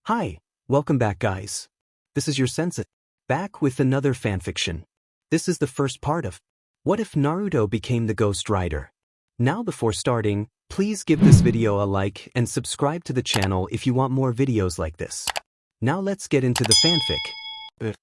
Hi, welcome back guys. This is your Sensei, back with another fanfiction. This is the first part of What If Naruto Became the Ghost Rider? Now before starting, please give this video a like and subscribe to the channel if you want more videos like this. Now let's get into the fanfic.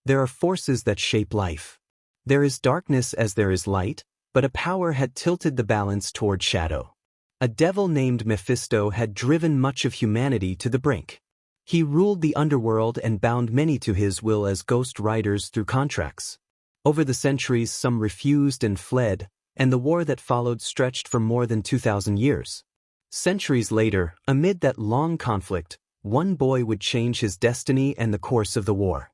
There are forces that shape life. There is darkness as there is light, but a power had tilted the balance toward shadow. A devil named Mephisto had driven much of humanity to the brink. He ruled the underworld and bound many to his will as ghost riders through contracts. Over the centuries, some refused and fled, and the war that followed stretched for more than 2,000 years. Centuries later, amid that long conflict, one boy would change his destiny and the course of the war.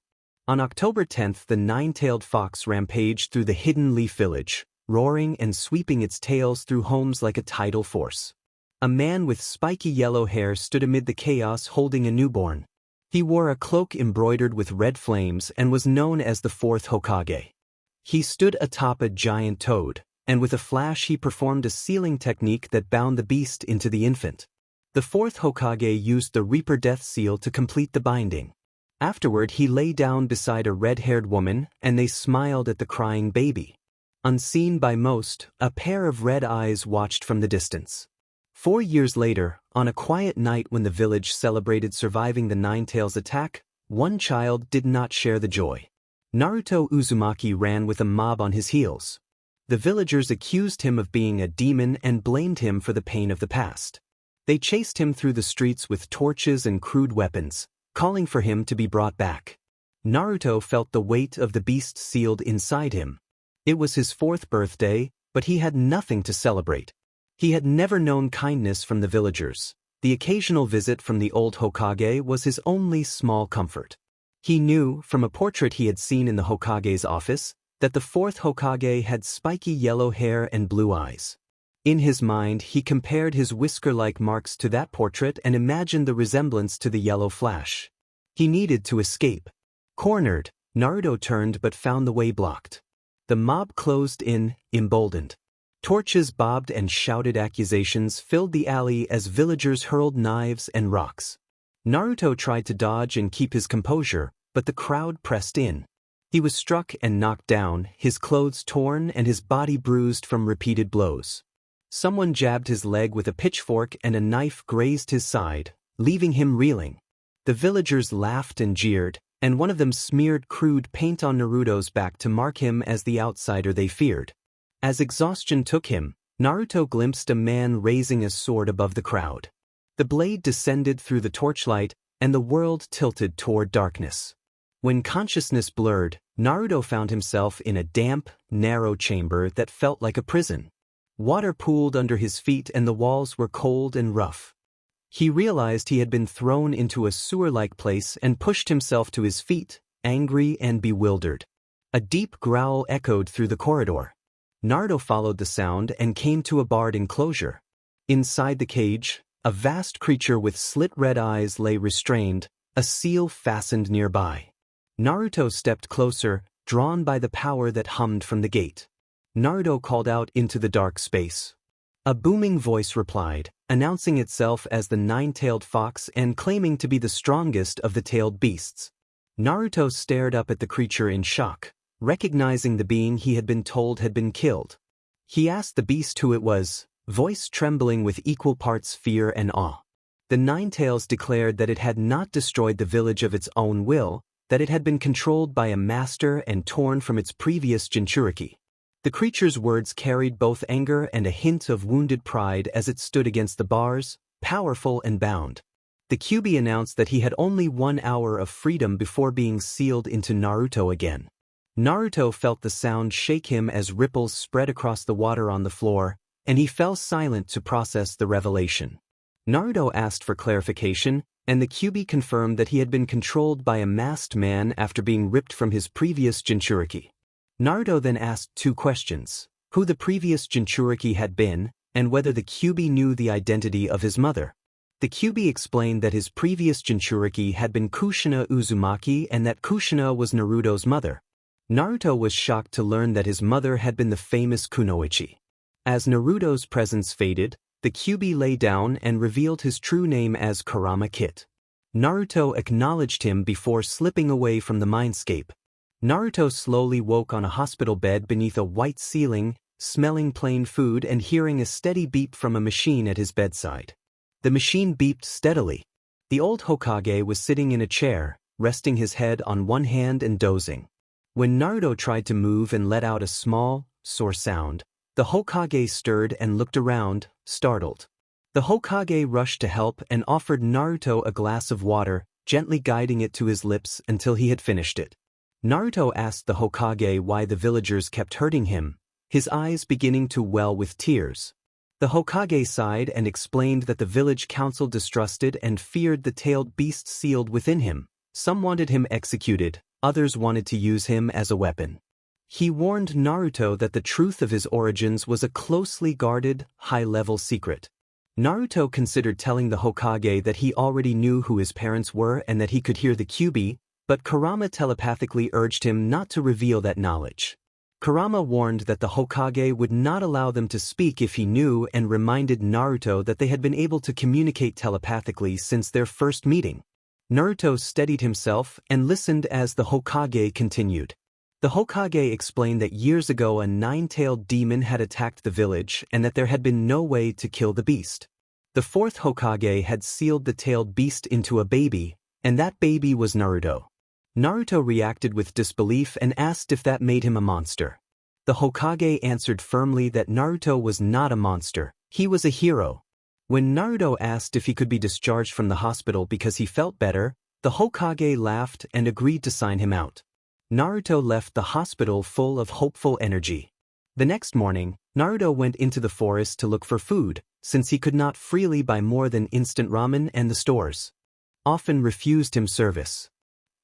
On October 10th, the nine-tailed fox rampaged through the hidden Leaf Village, roaring and sweeping its tails through homes like a tidal force. A man with spiky yellow hair stood amid the chaos holding a newborn. He wore a cloak embroidered with red flames and was known as the fourth Hokage. He stood atop a giant toad, and with a flash he performed a sealing technique that bound the beast into the infant. The fourth Hokage used the Reaper Death Seal to complete the binding. Afterward he lay down beside a red-haired woman, and they smiled at the crying baby. Unseen by most, a pair of red eyes watched from the distance. 4 years later, on a quiet night when the village celebrated surviving the Nine-Tails attack, one child did not share the joy. Naruto Uzumaki ran with a mob on his heels. The villagers accused him of being a demon and blamed him for the pain of the past. They chased him through the streets with torches and crude weapons, calling for him to be brought back. Naruto felt the weight of the beast sealed inside him. It was his 4th birthday, but he had nothing to celebrate. He had never known kindness from the villagers. The occasional visit from the old Hokage was his only small comfort. He knew, from a portrait he had seen in the Hokage's office, that the 4th Hokage had spiky yellow hair and blue eyes. In his mind, he compared his whisker-like marks to that portrait and imagined the resemblance to the yellow flash. He needed to escape. Cornered, Naruto turned but found the way blocked. The mob closed in, emboldened. Torches bobbed and shouted accusations filled the alley as villagers hurled knives and rocks. Naruto tried to dodge and keep his composure, but the crowd pressed in. He was struck and knocked down, his clothes torn and his body bruised from repeated blows. Someone jabbed his leg with a pitchfork and a knife grazed his side, leaving him reeling. The villagers laughed and jeered, and one of them smeared crude paint on Naruto's back to mark him as the outsider they feared. As exhaustion took him, Naruto glimpsed a man raising a sword above the crowd. The blade descended through the torchlight, and the world tilted toward darkness. When consciousness blurred, Naruto found himself in a damp, narrow chamber that felt like a prison. Water pooled under his feet and the walls were cold and rough. He realized he had been thrown into a sewer-like place and pushed himself to his feet, angry and bewildered. A deep growl echoed through the corridor. Naruto followed the sound and came to a barred enclosure. Inside the cage, a vast creature with slit red eyes lay restrained, a seal fastened nearby. Naruto stepped closer, drawn by the power that hummed from the gate. Naruto called out into the dark space. A booming voice replied, announcing itself as the nine-tailed fox and claiming to be the strongest of the tailed beasts. Naruto stared up at the creature in shock, recognizing the being he had been told had been killed. He asked the beast who it was, voice trembling with equal parts fear and awe. The Nine-Tails declared that it had not destroyed the village of its own will, that it had been controlled by a master and torn from its previous Jinchuriki. The creature's words carried both anger and a hint of wounded pride as it stood against the bars, powerful and bound. The Kyuubi announced that he had only 1 hour of freedom before being sealed into Naruto again. Naruto felt the sound shake him as ripples spread across the water on the floor, and he fell silent to process the revelation. Naruto asked for clarification, and the Kyuubi confirmed that he had been controlled by a masked man after being ripped from his previous Jinchuriki. Naruto then asked 2 questions: who the previous Jinchuriki had been, and whether the Kyuubi knew the identity of his mother. The Kyuubi explained that his previous Jinchuriki had been Kushina Uzumaki and that Kushina was Naruto's mother. Naruto was shocked to learn that his mother had been the famous Kunoichi. As Naruto's presence faded, the Kyuubi lay down and revealed his true name as Kurama Kit. Naruto acknowledged him before slipping away from the mindscape. Naruto slowly woke on a hospital bed beneath a white ceiling, smelling plain food and hearing a steady beep from a machine at his bedside. The machine beeped steadily. The old Hokage was sitting in a chair, resting his head on one hand and dozing. When Naruto tried to move and let out a small, sore sound, the Hokage stirred and looked around, startled. The Hokage rushed to help and offered Naruto a glass of water, gently guiding it to his lips until he had finished it. Naruto asked the Hokage why the villagers kept hurting him, his eyes beginning to well with tears. The Hokage sighed and explained that the village council distrusted and feared the tailed beast sealed within him. Some wanted him executed, others wanted to use him as a weapon. He warned Naruto that the truth of his origins was a closely guarded, high-level secret. Naruto considered telling the Hokage that he already knew who his parents were and that he could hear the Kyuubi, but Kurama telepathically urged him not to reveal that knowledge. Kurama warned that the Hokage would not allow them to speak if he knew and reminded Naruto that they had been able to communicate telepathically since their first meeting. Naruto steadied himself and listened as the Hokage continued. The Hokage explained that years ago a nine-tailed demon had attacked the village and that there had been no way to kill the beast. The fourth Hokage had sealed the tailed beast into a baby, and that baby was Naruto. Naruto reacted with disbelief and asked if that made him a monster. The Hokage answered firmly that Naruto was not a monster, he was a hero. When Naruto asked if he could be discharged from the hospital because he felt better, the Hokage laughed and agreed to sign him out. Naruto left the hospital full of hopeful energy. The next morning, Naruto went into the forest to look for food, since he could not freely buy more than instant ramen and the stores often refused him service.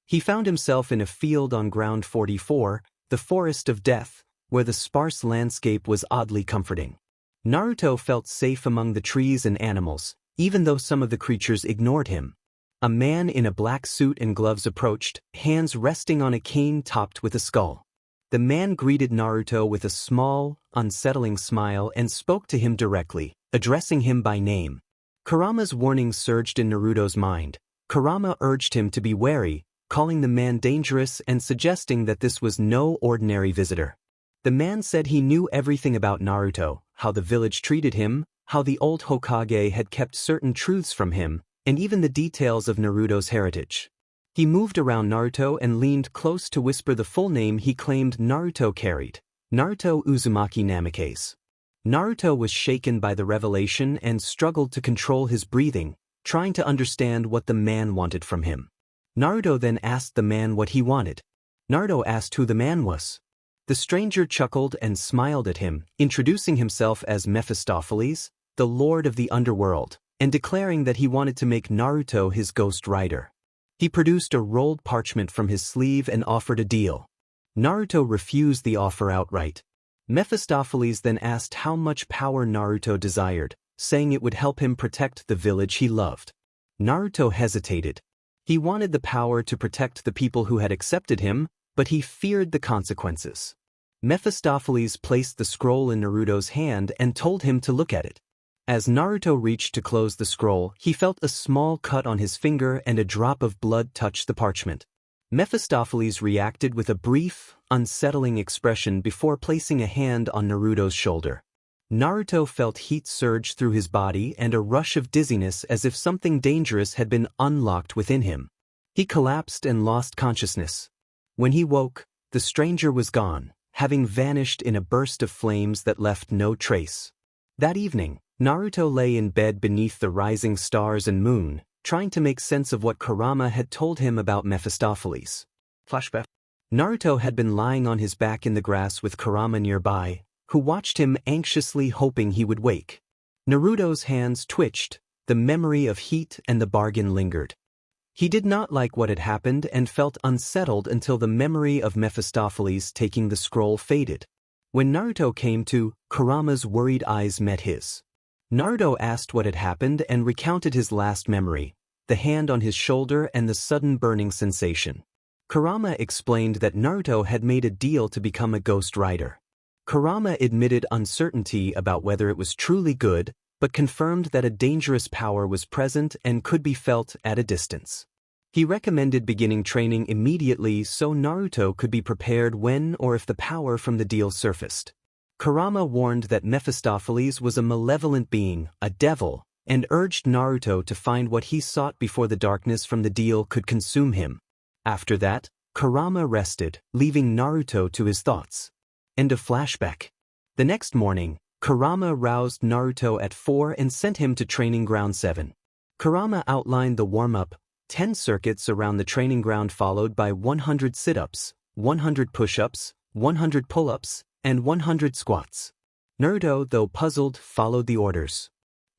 He found himself in a field on ground 44, the forest of death, where the sparse landscape was oddly comforting. Naruto felt safe among the trees and animals, even though some of the creatures ignored him. A man in a black suit and gloves approached, hands resting on a cane topped with a skull. The man greeted Naruto with a small, unsettling smile and spoke to him directly, addressing him by name. Kurama's warning surged in Naruto's mind. Kurama urged him to be wary, calling the man dangerous and suggesting that this was no ordinary visitor. The man said he knew everything about Naruto, how the village treated him, how the old Hokage had kept certain truths from him, and even the details of Naruto's heritage. He moved around Naruto and leaned close to whisper the full name he claimed Naruto carried, Naruto Uzumaki Namikaze. Naruto was shaken by the revelation and struggled to control his breathing, trying to understand what the man wanted from him. Naruto then asked the man what he wanted. Naruto asked who the man was. The stranger chuckled and smiled at him, introducing himself as Mephistopheles, the lord of the underworld, and declaring that he wanted to make Naruto his ghost rider. He produced a rolled parchment from his sleeve and offered a deal. Naruto refused the offer outright. Mephistopheles then asked how much power Naruto desired, saying it would help him protect the village he loved. Naruto hesitated. He wanted the power to protect the people who had accepted him, but he feared the consequences. Mephistopheles placed the scroll in Naruto's hand and told him to look at it. As Naruto reached to close the scroll, he felt a small cut on his finger and a drop of blood touched the parchment. Mephistopheles reacted with a brief, unsettling expression before placing a hand on Naruto's shoulder. Naruto felt heat surge through his body and a rush of dizziness as if something dangerous had been unlocked within him. He collapsed and lost consciousness. When he woke, the stranger was gone, having vanished in a burst of flames that left no trace. That evening, Naruto lay in bed beneath the rising stars and moon, trying to make sense of what Kurama had told him about Mephistopheles. Flashback. Naruto had been lying on his back in the grass with Kurama nearby, who watched him anxiously hoping he would wake. Naruto's hands twitched, the memory of heat and the bargain lingered. He did not like what had happened and felt unsettled until the memory of Mephistopheles taking the scroll faded. When Naruto came to, Kurama's worried eyes met his. Naruto asked what had happened and recounted his last memory, the hand on his shoulder and the sudden burning sensation. Kurama explained that Naruto had made a deal to become a ghost rider. Kurama admitted uncertainty about whether it was truly good, but confirmed that a dangerous power was present and could be felt at a distance. He recommended beginning training immediately so Naruto could be prepared when or if the power from the deal surfaced. Kurama warned that Mephistopheles was a malevolent being, a devil, and urged Naruto to find what he sought before the darkness from the deal could consume him. After that, Kurama rested, leaving Naruto to his thoughts. End of flashback. The next morning, Kurama roused Naruto at 4 and sent him to Training Ground 7. Kurama outlined the warm-up, 10 circuits around the training ground followed by 100 sit-ups, 100 push-ups, 100 pull-ups, and 100 squats. Naruto, though puzzled, followed the orders.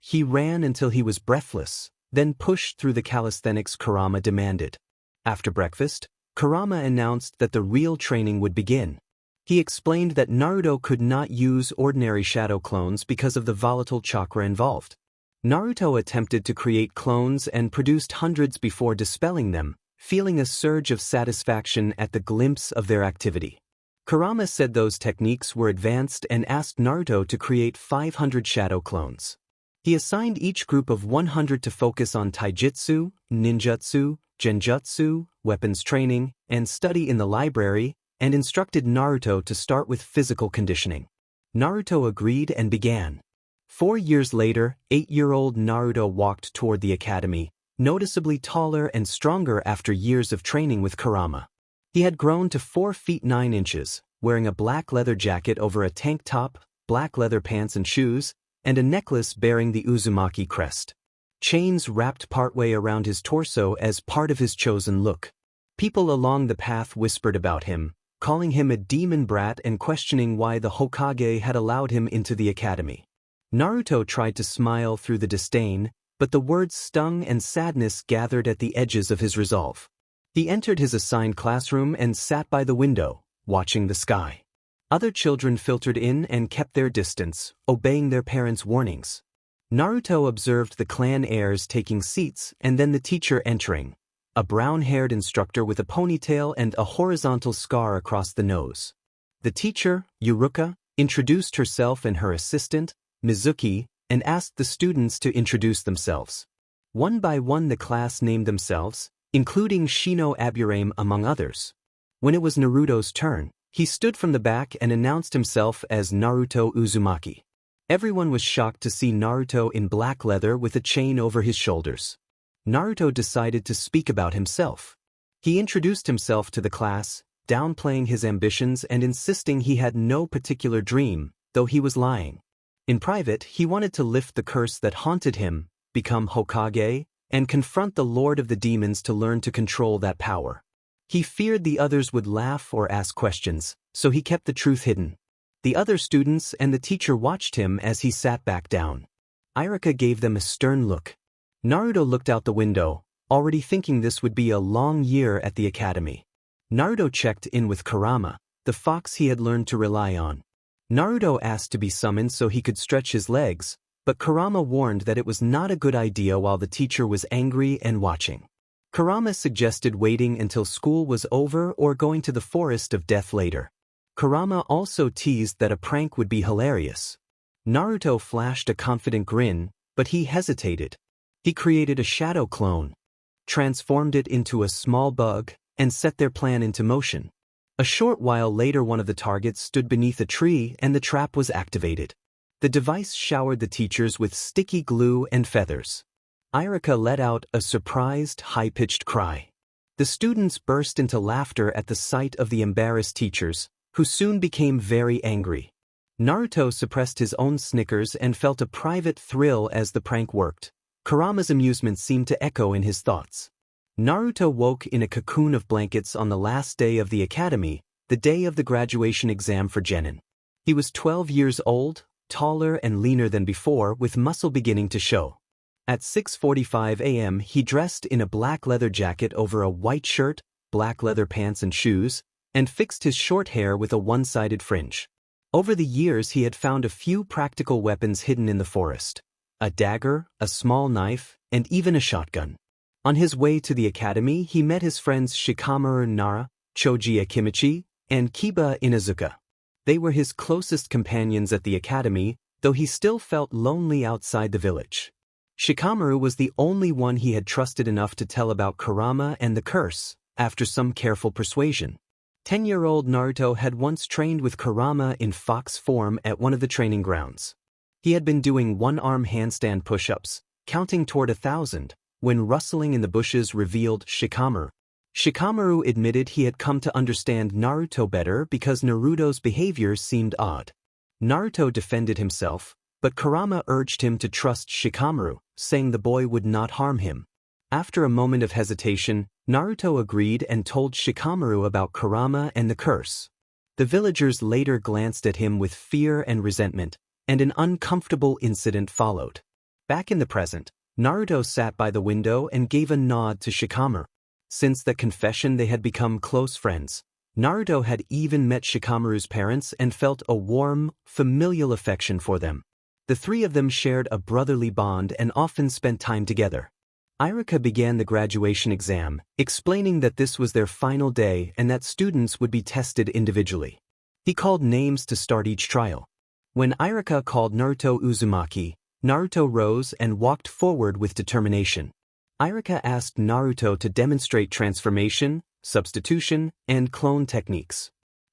He ran until he was breathless, then pushed through the calisthenics Kurama demanded. After breakfast, Kurama announced that the real training would begin. He explained that Naruto could not use ordinary shadow clones because of the volatile chakra involved. Naruto attempted to create clones and produced hundreds before dispelling them, feeling a surge of satisfaction at the glimpse of their activity. Kurama said those techniques were advanced and asked Naruto to create 500 shadow clones. He assigned each group of 100 to focus on taijutsu, ninjutsu, genjutsu, weapons training, and study in the library, and instructed Naruto to start with physical conditioning. Naruto agreed and began. 4 years later, 8-year-old Naruto walked toward the academy, noticeably taller and stronger after years of training with Kurama. He had grown to 4 feet 9 inches, wearing a black leather jacket over a tank top, black leather pants and shoes, and a necklace bearing the Uzumaki crest. Chains wrapped partway around his torso as part of his chosen look. People along the path whispered about him, calling him a demon brat and questioning why the Hokage had allowed him into the academy. Naruto tried to smile through the disdain, but the words stung and sadness gathered at the edges of his resolve. He entered his assigned classroom and sat by the window, watching the sky. Other children filtered in and kept their distance, obeying their parents' warnings. Naruto observed the clan heirs taking seats and then the teacher entering, a brown-haired instructor with a ponytail and a horizontal scar across the nose. The teacher, Yuruka, introduced herself and her assistant, Mizuki, and asked the students to introduce themselves. One by one the class named themselves, including Shino Aburame among others. When it was Naruto's turn, he stood from the back and announced himself as Naruto Uzumaki. Everyone was shocked to see Naruto in black leather with a chain over his shoulders. Naruto decided to speak about himself. He introduced himself to the class, downplaying his ambitions and insisting he had no particular dream, though he was lying. In private, he wanted to lift the curse that haunted him, become Hokage, and confront the Lord of the Demons to learn to control that power. He feared the others would laugh or ask questions, so he kept the truth hidden. The other students and the teacher watched him as he sat back down. Iruka gave them a stern look. Naruto looked out the window, already thinking this would be a long year at the academy. Naruto checked in with Kurama, the fox he had learned to rely on. Naruto asked to be summoned so he could stretch his legs, but Kurama warned that it was not a good idea while the teacher was angry and watching. Kurama suggested waiting until school was over or going to the forest of death later. Kurama also teased that a prank would be hilarious. Naruto flashed a confident grin, but he hesitated. He created a shadow clone, transformed it into a small bug, and set their plan into motion. A short while later one of the targets stood beneath a tree and the trap was activated. The device showered the teachers with sticky glue and feathers. Iruka let out a surprised, high-pitched cry. The students burst into laughter at the sight of the embarrassed teachers, who soon became very angry. Naruto suppressed his own snickers and felt a private thrill as the prank worked. Kurama's amusement seemed to echo in his thoughts. Naruto woke in a cocoon of blankets on the last day of the academy, the day of the graduation exam for Genin. He was 12 years old, taller and leaner than before, with muscle beginning to show. At 6:45 a.m. he dressed in a black leather jacket over a white shirt, black leather pants and shoes, and fixed his short hair with a one-sided fringe. Over the years he had found a few practical weapons hidden in the forest: a dagger, a small knife, and even a shotgun. On his way to the academy he met his friends Shikamaru Nara, Choji Akimichi, and Kiba Inazuka. They were his closest companions at the academy, though he still felt lonely outside the village. Shikamaru was the only one he had trusted enough to tell about Kurama and the curse, after some careful persuasion. 10-year-old Naruto had once trained with Kurama in fox form at one of the training grounds. He had been doing one-arm handstand push-ups, counting toward 1,000, when rustling in the bushes revealed Shikamaru. Shikamaru admitted he had come to understand Naruto better because Naruto's behavior seemed odd. Naruto defended himself, but Kurama urged him to trust Shikamaru, saying the boy would not harm him. After a moment of hesitation, Naruto agreed and told Shikamaru about Kurama and the curse. The villagers later glanced at him with fear and resentment, and an uncomfortable incident followed. Back in the present, Naruto sat by the window and gave a nod to Shikamaru. Since the confession, they had become close friends. Naruto had even met Shikamaru's parents and felt a warm, familial affection for them. The three of them shared a brotherly bond and often spent time together. Iruka began the graduation exam, explaining that this was their final day and that students would be tested individually. He called names to start each trial. When Iruka called Naruto Uzumaki, Naruto rose and walked forward with determination. Iruka asked Naruto to demonstrate transformation, substitution, and clone techniques.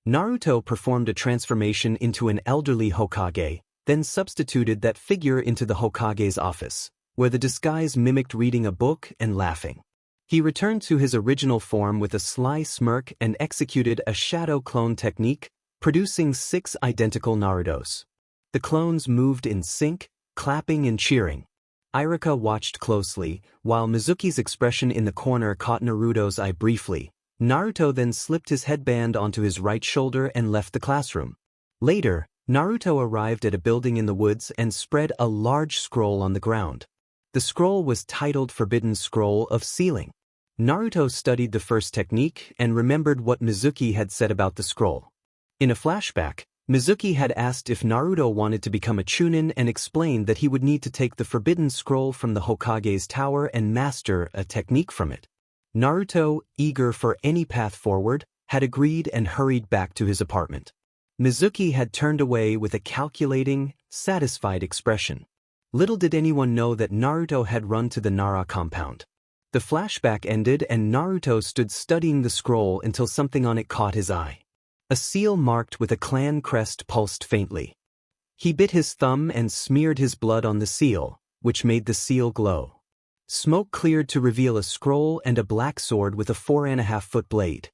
Naruto performed a transformation into an elderly Hokage, then substituted that figure into the Hokage's office, where the disguise mimicked reading a book and laughing. He returned to his original form with a sly smirk and executed a shadow clone technique, producing 6 identical Narutos. The clones moved in sync, clapping and cheering. Iruka watched closely, while Mizuki's expression in the corner caught Naruto's eye briefly. Naruto then slipped his headband onto his right shoulder and left the classroom. Later, Naruto arrived at a building in the woods and spread a large scroll on the ground. The scroll was titled Forbidden Scroll of Sealing. Naruto studied the first technique and remembered what Mizuki had said about the scroll. In a flashback, Mizuki had asked if Naruto wanted to become a Chunin and explained that he would need to take the Forbidden Scroll from the Hokage's tower and master a technique from it. Naruto, eager for any path forward, had agreed and hurried back to his apartment. Mizuki had turned away with a calculating, satisfied expression. Little did anyone know that Naruto had run to the Nara compound. The flashback ended and Naruto stood studying the scroll until something on it caught his eye. A seal marked with a clan crest pulsed faintly. He bit his thumb and smeared his blood on the seal, which made the seal glow. Smoke cleared to reveal a scroll and a black sword with a 4.5-foot blade.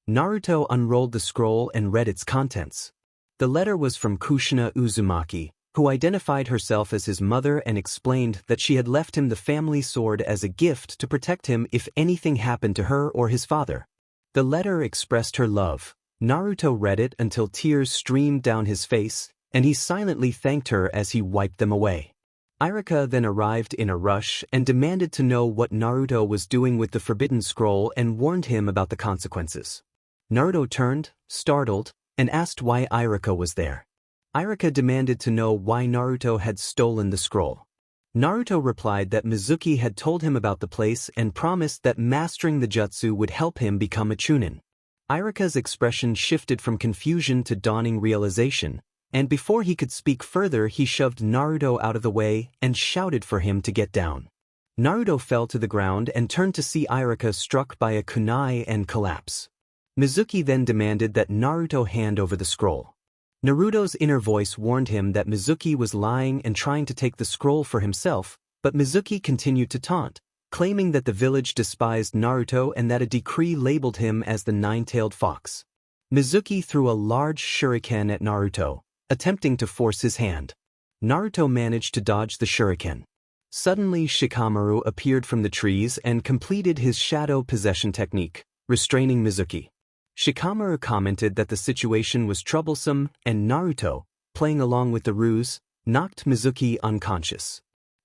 Naruto unrolled the scroll and read its contents. The letter was from Kushina Uzumaki, who identified herself as his mother and explained that she had left him the family sword as a gift to protect him if anything happened to her or his father. The letter expressed her love. Naruto read it until tears streamed down his face, and he silently thanked her as he wiped them away. Iruka then arrived in a rush and demanded to know what Naruto was doing with the Forbidden Scroll and warned him about the consequences. Naruto turned, startled, and asked why Iruka was there. Iruka demanded to know why Naruto had stolen the scroll. Naruto replied that Mizuki had told him about the place and promised that mastering the jutsu would help him become a Chunin. Iruka's expression shifted from confusion to dawning realization, and before he could speak further he shoved Naruto out of the way and shouted for him to get down. Naruto fell to the ground and turned to see Iruka struck by a kunai and collapse. Mizuki then demanded that Naruto hand over the scroll. Naruto's inner voice warned him that Mizuki was lying and trying to take the scroll for himself, but Mizuki continued to taunt, claiming that the village despised Naruto and that a decree labeled him as the nine-tailed fox. Mizuki threw a large shuriken at Naruto, attempting to force his hand. Naruto managed to dodge the shuriken. Suddenly Shikamaru appeared from the trees and completed his shadow possession technique, restraining Mizuki. Shikamaru commented that the situation was troublesome and Naruto, playing along with the ruse, knocked Mizuki unconscious.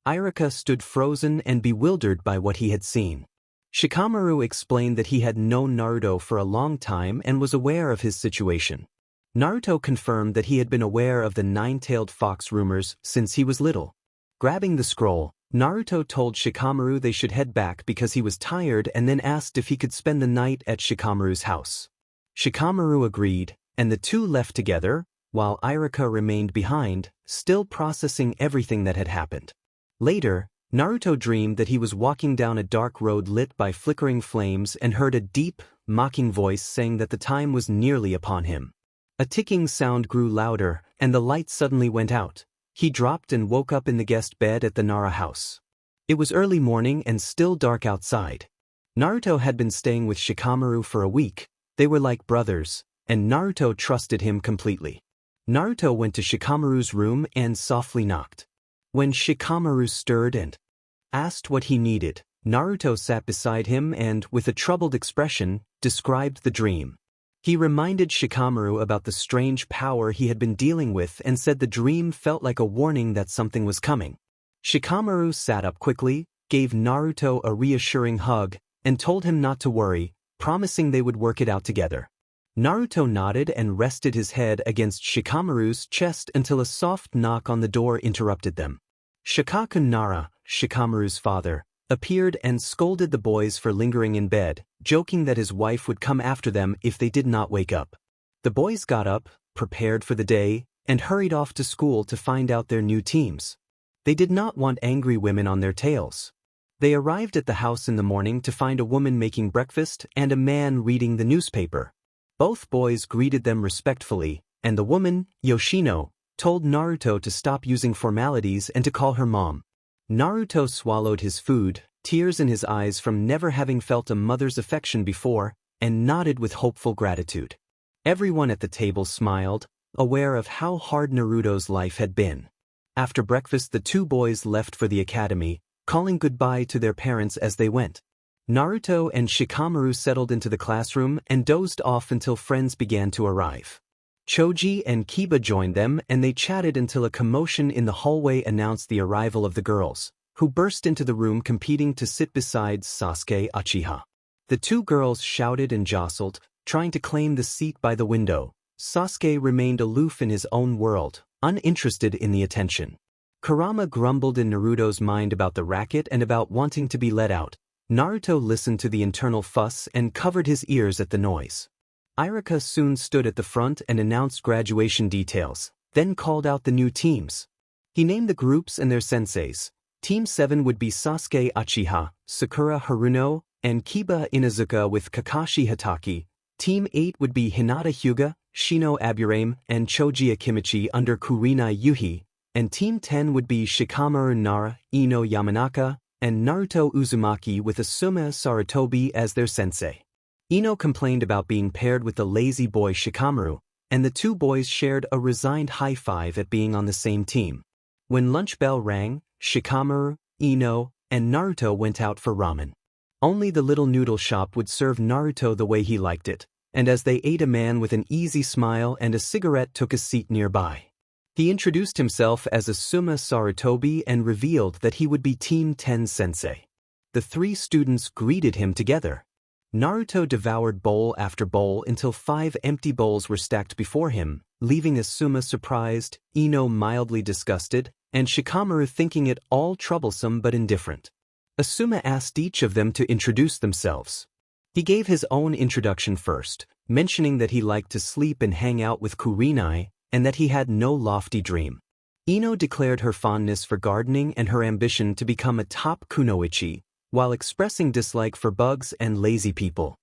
Iruka stood frozen and bewildered by what he had seen. Shikamaru explained that he had known Naruto for a long time and was aware of his situation. Naruto confirmed that he had been aware of the nine-tailed fox rumors since he was little. Grabbing the scroll, Naruto told Shikamaru they should head back because he was tired and then asked if he could spend the night at Shikamaru's house. Shikamaru agreed, and the two left together, while Irika remained behind, still processing everything that had happened. Later, Naruto dreamed that he was walking down a dark road lit by flickering flames and heard a deep, mocking voice saying that the time was nearly upon him. A ticking sound grew louder, and the light suddenly went out. He dropped and woke up in the guest bed at the Nara house. It was early morning and still dark outside. Naruto had been staying with Shikamaru for a week. They were like brothers, and Naruto trusted him completely. Naruto went to Shikamaru's room and softly knocked. When Shikamaru stirred and asked what he needed, Naruto sat beside him and, with a troubled expression, described the dream. He reminded Shikamaru about the strange power he had been dealing with and said the dream felt like a warning that something was coming. Shikamaru sat up quickly, gave Naruto a reassuring hug, and told him not to worry, promising they would work it out together. Naruto nodded and rested his head against Shikamaru's chest until a soft knock on the door interrupted them. Shikaku Nara, Shikamaru's father, appeared and scolded the boys for lingering in bed, joking that his wife would come after them if they did not wake up. The boys got up, prepared for the day, and hurried off to school to find out their new teams. They did not want angry women on their tails. They arrived at the house in the morning to find a woman making breakfast and a man reading the newspaper. Both boys greeted them respectfully, and the woman, Yoshino, told Naruto to stop using formalities and to call her mom. Naruto swallowed his food, tears in his eyes from never having felt a mother's affection before, and nodded with hopeful gratitude. Everyone at the table smiled, aware of how hard Naruto's life had been. After breakfast, the two boys left for the academy, calling goodbye to their parents as they went. Naruto and Shikamaru settled into the classroom and dozed off until friends began to arrive. Choji and Kiba joined them and they chatted until a commotion in the hallway announced the arrival of the girls, who burst into the room competing to sit beside Sasuke Uchiha. The two girls shouted and jostled, trying to claim the seat by the window. Sasuke remained aloof in his own world, uninterested in the attention. Kurama grumbled in Naruto's mind about the racket and about wanting to be let out. Naruto listened to the internal fuss and covered his ears at the noise. Irika soon stood at the front and announced graduation details, then called out the new teams. He named the groups and their senseis. Team 7 would be Sasuke Uchiha, Sakura Haruno, and Kiba Inuzuka with Kakashi Hatake. Team 8 would be Hinata Hyuga, Shino Aburame, and Choji Akimichi under Kurenai Yuhi, and Team 10 would be Shikamaru Nara, Ino Yamanaka, and Naruto Uzumaki with Asuma Sarutobi as their sensei. Ino complained about being paired with the lazy boy Shikamaru, and the two boys shared a resigned high-five at being on the same team. When lunch bell rang, Shikamaru, Ino, and Naruto went out for ramen. Only the little noodle shop would serve Naruto the way he liked it, and as they ate, a man with an easy smile and a cigarette took a seat nearby. He introduced himself as Asuma Sarutobi and revealed that he would be Team 10 sensei. The three students greeted him together. Naruto devoured bowl after bowl until 5 empty bowls were stacked before him, leaving Asuma surprised, Ino mildly disgusted, and Shikamaru thinking it all troublesome but indifferent. Asuma asked each of them to introduce themselves. He gave his own introduction first, mentioning that he liked to sleep and hang out with Kurenai, and that he had no lofty dream. Ino declared her fondness for gardening and her ambition to become a top kunoichi, while expressing dislike for bugs and lazy people.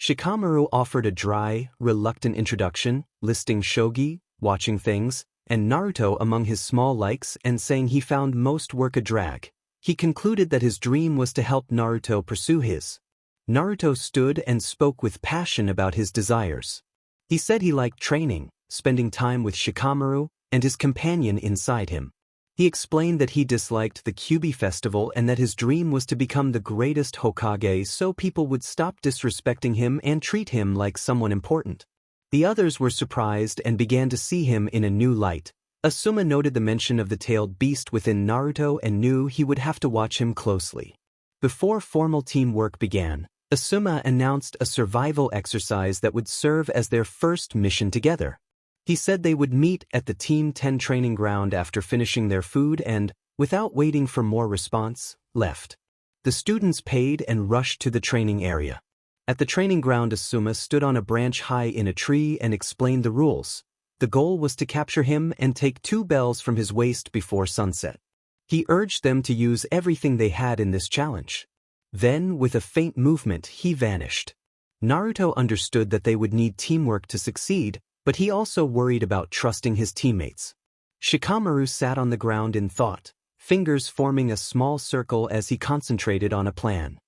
Shikamaru offered a dry, reluctant introduction, listing shogi, watching things, and Naruto among his small likes and saying he found most work a drag. He concluded that his dream was to help Naruto pursue his. Naruto stood and spoke with passion about his desires. He said he liked training, spending time with Shikamaru, and his companion inside him. He explained that he disliked the Kyuubi festival and that his dream was to become the greatest Hokage so people would stop disrespecting him and treat him like someone important. The others were surprised and began to see him in a new light. Asuma noted the mention of the tailed beast within Naruto and knew he would have to watch him closely. Before formal teamwork began, Asuma announced a survival exercise that would serve as their first mission together. He said they would meet at the Team 10 training ground after finishing their food and, without waiting for more response, left. The students paid and rushed to the training area. At the training ground, Asuma stood on a branch high in a tree and explained the rules. The goal was to capture him and take 2 bells from his waist before sunset. He urged them to use everything they had in this challenge. Then, with a faint movement, he vanished. Naruto understood that they would need teamwork to succeed, but he also worried about trusting his teammates. Shikamaru sat on the ground in thought, fingers forming a small circle as he concentrated on a plan.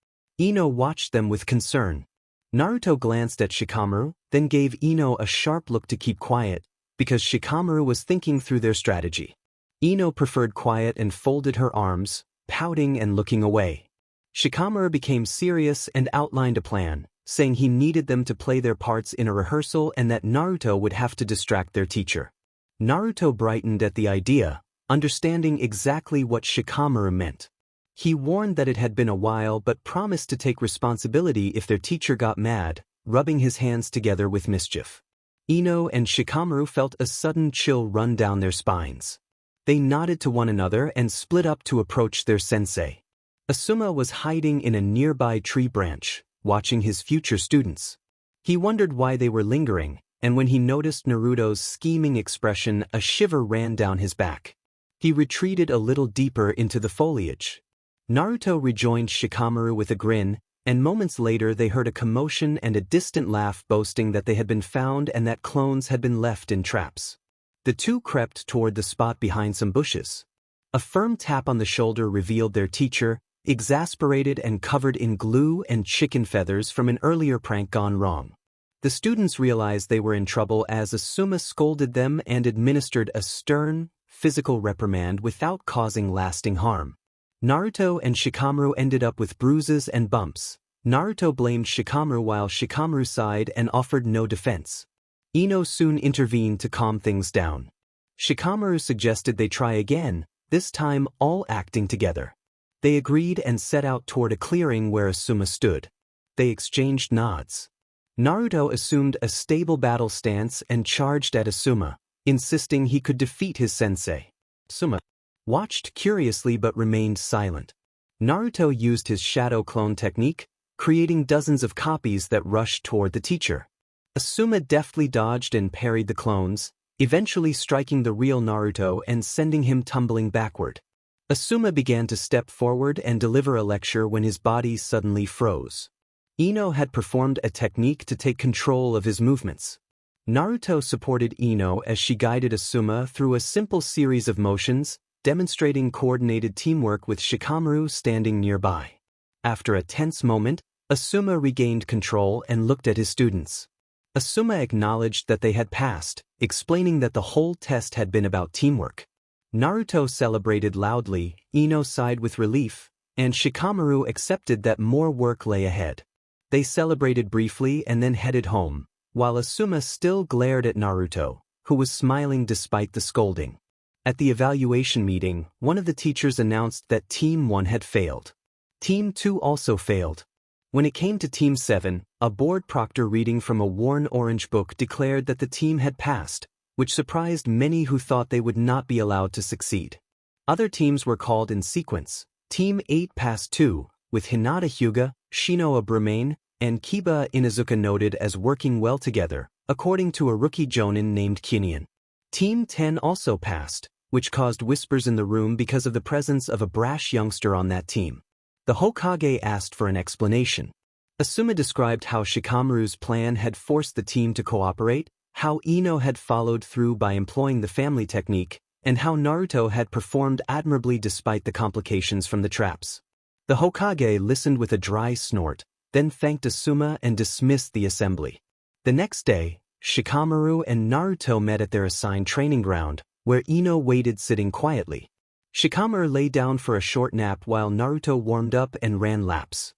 Ino watched them with concern. Naruto glanced at Shikamaru, then gave Ino a sharp look to keep quiet, because Shikamaru was thinking through their strategy. Ino preferred quiet and folded her arms, pouting and looking away. Shikamaru became serious and outlined a plan, saying he needed them to play their parts in a rehearsal and that Naruto would have to distract their teacher. Naruto brightened at the idea, understanding exactly what Shikamaru meant. He warned that it had been a while but promised to take responsibility if their teacher got mad, rubbing his hands together with mischief. Ino and Shikamaru felt a sudden chill run down their spines. They nodded to one another and split up to approach their sensei. Asuma was hiding in a nearby tree branch, watching his future students. He wondered why they were lingering, and when he noticed Naruto's scheming expression, a shiver ran down his back. He retreated a little deeper into the foliage. Naruto rejoined Shikamaru with a grin, and moments later they heard a commotion and a distant laugh boasting that they had been found and that clones had been left in traps. The two crept toward the spot behind some bushes. A firm tap on the shoulder revealed their teacher, exasperated and covered in glue and chicken feathers from an earlier prank gone wrong. The students realized they were in trouble as Asuma scolded them and administered a stern, physical reprimand without causing lasting harm. Naruto and Shikamaru ended up with bruises and bumps. Naruto blamed Shikamaru while Shikamaru sighed and offered no defense. Ino soon intervened to calm things down. Shikamaru suggested they try again, this time all acting together. They agreed and set out toward a clearing where Asuma stood. They exchanged nods. Naruto assumed a stable battle stance and charged at Asuma, insisting he could defeat his sensei. Asuma watched curiously but remained silent. Naruto used his shadow clone technique, creating dozens of copies that rushed toward the teacher. Asuma deftly dodged and parried the clones, eventually striking the real Naruto and sending him tumbling backward. Asuma began to step forward and deliver a lecture when his body suddenly froze. Ino had performed a technique to take control of his movements. Naruto supported Ino as she guided Asuma through a simple series of motions, demonstrating coordinated teamwork with Shikamaru standing nearby. After a tense moment, Asuma regained control and looked at his students. Asuma acknowledged that they had passed, explaining that the whole test had been about teamwork. Naruto celebrated loudly, Ino sighed with relief, and Shikamaru accepted that more work lay ahead. They celebrated briefly and then headed home, while Asuma still glared at Naruto, who was smiling despite the scolding. At the evaluation meeting, one of the teachers announced that Team 1 had failed. Team 2 also failed. When it came to Team 7, a board proctor reading from a worn orange book declared that the team had passed, which surprised many who thought they would not be allowed to succeed. Other teams were called in sequence. Team 8 passed too, with Hinata Hyuga, Shino Abramain, and Kiba Inuzuka noted as working well together, according to a rookie jonin named Kinyan. Team 10 also passed, which caused whispers in the room because of the presence of a brash youngster on that team. The Hokage asked for an explanation. Asuma described how Shikamaru's plan had forced the team to cooperate, how Ino had followed through by employing the family technique, and how Naruto had performed admirably despite the complications from the traps. The Hokage listened with a dry snort, then thanked Asuma and dismissed the assembly. The next day, Shikamaru and Naruto met at their assigned training ground, where Ino waited sitting quietly. Shikamaru lay down for a short nap while Naruto warmed up and ran laps.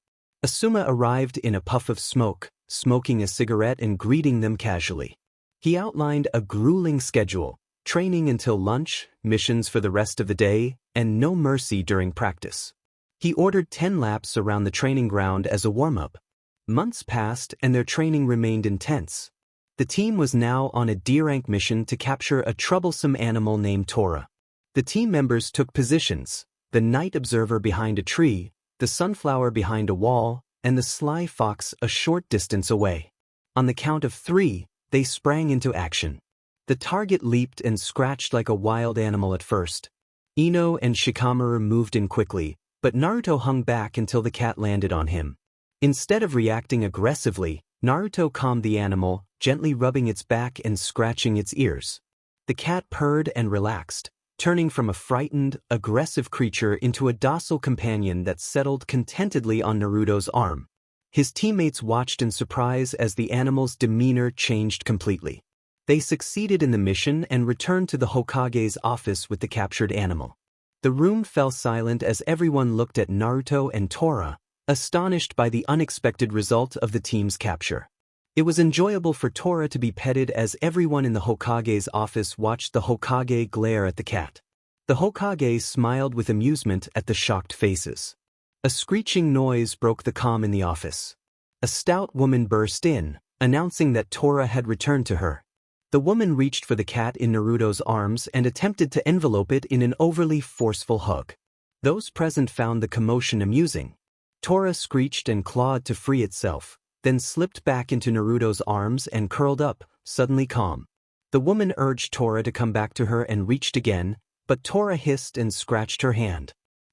Asuma arrived in a puff of smoke, smoking a cigarette and greeting them casually. He outlined a grueling schedule, training until lunch, missions for the rest of the day, and no mercy during practice. He ordered 10 laps around the training ground as a warm-up. Months passed and their training remained intense. The team was now on a D-rank mission to capture a troublesome animal named Tora. The team members took positions, the night observer behind a tree, the sunflower behind a wall, and the sly fox a short distance away. On the count of 3, they sprang into action. The target leaped and scratched like a wild animal at first. Ino and Shikamaru moved in quickly, but Naruto hung back until the cat landed on him. Instead of reacting aggressively, Naruto calmed the animal, gently rubbing its back and scratching its ears. The cat purred and relaxed, turning from a frightened, aggressive creature into a docile companion that settled contentedly on Naruto's arm. His teammates watched in surprise as the animal's demeanor changed completely. They succeeded in the mission and returned to the Hokage's office with the captured animal. The room fell silent as everyone looked at Naruto and Tora, astonished by the unexpected result of the team's capture. It was enjoyable for Tora to be petted as everyone in the Hokage's office watched the Hokage glare at the cat. The Hokage smiled with amusement at the shocked faces. A screeching noise broke the calm in the office. A stout woman burst in, announcing that Tora had returned to her. The woman reached for the cat in Naruto's arms and attempted to envelope it in an overly forceful hug. Those present found the commotion amusing. Tora screeched and clawed to free itself, then slipped back into Naruto's arms and curled up, suddenly calm. The woman urged Tora to come back to her and reached again, but Tora hissed and scratched her hand.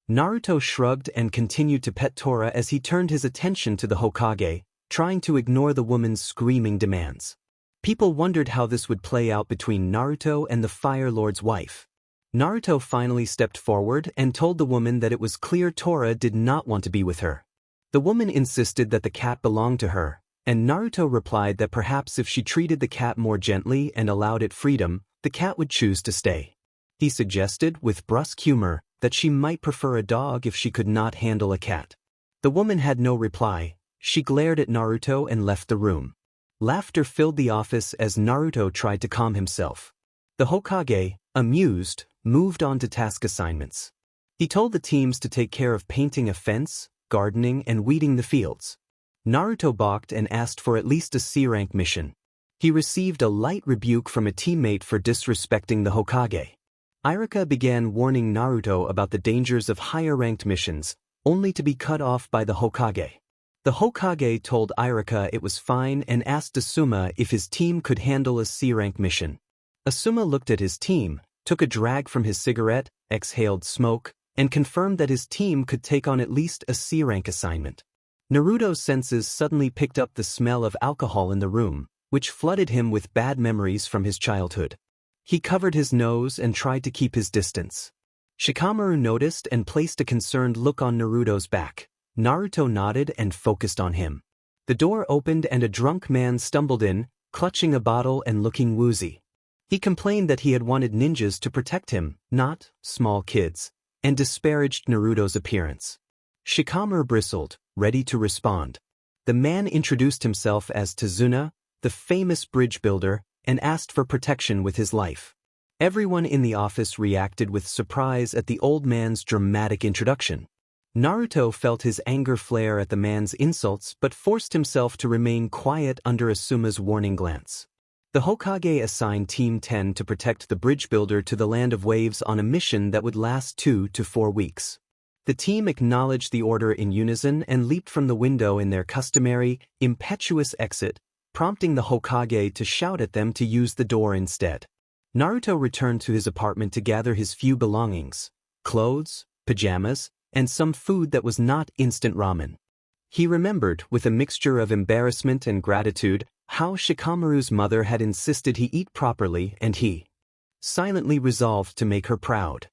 Naruto shrugged and continued to pet Tora as he turned his attention to the Hokage, trying to ignore the woman's screaming demands. People wondered how this would play out between Naruto and the Fire Lord's wife. Naruto finally stepped forward and told the woman that it was clear Tora did not want to be with her. The woman insisted that the cat belonged to her, and Naruto replied that perhaps if she treated the cat more gently and allowed it freedom, the cat would choose to stay. He suggested, with brusque humor, that she might prefer a dog if she could not handle a cat. The woman had no reply. She glared at Naruto and left the room. Laughter filled the office as Naruto tried to calm himself. The Hokage, amused, moved on to task assignments. He told the teams to take care of painting a fence, gardening, and weeding the fields. Naruto balked and asked for at least a C-rank mission. He received a light rebuke from a teammate for disrespecting the Hokage. Iruka began warning Naruto about the dangers of higher-ranked missions, only to be cut off by the Hokage. The Hokage told Iruka it was fine and asked Asuma if his team could handle a C-rank mission. Asuma looked at his team, took a drag from his cigarette, exhaled smoke, and confirmed that his team could take on at least a C-rank assignment. Naruto's senses suddenly picked up the smell of alcohol in the room, which flooded him with bad memories from his childhood. He covered his nose and tried to keep his distance. Shikamaru noticed and placed a concerned look on Naruto's back. Naruto nodded and focused on him. The door opened and a drunk man stumbled in, clutching a bottle and looking woozy. He complained that he had wanted ninjas to protect him, not small kids, and disparaged Naruto's appearance. Shikamaru bristled, ready to respond. The man introduced himself as Tazuna, the famous bridge builder, and asked for protection with his life. Everyone in the office reacted with surprise at the old man's dramatic introduction. Naruto felt his anger flare at the man's insults but forced himself to remain quiet under Asuma's warning glance. The Hokage assigned Team 10 to protect the bridge builder to the Land of Waves on a mission that would last 2 to 4 weeks. The team acknowledged the order in unison and leaped from the window in their customary, impetuous exit, prompting the Hokage to shout at them to use the door instead. Naruto returned to his apartment to gather his few belongings, clothes, pajamas, and some food that was not instant ramen. He remembered, with a mixture of embarrassment and gratitude, how Shikamaru's mother had insisted he eat properly and he silently resolved to make her proud.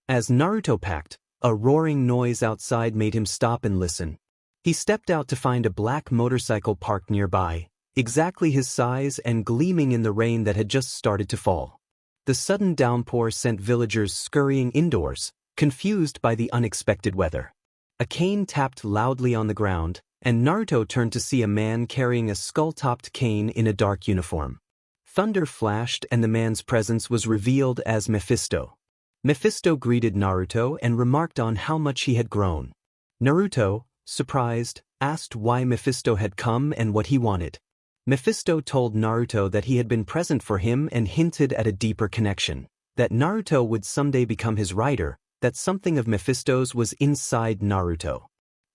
As Naruto packed, a roaring noise outside made him stop and listen. He stepped out to find a black motorcycle parked nearby, exactly his size and gleaming in the rain that had just started to fall. The sudden downpour sent villagers scurrying indoors, confused by the unexpected weather. A cane tapped loudly on the ground, and Naruto turned to see a man carrying a skull-topped cane in a dark uniform. Thunder flashed and the man's presence was revealed as Mephisto. Mephisto greeted Naruto and remarked on how much he had grown. Naruto, surprised, asked why Mephisto had come and what he wanted. Mephisto told Naruto that he had been present for him and hinted at a deeper connection, that Naruto would someday become his rider, that something of Mephisto's was inside Naruto.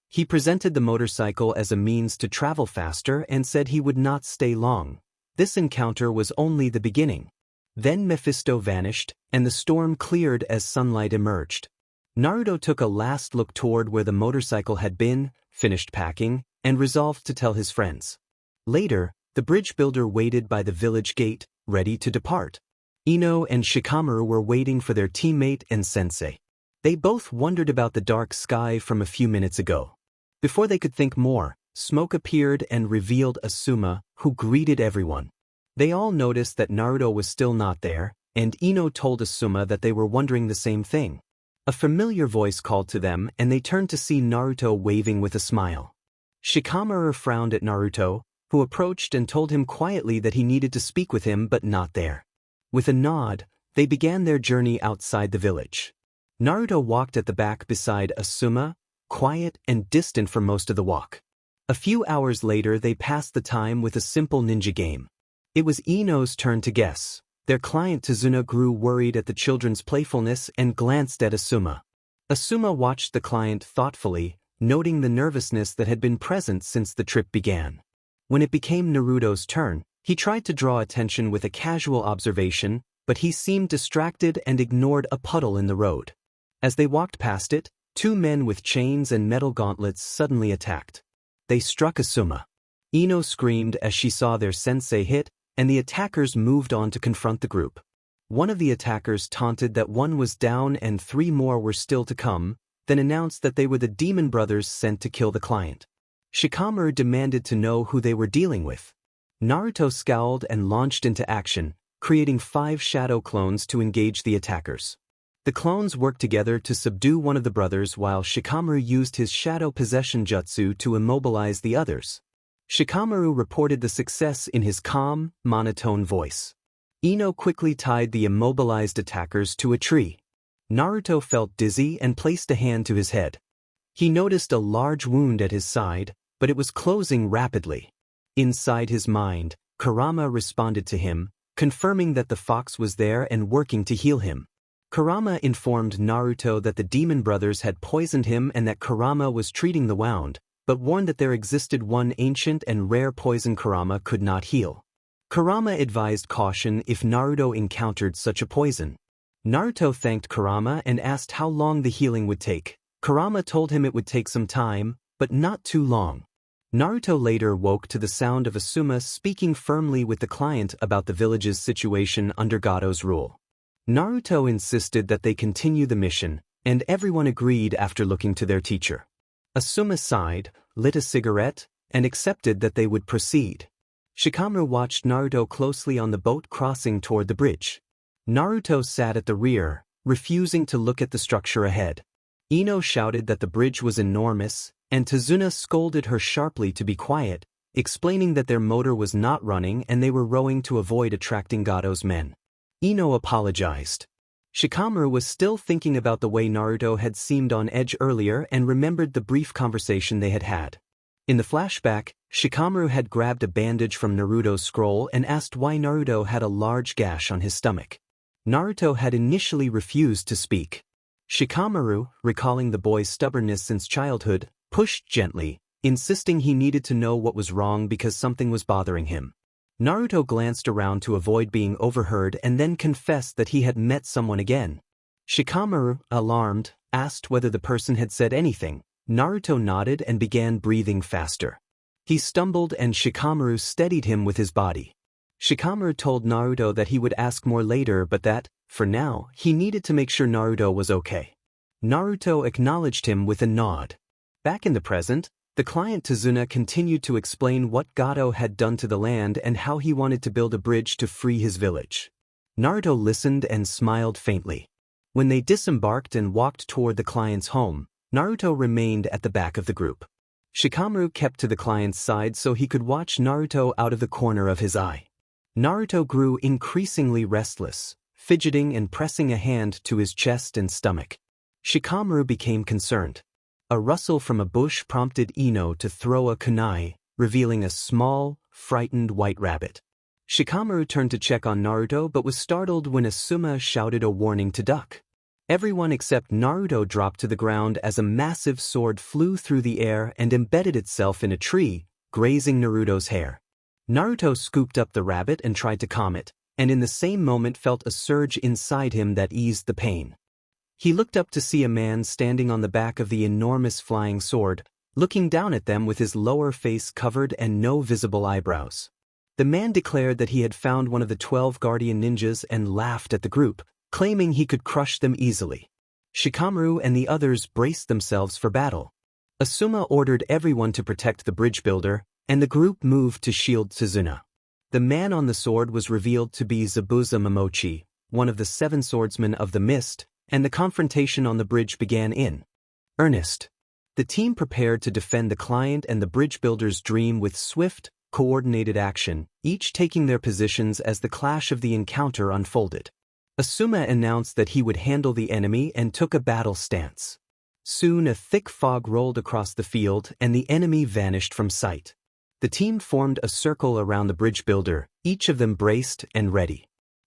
He presented the motorcycle as a means to travel faster and said he would not stay long. This encounter was only the beginning. Then Mephisto vanished, and the storm cleared as sunlight emerged. Naruto took a last look toward where the motorcycle had been, finished packing, and resolved to tell his friends. Later, the bridge builder waited by the village gate, ready to depart. Ino and Shikamaru were waiting for their teammate and sensei. They both wondered about the dark sky from a few minutes ago. Before they could think more, smoke appeared and revealed Asuma, who greeted everyone. They all noticed that Naruto was still not there, and Ino told Asuma that they were wondering the same thing. A familiar voice called to them, and they turned to see Naruto waving with a smile. Shikamaru frowned at Naruto, who approached and told him quietly that he needed to speak with him but not there. With a nod, they began their journey outside the village. Naruto walked at the back beside Asuma, quiet and distant for most of the walk. A few hours later they passed the time with a simple ninja game. It was Ino's turn to guess. Their client Tazuna grew worried at the children's playfulness and glanced at Asuma. Asuma watched the client thoughtfully, noting the nervousness that had been present since the trip began. When it became Naruto's turn, he tried to draw attention with a casual observation, but he seemed distracted and ignored a puddle in the road. As they walked past it, two men with chains and metal gauntlets suddenly attacked. They struck Asuma. Ino screamed as she saw their sensei hit, and the attackers moved on to confront the group. One of the attackers taunted that one was down and 3 more were still to come, then announced that they were the demon brothers sent to kill the client. Shikamaru demanded to know who they were dealing with. Naruto scowled and launched into action, creating 5 shadow clones to engage the attackers. The clones worked together to subdue one of the brothers while Shikamaru used his shadow possession jutsu to immobilize the others. Shikamaru reported the success in his calm, monotone voice. Ino quickly tied the immobilized attackers to a tree. Naruto felt dizzy and placed a hand to his head. He noticed a large wound at his side, but it was closing rapidly. Inside his mind, Kurama responded to him, confirming that the fox was there and working to heal him. Kurama informed Naruto that the demon brothers had poisoned him and that Kurama was treating the wound, but warned that there existed one ancient and rare poison Kurama could not heal. Kurama advised caution if Naruto encountered such a poison. Naruto thanked Kurama and asked how long the healing would take. Kurama told him it would take some time, but not too long. Naruto later woke to the sound of Asuma speaking firmly with the client about the village's situation under Gado's rule. Naruto insisted that they continue the mission, and everyone agreed after looking to their teacher. Asuma sighed, lit a cigarette, and accepted that they would proceed. Shikamaru watched Naruto closely on the boat crossing toward the bridge. Naruto sat at the rear, refusing to look at the structure ahead. Ino shouted that the bridge was enormous, and Tazuna scolded her sharply to be quiet, explaining that their motor was not running and they were rowing to avoid attracting Gado's men. Ino apologized. Shikamaru was still thinking about the way Naruto had seemed on edge earlier and remembered the brief conversation they had had. In the flashback, Shikamaru had grabbed a bandage from Naruto's scroll and asked why Naruto had a large gash on his stomach. Naruto had initially refused to speak. Shikamaru, recalling the boy's stubbornness since childhood, pushed gently, insisting he needed to know what was wrong because something was bothering him. Naruto glanced around to avoid being overheard and then confessed that he had met someone again. Shikamaru, alarmed, asked whether the person had said anything. Naruto nodded and began breathing faster. He stumbled and Shikamaru steadied him with his body. Shikamaru told Naruto that he would ask more later but that, for now, he needed to make sure Naruto was okay. Naruto acknowledged him with a nod. Back in the present, the client Tazuna continued to explain what Gado had done to the land and how he wanted to build a bridge to free his village. Naruto listened and smiled faintly. When they disembarked and walked toward the client's home, Naruto remained at the back of the group. Shikamaru kept to the client's side so he could watch Naruto out of the corner of his eye. Naruto grew increasingly restless, fidgeting and pressing a hand to his chest and stomach. Shikamaru became concerned. A rustle from a bush prompted Ino to throw a kunai, revealing a small, frightened white rabbit. Shikamaru turned to check on Naruto but was startled when Asuma shouted a warning to duck. Everyone except Naruto dropped to the ground as a massive sword flew through the air and embedded itself in a tree, grazing Naruto's hair. Naruto scooped up the rabbit and tried to calm it, and in the same moment felt a surge inside him that eased the pain. He looked up to see a man standing on the back of the enormous flying sword, looking down at them with his lower face covered and no visible eyebrows. The man declared that he had found one of the 12 guardian ninjas and laughed at the group, claiming he could crush them easily. Shikamaru and the others braced themselves for battle. Asuma ordered everyone to protect the bridge builder, and the group moved to shield Tsuzuna. The man on the sword was revealed to be Zabuza Momochi, one of the 7 swordsmen of the Mist, and the confrontation on the bridge began in earnest. The team prepared to defend the client and the bridge builder's dream with swift, coordinated action, each taking their positions as the clash of the encounter unfolded. Asuma announced that he would handle the enemy and took a battle stance. Soon a thick fog rolled across the field and the enemy vanished from sight. The team formed a circle around the bridge builder, each of them braced and ready.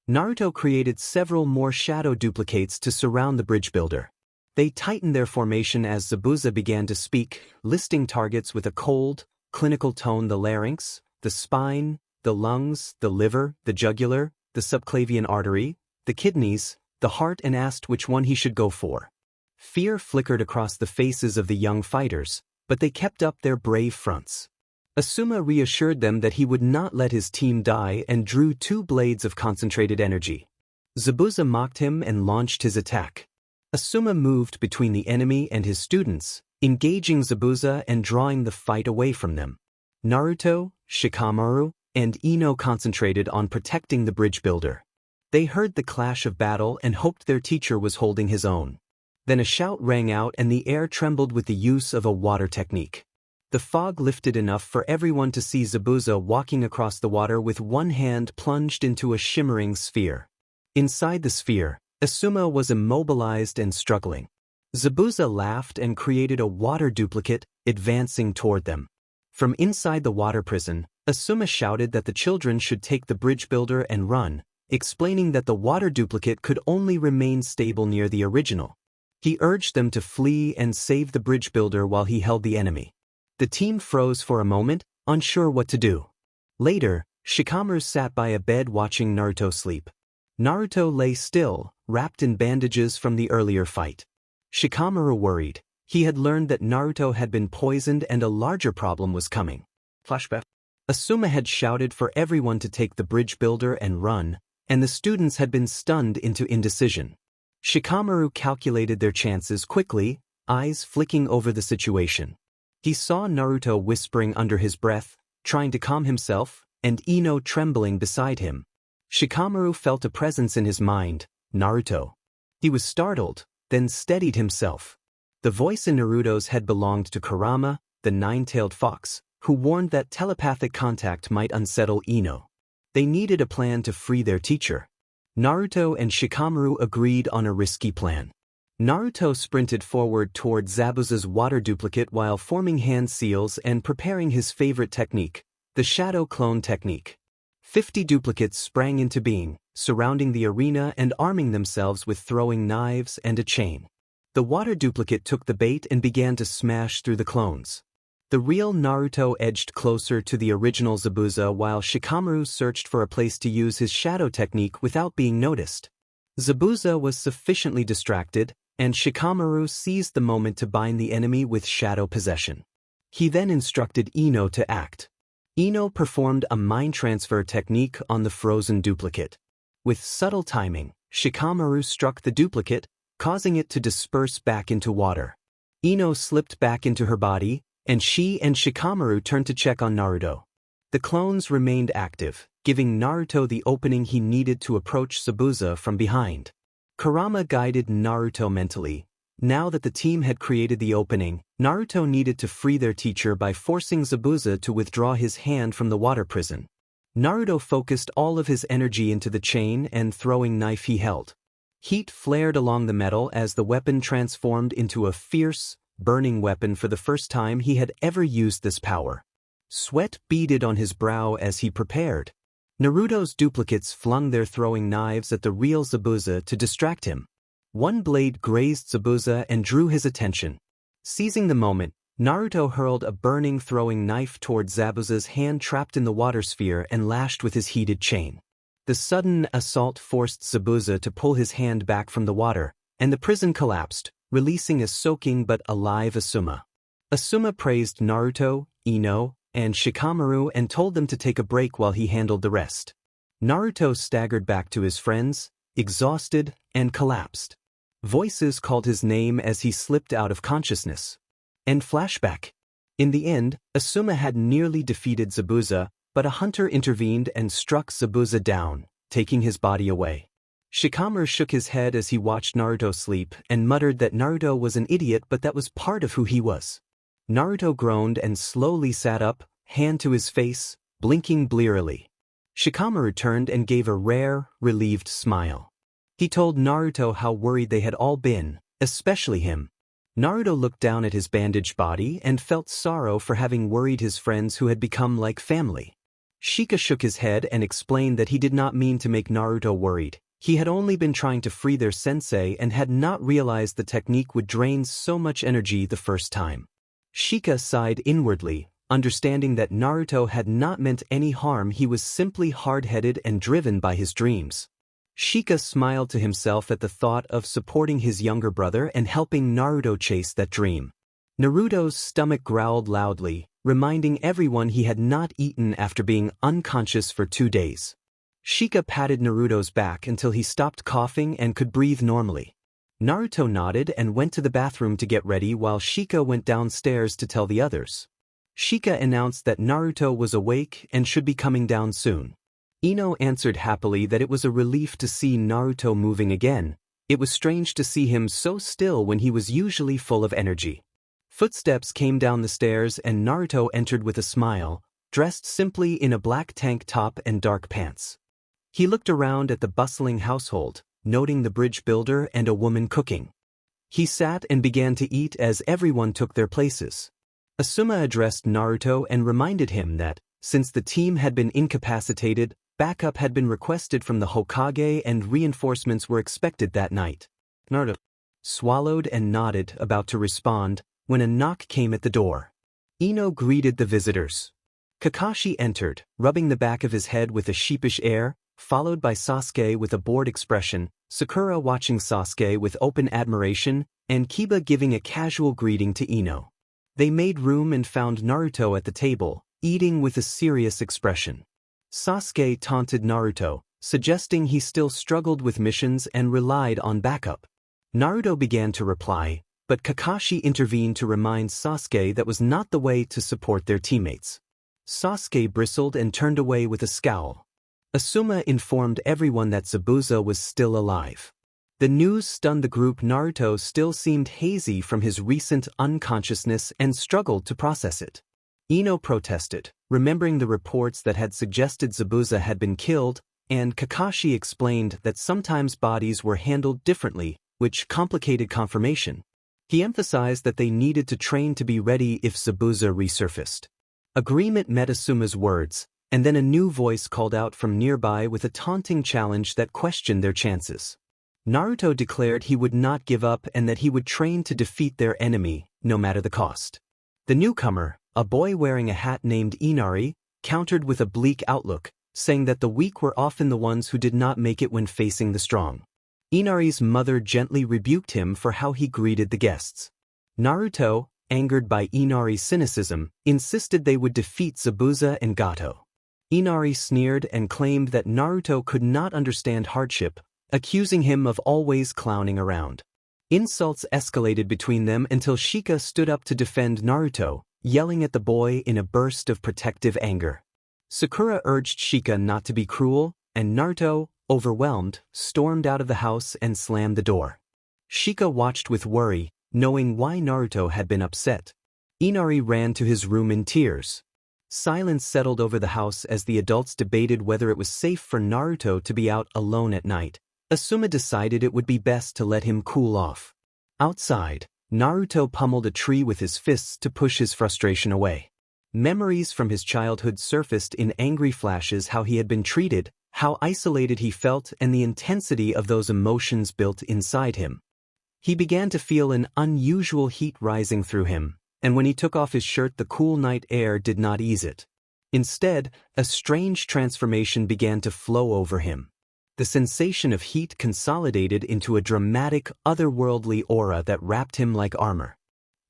Naruto created several more shadow duplicates to surround the bridge builder. They tightened their formation as Zabuza began to speak, listing targets with a cold, clinical tone: the larynx, the spine, the lungs, the liver, the jugular, the subclavian artery, the kidneys, the heart, and asked which one he should go for. Fear flickered across the faces of the young fighters, but they kept up their brave fronts. Asuma reassured them that he would not let his team die and drew 2 blades of concentrated energy. Zabuza mocked him and launched his attack. Asuma moved between the enemy and his students, engaging Zabuza and drawing the fight away from them. Naruto, Shikamaru, and Ino concentrated on protecting the bridge builder. They heard the clash of battle and hoped their teacher was holding his own. Then a shout rang out and the air trembled with the use of a water technique. The fog lifted enough for everyone to see Zabuza walking across the water with one hand plunged into a shimmering sphere. Inside the sphere, Asuma was immobilized and struggling. Zabuza laughed and created a water duplicate, advancing toward them. From inside the water prison, Asuma shouted that the children should take the bridge builder and run, explaining that the water duplicate could only remain stable near the original. He urged them to flee and save the bridge builder while he held the enemy. The team froze for a moment, unsure what to do. Later, Shikamaru sat by a bed watching Naruto sleep. Naruto lay still, wrapped in bandages from the earlier fight. Shikamaru worried. He had learned that Naruto had been poisoned and a larger problem was coming. Flashback. Asuma had shouted for everyone to take the bridge builder and run, and the students had been stunned into indecision. Shikamaru calculated their chances quickly, eyes flicking over the situation. He saw Naruto whispering under his breath, trying to calm himself, and Ino trembling beside him. Shikamaru felt a presence in his mind: Naruto. He was startled, then steadied himself. The voice in Naruto's head belonged to Kurama, the 9-tailed fox, who warned that telepathic contact might unsettle Ino. They needed a plan to free their teacher. Naruto and Shikamaru agreed on a risky plan. Naruto sprinted forward toward Zabuza's water duplicate while forming hand seals and preparing his favorite technique, the shadow clone technique. 50 duplicates sprang into being, surrounding the arena and arming themselves with throwing knives and a chain. The water duplicate took the bait and began to smash through the clones. The real Naruto edged closer to the original Zabuza while Shikamaru searched for a place to use his shadow technique without being noticed. Zabuza was sufficiently distracted, and Shikamaru seized the moment to bind the enemy with shadow possession. He then instructed Ino to act. Ino performed a mind transfer technique on the frozen duplicate. With subtle timing, Shikamaru struck the duplicate, causing it to disperse back into water. Ino slipped back into her body, and she and Shikamaru turned to check on Naruto. The clones remained active, giving Naruto the opening he needed to approach Zabuza from behind. Kurama guided Naruto mentally. Now that the team had created the opening, Naruto needed to free their teacher by forcing Zabuza to withdraw his hand from the water prison. Naruto focused all of his energy into the chain and throwing knife he held. Heat flared along the metal as the weapon transformed into a fierce, burning weapon. For the first time he had ever used this power. Sweat beaded on his brow as he prepared. Naruto's duplicates flung their throwing knives at the real Zabuza to distract him. One blade grazed Zabuza and drew his attention. Seizing the moment, Naruto hurled a burning throwing knife toward Zabuza's hand trapped in the water sphere and lashed with his heated chain. The sudden assault forced Zabuza to pull his hand back from the water, and the prison collapsed, releasing a soaking but alive Asuma. Asuma praised Naruto, Ino, and Shikamaru and told them to take a break while he handled the rest. Naruto staggered back to his friends, exhausted, and collapsed. Voices called his name as he slipped out of consciousness. And flashback. In the end, Asuma had nearly defeated Zabuza, but a hunter intervened and struck Zabuza down, taking his body away. Shikamaru shook his head as he watched Naruto sleep and muttered that Naruto was an idiot, but that was part of who he was. Naruto groaned and slowly sat up, hand to his face, blinking blearily. Shikamaru turned and gave a rare, relieved smile. He told Naruto how worried they had all been, especially him. Naruto looked down at his bandaged body and felt sorrow for having worried his friends who had become like family. Shika shook his head and explained that he did not mean to make Naruto worried. He had only been trying to free their sensei and had not realized the technique would drain so much energy the first time. Shika sighed inwardly, understanding that Naruto had not meant any harm. He was simply hard-headed and driven by his dreams. Shika smiled to himself at the thought of supporting his younger brother and helping Naruto chase that dream. Naruto's stomach growled loudly, reminding everyone he had not eaten after being unconscious for 2 days. Shika patted Naruto's back until he stopped coughing and could breathe normally. Naruto nodded and went to the bathroom to get ready while Shika went downstairs to tell the others. Shika announced that Naruto was awake and should be coming down soon. Ino answered happily that it was a relief to see Naruto moving again. It was strange to see him so still when he was usually full of energy. Footsteps came down the stairs and Naruto entered with a smile, dressed simply in a black tank top and dark pants. He looked around at the bustling household, noting the bridge builder and a woman cooking. He sat and began to eat as everyone took their places. Asuma addressed Naruto and reminded him that, since the team had been incapacitated, backup had been requested from the Hokage and reinforcements were expected that night. Naruto swallowed and nodded, about to respond, when a knock came at the door. Ino greeted the visitors. Kakashi entered, rubbing the back of his head with a sheepish air, followed by Sasuke with a bored expression, Sakura watching Sasuke with open admiration, and Kiba giving a casual greeting to Ino. They made room and found Naruto at the table, eating with a serious expression. Sasuke taunted Naruto, suggesting he still struggled with missions and relied on backup. Naruto began to reply, but Kakashi intervened to remind Sasuke that was not the way to support their teammates. Sasuke bristled and turned away with a scowl. Asuma informed everyone that Zabuza was still alive. The news stunned the group. Naruto still seemed hazy from his recent unconsciousness and struggled to process it. Ino protested, remembering the reports that had suggested Zabuza had been killed, and Kakashi explained that sometimes bodies were handled differently, which complicated confirmation. He emphasized that they needed to train to be ready if Zabuza resurfaced. Agreement met Asuma's words, and then a new voice called out from nearby with a taunting challenge that questioned their chances. Naruto declared he would not give up and that he would train to defeat their enemy, no matter the cost. The newcomer, a boy wearing a hat named Inari, countered with a bleak outlook, saying that the weak were often the ones who did not make it when facing the strong. Inari's mother gently rebuked him for how he greeted the guests. Naruto, angered by Inari's cynicism, insisted they would defeat Zabuza and Gato. Inari sneered and claimed that Naruto could not understand hardship, accusing him of always clowning around. Insults escalated between them until Shika stood up to defend Naruto, yelling at the boy in a burst of protective anger. Sakura urged Shika not to be cruel, and Naruto, overwhelmed, stormed out of the house and slammed the door. Shika watched with worry, knowing why Naruto had been upset. Inari ran to his room in tears. Silence settled over the house as the adults debated whether it was safe for Naruto to be out alone at night. Asuma decided it would be best to let him cool off. Outside, Naruto pummeled a tree with his fists to push his frustration away. Memories from his childhood surfaced in angry flashes: how he had been treated, how isolated he felt, and the intensity of those emotions built inside him. He began to feel an unusual heat rising through him, and when he took off his shirt the cool night air did not ease it. Instead, a strange transformation began to flow over him. The sensation of heat consolidated into a dramatic, otherworldly aura that wrapped him like armor.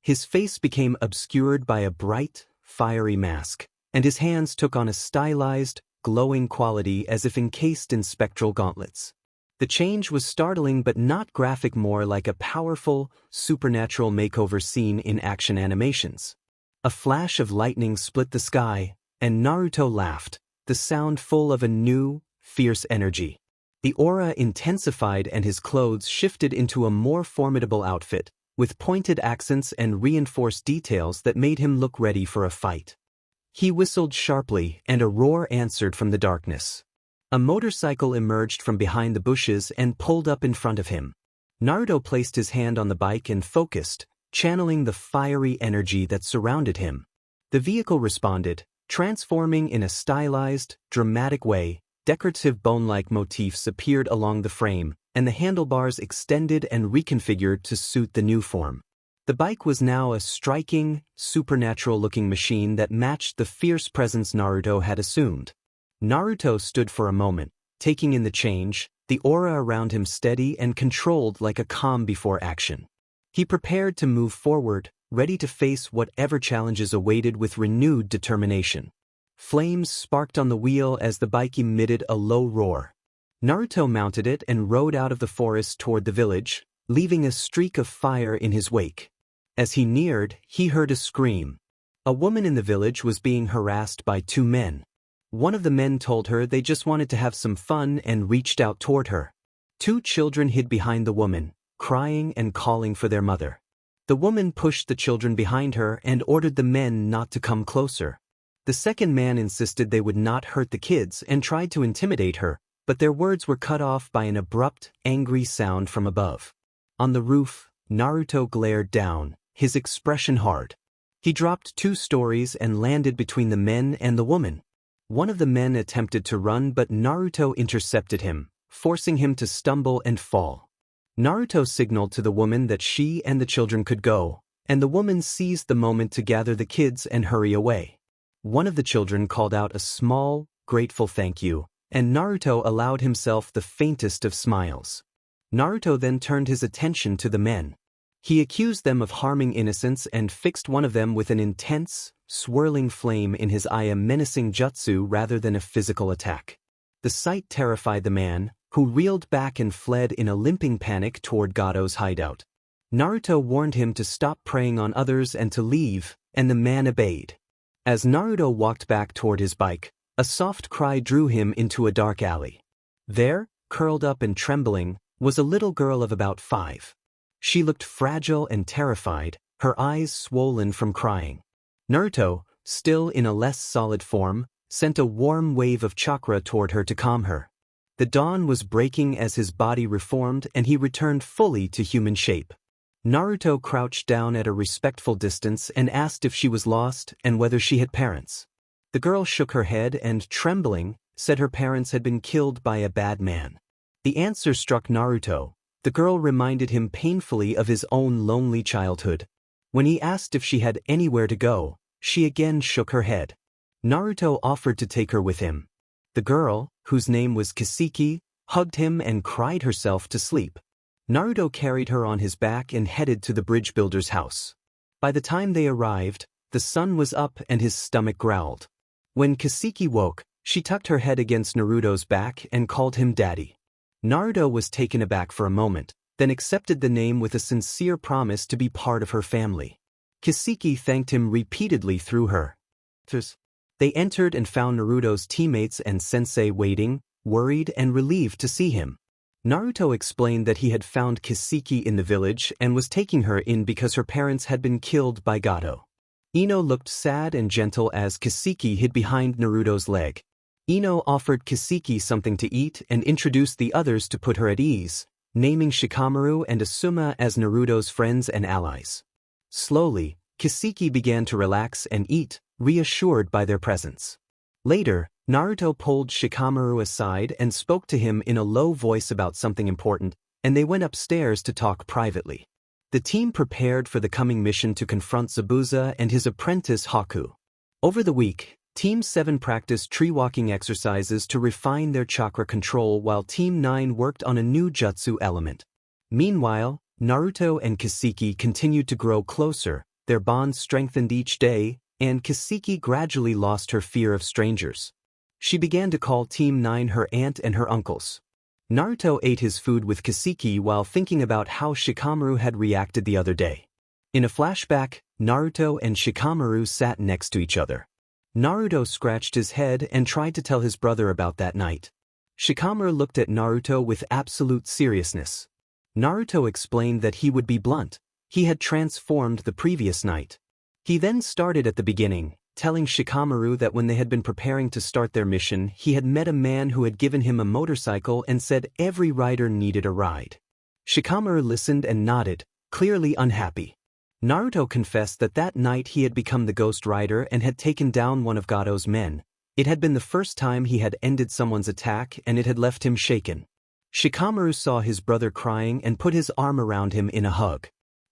His face became obscured by a bright, fiery mask, and his hands took on a stylized, glowing quality as if encased in spectral gauntlets. The change was startling but not graphic, more like a powerful, supernatural makeover scene in action animations. A flash of lightning split the sky, and Naruto laughed, the sound full of a new, fierce energy. The aura intensified and his clothes shifted into a more formidable outfit, with pointed accents and reinforced details that made him look ready for a fight. He whistled sharply, and a roar answered from the darkness. A motorcycle emerged from behind the bushes and pulled up in front of him. Naruto placed his hand on the bike and focused, channeling the fiery energy that surrounded him. The vehicle responded, transforming in a stylized, dramatic way. Decorative bone-like motifs appeared along the frame, and the handlebars extended and reconfigured to suit the new form. The bike was now a striking, supernatural-looking machine that matched the fierce presence Naruto had assumed. Naruto stood for a moment, taking in the change, the aura around him steady and controlled like a calm before action. He prepared to move forward, ready to face whatever challenges awaited with renewed determination. Flames sparked on the wheel as the bike emitted a low roar. Naruto mounted it and rode out of the forest toward the village, leaving a streak of fire in his wake. As he neared, he heard a scream. A woman in the village was being harassed by two men. One of the men told her they just wanted to have some fun and reached out toward her. Two children hid behind the woman, crying and calling for their mother. The woman pushed the children behind her and ordered the men not to come closer. The second man insisted they would not hurt the kids and tried to intimidate her, but their words were cut off by an abrupt, angry sound from above. On the roof, Naruto glared down, his expression hard. He dropped 2 stories and landed between the men and the woman. One of the men attempted to run, but Naruto intercepted him, forcing him to stumble and fall. Naruto signaled to the woman that she and the children could go, and the woman seized the moment to gather the kids and hurry away. One of the children called out a small, grateful thank you, and Naruto allowed himself the faintest of smiles. Naruto then turned his attention to the men. He accused them of harming innocents and fixed one of them with an intense, swirling flame in his eye, a menacing jutsu rather than a physical attack. The sight terrified the man, who reeled back and fled in a limping panic toward Gado's hideout. Naruto warned him to stop preying on others and to leave, and the man obeyed. As Naruto walked back toward his bike, a soft cry drew him into a dark alley. There, curled up and trembling, was a little girl of about 5. She looked fragile and terrified, her eyes swollen from crying. Naruto, still in a less solid form, sent a warm wave of chakra toward her to calm her. The dawn was breaking as his body reformed and he returned fully to human shape. Naruto crouched down at a respectful distance and asked if she was lost and whether she had parents. The girl shook her head and, trembling, said her parents had been killed by a bad man. The answer struck Naruto. The girl reminded him painfully of his own lonely childhood. When he asked if she had anywhere to go, she again shook her head. Naruto offered to take her with him. The girl, whose name was Kiseki, hugged him and cried herself to sleep. Naruto carried her on his back and headed to the bridge builder's house. By the time they arrived, the sun was up and his stomach growled. When Kiseki woke, she tucked her head against Naruto's back and called him daddy. Naruto was taken aback for a moment, then accepted the name with a sincere promise to be part of her family. Kiseki thanked him repeatedly through her. They entered and found Naruto's teammates and sensei waiting, worried and relieved to see him. Naruto explained that he had found Kiseki in the village and was taking her in because her parents had been killed by Gado. Ino looked sad and gentle as Kiseki hid behind Naruto's leg. Ino offered Kiseki something to eat and introduced the others to put her at ease, naming Shikamaru and Asuma as Naruto's friends and allies. Slowly, Kiseki began to relax and eat, reassured by their presence. Later, Naruto pulled Shikamaru aside and spoke to him in a low voice about something important, and they went upstairs to talk privately. The team prepared for the coming mission to confront Zabuza and his apprentice Haku. Over the week, Team 7 practiced tree-walking exercises to refine their chakra control while Team 9 worked on a new jutsu element. Meanwhile, Naruto and Kaseki continued to grow closer, their bonds strengthened each day, and Kaseki gradually lost her fear of strangers. She began to call Team 9 her aunt and her uncles. Naruto ate his food with Kaseki while thinking about how Shikamaru had reacted the other day. In a flashback, Naruto and Shikamaru sat next to each other. Naruto scratched his head and tried to tell his brother about that night. Shikamaru looked at Naruto with absolute seriousness. Naruto explained that he would be blunt. He had transformed the previous night. He then started at the beginning, telling Shikamaru that when they had been preparing to start their mission, he had met a man who had given him a motorcycle and said every rider needed a ride. Shikamaru listened and nodded, clearly unhappy. Naruto confessed that that night he had become the Ghost Rider and had taken down one of Gado's men. It had been the first time he had ended someone's attack and it had left him shaken. Shikamaru saw his brother crying and put his arm around him in a hug.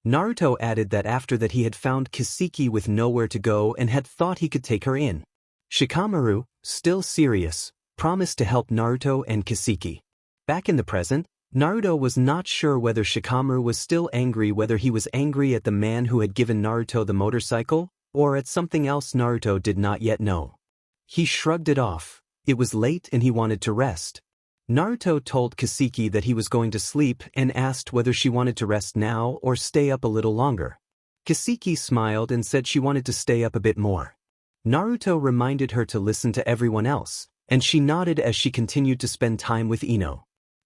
Naruto added that after that he had found Kaseki with nowhere to go and had thought he could take her in. Shikamaru, still serious, promised to help Naruto and Kaseki. Back in the present, Naruto was not sure whether Shikamaru was still angry, whether he was angry at the man who had given Naruto the motorcycle, or at something else Naruto did not yet know. He shrugged it off. It was late and he wanted to rest. Naruto told Kaseki that he was going to sleep and asked whether she wanted to rest now or stay up a little longer. Kaseki smiled and said she wanted to stay up a bit more. Naruto reminded her to listen to everyone else, and she nodded as she continued to spend time with Ino.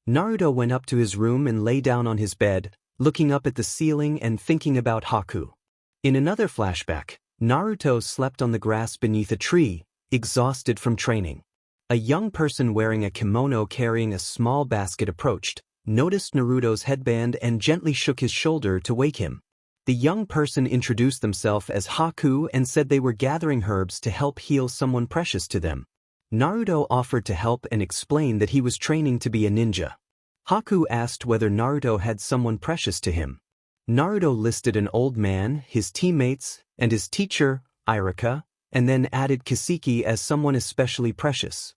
Naruto went up to his room and lay down on his bed, looking up at the ceiling and thinking about Haku. In another flashback, Naruto slept on the grass beneath a tree, exhausted from training. A young person wearing a kimono carrying a small basket approached, noticed Naruto's headband and gently shook his shoulder to wake him. The young person introduced themselves as Haku and said they were gathering herbs to help heal someone precious to them. Naruto offered to help and explained that he was training to be a ninja. Haku asked whether Naruto had someone precious to him. Naruto listed an old man, his teammates, and his teacher, Irika, and then added Kaseki as someone especially precious.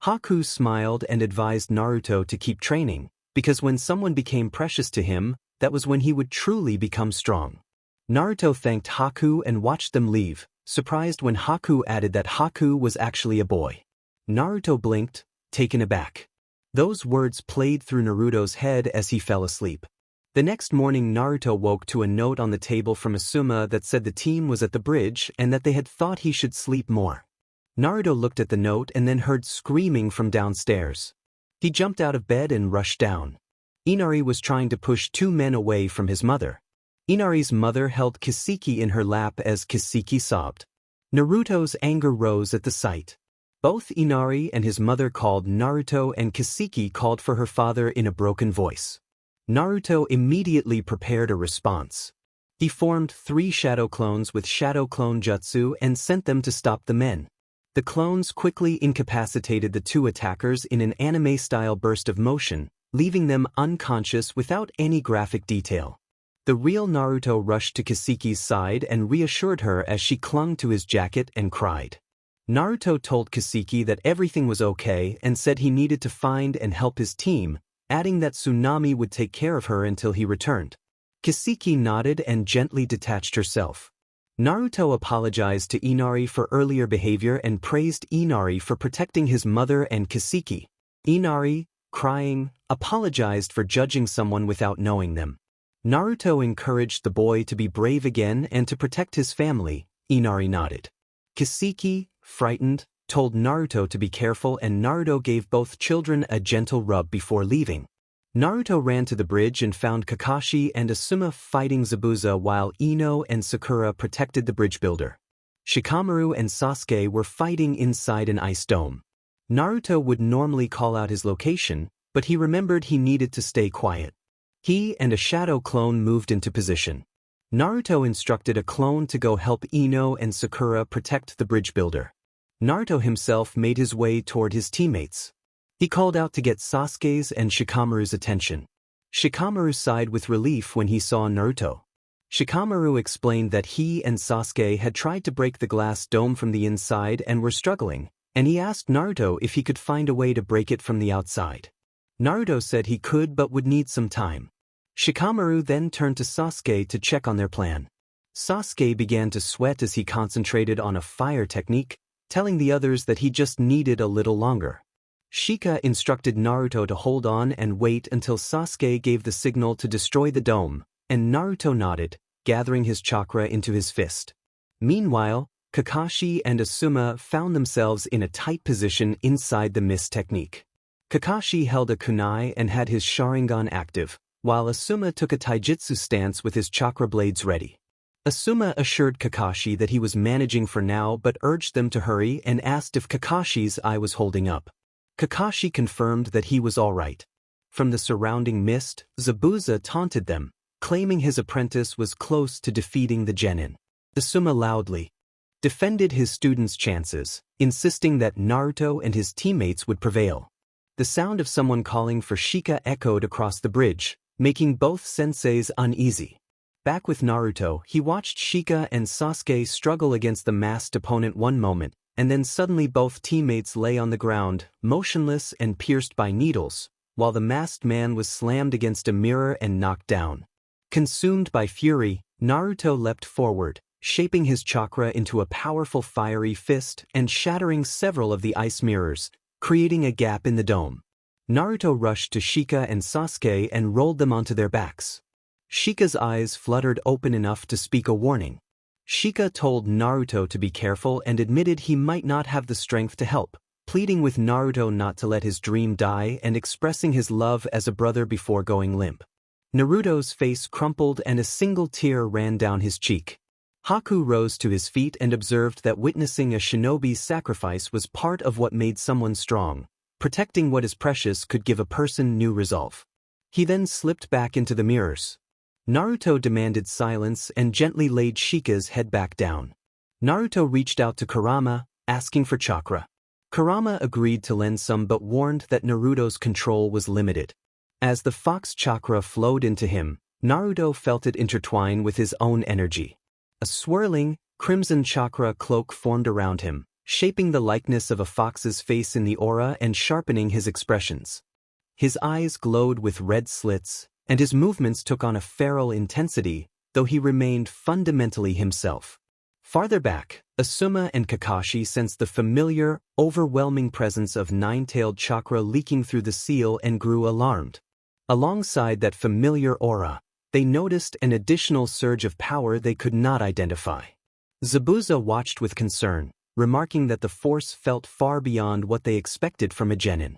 Haku smiled and advised Naruto to keep training, because when someone became precious to him, that was when he would truly become strong. Naruto thanked Haku and watched them leave, surprised when Haku added that Haku was actually a boy. Naruto blinked, taken aback. Those words played through Naruto's head as he fell asleep. The next morning Naruto woke to a note on the table from Asuma that said the team was at the bridge and that they had thought he should sleep more. Naruto looked at the note and then heard screaming from downstairs. He jumped out of bed and rushed down. Inari was trying to push two men away from his mother. Inari's mother held Kaseki in her lap as Kaseki sobbed. Naruto's anger rose at the sight. Both Inari and his mother called Naruto and Kaseki called for her father in a broken voice. Naruto immediately prepared a response. He formed 3 shadow clones with shadow clone jutsu and sent them to stop the men. The clones quickly incapacitated the 2 attackers in an anime-style burst of motion, leaving them unconscious without any graphic detail. The real Naruto rushed to Kaseki's side and reassured her as she clung to his jacket and cried. Naruto told Kaseki that everything was okay and said he needed to find and help his team, adding that Tsunami would take care of her until he returned. Kaseki nodded and gently detached herself. Naruto apologized to Inari for earlier behavior and praised Inari for protecting his mother and Kaseki. Inari, crying, apologized for judging someone without knowing them. Naruto encouraged the boy to be brave again and to protect his family. Inari nodded. Kaseki, frightened, told Naruto to be careful and Naruto gave both children a gentle rub before leaving. Naruto ran to the bridge and found Kakashi and Asuma fighting Zabuza while Ino and Sakura protected the bridge builder. Shikamaru and Sasuke were fighting inside an ice dome. Naruto would normally call out his location, but he remembered he needed to stay quiet. He and a shadow clone moved into position. Naruto instructed a clone to go help Ino and Sakura protect the bridge builder. Naruto himself made his way toward his teammates. He called out to get Sasuke's and Shikamaru's attention. Shikamaru sighed with relief when he saw Naruto. Shikamaru explained that he and Sasuke had tried to break the glass dome from the inside and were struggling, and he asked Naruto if he could find a way to break it from the outside. Naruto said he could but would need some time. Shikamaru then turned to Sasuke to check on their plan. Sasuke began to sweat as he concentrated on a fire technique, telling the others that he just needed a little longer. Shika instructed Naruto to hold on and wait until Sasuke gave the signal to destroy the dome, and Naruto nodded, gathering his chakra into his fist. Meanwhile, Kakashi and Asuma found themselves in a tight position inside the mist technique. Kakashi held a kunai and had his Sharingan active, while Asuma took a taijutsu stance with his chakra blades ready. Asuma assured Kakashi that he was managing for now but urged them to hurry and asked if Kakashi's eye was holding up. Kakashi confirmed that he was all right. From the surrounding mist, Zabuza taunted them, claiming his apprentice was close to defeating the genin. Asuma loudly defended his students' chances, insisting that Naruto and his teammates would prevail. The sound of someone calling for Shika echoed across the bridge, making both senseis uneasy. Back with Naruto, he watched Shika and Sasuke struggle against the masked opponent one moment, and then suddenly both teammates lay on the ground, motionless and pierced by needles, while the masked man was slammed against a mirror and knocked down. Consumed by fury, Naruto leapt forward, shaping his chakra into a powerful fiery fist and shattering several of the ice mirrors, creating a gap in the dome. Naruto rushed to Shika and Sasuke and rolled them onto their backs. Shika's eyes fluttered open enough to speak a warning. Shika told Naruto to be careful and admitted he might not have the strength to help, pleading with Naruto not to let his dream die and expressing his love as a brother before going limp. Naruto's face crumpled and a single tear ran down his cheek. Haku rose to his feet and observed that witnessing a shinobi's sacrifice was part of what made someone strong. Protecting what is precious could give a person new resolve. He then slipped back into the mirrors. Naruto demanded silence and gently laid Shika's head back down. Naruto reached out to Kurama, asking for chakra. Kurama agreed to lend some but warned that Naruto's control was limited. As the fox chakra flowed into him, Naruto felt it intertwine with his own energy. A swirling, crimson chakra cloak formed around him, shaping the likeness of a fox's face in the aura and sharpening his expressions. His eyes glowed with red slits, and his movements took on a feral intensity, though he remained fundamentally himself. Farther back, Asuma and Kakashi sensed the familiar, overwhelming presence of nine-tailed chakra leaking through the seal and grew alarmed. Alongside that familiar aura, they noticed an additional surge of power they could not identify. Zabuza watched with concern, remarking that the force felt far beyond what they expected from a genin.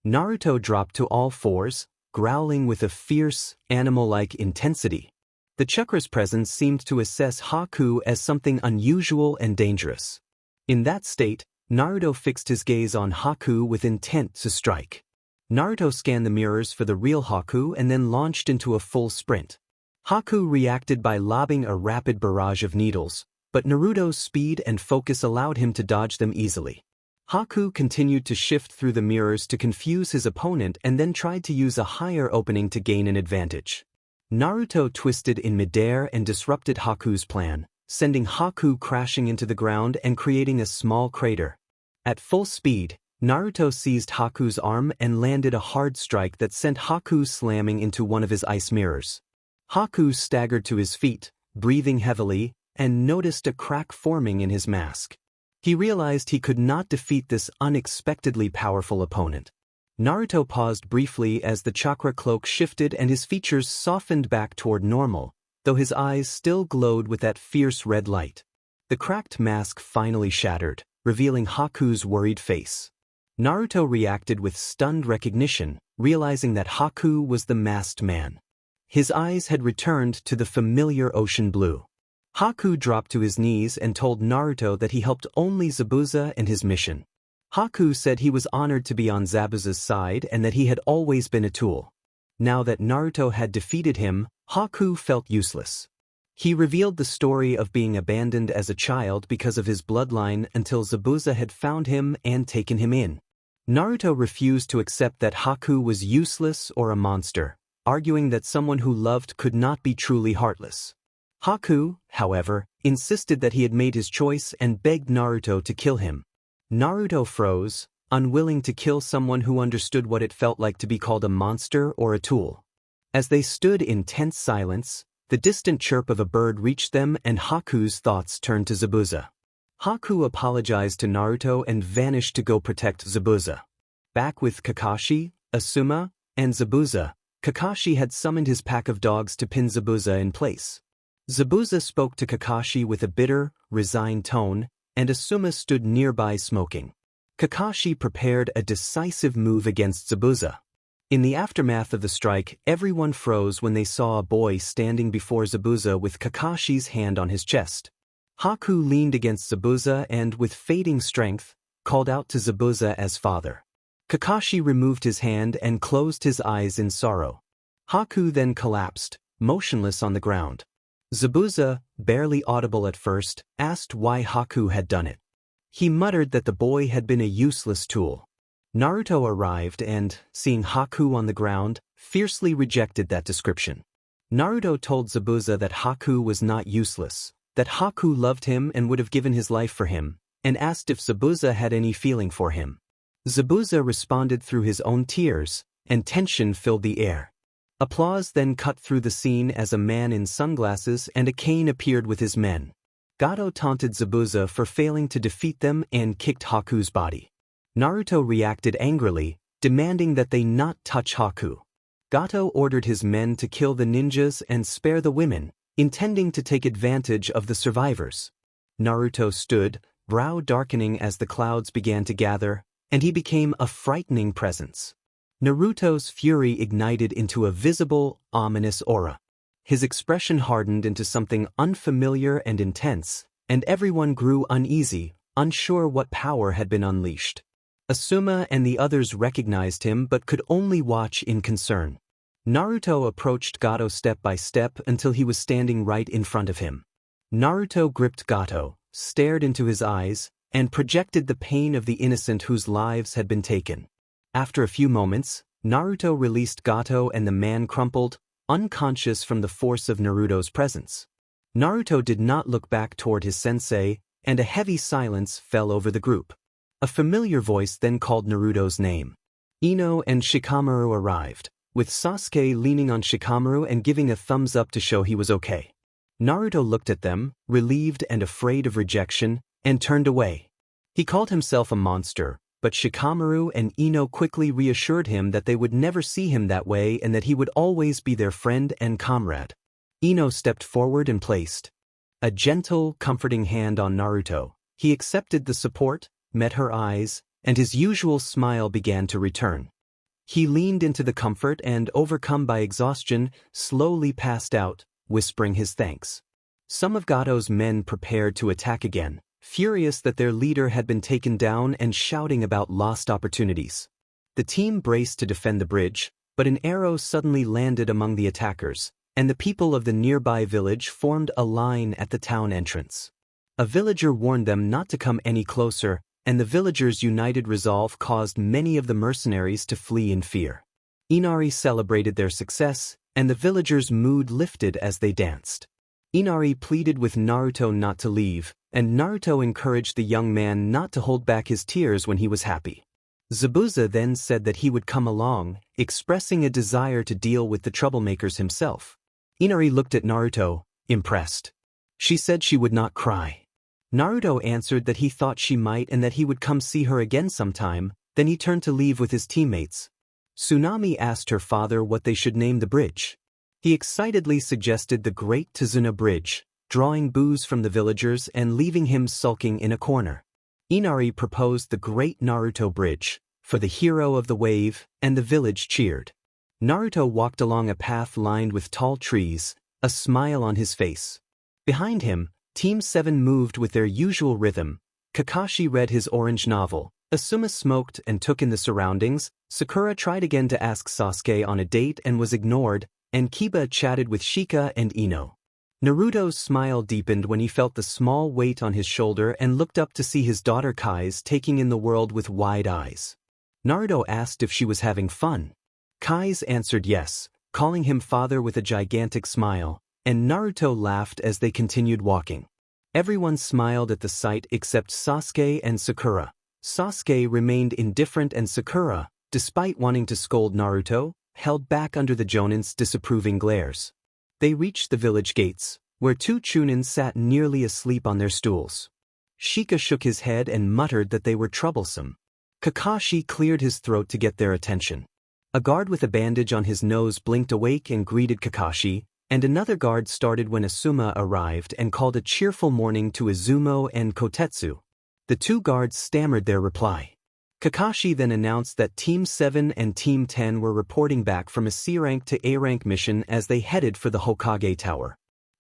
Naruto dropped to all fours, growling with a fierce, animal-like intensity. The chakra's presence seemed to assess Haku as something unusual and dangerous. In that state, Naruto fixed his gaze on Haku with intent to strike. Naruto scanned the mirrors for the real Haku and then launched into a full sprint. Haku reacted by lobbing a rapid barrage of needles, but Naruto's speed and focus allowed him to dodge them easily. Haku continued to shift through the mirrors to confuse his opponent and then tried to use a higher opening to gain an advantage. Naruto twisted in midair and disrupted Haku's plan, sending Haku crashing into the ground and creating a small crater. At full speed, Naruto seized Haku's arm and landed a hard strike that sent Haku slamming into one of his ice mirrors. Haku staggered to his feet, breathing heavily, and noticed a crack forming in his mask. He realized he could not defeat this unexpectedly powerful opponent. Naruto paused briefly as the chakra cloak shifted and his features softened back toward normal, though his eyes still glowed with that fierce red light. The cracked mask finally shattered, revealing Haku's worried face. Naruto reacted with stunned recognition, realizing that Haku was the masked man. His eyes had returned to the familiar ocean blue. Haku dropped to his knees and told Naruto that he helped only Zabuza and his mission. Haku said he was honored to be on Zabuza's side and that he had always been a tool. Now that Naruto had defeated him, Haku felt useless. He revealed the story of being abandoned as a child because of his bloodline until Zabuza had found him and taken him in. Naruto refused to accept that Haku was useless or a monster, arguing that someone who loved could not be truly heartless. Haku, however, insisted that he had made his choice and begged Naruto to kill him. Naruto froze, unwilling to kill someone who understood what it felt like to be called a monster or a tool. As they stood in tense silence, the distant chirp of a bird reached them and Haku's thoughts turned to Zabuza. Haku apologized to Naruto and vanished to go protect Zabuza. Back with Kakashi, Asuma, and Zabuza, Kakashi had summoned his pack of dogs to pin Zabuza in place. Zabuza spoke to Kakashi with a bitter, resigned tone, and Asuma stood nearby smoking. Kakashi prepared a decisive move against Zabuza. In the aftermath of the strike, everyone froze when they saw a boy standing before Zabuza with Kakashi's hand on his chest. Haku leaned against Zabuza and, with fading strength, called out to Zabuza as father. Kakashi removed his hand and closed his eyes in sorrow. Haku then collapsed, motionless on the ground. Zabuza, barely audible at first, asked why Haku had done it. He muttered that the boy had been a useless tool. Naruto arrived and, seeing Haku on the ground, fiercely rejected that description. Naruto told Zabuza that Haku was not useless, that Haku loved him and would have given his life for him, and asked if Zabuza had any feeling for him. Zabuza responded through his own tears, and tension filled the air. Applause then cut through the scene as a man in sunglasses and a cane appeared with his men. Gato taunted Zabuza for failing to defeat them and kicked Haku's body. Naruto reacted angrily, demanding that they not touch Haku. Gato ordered his men to kill the ninjas and spare the women, intending to take advantage of the survivors. Naruto stood, brow darkening as the clouds began to gather, and he became a frightening presence. Naruto's fury ignited into a visible, ominous aura. His expression hardened into something unfamiliar and intense, and everyone grew uneasy, unsure what power had been unleashed. Asuma and the others recognized him but could only watch in concern. Naruto approached Gato step by step until he was standing right in front of him. Naruto gripped Gato, stared into his eyes, and projected the pain of the innocent whose lives had been taken. After a few moments, Naruto released Gato and the man crumpled, unconscious from the force of Naruto's presence. Naruto did not look back toward his sensei, and a heavy silence fell over the group. A familiar voice then called Naruto's name. Ino and Shikamaru arrived, with Sasuke leaning on Shikamaru and giving a thumbs up to show he was okay. Naruto looked at them, relieved and afraid of rejection, and turned away. He called himself a monster, but Shikamaru and Ino quickly reassured him that they would never see him that way and that he would always be their friend and comrade. Ino stepped forward and placed a gentle, comforting hand on Naruto. He accepted the support, met her eyes, and his usual smile began to return. He leaned into the comfort and, overcome by exhaustion, slowly passed out, whispering his thanks. Some of Gato's men prepared to attack again, furious that their leader had been taken down and shouting about lost opportunities. The team braced to defend the bridge, but an arrow suddenly landed among the attackers, and the people of the nearby village formed a line at the town entrance. A villager warned them not to come any closer, and the villagers' united resolve caused many of the mercenaries to flee in fear. Inari celebrated their success, and the villagers' mood lifted as they danced. Inari pleaded with Naruto not to leave, and Naruto encouraged the young man not to hold back his tears when he was happy. Zabuza then said that he would come along, expressing a desire to deal with the troublemakers himself. Inari looked at Naruto, impressed. She said she would not cry. Naruto answered that he thought she might and that he would come see her again sometime, then he turned to leave with his teammates. Tsunami asked her father what they should name the bridge. He excitedly suggested the Great Tazuna Bridge, drawing boos from the villagers and leaving him sulking in a corner. Inari proposed the Great Naruto Bridge, for the hero of the wave, and the village cheered. Naruto walked along a path lined with tall trees, a smile on his face. Behind him, Team 7 moved with their usual rhythm. Kakashi read his orange novel, Asuma smoked and took in the surroundings, Sakura tried again to ask Sasuke on a date and was ignored, and Kiba chatted with Shika and Ino. Naruto's smile deepened when he felt the small weight on his shoulder and looked up to see his daughter Kai's taking in the world with wide eyes. Naruto asked if she was having fun. Kai's answered yes, calling him father with a gigantic smile, and Naruto laughed as they continued walking. Everyone smiled at the sight except Sasuke and Sakura. Sasuke remained indifferent and Sakura, despite wanting to scold Naruto, held back under the Jonin's disapproving glares. They reached the village gates, where two Chunin sat nearly asleep on their stools. Shika shook his head and muttered that they were troublesome. Kakashi cleared his throat to get their attention. A guard with a bandage on his nose blinked awake and greeted Kakashi, and another guard started when Asuma arrived and called a cheerful morning to Izumo and Kotetsu. The two guards stammered their reply. Kakashi then announced that Team 7 and Team 10 were reporting back from a C-rank to A-rank mission as they headed for the Hokage Tower.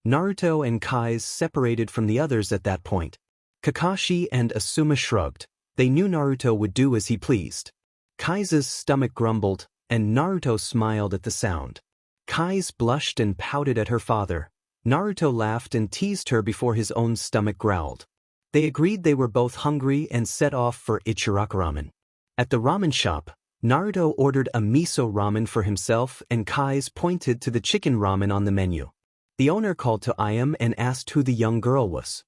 Naruto and Kai's separated from the others at that point. Kakashi and Asuma shrugged. They knew Naruto would do as he pleased. Kai's stomach grumbled, and Naruto smiled at the sound. Kai's blushed and pouted at her father. Naruto laughed and teased her before his own stomach growled. They agreed they were both hungry and set off for Ichiraku ramen. At the ramen shop, Naruto ordered a miso ramen for himself and Kai's pointed to the chicken ramen on the menu. The owner called to Ayam and asked who the young girl was.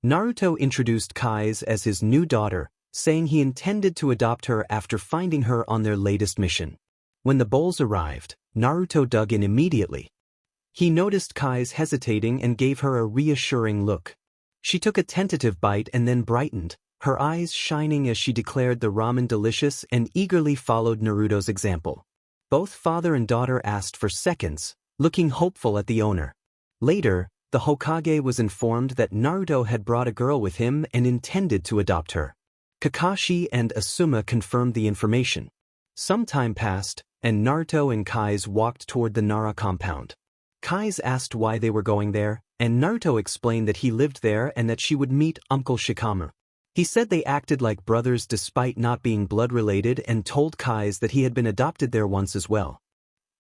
Naruto introduced Kai's as his new daughter, saying he intended to adopt her after finding her on their latest mission. When the bowls arrived, Naruto dug in immediately. He noticed Kai's hesitating and gave her a reassuring look. She took a tentative bite and then brightened, her eyes shining as she declared the ramen delicious and eagerly followed Naruto's example. Both father and daughter asked for seconds, looking hopeful at the owner. Later, the Hokage was informed that Naruto had brought a girl with him and intended to adopt her. Kakashi and Asuma confirmed the information. Some time passed, and Naruto and Kai's walked toward the Nara compound. Kai's asked why they were going there, and Naruto explained that he lived there and that she would meet Uncle Shikamaru. He said they acted like brothers despite not being blood-related and told Kai's that he had been adopted there once as well.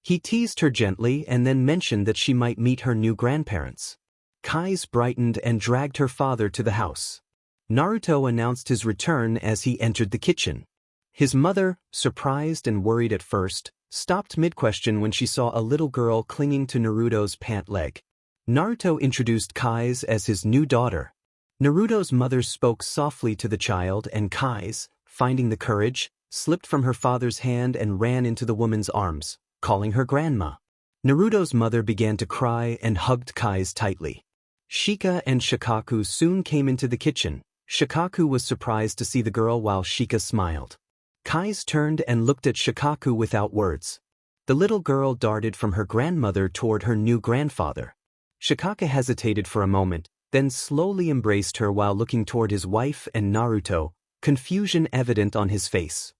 He teased her gently and then mentioned that she might meet her new grandparents. Kai's brightened and dragged her father to the house. Naruto announced his return as he entered the kitchen. His mother, surprised and worried at first, stopped mid-question when she saw a little girl clinging to Naruto's pant leg. Naruto introduced Kai's as his new daughter. Naruto's mother spoke softly to the child and Kai's, finding the courage, slipped from her father's hand and ran into the woman's arms, calling her grandma. Naruto's mother began to cry and hugged Kai's tightly. Shika and Shikaku soon came into the kitchen. Shikaku was surprised to see the girl while Shika smiled. Kai's turned and looked at Shikaku without words. The little girl darted from her grandmother toward her new grandfather. Shikaku hesitated for a moment, then slowly embraced her while looking toward his wife and Naruto, confusion evident on his face.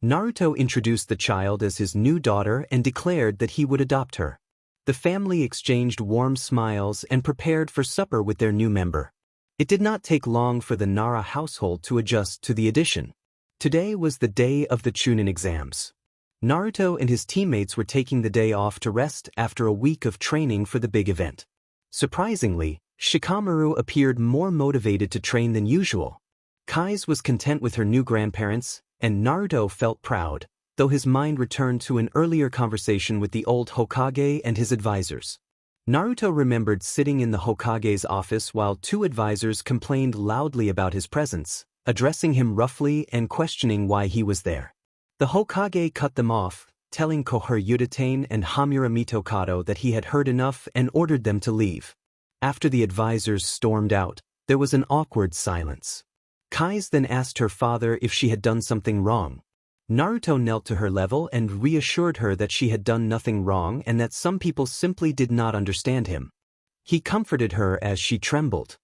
Naruto introduced the child as his new daughter and declared that he would adopt her. The family exchanged warm smiles and prepared for supper with their new member. It did not take long for the Nara household to adjust to the addition. Today was the day of the Chunin exams. Naruto and his teammates were taking the day off to rest after a week of training for the big event. Surprisingly, Shikamaru appeared more motivated to train than usual. Kai's was content with her new grandparents, and Naruto felt proud, though his mind returned to an earlier conversation with the old Hokage and his advisors. Naruto remembered sitting in the Hokage's office while two advisors complained loudly about his presence, addressing him roughly and questioning why he was there. The Hokage cut them off, telling Kohir Udatane and Hamura Mitokado that he had heard enough and ordered them to leave. After the advisors stormed out, there was an awkward silence. Kai's then asked her father if she had done something wrong. Naruto knelt to her level and reassured her that she had done nothing wrong and that some people simply did not understand him. He comforted her as she trembled.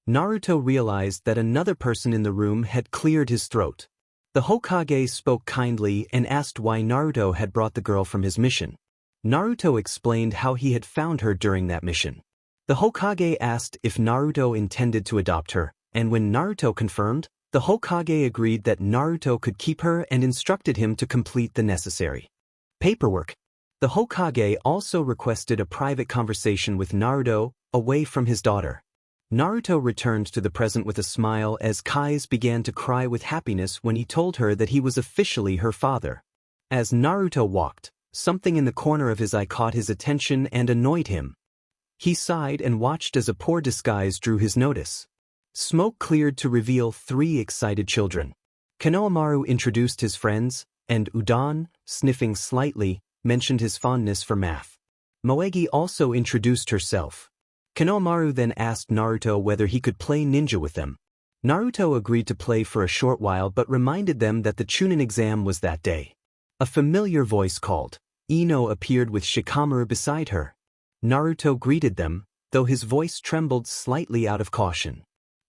Naruto realized that another person in the room had cleared his throat. The Hokage spoke kindly and asked why Naruto had brought the girl from his mission. Naruto explained how he had found her during that mission. The Hokage asked if Naruto intended to adopt her, and when Naruto confirmed, the Hokage agreed that Naruto could keep her and instructed him to complete the necessary paperwork. The Hokage also requested a private conversation with Naruto, away from his daughter. Naruto returned to the present with a smile as Kai's began to cry with happiness when he told her that he was officially her father. As Naruto walked, something in the corner of his eye caught his attention and annoyed him. He sighed and watched as a poor disguise drew his notice. Smoke cleared to reveal 3 excited children. Konohamaru introduced his friends, and Udon, sniffing slightly, mentioned his fondness for math. Moegi also introduced herself. Konohamaru then asked Naruto whether he could play ninja with them. Naruto agreed to play for a short while but reminded them that the Chunin exam was that day. A familiar voice called. Ino appeared with Shikamaru beside her. Naruto greeted them, though his voice trembled slightly out of caution.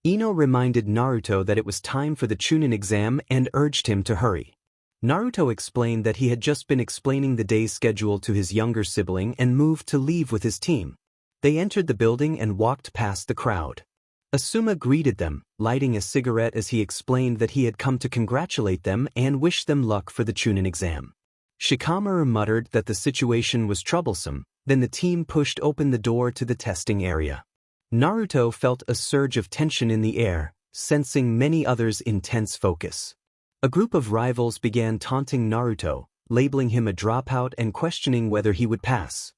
Ino reminded Naruto that it was time for the Chunin exam and urged him to hurry. Naruto explained that he had just been explaining the day's schedule to his younger sibling and moved to leave with his team. They entered the building and walked past the crowd. Asuma greeted them, lighting a cigarette as he explained that he had come to congratulate them and wish them luck for the Chunin exam. Shikamaru muttered that the situation was troublesome, then the team pushed open the door to the testing area. Naruto felt a surge of tension in the air, sensing many others' intense focus. A group of rivals began taunting Naruto, labeling him a dropout and questioning whether he would pass.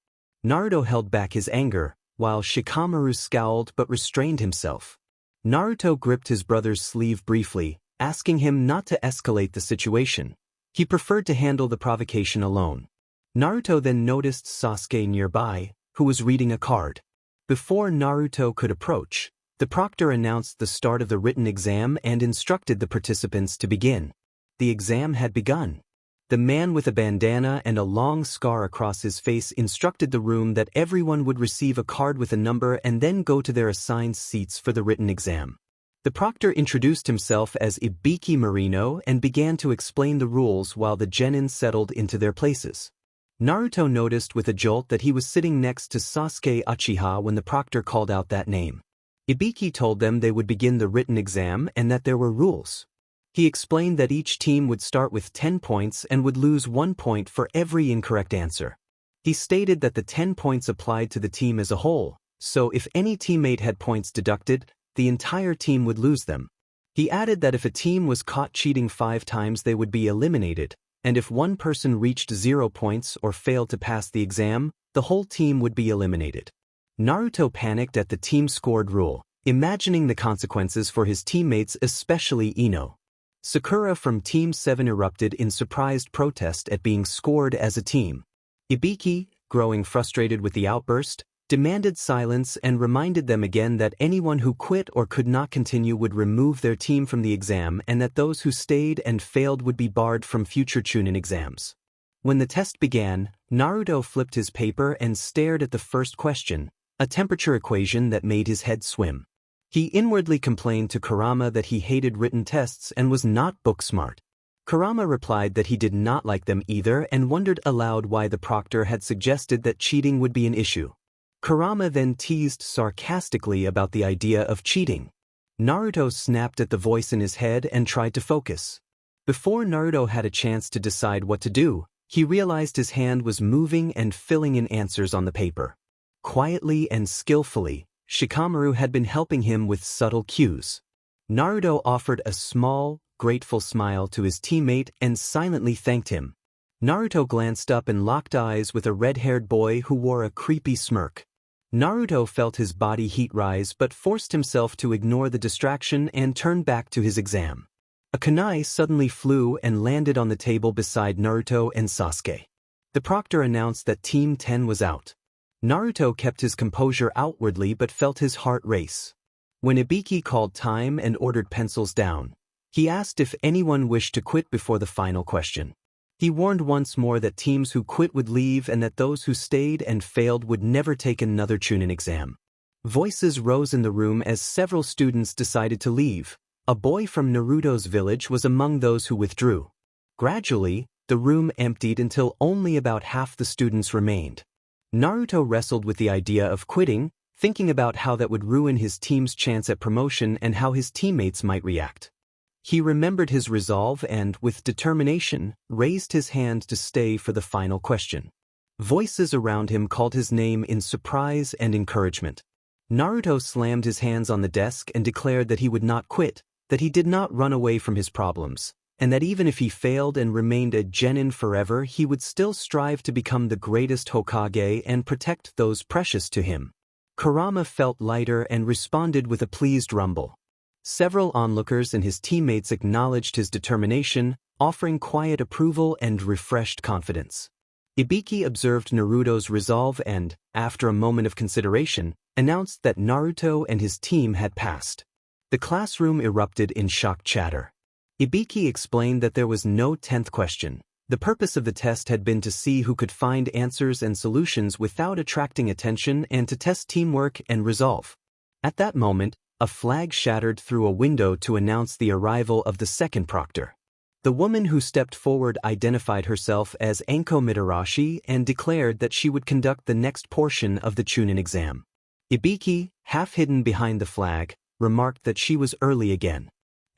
Naruto held back his anger, while Shikamaru scowled but restrained himself. Naruto gripped his brother's sleeve briefly, asking him not to escalate the situation. He preferred to handle the provocation alone. Naruto then noticed Sasuke nearby, who was reading a card. Before Naruto could approach, the proctor announced the start of the written exam and instructed the participants to begin. The exam had begun. The man with a bandana and a long scar across his face instructed the room that everyone would receive a card with a number and then go to their assigned seats for the written exam. The proctor introduced himself as Ibiki Marino and began to explain the rules while the genin settled into their places. Naruto noticed with a jolt that he was sitting next to Sasuke Uchiha when the proctor called out that name. Ibiki told them they would begin the written exam and that there were rules. He explained that each team would start with 10 points and would lose 1 point for every incorrect answer. He stated that the 10 points applied to the team as a whole, so if any teammate had points deducted, the entire team would lose them. He added that if a team was caught cheating 5 times they would be eliminated, and if one person reached 0 points or failed to pass the exam, the whole team would be eliminated. Naruto panicked at the team scored rule, imagining the consequences for his teammates, especially Ino. Sakura from Team 7 erupted in surprised protest at being scored as a team. Ibiki, growing frustrated with the outburst, demanded silence and reminded them again that anyone who quit or could not continue would remove their team from the exam and that those who stayed and failed would be barred from future Chunin exams. When the test began, Naruto flipped his paper and stared at the first question, a temperature equation that made his head swim. He inwardly complained to Kurama that he hated written tests and was not book smart. Kurama replied that he did not like them either and wondered aloud why the proctor had suggested that cheating would be an issue. Kurama then teased sarcastically about the idea of cheating. Naruto snapped at the voice in his head and tried to focus. Before Naruto had a chance to decide what to do, he realized his hand was moving and filling in answers on the paper. Quietly and skillfully, Shikamaru had been helping him with subtle cues. Naruto offered a small, grateful smile to his teammate and silently thanked him. Naruto glanced up and locked eyes with a red-haired boy who wore a creepy smirk. Naruto felt his body heat rise but forced himself to ignore the distraction and turn back to his exam. A kunai suddenly flew and landed on the table beside Naruto and Sasuke. The proctor announced that Team 10 was out. Naruto kept his composure outwardly but felt his heart race. When Ibiki called time and ordered pencils down, he asked if anyone wished to quit before the final question. He warned once more that teams who quit would leave and that those who stayed and failed would never take another Chunin exam. Voices rose in the room as several students decided to leave. A boy from Naruto's village was among those who withdrew. Gradually, the room emptied until only about half the students remained. Naruto wrestled with the idea of quitting, thinking about how that would ruin his team's chance at promotion and how his teammates might react. He remembered his resolve and, with determination, raised his hand to stay for the final question. Voices around him called his name in surprise and encouragement. Naruto slammed his hands on the desk and declared that he would not quit, that he did not run away from his problems, and that even if he failed and remained a genin forever, he would still strive to become the greatest Hokage and protect those precious to him. Kurama felt lighter and responded with a pleased rumble. Several onlookers and his teammates acknowledged his determination, offering quiet approval and refreshed confidence. Ibiki observed Naruto's resolve and, after a moment of consideration, announced that Naruto and his team had passed. The classroom erupted in shocked chatter. Ibiki explained that there was no 10th question. The purpose of the test had been to see who could find answers and solutions without attracting attention and to test teamwork and resolve. At that moment, a flag shattered through a window to announce the arrival of the second proctor. The woman who stepped forward identified herself as Anko Mitarashi and declared that she would conduct the next portion of the Chunin exam. Ibiki, half hidden behind the flag, remarked that she was early again.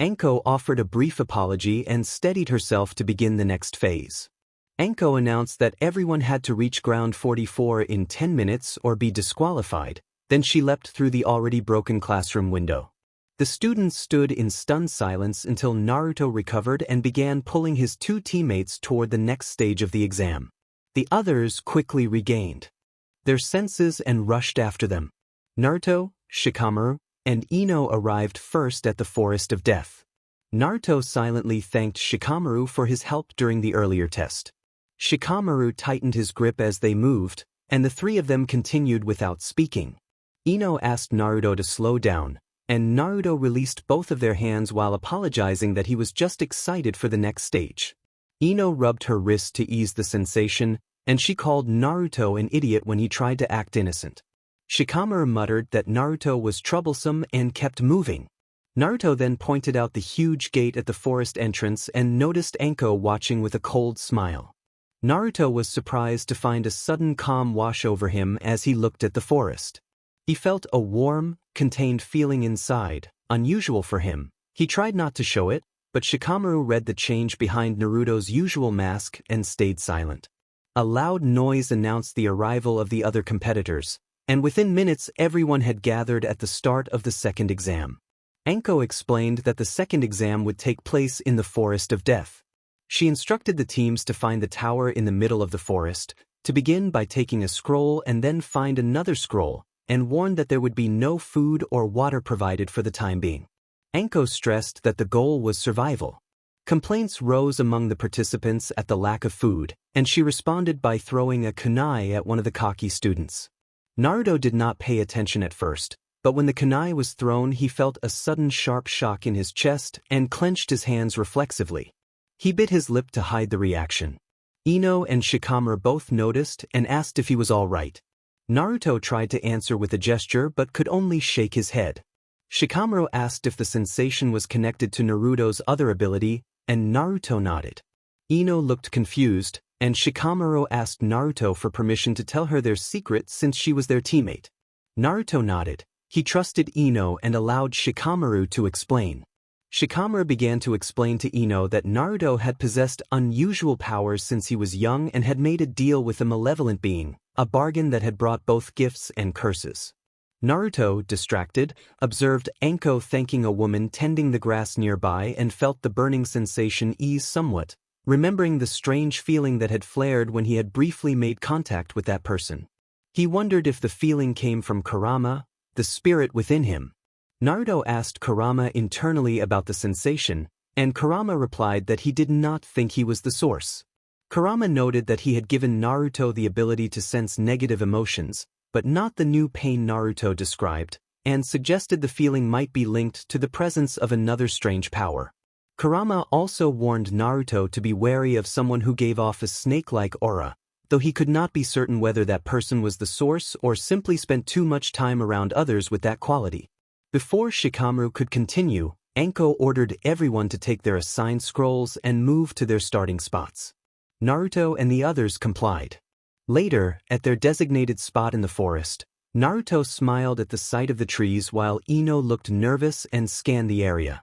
Anko offered a brief apology and steadied herself to begin the next phase. Anko announced that everyone had to reach ground 44 in 10 minutes or be disqualified, then she leapt through the already broken classroom window. The students stood in stunned silence until Naruto recovered and began pulling his two teammates toward the next stage of the exam. The others quickly regained their senses and rushed after them. Naruto, Shikamaru, and Ino arrived first at the Forest of Death. Naruto silently thanked Shikamaru for his help during the earlier test. Shikamaru tightened his grip as they moved, and the three of them continued without speaking. Ino asked Naruto to slow down, and Naruto released both of their hands while apologizing that he was just excited for the next stage. Ino rubbed her wrist to ease the sensation, and she called Naruto an idiot when he tried to act innocent. Shikamaru muttered that Naruto was troublesome and kept moving. Naruto then pointed out the huge gate at the forest entrance and noticed Anko watching with a cold smile. Naruto was surprised to find a sudden calm wash over him as he looked at the forest. He felt a warm, contained feeling inside, unusual for him. He tried not to show it, but Shikamaru read the change behind Naruto's usual mask and stayed silent. A loud noise announced the arrival of the other competitors, and within minutes everyone had gathered at the start of the second exam. Anko explained that the second exam would take place in the Forest of Death. She instructed the teams to find the tower in the middle of the forest, to begin by taking a scroll and then find another scroll, and warned that there would be no food or water provided for the time being. Anko stressed that the goal was survival. Complaints rose among the participants at the lack of food, and she responded by throwing a kunai at one of the cocky students. Naruto did not pay attention at first, but when the kunai was thrown he felt a sudden sharp shock in his chest and clenched his hands reflexively. He bit his lip to hide the reaction. Ino and Shikamaru both noticed and asked if he was all right. Naruto tried to answer with a gesture but could only shake his head. Shikamaru asked if the sensation was connected to Naruto's other ability, and Naruto nodded. Ino looked confused, and Shikamaru asked Naruto for permission to tell her their secret since she was their teammate. Naruto nodded. He trusted Ino and allowed Shikamaru to explain. Shikamaru began to explain to Ino that Naruto had possessed unusual powers since he was young and had made a deal with a malevolent being, a bargain that had brought both gifts and curses. Naruto, distracted, observed Anko thanking a woman tending the grass nearby and felt the burning sensation ease somewhat, remembering the strange feeling that had flared when he had briefly made contact with that person. He wondered if the feeling came from Kurama, the spirit within him. Naruto asked Kurama internally about the sensation, and Kurama replied that he did not think he was the source. Kurama noted that he had given Naruto the ability to sense negative emotions, but not the new pain Naruto described, and suggested the feeling might be linked to the presence of another strange power. Kurama also warned Naruto to be wary of someone who gave off a snake-like aura, though he could not be certain whether that person was the source or simply spent too much time around others with that quality. Before Shikamaru could continue, Anko ordered everyone to take their assigned scrolls and move to their starting spots. Naruto and the others complied. Later, at their designated spot in the forest, Naruto smiled at the sight of the trees while Ino looked nervous and scanned the area.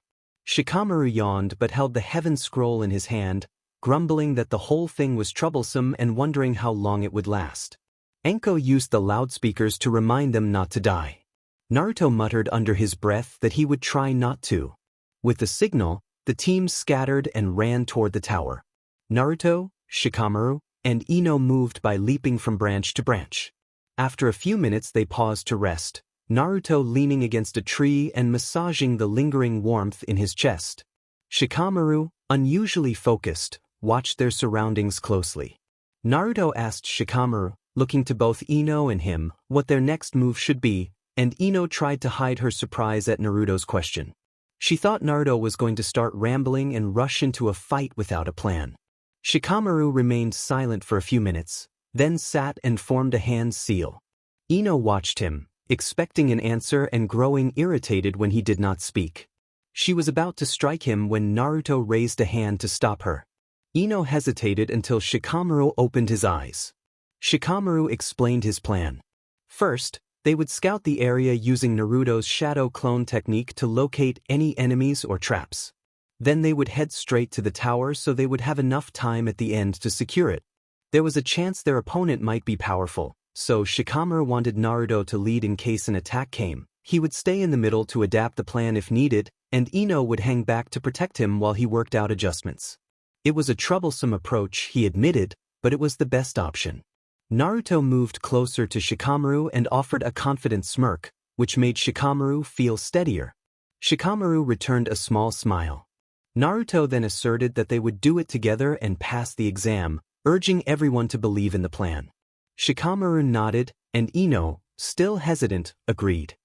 Shikamaru yawned but held the heaven scroll in his hand, grumbling that the whole thing was troublesome and wondering how long it would last. Anko used the loudspeakers to remind them not to die. Naruto muttered under his breath that he would try not to. With the signal, the teams scattered and ran toward the tower. Naruto, Shikamaru, and Ino moved by leaping from branch to branch. After a few minutes they paused to rest, Naruto leaning against a tree and massaging the lingering warmth in his chest. Shikamaru, unusually focused, watched their surroundings closely. Naruto asked Shikamaru, looking to both Ino and him, what their next move should be, and Ino tried to hide her surprise at Naruto's question. She thought Naruto was going to start rambling and rush into a fight without a plan. Shikamaru remained silent for a few minutes, then sat and formed a hand seal. Ino watched him, expecting an answer and growing irritated when he did not speak. She was about to strike him when Naruto raised a hand to stop her. Ino hesitated until Shikamaru opened his eyes. Shikamaru explained his plan. First, they would scout the area using Naruto's shadow clone technique to locate any enemies or traps. Then they would head straight to the tower so they would have enough time at the end to secure it. There was a chance their opponent might be powerful, so Shikamaru wanted Naruto to lead in case an attack came. He would stay in the middle to adapt the plan if needed, and Ino would hang back to protect him while he worked out adjustments. It was a troublesome approach, he admitted, but it was the best option. Naruto moved closer to Shikamaru and offered a confident smirk, which made Shikamaru feel steadier. Shikamaru returned a small smile. Naruto then asserted that they would do it together and pass the exam, urging everyone to believe in the plan. Shikamaru nodded, and Ino, still hesitant, agreed.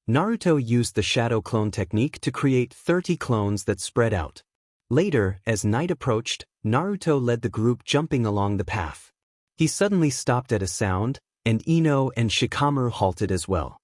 Naruto used the shadow clone technique to create 30 clones that spread out. Later, as night approached, Naruto led the group jumping along the path. He suddenly stopped at a sound, and Ino and Shikamaru halted as well.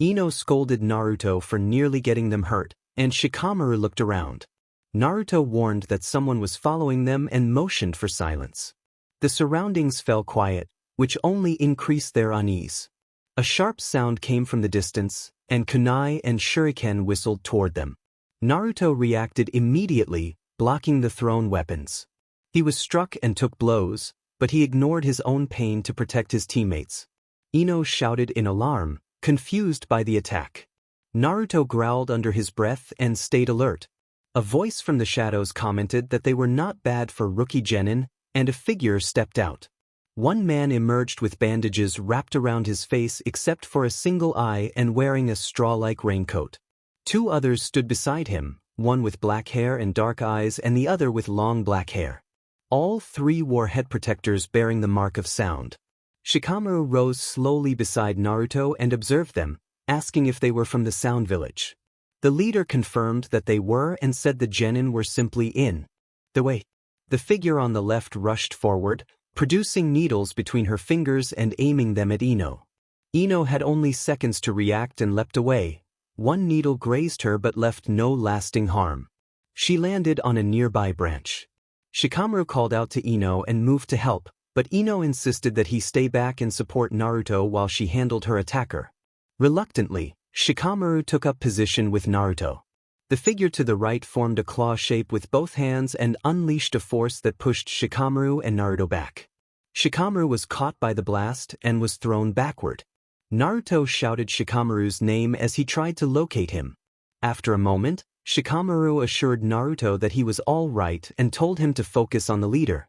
Ino scolded Naruto for nearly getting them hurt, and Shikamaru looked around. Naruto warned that someone was following them and motioned for silence. The surroundings fell quiet, which only increased their unease. A sharp sound came from the distance, and kunai and shuriken whistled toward them. Naruto reacted immediately, blocking the thrown weapons. He was struck and took blows, but he ignored his own pain to protect his teammates. Ino shouted in alarm, confused by the attack. Naruto growled under his breath and stayed alert. A voice from the shadows commented that they were not bad for rookie genin, and a figure stepped out. One man emerged with bandages wrapped around his face except for a single eye and wearing a straw-like raincoat. Two others stood beside him, one with black hair and dark eyes and the other with long black hair. All three wore head protectors bearing the mark of sound. Shikamaru rose slowly beside Naruto and observed them, asking if they were from the Sound Village. The leader confirmed that they were and said the genin were simply in the way. The figure on the left rushed forward, producing needles between her fingers and aiming them at Ino. Ino had only seconds to react and leapt away. One needle grazed her but left no lasting harm. She landed on a nearby branch. Shikamaru called out to Ino and moved to help, but Ino insisted that he stay back and support Naruto while she handled her attacker. Reluctantly, Shikamaru took up position with Naruto. The figure to the right formed a claw shape with both hands and unleashed a force that pushed Shikamaru and Naruto back. Shikamaru was caught by the blast and was thrown backward. Naruto shouted Shikamaru's name as he tried to locate him. After a moment, Shikamaru assured Naruto that he was all right and told him to focus on the leader.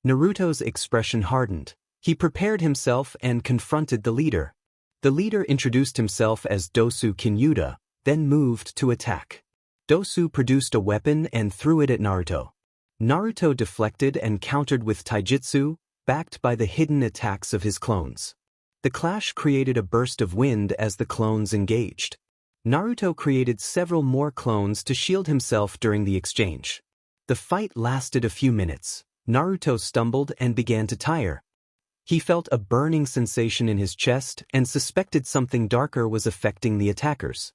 Naruto's expression hardened. He prepared himself and confronted the leader. The leader introduced himself as Dosu Kinyuda, then moved to attack. Dosu produced a weapon and threw it at Naruto. Naruto deflected and countered with taijutsu, backed by the hidden attacks of his clones. The clash created a burst of wind as the clones engaged. Naruto created several more clones to shield himself during the exchange. The fight lasted a few minutes. Naruto stumbled and began to tire. He felt a burning sensation in his chest and suspected something darker was affecting the attackers.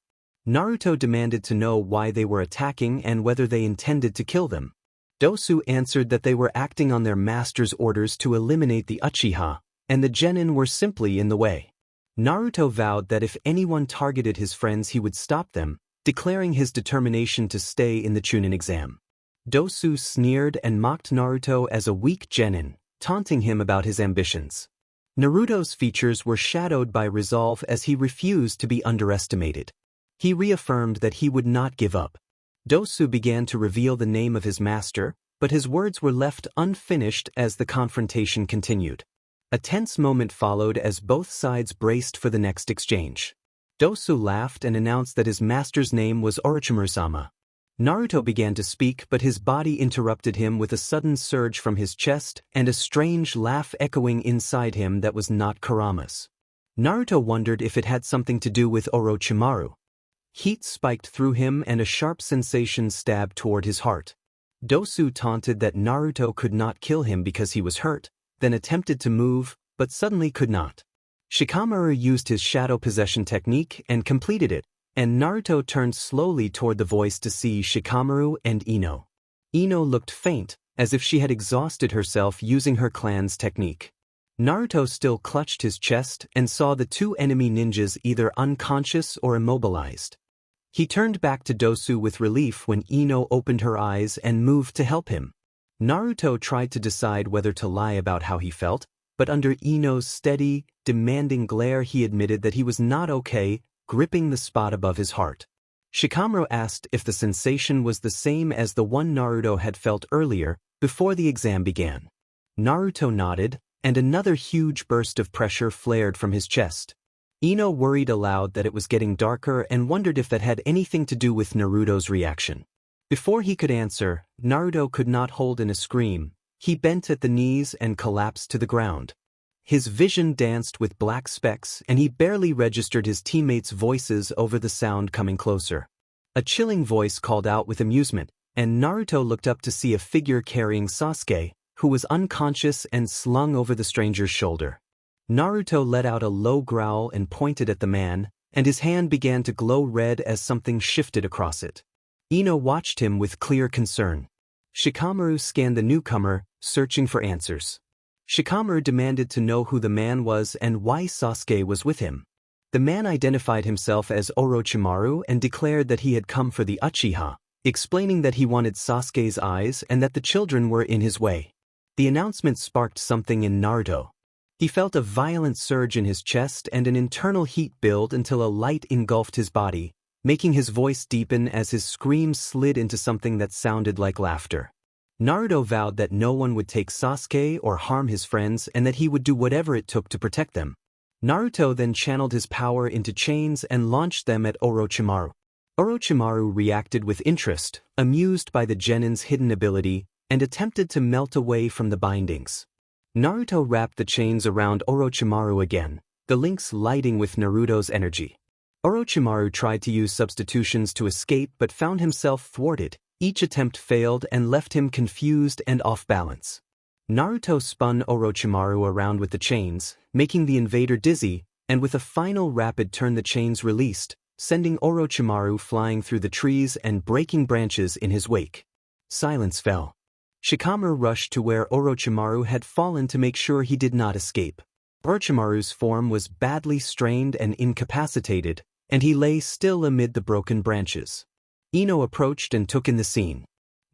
Naruto demanded to know why they were attacking and whether they intended to kill them. Dosu answered that they were acting on their master's orders to eliminate the Uchiha, and the genin were simply in the way. Naruto vowed that if anyone targeted his friends he would stop them, declaring his determination to stay in the Chunin exam. Dosu sneered and mocked Naruto as a weak genin, taunting him about his ambitions. Naruto's features were shadowed by resolve as he refused to be underestimated. He reaffirmed that he would not give up. Dosu began to reveal the name of his master, but his words were left unfinished as the confrontation continued. A tense moment followed as both sides braced for the next exchange. Dosu laughed and announced that his master's name was Orochimaru-sama. Naruto began to speak, but his body interrupted him with a sudden surge from his chest and a strange laugh echoing inside him that was not Kurama's. Naruto wondered if it had something to do with Orochimaru. Heat spiked through him and a sharp sensation stabbed toward his heart. Dosu taunted that Naruto could not kill him because he was hurt, then attempted to move, but suddenly could not. Shikamaru used his shadow possession technique and completed it, and Naruto turned slowly toward the voice to see Shikamaru and Ino. Ino looked faint, as if she had exhausted herself using her clan's technique. Naruto still clutched his chest and saw the two enemy ninjas either unconscious or immobilized. He turned back to Dosu with relief when Ino opened her eyes and moved to help him. Naruto tried to decide whether to lie about how he felt, but under Ino's steady, demanding glare he admitted that he was not okay, gripping the spot above his heart. Shikamaru asked if the sensation was the same as the one Naruto had felt earlier, before the exam began. Naruto nodded, and another huge burst of pressure flared from his chest. Ino worried aloud that it was getting darker and wondered if that had anything to do with Naruto's reaction. Before he could answer, Naruto could not hold in a scream. He bent at the knees and collapsed to the ground. His vision danced with black specks and he barely registered his teammates' voices over the sound coming closer. A chilling voice called out with amusement, and Naruto looked up to see a figure carrying Sasuke, who was unconscious and slung over the stranger's shoulder. Naruto let out a low growl and pointed at the man, and his hand began to glow red as something shifted across it. Ino watched him with clear concern. Shikamaru scanned the newcomer, searching for answers. Shikamaru demanded to know who the man was and why Sasuke was with him. The man identified himself as Orochimaru and declared that he had come for the Uchiha, explaining that he wanted Sasuke's eyes and that the children were in his way. The announcement sparked something in Naruto. He felt a violent surge in his chest and an internal heat build until a light engulfed his body, making his voice deepen as his screams slid into something that sounded like laughter. Naruto vowed that no one would take Sasuke or harm his friends and that he would do whatever it took to protect them. Naruto then channeled his power into chains and launched them at Orochimaru. Orochimaru reacted with interest, amused by the genin's hidden ability, and attempted to melt away from the bindings. Naruto wrapped the chains around Orochimaru again, the links lighting with Naruto's energy. Orochimaru tried to use substitutions to escape but found himself thwarted. Each attempt failed and left him confused and off balance. Naruto spun Orochimaru around with the chains, making the invader dizzy, and with a final rapid turn the chains released, sending Orochimaru flying through the trees and breaking branches in his wake. Silence fell. Shikamaru rushed to where Orochimaru had fallen to make sure he did not escape. Orochimaru's form was badly strained and incapacitated, and he lay still amid the broken branches. Ino approached and took in the scene.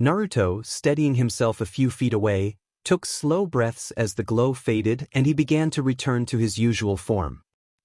Naruto, steadying himself a few feet away, took slow breaths as the glow faded and he began to return to his usual form.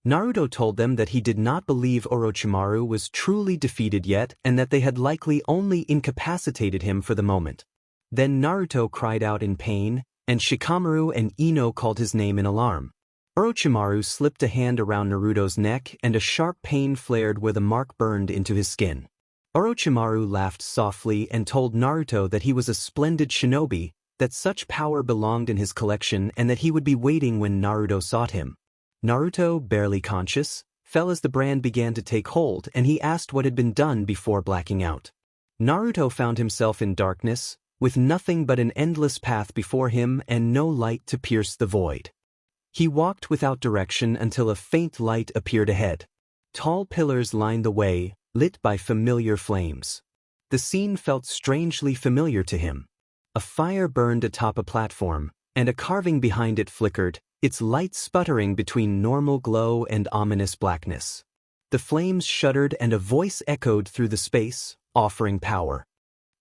Naruto told them that he did not believe Orochimaru was truly defeated yet and that they had likely only incapacitated him for the moment. Then Naruto cried out in pain, and Shikamaru and Ino called his name in alarm. Orochimaru slipped a hand around Naruto's neck and a sharp pain flared where the mark burned into his skin. Orochimaru laughed softly and told Naruto that he was a splendid shinobi, that such power belonged in his collection and that he would be waiting when Naruto sought him. Naruto, barely conscious, fell as the brand began to take hold and he asked what had been done before blacking out. Naruto found himself in darkness, with nothing but an endless path before him and no light to pierce the void. He walked without direction until a faint light appeared ahead. Tall pillars lined the way, lit by familiar flames. The scene felt strangely familiar to him. A fire burned atop a platform, and a carving behind it flickered, its light sputtering between normal glow and ominous blackness. The flames shuddered and a voice echoed through the space, offering power,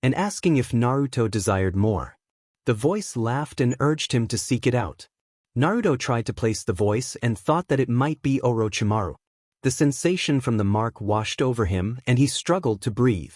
and asking if Naruto desired more. The voice laughed and urged him to seek it out. Naruto tried to place the voice and thought that it might be Orochimaru. The sensation from the mark washed over him and he struggled to breathe.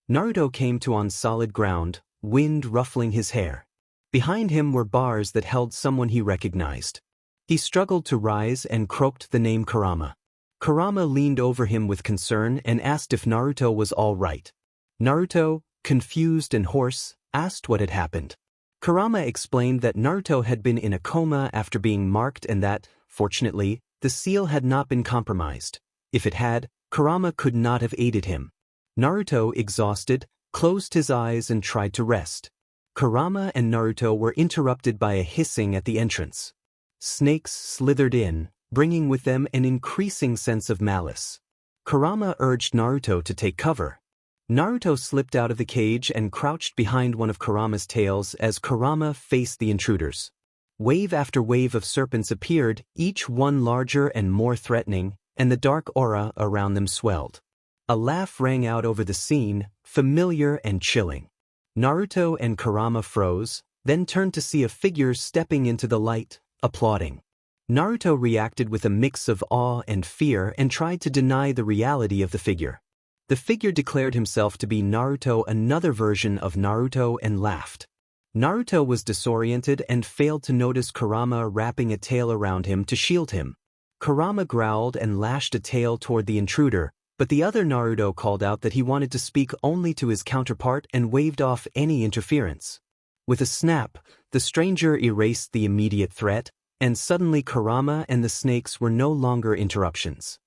Naruto came to on solid ground, wind ruffling his hair. Behind him were bars that held someone he recognized. He struggled to rise and croaked the name Kurama. Kurama leaned over him with concern and asked if Naruto was all right. Naruto, confused and hoarse, asked what had happened. Kurama explained that Naruto had been in a coma after being marked and that, fortunately, the seal had not been compromised. If it had, Kurama could not have aided him. Naruto, exhausted, closed his eyes and tried to rest. Kurama and Naruto were interrupted by a hissing at the entrance. Snakes slithered in, bringing with them an increasing sense of malice. Kurama urged Naruto to take cover. Naruto slipped out of the cage and crouched behind one of Kurama's tails as Kurama faced the intruders. Wave after wave of serpents appeared, each one larger and more threatening, and the dark aura around them swelled. A laugh rang out over the scene, familiar and chilling. Naruto and Kurama froze, then turned to see a figure stepping into the light, applauding. Naruto reacted with a mix of awe and fear and tried to deny the reality of the figure. The figure declared himself to be Naruto, another version of Naruto, and laughed. Naruto was disoriented and failed to notice Kurama wrapping a tail around him to shield him. Kurama growled and lashed a tail toward the intruder, but the other Naruto called out that he wanted to speak only to his counterpart and waved off any interference. With a snap, the stranger erased the immediate threat, and suddenly Kurama and the snakes were no longer interruptions.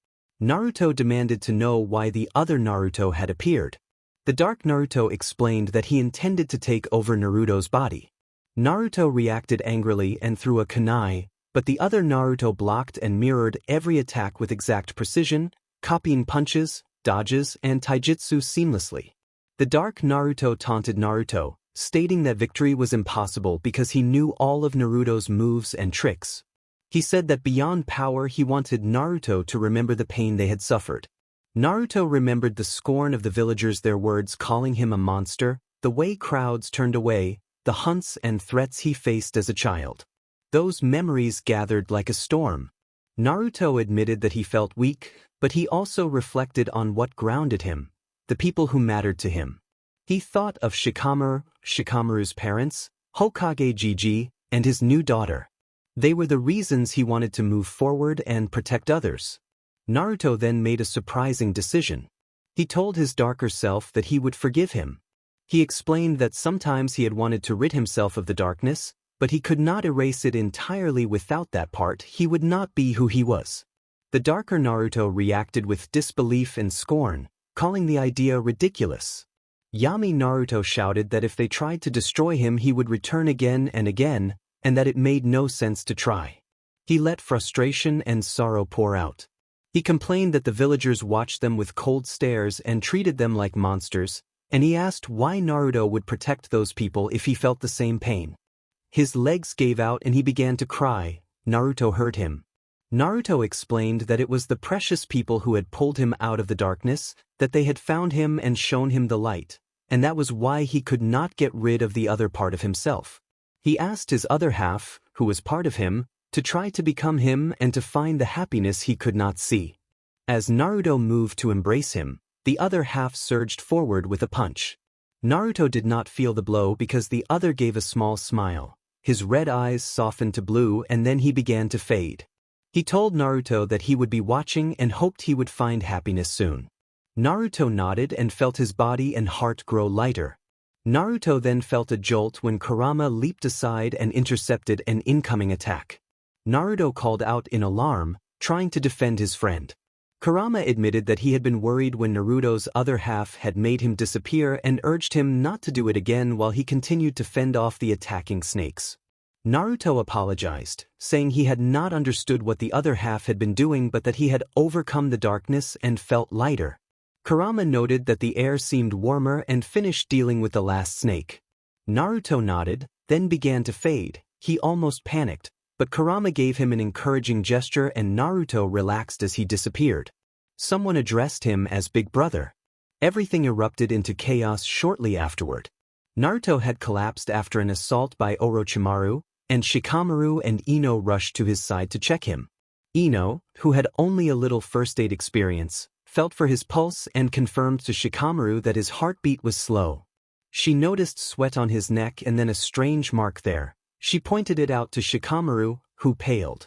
Naruto demanded to know why the other Naruto had appeared. The Dark Naruto explained that he intended to take over Naruto's body. Naruto reacted angrily and threw a kunai, but the other Naruto blocked and mirrored every attack with exact precision, copying punches, dodges, and taijutsu seamlessly. The Dark Naruto taunted Naruto, stating that victory was impossible because he knew all of Naruto's moves and tricks. He said that beyond power he wanted Naruto to remember the pain they had suffered. Naruto remembered the scorn of the villagers, their words calling him a monster, the way crowds turned away, the hunts and threats he faced as a child. Those memories gathered like a storm. Naruto admitted that he felt weak, but he also reflected on what grounded him, the people who mattered to him. He thought of Shikamaru's parents, Hokage Gigi, and his new daughter. They were the reasons he wanted to move forward and protect others. Naruto then made a surprising decision. He told his darker self that he would forgive him. He explained that sometimes he had wanted to rid himself of the darkness, but he could not erase it entirely. Without that part, he would not be who he was. The darker Naruto reacted with disbelief and scorn, calling the idea ridiculous. Yami Naruto shouted that if they tried to destroy him he would return again and again, and that it made no sense to try. He let frustration and sorrow pour out. He complained that the villagers watched them with cold stares and treated them like monsters, and he asked why Naruto would protect those people if he felt the same pain. His legs gave out and he began to cry. Naruto heard him. Naruto explained that it was the precious people who had pulled him out of the darkness, that they had found him and shown him the light, and that was why he could not get rid of the other part of himself. He asked his other half, who was part of him, to try to become him and to find the happiness he could not see. As Naruto moved to embrace him, the other half surged forward with a punch. Naruto did not feel the blow because the other gave a small smile. His red eyes softened to blue and then he began to fade. He told Naruto that he would be watching and hoped he would find happiness soon. Naruto nodded and felt his body and heart grow lighter. Naruto then felt a jolt when Kurama leaped aside and intercepted an incoming attack. Naruto called out in alarm, trying to defend his friend. Kurama admitted that he had been worried when Naruto's other half had made him disappear and urged him not to do it again while he continued to fend off the attacking snakes. Naruto apologized, saying he had not understood what the other half had been doing but that he had overcome the darkness and felt lighter. Kurama noted that the air seemed warmer and finished dealing with the last snake. Naruto nodded, then began to fade. He almost panicked, but Kurama gave him an encouraging gesture and Naruto relaxed as he disappeared. Someone addressed him as Big Brother. Everything erupted into chaos shortly afterward. Naruto had collapsed after an assault by Orochimaru, and Shikamaru and Ino rushed to his side to check him. Ino, who had only a little first aid experience, felt for his pulse and confirmed to Shikamaru that his heartbeat was slow. She noticed sweat on his neck and then a strange mark there. She pointed it out to Shikamaru, who paled.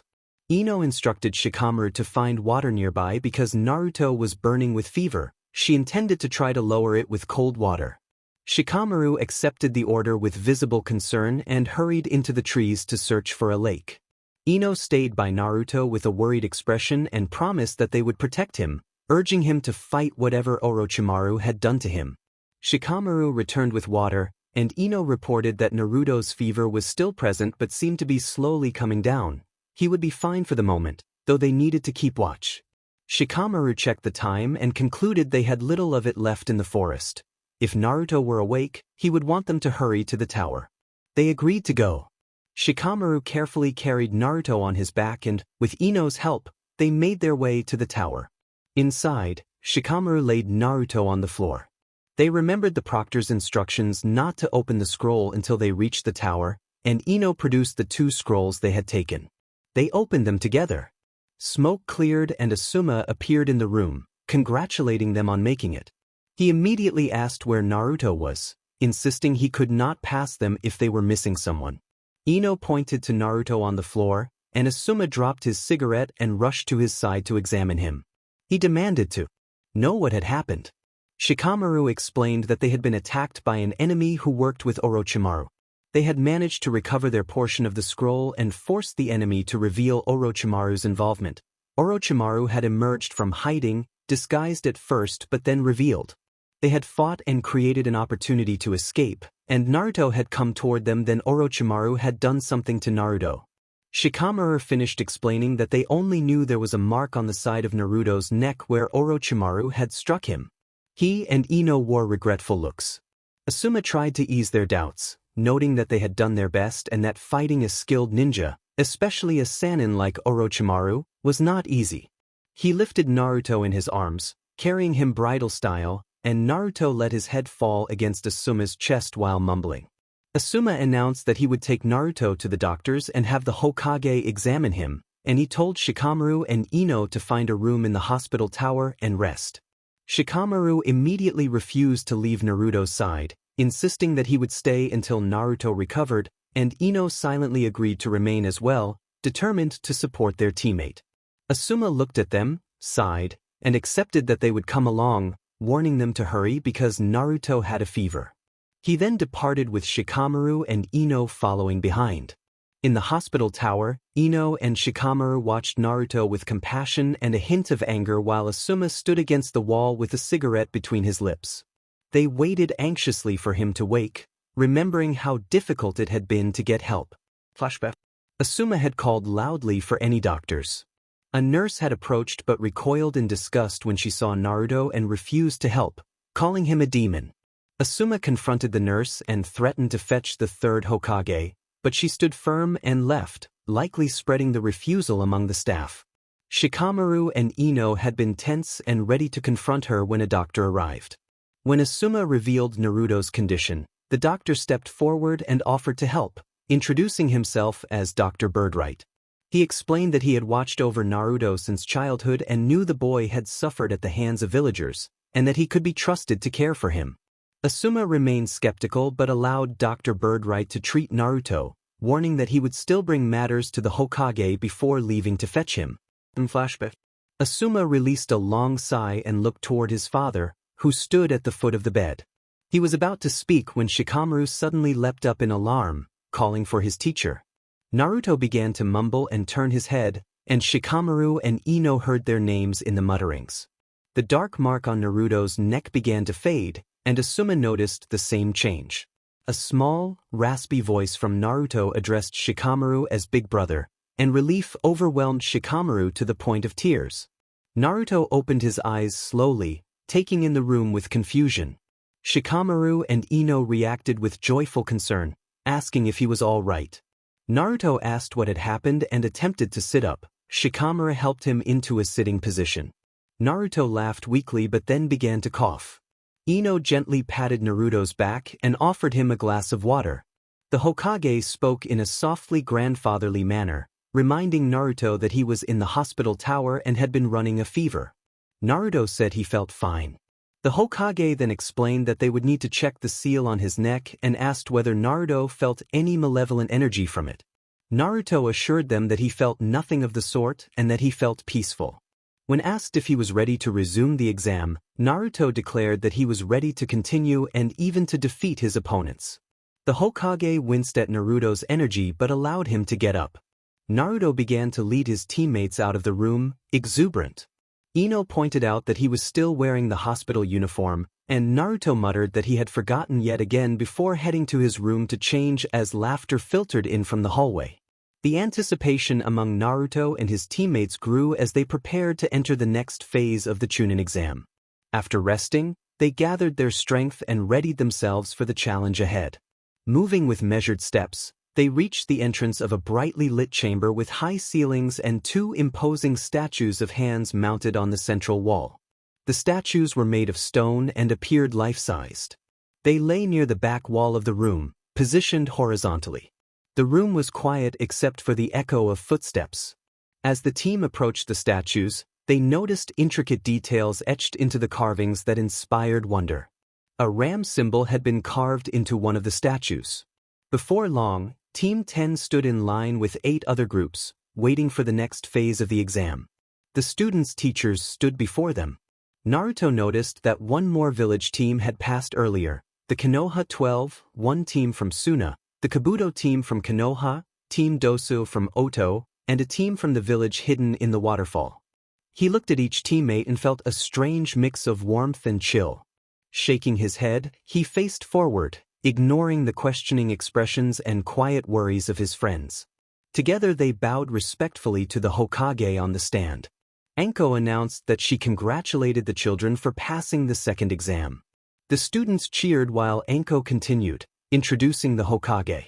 Ino instructed Shikamaru to find water nearby because Naruto was burning with fever. She intended to try to lower it with cold water. Shikamaru accepted the order with visible concern and hurried into the trees to search for a lake. Ino stayed by Naruto with a worried expression and promised that they would protect him, urging him to fight whatever Orochimaru had done to him. Shikamaru returned with water, and Ino reported that Naruto's fever was still present but seemed to be slowly coming down. He would be fine for the moment, though they needed to keep watch. Shikamaru checked the time and concluded they had little of it left in the forest. If Naruto were awake, he would want them to hurry to the tower. They agreed to go. Shikamaru carefully carried Naruto on his back and, with Ino's help, they made their way to the tower. Inside, Shikamaru laid Naruto on the floor. They remembered the proctor's instructions not to open the scroll until they reached the tower, and Ino produced the 2 scrolls they had taken. They opened them together. Smoke cleared and Asuma appeared in the room, congratulating them on making it. He immediately asked where Naruto was, insisting he could not pass them if they were missing someone. Ino pointed to Naruto on the floor, and Asuma dropped his cigarette and rushed to his side to examine him. He demanded to know what had happened. Shikamaru explained that they had been attacked by an enemy who worked with Orochimaru. They had managed to recover their portion of the scroll and forced the enemy to reveal Orochimaru's involvement. Orochimaru had emerged from hiding, disguised at first but then revealed. They had fought and created an opportunity to escape, and Naruto had come toward them. Then Orochimaru had done something to Naruto. Shikamaru finished explaining that they only knew there was a mark on the side of Naruto's neck where Orochimaru had struck him. He and Ino wore regretful looks. Asuma tried to ease their doubts, noting that they had done their best and that fighting a skilled ninja, especially a Sannin like Orochimaru, was not easy. He lifted Naruto in his arms, carrying him bridal style, and Naruto let his head fall against Asuma's chest while mumbling. Asuma announced that he would take Naruto to the doctors and have the Hokage examine him, and he told Shikamaru and Ino to find a room in the hospital tower and rest. Shikamaru immediately refused to leave Naruto's side, insisting that he would stay until Naruto recovered, and Ino silently agreed to remain as well, determined to support their teammate. Asuma looked at them, sighed, and accepted that they would come along, warning them to hurry because Naruto had a fever. He then departed with Shikamaru and Ino following behind. In the hospital tower, Ino and Shikamaru watched Naruto with compassion and a hint of anger while Asuma stood against the wall with a cigarette between his lips. They waited anxiously for him to wake, remembering how difficult it had been to get help. Flashback. Asuma had called loudly for any doctors. A nurse had approached but recoiled in disgust when she saw Naruto and refused to help, calling him a demon. Asuma confronted the nurse and threatened to fetch the 3rd Hokage, but she stood firm and left, likely spreading the refusal among the staff. Shikamaru and Ino had been tense and ready to confront her when a doctor arrived. When Asuma revealed Naruto's condition, the doctor stepped forward and offered to help, introducing himself as Dr. Birdright. He explained that he had watched over Naruto since childhood and knew the boy had suffered at the hands of villagers, and that he could be trusted to care for him. Asuma remained skeptical but allowed Dr. Birdright to treat Naruto, warning that he would still bring matters to the Hokage before leaving to fetch him. In flashback, Asuma released a long sigh and looked toward his father, who stood at the foot of the bed. He was about to speak when Shikamaru suddenly leapt up in alarm, calling for his teacher. Naruto began to mumble and turn his head, and Shikamaru and Ino heard their names in the mutterings. The dark mark on Naruto's neck began to fade, and Asuma noticed the same change. A small, raspy voice from Naruto addressed Shikamaru as Big Brother, and relief overwhelmed Shikamaru to the point of tears. Naruto opened his eyes slowly, taking in the room with confusion. Shikamaru and Ino reacted with joyful concern, asking if he was all right. Naruto asked what had happened and attempted to sit up. Shikamaru helped him into a sitting position. Naruto laughed weakly but then began to cough. Ino gently patted Naruto's back and offered him a glass of water. The Hokage spoke in a softly grandfatherly manner, reminding Naruto that he was in the hospital tower and had been running a fever. Naruto said he felt fine. The Hokage then explained that they would need to check the seal on his neck and asked whether Naruto felt any malevolent energy from it. Naruto assured them that he felt nothing of the sort and that he felt peaceful. When asked if he was ready to resume the exam, Naruto declared that he was ready to continue and even to defeat his opponents. The Hokage winced at Naruto's energy but allowed him to get up. Naruto began to lead his teammates out of the room, exuberant. Ino pointed out that he was still wearing the hospital uniform, and Naruto muttered that he had forgotten yet again before heading to his room to change as laughter filtered in from the hallway. The anticipation among Naruto and his teammates grew as they prepared to enter the next phase of the Chunin exam. After resting, they gathered their strength and readied themselves for the challenge ahead. Moving with measured steps, they reached the entrance of a brightly lit chamber with high ceilings and two imposing statues of hands mounted on the central wall. The statues were made of stone and appeared life-sized. They lay near the back wall of the room, positioned horizontally. The room was quiet except for the echo of footsteps. As the team approached the statues, they noticed intricate details etched into the carvings that inspired wonder. A ram symbol had been carved into one of the statues. Before long, Team 10 stood in line with 8 other groups, waiting for the next phase of the exam. The students' teachers stood before them. Naruto noticed that one more village team had passed earlier, the Konoha 12, one team from Suna, the Kabuto team from Konoha, Team Dosu from Oto, and a team from the village hidden in the waterfall. He looked at each teammate and felt a strange mix of warmth and chill. Shaking his head, he faced forward, ignoring the questioning expressions and quiet worries of his friends. Together they bowed respectfully to the Hokage on the stand. Anko announced that she congratulated the children for passing the second exam. The students cheered while Anko continued, introducing the Hokage.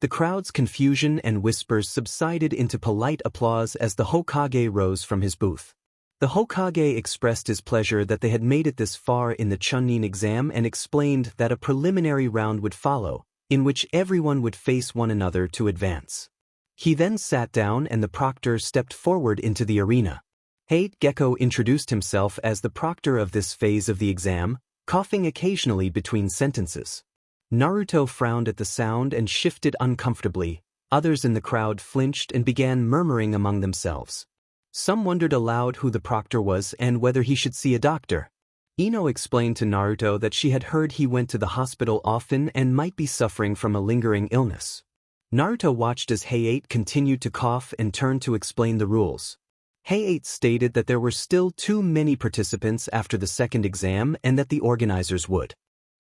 The crowd's confusion and whispers subsided into polite applause as the Hokage rose from his booth. The Hokage expressed his pleasure that they had made it this far in the Chunin exam and explained that a preliminary round would follow, in which everyone would face one another to advance. He then sat down and the proctor stepped forward into the arena. Hate Gecko introduced himself as the proctor of this phase of the exam, coughing occasionally between sentences. Naruto frowned at the sound and shifted uncomfortably. Others in the crowd flinched and began murmuring among themselves. Some wondered aloud who the proctor was and whether he should see a doctor. Ino explained to Naruto that she had heard he went to the hospital often and might be suffering from a lingering illness. Naruto watched as Hayate continued to cough and turned to explain the rules. Hayate stated that there were still too many participants after the second exam and that the organizers would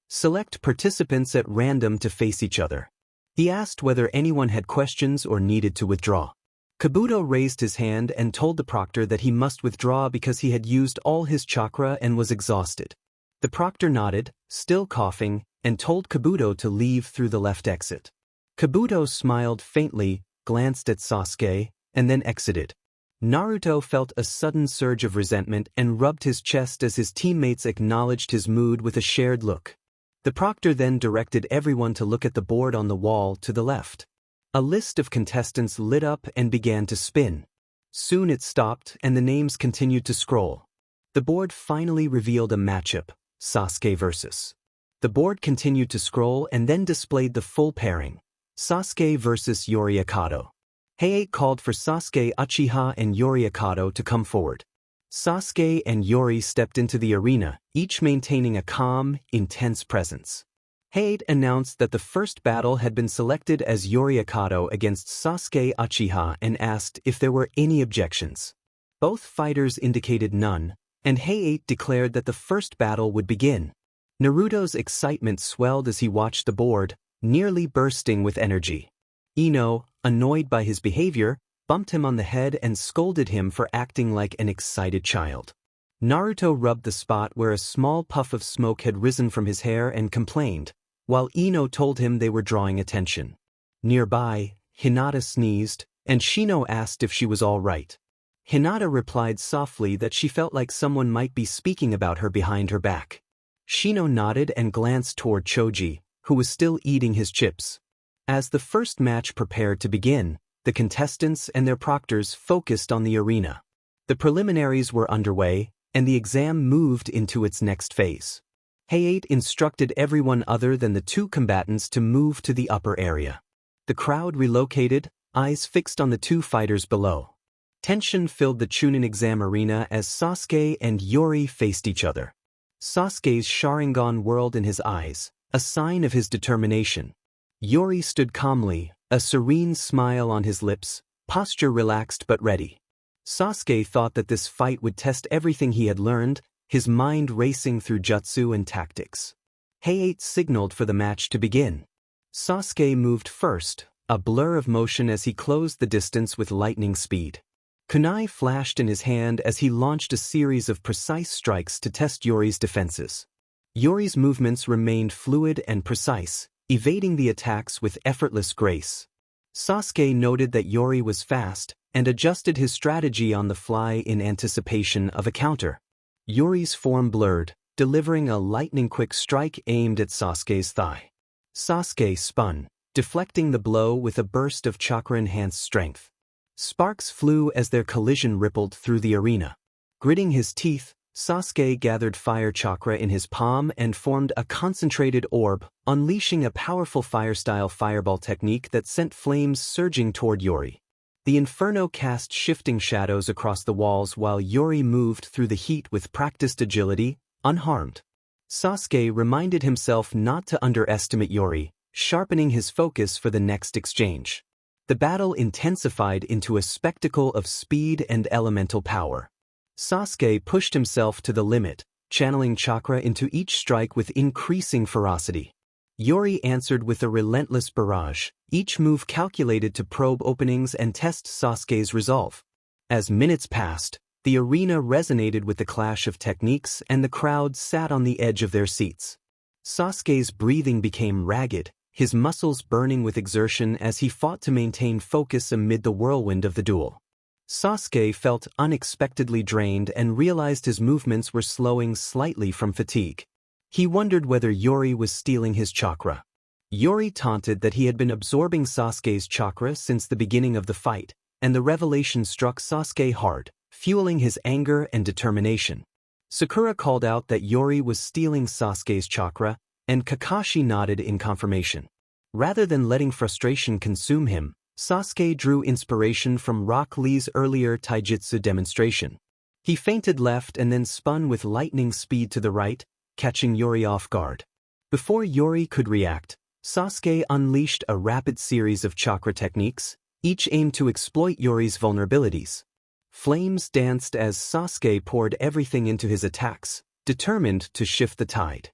select participants at random to face each other. He asked whether anyone had questions or needed to withdraw. Kabuto raised his hand and told the proctor that he must withdraw because he had used all his chakra and was exhausted. The proctor nodded, still coughing, and told Kabuto to leave through the left exit. Kabuto smiled faintly, glanced at Sasuke, and then exited. Naruto felt a sudden surge of resentment and rubbed his chest as his teammates acknowledged his mood with a shared look. The proctor then directed everyone to look at the board on the wall to the left. A list of contestants lit up and began to spin. Soon it stopped and the names continued to scroll. The board finally revealed a matchup, Sasuke versus. The board continued to scroll and then displayed the full pairing, Sasuke versus Yori Akato. Hayate called for Sasuke, Uchiha, and Yori Akato to come forward. Sasuke and Yori stepped into the arena, each maintaining a calm, intense presence. Hayate announced that the first battle had been selected as Yori Akato against Sasuke Uchiha and asked if there were any objections. Both fighters indicated none, and Hayate declared that the first battle would begin. Naruto's excitement swelled as he watched the board, nearly bursting with energy. Ino, annoyed by his behavior, bumped him on the head and scolded him for acting like an excited child. Naruto rubbed the spot where a small puff of smoke had risen from his hair and complained, while Ino told him they were drawing attention. Nearby, Hinata sneezed, and Shino asked if she was all right. Hinata replied softly that she felt like someone might be speaking about her behind her back. Shino nodded and glanced toward Choji, who was still eating his chips. As the first match prepared to begin, the contestants and their proctors focused on the arena. The preliminaries were underway, and the exam moved into its next phase. Hayate instructed everyone other than the two combatants to move to the upper area. The crowd relocated, eyes fixed on the two fighters below. Tension filled the Chunin exam arena as Sasuke and Yuri faced each other. Sasuke's Sharingan whirled in his eyes, a sign of his determination. Yuri stood calmly, a serene smile on his lips, posture relaxed but ready. Sasuke thought that this fight would test everything he had learned, his mind racing through jutsu and tactics. Hayate signaled for the match to begin. Sasuke moved first, a blur of motion as he closed the distance with lightning speed. Kunai flashed in his hand as he launched a series of precise strikes to test Yuri's defenses. Yuri's movements remained fluid and precise, evading the attacks with effortless grace. Sasuke noted that Yuri was fast and adjusted his strategy on the fly in anticipation of a counter. Yuri's form blurred, delivering a lightning-quick strike aimed at Sasuke's thigh. Sasuke spun, deflecting the blow with a burst of chakra-enhanced strength. Sparks flew as their collision rippled through the arena. Gritting his teeth, Sasuke gathered fire chakra in his palm and formed a concentrated orb, unleashing a powerful fire-style fireball technique that sent flames surging toward Yuri. The inferno cast shifting shadows across the walls while Yuri moved through the heat with practiced agility, unharmed. Sasuke reminded himself not to underestimate Yuri, sharpening his focus for the next exchange. The battle intensified into a spectacle of speed and elemental power. Sasuke pushed himself to the limit, channeling chakra into each strike with increasing ferocity. Yuri answered with a relentless barrage, each move calculated to probe openings and test Sasuke's resolve. As minutes passed, the arena resonated with the clash of techniques and the crowd sat on the edge of their seats. Sasuke's breathing became ragged, his muscles burning with exertion as he fought to maintain focus amid the whirlwind of the duel. Sasuke felt unexpectedly drained and realized his movements were slowing slightly from fatigue. He wondered whether Yuri was stealing his chakra. Yuri taunted that he had been absorbing Sasuke's chakra since the beginning of the fight, and the revelation struck Sasuke hard, fueling his anger and determination. Sakura called out that Yuri was stealing Sasuke's chakra, and Kakashi nodded in confirmation. Rather than letting frustration consume him, Sasuke drew inspiration from Rock Lee's earlier taijutsu demonstration. He feinted left and then spun with lightning speed to the right, catching Yuri off guard. Before Yuri could react, Sasuke unleashed a rapid series of chakra techniques, each aimed to exploit Yuri's vulnerabilities. Flames danced as Sasuke poured everything into his attacks, determined to shift the tide.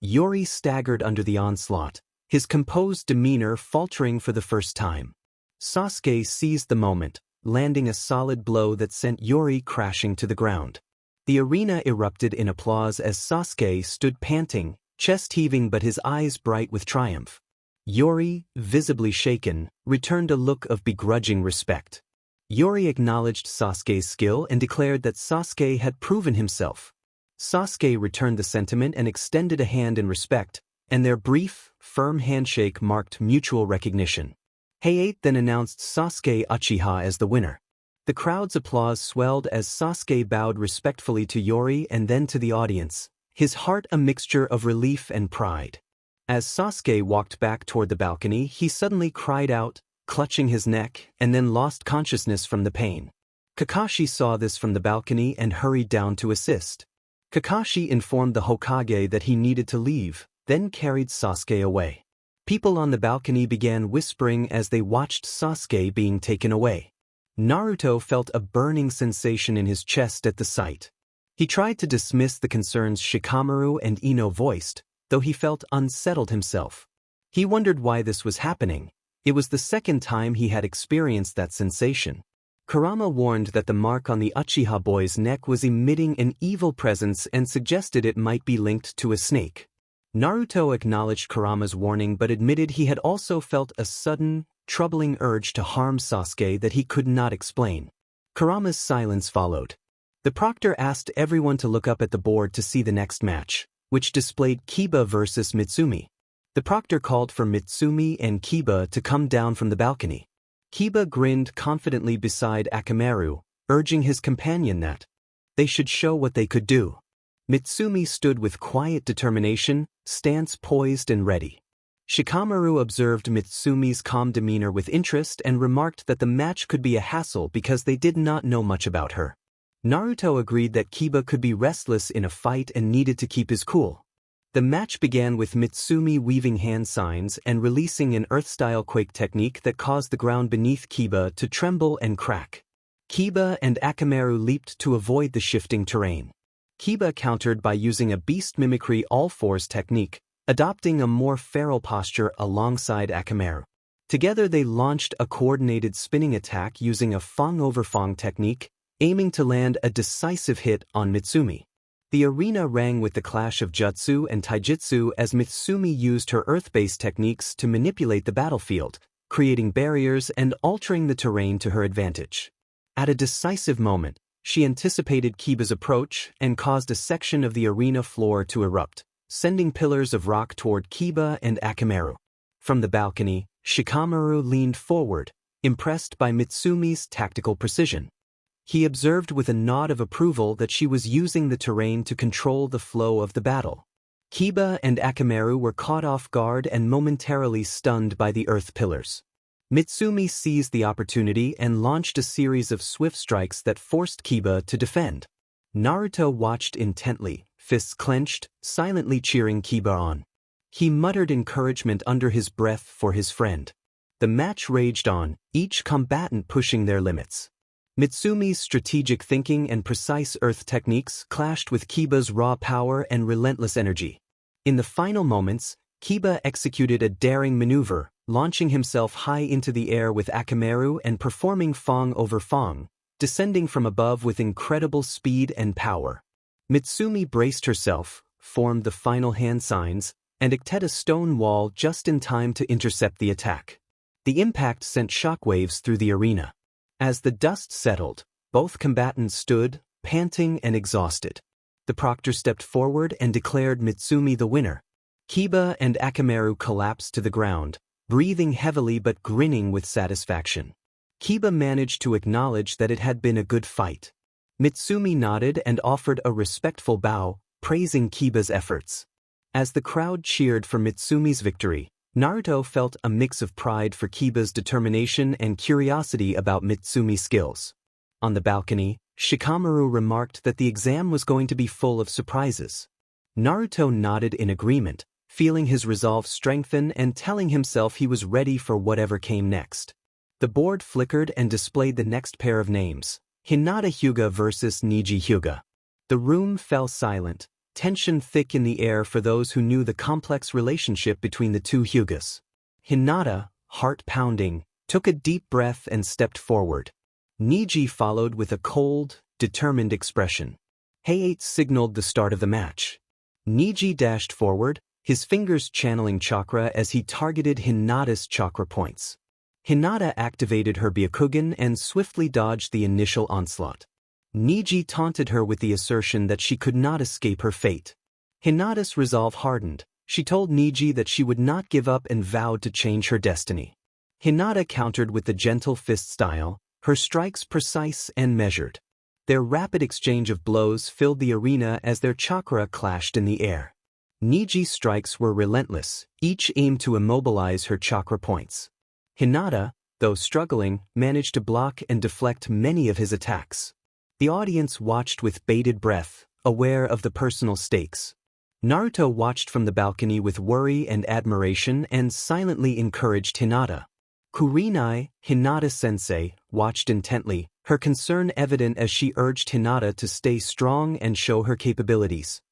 Yuri staggered under the onslaught, his composed demeanor faltering for the first time. Sasuke seized the moment, landing a solid blow that sent Yuri crashing to the ground. The arena erupted in applause as Sasuke stood panting, chest heaving but his eyes bright with triumph. Yuri, visibly shaken, returned a look of begrudging respect. Yuri acknowledged Sasuke's skill and declared that Sasuke had proven himself. Sasuke returned the sentiment and extended a hand in respect, and their brief, firm handshake marked mutual recognition. Hayate then announced Sasuke Uchiha as the winner. The crowd's applause swelled as Sasuke bowed respectfully to Yuri and then to the audience, his heart a mixture of relief and pride. As Sasuke walked back toward the balcony, he suddenly cried out, clutching his neck, and then lost consciousness from the pain. Kakashi saw this from the balcony and hurried down to assist. Kakashi informed the Hokage that he needed to leave, then carried Sasuke away. People on the balcony began whispering as they watched Sasuke being taken away. Naruto felt a burning sensation in his chest at the sight. He tried to dismiss the concerns Shikamaru and Ino voiced, though he felt unsettled himself. He wondered why this was happening. It was the second time he had experienced that sensation. Kurama warned that the mark on the Uchiha boy's neck was emitting an evil presence and suggested it might be linked to a snake. Naruto acknowledged Kurama's warning but admitted he had also felt a sudden, troubling urge to harm Sasuke that he could not explain. Kurama's silence followed. The proctor asked everyone to look up at the board to see the next match, which displayed Kiba versus Mitsumi. The proctor called for Mitsumi and Kiba to come down from the balcony. Kiba grinned confidently beside Akamaru, urging his companion that they should show what they could do. Mitsumi stood with quiet determination, stance poised and ready. Shikamaru observed Mitsumi's calm demeanor with interest and remarked that the match could be a hassle because they did not know much about her. Naruto agreed that Kiba could be restless in a fight and needed to keep his cool. The match began with Mitsumi weaving hand signs and releasing an earth-style quake technique that caused the ground beneath Kiba to tremble and crack. Kiba and Akamaru leaped to avoid the shifting terrain. Kiba countered by using a beast mimicry all-fours technique, adopting a more feral posture alongside Akamaru. Together they launched a coordinated spinning attack using a fang-over-fang technique, aiming to land a decisive hit on Mitsumi. The arena rang with the clash of jutsu and taijutsu as Mitsumi used her earth-based techniques to manipulate the battlefield, creating barriers and altering the terrain to her advantage. At a decisive moment, she anticipated Kiba's approach and caused a section of the arena floor to erupt, sending pillars of rock toward Kiba and Akamaru. From the balcony, Shikamaru leaned forward, impressed by Mitsumi's tactical precision. He observed with a nod of approval that she was using the terrain to control the flow of the battle. Kiba and Akamaru were caught off guard and momentarily stunned by the earth pillars. Mitsumi seized the opportunity and launched a series of swift strikes that forced Kiba to defend. Naruto watched intently, fists clenched, silently cheering Kiba on. He muttered encouragement under his breath for his friend. The match raged on, each combatant pushing their limits. Mitsumi's strategic thinking and precise earth techniques clashed with Kiba's raw power and relentless energy. In the final moments, Kiba executed a daring maneuver, launching himself high into the air with Akamaru and performing fang over fang, descending from above with incredible speed and power. Mitsumi braced herself, formed the final hand signs, and erected a stone wall just in time to intercept the attack. The impact sent shockwaves through the arena. As the dust settled, both combatants stood, panting and exhausted. The proctor stepped forward and declared Mitsumi the winner. Kiba and Akamaru collapsed to the ground, breathing heavily but grinning with satisfaction. Kiba managed to acknowledge that it had been a good fight. Mitsumi nodded and offered a respectful bow, praising Kiba's efforts. As the crowd cheered for Mitsumi's victory, Naruto felt a mix of pride for Kiba's determination and curiosity about Mitsumi's skills. On the balcony, Shikamaru remarked that the exam was going to be full of surprises. Naruto nodded in agreement, feeling his resolve strengthen and telling himself he was ready for whatever came next. The board flickered and displayed the next pair of names, Hinata Hyuga versus Niji Hyuga. The room fell silent, tension thick in the air for those who knew the complex relationship between the two Hyugas. Hinata, heart pounding, took a deep breath and stepped forward. Niji followed with a cold, determined expression. Height signaled the start of the match. Niji dashed forward, his fingers channeling chakra as he targeted Hinata's chakra points. Hinata activated her Byakugan and swiftly dodged the initial onslaught. Niji taunted her with the assertion that she could not escape her fate. Hinata's resolve hardened. She told Niji that she would not give up and vowed to change her destiny. Hinata countered with the gentle fist style, her strikes precise and measured. Their rapid exchange of blows filled the arena as their chakra clashed in the air. Niji's strikes were relentless, each aimed to immobilize her chakra points. Hinata, though struggling, managed to block and deflect many of his attacks. The audience watched with bated breath, aware of the personal stakes. Naruto watched from the balcony with worry and admiration and silently encouraged Hinata. Kurenai, Hinata-sensei, watched intently, her concern evident as she urged Hinata to stay strong and show her capabilities.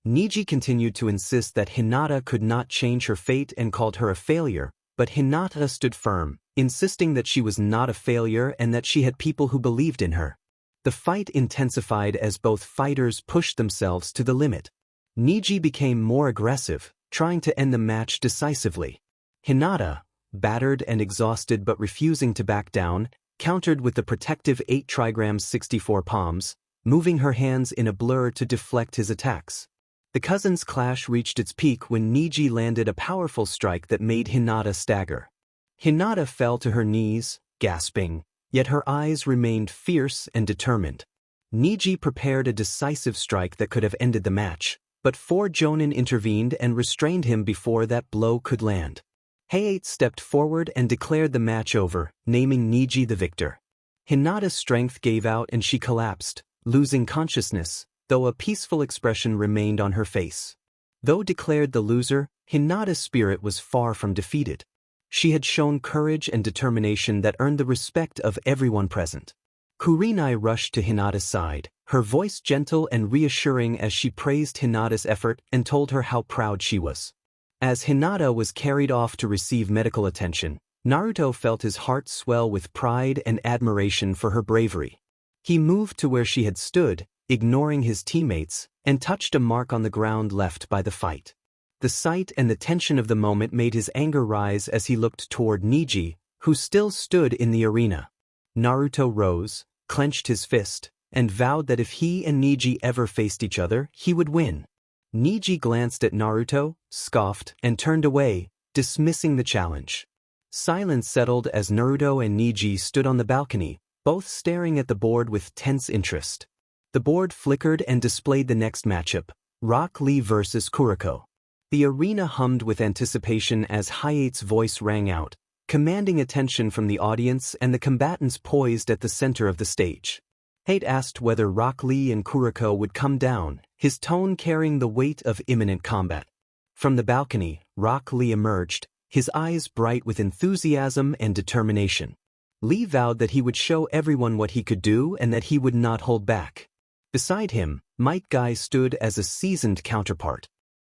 Niji continued to insist that Hinata could not change her fate and called her a failure, but Hinata stood firm, insisting that she was not a failure and that she had people who believed in her. The fight intensified as both fighters pushed themselves to the limit. Niji became more aggressive, trying to end the match decisively. Hinata, battered and exhausted but refusing to back down, countered with the protective 8 trigrams 64 palms, moving her hands in a blur to deflect his attacks. The cousins' clash reached its peak when Niji landed a powerful strike that made Hinata stagger. Hinata fell to her knees, gasping, yet her eyes remained fierce and determined. Niji prepared a decisive strike that could have ended the match, but 4 Jonin intervened and restrained him before that blow could land. Hayate stepped forward and declared the match over, naming Niji the victor. Hinata's strength gave out and she collapsed, losing consciousness, though a peaceful expression remained on her face. Though declared the loser, Hinata's spirit was far from defeated. She had shown courage and determination that earned the respect of everyone present. Kurenai rushed to Hinata's side, her voice gentle and reassuring as she praised Hinata's effort and told her how proud she was. As Hinata was carried off to receive medical attention, Naruto felt his heart swell with pride and admiration for her bravery. He moved to where she had stood, ignoring his teammates, and touched a mark on the ground left by the fight. The sight and the tension of the moment made his anger rise as he looked toward Niji, who still stood in the arena. Naruto rose, clenched his fist, and vowed that if he and Niji ever faced each other, he would win. Niji glanced at Naruto, scoffed, and turned away, dismissing the challenge. Silence settled as Naruto and Niji stood on the balcony, both staring at the board with tense interest. The board flickered and displayed the next matchup, Rock Lee vs. Kuriko. The arena hummed with anticipation as Hayate's voice rang out, commanding attention from the audience and the combatants poised at the center of the stage. Hayate asked whether Rock Lee and Kuriko would come down, his tone carrying the weight of imminent combat. From the balcony, Rock Lee emerged, his eyes bright with enthusiasm and determination. Lee vowed that he would show everyone what he could do and that he would not hold back. Beside him, Might Guy stood as a seasoned counterpart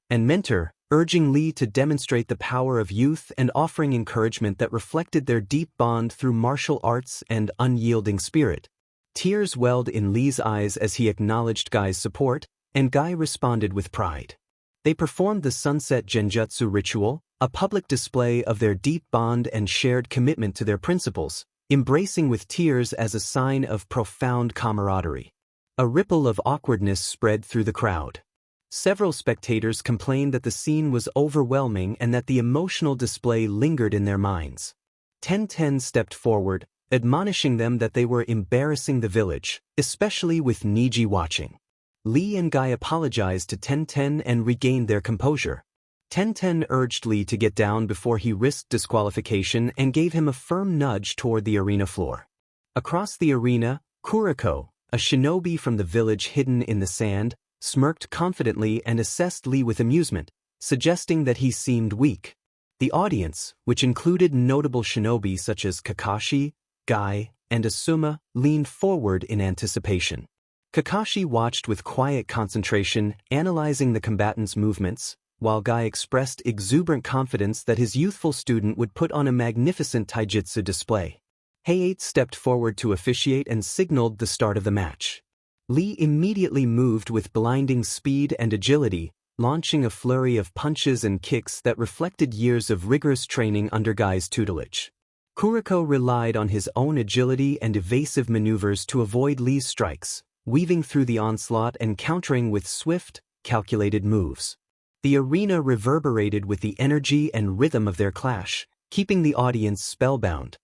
and mentor, urging Lee to demonstrate the power of youth and offering encouragement that reflected their deep bond through martial arts and unyielding spirit. Tears welled in Lee's eyes as he acknowledged Guy's support, and Guy responded with pride. They performed the Sunset Genjutsu ritual, a public display of their deep bond and shared commitment to their principles, embracing with tears as a sign of profound camaraderie. A ripple of awkwardness spread through the crowd. Several spectators complained that the scene was overwhelming and that the emotional display lingered in their minds. Tenten stepped forward, admonishing them that they were embarrassing the village, especially with Niji watching. Lee and Guy apologized to Tenten and regained their composure. Tenten urged Lee to get down before he risked disqualification and gave him a firm nudge toward the arena floor. Across the arena, Kuriko, a shinobi from the village hidden in the sand, smirked confidently and assessed Lee with amusement, suggesting that he seemed weak. The audience, which included notable shinobi such as Kakashi, Guy, and Asuma, leaned forward in anticipation. Kakashi watched with quiet concentration, analyzing the combatants' movements, while Guy expressed exuberant confidence that his youthful student would put on a magnificent taijutsu display. Hayate stepped forward to officiate and signaled the start of the match. Lee immediately moved with blinding speed and agility, launching a flurry of punches and kicks that reflected years of rigorous training under Guy's tutelage. Kuriko relied on his own agility and evasive maneuvers to avoid Lee's strikes, weaving through the onslaught and countering with swift, calculated moves. The arena reverberated with the energy and rhythm of their clash, keeping the audience spellbound.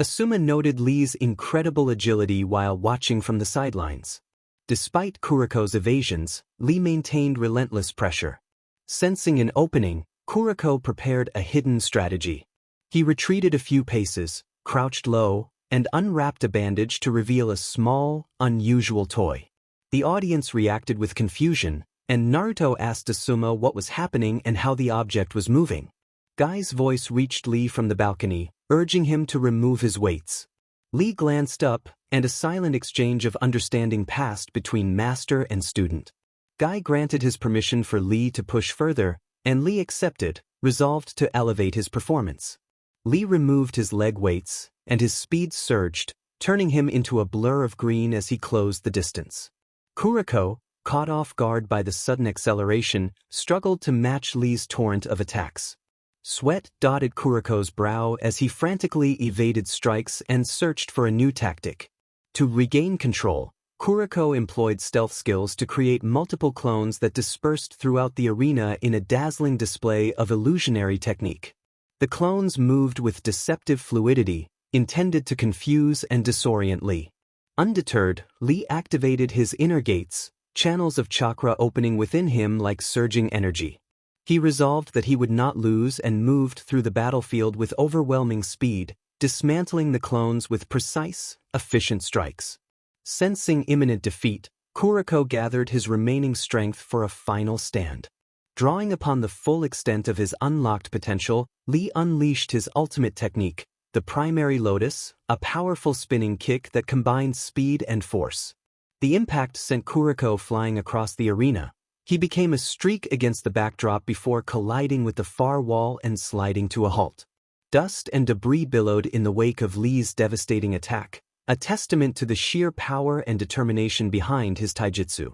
Asuma noted Lee's incredible agility while watching from the sidelines. Despite Kuriko's evasions, Lee maintained relentless pressure. Sensing an opening, Kuriko prepared a hidden strategy. He retreated a few paces, crouched low, and unwrapped a bandage to reveal a small, unusual toy. The audience reacted with confusion, and Naruto asked Asuma what was happening and how the object was moving. Guy's voice reached Lee from the balcony, urging him to remove his weights. Lee glanced up, and a silent exchange of understanding passed between master and student. Guy granted his permission for Lee to push further, and Lee accepted, resolved to elevate his performance. Lee removed his leg weights, and his speed surged, turning him into a blur of green as he closed the distance. Kuriko, caught off guard by the sudden acceleration, struggled to match Lee's torrent of attacks. Sweat dotted Kuriko's brow as he frantically evaded strikes and searched for a new tactic. To regain control, Kuriko employed stealth skills to create multiple clones that dispersed throughout the arena in a dazzling display of illusionary technique. The clones moved with deceptive fluidity, intended to confuse and disorient Lee. Undeterred, Lee activated his inner gates, channels of chakra opening within him like surging energy. He resolved that he would not lose and moved through the battlefield with overwhelming speed, dismantling the clones with precise, efficient strikes. Sensing imminent defeat, Kuriko gathered his remaining strength for a final stand. Drawing upon the full extent of his unlocked potential, Lee unleashed his ultimate technique, the primary lotus, a powerful spinning kick that combined speed and force. The impact sent Kuriko flying across the arena. He became a streak against the backdrop before colliding with the far wall and sliding to a halt. Dust and debris billowed in the wake of Lee's devastating attack, a testament to the sheer power and determination behind his taijutsu.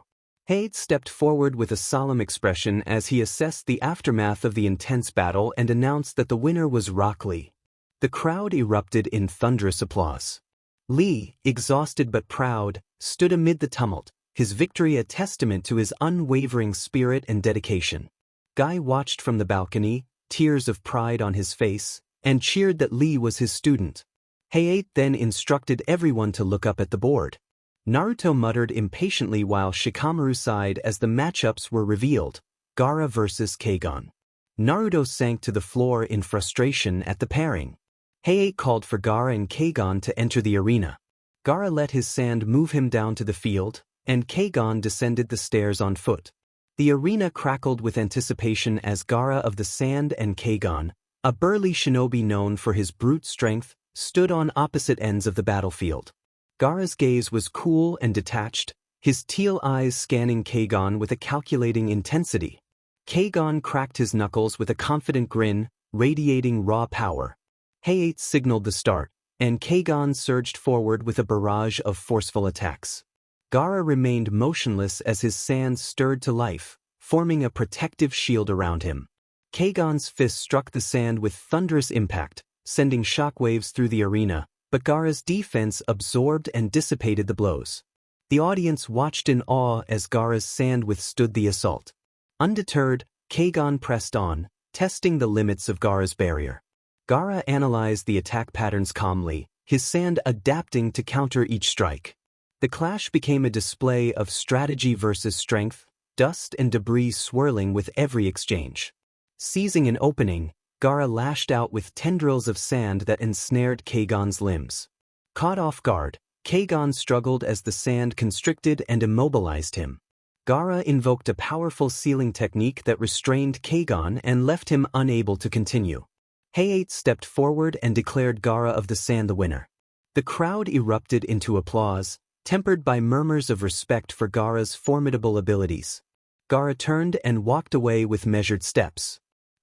Hayate stepped forward with a solemn expression as he assessed the aftermath of the intense battle and announced that the winner was Rock Lee. The crowd erupted in thunderous applause. Lee, exhausted but proud, stood amid the tumult, his victory a testament to his unwavering spirit and dedication. Guy watched from the balcony, tears of pride on his face, and cheered that Lee was his student. Hayate then instructed everyone to look up at the board. Naruto muttered impatiently while Shikamaru sighed as the matchups were revealed, Gaara versus Keigan. Naruto sank to the floor in frustration at the pairing. Hayate called for Gaara and Keigan to enter the arena. Gaara let his sand move him down to the field, and Keigan descended the stairs on foot. The arena crackled with anticipation as Gaara of the Sand and Keigan, a burly shinobi known for his brute strength, stood on opposite ends of the battlefield. Gaara's gaze was cool and detached, his teal eyes scanning Keigan with a calculating intensity. Keigan cracked his knuckles with a confident grin, radiating raw power. Hayate signaled the start, and Keigan surged forward with a barrage of forceful attacks. Gaara remained motionless as his sands stirred to life, forming a protective shield around him. Keigan's fist struck the sand with thunderous impact, sending shockwaves through the arena, but Gaara's defense absorbed and dissipated the blows. The audience watched in awe as Gaara's sand withstood the assault. Undeterred, Keigan pressed on, testing the limits of Gaara's barrier. Gaara analyzed the attack patterns calmly, his sand adapting to counter each strike. The clash became a display of strategy versus strength, dust and debris swirling with every exchange. Seizing an opening, Gaara lashed out with tendrils of sand that ensnared Keigan's limbs. Caught off guard, Keigan struggled as the sand constricted and immobilized him. Gaara invoked a powerful sealing technique that restrained Keigan and left him unable to continue. Hayate stepped forward and declared Gaara of the Sand the winner. The crowd erupted into applause, tempered by murmurs of respect for Gaara's formidable abilities. Gaara turned and walked away with measured steps.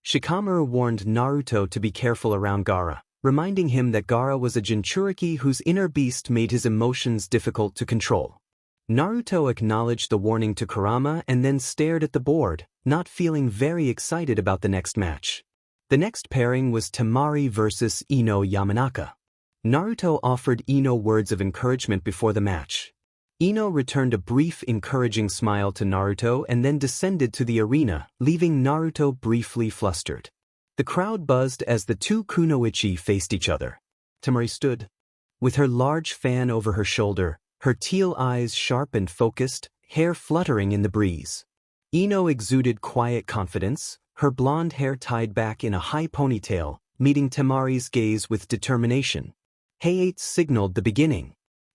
Shikamaru warned Naruto to be careful around Gaara, reminding him that Gaara was a Jinchuriki whose inner beast made his emotions difficult to control. Naruto acknowledged the warning to Kurama and then stared at the board, not feeling very excited about the next match. The next pairing was Temari versus Ino Yamanaka. Naruto offered Ino words of encouragement before the match. Ino returned a brief encouraging smile to Naruto and then descended to the arena, leaving Naruto briefly flustered. The crowd buzzed as the two kunoichi faced each other. Temari stood. With her large fan over her shoulder, her teal eyes sharp and focused, hair fluttering in the breeze. Ino exuded quiet confidence, her blonde hair tied back in a high ponytail, meeting Temari's gaze with determination. Hayate signaled the beginning.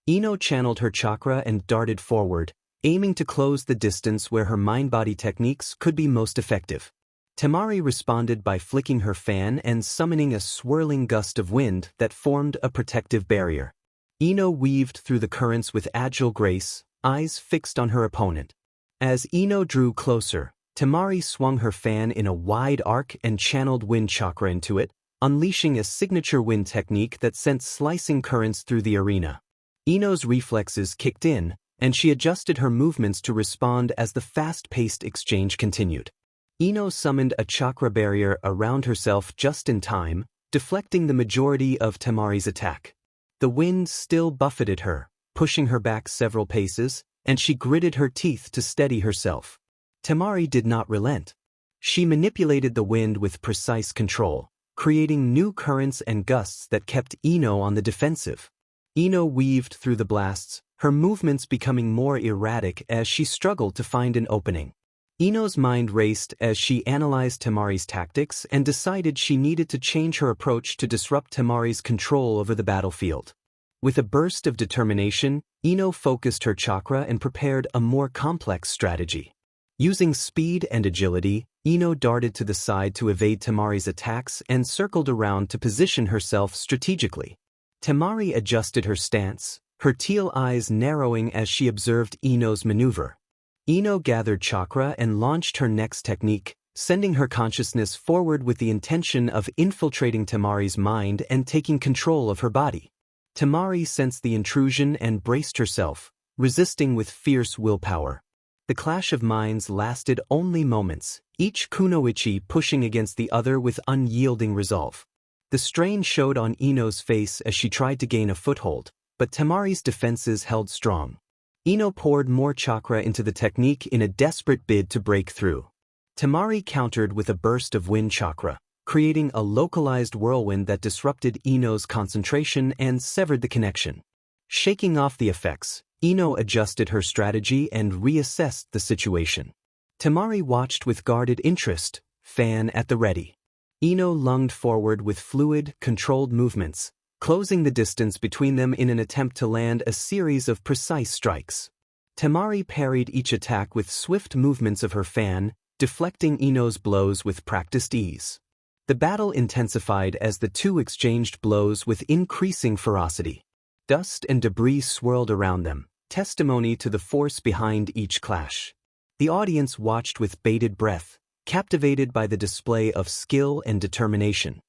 Ino channeled her chakra and darted forward, aiming to close the distance where her mind-body techniques could be most effective. Temari responded by flicking her fan and summoning a swirling gust of wind that formed a protective barrier. Ino weaved through the currents with agile grace, eyes fixed on her opponent. As Ino drew closer, Temari swung her fan in a wide arc and channeled wind chakra into it, unleashing a signature wind technique that sent slicing currents through the arena. Ino's reflexes kicked in, and she adjusted her movements to respond as the fast-paced exchange continued. Ino summoned a chakra barrier around herself just in time, deflecting the majority of Temari's attack. The wind still buffeted her, pushing her back several paces, and she gritted her teeth to steady herself. Temari did not relent. She manipulated the wind with precise control, creating new currents and gusts that kept Ino on the defensive. Ino weaved through the blasts, her movements becoming more erratic as she struggled to find an opening. Ino's mind raced as she analyzed Temari's tactics and decided she needed to change her approach to disrupt Temari's control over the battlefield. With a burst of determination, Ino focused her chakra and prepared a more complex strategy. Using speed and agility, Ino darted to the side to evade Temari's attacks and circled around to position herself strategically. Temari adjusted her stance, her teal eyes narrowing as she observed Ino's maneuver. Ino gathered chakra and launched her next technique, sending her consciousness forward with the intention of infiltrating Temari's mind and taking control of her body. Temari sensed the intrusion and braced herself, resisting with fierce willpower. The clash of minds lasted only moments, each kunoichi pushing against the other with unyielding resolve. The strain showed on Ino's face as she tried to gain a foothold, but Temari's defenses held strong. Ino poured more chakra into the technique in a desperate bid to break through. Temari countered with a burst of wind chakra, creating a localized whirlwind that disrupted Ino's concentration and severed the connection. Shaking off the effects, Ino adjusted her strategy and reassessed the situation. Temari watched with guarded interest, fan at the ready. Ino lunged forward with fluid, controlled movements, closing the distance between them in an attempt to land a series of precise strikes. Temari parried each attack with swift movements of her fan, deflecting Ino's blows with practiced ease. The battle intensified as the two exchanged blows with increasing ferocity. Dust and debris swirled around them, testimony to the force behind each clash. The audience watched with bated breath, captivated by the display of skill and determination.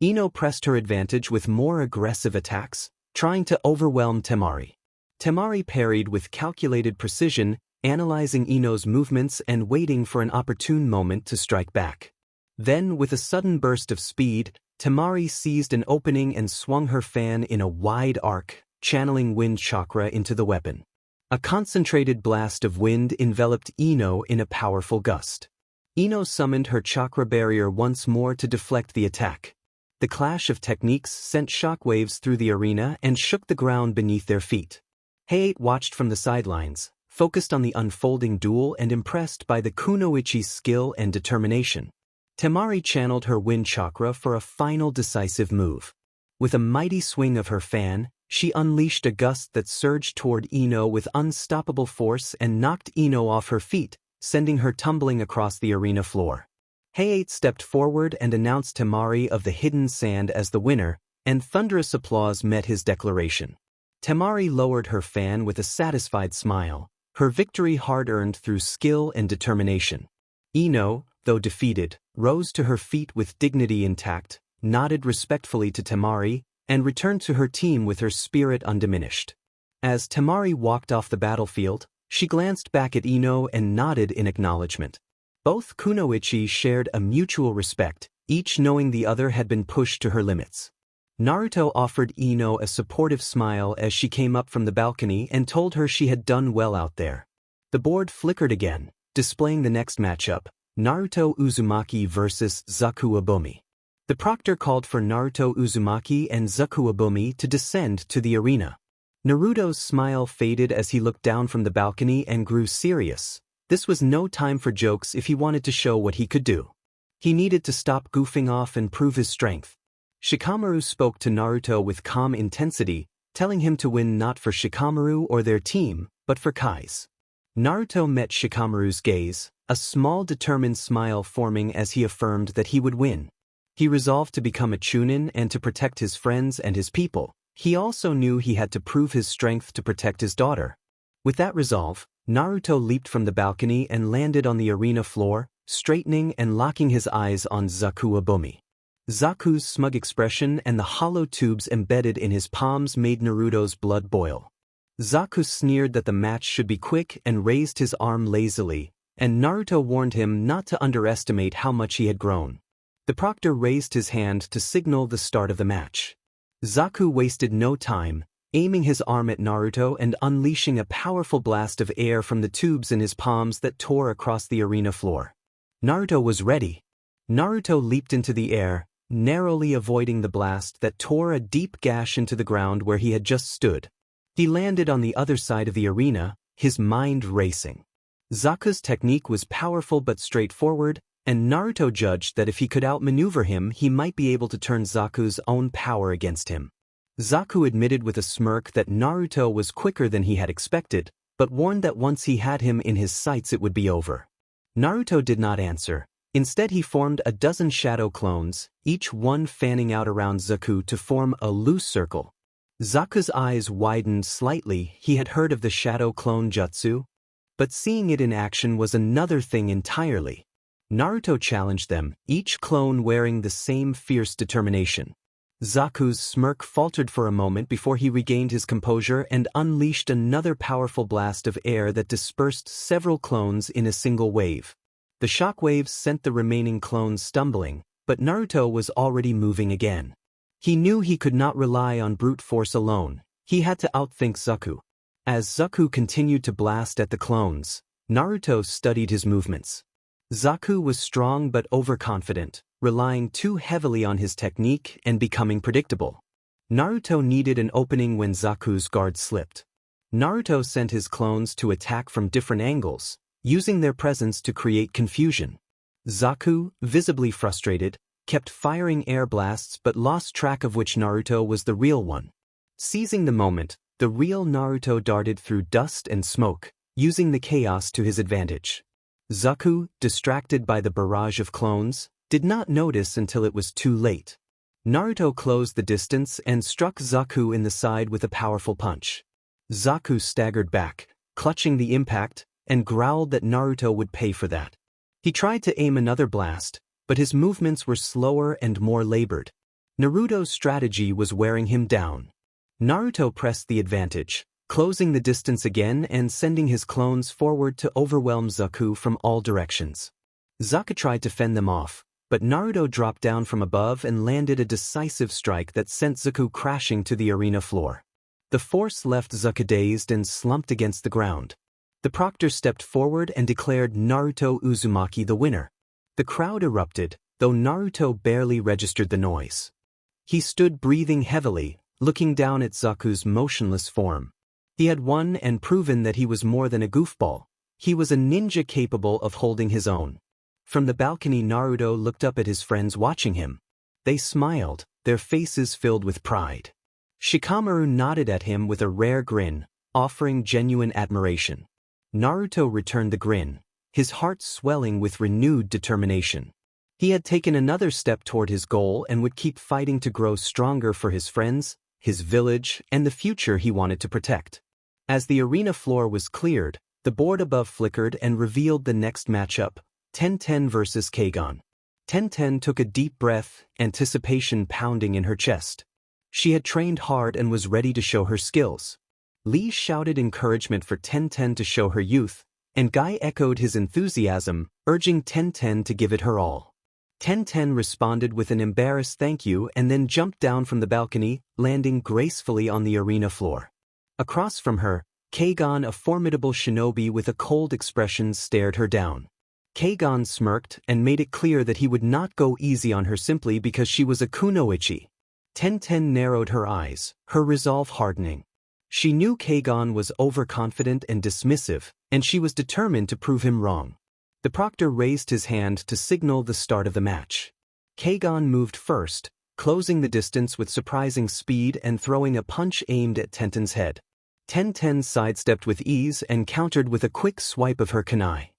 Ino pressed her advantage with more aggressive attacks, trying to overwhelm Temari. Temari parried with calculated precision, analyzing Ino's movements and waiting for an opportune moment to strike back. Then, with a sudden burst of speed, Temari seized an opening and swung her fan in a wide arc, channeling wind chakra into the weapon. A concentrated blast of wind enveloped Ino in a powerful gust. Ino summoned her chakra barrier once more to deflect the attack. The clash of techniques sent shockwaves through the arena and shook the ground beneath their feet. Hayate watched from the sidelines, focused on the unfolding duel and impressed by the kunoichi's skill and determination. Temari channeled her wind chakra for a final decisive move. With a mighty swing of her fan, she unleashed a gust that surged toward Ino with unstoppable force and knocked Ino off her feet, sending her tumbling across the arena floor. Hayate stepped forward and announced Temari of the Hidden Sand as the winner, and thunderous applause met his declaration. Temari lowered her fan with a satisfied smile, her victory hard-earned through skill and determination. Ino, though defeated, rose to her feet with dignity intact, nodded respectfully to Temari, and returned to her team with her spirit undiminished. As Temari walked off the battlefield, she glanced back at Ino and nodded in acknowledgement. Both kunoichi shared a mutual respect, each knowing the other had been pushed to her limits. Naruto offered Ino a supportive smile as she came up from the balcony and told her she had done well out there. The board flickered again, displaying the next matchup, Naruto Uzumaki vs. Zaku Abomi. The proctor called for Naruto Uzumaki and Zaku Abomi to descend to the arena. Naruto's smile faded as he looked down from the balcony and grew serious. This was no time for jokes if he wanted to show what he could do. He needed to stop goofing off and prove his strength. Shikamaru spoke to Naruto with calm intensity, telling him to win not for Shikamaru or their team, but for Kai's. Naruto met Shikamaru's gaze, a small determined smile forming as he affirmed that he would win. He resolved to become a Chunin and to protect his friends and his people. He also knew he had to prove his strength to protect his daughter. With that resolve, Naruto leaped from the balcony and landed on the arena floor, straightening and locking his eyes on Zaku Abomi. Zaku's smug expression and the hollow tubes embedded in his palms made Naruto's blood boil. Zaku sneered that the match should be quick and raised his arm lazily, and Naruto warned him not to underestimate how much he had grown. The proctor raised his hand to signal the start of the match. Zaku wasted no time, aiming his arm at Naruto and unleashing a powerful blast of air from the tubes in his palms that tore across the arena floor. Naruto was ready. Naruto leaped into the air, narrowly avoiding the blast that tore a deep gash into the ground where he had just stood. He landed on the other side of the arena, his mind racing. Zaku's technique was powerful but straightforward, and Naruto judged that if he could outmaneuver him, he might be able to turn Zaku's own power against him. Zaku admitted with a smirk that Naruto was quicker than he had expected, but warned that once he had him in his sights it would be over. Naruto did not answer. Instead he formed a dozen shadow clones, each one fanning out around Zaku to form a loose circle. Zaku's eyes widened slightly. He had heard of the shadow clone jutsu, but seeing it in action was another thing entirely. Naruto challenged them, each clone wearing the same fierce determination. Zaku's smirk faltered for a moment before he regained his composure and unleashed another powerful blast of air that dispersed several clones in a single wave. The shockwaves sent the remaining clones stumbling, but Naruto was already moving again. He knew he could not rely on brute force alone. He had to outthink Zaku. As Zaku continued to blast at the clones, Naruto studied his movements. Zaku was strong but overconfident, relying too heavily on his technique and becoming predictable. Naruto needed an opening when Zaku's guard slipped. Naruto sent his clones to attack from different angles, using their presence to create confusion. Zaku, visibly frustrated, kept firing air blasts but lost track of which Naruto was the real one. Seizing the moment, the real Naruto darted through dust and smoke, using the chaos to his advantage. Zaku, distracted by the barrage of clones, did not notice until it was too late. Naruto closed the distance and struck Zaku in the side with a powerful punch. Zaku staggered back, clutching the impact, and growled that Naruto would pay for that. He tried to aim another blast, but his movements were slower and more labored. Naruto's strategy was wearing him down. Naruto pressed the advantage, closing the distance again and sending his clones forward to overwhelm Zaku from all directions. Zaku tried to fend them off, but Naruto dropped down from above and landed a decisive strike that sent Zaku crashing to the arena floor. The force left Zaku dazed and slumped against the ground. The proctor stepped forward and declared Naruto Uzumaki the winner. The crowd erupted, though Naruto barely registered the noise. He stood breathing heavily, looking down at Zaku's motionless form. He had won and proven that he was more than a goofball. He was a ninja capable of holding his own. From the balcony, Naruto looked up at his friends watching him. They smiled, their faces filled with pride. Shikamaru nodded at him with a rare grin, offering genuine admiration. Naruto returned the grin, his heart swelling with renewed determination. He had taken another step toward his goal and would keep fighting to grow stronger for his friends, his village, and the future he wanted to protect. As the arena floor was cleared, the board above flickered and revealed the next matchup, Tenten versus Keigan. Tenten took a deep breath, anticipation pounding in her chest. She had trained hard and was ready to show her skills. Lee shouted encouragement for Tenten to show her youth, and Guy echoed his enthusiasm, urging Tenten to give it her all. Tenten responded with an embarrassed thank you and then jumped down from the balcony, landing gracefully on the arena floor. Across from her, Keigan, a formidable shinobi with a cold expression, stared her down. Keigan smirked and made it clear that he would not go easy on her simply because she was a kunoichi. Tenten narrowed her eyes, her resolve hardening. She knew Keigan was overconfident and dismissive, and she was determined to prove him wrong. The proctor raised his hand to signal the start of the match. Keigan moved first, closing the distance with surprising speed and throwing a punch aimed at Tenten's head. Tenten sidestepped with ease and countered with a quick swipe of her kunai.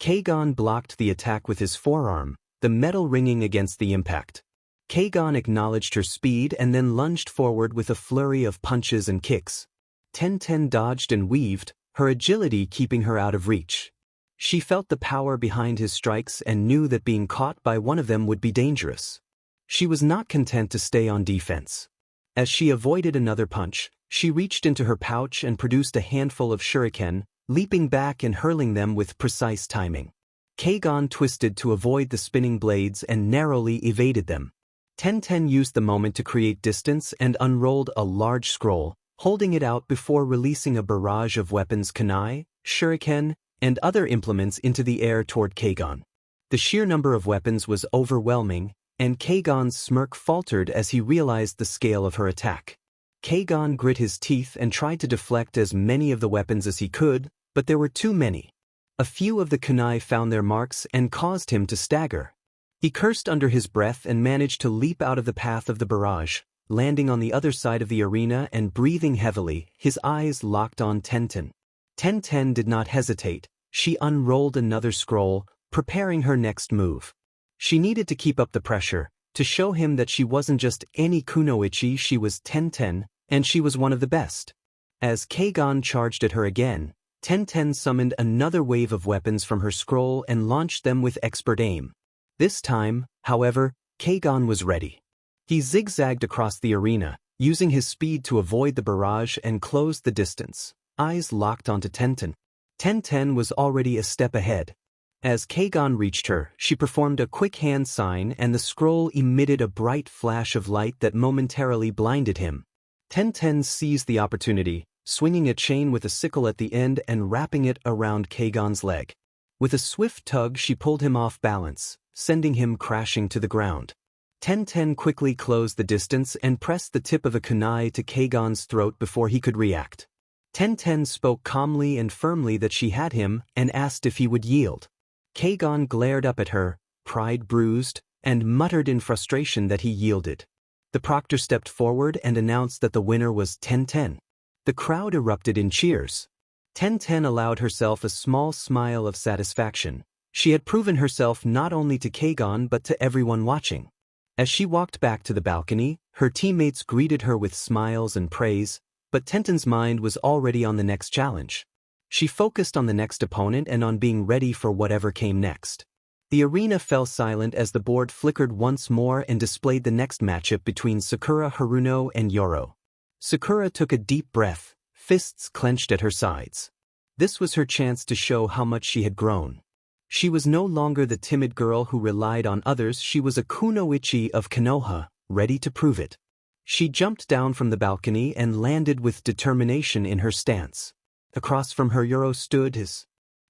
Keigan blocked the attack with his forearm, the metal ringing against the impact. Keigan acknowledged her speed and then lunged forward with a flurry of punches and kicks. Tenten dodged and weaved, her agility keeping her out of reach. She felt the power behind his strikes and knew that being caught by one of them would be dangerous. She was not content to stay on defense. As she avoided another punch, she reached into her pouch and produced a handful of shuriken, leaping back and hurling them with precise timing. Keigan twisted to avoid the spinning blades and narrowly evaded them. Tenten used the moment to create distance and unrolled a large scroll, holding it out before releasing a barrage of weapons, kunai, shuriken, and other implements into the air toward Keigan. The sheer number of weapons was overwhelming, and Keigan's smirk faltered as he realized the scale of her attack. Keigan grit his teeth and tried to deflect as many of the weapons as he could, but there were too many. A few of the kunai found their marks and caused him to stagger. He cursed under his breath and managed to leap out of the path of the barrage, landing on the other side of the arena and breathing heavily, his eyes locked on Tenten. Tenten did not hesitate. She unrolled another scroll, preparing her next move. She needed to keep up the pressure, to show him that she wasn't just any kunoichi, she was Tenten, and she was one of the best. As Keigan charged at her again, Tenten summoned another wave of weapons from her scroll and launched them with expert aim. This time, however, Keigan was ready. He zigzagged across the arena, using his speed to avoid the barrage and close the distance, eyes locked onto Tenten. Tenten was already a step ahead. As Keigan reached her, she performed a quick hand sign and the scroll emitted a bright flash of light that momentarily blinded him. Tenten seized the opportunity, swinging a chain with a sickle at the end and wrapping it around Keigan's leg. With a swift tug she pulled him off balance, sending him crashing to the ground. Tenten quickly closed the distance and pressed the tip of a kunai to Keigan's throat before he could react. Tenten spoke calmly and firmly that she had him and asked if he would yield. Keigan glared up at her, pride bruised, and muttered in frustration that he yielded. The proctor stepped forward and announced that the winner was Tenten. The crowd erupted in cheers. Tenten allowed herself a small smile of satisfaction. She had proven herself not only to Keigan but to everyone watching. As she walked back to the balcony, her teammates greeted her with smiles and praise, but Tenten's mind was already on the next challenge. She focused on the next opponent and on being ready for whatever came next. The arena fell silent as the board flickered once more and displayed the next matchup between Sakura Haruno and Yoro. Sakura took a deep breath, fists clenched at her sides. This was her chance to show how much she had grown. She was no longer the timid girl who relied on others, she was a kunoichi of Konoha, ready to prove it. She jumped down from the balcony and landed with determination in her stance. Across from her Yoro stood, his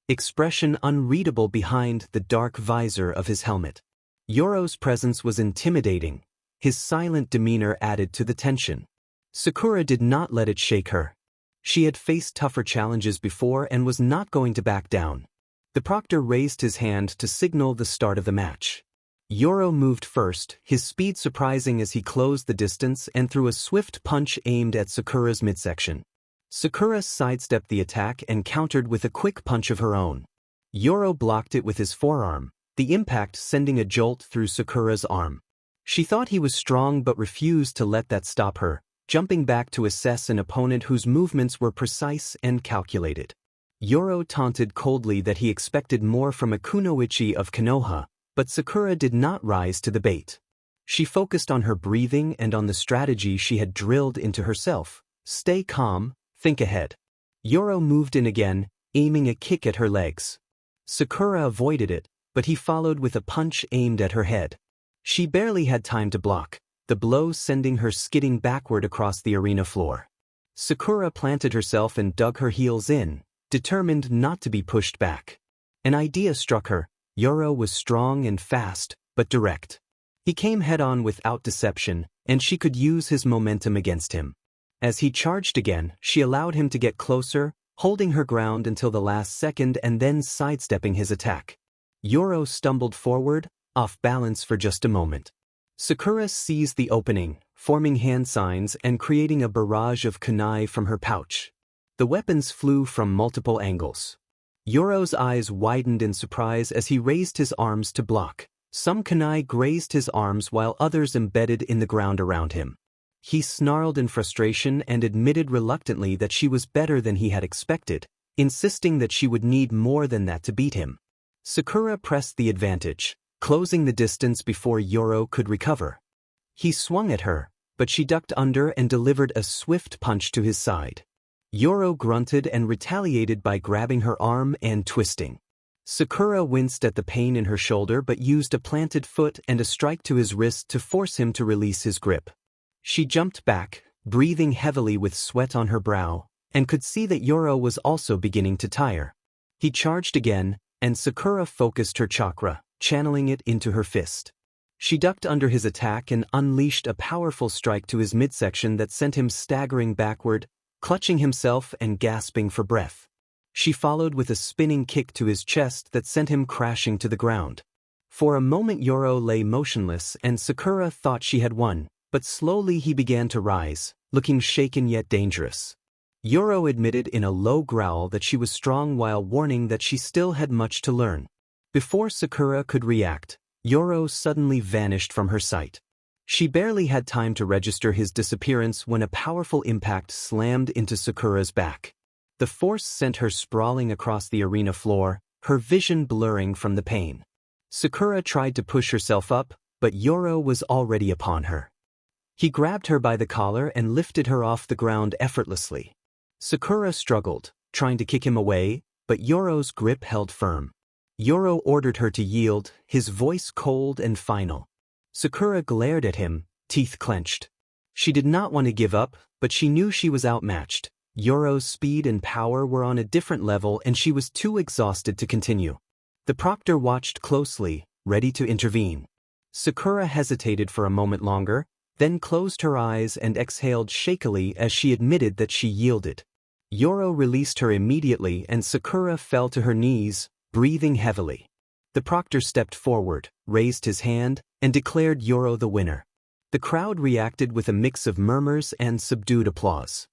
expression unreadable behind the dark visor of his helmet. Yoro's presence was intimidating. His silent demeanor added to the tension. Sakura did not let it shake her. She had faced tougher challenges before and was not going to back down. The proctor raised his hand to signal the start of the match. Yoro moved first, his speed surprising as he closed the distance and threw a swift punch aimed at Sakura's midsection. Sakura sidestepped the attack and countered with a quick punch of her own. Yoro blocked it with his forearm, the impact sending a jolt through Sakura's arm. She thought he was strong but refused to let that stop her, jumping back to assess an opponent whose movements were precise and calculated. Yoro taunted coldly that he expected more from a kunoichi of Konoha, but Sakura did not rise to the bait. She focused on her breathing and on the strategy she had drilled into herself. Stay calm, think ahead. Yoro moved in again, aiming a kick at her legs. Sakura avoided it, but he followed with a punch aimed at her head. She barely had time to block, the blow sending her skidding backward across the arena floor. Sakura planted herself and dug her heels in, determined not to be pushed back. An idea struck her. Yoro was strong and fast, but direct. He came head-on without deception, and she could use his momentum against him. As he charged again, she allowed him to get closer, holding her ground until the last second and then sidestepping his attack. Yoro stumbled forward, off balance for just a moment. Sakura seized the opening, forming hand signs and creating a barrage of kunai from her pouch. The weapons flew from multiple angles. Yoro's eyes widened in surprise as he raised his arms to block. Some kunai grazed his arms while others embedded in the ground around him. He snarled in frustration and admitted reluctantly that she was better than he had expected, insisting that she would need more than that to beat him. Sakura pressed the advantage, closing the distance before Yoro could recover. He swung at her, but she ducked under and delivered a swift punch to his side. Yoro grunted and retaliated by grabbing her arm and twisting. Sakura winced at the pain in her shoulder but used a planted foot and a strike to his wrist to force him to release his grip. She jumped back, breathing heavily with sweat on her brow, and could see that Yoro was also beginning to tire. He charged again, and Sakura focused her chakra, channeling it into her fist. She ducked under his attack and unleashed a powerful strike to his midsection that sent him staggering backward, clutching himself and gasping for breath. She followed with a spinning kick to his chest that sent him crashing to the ground. For a moment Yoro lay motionless and Sakura thought she had won, but slowly he began to rise, looking shaken yet dangerous. Yoro admitted in a low growl that she was strong while warning that she still had much to learn. Before Sakura could react, Yoro suddenly vanished from her sight. She barely had time to register his disappearance when a powerful impact slammed into Sakura's back. The force sent her sprawling across the arena floor, her vision blurring from the pain. Sakura tried to push herself up, but Yoro was already upon her. He grabbed her by the collar and lifted her off the ground effortlessly. Sakura struggled, trying to kick him away, but Yoro's grip held firm. Yoro ordered her to yield, his voice cold and final. Sakura glared at him, teeth clenched. She did not want to give up, but she knew she was outmatched. Yoro's speed and power were on a different level and she was too exhausted to continue. The proctor watched closely, ready to intervene. Sakura hesitated for a moment longer, then closed her eyes and exhaled shakily as she admitted that she yielded. Yoro released her immediately and Sakura fell to her knees, breathing heavily. The proctor stepped forward, raised his hand, and declared Yoro the winner. The crowd reacted with a mix of murmurs and subdued applause.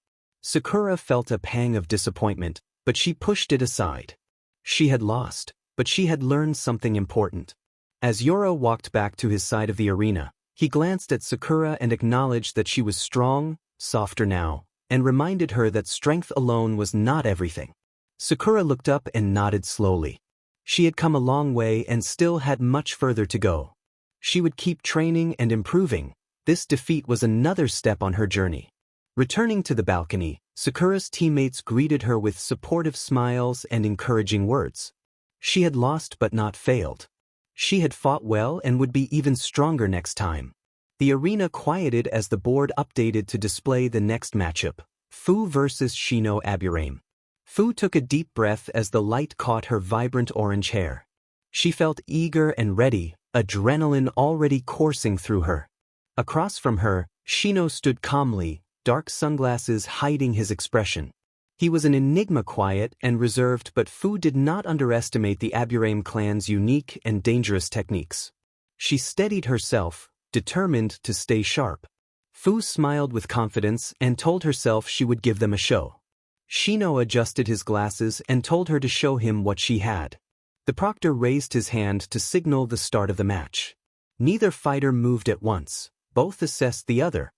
Sakura felt a pang of disappointment, but she pushed it aside. She had lost, but she had learned something important. As Yoro walked back to his side of the arena, he glanced at Sakura and acknowledged that she was strong, softer now, and reminded her that strength alone was not everything. Sakura looked up and nodded slowly. She had come a long way and still had much further to go. She would keep training and improving. This defeat was another step on her journey. Returning to the balcony, Sakura's teammates greeted her with supportive smiles and encouraging words. She had lost but not failed. She had fought well and would be even stronger next time. The arena quieted as the board updated to display the next matchup, Fu vs Shino Aburame. Fu took a deep breath as the light caught her vibrant orange hair. She felt eager and ready, adrenaline already coursing through her. Across from her, Shino stood calmly, dark sunglasses hiding his expression. He was an enigma, quiet and reserved, but Fu did not underestimate the Aburame clan's unique and dangerous techniques. She steadied herself, determined to stay sharp. Fu smiled with confidence and told herself she would give them a show. Shino adjusted his glasses and told her to show him what she had. The proctor raised his hand to signal the start of the match. Neither fighter moved at once. Both assessed the other.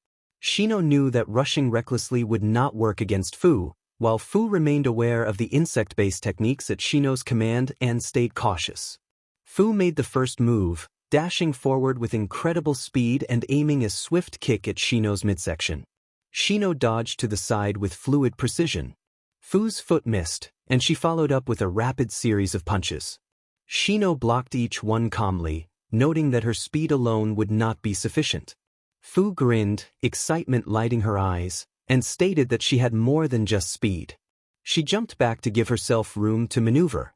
Shino knew that rushing recklessly would not work against Fu, while Fu remained aware of the insect-based techniques at Shino's command and stayed cautious. Fu made the first move, dashing forward with incredible speed and aiming a swift kick at Shino's midsection. Shino dodged to the side with fluid precision. Fu's foot missed, and she followed up with a rapid series of punches. Shino blocked each one calmly, noting that her speed alone would not be sufficient. Fu grinned, excitement lighting her eyes, and stated that she had more than just speed. She jumped back to give herself room to maneuver.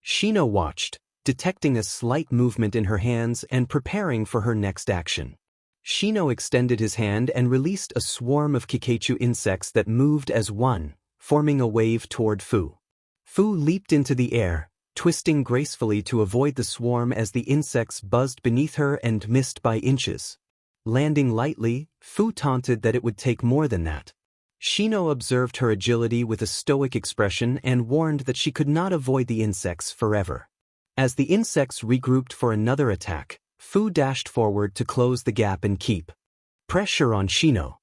Shino watched, detecting a slight movement in her hands and preparing for her next action. Shino extended his hand and released a swarm of Kikeichu insects that moved as one, forming a wave toward Fu. Fu leaped into the air, twisting gracefully to avoid the swarm as the insects buzzed beneath her and missed by inches. Landing lightly, Fu taunted that it would take more than that. Shino observed her agility with a stoic expression and warned that she could not avoid the insects forever. As the insects regrouped for another attack, Fu dashed forward to close the gap and keep pressure on Shino.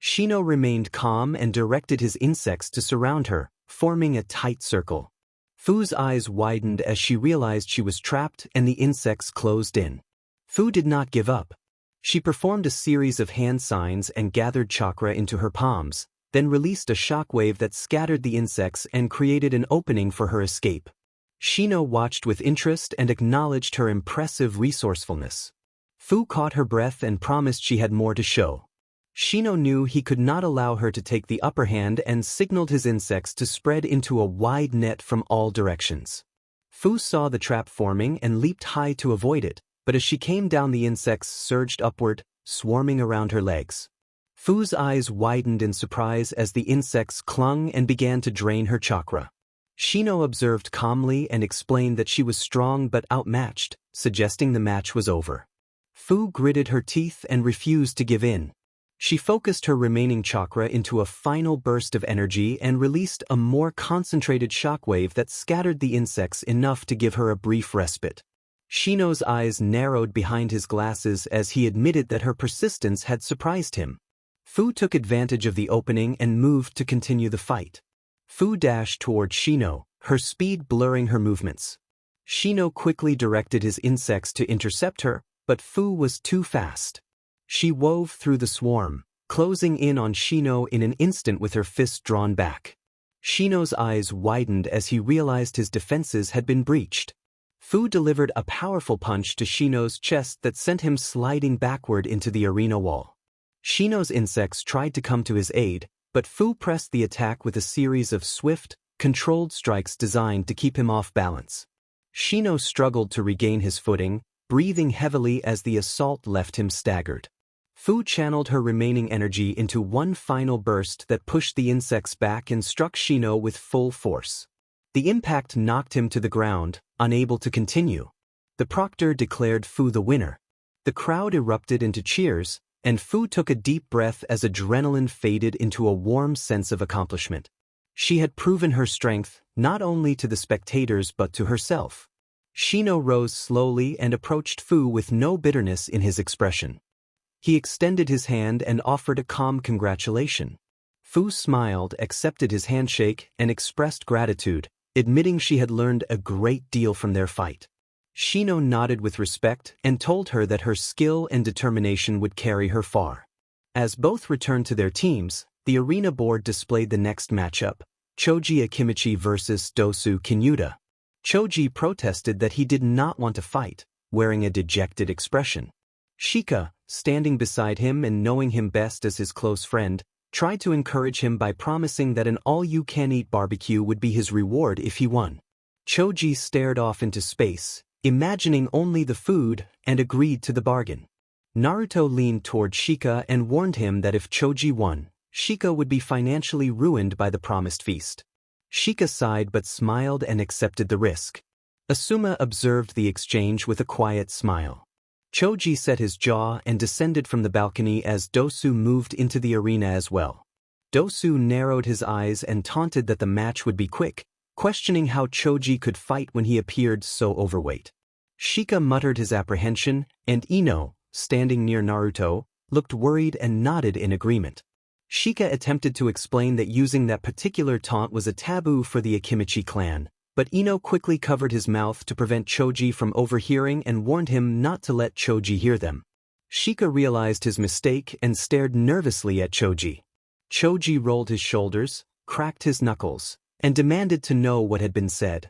Shino remained calm and directed his insects to surround her, forming a tight circle. Fu's eyes widened as she realized she was trapped and the insects closed in. Fu did not give up. She performed a series of hand signs and gathered chakra into her palms, then released a shockwave that scattered the insects and created an opening for her escape. Shino watched with interest and acknowledged her impressive resourcefulness. Fu caught her breath and promised she had more to show. Shino knew he could not allow her to take the upper hand and signaled his insects to spread into a wide net from all directions. Fu saw the trap forming and leaped high to avoid it, but as she came down the insects surged upward, swarming around her legs. Fu's eyes widened in surprise as the insects clung and began to drain her chakra. Shino observed calmly and explained that she was strong but outmatched, suggesting the match was over. Fu gritted her teeth and refused to give in. She focused her remaining chakra into a final burst of energy and released a more concentrated shockwave that scattered the insects enough to give her a brief respite. Shino's eyes narrowed behind his glasses as he admitted that her persistence had surprised him. Fu took advantage of the opening and moved to continue the fight. Fu dashed toward Shino, her speed blurring her movements. Shino quickly directed his insects to intercept her, but Fu was too fast. She wove through the swarm, closing in on Shino in an instant with her fist drawn back. Shino's eyes widened as he realized his defenses had been breached. Fu delivered a powerful punch to Shino's chest that sent him sliding backward into the arena wall. Shino's insects tried to come to his aid, but Fu pressed the attack with a series of swift, controlled strikes designed to keep him off balance. Shino struggled to regain his footing, breathing heavily as the assault left him staggered. Fu channeled her remaining energy into one final burst that pushed the insects back and struck Shino with full force. The impact knocked him to the ground, unable to continue. The proctor declared Fu the winner. The crowd erupted into cheers, and Fu took a deep breath as adrenaline faded into a warm sense of accomplishment. She had proven her strength, not only to the spectators but to herself. Shino rose slowly and approached Fu with no bitterness in his expression. He extended his hand and offered a calm congratulation. Fu smiled, accepted his handshake, and expressed gratitude, admitting she had learned a great deal from their fight. Shino nodded with respect and told her that her skill and determination would carry her far. As both returned to their teams, the arena board displayed the next matchup, Choji Akimichi vs. Dosu Kinyuta. Choji protested that he did not want to fight, wearing a dejected expression. Shika, standing beside him and knowing him best as his close friend, tried to encourage him by promising that an all-you-can-eat barbecue would be his reward if he won. Choji stared off into space, imagining only the food, and agreed to the bargain. Naruto leaned toward Shika and warned him that if Choji won, Shika would be financially ruined by the promised feast. Shika sighed but smiled and accepted the risk. Asuma observed the exchange with a quiet smile. Choji set his jaw and descended from the balcony as Dosu moved into the arena as well. Dosu narrowed his eyes and taunted that the match would be quick, questioning how Choji could fight when he appeared so overweight. Shika muttered his apprehension, and Ino, standing near Naruto, looked worried and nodded in agreement. Shika attempted to explain that using that particular taunt was a taboo for the Akimichi clan, but Ino quickly covered his mouth to prevent Choji from overhearing and warned him not to let Choji hear them. Shika realized his mistake and stared nervously at Choji. Choji rolled his shoulders, cracked his knuckles, and demanded to know what had been said.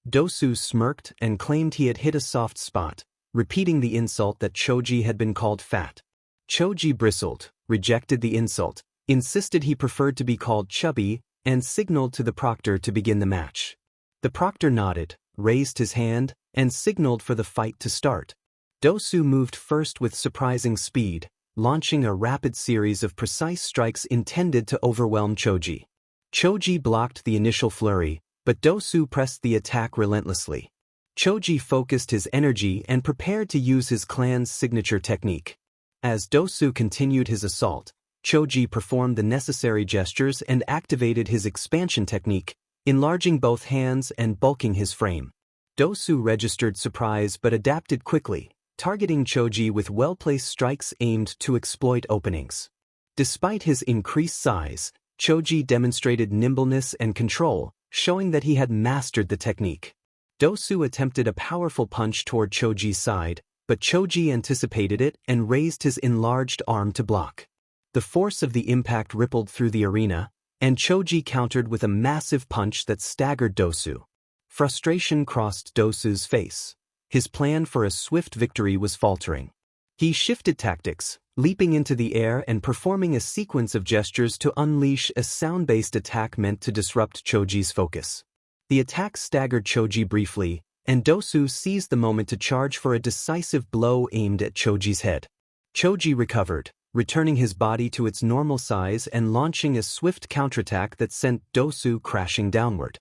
Dosu smirked and claimed he had hit a soft spot, repeating the insult that Choji had been called fat. Choji bristled, rejected the insult, insisted he preferred to be called chubby, and signaled to the proctor to begin the match. The proctor nodded, raised his hand, and signaled for the fight to start. Dosu moved first with surprising speed, launching a rapid series of precise strikes intended to overwhelm Choji. Choji blocked the initial flurry, but Dosu pressed the attack relentlessly. Choji focused his energy and prepared to use his clan's signature technique. As Dosu continued his assault, Choji performed the necessary gestures and activated his expansion technique, enlarging both hands and bulking his frame. Dosu registered surprise but adapted quickly, targeting Choji with well-placed strikes aimed to exploit openings. Despite his increased size, Choji demonstrated nimbleness and control, showing that he had mastered the technique. Dosu attempted a powerful punch toward Choji's side, but Choji anticipated it and raised his enlarged arm to block. The force of the impact rippled through the arena, and Choji countered with a massive punch that staggered Dosu. Frustration crossed Dosu's face. His plan for a swift victory was faltering. He shifted tactics, leaping into the air and performing a sequence of gestures to unleash a sound-based attack meant to disrupt Choji's focus. The attack staggered Choji briefly, and Dosu seized the moment to charge for a decisive blow aimed at Choji's head. Choji recovered, returning his body to its normal size and launching a swift counterattack that sent Dosu crashing downward.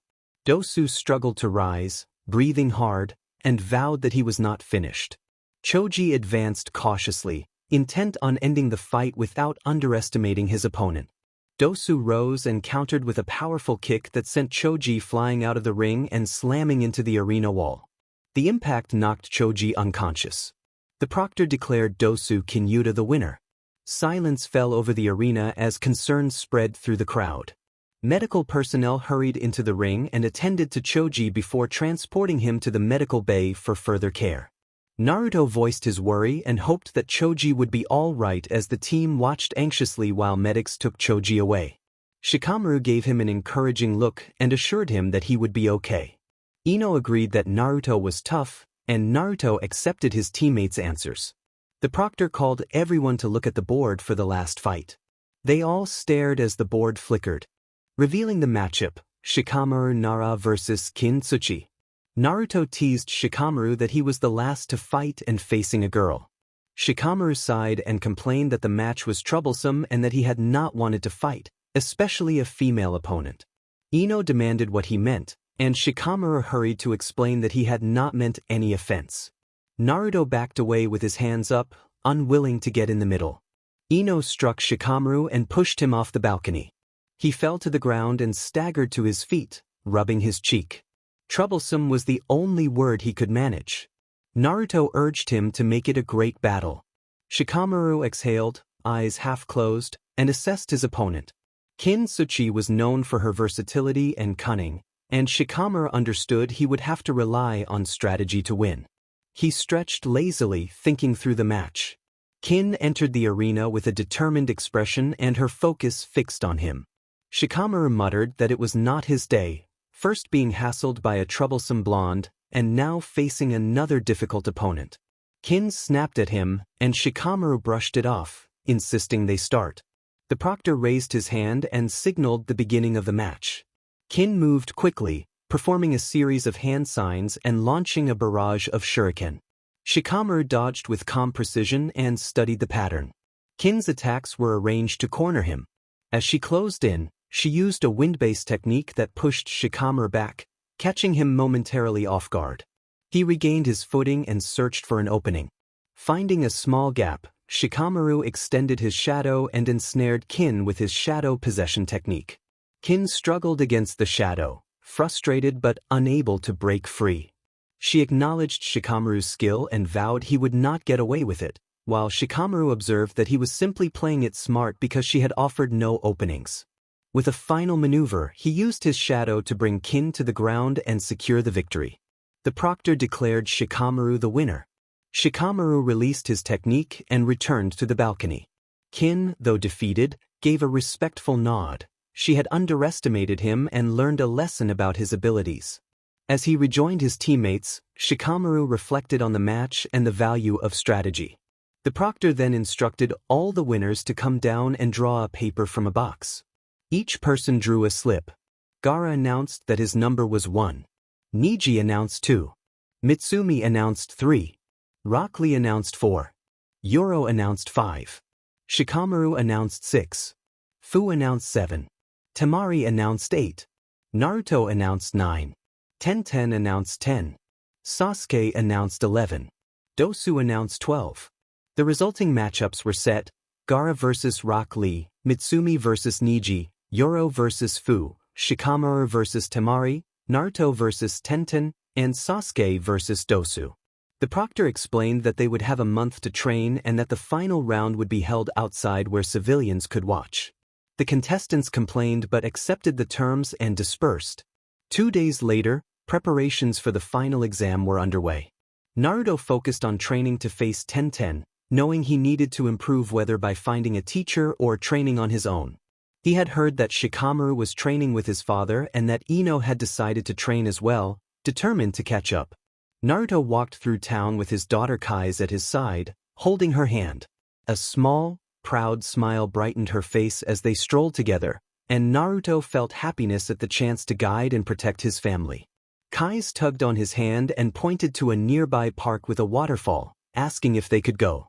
Dosu struggled to rise, breathing hard, and vowed that he was not finished. Choji advanced cautiously, intent on ending the fight without underestimating his opponent. Dosu rose and countered with a powerful kick that sent Choji flying out of the ring and slamming into the arena wall. The impact knocked Choji unconscious. The proctor declared Dosu Kinyuta the winner. Silence fell over the arena as concern spread through the crowd. Medical personnel hurried into the ring and attended to Choji before transporting him to the medical bay for further care. Naruto voiced his worry and hoped that Choji would be all right as the team watched anxiously while medics took Choji away. Shikamaru gave him an encouraging look and assured him that he would be okay. Ino agreed that Naruto was tough, and Naruto accepted his teammates' answers. The proctor called everyone to look at the board for the last fight. They all stared as the board flickered, revealing the matchup, Shikamaru Nara vs Kintsuchi. Naruto teased Shikamaru that he was the last to fight and facing a girl. Shikamaru sighed and complained that the match was troublesome and that he had not wanted to fight, especially a female opponent. Ino demanded what he meant, and Shikamaru hurried to explain that he had not meant any offense. Naruto backed away with his hands up, unwilling to get in the middle. Ino struck Shikamaru and pushed him off the balcony. He fell to the ground and staggered to his feet, rubbing his cheek. Troublesome was the only word he could manage. Naruto urged him to make it a great battle. Shikamaru exhaled, eyes half closed, and assessed his opponent. Kintsuchi was known for her versatility and cunning, and Shikamaru understood he would have to rely on strategy to win. He stretched lazily, thinking through the match. Kin entered the arena with a determined expression and her focus fixed on him. Shikamaru muttered that it was not his day, first being hassled by a troublesome blonde, and now facing another difficult opponent. Kin snapped at him, and Shikamaru brushed it off, insisting they start. The proctor raised his hand and signaled the beginning of the match. Kin moved quickly, performing a series of hand signs and launching a barrage of shuriken. Shikamaru dodged with calm precision and studied the pattern. Kin's attacks were arranged to corner him. As she closed in, she used a wind-based technique that pushed Shikamaru back, catching him momentarily off guard. He regained his footing and searched for an opening. Finding a small gap, Shikamaru extended his shadow and ensnared Kin with his shadow possession technique. Kin struggled against the shadow, frustrated but unable to break free. She acknowledged Shikamaru's skill and vowed he would not get away with it, while Shikamaru observed that he was simply playing it smart because she had offered no openings. With a final maneuver, he used his shadow to bring Kin to the ground and secure the victory. The proctor declared Shikamaru the winner. Shikamaru released his technique and returned to the balcony. Kin, though defeated, gave a respectful nod. She had underestimated him and learned a lesson about his abilities. As he rejoined his teammates, Shikamaru reflected on the match and the value of strategy. The proctor then instructed all the winners to come down and draw a paper from a box. Each person drew a slip. Gaara announced that his number was 1. Niji announced 2. Mitsumi announced 3. Rock Lee announced 4. Yoro announced 5. Shikamaru announced 6. Fu announced 7. Temari announced 8. Naruto announced 9. Tenten announced 10. Sasuke announced 11. Dosu announced 12. The resulting matchups were set: Gaara vs. Rock Lee, Mitsumi vs. Niji, Yoro vs. Fu, Shikamaru vs. Temari, Naruto vs. Tenten, and Sasuke vs. Dosu. The proctor explained that they would have a month to train and that the final round would be held outside where civilians could watch. The contestants complained but accepted the terms and dispersed. 2 days later, preparations for the final exam were underway. Naruto focused on training to face Tenten, knowing he needed to improve whether by finding a teacher or training on his own. He had heard that Shikamaru was training with his father and that Ino had decided to train as well, determined to catch up. Naruto walked through town with his daughter Kai's at his side, holding her hand. A small, proud smile brightened her face as they strolled together, and Naruto felt happiness at the chance to guide and protect his family. Kai's tugged on his hand and pointed to a nearby park with a waterfall, asking if they could go.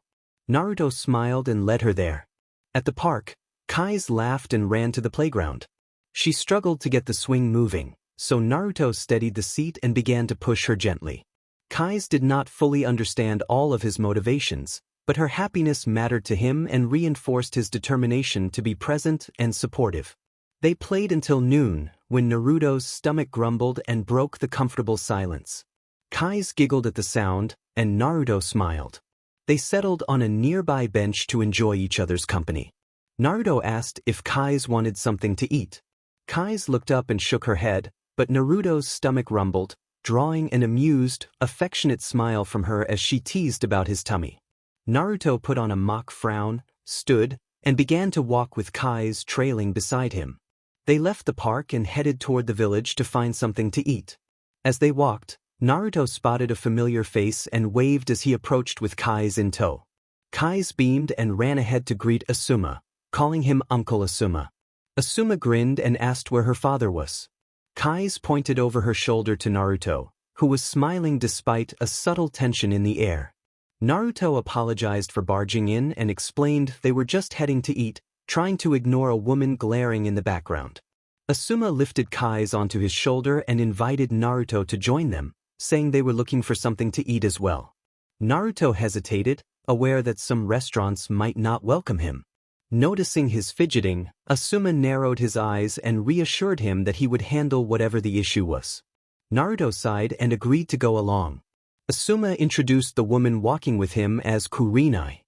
Naruto smiled and led her there. At the park, Kai's laughed and ran to the playground. She struggled to get the swing moving, so Naruto steadied the seat and began to push her gently. Kai's did not fully understand all of his motivations, but her happiness mattered to him and reinforced his determination to be present and supportive. They played until noon, when Naruto's stomach grumbled and broke the comfortable silence. Kai's giggled at the sound, and Naruto smiled. They settled on a nearby bench to enjoy each other's company. Naruto asked if Kai's wanted something to eat. Kai's looked up and shook her head, but Naruto's stomach rumbled, drawing an amused, affectionate smile from her as she teased about his tummy. Naruto put on a mock frown, stood, and began to walk with Kai's trailing beside him. They left the park and headed toward the village to find something to eat. As they walked, Naruto spotted a familiar face and waved as he approached with Kai's in tow. Kai's beamed and ran ahead to greet Asuma, calling him Uncle Asuma. Asuma grinned and asked where her father was. Kai's pointed over her shoulder to Naruto, who was smiling despite a subtle tension in the air. Naruto apologized for barging in and explained they were just heading to eat, trying to ignore a woman glaring in the background. Asuma lifted Kai's onto his shoulder and invited Naruto to join them, saying they were looking for something to eat as well. Naruto hesitated, aware that some restaurants might not welcome him. Noticing his fidgeting, Asuma narrowed his eyes and reassured him that he would handle whatever the issue was. Naruto sighed and agreed to go along. Asuma introduced the woman walking with him as Kurenai.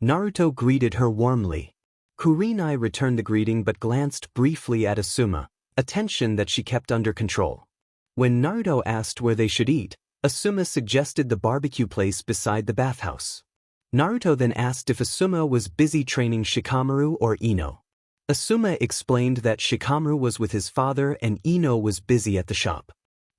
Naruto greeted her warmly. Kurenai returned the greeting but glanced briefly at Asuma, a tension that she kept under control. When Naruto asked where they should eat, Asuma suggested the barbecue place beside the bathhouse. Naruto then asked if Asuma was busy training Shikamaru or Ino. Asuma explained that Shikamaru was with his father and Ino was busy at the shop.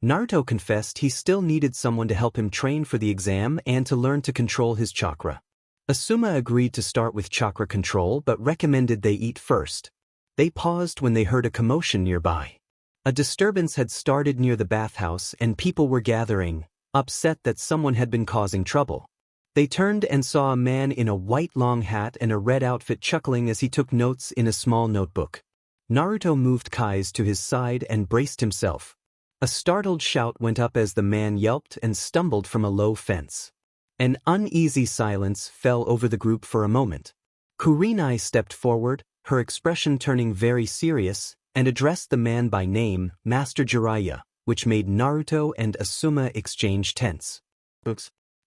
Naruto confessed he still needed someone to help him train for the exam and to learn to control his chakra. Asuma agreed to start with chakra control but recommended they eat first. They paused when they heard a commotion nearby. A disturbance had started near the bathhouse and people were gathering, upset that someone had been causing trouble. They turned and saw a man in a white long hat and a red outfit chuckling as he took notes in a small notebook. Naruto moved Kai's to his side and braced himself. A startled shout went up as the man yelped and stumbled from a low fence. An uneasy silence fell over the group for a moment. Kurenai stepped forward, her expression turning very serious, and addressed the man by name, Master Jiraiya, which made Naruto and Asuma exchange tense.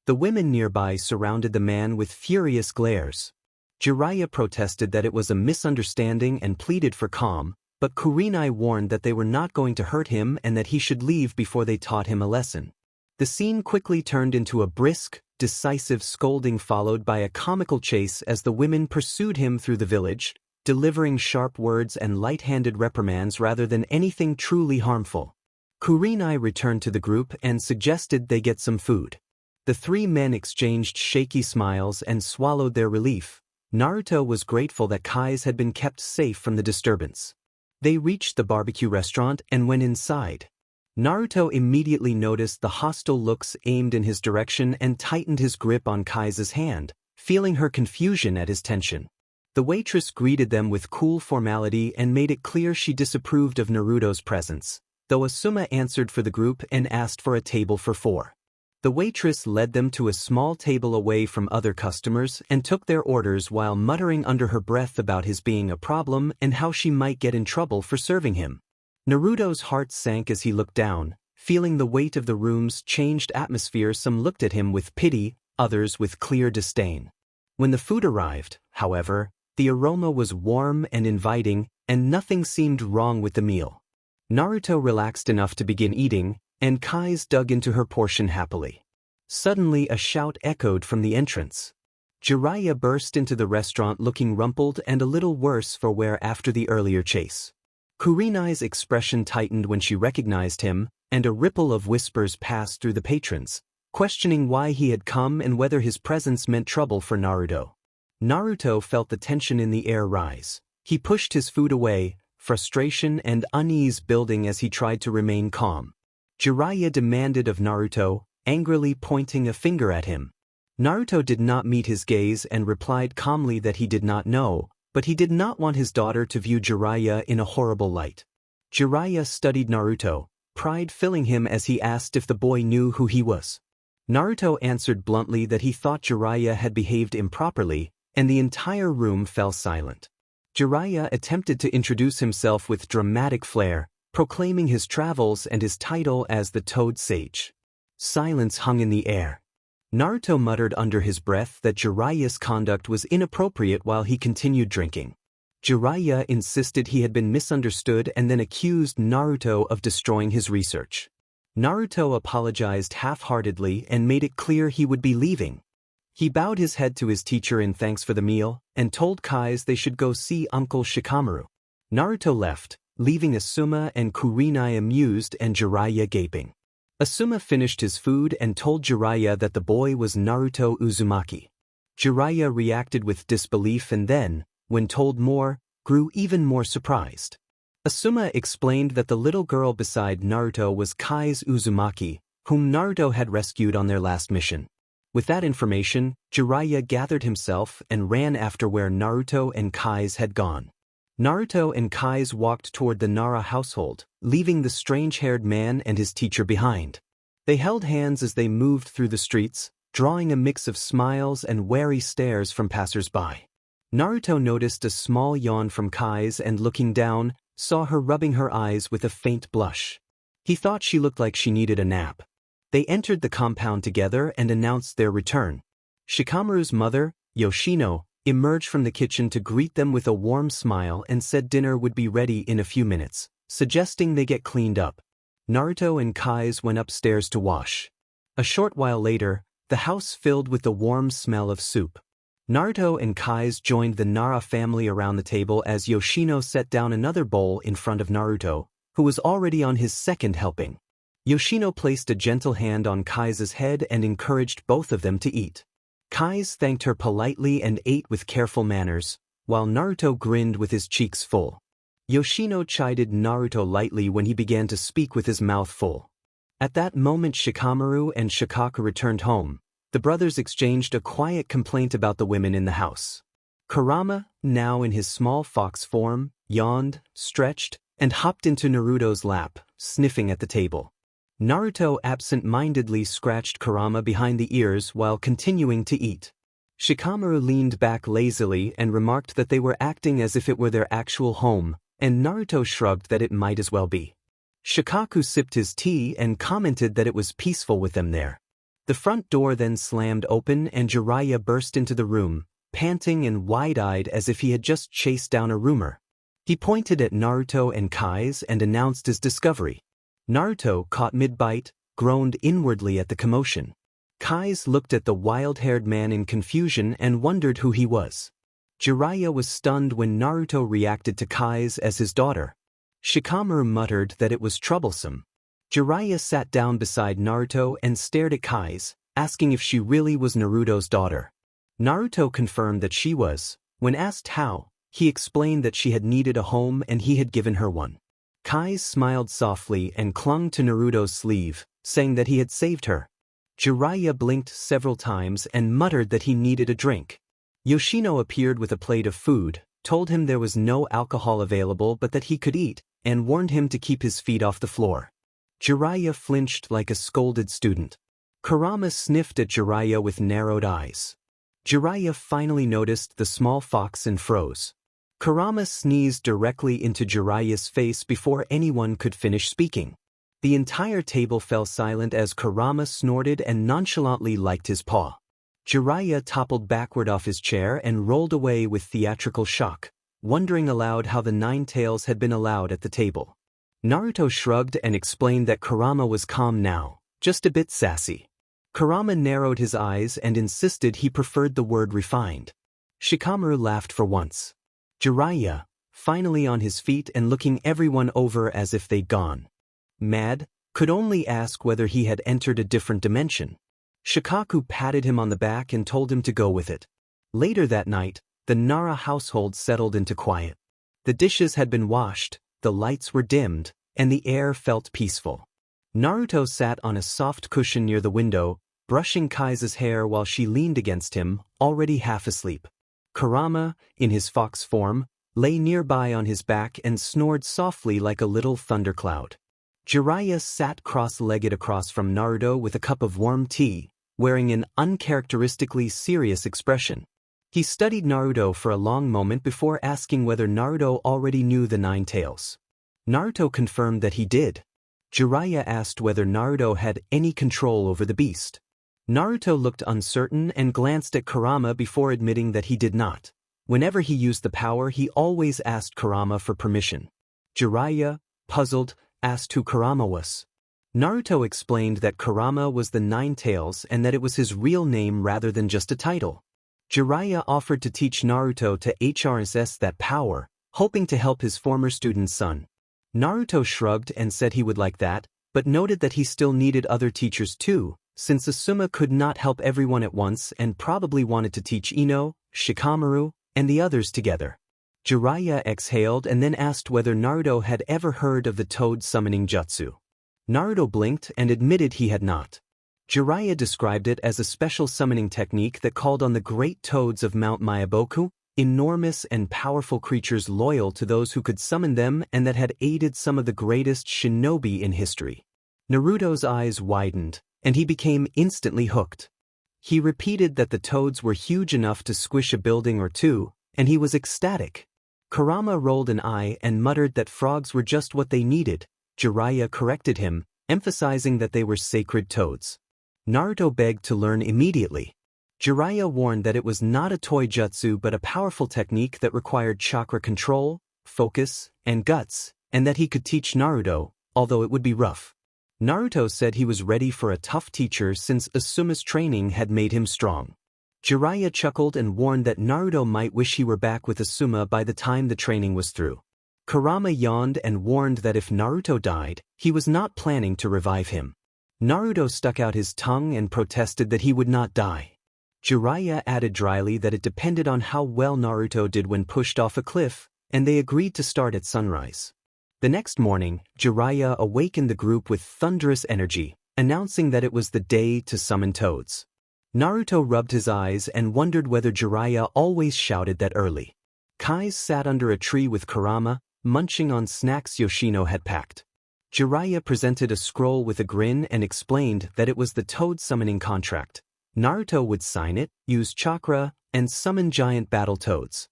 The women nearby surrounded the man with furious glares. Jiraiya protested that it was a misunderstanding and pleaded for calm, but Kurenai warned that they were not going to hurt him and that he should leave before they taught him a lesson. The scene quickly turned into a brisk, decisive scolding followed by a comical chase as the women pursued him through the village, delivering sharp words and light-handed reprimands rather than anything truly harmful. Kurenai returned to the group and suggested they get some food. The three men exchanged shaky smiles and swallowed their relief. Naruto was grateful that Kai's had been kept safe from the disturbance. They reached the barbecue restaurant and went inside. Naruto immediately noticed the hostile looks aimed in his direction and tightened his grip on Kai's hand, feeling her confusion at his tension. The waitress greeted them with cool formality and made it clear she disapproved of Naruto's presence, though Asuma answered for the group and asked for a table for 4. The waitress led them to a small table away from other customers and took their orders while muttering under her breath about his being a problem and how she might get in trouble for serving him. Naruto's heart sank as he looked down, feeling the weight of the room's changed atmosphere. Some looked at him with pity, others with clear disdain. When the food arrived, however, the aroma was warm and inviting, and nothing seemed wrong with the meal. Naruto relaxed enough to begin eating, and Kai's dug into her portion happily. Suddenly a shout echoed from the entrance. Jiraiya burst into the restaurant looking rumpled and a little worse for wear after the earlier chase. Kurenai's expression tightened when she recognized him, and a ripple of whispers passed through the patrons, questioning why he had come and whether his presence meant trouble for Naruto. Naruto felt the tension in the air rise. He pushed his food away, frustration and unease building as he tried to remain calm. Jiraiya demanded of Naruto, angrily pointing a finger at him. Naruto did not meet his gaze and replied calmly that he did not know, but he did not want his daughter to view Jiraiya in a horrible light. Jiraiya studied Naruto, pride filling him as he asked if the boy knew who he was. Naruto answered bluntly that he thought Jiraiya had behaved improperly, and the entire room fell silent. Jiraiya attempted to introduce himself with dramatic flair, proclaiming his travels and his title as the Toad Sage. Silence hung in the air. Naruto muttered under his breath that Jiraiya's conduct was inappropriate while he continued drinking. Jiraiya insisted he had been misunderstood and then accused Naruto of destroying his research. Naruto apologized half-heartedly and made it clear he would be leaving. He bowed his head to his teacher in thanks for the meal and told Kai's they should go see Uncle Shikamaru. Naruto left, leaving Asuma and Kurenai amused and Jiraiya gaping. Asuma finished his food and told Jiraiya that the boy was Naruto Uzumaki. Jiraiya reacted with disbelief and then, when told more, grew even more surprised. Asuma explained that the little girl beside Naruto was Kai's Uzumaki, whom Naruto had rescued on their last mission. With that information, Jiraiya gathered himself and ran after where Naruto and Kai's had gone. Naruto and Kai's walked toward the Nara household, leaving the strange-haired man and his teacher behind. They held hands as they moved through the streets, drawing a mix of smiles and wary stares from passers-by. Naruto noticed a small yawn from Kai's and looking down, saw her rubbing her eyes with a faint blush. He thought she looked like she needed a nap. They entered the compound together and announced their return. Shikamaru's mother, Yoshino, emerged from the kitchen to greet them with a warm smile and said dinner would be ready in a few minutes, suggesting they get cleaned up. Naruto and Kai's went upstairs to wash. A short while later, the house filled with the warm smell of soup. Naruto and Kai's joined the Nara family around the table as Yoshino set down another bowl in front of Naruto, who was already on his second helping. Yoshino placed a gentle hand on Kai's head and encouraged both of them to eat. Kai's thanked her politely and ate with careful manners, while Naruto grinned with his cheeks full. Yoshino chided Naruto lightly when he began to speak with his mouth full. At that moment Shikamaru and Shikaku returned home. The brothers exchanged a quiet complaint about the women in the house. Kurama, now in his small fox form, yawned, stretched, and hopped into Naruto's lap, sniffing at the table. Naruto absent-mindedly scratched Kurama behind the ears while continuing to eat. Shikamaru leaned back lazily and remarked that they were acting as if it were their actual home, and Naruto shrugged that it might as well be. Shikaku sipped his tea and commented that it was peaceful with them there. The front door then slammed open and Jiraiya burst into the room, panting and wide-eyed as if he had just chased down a rumor. He pointed at Naruto and Kai's and announced his discovery. Naruto, caught mid-bite, groaned inwardly at the commotion. Kai's looked at the wild-haired man in confusion and wondered who he was. Jiraiya was stunned when Naruto reacted to Kai's as his daughter. Shikamaru muttered that it was troublesome. Jiraiya sat down beside Naruto and stared at Kai's, asking if she really was Naruto's daughter. Naruto confirmed that she was. When asked how, he explained that she had needed a home and he had given her one. Kai's smiled softly and clung to Naruto's sleeve, saying that he had saved her. Jiraiya blinked several times and muttered that he needed a drink. Yoshino appeared with a plate of food, told him there was no alcohol available but that he could eat, and warned him to keep his feet off the floor. Jiraiya flinched like a scolded student. Kurama sniffed at Jiraiya with narrowed eyes. Jiraiya finally noticed the small fox and froze. Kurama sneezed directly into Jiraiya's face before anyone could finish speaking. The entire table fell silent as Kurama snorted and nonchalantly licked his paw. Jiraiya toppled backward off his chair and rolled away with theatrical shock, wondering aloud how the nine tails had been allowed at the table. Naruto shrugged and explained that Kurama was calm now, just a bit sassy. Kurama narrowed his eyes and insisted he preferred the word refined. Shikamaru laughed for once. Jiraiya, finally on his feet and looking everyone over as if they'd gone mad, could only ask whether he had entered a different dimension. Shikaku patted him on the back and told him to go with it. Later that night, the Nara household settled into quiet. The dishes had been washed, the lights were dimmed, and the air felt peaceful. Naruto sat on a soft cushion near the window, brushing Kai's hair while she leaned against him, already half asleep. Kurama, in his fox form, lay nearby on his back and snored softly like a little thundercloud. Jiraiya sat cross-legged across from Naruto with a cup of warm tea, wearing an uncharacteristically serious expression. He studied Naruto for a long moment before asking whether Naruto already knew the Nine Tails. Naruto confirmed that he did. Jiraiya asked whether Naruto had any control over the beast. Naruto looked uncertain and glanced at Kurama before admitting that he did not. Whenever he used the power, he always asked Kurama for permission. Jiraiya, puzzled, asked who Kurama was. Naruto explained that Kurama was the Nine Tails and that it was his real name rather than just a title. Jiraiya offered to teach Naruto to HRSS that power, hoping to help his former student's son. Naruto shrugged and said he would like that, but noted that he still needed other teachers too, since Asuma could not help everyone at once and probably wanted to teach Ino, Shikamaru, and the others together. Jiraiya exhaled and then asked whether Naruto had ever heard of the toad summoning jutsu. Naruto blinked and admitted he had not. Jiraiya described it as a special summoning technique that called on the great toads of Mount Myaboku, enormous and powerful creatures loyal to those who could summon them and that had aided some of the greatest shinobi in history. Naruto's eyes widened, and he became instantly hooked. He repeated that the toads were huge enough to squish a building or two, and he was ecstatic. Kurama rolled an eye and muttered that frogs were just what they needed. Jiraiya corrected him, emphasizing that they were sacred toads. Naruto begged to learn immediately. Jiraiya warned that it was not a toy jutsu but a powerful technique that required chakra control, focus, and guts, and that he could teach Naruto, although it would be rough. Naruto said he was ready for a tough teacher since Asuma's training had made him strong. Jiraiya chuckled and warned that Naruto might wish he were back with Asuma by the time the training was through. Kurama yawned and warned that if Naruto died, he was not planning to revive him. Naruto stuck out his tongue and protested that he would not die. Jiraiya added dryly that it depended on how well Naruto did when pushed off a cliff, and they agreed to start at sunrise. The next morning, Jiraiya awakened the group with thunderous energy, announcing that it was the day to summon toads. Naruto rubbed his eyes and wondered whether Jiraiya always shouted that early. Kai's sat under a tree with Kurama, munching on snacks Yoshino had packed. Jiraiya presented a scroll with a grin and explained that it was the toad summoning contract. Naruto would sign it, use chakra, and summon giant battle toads.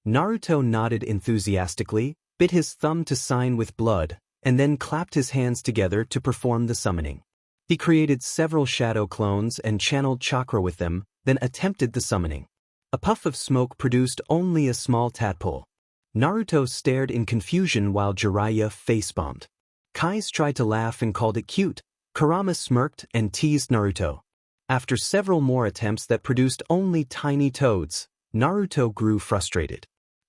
Naruto nodded enthusiastically, bit his thumb to sign with blood, and then clapped his hands together to perform the summoning. He created several shadow clones and channeled chakra with them, then attempted the summoning. A puff of smoke produced only a small tadpole. Naruto stared in confusion while Jiraiya facepalmed. Kai's tried to laugh and called it cute. Kurama smirked and teased Naruto. After several more attempts that produced only tiny toads, Naruto grew frustrated.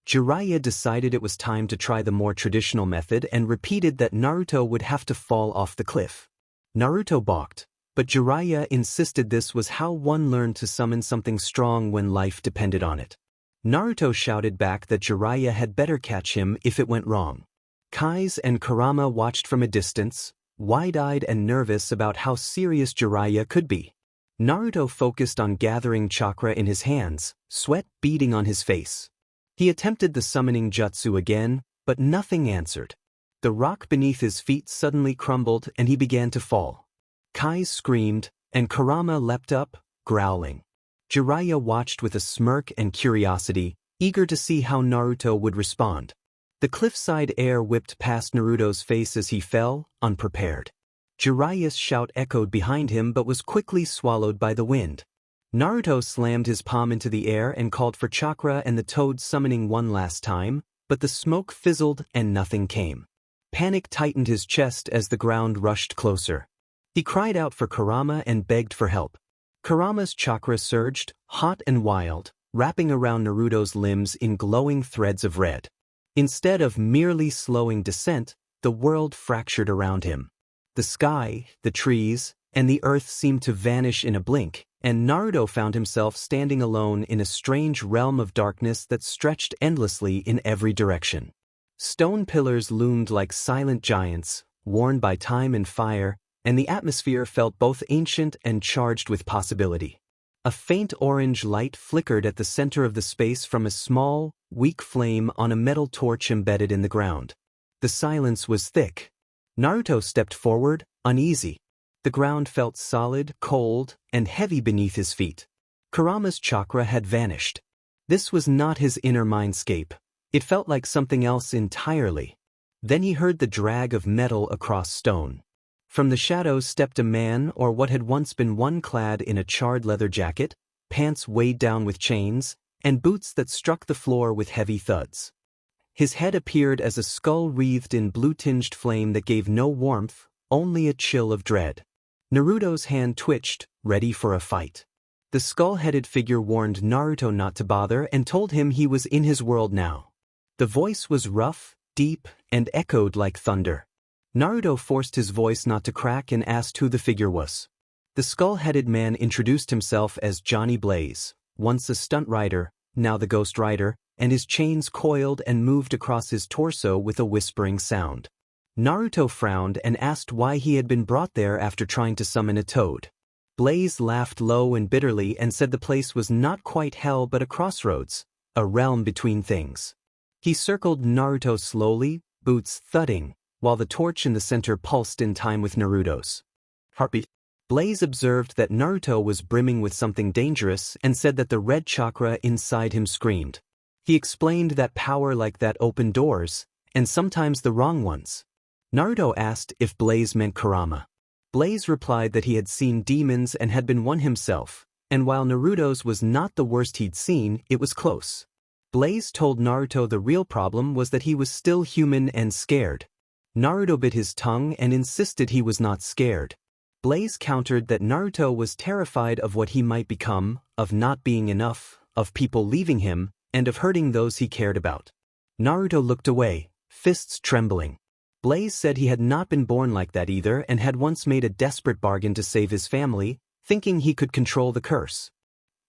Jiraiya decided it was time to try the more traditional method and repeated that Naruto would have to fall off the cliff. Naruto balked, but Jiraiya insisted this was how one learned to summon something strong when life depended on it. Naruto shouted back that Jiraiya had better catch him if it went wrong. Kai's and Kurama watched from a distance, wide-eyed and nervous about how serious Jiraiya could be. Naruto focused on gathering chakra in his hands, sweat beading on his face. He attempted the summoning jutsu again, but nothing answered. The rock beneath his feet suddenly crumbled and he began to fall. Kai screamed, and Kurama leapt up, growling. Jiraiya watched with a smirk and curiosity, eager to see how Naruto would respond. The cliffside air whipped past Naruto's face as he fell, unprepared. Jiraiya's shout echoed behind him but was quickly swallowed by the wind. Naruto slammed his palm into the air and called for chakra and the toad summoning one last time, but the smoke fizzled and nothing came. Panic tightened his chest as the ground rushed closer. He cried out for Kurama and begged for help. Kurama's chakra surged, hot and wild, wrapping around Naruto's limbs in glowing threads of red. Instead of merely slowing descent, the world fractured around him. The sky, the trees, and the earth seemed to vanish in a blink, and Naruto found himself standing alone in a strange realm of darkness that stretched endlessly in every direction. Stone pillars loomed like silent giants, worn by time and fire, and the atmosphere felt both ancient and charged with possibility. A faint orange light flickered at the center of the space from a small, weak flame on a metal torch embedded in the ground. The silence was thick. Naruto stepped forward, uneasy. The ground felt solid, cold, and heavy beneath his feet. Kurama's chakra had vanished. This was not his inner mindscape. It felt like something else entirely. Then he heard the drag of metal across stone. From the shadows stepped a man, or what had once been one, clad in a charred leather jacket, pants weighed down with chains, and boots that struck the floor with heavy thuds. His head appeared as a skull wreathed in blue-tinged flame that gave no warmth, only a chill of dread. Naruto's hand twitched, ready for a fight. The skull-headed figure warned Naruto not to bother and told him he was in his world now. The voice was rough, deep, and echoed like thunder. Naruto forced his voice not to crack and asked who the figure was. The skull-headed man introduced himself as Johnny Blaze, once a stunt rider, now the Ghost Rider, and his chains coiled and moved across his torso with a whispering sound. Naruto frowned and asked why he had been brought there after trying to summon a toad. Blaze laughed low and bitterly and said the place was not quite hell but a crossroads, a realm between things. He circled Naruto slowly, boots thudding, while the torch in the center pulsed in time with Naruto's heartbeat. Blaze observed that Naruto was brimming with something dangerous and said that the red chakra inside him screamed. He explained that power like that opened doors, and sometimes the wrong ones. Naruto asked if Blaze meant Kurama. Blaze replied that he had seen demons and had been one himself, and while Naruto's was not the worst he'd seen, it was close. Blaze told Naruto the real problem was that he was still human and scared. Naruto bit his tongue and insisted he was not scared. Blaze countered that Naruto was terrified of what he might become, of not being enough, of people leaving him, and of hurting those he cared about. Naruto looked away, fists trembling. Blaze said he had not been born like that either and had once made a desperate bargain to save his family, thinking he could control the curse.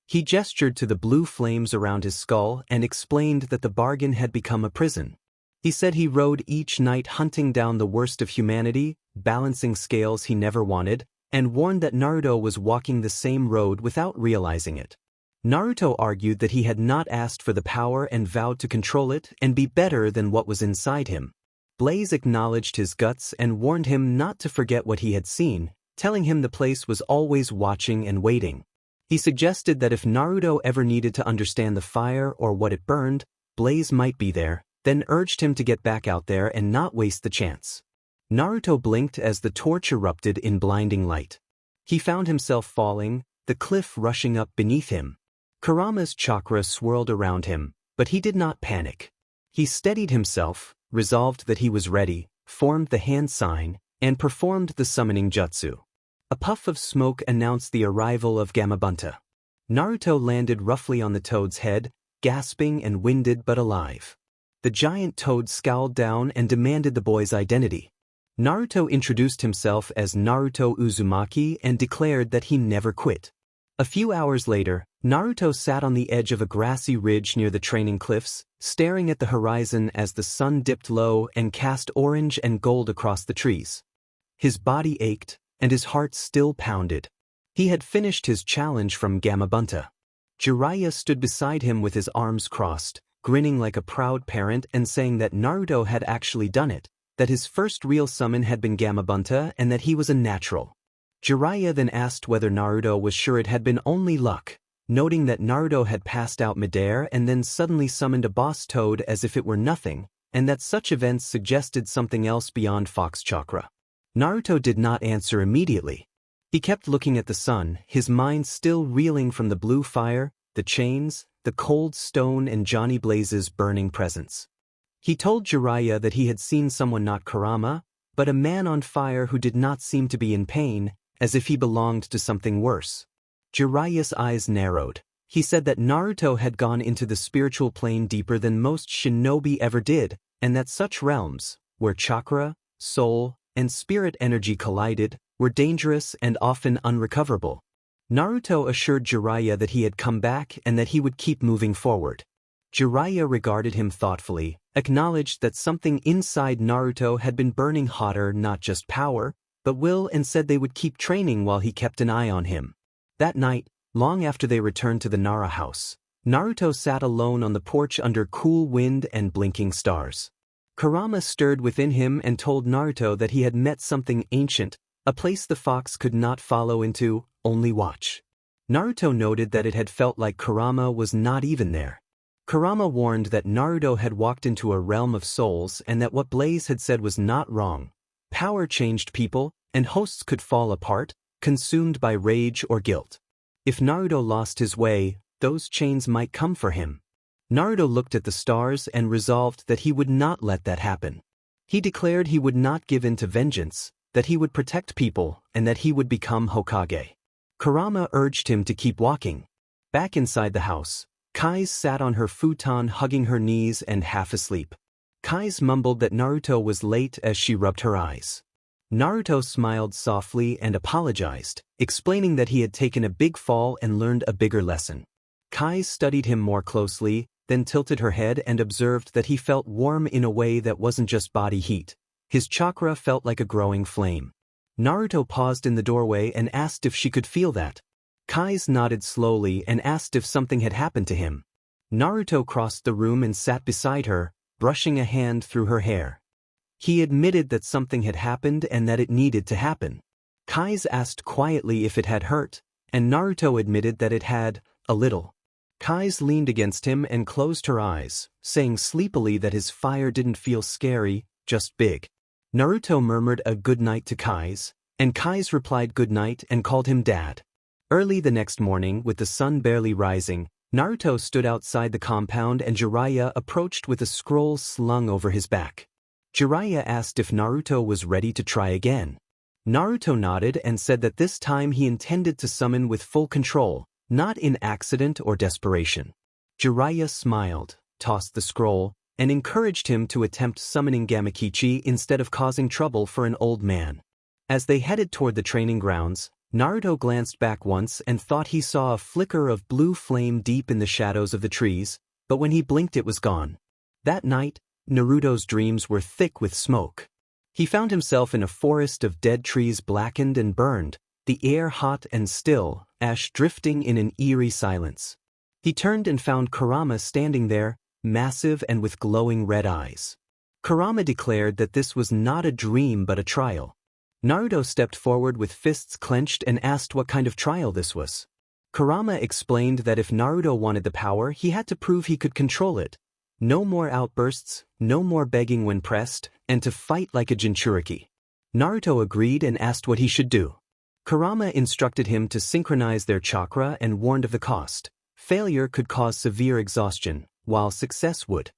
He gestured to the blue flames around his skull and explained that the bargain had become a prison. He said he rode each night hunting down the worst of humanity, balancing scales he never wanted, and warned that Naruto was walking the same road without realizing it. Naruto argued that he had not asked for the power and vowed to control it and be better than what was inside him. Blaze acknowledged his guts and warned him not to forget what he had seen, telling him the place was always watching and waiting. He suggested that if Naruto ever needed to understand the fire or what it burned, Blaze might be there, then urged him to get back out there and not waste the chance. Naruto blinked as the torch erupted in blinding light. He found himself falling, the cliff rushing up beneath him. Kurama's chakra swirled around him, but he did not panic. He steadied himself, resolved that he was ready, formed the hand sign, and performed the summoning jutsu. A puff of smoke announced the arrival of Gamabunta. Naruto landed roughly on the toad's head, gasping and winded but alive. The giant toad scowled down and demanded the boy's identity. Naruto introduced himself as Naruto Uzumaki and declared that he never quit. A few hours later, Naruto sat on the edge of a grassy ridge near the training cliffs, staring at the horizon as the sun dipped low and cast orange and gold across the trees. His body ached, and his heart still pounded. He had finished his challenge from Gamabunta. Jiraiya stood beside him with his arms crossed, grinning like a proud parent and saying that Naruto had actually done it, that his first real summon had been Gamabunta and that he was a natural. Jiraiya then asked whether Naruto was sure it had been only luck, noting that Naruto had passed out midair and then suddenly summoned a boss toad as if it were nothing, and that such events suggested something else beyond Fox Chakra. Naruto did not answer immediately. He kept looking at the sun, his mind still reeling from the blue fire, the chains, the cold stone and Johnny Blaze's burning presence. He told Jiraiya that he had seen someone not Kurama, but a man on fire who did not seem to be in pain, as if he belonged to something worse. Jiraiya's eyes narrowed. He said that Naruto had gone into the spiritual plane deeper than most shinobi ever did, and that such realms, where chakra, soul, and spirit energy collided, were dangerous and often unrecoverable. Naruto assured Jiraiya that he had come back and that he would keep moving forward. Jiraiya regarded him thoughtfully, acknowledged that something inside Naruto had been burning hotter, not just power, but will, and said they would keep training while he kept an eye on him. That night, long after they returned to the Nara house, Naruto sat alone on the porch under cool wind and blinking stars. Kurama stirred within him and told Naruto that he had met something ancient, a place the fox could not follow into, only watch. Naruto noted that it had felt like Kurama was not even there. Kurama warned that Naruto had walked into a realm of souls and that what Blaze had said was not wrong. Power changed people, and hosts could fall apart, consumed by rage or guilt. If Naruto lost his way, those chains might come for him. Naruto looked at the stars and resolved that he would not let that happen. He declared he would not give in to vengeance, that he would protect people, and that he would become Hokage. Kurama urged him to keep walking. Back inside the house, Kai's sat on her futon hugging her knees and half asleep. Kai's mumbled that Naruto was late as she rubbed her eyes. Naruto smiled softly and apologized, explaining that he had taken a big fall and learned a bigger lesson. Kai studied him more closely, then tilted her head and observed that he felt warm in a way that wasn't just body heat. His chakra felt like a growing flame. Naruto paused in the doorway and asked if she could feel that. Kai's nodded slowly and asked if something had happened to him. Naruto crossed the room and sat beside her, brushing a hand through her hair. He admitted that something had happened and that it needed to happen. Kai's asked quietly if it had hurt, and Naruto admitted that it had, a little. Kai's leaned against him and closed her eyes, saying sleepily that his fire didn't feel scary, just big. Naruto murmured a good night to Kai's, and Kai's replied good night and called him dad. Early the next morning, with the sun barely rising, Naruto stood outside the compound and Jiraiya approached with a scroll slung over his back. Jiraiya asked if Naruto was ready to try again. Naruto nodded and said that this time he intended to summon with full control, not in accident or desperation. Jiraiya smiled, tossed the scroll, and encouraged him to attempt summoning Gamakichi instead of causing trouble for an old man. As they headed toward the training grounds, Naruto glanced back once and thought he saw a flicker of blue flame deep in the shadows of the trees, but when he blinked it was gone. That night, Naruto's dreams were thick with smoke. He found himself in a forest of dead trees blackened and burned, the air hot and still, ash drifting in an eerie silence. He turned and found Kurama standing there, massive and with glowing red eyes. Kurama declared that this was not a dream but a trial. Naruto stepped forward with fists clenched and asked what kind of trial this was. Kurama explained that if Naruto wanted the power, he had to prove he could control it. No more outbursts, no more begging when pressed, and to fight like a Jinchuriki. Naruto agreed and asked what he should do. Kurama instructed him to synchronize their chakra and warned of the cost. Failure could cause severe exhaustion, while success would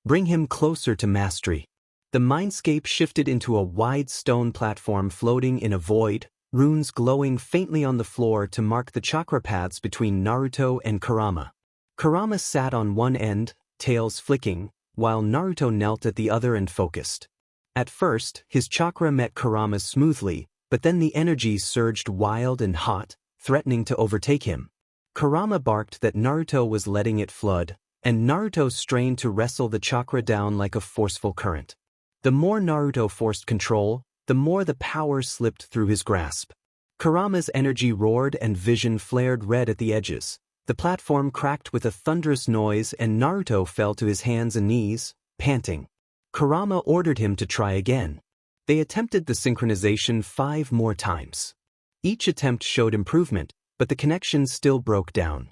bring him closer to mastery. The mindscape shifted into a wide stone platform floating in a void, runes glowing faintly on the floor to mark the chakra paths between Naruto and Kurama. Kurama sat on one end, tails flicking, while Naruto knelt at the other and focused. At first, his chakra met Kurama's smoothly, but then the energy surged wild and hot, threatening to overtake him. Kurama barked that Naruto was letting it flood, and Naruto strained to wrestle the chakra down like a forceful current. The more Naruto forced control, the more the power slipped through his grasp. Kurama's energy roared and vision flared red at the edges. The platform cracked with a thunderous noise and Naruto fell to his hands and knees, panting. Kurama ordered him to try again. They attempted the synchronization 5 more times. Each attempt showed improvement, but the connection still broke down.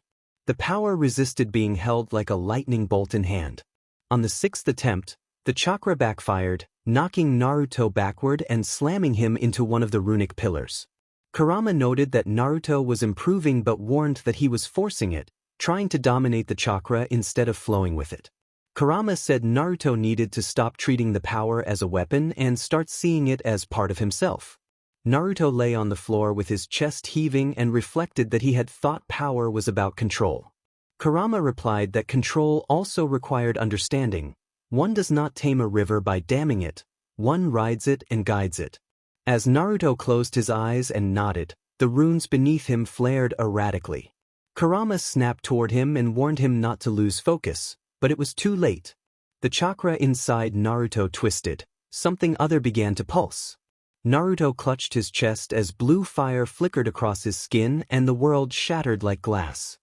The power resisted being held like a lightning bolt in hand. On the 6th attempt, the chakra backfired, knocking Naruto backward and slamming him into one of the runic pillars. Kurama noted that Naruto was improving but warned that he was forcing it, trying to dominate the chakra instead of flowing with it. Kurama said Naruto needed to stop treating the power as a weapon and start seeing it as part of himself. Naruto lay on the floor with his chest heaving and reflected that he had thought power was about control. Kurama replied that control also required understanding. One does not tame a river by damming it, one rides it and guides it. As Naruto closed his eyes and nodded, the runes beneath him flared erratically. Kurama snapped toward him and warned him not to lose focus, but it was too late. The chakra inside Naruto twisted, something other began to pulse. Naruto clutched his chest as blue fire flickered across his skin and the world shattered like glass.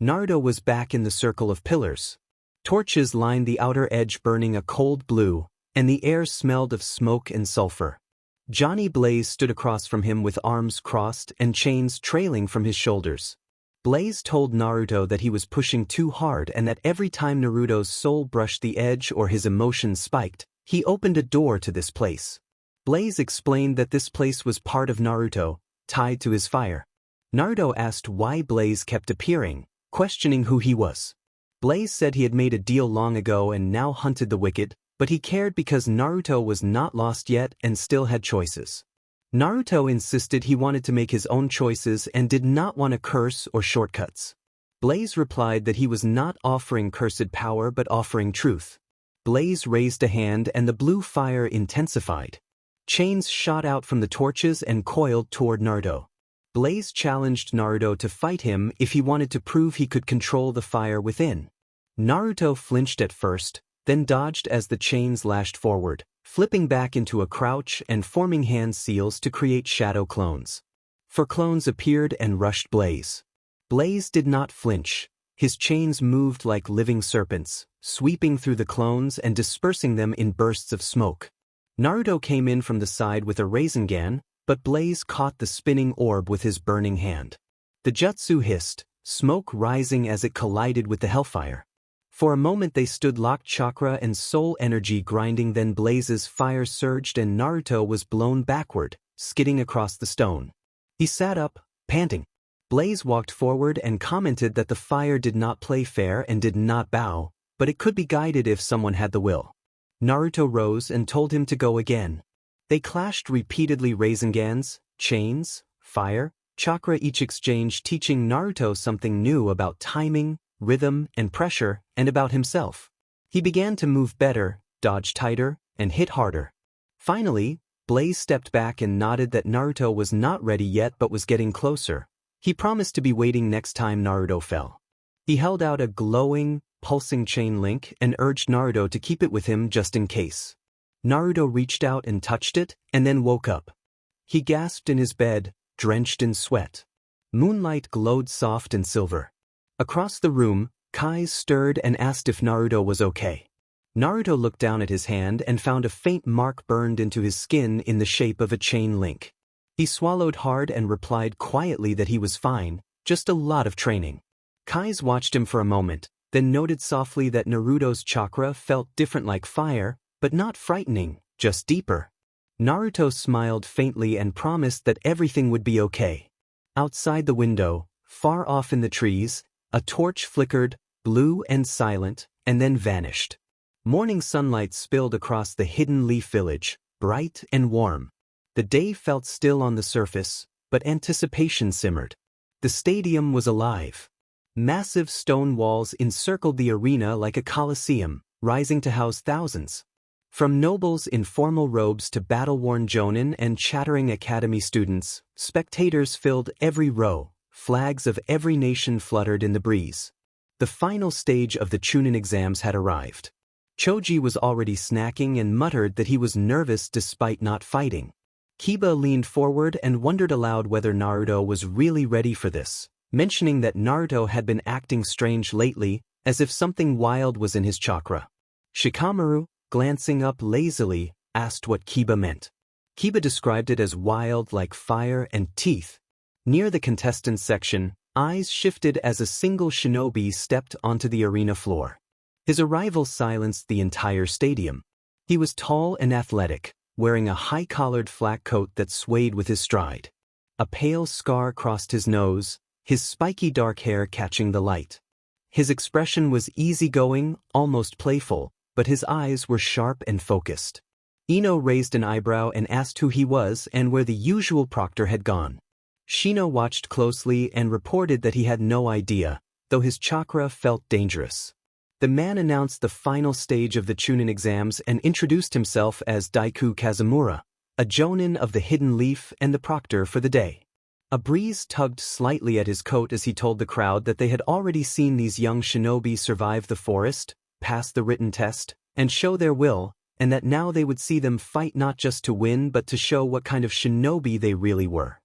Naruto was back in the circle of pillars. Torches lined the outer edge burning a cold blue, and the air smelled of smoke and sulfur. Johnny Blaze stood across from him with arms crossed and chains trailing from his shoulders. Blaze told Naruto that he was pushing too hard and that every time Naruto's soul brushed the edge or his emotions spiked, he opened a door to this place. Blaze explained that this place was part of Naruto, tied to his fire. Naruto asked why Blaze kept appearing, questioning who he was. Blaze said he had made a deal long ago and now hunted the wicked, but he cared because Naruto was not lost yet and still had choices. Naruto insisted he wanted to make his own choices and did not want a curse or shortcuts. Blaze replied that he was not offering cursed power but offering truth. Blaze raised a hand and the blue fire intensified. Chains shot out from the torches and coiled toward Naruto. Blaze challenged Naruto to fight him if he wanted to prove he could control the fire within. Naruto flinched at first, then dodged as the chains lashed forward, flipping back into a crouch and forming hand seals to create shadow clones. 4 clones appeared and rushed Blaze. Blaze did not flinch. His chains moved like living serpents, sweeping through the clones and dispersing them in bursts of smoke. Naruto came in from the side with a Rasengan, but Blaze caught the spinning orb with his burning hand. The jutsu hissed, smoke rising as it collided with the hellfire. For a moment they stood locked, chakra and soul energy grinding, then Blaze's fire surged and Naruto was blown backward, skidding across the stone. He sat up, panting. Blaze walked forward and commented that the fire did not play fair and did not bow, but it could be guided if someone had the will. Naruto rose and told him to go again. They clashed repeatedly, Rasengans, chains, fire, chakra each exchanged, teaching Naruto something new about timing, rhythm, and pressure, and about himself. He began to move better, dodge tighter, and hit harder. Finally, Blaze stepped back and nodded that Naruto was not ready yet but was getting closer. He promised to be waiting next time Naruto fell. He held out a glowing, pulsing chain link and urged Naruto to keep it with him just in case. Naruto reached out and touched it, and then woke up. He gasped in his bed, drenched in sweat. Moonlight glowed soft and silver. Across the room, Kai stirred and asked if Naruto was okay. Naruto looked down at his hand and found a faint mark burned into his skin in the shape of a chain link. He swallowed hard and replied quietly that he was fine, just a lot of training. Kai's watched him for a moment, then noted softly that Naruto's chakra felt different, like fire, but not frightening, just deeper. Naruto smiled faintly and promised that everything would be okay. Outside the window, far off in the trees, a torch flickered, blue and silent, and then vanished. Morning sunlight spilled across the hidden leaf village, bright and warm. The day felt still on the surface, but anticipation simmered. The stadium was alive. Massive stone walls encircled the arena like a coliseum, rising to house thousands. From nobles in formal robes to battle-worn jonin and chattering academy students, spectators filled every row, flags of every nation fluttered in the breeze. The final stage of the Chunin exams had arrived. Choji was already snacking and muttered that he was nervous despite not fighting. Kiba leaned forward and wondered aloud whether Naruto was really ready for this, mentioning that Naruto had been acting strange lately, as if something wild was in his chakra. Shikamaru, glancing up lazily, asked what Kiba meant. Kiba described it as wild, like fire and teeth. Near the contestants section, eyes shifted as a single shinobi stepped onto the arena floor. His arrival silenced the entire stadium. He was tall and athletic, wearing a high-collared flat coat that swayed with his stride. A pale scar crossed his nose, his spiky dark hair catching the light. His expression was easygoing, almost playful, but his eyes were sharp and focused. Ino raised an eyebrow and asked who he was and where the usual proctor had gone. Shino watched closely and reported that he had no idea, though his chakra felt dangerous. The man announced the final stage of the Chunin exams and introduced himself as Daiku Kazumura, a jonin of the Hidden Leaf and the proctor for the day. A breeze tugged slightly at his coat as he told the crowd that they had already seen these young shinobi survive the forest, pass the written test, and show their will, and that now they would see them fight not just to win but to show what kind of shinobi they really were.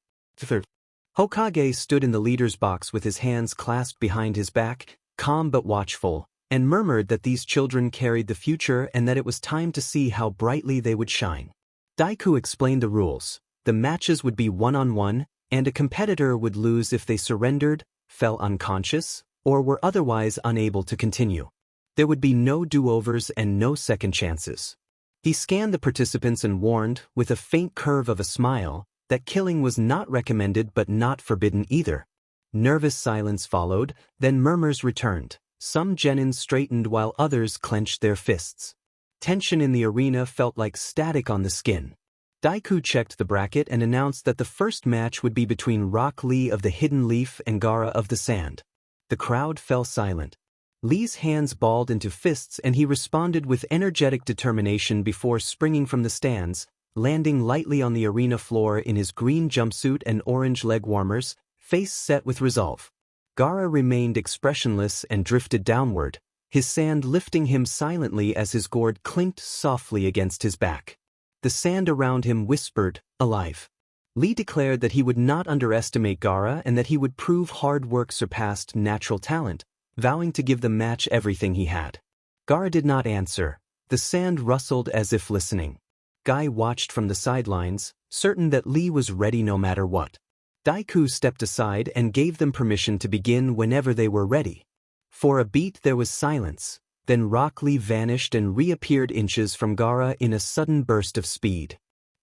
Hokage stood in the leader's box with his hands clasped behind his back, calm but watchful, and murmured that these children carried the future and that it was time to see how brightly they would shine. Daiku explained the rules. The matches would be one-on-one, and a competitor would lose if they surrendered, fell unconscious, or were otherwise unable to continue. There would be no do-overs and no second chances. He scanned the participants and warned, with a faint curve of a smile, that killing was not recommended but not forbidden either. Nervous silence followed, then murmurs returned. Some genins straightened while others clenched their fists. Tension in the arena felt like static on the skin. Daiku checked the bracket and announced that the first match would be between Rock Lee of the Hidden Leaf and Gaara of the Sand. The crowd fell silent. Lee's hands balled into fists and he responded with energetic determination before springing from the stands, landing lightly on the arena floor in his green jumpsuit and orange leg warmers, face set with resolve. Gaara remained expressionless and drifted downward, his sand lifting him silently as his gourd clinked softly against his back. The sand around him whispered, alive. Lee declared that he would not underestimate Gaara and that he would prove hard work surpassed natural talent, vowing to give the match everything he had. Gaara did not answer. The sand rustled as if listening. Guy watched from the sidelines, certain that Lee was ready no matter what. Daiku stepped aside and gave them permission to begin whenever they were ready. For a beat there was silence, then Rock Lee vanished and reappeared inches from Gaara in a sudden burst of speed.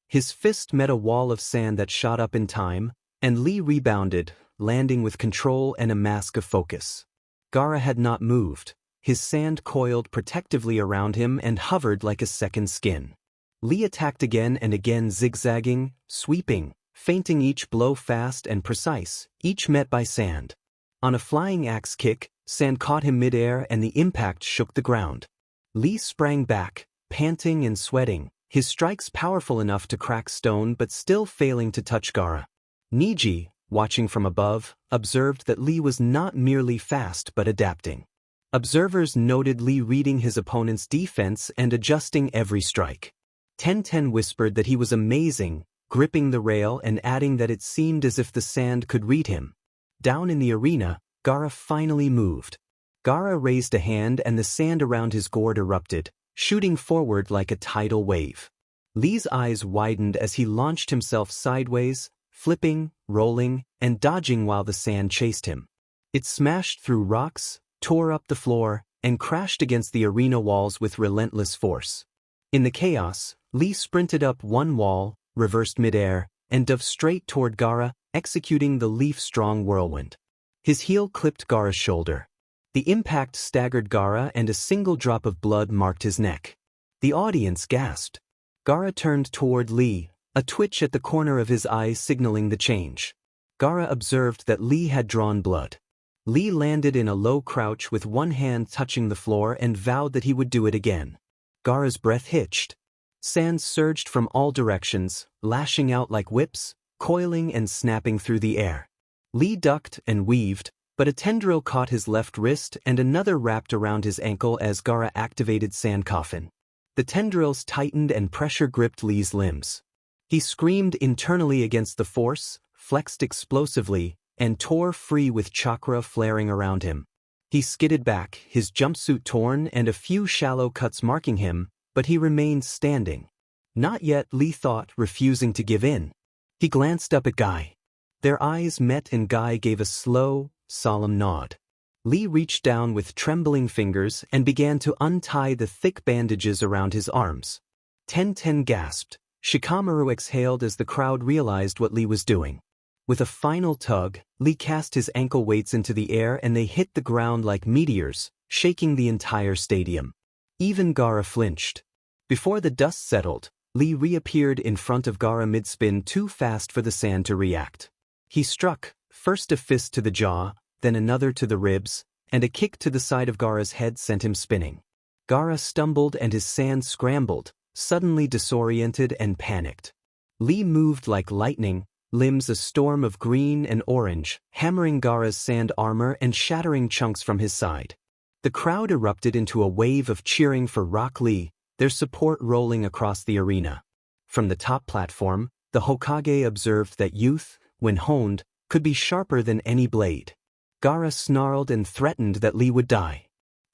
His fist met a wall of sand that shot up in time, and Lee rebounded, landing with control and a mask of focus. Gaara had not moved. His sand coiled protectively around him and hovered like a second skin. Lee attacked again and again, zigzagging, sweeping, feinting, each blow fast and precise, each met by sand. On a flying axe kick, sand caught him mid-air and the impact shook the ground. Lee sprang back, panting and sweating, his strikes powerful enough to crack stone but still failing to touch Gaara. Niji, watching from above, observed that Lee was not merely fast but adapting. Observers noted Lee reading his opponent's defense and adjusting every strike. 10-10 whispered that he was amazing, gripping the rail and adding that it seemed as if the sand could read him. Down in the arena, Gaara finally moved. Gaara raised a hand and the sand around his gourd erupted, shooting forward like a tidal wave. Lee's eyes widened as he launched himself sideways, flipping, rolling, and dodging while the sand chased him. It smashed through rocks, tore up the floor, and crashed against the arena walls with relentless force. In the chaos, Lee sprinted up one wall, reversed midair, and dove straight toward Gaara, executing the leaf-strong whirlwind. His heel clipped Gaara's shoulder. The impact staggered Gaara and a single drop of blood marked his neck. The audience gasped. Gaara turned toward Lee, a twitch at the corner of his eye signaling the change. Gaara observed that Lee had drawn blood. Lee landed in a low crouch with one hand touching the floor and vowed that he would do it again. Gaara's breath hitched. Sand surged from all directions, lashing out like whips, coiling and snapping through the air. Lee ducked and weaved, but a tendril caught his left wrist and another wrapped around his ankle as Gaara activated Sand Coffin. The tendrils tightened and pressure gripped Lee's limbs. He screamed internally against the force, flexed explosively, and tore free with chakra flaring around him. He skidded back, his jumpsuit torn and a few shallow cuts marking him, but he remained standing. Not yet, Lee thought, refusing to give in. He glanced up at Guy. Their eyes met and Guy gave a slow, solemn nod. Lee reached down with trembling fingers and began to untie the thick bandages around his arms. 10-10 gasped. Shikamaru exhaled as the crowd realized what Lee was doing. With a final tug, Lee cast his ankle weights into the air and they hit the ground like meteors, shaking the entire stadium. Even Gaara flinched. Before the dust settled, Lee reappeared in front of Gaara mid-spin, too fast for the sand to react. He struck, first a fist to the jaw, then another to the ribs, and a kick to the side of Gaara's head sent him spinning. Gaara stumbled and his sand scrambled, suddenly disoriented and panicked. Lee moved like lightning, limbs a storm of green and orange, hammering Gaara's sand armor and shattering chunks from his side. The crowd erupted into a wave of cheering for Rock Lee, their support rolling across the arena. From the top platform, the Hokage observed that youth, when honed, could be sharper than any blade. Gaara snarled and threatened that Lee would die.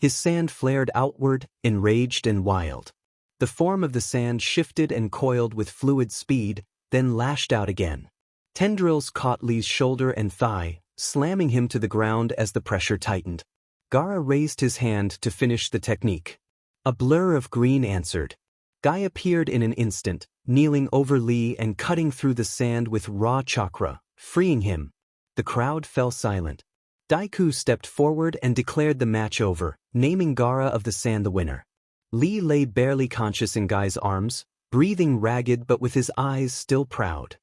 His sand flared outward, enraged and wild. The form of the sand shifted and coiled with fluid speed, then lashed out again. Tendrils caught Lee's shoulder and thigh, slamming him to the ground as the pressure tightened. Gaara raised his hand to finish the technique. A blur of green answered. Guy appeared in an instant, kneeling over Lee and cutting through the sand with raw chakra, freeing him. The crowd fell silent. Daiku stepped forward and declared the match over, naming Gaara of the Sand the winner. Lee lay barely conscious in Guy's arms, breathing ragged but with his eyes still proud.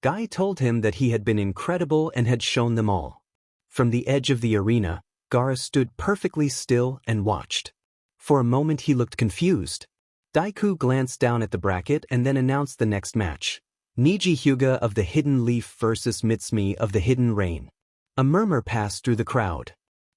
Guy told him that he had been incredible and had shown them all. From the edge of the arena, Gaara stood perfectly still and watched. For a moment he looked confused. Daiku glanced down at the bracket and then announced the next match. Niji Hyuga of the Hidden Leaf versus Mitsumi of the Hidden Rain. A murmur passed through the crowd.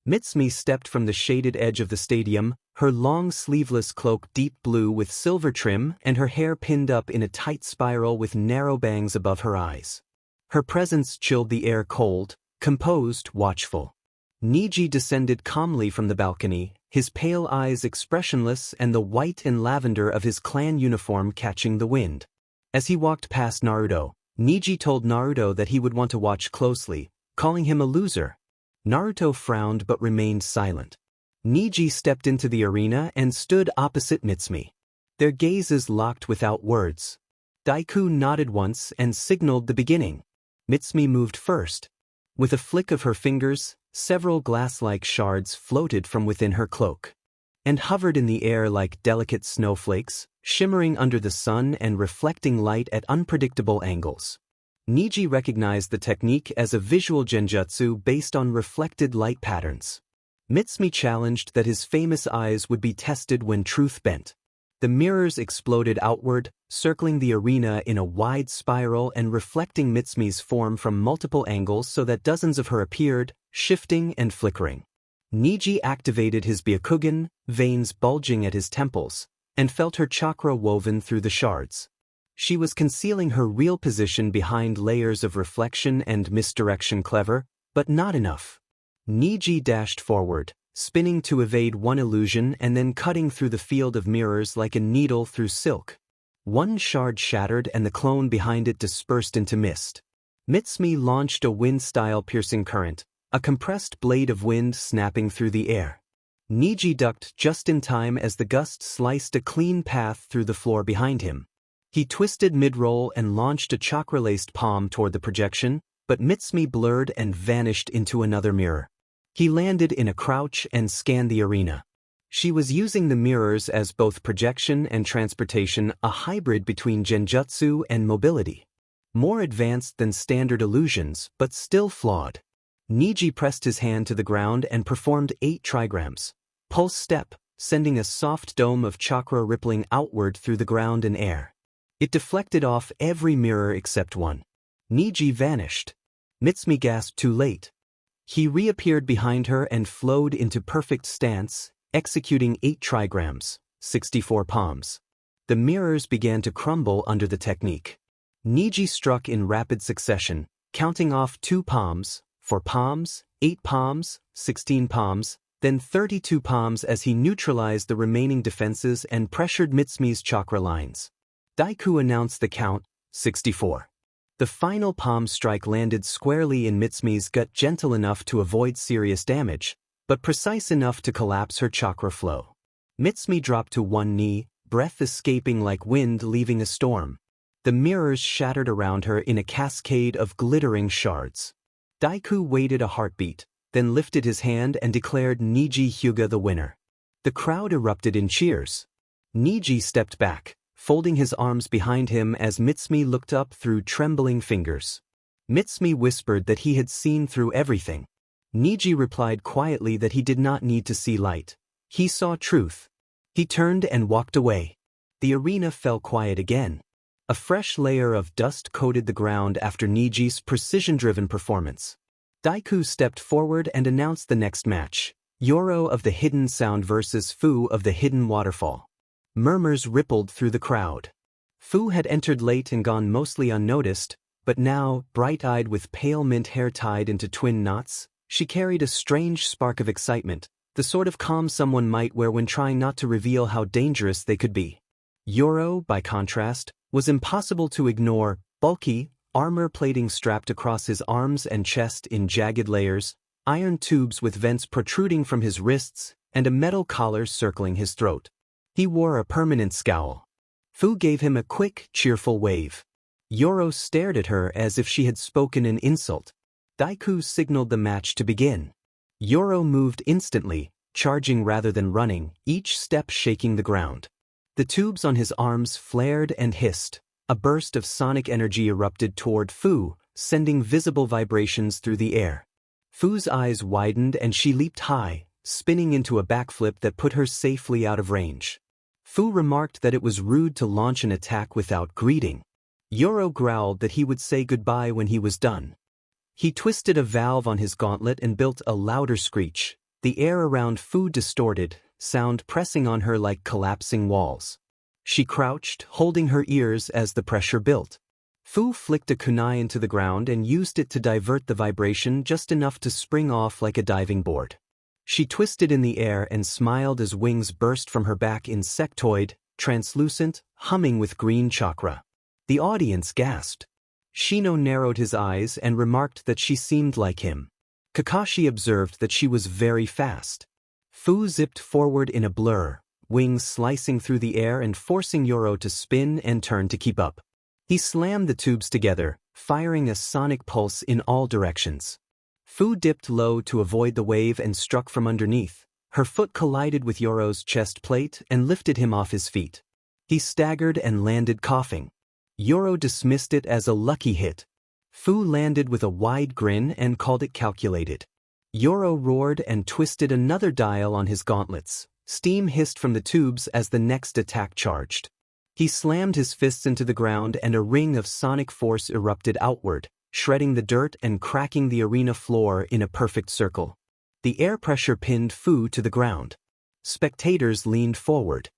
Mitsumi stepped from the shaded edge of the stadium, her long sleeveless cloak deep blue with silver trim and her hair pinned up in a tight spiral with narrow bangs above her eyes. Her presence chilled the air cold, composed, watchful. Niji descended calmly from the balcony, his pale eyes expressionless and the white and lavender of his clan uniform catching the wind. As he walked past Naruto, Niji told Naruto that he would want to watch closely, calling him a loser. Naruto frowned but remained silent. Niji stepped into the arena and stood opposite Mitsumi. Their gazes locked without words. Daiku nodded once and signaled the beginning. Mitsumi moved first. With a flick of her fingers, several glass-like shards floated from within her cloak and hovered in the air like delicate snowflakes, shimmering under the sun and reflecting light at unpredictable angles. Niji recognized the technique as a visual genjutsu based on reflected light patterns. Mitsumi challenged that his famous eyes would be tested when truth bent. The mirrors exploded outward, circling the arena in a wide spiral and reflecting Mitsumi's form from multiple angles so that dozens of her appeared, shifting and flickering. Niji activated his Byakugan, veins bulging at his temples, and felt her chakra woven through the shards. She was concealing her real position behind layers of reflection and misdirection. Clever, but not enough. Niji dashed forward, spinning to evade one illusion and then cutting through the field of mirrors like a needle through silk. One shard shattered and the clone behind it dispersed into mist. Mitsumi launched a wind-style piercing current, a compressed blade of wind snapping through the air. Niji ducked just in time as the gust sliced a clean path through the floor behind him. He twisted mid-roll and launched a chakra-laced palm toward the projection, but Mitsumi blurred and vanished into another mirror. He landed in a crouch and scanned the arena. She was using the mirrors as both projection and transportation, a hybrid between genjutsu and mobility. More advanced than standard illusions, but still flawed. Niji pressed his hand to the ground and performed 8 trigrams. Pulse step, sending a soft dome of chakra rippling outward through the ground and air. It deflected off every mirror except one. Niji vanished. Mitsumi gasped too late. He reappeared behind her and flowed into perfect stance, executing 8 trigrams, 64 palms. The mirrors began to crumble under the technique. Niji struck in rapid succession, counting off 2 palms, 4 palms, 8 palms, 16 palms, then 32 palms as he neutralized the remaining defenses and pressured Mitsumi's chakra lines. Daiku announced the count, 64. The final palm strike landed squarely in Mitsumi's gut, gentle enough to avoid serious damage, but precise enough to collapse her chakra flow. Mitsumi dropped to one knee, breath escaping like wind leaving a storm. The mirrors shattered around her in a cascade of glittering shards. Daiku waited a heartbeat, then lifted his hand and declared Niji Hyuga the winner. The crowd erupted in cheers. Niji stepped back, folding his arms behind him as Mitsumi looked up through trembling fingers. Mitsumi whispered that he had seen through everything. Niji replied quietly that he did not need to see light. He saw truth. He turned and walked away. The arena fell quiet again. A fresh layer of dust coated the ground after Niji's precision-driven performance. Daiku stepped forward and announced the next match, Yoro of the Hidden Sound versus Fu of the Hidden Waterfall. Murmurs rippled through the crowd. Fu had entered late and gone mostly unnoticed, but now, bright-eyed with pale mint hair tied into twin knots, she carried a strange spark of excitement, the sort of calm someone might wear when trying not to reveal how dangerous they could be. Yoro, by contrast, was impossible to ignore, bulky, armor plating strapped across his arms and chest in jagged layers, iron tubes with vents protruding from his wrists, and a metal collar circling his throat. He wore a permanent scowl. Fu gave him a quick, cheerful wave. Yoro stared at her as if she had spoken an insult. Daiku signaled the match to begin. Yoro moved instantly, charging rather than running, each step shaking the ground. The tubes on his arms flared and hissed. A burst of sonic energy erupted toward Fu, sending visible vibrations through the air. Fu's eyes widened and she leaped high, spinning into a backflip that put her safely out of range. Fu remarked that it was rude to launch an attack without greeting. Yoro growled that he would say goodbye when he was done. He twisted a valve on his gauntlet and built a louder screech. The air around Fu distorted, sound pressing on her like collapsing walls. She crouched, holding her ears as the pressure built. Fu flicked a kunai into the ground and used it to divert the vibration just enough to spring off like a diving board. She twisted in the air and smiled as wings burst from her back, insectoid, translucent, humming with green chakra. The audience gasped. Shino narrowed his eyes and remarked that she seemed like him. Kakashi observed that she was very fast. Fu zipped forward in a blur, wings slicing through the air and forcing Yoro to spin and turn to keep up. He slammed the tubes together, firing a sonic pulse in all directions. Fu dipped low to avoid the wave and struck from underneath. Her foot collided with Yoro's chest plate and lifted him off his feet. He staggered and landed coughing. Yoro dismissed it as a lucky hit. Fu landed with a wide grin and called it calculated. Yoro roared and twisted another dial on his gauntlets. Steam hissed from the tubes as the next attack charged. He slammed his fists into the ground and a ring of sonic force erupted outward, shredding the dirt and cracking the arena floor in a perfect circle. The air pressure pinned Fu to the ground. Spectators leaned forward.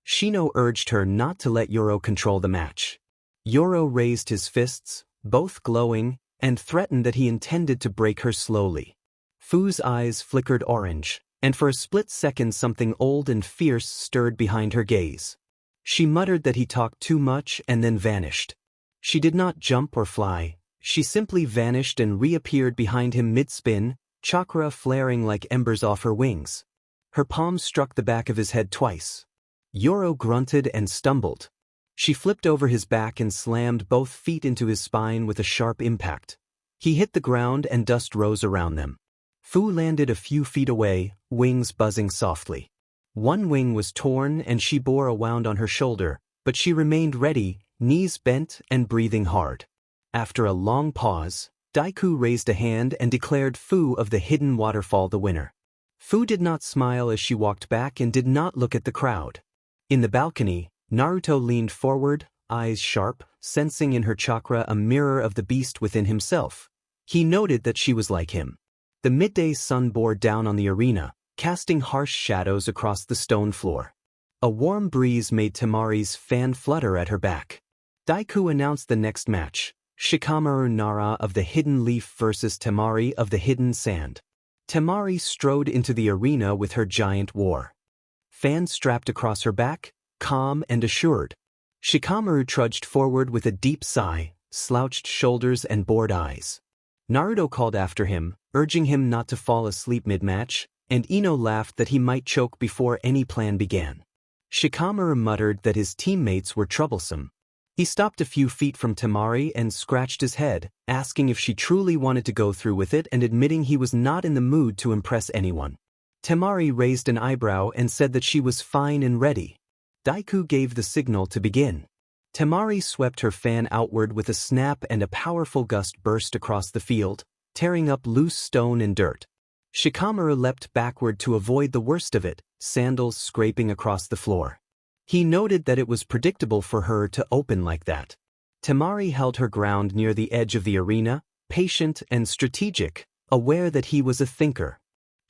Shino urged her not to let Yoro control the match. Yoro raised his fists, both glowing, and threatened that he intended to break her slowly. Fu's eyes flickered orange, and for a split second something old and fierce stirred behind her gaze. She muttered that he talked too much and then vanished. She did not jump or fly. She simply vanished and reappeared behind him mid-spin, chakra flaring like embers off her wings. Her palms struck the back of his head twice. Yoro grunted and stumbled. She flipped over his back and slammed both feet into his spine with a sharp impact. He hit the ground and dust rose around them. Fu landed a few feet away, wings buzzing softly. One wing was torn and she bore a wound on her shoulder, but she remained ready, knees bent and breathing hard. After a long pause, Daiku raised a hand and declared Fu of the hidden waterfall the winner. Fu did not smile as she walked back and did not look at the crowd. In the balcony, Naruto leaned forward, eyes sharp, sensing in her chakra a mirror of the beast within himself. He noted that she was like him. The midday sun bore down on the arena, casting harsh shadows across the stone floor. A warm breeze made Temari's fan flutter at her back. Daiku announced the next match, Shikamaru Nara of the Hidden Leaf versus Temari of the Hidden Sand. Temari strode into the arena with her giant war fan strapped across her back, calm and assured. Shikamaru trudged forward with a deep sigh, slouched shoulders and bored eyes. Naruto called after him, urging him not to fall asleep mid-match, and Ino laughed that he might choke before any plan began. Shikamaru muttered that his teammates were troublesome. He stopped a few feet from Temari and scratched his head, asking if she truly wanted to go through with it and admitting he was not in the mood to impress anyone. Temari raised an eyebrow and said that she was fine and ready. Daiku gave the signal to begin. Temari swept her fan outward with a snap and a powerful gust burst across the field, tearing up loose stone and dirt. Shikamaru leapt backward to avoid the worst of it, sandals scraping across the floor. He noted that it was predictable for her to open like that. Temari held her ground near the edge of the arena, patient and strategic, aware that he was a thinker.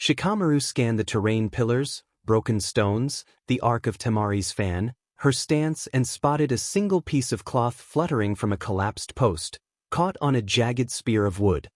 Shikamaru scanned the terrain pillars, broken stones, the arc of Temari's fan, her stance and spotted a single piece of cloth fluttering from a collapsed post, caught on a jagged spear of wood.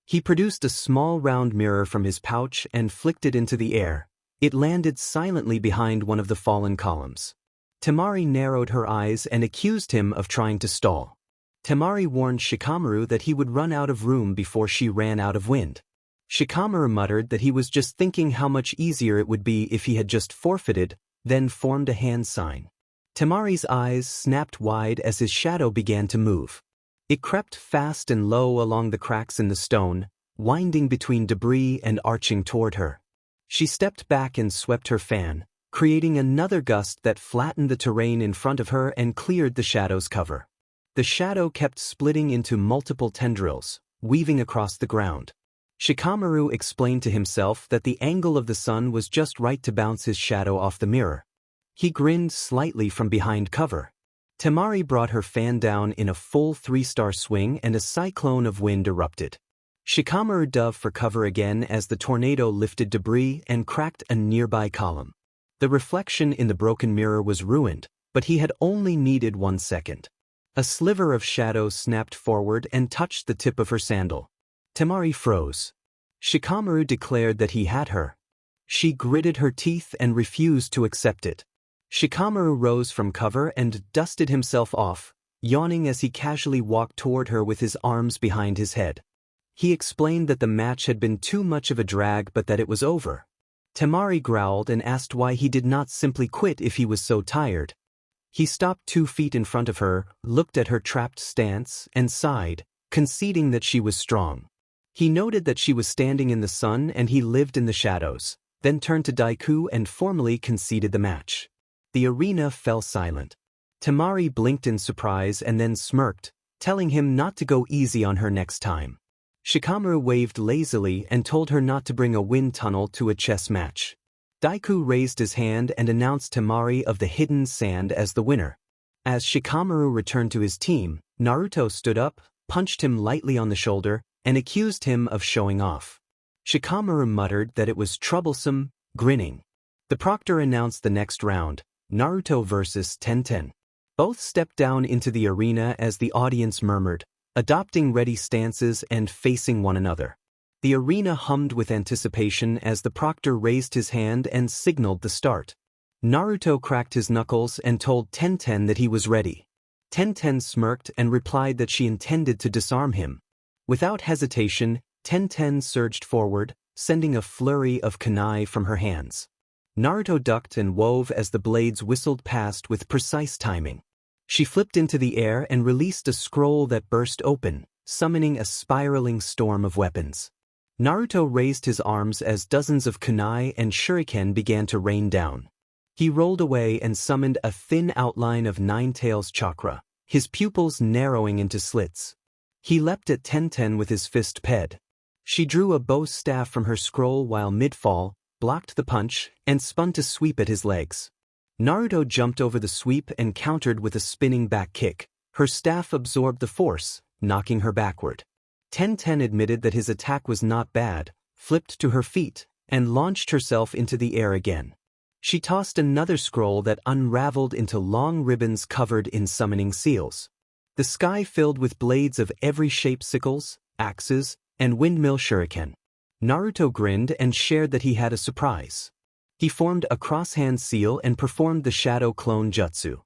He produced a small round mirror from his pouch and flicked it into the air, It landed silently behind one of the fallen columns. Temari narrowed her eyes and accused him of trying to stall. Temari warned Shikamaru that he would run out of room before she ran out of wind. Shikamaru muttered that he was just thinking how much easier it would be if he had just forfeited, then formed a hand sign. Temari's eyes snapped wide as his shadow began to move. It crept fast and low along the cracks in the stone, winding between debris and arching toward her. She stepped back and swept her fan, creating another gust that flattened the terrain in front of her and cleared the shadow's cover. The shadow kept splitting into multiple tendrils, weaving across the ground. Shikamaru explained to himself that the angle of the sun was just right to bounce his shadow off the mirror. He grinned slightly from behind cover. Temari brought her fan down in a full 3-star swing and a cyclone of wind erupted. Shikamaru dove for cover again as the tornado lifted debris and cracked a nearby column. The reflection in the broken mirror was ruined, but he had only needed 1 second. A sliver of shadow snapped forward and touched the tip of her sandal. Temari froze. Shikamaru declared that he had her. She gritted her teeth and refused to accept it. Shikamaru rose from cover and dusted himself off, yawning as he casually walked toward her with his arms behind his head. He explained that the match had been too much of a drag but that it was over. Temari growled and asked why he did not simply quit if he was so tired. He stopped 2 feet in front of her, looked at her trapped stance, and sighed, conceding that she was strong. He noted that she was standing in the sun and he lived in the shadows, then turned to Daiku and formally conceded the match. The arena fell silent. Temari blinked in surprise and then smirked, telling him not to go easy on her next time. Shikamaru waved lazily and told her not to bring a wind tunnel to a chess match. Daiku raised his hand and announced Temari of the hidden sand as the winner. As Shikamaru returned to his team, Naruto stood up, punched him lightly on the shoulder, and accused him of showing off. Shikamaru muttered that it was troublesome, grinning. The proctor announced the next round, Naruto versus Tenten. Both stepped down into the arena as the audience murmured, adopting ready stances and facing one another. The arena hummed with anticipation as the proctor raised his hand and signaled the start. Naruto cracked his knuckles and told Tenten that he was ready. Tenten smirked and replied that she intended to disarm him. Without hesitation, Tenten surged forward, sending a flurry of kunai from her hands. Naruto ducked and wove as the blades whistled past with precise timing. She flipped into the air and released a scroll that burst open, summoning a spiraling storm of weapons. Naruto raised his arms as dozens of kunai and shuriken began to rain down. He rolled away and summoned a thin outline of Nine-Tails chakra, his pupils narrowing into slits. He leapt at Tenten with his fist ped. She drew a bow staff from her scroll while mid-fall, blocked the punch, and spun to sweep at his legs. Naruto jumped over the sweep and countered with a spinning back kick. Her staff absorbed the force, knocking her backward. Tenten admitted that his attack was not bad, flipped to her feet, and launched herself into the air again. She tossed another scroll that unraveled into long ribbons covered in summoning seals. The sky filled with blades of every shape: sickles, axes, and windmill shuriken. Naruto grinned and shared that he had a surprise. He formed a crosshand seal and performed the shadow clone jutsu.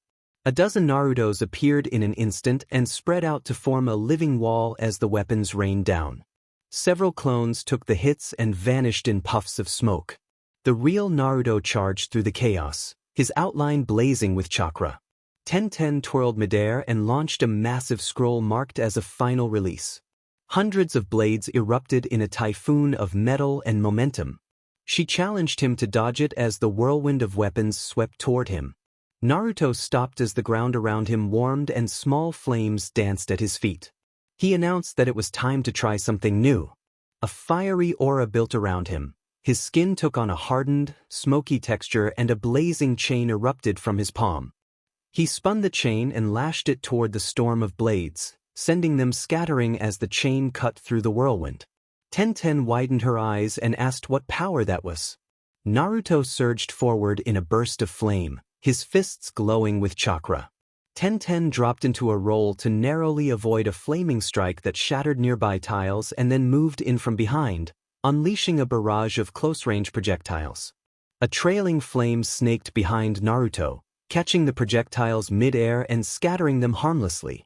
A dozen Narutos appeared in an instant and spread out to form a living wall as the weapons rained down. Several clones took the hits and vanished in puffs of smoke. The real Naruto charged through the chaos, his outline blazing with chakra. Tenten twirled midair and launched a massive scroll marked as a final release. Hundreds of blades erupted in a typhoon of metal and momentum. She challenged him to dodge it as the whirlwind of weapons swept toward him. Naruto stopped as the ground around him warmed and small flames danced at his feet. He announced that it was time to try something new. A fiery aura built around him. His skin took on a hardened, smoky texture and a blazing chain erupted from his palm. He spun the chain and lashed it toward the storm of blades, sending them scattering as the chain cut through the whirlwind. Tenten widened her eyes and asked what power that was. Naruto surged forward in a burst of flame, his fists glowing with chakra. Tenten dropped into a roll to narrowly avoid a flaming strike that shattered nearby tiles and then moved in from behind, unleashing a barrage of close-range projectiles. A trailing flame snaked behind Naruto, catching the projectiles mid-air and scattering them harmlessly.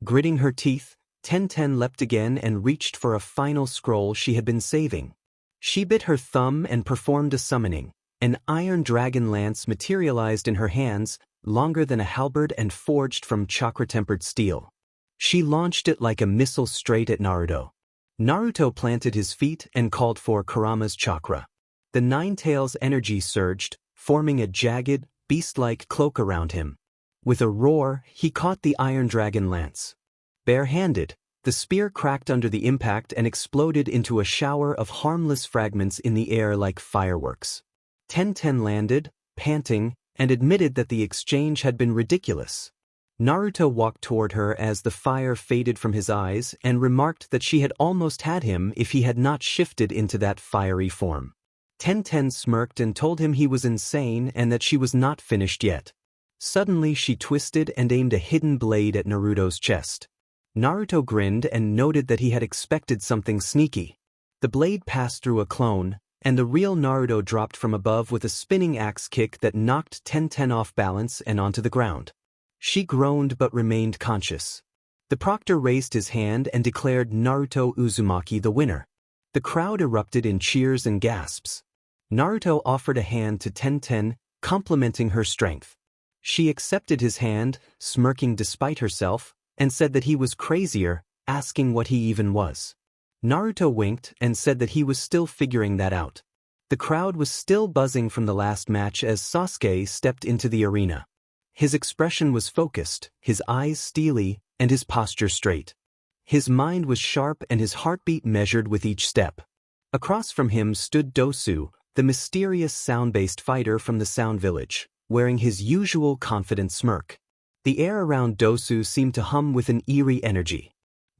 Gritting her teeth, Tenten leapt again and reached for a final scroll she had been saving. She bit her thumb and performed a summoning. An iron dragon lance materialized in her hands, longer than a halberd and forged from chakra-tempered steel. She launched it like a missile straight at Naruto. Naruto planted his feet and called for Kurama's chakra. The Nine-Tails' energy surged, forming a jagged, beast-like cloak around him. With a roar, he caught the iron dragon lance. Bare-handed, the spear cracked under the impact and exploded into a shower of harmless fragments in the air like fireworks. Tenten landed, panting, and admitted that the exchange had been ridiculous. Naruto walked toward her as the fire faded from his eyes and remarked that she had almost had him if he had not shifted into that fiery form. Tenten smirked and told him he was insane and that she was not finished yet. Suddenly she twisted and aimed a hidden blade at Naruto's chest. Naruto grinned and noted that he had expected something sneaky. The blade passed through a clone, and the real Naruto dropped from above with a spinning axe kick that knocked Tenten off balance and onto the ground. She groaned but remained conscious. The proctor raised his hand and declared Naruto Uzumaki the winner. The crowd erupted in cheers and gasps. Naruto offered a hand to Tenten, complimenting her strength. She accepted his hand, smirking despite herself, and said that he was crazier, asking what he even was. Naruto winked and said that he was still figuring that out. The crowd was still buzzing from the last match as Sasuke stepped into the arena. His expression was focused, his eyes steely, and his posture straight. His mind was sharp and his heartbeat measured with each step. Across from him stood Dosu, the mysterious sound-based fighter from the Sound Village, wearing his usual confident smirk. The air around Dosu seemed to hum with an eerie energy.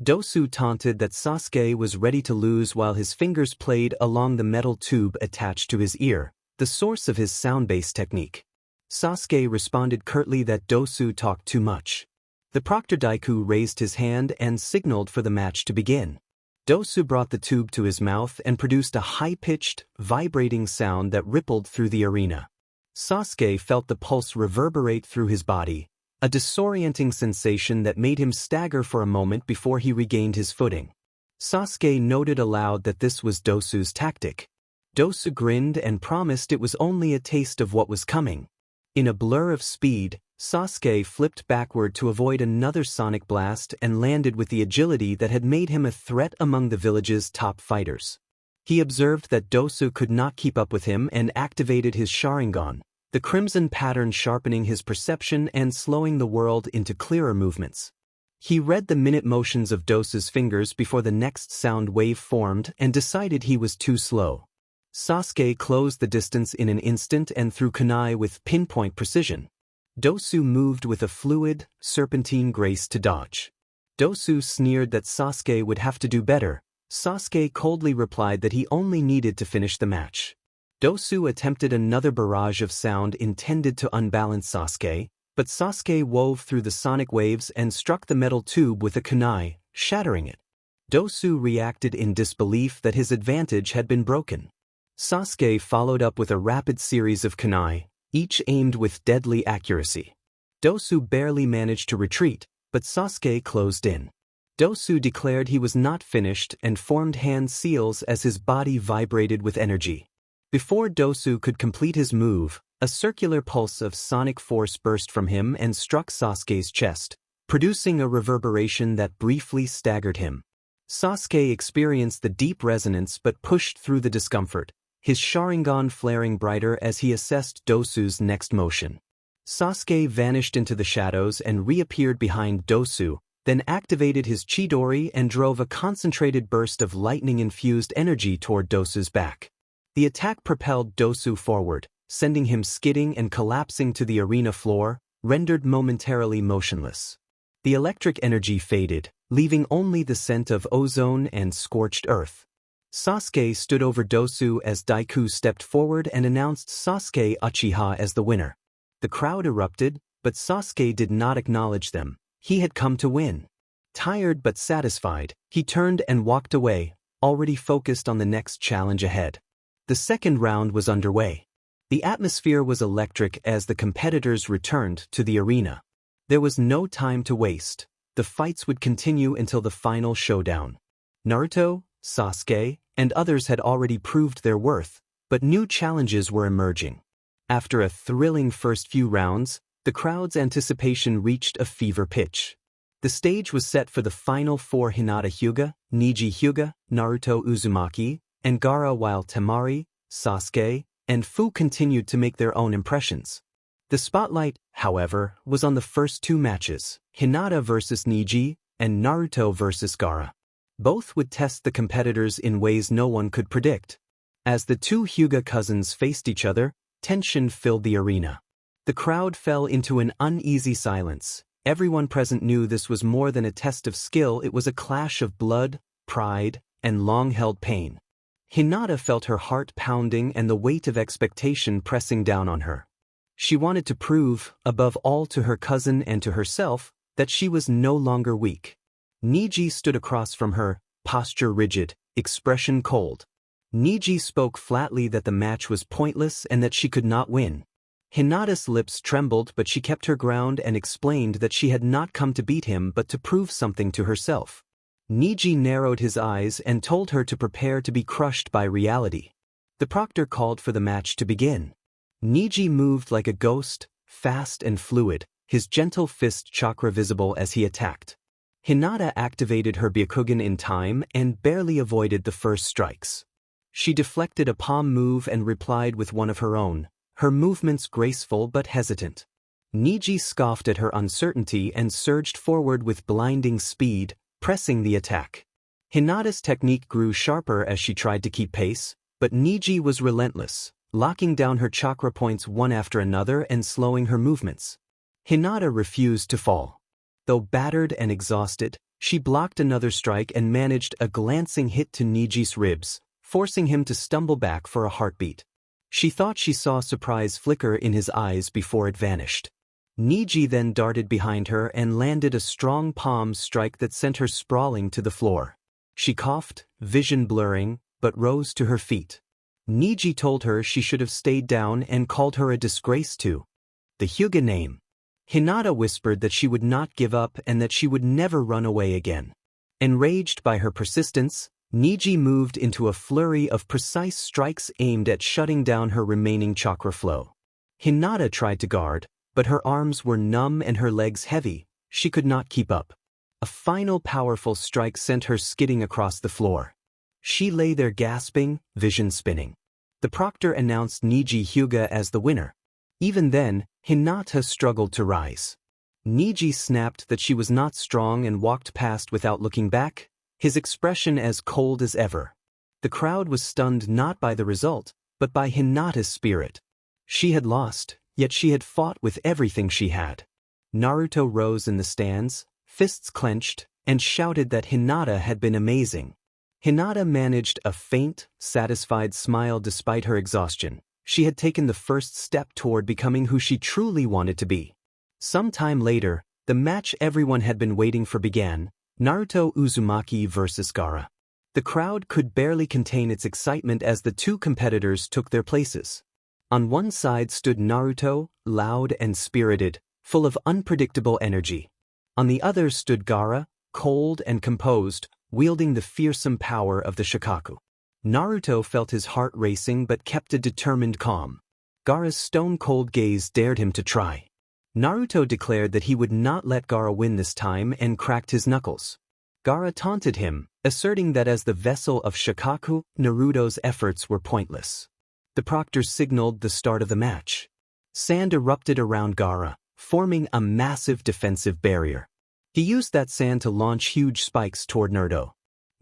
Dosu taunted that Sasuke was ready to lose while his fingers played along the metal tube attached to his ear, the source of his sound-based technique. Sasuke responded curtly that Dosu talked too much. The Proctor Daiku raised his hand and signaled for the match to begin. Dosu brought the tube to his mouth and produced a high-pitched, vibrating sound that rippled through the arena. Sasuke felt the pulse reverberate through his body, a disorienting sensation that made him stagger for a moment before he regained his footing. Sasuke noted aloud that this was Dosu's tactic. Dosu grinned and promised it was only a taste of what was coming. In a blur of speed, Sasuke flipped backward to avoid another sonic blast and landed with the agility that had made him a threat among the village's top fighters. He observed that Dosu could not keep up with him and activated his Sharingan, the crimson pattern sharpening his perception and slowing the world into clearer movements. He read the minute motions of Dosu's fingers before the next sound wave formed and decided he was too slow. Sasuke closed the distance in an instant and threw kunai with pinpoint precision. Dosu moved with a fluid, serpentine grace to dodge. Dosu sneered that Sasuke would have to do better. Sasuke coldly replied that he only needed to finish the match. Dosu attempted another barrage of sound intended to unbalance Sasuke, but Sasuke wove through the sonic waves and struck the metal tube with a kunai, shattering it. Dosu reacted in disbelief that his advantage had been broken. Sasuke followed up with a rapid series of kunai, each aimed with deadly accuracy. Dosu barely managed to retreat, but Sasuke closed in. Dosu declared he was not finished and formed hand seals as his body vibrated with energy. Before Dosu could complete his move, a circular pulse of sonic force burst from him and struck Sasuke's chest, producing a reverberation that briefly staggered him. Sasuke experienced the deep resonance but pushed through the discomfort, his Sharingan flaring brighter as he assessed Dosu's next motion. Sasuke vanished into the shadows and reappeared behind Dosu, then activated his Chidori and drove a concentrated burst of lightning-infused energy toward Dosu's back. The attack propelled Dosu forward, sending him skidding and collapsing to the arena floor, rendered momentarily motionless. The electric energy faded, leaving only the scent of ozone and scorched earth. Sasuke stood over Dosu as Daiku stepped forward and announced Sasuke Uchiha as the winner. The crowd erupted, but Sasuke did not acknowledge them. He had come to win. Tired but satisfied, he turned and walked away, already focused on the next challenge ahead. The second round was underway. The atmosphere was electric as the competitors returned to the arena. There was no time to waste. The fights would continue until the final showdown. Naruto, Sasuke, and others had already proved their worth, but new challenges were emerging. After a thrilling first few rounds, the crowd's anticipation reached a fever pitch. The stage was set for the final four: Hinata Hyuga, Neji Hyuga, Naruto Uzumaki, and Gaara, while Temari, Sasuke, and Fu continued to make their own impressions. The spotlight, however, was on the first two matches, Hinata versus Neji, and Naruto versus Gaara. Both would test the competitors in ways no one could predict. As the two Hyuga cousins faced each other, tension filled the arena. The crowd fell into an uneasy silence. Everyone present knew this was more than a test of skill, it was a clash of blood, pride, and long-held pain. Hinata felt her heart pounding and the weight of expectation pressing down on her. She wanted to prove, above all to her cousin and to herself, that she was no longer weak. Neji stood across from her, posture rigid, expression cold. Neji spoke flatly that the match was pointless and that she could not win. Hinata's lips trembled, but she kept her ground and explained that she had not come to beat him but to prove something to herself. Neji narrowed his eyes and told her to prepare to be crushed by reality. The proctor called for the match to begin. Neji moved like a ghost, fast and fluid, his gentle fist chakra visible as he attacked. Hinata activated her Byakugan in time and barely avoided the first strikes. She deflected a palm move and replied with one of her own, her movements graceful but hesitant. Neji scoffed at her uncertainty and surged forward with blinding speed, pressing the attack. Hinata's technique grew sharper as she tried to keep pace, but Neji was relentless, locking down her chakra points one after another and slowing her movements. Hinata refused to fall. Though battered and exhausted, she blocked another strike and managed a glancing hit to Neji's ribs, forcing him to stumble back for a heartbeat. She thought she saw surprise flicker in his eyes before it vanished. Neji then darted behind her and landed a strong palm strike that sent her sprawling to the floor. She coughed, vision blurring, but rose to her feet. Neji told her she should have stayed down and called her a disgrace to the Hyuga name. Hinata whispered that she would not give up and that she would never run away again. Enraged by her persistence, Neji moved into a flurry of precise strikes aimed at shutting down her remaining chakra flow. Hinata tried to guard, but her arms were numb and her legs heavy. She could not keep up. A final powerful strike sent her skidding across the floor. She lay there gasping, vision spinning. The proctor announced Neji Hyuga as the winner. Even then, Hinata struggled to rise. Neji snapped that she was not strong and walked past without looking back, his expression as cold as ever. The crowd was stunned not by the result, but by Hinata's spirit. She had lost, yet she had fought with everything she had. Naruto rose in the stands, fists clenched, and shouted that Hinata had been amazing. Hinata managed a faint, satisfied smile despite her exhaustion. She had taken the first step toward becoming who she truly wanted to be. Some time later, the match everyone had been waiting for began, Naruto Uzumaki versus Gaara. The crowd could barely contain its excitement as the two competitors took their places. On one side stood Naruto, loud and spirited, full of unpredictable energy. On the other stood Gaara, cold and composed, wielding the fearsome power of the Shikaku. Naruto felt his heart racing but kept a determined calm. Gaara's stone-cold gaze dared him to try. Naruto declared that he would not let Gaara win this time and cracked his knuckles. Gaara taunted him, asserting that as the vessel of Shikaku, Naruto's efforts were pointless. The proctor signaled the start of the match. Sand erupted around Gaara, forming a massive defensive barrier. He used that sand to launch huge spikes toward Naruto.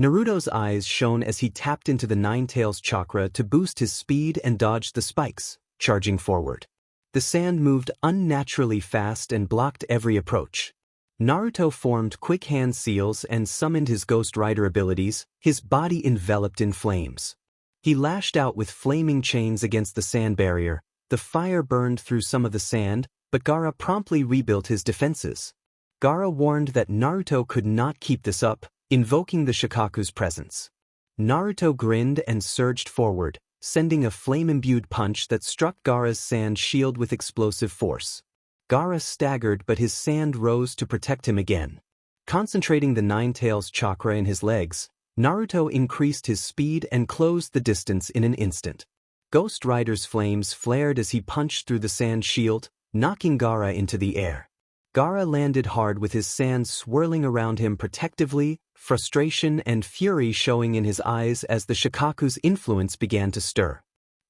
Naruto's eyes shone as he tapped into the Nine-Tails chakra to boost his speed and dodged the spikes, charging forward. The sand moved unnaturally fast and blocked every approach. Naruto formed quick hand seals and summoned his Ghost Rider abilities, his body enveloped in flames. He lashed out with flaming chains against the sand barrier. The fire burned through some of the sand, but Gaara promptly rebuilt his defenses. Gaara warned that Naruto could not keep this up, invoking the Shikaku's presence. Naruto grinned and surged forward, sending a flame-imbued punch that struck Gaara's sand shield with explosive force. Gaara staggered, but his sand rose to protect him again. Concentrating the Nine-Tails chakra in his legs, Naruto increased his speed and closed the distance in an instant. Ghost Rider's flames flared as he punched through the sand shield, knocking Gaara into the air. Gaara landed hard with his sand swirling around him protectively, frustration and fury showing in his eyes as the Shikaku's influence began to stir.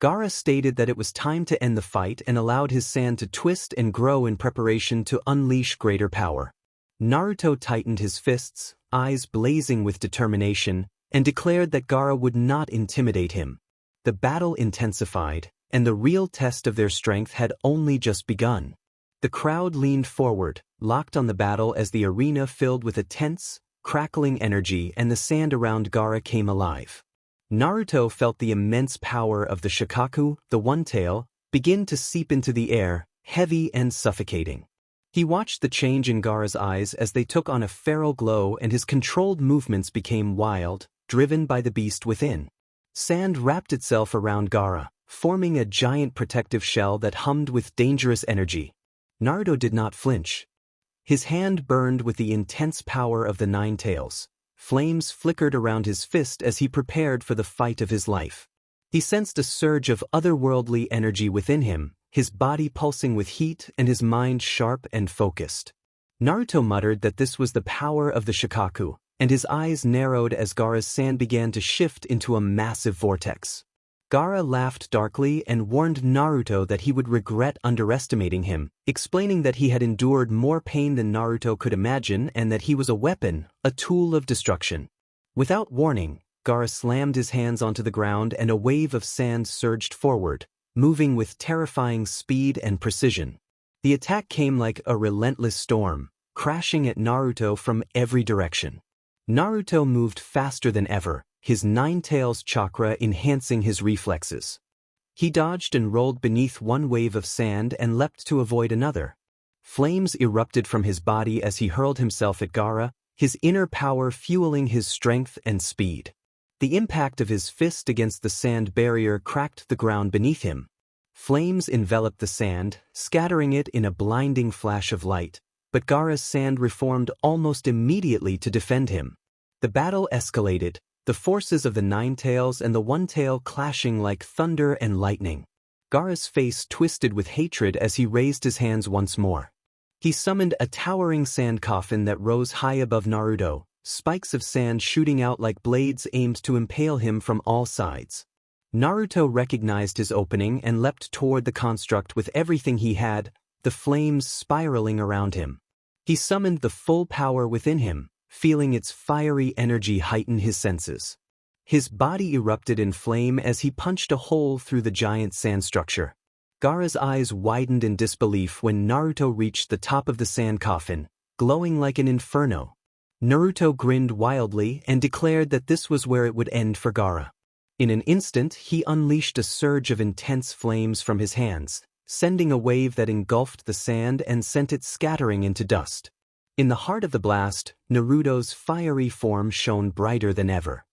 Gaara stated that it was time to end the fight and allowed his sand to twist and grow in preparation to unleash greater power. Naruto tightened his fists, eyes blazing with determination, and declared that Gaara would not intimidate him. The battle intensified, and the real test of their strength had only just begun. The crowd leaned forward, locked on the battle as the arena filled with a tense, crackling energy and the sand around Gaara came alive. Naruto felt the immense power of the Shikaku, the One-Tail, begin to seep into the air, heavy and suffocating. He watched the change in Gaara's eyes as they took on a feral glow and his controlled movements became wild, driven by the beast within. Sand wrapped itself around Gaara, forming a giant protective shell that hummed with dangerous energy. Naruto did not flinch. His hand burned with the intense power of the Nine-Tails. Flames flickered around his fist as he prepared for the fight of his life. He sensed a surge of otherworldly energy within him, his body pulsing with heat and his mind sharp and focused. Naruto muttered that this was the power of the Shikaku, and his eyes narrowed as Gaara's sand began to shift into a massive vortex. Gaara laughed darkly and warned Naruto that he would regret underestimating him, explaining that he had endured more pain than Naruto could imagine and that he was a weapon, a tool of destruction. Without warning, Gaara slammed his hands onto the ground and a wave of sand surged forward, moving with terrifying speed and precision. The attack came like a relentless storm, crashing at Naruto from every direction. Naruto moved faster than ever, his Nine-Tails chakra enhancing his reflexes. He dodged and rolled beneath one wave of sand and leapt to avoid another. Flames erupted from his body as he hurled himself at Gaara, his inner power fueling his strength and speed. The impact of his fist against the sand barrier cracked the ground beneath him. Flames enveloped the sand, scattering it in a blinding flash of light, but Gaara's sand reformed almost immediately to defend him. The battle escalated, the forces of the Nine-Tails and the One-Tail clashing like thunder and lightning. Gaara's face twisted with hatred as he raised his hands once more. He summoned a towering sand coffin that rose high above Naruto, spikes of sand shooting out like blades aimed to impale him from all sides. Naruto recognized his opening and leapt toward the construct with everything he had, the flames spiraling around him. He summoned the full power within him, feeling its fiery energy heighten his senses. His body erupted in flame as he punched a hole through the giant sand structure. Gaara's eyes widened in disbelief when Naruto reached the top of the sand coffin, glowing like an inferno. Naruto grinned wildly and declared that this was where it would end for Gaara. In an instant, he unleashed a surge of intense flames from his hands, sending a wave that engulfed the sand and sent it scattering into dust. In the heart of the blast, Naruto's fiery form shone brighter than ever.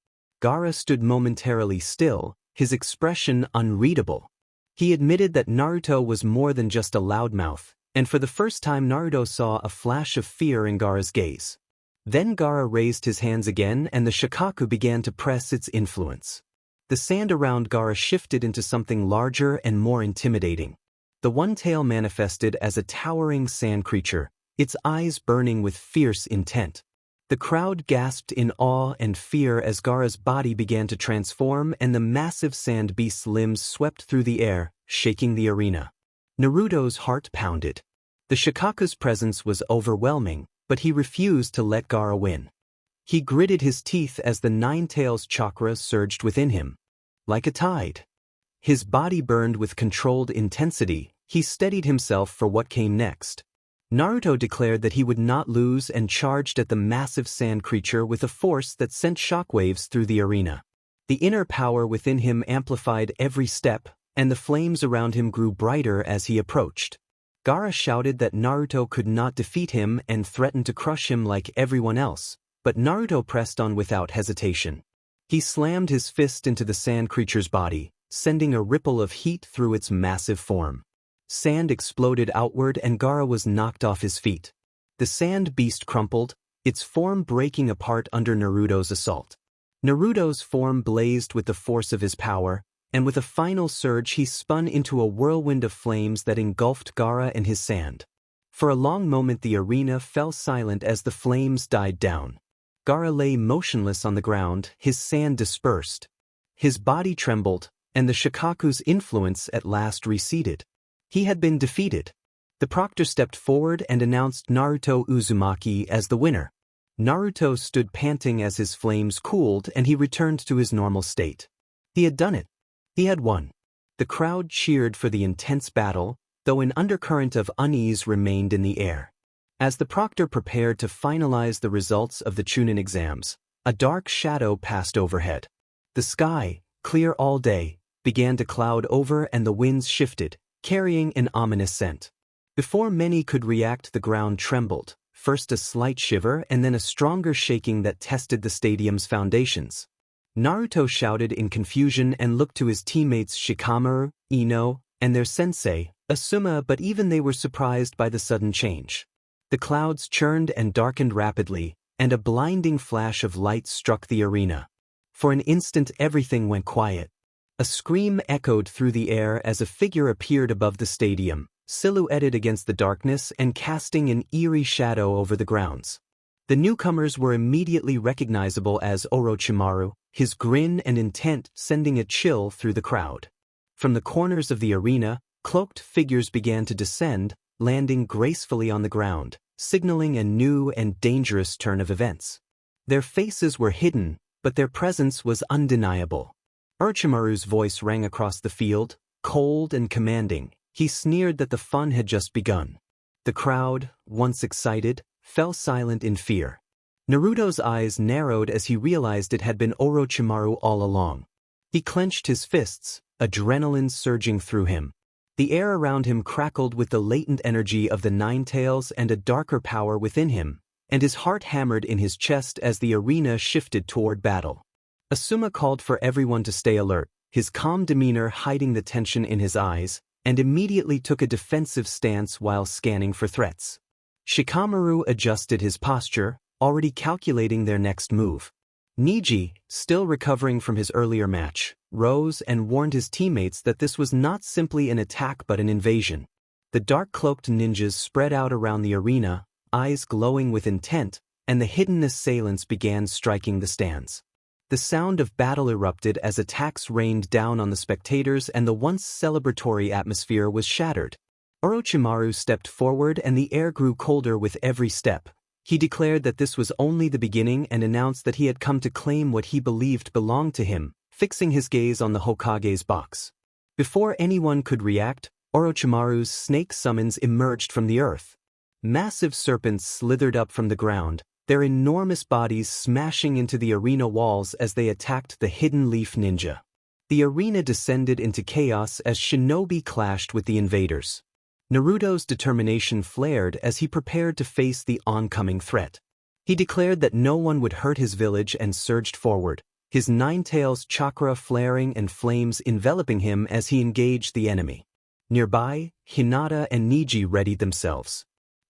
Gaara stood momentarily still, his expression unreadable. He admitted that Naruto was more than just a loudmouth, and for the first time Naruto saw a flash of fear in Gaara's gaze. Then Gaara raised his hands again and the Shikaku began to press its influence. The sand around Gaara shifted into something larger and more intimidating. The One-Tail manifested as a towering sand creature, its eyes burning with fierce intent. The crowd gasped in awe and fear as Gaara's body began to transform and the massive sand beast's limbs swept through the air, shaking the arena. Naruto's heart pounded. The Shikaku's presence was overwhelming, but he refused to let Gaara win. He gritted his teeth as the Nine-Tails chakra surged within him. Like a tide. His body burned with controlled intensity, he steadied himself for what came next. Naruto declared that he would not lose and charged at the massive sand creature with a force that sent shockwaves through the arena. The inner power within him amplified every step, and the flames around him grew brighter as he approached. Gaara shouted that Naruto could not defeat him and threatened to crush him like everyone else, but Naruto pressed on without hesitation. He slammed his fist into the sand creature's body, sending a ripple of heat through its massive form. Sand exploded outward and Gaara was knocked off his feet. The sand beast crumpled, its form breaking apart under Naruto's assault. Naruto's form blazed with the force of his power, and with a final surge he spun into a whirlwind of flames that engulfed Gaara and his sand. For a long moment the arena fell silent as the flames died down. Gaara lay motionless on the ground, his sand dispersed. His body trembled, and the Shikaku's influence at last receded. He had been defeated. The proctor stepped forward and announced Naruto Uzumaki as the winner. Naruto stood panting as his flames cooled and he returned to his normal state. He had done it. He had won. The crowd cheered for the intense battle, though an undercurrent of unease remained in the air. As the proctor prepared to finalize the results of the Chunin exams, a dark shadow passed overhead. The sky, clear all day, began to cloud over and the winds shifted, carrying an ominous scent. Before many could react, the ground trembled, first a slight shiver and then a stronger shaking that tested the stadium's foundations. Naruto shouted in confusion and looked to his teammates Shikamaru, Ino, and their sensei, Asuma, but even they were surprised by the sudden change. The clouds churned and darkened rapidly, and a blinding flash of light struck the arena. For an instant everything went quiet. A scream echoed through the air as a figure appeared above the stadium, silhouetted against the darkness and casting an eerie shadow over the grounds. The newcomers were immediately recognizable as Orochimaru, his grin and intent sending a chill through the crowd. From the corners of the arena, cloaked figures began to descend, landing gracefully on the ground, signaling a new and dangerous turn of events. Their faces were hidden, but their presence was undeniable. Orochimaru's voice rang across the field, cold and commanding. He sneered that the fun had just begun. The crowd, once excited, fell silent in fear. Naruto's eyes narrowed as he realized it had been Orochimaru all along. He clenched his fists, adrenaline surging through him. The air around him crackled with the latent energy of the Nine Tails and a darker power within him, and his heart hammered in his chest as the arena shifted toward battle. Asuma called for everyone to stay alert, his calm demeanor hiding the tension in his eyes, and immediately took a defensive stance while scanning for threats. Shikamaru adjusted his posture, already calculating their next move. Niji, still recovering from his earlier match, rose and warned his teammates that this was not simply an attack but an invasion. The dark-cloaked ninjas spread out around the arena, eyes glowing with intent, and the hidden assailants began striking the stands. The sound of battle erupted as attacks rained down on the spectators and the once celebratory atmosphere was shattered. Orochimaru stepped forward and the air grew colder with every step. He declared that this was only the beginning and announced that he had come to claim what he believed belonged to him, fixing his gaze on the Hokage's box. Before anyone could react, Orochimaru's snake summons emerged from the earth. Massive serpents slithered up from the ground, their enormous bodies smashing into the arena walls as they attacked the hidden leaf ninja. The arena descended into chaos as shinobi clashed with the invaders. Naruto's determination flared as he prepared to face the oncoming threat. He declared that no one would hurt his village and surged forward, his Nine Tails chakra flaring and flames enveloping him as he engaged the enemy. Nearby, Hinata and Niji readied themselves.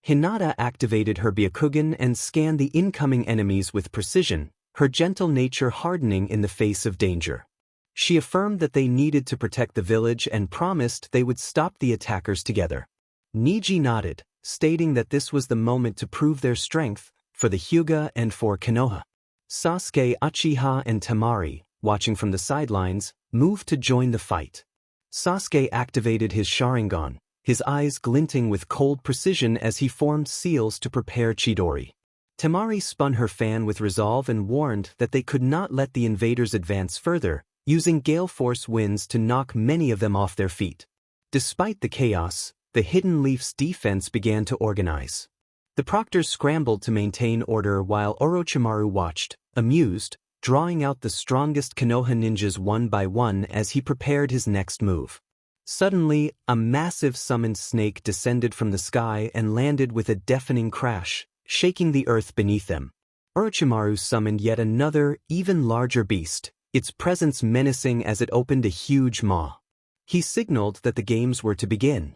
Hinata activated her Byakugan and scanned the incoming enemies with precision, her gentle nature hardening in the face of danger. She affirmed that they needed to protect the village and promised they would stop the attackers together. Niji nodded, stating that this was the moment to prove their strength, for the Hyuga and for Konoha. Sasuke, Uchiha and Temari, watching from the sidelines, moved to join the fight. Sasuke activated his Sharingan, his eyes glinting with cold precision as he formed seals to prepare Chidori. Temari spun her fan with resolve and warned that they could not let the invaders advance further, using gale force winds to knock many of them off their feet. Despite the chaos, the Hidden Leaf's defense began to organize. The proctors scrambled to maintain order while Orochimaru watched, amused, drawing out the strongest Konoha ninjas one by one as he prepared his next move. Suddenly, a massive summoned snake descended from the sky and landed with a deafening crash, shaking the earth beneath them. Orochimaru summoned yet another, even larger beast, its presence menacing as it opened a huge maw. He signaled that the games were to begin.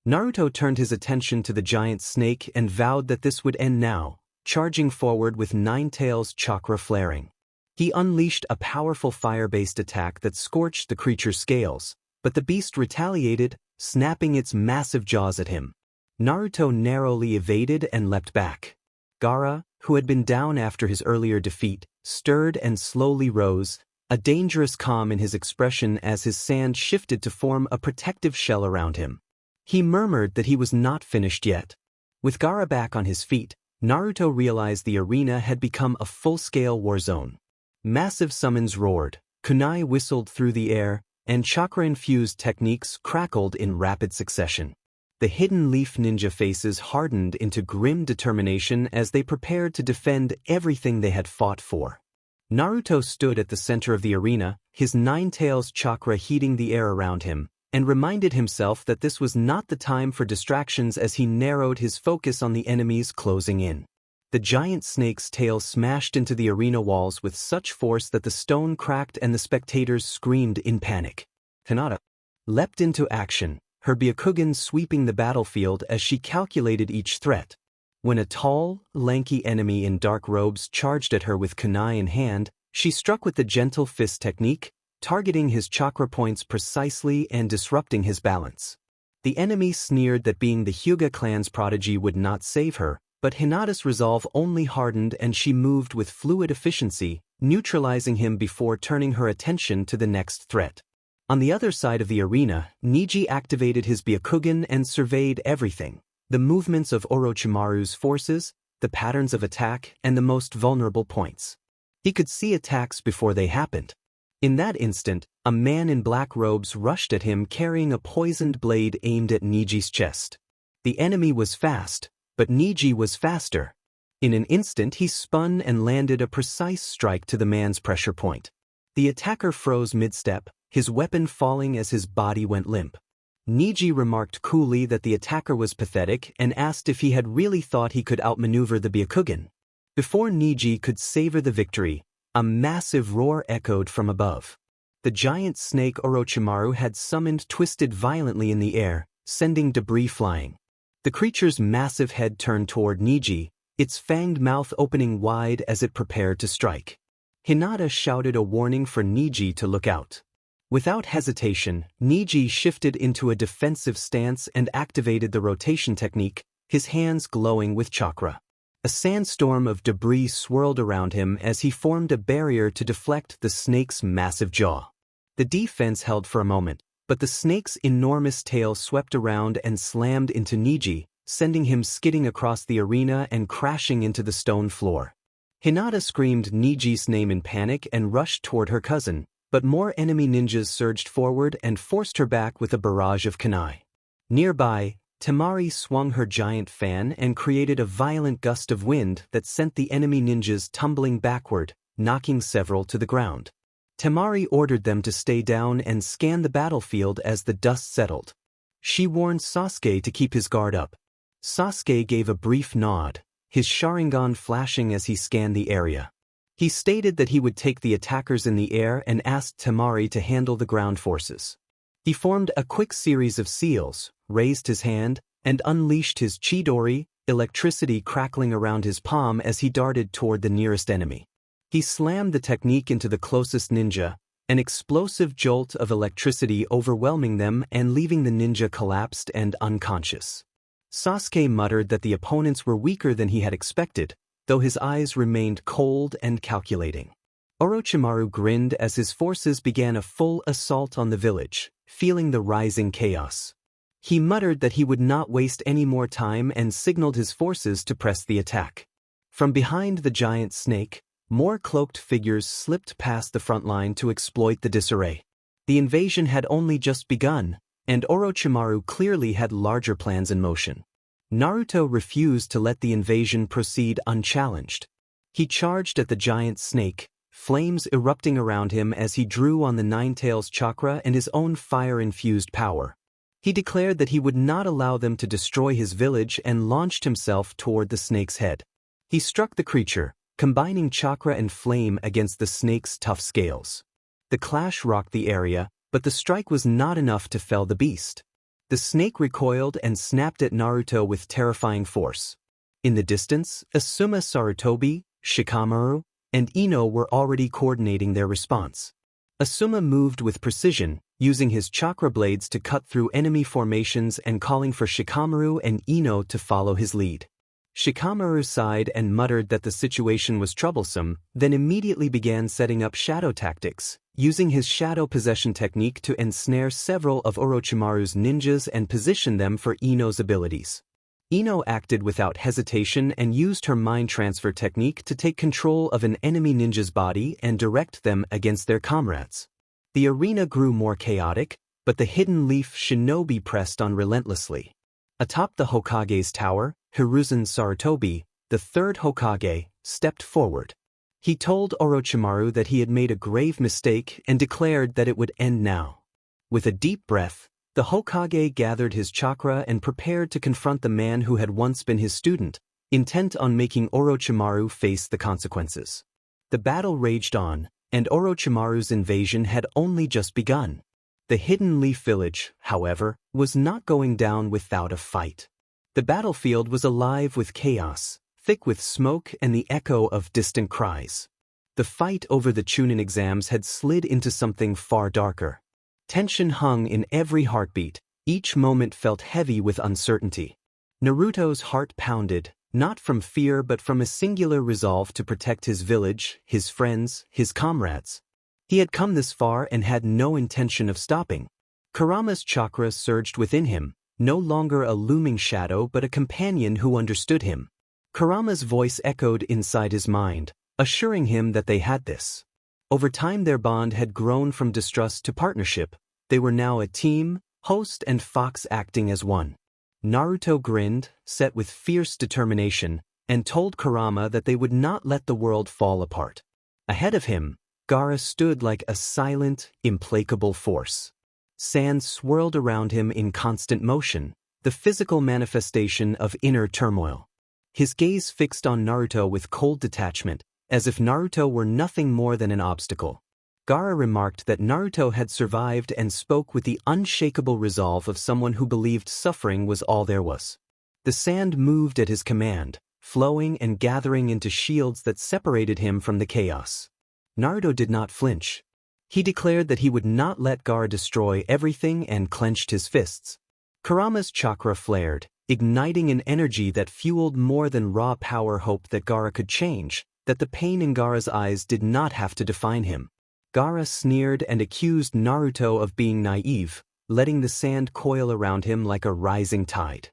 Naruto turned his attention to the giant snake and vowed that this would end now, charging forward with Nine Tails' chakra flaring. He unleashed a powerful fire-based attack that scorched the creature's scales, but the beast retaliated, snapping its massive jaws at him. Naruto narrowly evaded and leapt back. Gaara, who had been down after his earlier defeat, stirred and slowly rose, a dangerous calm in his expression as his sand shifted to form a protective shell around him. He murmured that he was not finished yet. With Gaara back on his feet, Naruto realized the arena had become a full-scale war zone. Massive summons roared, kunai whistled through the air, and chakra-infused techniques crackled in rapid succession. The hidden leaf ninja faces hardened into grim determination as they prepared to defend everything they had fought for. Naruto stood at the center of the arena, his Nine Tails chakra heating the air around him, and reminded himself that this was not the time for distractions as he narrowed his focus on the enemies closing in. The giant snake's tail smashed into the arena walls with such force that the stone cracked and the spectators screamed in panic. Hinata leapt into action, her Byakugan sweeping the battlefield as she calculated each threat. When a tall, lanky enemy in dark robes charged at her with kunai in hand, she struck with the gentle fist technique, targeting his chakra points precisely and disrupting his balance. The enemy sneered that being the Hyuga clan's prodigy would not save her, but Hinata's resolve only hardened and she moved with fluid efficiency, neutralizing him before turning her attention to the next threat. On the other side of the arena, Neji activated his Byakugan and surveyed everything: the movements of Orochimaru's forces, the patterns of attack, and the most vulnerable points. He could see attacks before they happened. In that instant, a man in black robes rushed at him carrying a poisoned blade aimed at Neji's chest. The enemy was fast, but Neji was faster. In an instant he spun and landed a precise strike to the man's pressure point. The attacker froze mid-step, his weapon falling as his body went limp. Neji remarked coolly that the attacker was pathetic and asked if he had really thought he could outmaneuver the Byakugan. Before Neji could savor the victory, a massive roar echoed from above. The giant snake Orochimaru had summoned twisted violently in the air, sending debris flying. The creature's massive head turned toward Neji, its fanged mouth opening wide as it prepared to strike. Hinata shouted a warning for Neji to look out. Without hesitation, Neji shifted into a defensive stance and activated the rotation technique, his hands glowing with chakra. A sandstorm of debris swirled around him as he formed a barrier to deflect the snake's massive jaw. The defense held for a moment, but the snake's enormous tail swept around and slammed into Neji, sending him skidding across the arena and crashing into the stone floor. Hinata screamed Neji's name in panic and rushed toward her cousin, but more enemy ninjas surged forward and forced her back with a barrage of kunai. Nearby, Temari swung her giant fan and created a violent gust of wind that sent the enemy ninjas tumbling backward, knocking several to the ground. Temari ordered them to stay down and scan the battlefield as the dust settled. She warned Sasuke to keep his guard up. Sasuke gave a brief nod, his Sharingan flashing as he scanned the area. He stated that he would take the attackers in the air and asked Temari to handle the ground forces. He formed a quick series of seals, raised his hand, and unleashed his Chidori, electricity crackling around his palm as he darted toward the nearest enemy. He slammed the technique into the closest ninja, an explosive jolt of electricity overwhelming them and leaving the ninja collapsed and unconscious. Sasuke muttered that the opponents were weaker than he had expected, though his eyes remained cold and calculating. Orochimaru grinned as his forces began a full assault on the village, feeling the rising chaos. He muttered that he would not waste any more time and signaled his forces to press the attack. From behind the giant snake, more cloaked figures slipped past the front line to exploit the disarray. The invasion had only just begun, and Orochimaru clearly had larger plans in motion. Naruto refused to let the invasion proceed unchallenged. He charged at the giant snake, flames erupting around him as he drew on the Nine Tails chakra and his own fire-infused power. He declared that he would not allow them to destroy his village and launched himself toward the snake's head. He struck the creature, combining chakra and flame against the snake's tough scales. The clash rocked the area, but the strike was not enough to fell the beast. The snake recoiled and snapped at Naruto with terrifying force. In the distance, Asuma Sarutobi, Shikamaru, and Ino were already coordinating their response. Asuma moved with precision, using his chakra blades to cut through enemy formations and calling for Shikamaru and Ino to follow his lead. Shikamaru sighed and muttered that the situation was troublesome, then immediately began setting up shadow tactics, using his shadow possession technique to ensnare several of Orochimaru's ninjas and position them for Ino's abilities. Ino acted without hesitation and used her mind transfer technique to take control of an enemy ninja's body and direct them against their comrades. The arena grew more chaotic, but the hidden leaf shinobi pressed on relentlessly. Atop the Hokage's tower, Hiruzen Sarutobi, the third Hokage, stepped forward. He told Orochimaru that he had made a grave mistake and declared that it would end now. With a deep breath, the Hokage gathered his chakra and prepared to confront the man who had once been his student, intent on making Orochimaru face the consequences. The battle raged on, and Orochimaru's invasion had only just begun. The Hidden Leaf Village, however, was not going down without a fight. The battlefield was alive with chaos, thick with smoke and the echo of distant cries. The fight over the Chunin exams had slid into something far darker. Tension hung in every heartbeat, each moment felt heavy with uncertainty. Naruto's heart pounded, not from fear but from a singular resolve to protect his village, his friends, his comrades. He had come this far and had no intention of stopping. Kurama's chakra surged within him, no longer a looming shadow but a companion who understood him. Kurama's voice echoed inside his mind, assuring him that they had this. Over time their bond had grown from distrust to partnership. They were now a team, Host and Fox acting as one. Naruto grinned, set with fierce determination, and told Kurama that they would not let the world fall apart. Ahead of him, Gaara stood like a silent, implacable force. Sand swirled around him in constant motion, the physical manifestation of inner turmoil. His gaze fixed on Naruto with cold detachment, as if Naruto were nothing more than an obstacle. Gaara remarked that Naruto had survived and spoke with the unshakable resolve of someone who believed suffering was all there was. The sand moved at his command, flowing and gathering into shields that separated him from the chaos. Naruto did not flinch. He declared that he would not let Gaara destroy everything and clenched his fists. Kurama's chakra flared, igniting an energy that fueled more than raw power hope that Gaara could change, that the pain in Gaara's eyes did not have to define him. Gaara sneered and accused Naruto of being naive, letting the sand coil around him like a rising tide.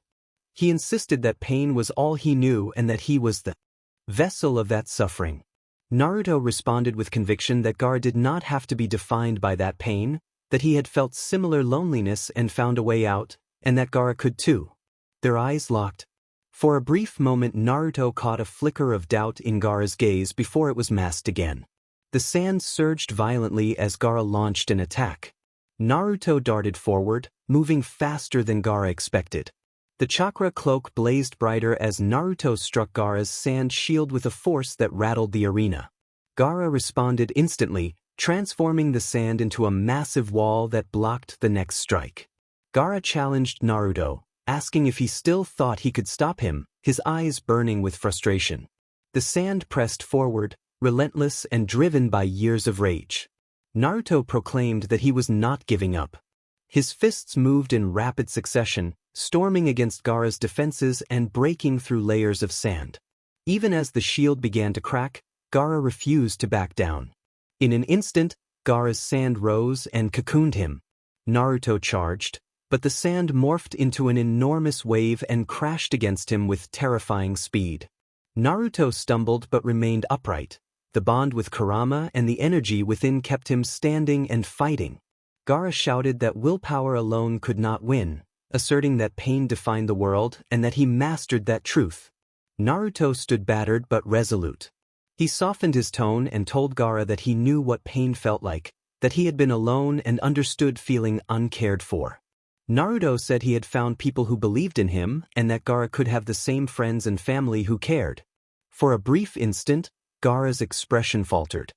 He insisted that pain was all he knew and that he was the vessel of that suffering. Naruto responded with conviction that Gaara did not have to be defined by that pain, that he had felt similar loneliness and found a way out, and that Gaara could too. Their eyes locked. For a brief moment Naruto caught a flicker of doubt in Gaara's gaze before it was masked again. The sand surged violently as Gaara launched an attack. Naruto darted forward, moving faster than Gaara expected. The chakra cloak blazed brighter as Naruto struck Gaara's sand shield with a force that rattled the arena. Gaara responded instantly, transforming the sand into a massive wall that blocked the next strike. Gaara challenged Naruto, asking if he still thought he could stop him, his eyes burning with frustration. The sand pressed forward, relentless and driven by years of rage. Naruto proclaimed that he was not giving up. His fists moved in rapid succession, storming against Gaara's defenses and breaking through layers of sand. Even as the shield began to crack, Gaara refused to back down. In an instant, Gaara's sand rose and cocooned him. Naruto charged, but the sand morphed into an enormous wave and crashed against him with terrifying speed. Naruto stumbled but remained upright. The bond with Kurama and the energy within kept him standing and fighting. Gaara shouted that willpower alone could not win, asserting that pain defined the world and that he mastered that truth. Naruto stood battered but resolute. He softened his tone and told Gaara that he knew what pain felt like, that he had been alone and understood feeling uncared for. Naruto said he had found people who believed in him and that Gaara could have the same friends and family who cared. For a brief instant, Gaara's expression faltered.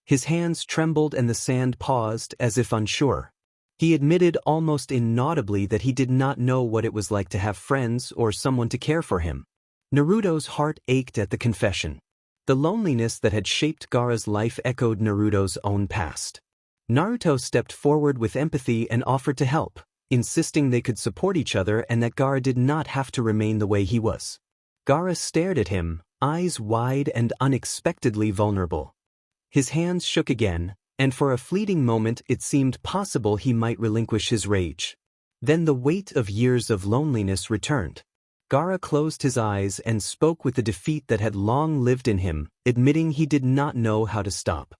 His hands trembled and the sand paused as if unsure. He admitted almost inaudibly that he did not know what it was like to have friends or someone to care for him. Naruto's heart ached at the confession. The loneliness that had shaped Gaara's life echoed Naruto's own past. Naruto stepped forward with empathy and offered to help, insisting they could support each other and that Gaara did not have to remain the way he was. Gaara stared at him, eyes wide and unexpectedly vulnerable. His hands shook again, and for a fleeting moment it seemed possible he might relinquish his rage. Then the weight of years of loneliness returned. Gaara closed his eyes and spoke with the defeat that had long lived in him, admitting he did not know how to stop.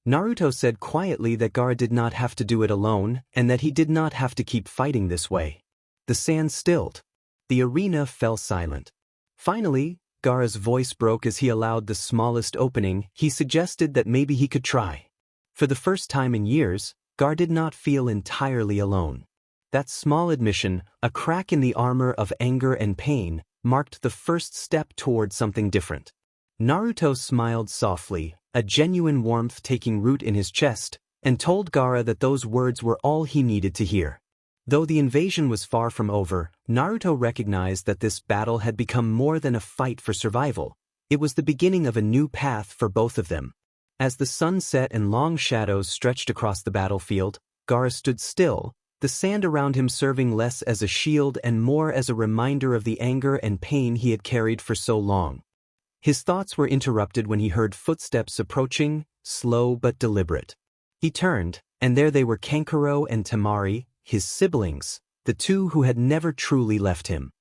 Naruto said quietly that Gaara did not have to do it alone and that he did not have to keep fighting this way. The sand stilled. The arena fell silent. Finally, Gaara's voice broke as he allowed the smallest opening. He suggested that maybe he could try. For the first time in years, Gaara did not feel entirely alone. That small admission, a crack in the armor of anger and pain, marked the first step toward something different. Naruto smiled softly, a genuine warmth taking root in his chest, and told Gaara that those words were all he needed to hear. Though the invasion was far from over, Naruto recognized that this battle had become more than a fight for survival. It was the beginning of a new path for both of them. As the sun set and long shadows stretched across the battlefield, Gaara stood still, the sand around him serving less as a shield and more as a reminder of the anger and pain he had carried for so long. His thoughts were interrupted when he heard footsteps approaching, slow but deliberate. He turned, and there they were, Kankuro and Temari, his siblings, the two who had never truly left him.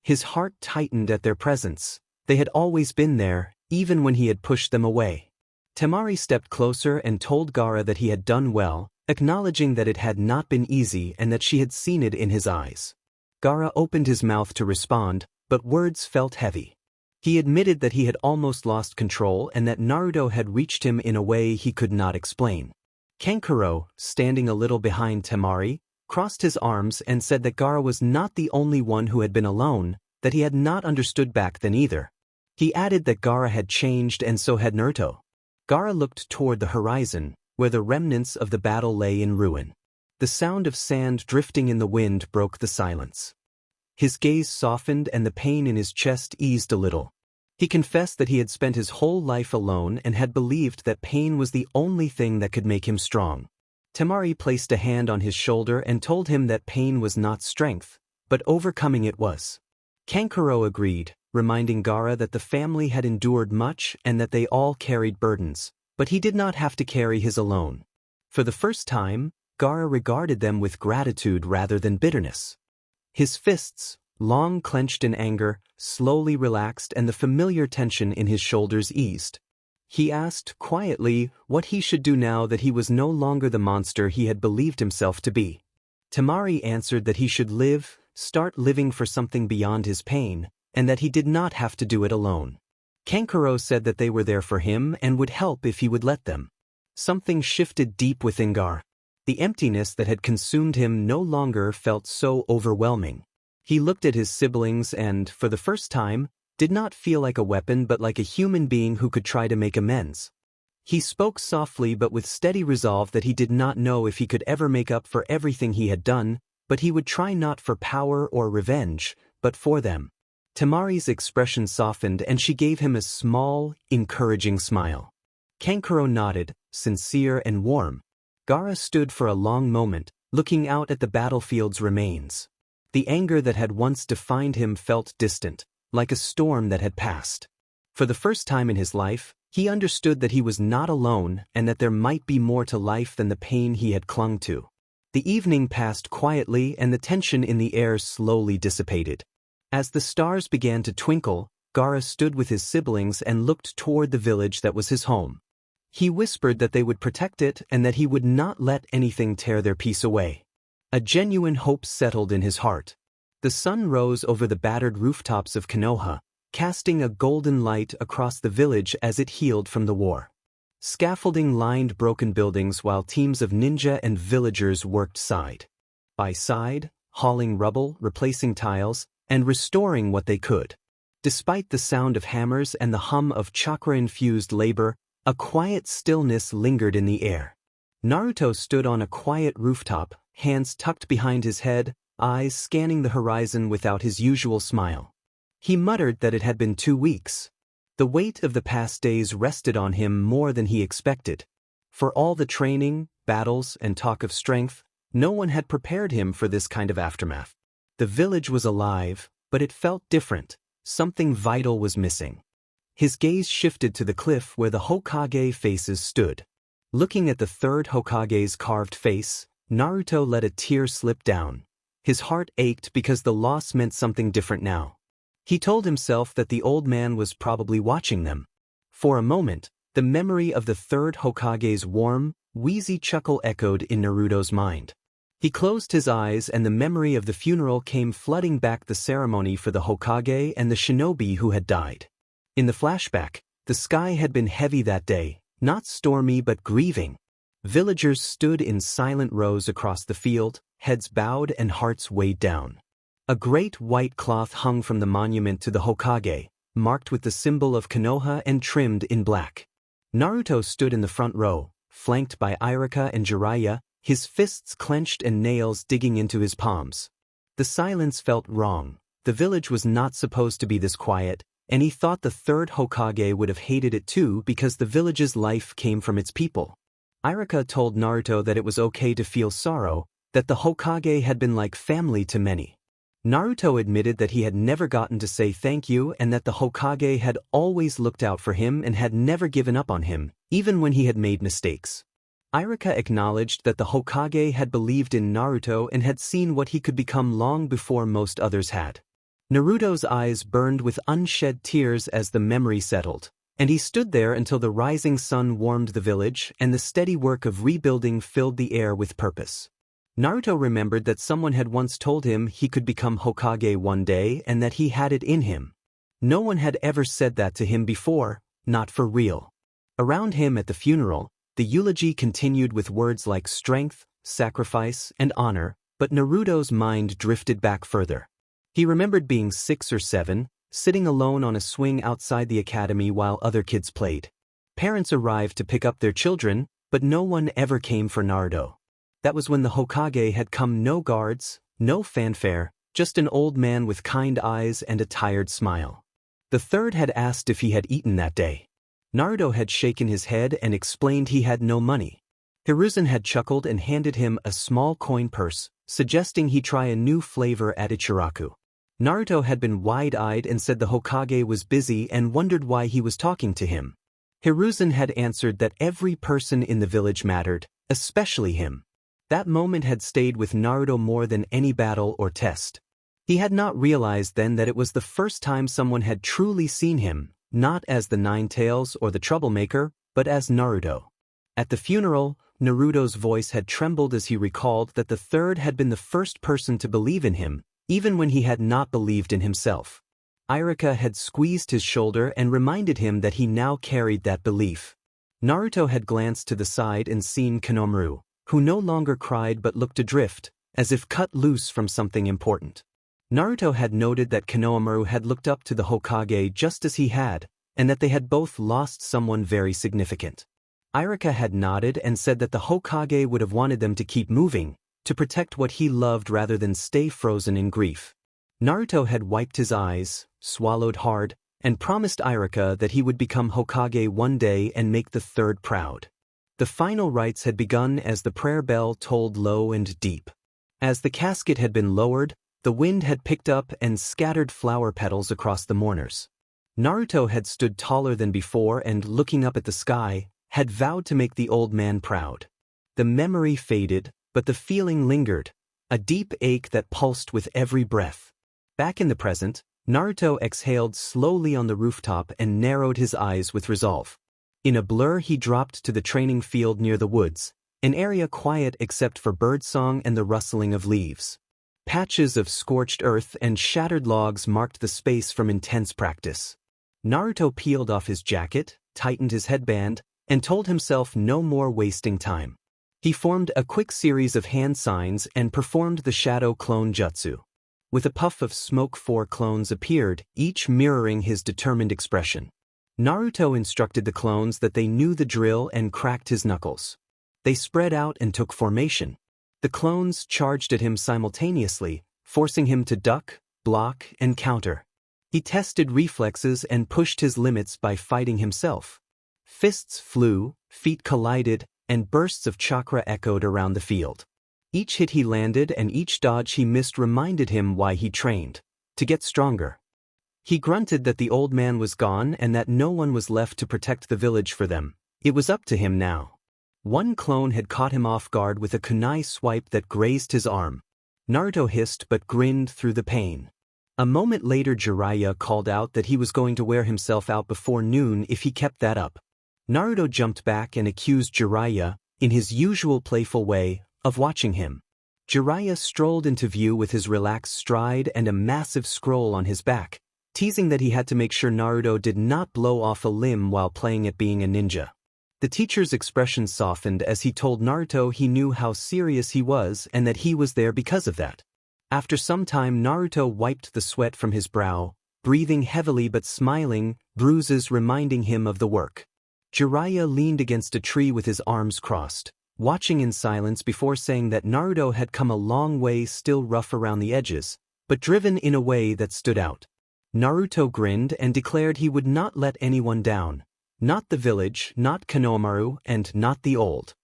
His heart tightened at their presence. They had always been there, even when he had pushed them away. Temari stepped closer and told Gaara that he had done well, acknowledging that it had not been easy and that she had seen it in his eyes. Gaara opened his mouth to respond, but words felt heavy. He admitted that he had almost lost control and that Naruto had reached him in a way he could not explain. Kankuro, standing a little behind Temari, crossed his arms and said that Gaara was not the only one who had been alone, that he had not understood back then either. He added that Gaara had changed and so had Naruto. Gaara looked toward the horizon, where the remnants of the battle lay in ruin. The sound of sand drifting in the wind broke the silence. His gaze softened and the pain in his chest eased a little. He confessed that he had spent his whole life alone and had believed that pain was the only thing that could make him strong. Temari placed a hand on his shoulder and told him that pain was not strength, but overcoming it was. Kankuro agreed, reminding Gaara that the family had endured much and that they all carried burdens, but he did not have to carry his alone. For the first time, Gaara regarded them with gratitude rather than bitterness. His fists, long clenched in anger, slowly relaxed and the familiar tension in his shoulders eased. He asked quietly what he should do now that he was no longer the monster he had believed himself to be. Temari answered that he should start living for something beyond his pain, and that he did not have to do it alone. Kankuro said that they were there for him and would help if he would let them. Something shifted deep within Gaara. The emptiness that had consumed him no longer felt so overwhelming. He looked at his siblings and, for the first time, did not feel like a weapon but like a human being who could try to make amends. He spoke softly but with steady resolve that he did not know if he could ever make up for everything he had done, but he would try not for power or revenge, but for them. Temari's expression softened and she gave him a small, encouraging smile. Kankuro nodded, sincere and warm. Gaara stood for a long moment, looking out at the battlefield's remains. The anger that had once defined him felt distant, like a storm that had passed. For the first time in his life, he understood that he was not alone and that there might be more to life than the pain he had clung to. The evening passed quietly and the tension in the air slowly dissipated. As the stars began to twinkle, Gaara stood with his siblings and looked toward the village that was his home. He whispered that they would protect it and that he would not let anything tear their peace away. A genuine hope settled in his heart. The sun rose over the battered rooftops of Konoha, casting a golden light across the village as it healed from the war. Scaffolding lined broken buildings while teams of ninja and villagers worked side by side, hauling rubble, replacing tiles, and restoring what they could. Despite the sound of hammers and the hum of chakra-infused labor, A quiet stillness lingered in the air. Naruto stood on a quiet rooftop, hands tucked behind his head, eyes scanning the horizon without his usual smile. He muttered that it had been 2 weeks. The weight of the past days rested on him more than he expected. For all the training, battles, and talk of strength, no one had prepared him for this kind of aftermath. The village was alive, but it felt different. Something vital was missing. His gaze shifted to the cliff where the Hokage faces stood. Looking at the third Hokage's carved face, Naruto let a tear slip down. His heart ached because the loss meant something different now. He told himself that the old man was probably watching them. For a moment, the memory of the third Hokage's warm, wheezy chuckle echoed in Naruto's mind. He closed his eyes and the memory of the funeral came flooding back, the ceremony for the Hokage and the shinobi who had died. In the flashback, the sky had been heavy that day, not stormy but grieving. Villagers stood in silent rows across the field, heads bowed and hearts weighed down. A great white cloth hung from the monument to the Hokage, marked with the symbol of Konoha and trimmed in black. Naruto stood in the front row, flanked by Iruka and Jiraiya, his fists clenched and nails digging into his palms. The silence felt wrong. The village was not supposed to be this quiet, and he thought the third Hokage would have hated it too because the village's life came from its people. Iruka told Naruto that it was okay to feel sorrow, that the Hokage had been like family to many. Naruto admitted that he had never gotten to say thank you and that the Hokage had always looked out for him and had never given up on him, even when he had made mistakes. Iruka acknowledged that the Hokage had believed in Naruto and had seen what he could become long before most others had. Naruto's eyes burned with unshed tears as the memory settled, and he stood there until the rising sun warmed the village and the steady work of rebuilding filled the air with purpose. Naruto remembered that someone had once told him he could become Hokage one day and that he had it in him. No one had ever said that to him before, not for real. Around him at the funeral, the eulogy continued with words like strength, sacrifice, and honor, but Naruto's mind drifted back further. He remembered being 6 or 7, sitting alone on a swing outside the academy while other kids played. Parents arrived to pick up their children, but no one ever came for Naruto. That was when the Hokage had come. No guards, no fanfare, just an old man with kind eyes and a tired smile. The third had asked if he had eaten that day. Naruto had shaken his head and explained he had no money. Hiruzen had chuckled and handed him a small coin purse, suggesting he try a new flavor at Ichiraku. Naruto had been wide-eyed and said the Hokage was busy and wondered why he was talking to him. Hiruzen had answered that every person in the village mattered, especially him. That moment had stayed with Naruto more than any battle or test. He had not realized then that it was the first time someone had truly seen him, not as the Nine Tails or the troublemaker, but as Naruto. At the funeral, Naruto's voice had trembled as he recalled that the third had been the first person to believe in him, even when he had not believed in himself. Iruka had squeezed his shoulder and reminded him that he now carried that belief. Naruto had glanced to the side and seen Konohamaru, who no longer cried but looked adrift, as if cut loose from something important. Naruto had noted that Konohamaru had looked up to the Hokage just as he had, and that they had both lost someone very significant. Iruka had nodded and said that the Hokage would have wanted them to keep moving, to protect what he loved rather than stay frozen in grief. Naruto had wiped his eyes, swallowed hard, and promised Iruka that he would become Hokage one day and make the third proud. The final rites had begun as the prayer bell tolled low and deep. As the casket had been lowered, the wind had picked up and scattered flower petals across the mourners. Naruto had stood taller than before and, looking up at the sky, had vowed to make the old man proud. The memory faded, but the feeling lingered, a deep ache that pulsed with every breath. Back in the present, Naruto exhaled slowly on the rooftop and narrowed his eyes with resolve. In a blur he dropped to the training field near the woods, an area quiet except for birdsong and the rustling of leaves. Patches of scorched earth and shattered logs marked the space from intense practice. Naruto peeled off his jacket, tightened his headband, and told himself no more wasting time. He formed a quick series of hand signs and performed the shadow clone jutsu. With a puff of smoke 4 clones appeared, each mirroring his determined expression. Naruto instructed the clones that they knew the drill and cracked his knuckles. They spread out and took formation. The clones charged at him simultaneously, forcing him to duck, block, and counter. He tested reflexes and pushed his limits by fighting himself. Fists flew, feet collided, and bursts of chakra echoed around the field. Each hit he landed and each dodge he missed reminded him why he trained: to get stronger. He grunted that the old man was gone and that no one was left to protect the village for them. It was up to him now. One clone had caught him off guard with a kunai swipe that grazed his arm. Naruto hissed but grinned through the pain. A moment later Jiraiya called out that he was going to wear himself out before noon if he kept that up. Naruto jumped back and accused Jiraiya, in his usual playful way, of watching him. Jiraiya strolled into view with his relaxed stride and a massive scroll on his back, teasing that he had to make sure Naruto did not blow off a limb while playing at being a ninja. The teacher's expression softened as he told Naruto he knew how serious he was and that he was there because of that. After some time Naruto wiped the sweat from his brow, breathing heavily but smiling, bruises reminding him of the work. Jiraiya leaned against a tree with his arms crossed, watching in silence before saying that Naruto had come a long way, still rough around the edges, but driven in a way that stood out. Naruto grinned and declared he would not let anyone down. Not the village, not Konohamaru, and not the old.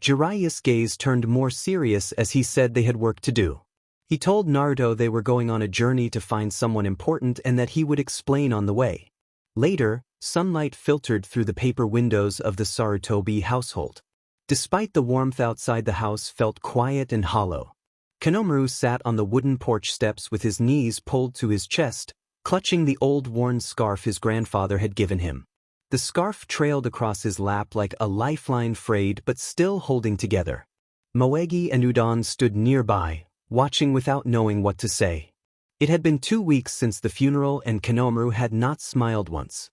Jiraiya's gaze turned more serious as he said they had work to do. He told Naruto they were going on a journey to find someone important and that he would explain on the way. Later, sunlight filtered through the paper windows of the Sarutobi household. Despite the warmth outside, the house felt quiet and hollow. Konohamaru sat on the wooden porch steps with his knees pulled to his chest, clutching the old worn scarf his grandfather had given him. The scarf trailed across his lap like a lifeline, frayed but still holding together. Moegi and Udon stood nearby, watching without knowing what to say. It had been 2 weeks since the funeral and Konohamaru had not smiled once.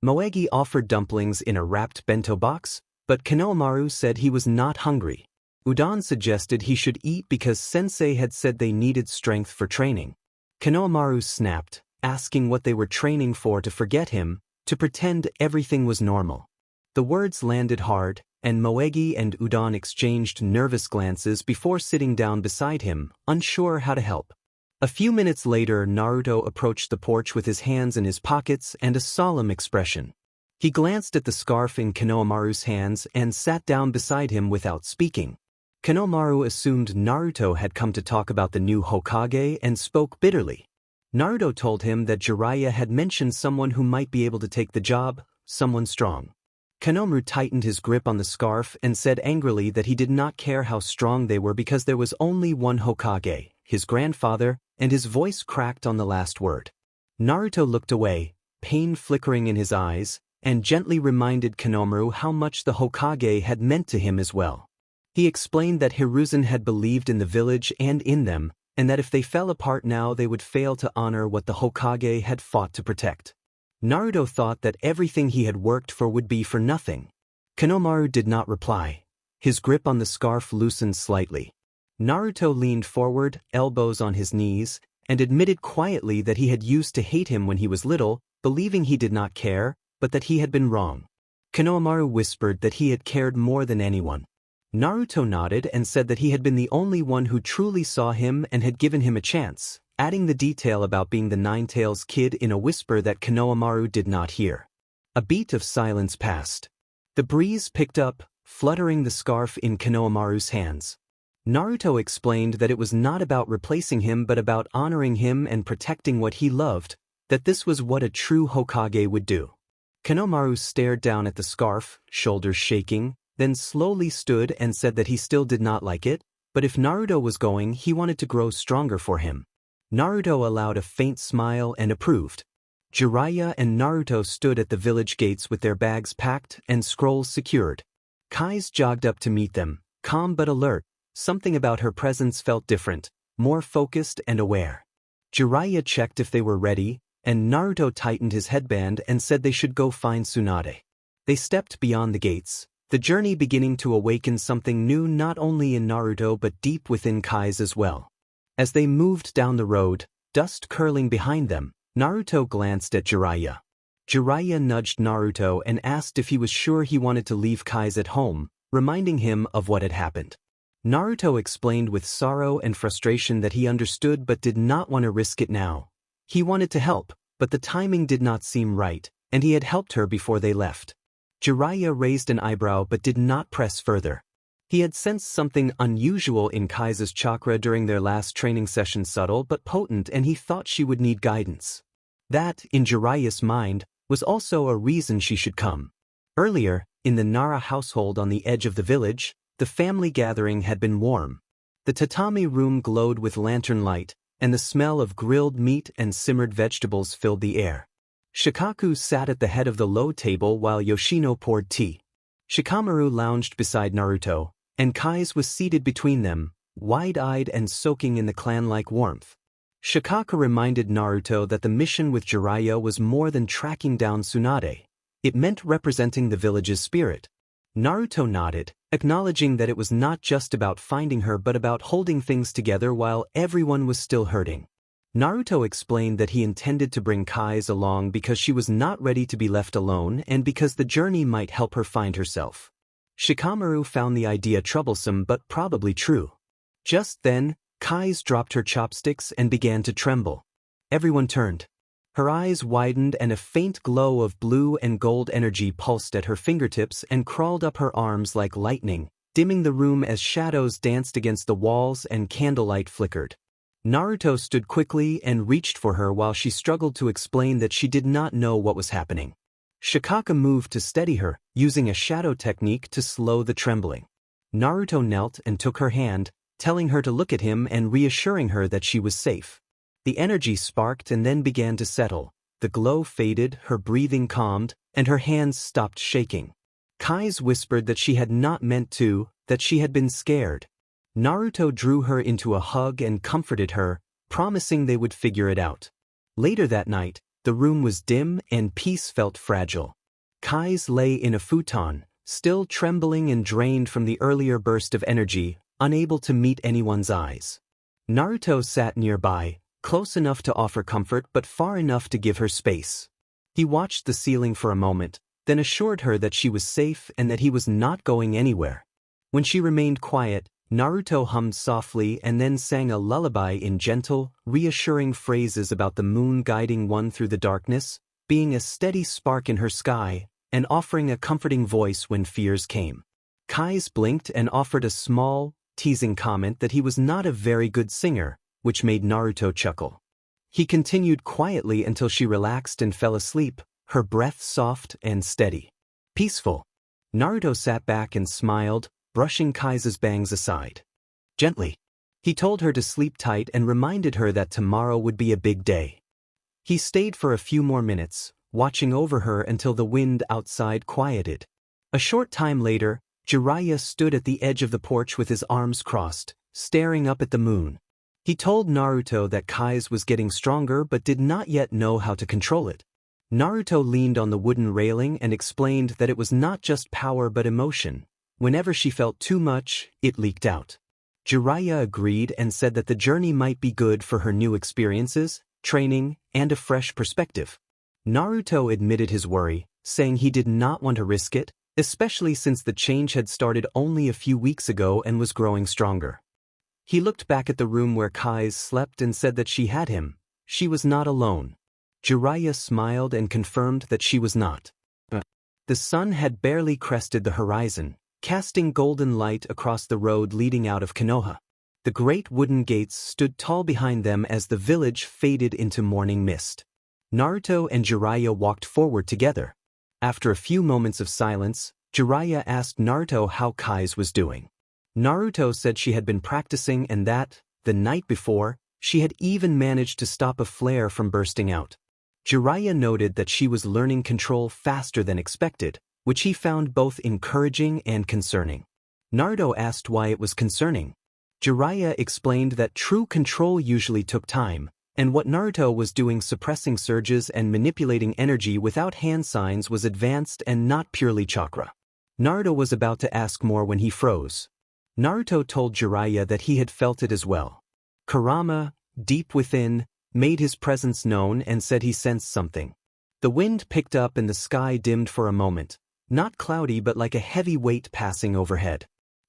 Moegi offered dumplings in a wrapped bento box, but Konohamaru said he was not hungry. Udon suggested he should eat because Sensei had said they needed strength for training. Konohamaru snapped, asking what they were training for: to forget him, to pretend everything was normal. The words landed hard, and Moegi and Udon exchanged nervous glances before sitting down beside him, unsure how to help. A few minutes later Naruto approached the porch with his hands in his pockets and a solemn expression. He glanced at the scarf in Konohamaru's hands and sat down beside him without speaking. Konohamaru assumed Naruto had come to talk about the new Hokage and spoke bitterly. Naruto told him that Jiraiya had mentioned someone who might be able to take the job, someone strong. Konohamaru tightened his grip on the scarf and said angrily that he did not care how strong they were because there was only one Hokage, his grandfather, and his voice cracked on the last word. Naruto looked away, pain flickering in his eyes, and gently reminded Konohamaru how much the Hokage had meant to him as well. He explained that Hiruzen had believed in the village and in them, and that if they fell apart now they would fail to honor what the Hokage had fought to protect. Naruto thought that everything he had worked for would be for nothing. Konohamaru did not reply. His grip on the scarf loosened slightly. Naruto leaned forward, elbows on his knees, and admitted quietly that he had used to hate him when he was little, believing he did not care, but that he had been wrong. Konohamaru whispered that he had cared more than anyone. Naruto nodded and said that he had been the only one who truly saw him and had given him a chance, adding the detail about being the Nine-Tails kid in a whisper that Konohamaru did not hear. A beat of silence passed. The breeze picked up, fluttering the scarf in Konohamaru's hands. Naruto explained that it was not about replacing him but about honoring him and protecting what he loved, that this was what a true Hokage would do. Konohamaru stared down at the scarf, shoulders shaking, then slowly stood and said that he still did not like it, but if Naruto was going, he wanted to grow stronger for him. Naruto allowed a faint smile and approved. Jiraiya and Naruto stood at the village gates with their bags packed and scrolls secured. Kai's jogged up to meet them, calm but alert. Something about her presence felt different, more focused and aware. Jiraiya checked if they were ready, and Naruto tightened his headband and said they should go find Tsunade. They stepped beyond the gates, the journey beginning to awaken something new not only in Naruto but deep within Kai's as well. As they moved down the road, dust curling behind them, Naruto glanced at Jiraiya. Jiraiya nudged Naruto and asked if he was sure he wanted to leave Kai's at home, reminding him of what had happened. Naruto explained with sorrow and frustration that he understood but did not want to risk it now. He wanted to help, but the timing did not seem right, and he had helped her before they left. Jiraiya raised an eyebrow but did not press further. He had sensed something unusual in Kai's chakra during their last training session, subtle but potent, and he thought she would need guidance. That, in Jiraiya's mind, was also a reason she should come. Earlier, in the Nara household on the edge of the village, the family gathering had been warm. The tatami room glowed with lantern light, and the smell of grilled meat and simmered vegetables filled the air. Shikaku sat at the head of the low table while Yoshino poured tea. Shikamaru lounged beside Naruto, and Kai's was seated between them, wide-eyed and soaking in the clan-like warmth. Shikaku reminded Naruto that the mission with Jiraiya was more than tracking down Tsunade. It meant representing the village's spirit. Naruto nodded, acknowledging that it was not just about finding her but about holding things together while everyone was still hurting. Naruto explained that he intended to bring Kai's along because she was not ready to be left alone and because the journey might help her find herself. Shikamaru found the idea troublesome but probably true. Just then, Kai's dropped her chopsticks and began to tremble. Everyone turned. Her eyes widened and a faint glow of blue and gold energy pulsed at her fingertips and crawled up her arms like lightning, dimming the room as shadows danced against the walls and candlelight flickered. Naruto stood quickly and reached for her while she struggled to explain that she did not know what was happening. Shikaka moved to steady her, using a shadow technique to slow the trembling. Naruto knelt and took her hand, telling her to look at him and reassuring her that she was safe. The energy sparked and then began to settle. The glow faded, her breathing calmed, and her hands stopped shaking. Kai's whispered that she had not meant to, that she had been scared. Naruto drew her into a hug and comforted her, promising they would figure it out. Later that night, the room was dim and peace felt fragile. Kai's lay in a futon, still trembling and drained from the earlier burst of energy, unable to meet anyone's eyes. Naruto sat nearby, close enough to offer comfort but far enough to give her space. He watched the ceiling for a moment, then assured her that she was safe and that he was not going anywhere. When she remained quiet, Naruto hummed softly and then sang a lullaby in gentle, reassuring phrases about the moon guiding one through the darkness, being a steady spark in her sky, and offering a comforting voice when fears came. Kai's blinked and offered a small, teasing comment that he was not a very good singer, which made Naruto chuckle. He continued quietly until she relaxed and fell asleep, her breath soft and steady. Peaceful. Naruto sat back and smiled, brushing Kai's bangs aside. Gently. He told her to sleep tight and reminded her that tomorrow would be a big day. He stayed for a few more minutes, watching over her until the wind outside quieted. A short time later, Jiraiya stood at the edge of the porch with his arms crossed, staring up at the moon. He told Naruto that Kai's was getting stronger but did not yet know how to control it. Naruto leaned on the wooden railing and explained that it was not just power but emotion. Whenever she felt too much, it leaked out. Jiraiya agreed and said that the journey might be good for her new experiences, training, and a fresh perspective. Naruto admitted his worry, saying he did not want to risk it, especially since the change had started only a few weeks ago and was growing stronger. He looked back at the room where Kai's slept and said that she had him. She was not alone. Jiraiya smiled and confirmed that she was not. The sun had barely crested the horizon, casting golden light across the road leading out of Konoha. The great wooden gates stood tall behind them as the village faded into morning mist. Naruto and Jiraiya walked forward together. After a few moments of silence, Jiraiya asked Naruto how Kai's was doing. Naruto said she had been practicing and that, the night before, she had even managed to stop a flare from bursting out. Jiraiya noted that she was learning control faster than expected, which he found both encouraging and concerning. Naruto asked why it was concerning. Jiraiya explained that true control usually took time, and what Naruto was doing suppressing surges and manipulating energy without hand signs was advanced and not purely chakra. Naruto was about to ask more when he froze. Naruto told Jiraiya that he had felt it as well. Kurama, deep within, made his presence known and said he sensed something. The wind picked up and the sky dimmed for a moment, not cloudy but like a heavy weight passing overhead.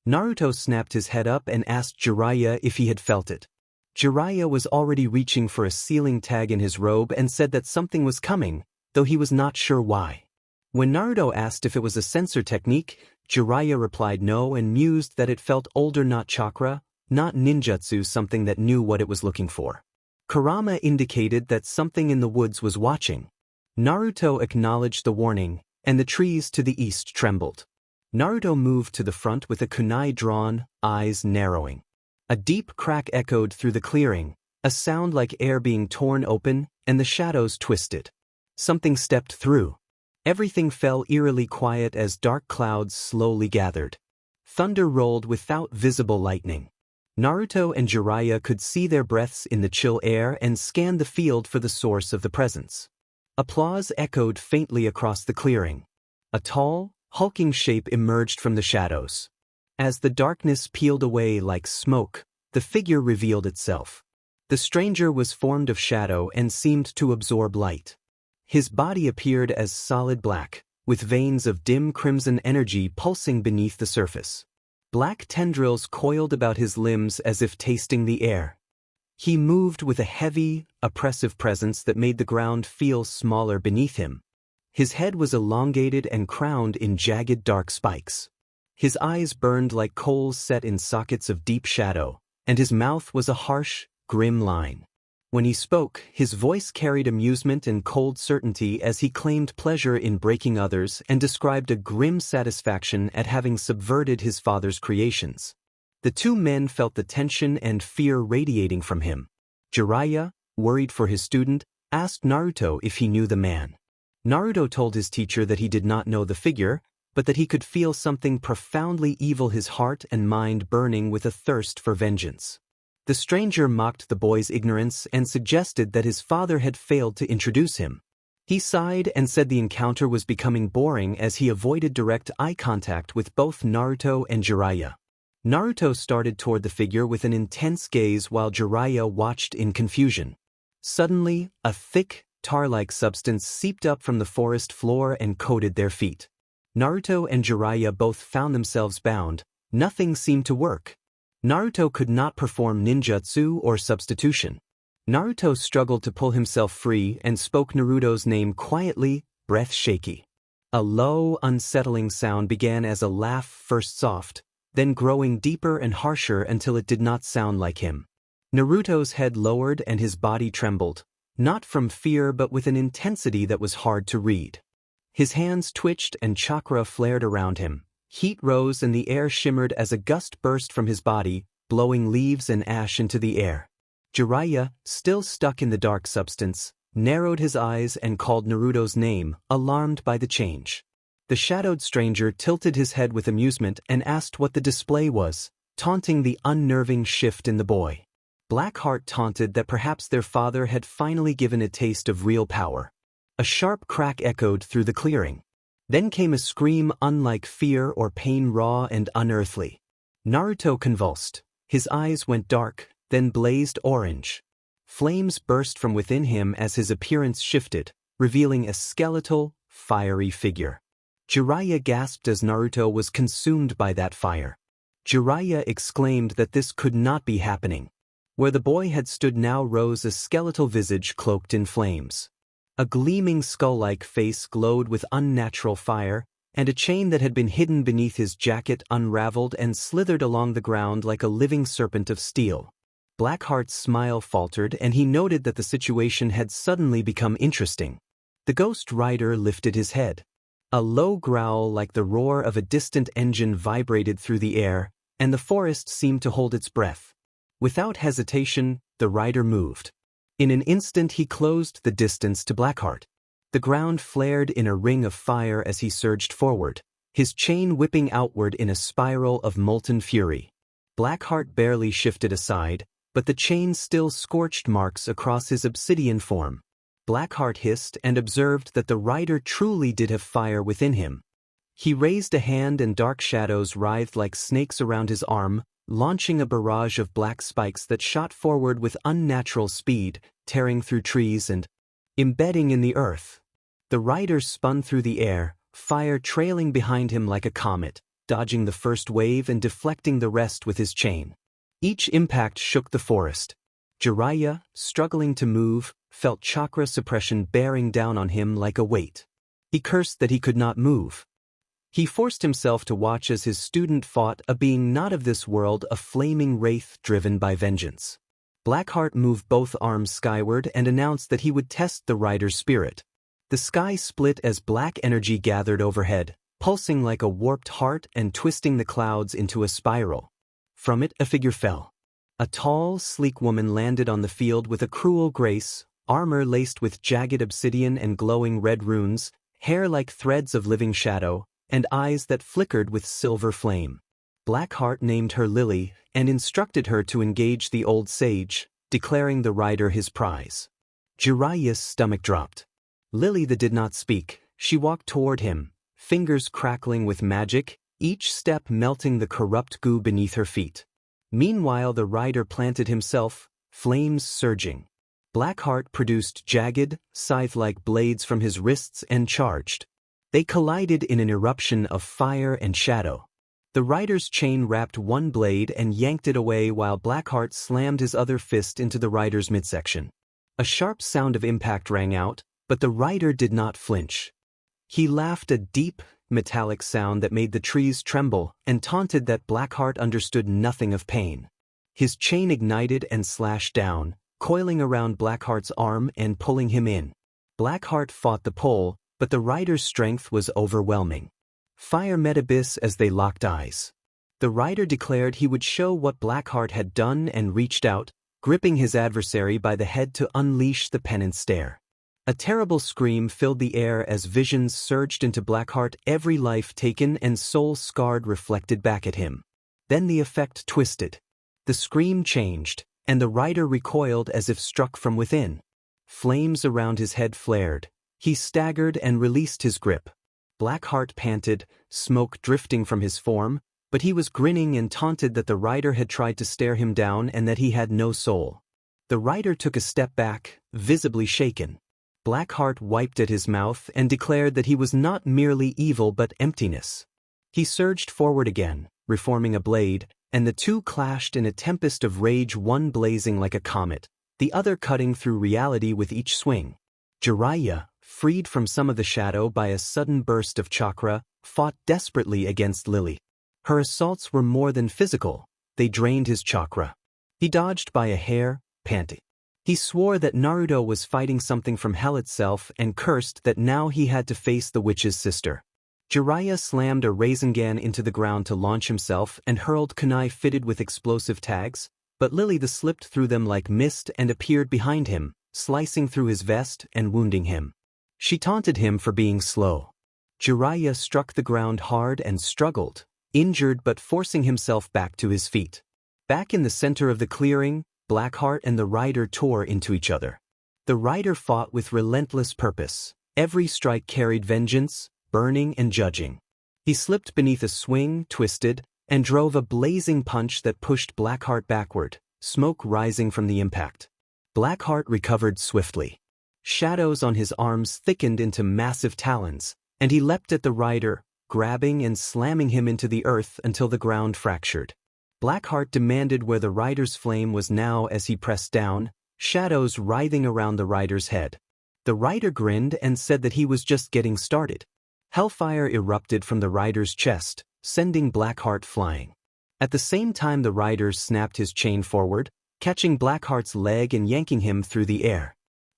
Naruto snapped his head up and asked Jiraiya if he had felt it. Jiraiya was already reaching for a sealing tag in his robe and said that something was coming, though he was not sure why. When Naruto asked if it was a sensor technique, Jiraiya replied no and mused that it felt older, not chakra, not ninjutsu, something that knew what it was looking for. Kurama indicated that something in the woods was watching. Naruto acknowledged the warning, and the trees to the east trembled. Naruto moved to the front with a kunai drawn, eyes narrowing. A deep crack echoed through the clearing, a sound like air being torn open, and the shadows twisted. Something stepped through. Everything fell eerily quiet as dark clouds slowly gathered. Thunder rolled without visible lightning. Naruto and Jiraiya could see their breaths in the chill air and scanned the field for the source of the presence. Applause echoed faintly across the clearing. A tall, hulking shape emerged from the shadows. As the darkness peeled away like smoke, the figure revealed itself. The stranger was formed of shadow and seemed to absorb light. His body appeared as solid black, with veins of dim crimson energy pulsing beneath the surface. Black tendrils coiled about his limbs as if tasting the air. He moved with a heavy, oppressive presence that made the ground feel smaller beneath him. His head was elongated and crowned in jagged dark spikes. His eyes burned like coals set in sockets of deep shadow, and his mouth was a harsh, grim line. When he spoke, his voice carried amusement and cold certainty as he claimed pleasure in breaking others and described a grim satisfaction at having subverted his father's creations. The two men felt the tension and fear radiating from him. Jiraiya, worried for his student, asked Naruto if he knew the man. Naruto told his teacher that he did not know the figure, but that he could feel something profoundly evil, his heart and mind burning with a thirst for vengeance. The stranger mocked the boy's ignorance and suggested that his father had failed to introduce him. He sighed and said the encounter was becoming boring as he avoided direct eye contact with both Naruto and Jiraiya. Naruto started toward the figure with an intense gaze while Jiraiya watched in confusion. Suddenly, a thick, tar-like substance seeped up from the forest floor and coated their feet. Naruto and Jiraiya both found themselves bound. Nothing seemed to work. Naruto could not perform ninjutsu or substitution. Naruto struggled to pull himself free and spoke Naruto's name quietly, breath shaky. A low, unsettling sound began as a laugh, first soft, then growing deeper and harsher until it did not sound like him. Naruto's head lowered and his body trembled, not from fear but with an intensity that was hard to read. His hands twitched and chakra flared around him. Heat rose and the air shimmered as a gust burst from his body, blowing leaves and ash into the air. Jiraiya, still stuck in the dark substance, narrowed his eyes and called Naruto's name, alarmed by the change. The shadowed stranger tilted his head with amusement and asked what the display was, taunting the unnerving shift in the boy. Blackheart taunted that perhaps their father had finally given a taste of real power. A sharp crack echoed through the clearing. Then came a scream unlike fear or pain, raw and unearthly. Naruto convulsed. His eyes went dark, then blazed orange. Flames burst from within him as his appearance shifted, revealing a skeletal, fiery figure. Jiraiya gasped as Naruto was consumed by that fire. Jiraiya exclaimed that this could not be happening. Where the boy had stood now rose a skeletal visage cloaked in flames. A gleaming skull-like face glowed with unnatural fire, and a chain that had been hidden beneath his jacket unraveled and slithered along the ground like a living serpent of steel. Blackheart's smile faltered and he noted that the situation had suddenly become interesting. The Ghost Rider lifted his head. A low growl like the roar of a distant engine vibrated through the air, and the forest seemed to hold its breath. Without hesitation, the rider moved. In an instant he closed the distance to Blackheart. The ground flared in a ring of fire as he surged forward, his chain whipping outward in a spiral of molten fury. Blackheart barely shifted aside, but the chain still scorched marks across his obsidian form. Blackheart hissed and observed that the rider truly did have fire within him. He raised a hand and dark shadows writhed like snakes around his arm, launching a barrage of black spikes that shot forward with unnatural speed, tearing through trees and embedding in the earth. The rider spun through the air, fire trailing behind him like a comet, dodging the first wave and deflecting the rest with his chain. Each impact shook the forest. Jiraiya, struggling to move, felt chakra suppression bearing down on him like a weight. He cursed that he could not move. He forced himself to watch as his student fought a being not of this world, a flaming wraith driven by vengeance. Blackheart moved both arms skyward and announced that he would test the rider's spirit. The sky split as black energy gathered overhead, pulsing like a warped heart and twisting the clouds into a spiral. From it, a figure fell. A tall, sleek woman landed on the field with a cruel grace, armor laced with jagged obsidian and glowing red runes, hair like threads of living shadow, and eyes that flickered with silver flame. Blackheart named her Lily and instructed her to engage the old sage, declaring the rider his prize. Jiraiya's stomach dropped. Lily did not speak. She walked toward him, fingers crackling with magic, each step melting the corrupt goo beneath her feet. Meanwhile, the rider planted himself, flames surging. Blackheart produced jagged, scythe-like blades from his wrists and charged. They collided in an eruption of fire and shadow. The rider's chain wrapped one blade and yanked it away while Blackheart slammed his other fist into the rider's midsection. A sharp sound of impact rang out, but the rider did not flinch. He laughed, a deep, metallic sound that made the trees tremble, and taunted that Blackheart understood nothing of pain. His chain ignited and slashed down, coiling around Blackheart's arm and pulling him in. Blackheart fought the pull, but the rider's strength was overwhelming. Fire met abyss as they locked eyes. The rider declared he would show what Blackheart had done and reached out, gripping his adversary by the head to unleash the penance stare. A terrible scream filled the air as visions surged into Blackheart, every life taken and soul scarred reflected back at him. Then the effect twisted. The scream changed, and the rider recoiled as if struck from within. Flames around his head flared. He staggered and released his grip. Blackheart panted, smoke drifting from his form, but he was grinning and taunted that the rider had tried to stare him down and that he had no soul. The rider took a step back, visibly shaken. Blackheart wiped at his mouth and declared that he was not merely evil but emptiness. He surged forward again, reforming a blade, and the two clashed in a tempest of rage, one blazing like a comet, the other cutting through reality with each swing. Jiraiya, freed from some of the shadow by a sudden burst of chakra, fought desperately against Lily. Her assaults were more than physical, they drained his chakra. He dodged by a hair, panting. He swore that Naruto was fighting something from hell itself and cursed that now he had to face the witch's sister. Jiraiya slammed a Rasengan into the ground to launch himself and hurled kunai fitted with explosive tags, but Lily slipped through them like mist and appeared behind him, slicing through his vest and wounding him. She taunted him for being slow. Jiraiya struck the ground hard and struggled, injured but forcing himself back to his feet. Back in the center of the clearing, Blackheart and the rider tore into each other. The rider fought with relentless purpose. Every strike carried vengeance, burning and judging. He slipped beneath a swing, twisted, and drove a blazing punch that pushed Blackheart backward, smoke rising from the impact. Blackheart recovered swiftly. Shadows on his arms thickened into massive talons, and he leapt at the rider, grabbing and slamming him into the earth until the ground fractured. Blackheart demanded where the rider's flame was now as he pressed down, shadows writhing around the rider's head. The rider grinned and said that he was just getting started. Hellfire erupted from the rider's chest, sending Blackheart flying. At the same time, the rider snapped his chain forward, catching Blackheart's leg and yanking him through the air.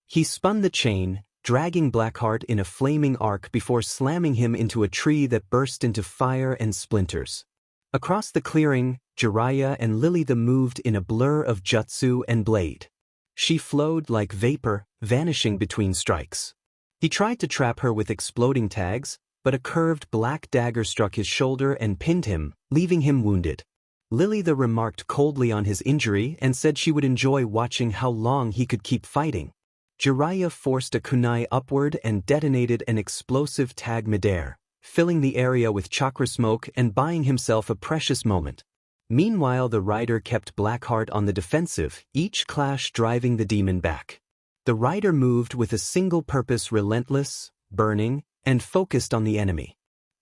He spun the chain, dragging Blackheart in a flaming arc before slamming him into a tree that burst into fire and splinters. Across the clearing, Jiraiya and Lily moved in a blur of jutsu and blade. She flowed like vapor, vanishing between strikes. He tried to trap her with exploding tags, but a curved black dagger struck his shoulder and pinned him, leaving him wounded. Lily remarked coldly on his injury and said she would enjoy watching how long he could keep fighting. Jiraiya forced a kunai upward and detonated an explosive tag midair, filling the area with chakra smoke and buying himself a precious moment. Meanwhile, the rider kept Blackheart on the defensive, each clash driving the demon back. The rider moved with a single purpose, relentless, burning, and focused on the enemy.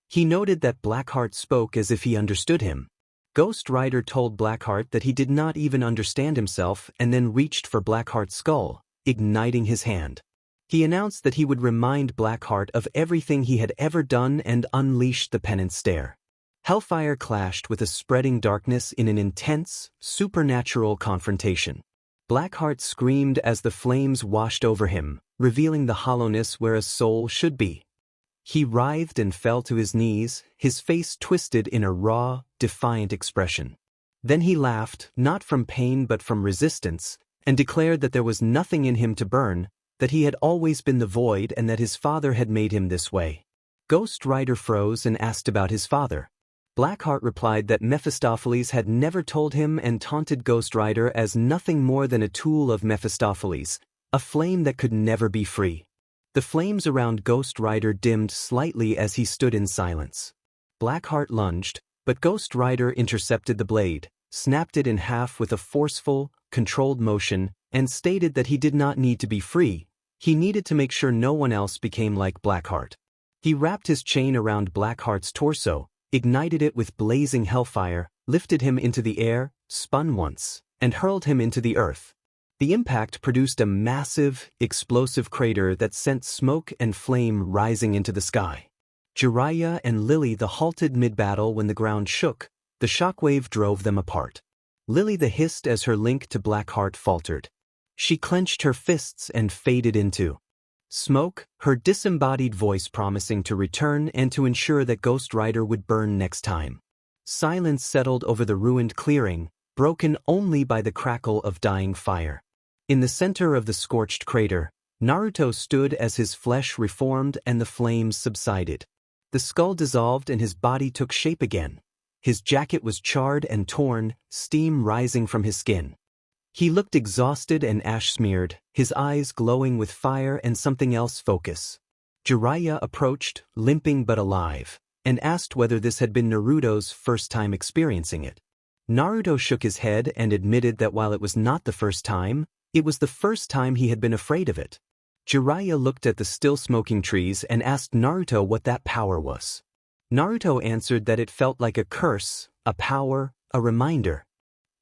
He noted that Blackheart spoke as if he understood him. Ghost Rider told Blackheart that he did not even understand himself and then reached for Blackheart's skull, igniting his hand. He announced that he would remind Blackheart of everything he had ever done and unleashed the penance stare. Hellfire clashed with a spreading darkness in an intense, supernatural confrontation. Blackheart screamed as the flames washed over him, revealing the hollowness where a soul should be. He writhed and fell to his knees, his face twisted in a raw, defiant expression. Then he laughed, not from pain but from resistance, and declared that there was nothing in him to burn, that he had always been the void and that his father had made him this way. Ghost Rider froze and asked about his father. Blackheart replied that Mephistopheles had never told him and taunted Ghost Rider as nothing more than a tool of Mephistopheles, a flame that could never be free. The flames around Ghost Rider dimmed slightly as he stood in silence. Blackheart lunged, but Ghost Rider intercepted the blade, snapped it in half with a forceful, controlled motion, and stated that he did not need to be free, he needed to make sure no one else became like Blackheart. He wrapped his chain around Blackheart's torso, ignited it with blazing hellfire, lifted him into the air, spun once, and hurled him into the earth. The impact produced a massive, explosive crater that sent smoke and flame rising into the sky. Jiraiya and Lily the halted mid-battle when the ground shook, the shockwave drove them apart. Lily the hissed as her link to Blackheart faltered. She clenched her fists and faded into smoke, her disembodied voice promising to return and to ensure that Ghost Rider would burn next time. Silence settled over the ruined clearing, broken only by the crackle of dying fire. In the center of the scorched crater, Naruto stood as his flesh reformed and the flames subsided. The skull dissolved and his body took shape again. His jacket was charred and torn, steam rising from his skin. He looked exhausted and ash-smeared, his eyes glowing with fire and something else focus. Jiraiya approached, limping but alive, and asked whether this had been Naruto's first time experiencing it. Naruto shook his head and admitted that while it was not the first time, it was the first time he had been afraid of it. Jiraiya looked at the still smoking trees and asked Naruto what that power was. Naruto answered that it felt like a curse, a power, a reminder.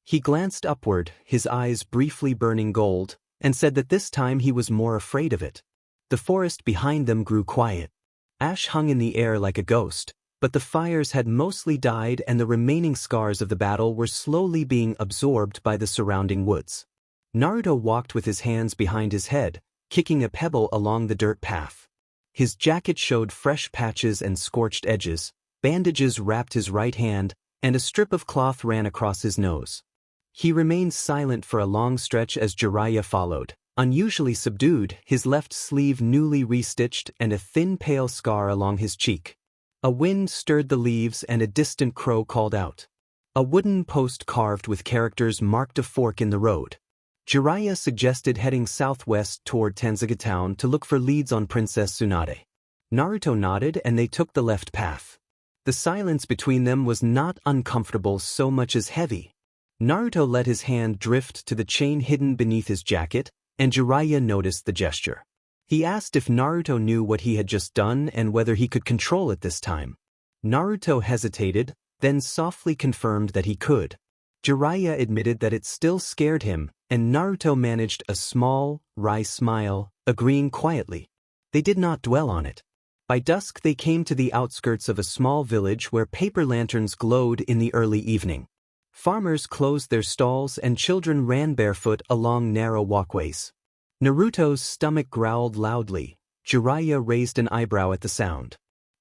He glanced upward, his eyes briefly burning gold, and said that this time he was more afraid of it. The forest behind them grew quiet. Ash hung in the air like a ghost, but the fires had mostly died and the remaining scars of the battle were slowly being absorbed by the surrounding woods. Naruto walked with his hands behind his head, kicking a pebble along the dirt path. His jacket showed fresh patches and scorched edges, bandages wrapped his right hand, and a strip of cloth ran across his nose. He remained silent for a long stretch as Jiraiya followed, unusually subdued, his left sleeve newly restitched and a thin pale scar along his cheek. A wind stirred the leaves and a distant crow called out. A wooden post carved with characters marked a fork in the road. Jiraiya suggested heading southwest toward Tenzaga Town to look for leads on Princess Tsunade. Naruto nodded and they took the left path. The silence between them was not uncomfortable so much as heavy. Naruto let his hand drift to the chain hidden beneath his jacket, and Jiraiya noticed the gesture. He asked if Naruto knew what he had just done and whether he could control it this time. Naruto hesitated, then softly confirmed that he could. Jiraiya admitted that it still scared him, and Naruto managed a small, wry smile, agreeing quietly. They did not dwell on it. By dusk they came to the outskirts of a small village where paper lanterns glowed in the early evening. Farmers closed their stalls and children ran barefoot along narrow walkways. Naruto's stomach growled loudly. Jiraiya raised an eyebrow at the sound.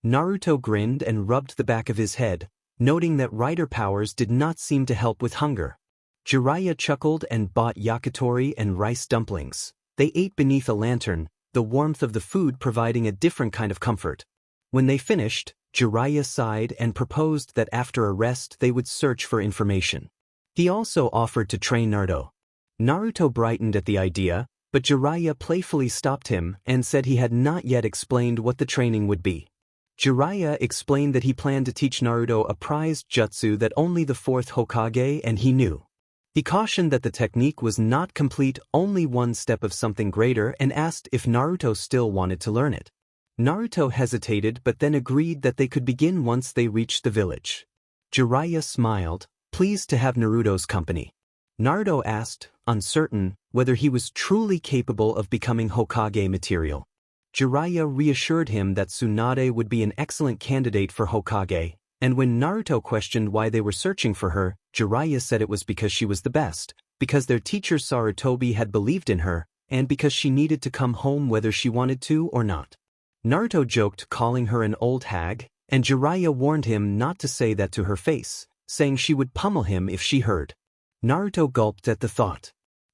Naruto grinned and rubbed the back of his head, noting that rider powers did not seem to help with hunger. Jiraiya chuckled and bought yakitori and rice dumplings. They ate beneath a lantern, the warmth of the food providing a different kind of comfort. When they finished, Jiraiya sighed and proposed that after a rest they would search for information. He also offered to train Naruto. Naruto brightened at the idea, but Jiraiya playfully stopped him and said he had not yet explained what the training would be. Jiraiya explained that he planned to teach Naruto a prized jutsu that only the fourth Hokage and he knew. He cautioned that the technique was not complete, only one step of something greater, and asked if Naruto still wanted to learn it. Naruto hesitated but then agreed that they could begin once they reached the village. Jiraiya smiled, pleased to have Naruto's company. Naruto asked, uncertain, whether he was truly capable of becoming Hokage material. Jiraiya reassured him that Tsunade would be an excellent candidate for Hokage, and when Naruto questioned why they were searching for her, Jiraiya said it was because she was the best, because their teacher Sarutobi had believed in her, and because she needed to come home whether she wanted to or not. Naruto joked calling her an old hag, and Jiraiya warned him not to say that to her face, saying she would pummel him if she heard. Naruto gulped at the thought.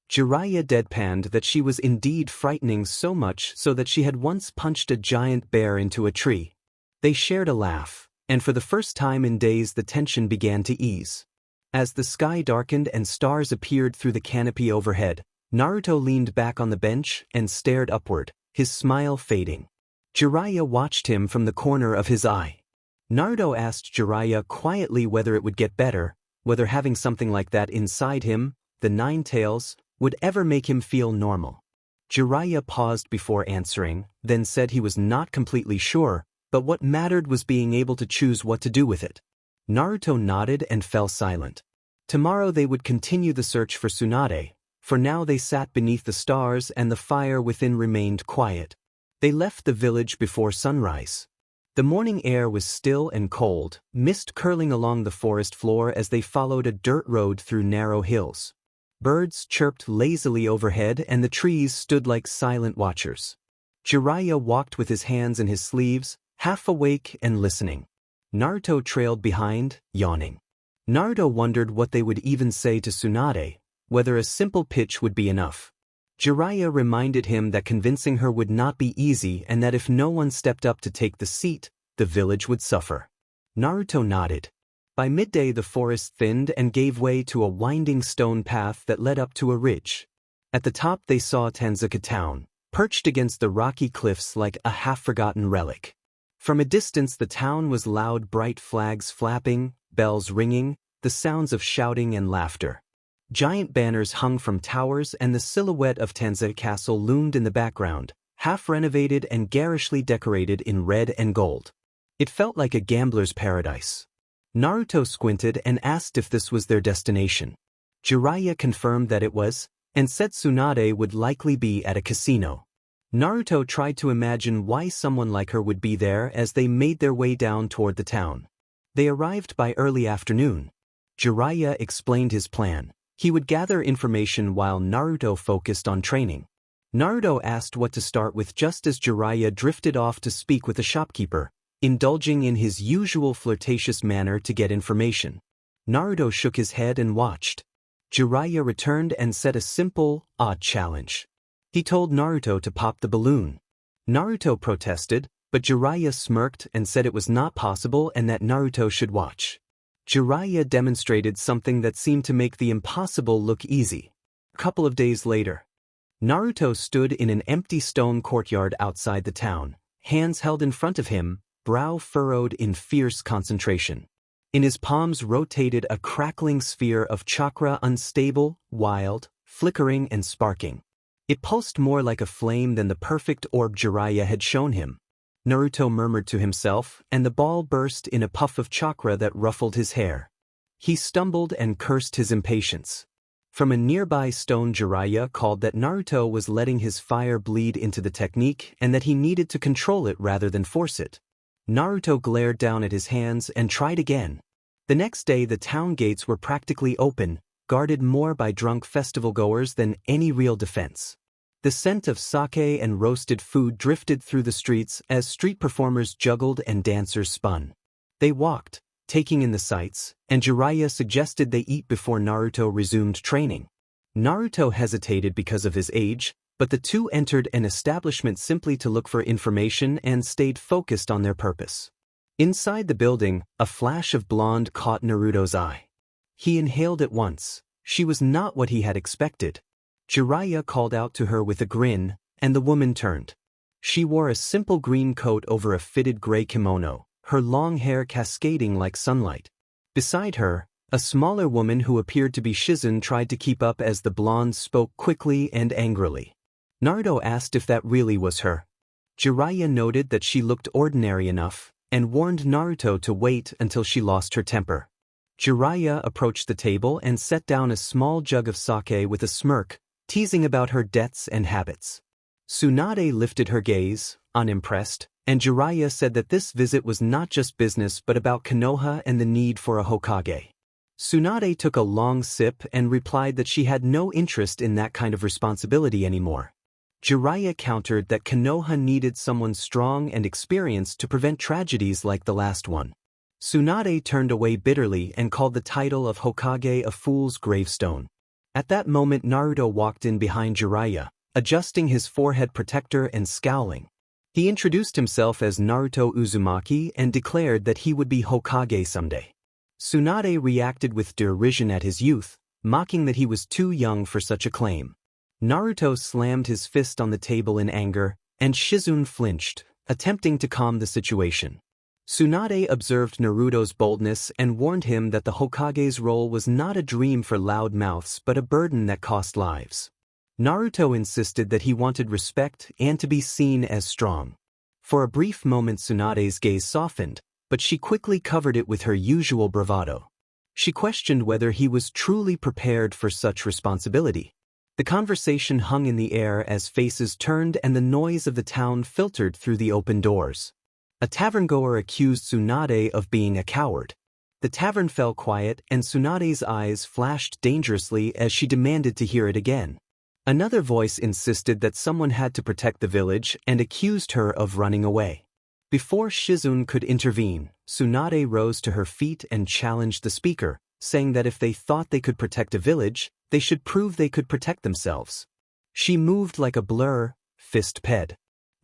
Jiraiya deadpanned that she was indeed frightening so much so that she had once punched a giant bear into a tree. They shared a laugh, and for the first time in days the tension began to ease. As the sky darkened and stars appeared through the canopy overhead, Naruto leaned back on the bench and stared upward, his smile fading. Jiraiya watched him from the corner of his eye. Naruto asked Jiraiya quietly whether it would get better, whether having something like that inside him, the nine tails, would ever make him feel normal. Jiraiya paused before answering, then said he was not completely sure, but what mattered was being able to choose what to do with it. Naruto nodded and fell silent. Tomorrow they would continue the search for Tsunade. For now they sat beneath the stars and the fire within remained quiet. They left the village before sunrise. The morning air was still and cold, mist curling along the forest floor as they followed a dirt road through narrow hills. Birds chirped lazily overhead and the trees stood like silent watchers. Jiraiya walked with his hands in his sleeves, half awake and listening. Naruto trailed behind, yawning. Naruto wondered what they would even say to Tsunade, whether a simple pitch would be enough. Jiraiya reminded him that convincing her would not be easy and that if no one stepped up to take the seat, the village would suffer. Naruto nodded. By midday the forest thinned and gave way to a winding stone path that led up to a ridge. At the top they saw Tanzuka town, perched against the rocky cliffs like a half-forgotten relic. From a distance the town was loud, bright flags flapping, bells ringing, the sounds of shouting and laughter. Giant banners hung from towers and the silhouette of Tanzuka Castle loomed in the background, half-renovated and garishly decorated in red and gold. It felt like a gambler's paradise. Naruto squinted and asked if this was their destination. Jiraiya confirmed that it was, and said Tsunade would likely be at a casino. Naruto tried to imagine why someone like her would be there as they made their way down toward the town. They arrived by early afternoon. Jiraiya explained his plan. He would gather information while Naruto focused on training. Naruto asked what to start with just as Jiraiya drifted off to speak with a shopkeeper, indulging in his usual flirtatious manner to get information. Naruto shook his head and watched. Jiraiya returned and set a simple, odd challenge. He told Naruto to pop the balloon. Naruto protested, but Jiraiya smirked and said it was not possible and that Naruto should watch. Jiraiya demonstrated something that seemed to make the impossible look easy. A couple of days later, Naruto stood in an empty stone courtyard outside the town, hands held in front of him, brow furrowed in fierce concentration. In his palms rotated a crackling sphere of chakra, unstable, wild, flickering and sparking. It pulsed more like a flame than the perfect orb Jiraiya had shown him. Naruto murmured to himself, and the ball burst in a puff of chakra that ruffled his hair. He stumbled and cursed his impatience. From a nearby stone, Jiraiya called that Naruto was letting his fire bleed into the technique and that he needed to control it rather than force it. Naruto glared down at his hands and tried again. The next day the town gates were practically open, guarded more by drunk festival-goers than any real defense. The scent of sake and roasted food drifted through the streets as street performers juggled and dancers spun. They walked, taking in the sights, and Jiraiya suggested they eat before Naruto resumed training. Naruto hesitated because of his age, but the two entered an establishment simply to look for information and stayed focused on their purpose. Inside the building, a flash of blonde caught Naruto's eye. He inhaled at once. She was not what he had expected. Jiraiya called out to her with a grin, and the woman turned. She wore a simple green coat over a fitted gray kimono, her long hair cascading like sunlight. Beside her, a smaller woman who appeared to be Shizen tried to keep up as the blonde spoke quickly and angrily. Naruto asked if that really was her. Jiraiya noted that she looked ordinary enough, and warned Naruto to wait until she lost her temper. Jiraiya approached the table and set down a small jug of sake with a smirk, teasing about her debts and habits. Tsunade lifted her gaze, unimpressed, and Jiraiya said that this visit was not just business but about Konoha and the need for a Hokage. Tsunade took a long sip and replied that she had no interest in that kind of responsibility anymore. Jiraiya countered that Konoha needed someone strong and experienced to prevent tragedies like the last one. Tsunade turned away bitterly and called the title of Hokage a fool's gravestone. At that moment Naruto walked in behind Jiraiya, adjusting his forehead protector and scowling. He introduced himself as Naruto Uzumaki and declared that he would be Hokage someday. Tsunade reacted with derision at his youth, mocking that he was too young for such a claim. Naruto slammed his fist on the table in anger, and Shizune flinched, attempting to calm the situation. Tsunade observed Naruto's boldness and warned him that the Hokage's role was not a dream for loud mouths but a burden that cost lives. Naruto insisted that he wanted respect and to be seen as strong. For a brief moment Tsunade's gaze softened, but she quickly covered it with her usual bravado. She questioned whether he was truly prepared for such responsibility. The conversation hung in the air as faces turned and the noise of the town filtered through the open doors. A tavern-goer accused Tsunade of being a coward. The tavern fell quiet and Tsunade's eyes flashed dangerously as she demanded to hear it again. Another voice insisted that someone had to protect the village and accused her of running away. Before Shizune could intervene, Tsunade rose to her feet and challenged the speaker, saying that if they thought they could protect a village, they should prove they could protect themselves. She moved like a blur, fist-ped.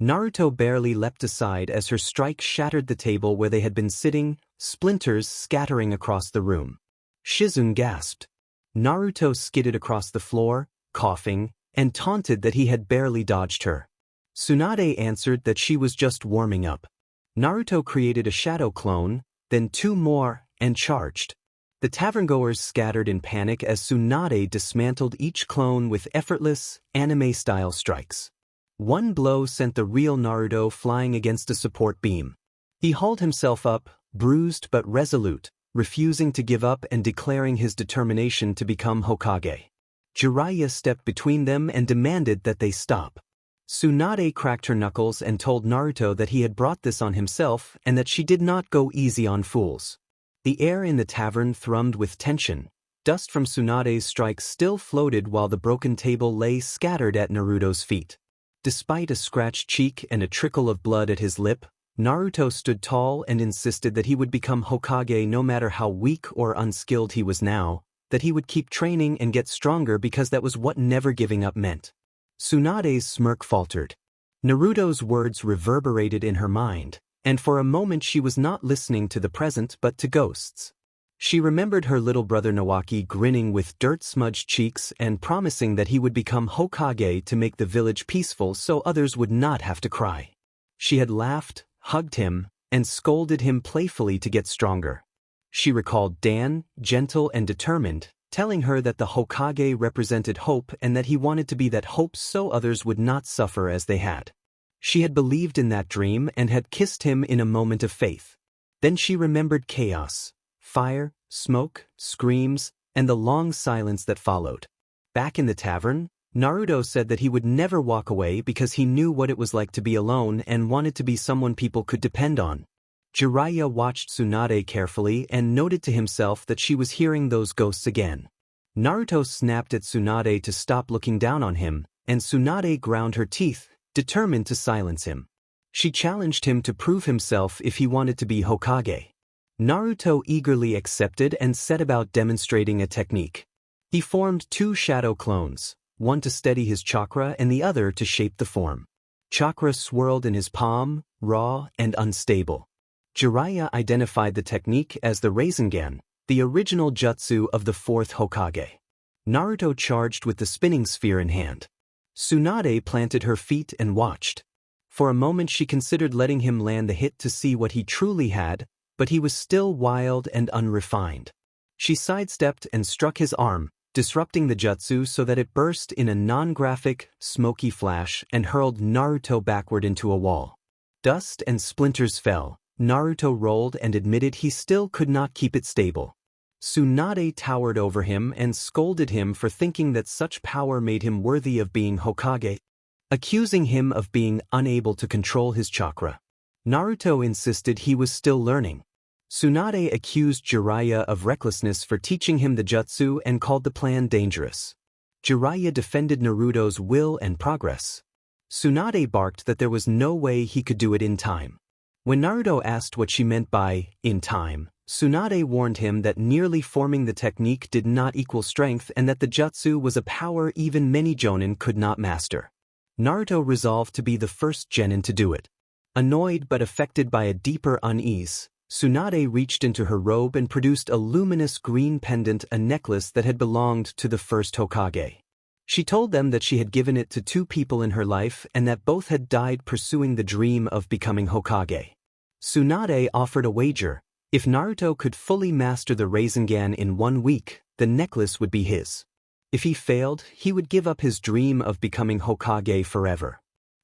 Naruto barely leapt aside as her strike shattered the table where they had been sitting, splinters scattering across the room. Shizune gasped. Naruto skidded across the floor, coughing, and taunted that he had barely dodged her. Tsunade answered that she was just warming up. Naruto created a shadow clone, then two more, and charged. The tavern-goers scattered in panic as Tsunade dismantled each clone with effortless, anime-style strikes. One blow sent the real Naruto flying against a support beam. He hauled himself up, bruised but resolute, refusing to give up and declaring his determination to become Hokage. Jiraiya stepped between them and demanded that they stop. Tsunade cracked her knuckles and told Naruto that he had brought this on himself and that she did not go easy on fools. The air in the tavern thrummed with tension. Dust from Tsunade's strikes still floated while the broken table lay scattered at Naruto's feet. Despite a scratched cheek and a trickle of blood at his lip, Naruto stood tall and insisted that he would become Hokage no matter how weak or unskilled he was now, that he would keep training and get stronger because that was what never giving up meant. Tsunade's smirk faltered. Naruto's words reverberated in her mind, and for a moment she was not listening to the present but to ghosts. She remembered her little brother Nawaki grinning with dirt-smudged cheeks and promising that he would become Hokage to make the village peaceful so others would not have to cry. She had laughed, hugged him, and scolded him playfully to get stronger. She recalled Dan, gentle and determined, telling her that the Hokage represented hope and that he wanted to be that hope so others would not suffer as they had. She had believed in that dream and had kissed him in a moment of faith. Then she remembered chaos, fire, smoke, screams, and the long silence that followed. Back in the tavern, Naruto said that he would never walk away because he knew what it was like to be alone and wanted to be someone people could depend on. Jiraiya watched Tsunade carefully and noted to himself that she was hearing those ghosts again. Naruto snapped at Tsunade to stop looking down on him, and Tsunade ground her teeth, determined to silence him. She challenged him to prove himself if he wanted to be Hokage. Naruto eagerly accepted and set about demonstrating a technique. He formed two shadow clones, one to steady his chakra and the other to shape the form. Chakra swirled in his palm, raw and unstable. Jiraiya identified the technique as the Rasengan, the original jutsu of the fourth Hokage. Naruto charged with the spinning sphere in hand. Tsunade planted her feet and watched. For a moment she considered letting him land the hit to see what he truly had, but he was still wild and unrefined. She sidestepped and struck his arm, disrupting the jutsu so that it burst in a non-graphic, smoky flash and hurled Naruto backward into a wall. Dust and splinters fell. Naruto rolled and admitted he still could not keep it stable. Tsunade towered over him and scolded him for thinking that such power made him worthy of being Hokage, accusing him of being unable to control his chakra. Naruto insisted he was still learning. Tsunade accused Jiraiya of recklessness for teaching him the jutsu and called the plan dangerous. Jiraiya defended Naruto's will and progress. Tsunade barked that there was no way he could do it in time. When Naruto asked what she meant by in time, Tsunade warned him that nearly forming the technique did not equal strength and that the jutsu was a power even many jonin could not master. Naruto resolved to be the first genin to do it. Annoyed but affected by a deeper unease, Tsunade reached into her robe and produced a luminous green pendant, a necklace that had belonged to the first Hokage. She told them that she had given it to two people in her life and that both had died pursuing the dream of becoming Hokage. Tsunade offered a wager. If Naruto could fully master the Rasengan in 1 week, the necklace would be his. If he failed, he would give up his dream of becoming Hokage forever.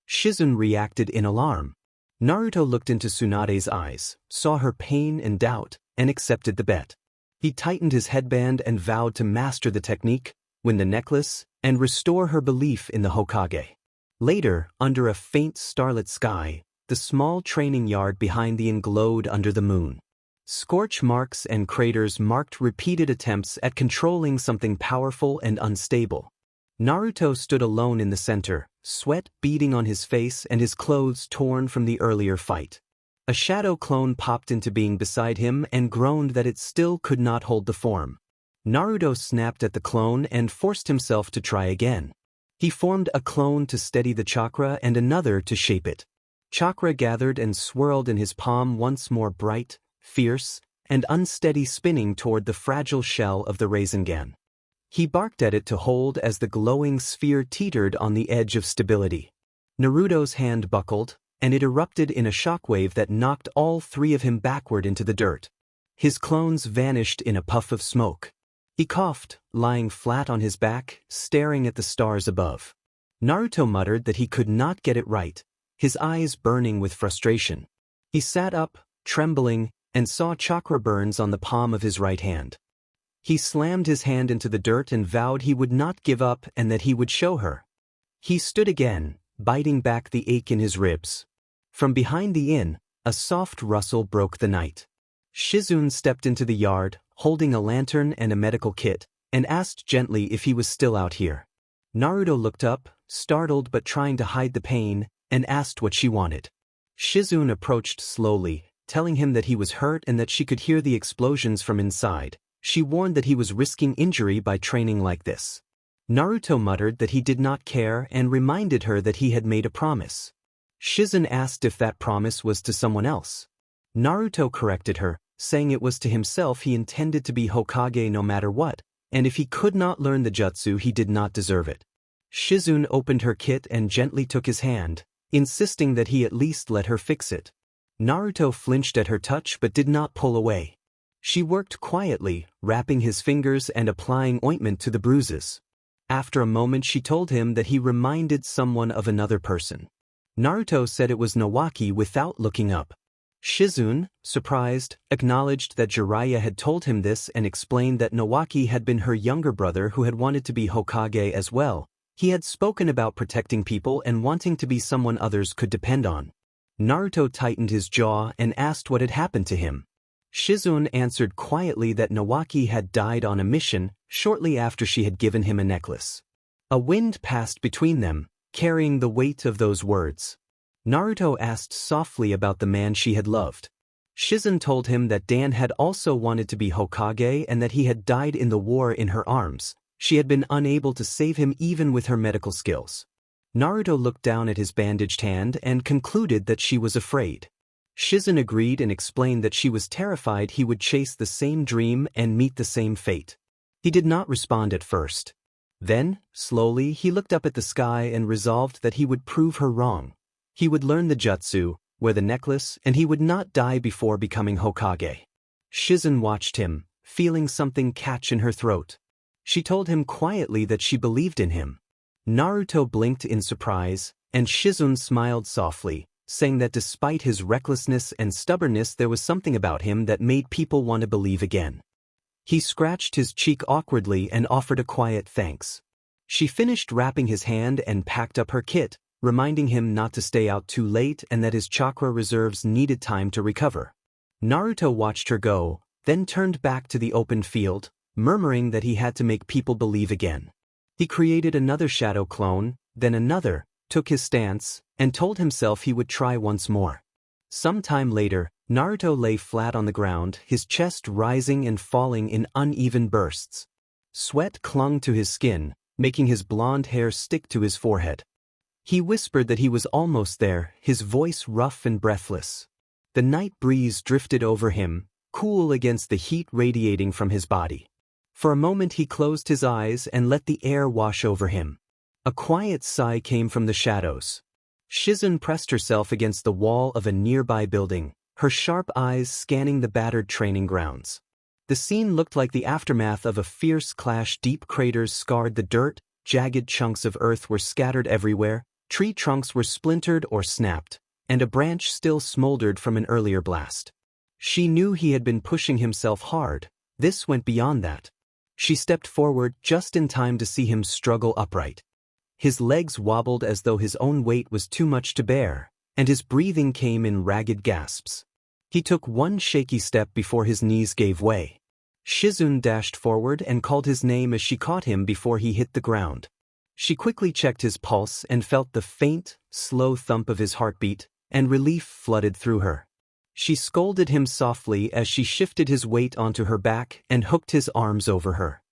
Shizune reacted in alarm. Naruto looked into Tsunade's eyes, saw her pain and doubt, and accepted the bet. He tightened his headband and vowed to master the technique, win the necklace, and restore her belief in the Hokage. Later, under a faint starlit sky, the small training yard behind the inn glowed under the moon. Scorch marks and craters marked repeated attempts at controlling something powerful and unstable. Naruto stood alone in the center, sweat beading on his face and his clothes torn from the earlier fight. A shadow clone popped into being beside him and groaned that it still could not hold the form. Naruto snapped at the clone and forced himself to try again. He formed a clone to steady the chakra and another to shape it. Chakra gathered and swirled in his palm, once more bright, fierce, and unsteady, spinning toward the fragile shell of the Rasengan. He barked at it to hold as the glowing sphere teetered on the edge of stability. Naruto's hand buckled, and it erupted in a shockwave that knocked all three of him backward into the dirt. His clones vanished in a puff of smoke. He coughed, lying flat on his back, staring at the stars above. Naruto muttered that he could not get it right, his eyes burning with frustration. He sat up, trembling, and saw chakra burns on the palm of his right hand. He slammed his hand into the dirt and vowed he would not give up and that he would show her. He stood again, biting back the ache in his ribs. From behind the inn, a soft rustle broke the night. Shizune stepped into the yard, holding a lantern and a medical kit, and asked gently if he was still out here. Naruto looked up, startled but trying to hide the pain, and asked what she wanted. Shizune approached slowly, telling him that he was hurt and that she could hear the explosions from inside. She warned that he was risking injury by training like this. Naruto muttered that he did not care and reminded her that he had made a promise. Shizune asked if that promise was to someone else. Naruto corrected her, saying it was to himself. He intended to be Hokage no matter what, and if he could not learn the jutsu he did not deserve it. Shizune opened her kit and gently took his hand, insisting that he at least let her fix it. Naruto flinched at her touch but did not pull away. She worked quietly, wrapping his fingers and applying ointment to the bruises. After a moment she told him that he reminded someone of another person. Naruto said it was Nawaki without looking up. Shizune, surprised, acknowledged that Jiraiya had told him this and explained that Nawaki had been her younger brother who had wanted to be Hokage as well. He had spoken about protecting people and wanting to be someone others could depend on. Naruto tightened his jaw and asked what had happened to him. Shizune answered quietly that Nawaki had died on a mission shortly after she had given him a necklace. A wind passed between them, carrying the weight of those words. Naruto asked softly about the man she had loved. Shizune told him that Dan had also wanted to be Hokage and that he had died in the war in her arms. She had been unable to save him even with her medical skills. Naruto looked down at his bandaged hand and concluded that she was afraid. Shizune agreed and explained that she was terrified he would chase the same dream and meet the same fate. He did not respond at first. Then, slowly, he looked up at the sky and resolved that he would prove her wrong. He would learn the jutsu, wear the necklace, and he would not die before becoming Hokage. Shizune watched him, feeling something catch in her throat. She told him quietly that she believed in him. Naruto blinked in surprise, and Shizune smiled softly, saying that despite his recklessness and stubbornness there was something about him that made people want to believe again. He scratched his cheek awkwardly and offered a quiet thanks. She finished wrapping his hand and packed up her kit, reminding him not to stay out too late and that his chakra reserves needed time to recover. Naruto watched her go, then turned back to the open field, murmuring that he had to make people believe again. He created another shadow clone, then another, took his stance, and told himself he would try once more. Some time later, Naruto lay flat on the ground, his chest rising and falling in uneven bursts. Sweat clung to his skin, making his blonde hair stick to his forehead. He whispered that he was almost there, his voice rough and breathless. The night breeze drifted over him, cool against the heat radiating from his body. For a moment he closed his eyes and let the air wash over him. A quiet sigh came from the shadows. Shizune pressed herself against the wall of a nearby building, her sharp eyes scanning the battered training grounds. The scene looked like the aftermath of a fierce clash. Deep craters scarred the dirt, jagged chunks of earth were scattered everywhere, tree trunks were splintered or snapped, and a branch still smoldered from an earlier blast. She knew he had been pushing himself hard. This went beyond that. She stepped forward just in time to see him struggle upright. His legs wobbled as though his own weight was too much to bear, and his breathing came in ragged gasps. He took one shaky step before his knees gave way. Shizune dashed forward and called his name as she caught him before he hit the ground. She quickly checked his pulse and felt the faint, slow thump of his heartbeat, and relief flooded through her. She scolded him softly as she shifted his weight onto her back and hooked his arms over her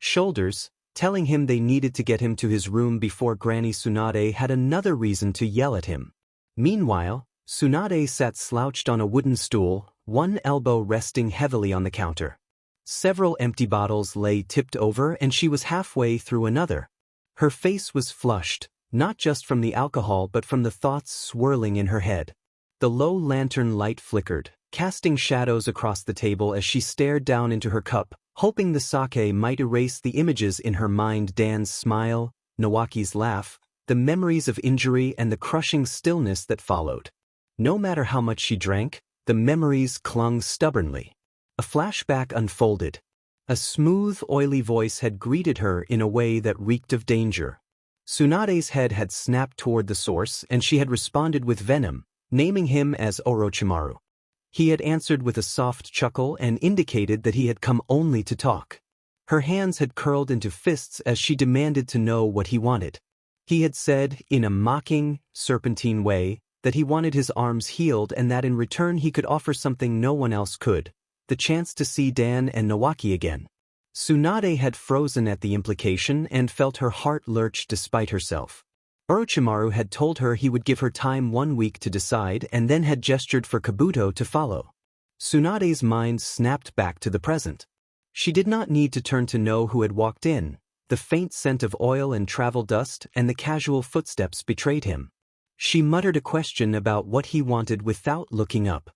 shoulders, telling him they needed to get him to his room before Granny Tsunade had another reason to yell at him. Meanwhile, Tsunade sat slouched on a wooden stool, one elbow resting heavily on the counter. Several empty bottles lay tipped over and she was halfway through another. Her face was flushed, not just from the alcohol but from the thoughts swirling in her head. The low lantern light flickered, casting shadows across the table as she stared down into her cup, hoping the sake might erase the images in her mind: Dan's smile, Nawaki's laugh, the memories of injury and the crushing stillness that followed. No matter how much she drank, the memories clung stubbornly. A flashback unfolded. A smooth, oily voice had greeted her in a way that reeked of danger. Tsunade's head had snapped toward the source and she had responded with venom, naming him as Orochimaru. He had answered with a soft chuckle and indicated that he had come only to talk. Her hands had curled into fists as she demanded to know what he wanted. He had said, in a mocking, serpentine way, that he wanted his arms healed and that in return he could offer something no one else could: the chance to see Dan and Nawaki again. Tsunade had frozen at the implication and felt her heart lurch despite herself. Orochimaru had told her he would give her time 1 week to decide and then had gestured for Kabuto to follow. Tsunade's mind snapped back to the present. She did not need to turn to know who had walked in. The faint scent of oil and travel dust and the casual footsteps betrayed him. She muttered a question about what he wanted without looking up.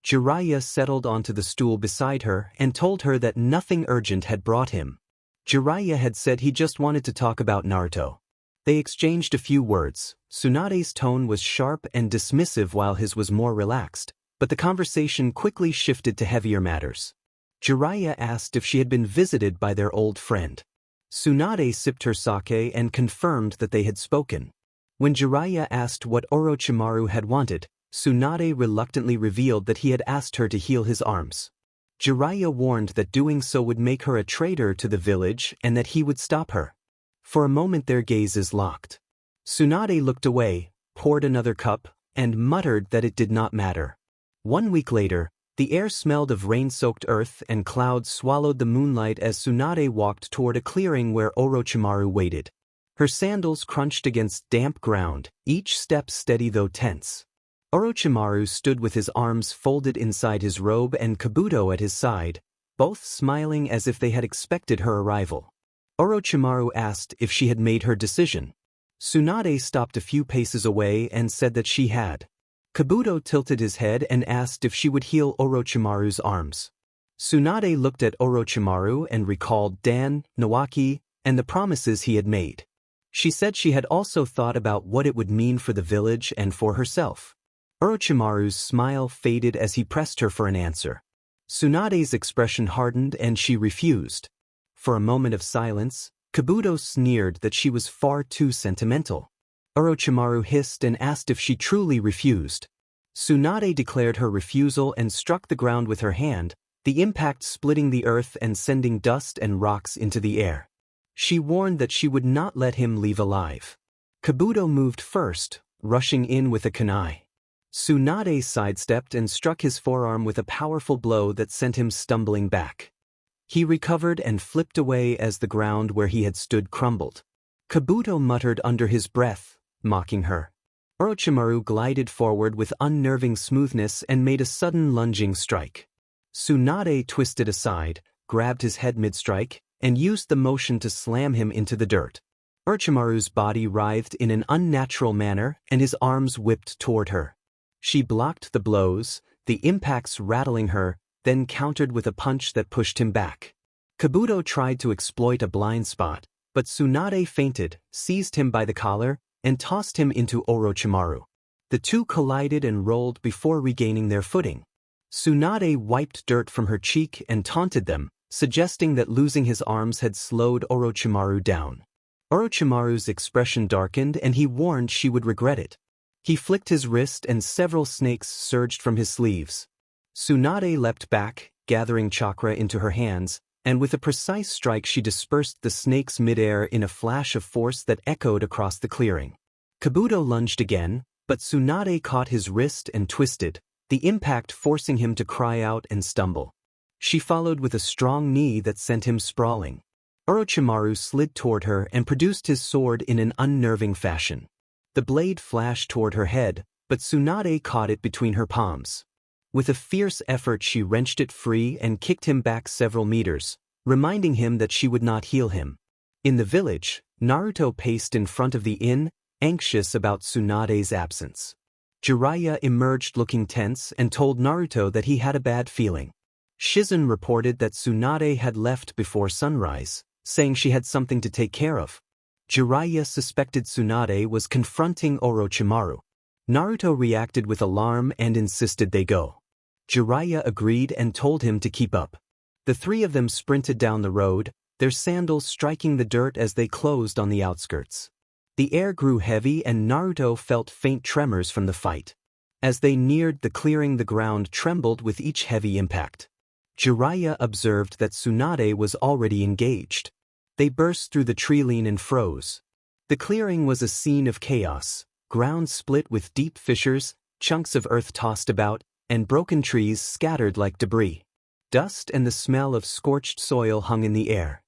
Jiraiya settled onto the stool beside her and told her that nothing urgent had brought him. Jiraiya had said he just wanted to talk about Naruto. They exchanged a few words. Tsunade's tone was sharp and dismissive while his was more relaxed, but the conversation quickly shifted to heavier matters. Jiraiya asked if she had been visited by their old friend. Tsunade sipped her sake and confirmed that they had spoken. When Jiraiya asked what Orochimaru had wanted, Tsunade reluctantly revealed that he had asked her to heal his arms. Jiraiya warned that doing so would make her a traitor to the village and that he would stop her. For a moment their gazes locked. Tsunade looked away, poured another cup, and muttered that it did not matter. 1 week later, the air smelled of rain-soaked earth and clouds swallowed the moonlight as Tsunade walked toward a clearing where Orochimaru waited. Her sandals crunched against damp ground, each step steady though tense. Orochimaru stood with his arms folded inside his robe and Kabuto at his side, both smiling as if they had expected her arrival. Orochimaru asked if she had made her decision. Tsunade stopped a few paces away and said that she had. Kabuto tilted his head and asked if she would heal Orochimaru's arms. Tsunade looked at Orochimaru and recalled Dan, Nawaki, and the promises he had made. She said she had also thought about what it would mean for the village and for herself. Orochimaru's smile faded as he pressed her for an answer. Tsunade's expression hardened and she refused. For a moment of silence, Kabuto sneered that she was far too sentimental. Orochimaru hissed and asked if she truly refused. Tsunade declared her refusal and struck the ground with her hand, the impact splitting the earth and sending dust and rocks into the air. She warned that she would not let him leave alive. Kabuto moved first, rushing in with a kunai. Tsunade sidestepped and struck his forearm with a powerful blow that sent him stumbling back. He recovered and flipped away as the ground where he had stood crumbled. Kabuto muttered under his breath, mocking her. Orochimaru glided forward with unnerving smoothness and made a sudden lunging strike. Tsunade twisted aside, grabbed his head mid-strike, and used the motion to slam him into the dirt. Orochimaru's body writhed in an unnatural manner and his arms whipped toward her. She blocked the blows, the impacts rattling her, then countered with a punch that pushed him back. Kabuto tried to exploit a blind spot, but Tsunade feinted, seized him by the collar, and tossed him into Orochimaru. The two collided and rolled before regaining their footing. Tsunade wiped dirt from her cheek and taunted them, suggesting that losing his arms had slowed Orochimaru down. Orochimaru's expression darkened and he warned she would regret it. He flicked his wrist and several snakes surged from his sleeves. Tsunade leapt back, gathering chakra into her hands, and with a precise strike she dispersed the snakes midair in a flash of force that echoed across the clearing. Kabuto lunged again, but Tsunade caught his wrist and twisted, the impact forcing him to cry out and stumble. She followed with a strong knee that sent him sprawling. Orochimaru slid toward her and produced his sword in an unnerving fashion. The blade flashed toward her head, but Tsunade caught it between her palms. With a fierce effort she wrenched it free and kicked him back several meters, reminding him that she would not heal him. In the village, Naruto paced in front of the inn, anxious about Tsunade's absence. Jiraiya emerged looking tense and told Naruto that he had a bad feeling. Shizen reported that Tsunade had left before sunrise, saying she had something to take care of. Jiraiya suspected Tsunade was confronting Orochimaru. Naruto reacted with alarm and insisted they go. Jiraiya agreed and told him to keep up. The three of them sprinted down the road, their sandals striking the dirt as they closed on the outskirts. The air grew heavy and Naruto felt faint tremors from the fight. As they neared the clearing, the ground trembled with each heavy impact. Jiraiya observed that Tsunade was already engaged. They burst through the tree line and froze. The clearing was a scene of chaos, ground split with deep fissures, chunks of earth tossed about, and broken trees scattered like debris. Dust and the smell of scorched soil hung in the air.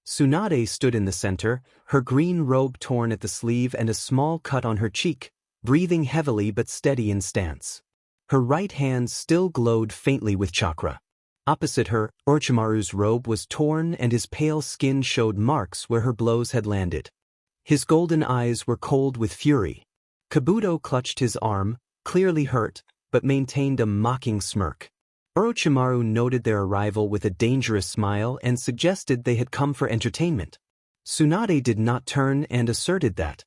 Tsunade stood in the center, her green robe torn at the sleeve and a small cut on her cheek, breathing heavily but steady in stance. Her right hand still glowed faintly with chakra. Opposite her, Orochimaru's robe was torn and his pale skin showed marks where her blows had landed. His golden eyes were cold with fury. Kabuto clutched his arm, clearly hurt, but maintained a mocking smirk. Orochimaru noted their arrival with a dangerous smile and suggested they had come for entertainment. Tsunade did not turn and asserted that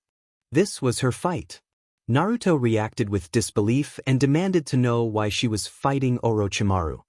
this was her fight. Naruto reacted with disbelief and demanded to know why she was fighting Orochimaru.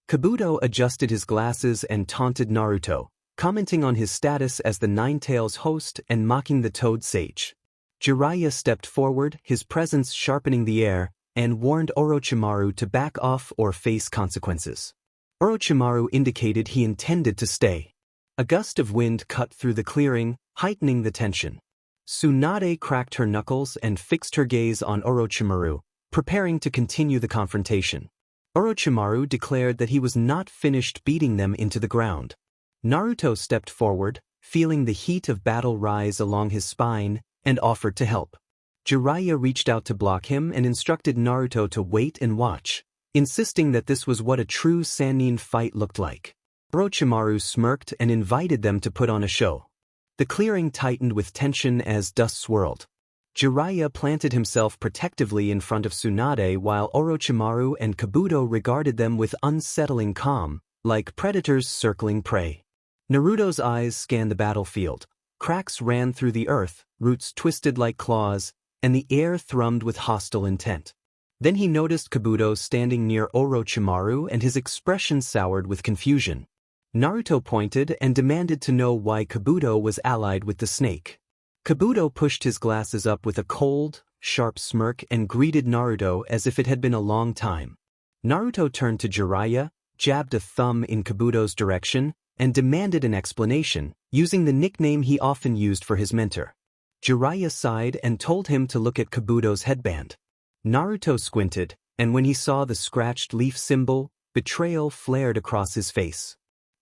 Kabuto adjusted his glasses and taunted Naruto, commenting on his status as the Nine-Tails host and mocking the Toad Sage. Jiraiya stepped forward, his presence sharpening the air, and warned Orochimaru to back off or face consequences. Orochimaru indicated he intended to stay. A gust of wind cut through the clearing, heightening the tension. Tsunade cracked her knuckles and fixed her gaze on Orochimaru, preparing to continue the confrontation. Orochimaru declared that he was not finished beating them into the ground. Naruto stepped forward, feeling the heat of battle rise along his spine, and offered to help. Jiraiya reached out to block him and instructed Naruto to wait and watch, insisting that this was what a true Sannin fight looked like. Orochimaru smirked and invited them to put on a show. The clearing tightened with tension as dust swirled. Jiraiya planted himself protectively in front of Tsunade while Orochimaru and Kabuto regarded them with unsettling calm, like predators circling prey. Naruto's eyes scanned the battlefield. Cracks ran through the earth, roots twisted like claws, and the air thrummed with hostile intent. Then he noticed Kabuto standing near Orochimaru, and his expression soured with confusion. Naruto pointed and demanded to know why Kabuto was allied with the snake. Kabuto pushed his glasses up with a cold, sharp smirk and greeted Naruto as if it had been a long time. Naruto turned to Jiraiya, jabbed a thumb in Kabuto's direction, and demanded an explanation, using the nickname he often used for his mentor. Jiraiya sighed and told him to look at Kabuto's headband. Naruto squinted, and when he saw the scratched leaf symbol, betrayal flared across his face.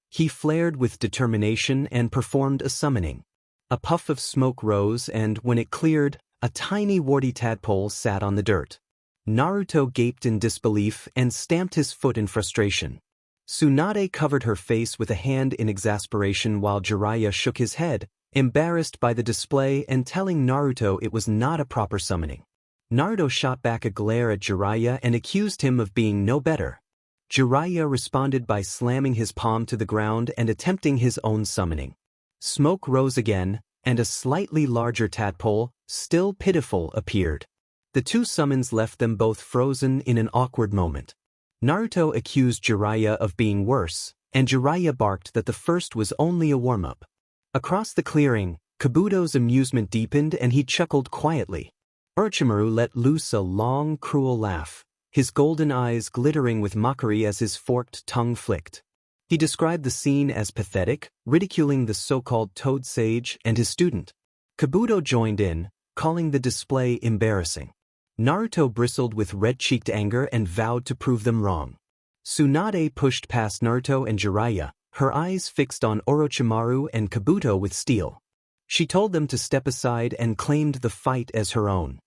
He flared with determination and performed a summoning. A puff of smoke rose, and when it cleared, a tiny warty tadpole sat on the dirt. Naruto gaped in disbelief and stamped his foot in frustration. Tsunade covered her face with a hand in exasperation while Jiraiya shook his head, embarrassed by the display and telling Naruto it was not a proper summoning. Naruto shot back a glare at Jiraiya and accused him of being no better. Jiraiya responded by slamming his palm to the ground and attempting his own summoning. Smoke rose again, and a slightly larger tadpole, still pitiful, appeared. The two summons left them both frozen in an awkward moment. Naruto accused Jiraiya of being worse, and Jiraiya barked that the first was only a warm-up. Across the clearing, Kabuto's amusement deepened and he chuckled quietly. Orochimaru let loose a long, cruel laugh, his golden eyes glittering with mockery as his forked tongue flicked. He described the scene as pathetic, ridiculing the so-called Toad Sage and his student. Kabuto joined in, calling the display embarrassing. Naruto bristled with red-cheeked anger and vowed to prove them wrong. Tsunade pushed past Naruto and Jiraiya, her eyes fixed on Orochimaru and Kabuto with steel. She told them to step aside and claimed the fight as her own.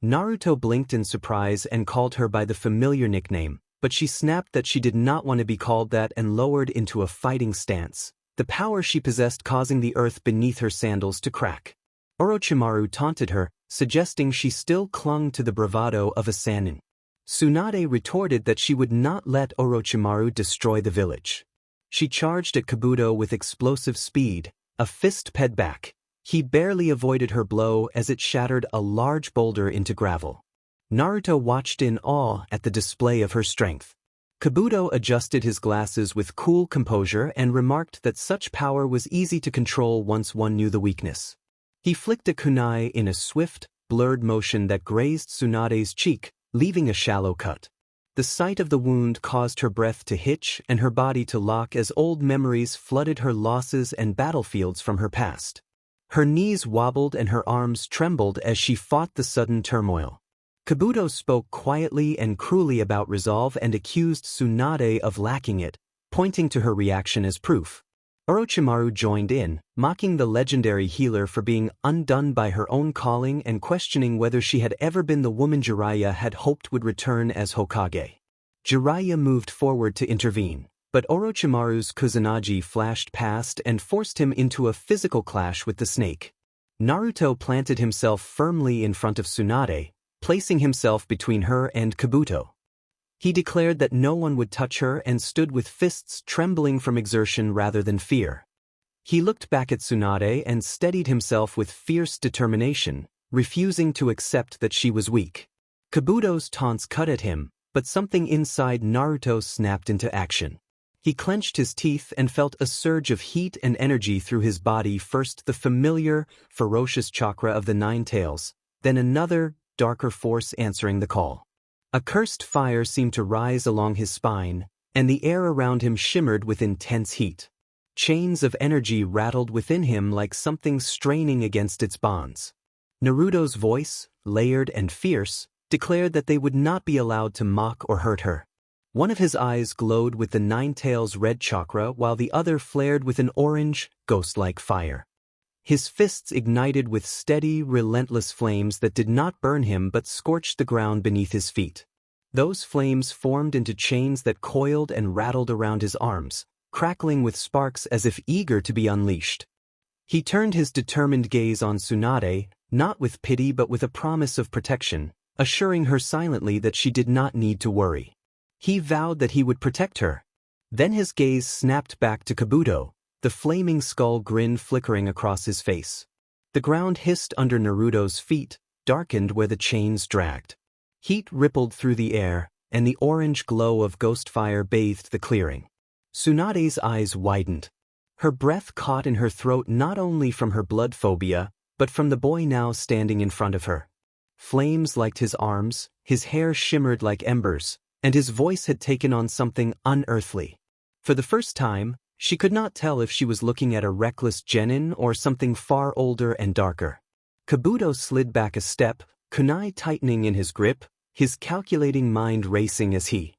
Naruto blinked in surprise and called her by the familiar nickname, but she snapped that she did not want to be called that and lowered into a fighting stance, the power she possessed causing the earth beneath her sandals to crack. Orochimaru taunted her, suggesting she still clung to the bravado of a Sannin. Tsunade retorted that she would not let Orochimaru destroy the village. She charged at Kabuto with explosive speed, a fist ped back. He barely avoided her blow as it shattered a large boulder into gravel. Naruto watched in awe at the display of her strength. Kabuto adjusted his glasses with cool composure and remarked that such power was easy to control once one knew the weakness. He flicked a kunai in a swift, blurred motion that grazed Tsunade's cheek, leaving a shallow cut. The sight of the wound caused her breath to hitch and her body to lock as old memories flooded her losses and battlefields from her past. Her knees wobbled and her arms trembled as she fought the sudden turmoil. Kabuto spoke quietly and cruelly about resolve and accused Tsunade of lacking it, pointing to her reaction as proof. Orochimaru joined in, mocking the legendary healer for being undone by her own calling and questioning whether she had ever been the woman Jiraiya had hoped would return as Hokage. Jiraiya moved forward to intervene, but Orochimaru's Kusanagi flashed past and forced him into a physical clash with the snake. Naruto planted himself firmly in front of Tsunade, placing himself between her and Kabuto. He declared that no one would touch her and stood with fists trembling from exertion rather than fear. He looked back at Tsunade and steadied himself with fierce determination, refusing to accept that she was weak. Kabuto's taunts cut at him, but something inside Naruto snapped into action. He clenched his teeth and felt a surge of heat and energy through his body, first the familiar, ferocious chakra of the Nine Tails, then another, darker force answering the call. A cursed fire seemed to rise along his spine, and the air around him shimmered with intense heat. Chains of energy rattled within him like something straining against its bonds. Naruto's voice, layered and fierce, declared that they would not be allowed to mock or hurt her. One of his eyes glowed with the Nine Tails red chakra while the other flared with an orange, ghost-like fire. His fists ignited with steady, relentless flames that did not burn him but scorched the ground beneath his feet. Those flames formed into chains that coiled and rattled around his arms, crackling with sparks as if eager to be unleashed. He turned his determined gaze on Tsunade, not with pity but with a promise of protection, assuring her silently that she did not need to worry. He vowed that he would protect her. Then his gaze snapped back to Kabuto, the flaming skull grin flickering across his face. The ground hissed under Naruto's feet, darkened where the chains dragged. Heat rippled through the air, and the orange glow of ghost fire bathed the clearing. Tsunade's eyes widened. Her breath caught in her throat not only from her blood phobia, but from the boy now standing in front of her. Flames licked his arms, his hair shimmered like embers, and his voice had taken on something unearthly. For the first time, she could not tell if she was looking at a reckless genin or something far older and darker. Kabuto slid back a step, kunai tightening in his grip, his calculating mind racing as he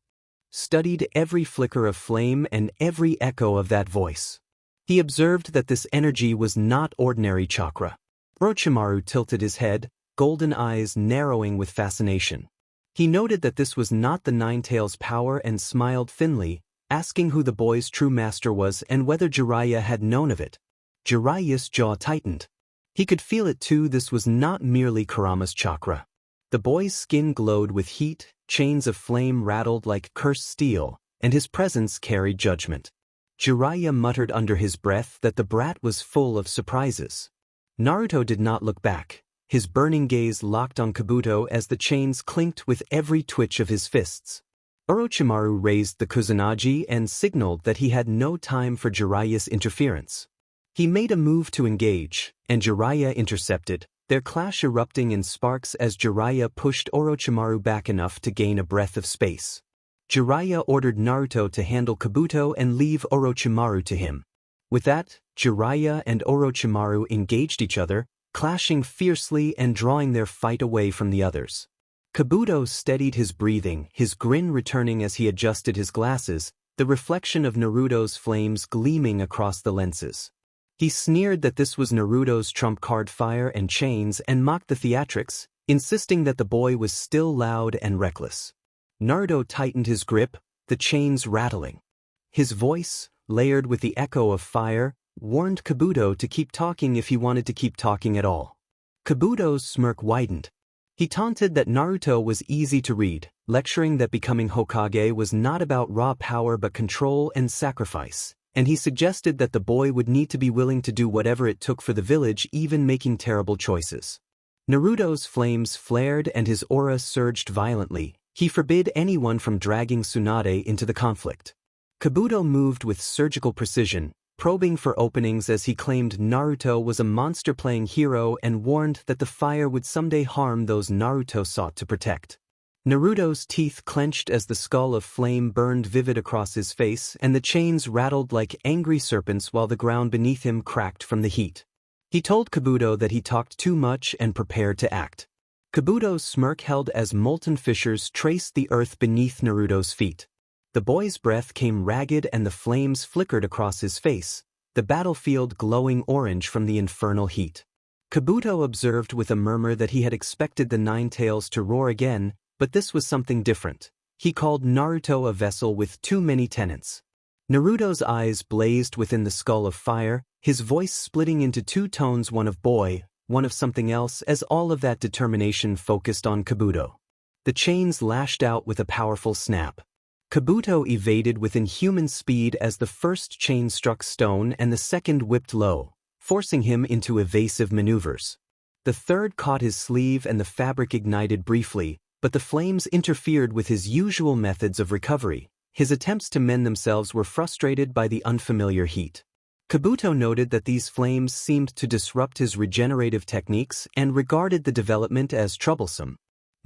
studied every flicker of flame and every echo of that voice. He observed that this energy was not ordinary chakra. Orochimaru tilted his head, golden eyes narrowing with fascination. He noted that this was not the Nine-Tails' power and smiled thinly, asking who the boy's true master was and whether Jiraiya had known of it. Jiraiya's jaw tightened. He could feel it too. This was not merely Kurama's chakra. The boy's skin glowed with heat, chains of flame rattled like cursed steel, and his presence carried judgment. Jiraiya muttered under his breath that the brat was full of surprises. Naruto did not look back, his burning gaze locked on Kabuto as the chains clinked with every twitch of his fists. Orochimaru raised the Kusanagi and signaled that he had no time for Jiraiya's interference. He made a move to engage, and Jiraiya intercepted, their clash erupting in sparks as Jiraiya pushed Orochimaru back enough to gain a breath of space. Jiraiya ordered Naruto to handle Kabuto and leave Orochimaru to him. With that, Jiraiya and Orochimaru engaged each other, clashing fiercely and drawing their fight away from the others. Kabuto steadied his breathing, his grin returning as he adjusted his glasses, the reflection of Naruto's flames gleaming across the lenses. He sneered that this was Naruto's trump card fire and chains and mocked the theatrics, insisting that the boy was still loud and reckless. Naruto tightened his grip, the chains rattling. His voice, layered with the echo of fire, warned Kabuto to keep talking if he wanted to keep talking at all. Kabuto's smirk widened. He taunted that Naruto was easy to read, lecturing that becoming Hokage was not about raw power but control and sacrifice, and he suggested that the boy would need to be willing to do whatever it took for the village, even making terrible choices. Naruto's flames flared and his aura surged violently. He forbid anyone from dragging Tsunade into the conflict. Kabuto moved with surgical precision, probing for openings as he claimed Naruto was a monster-playing hero and warned that the fire would someday harm those Naruto sought to protect. Naruto's teeth clenched as the skull of flame burned vivid across his face and the chains rattled like angry serpents while the ground beneath him cracked from the heat. He told Kabuto that he talked too much and prepared to act. Kabuto's smirk held as molten fissures traced the earth beneath Naruto's feet. The boy's breath came ragged and the flames flickered across his face, the battlefield glowing orange from the infernal heat. Kabuto observed with a murmur that he had expected the Nine-Tails to roar again, but this was something different. He called Naruto a vessel with too many tenants. Naruto's eyes blazed within the skull of fire, his voice splitting into two tones, one of boy, one of something else, as all of that determination focused on Kabuto. The chains lashed out with a powerful snap. Kabuto evaded with inhuman speed as the first chain struck stone and the second whipped low, forcing him into evasive maneuvers. The third caught his sleeve and the fabric ignited briefly, but the flames interfered with his usual methods of recovery. His attempts to mend themselves were frustrated by the unfamiliar heat. Kabuto noted that these flames seemed to disrupt his regenerative techniques and regarded the development as troublesome.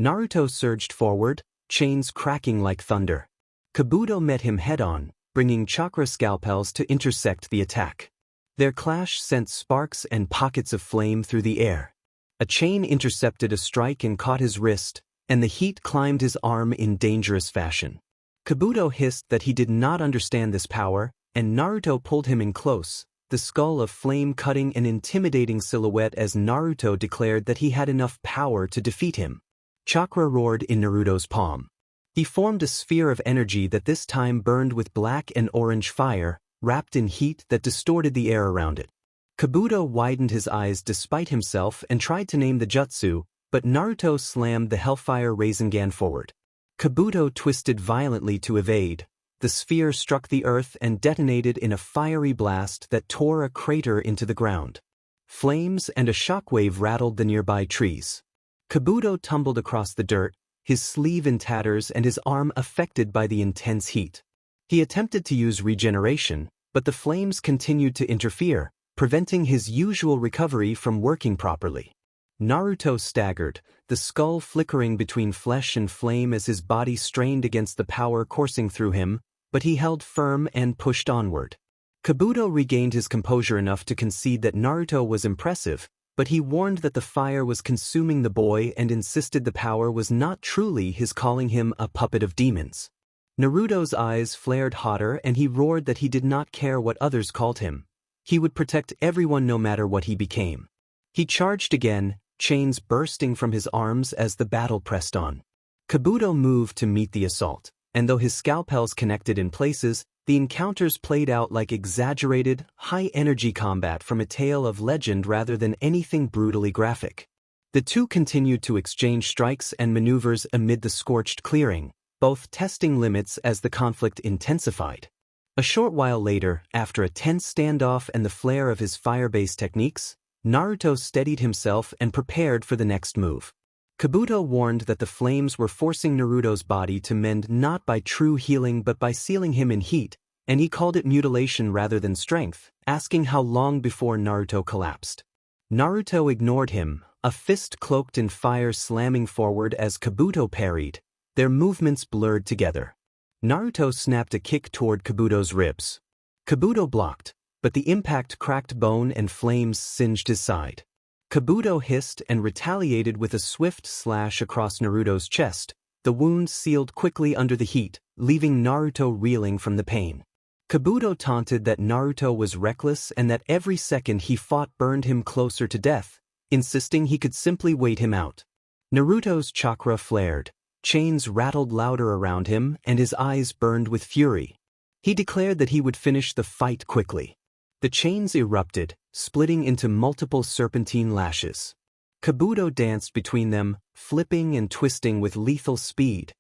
Naruto surged forward, chains cracking like thunder. Kabuto met him head-on, bringing chakra scalpels to intersect the attack. Their clash sent sparks and pockets of flame through the air. A chain intercepted a strike and caught his wrist, and the heat climbed his arm in dangerous fashion. Kabuto hissed that he did not understand this power, and Naruto pulled him in close, the skull of flame cutting an intimidating silhouette as Naruto declared that he had enough power to defeat him. Chakra roared in Naruto's palm. He formed a sphere of energy that this time burned with black and orange fire, wrapped in heat that distorted the air around it. Kabuto widened his eyes despite himself and tried to name the jutsu, but Naruto slammed the Hellfire Rasengan forward. Kabuto twisted violently to evade, the sphere struck the earth and detonated in a fiery blast that tore a crater into the ground. Flames and a shockwave rattled the nearby trees. Kabuto tumbled across the dirt, his sleeve in tatters and his arm affected by the intense heat. He attempted to use regeneration, but the flames continued to interfere, preventing his usual recovery from working properly. Naruto staggered, the skull flickering between flesh and flame as his body strained against the power coursing through him, but he held firm and pushed onward. Kabuto regained his composure enough to concede that Naruto was impressive, but he warned that the fire was consuming the boy and insisted the power was not truly his, calling him a puppet of demons. Naruto's eyes flared hotter and he roared that he did not care what others called him. He would protect everyone no matter what he became. He charged again, chains bursting from his arms as the battle pressed on. Kabuto moved to meet the assault, and though his scalpels connected in places, the encounters played out like exaggerated, high-energy combat from a tale of legend rather than anything brutally graphic. The two continued to exchange strikes and maneuvers amid the scorched clearing, both testing limits as the conflict intensified. A short while later, after a tense standoff and the flare of his fire-based techniques, Naruto steadied himself and prepared for the next move. Kabuto warned that the flames were forcing Naruto's body to mend not by true healing but by sealing him in heat, and he called it mutilation rather than strength, asking how long before Naruto collapsed. Naruto ignored him, a fist cloaked in fire slamming forward as Kabuto parried, their movements blurred together. Naruto snapped a kick toward Kabuto's ribs. Kabuto blocked, but the impact cracked bone and flames singed his side. Kabuto hissed and retaliated with a swift slash across Naruto's chest, the wound sealed quickly under the heat, leaving Naruto reeling from the pain. Kabuto taunted that Naruto was reckless and that every second he fought burned him closer to death, insisting he could simply wait him out. Naruto's chakra flared, chains rattled louder around him and his eyes burned with fury. He declared that he would finish the fight quickly. The chains erupted, splitting into multiple serpentine lashes. Kabuto danced between them, flipping and twisting with lethal speed.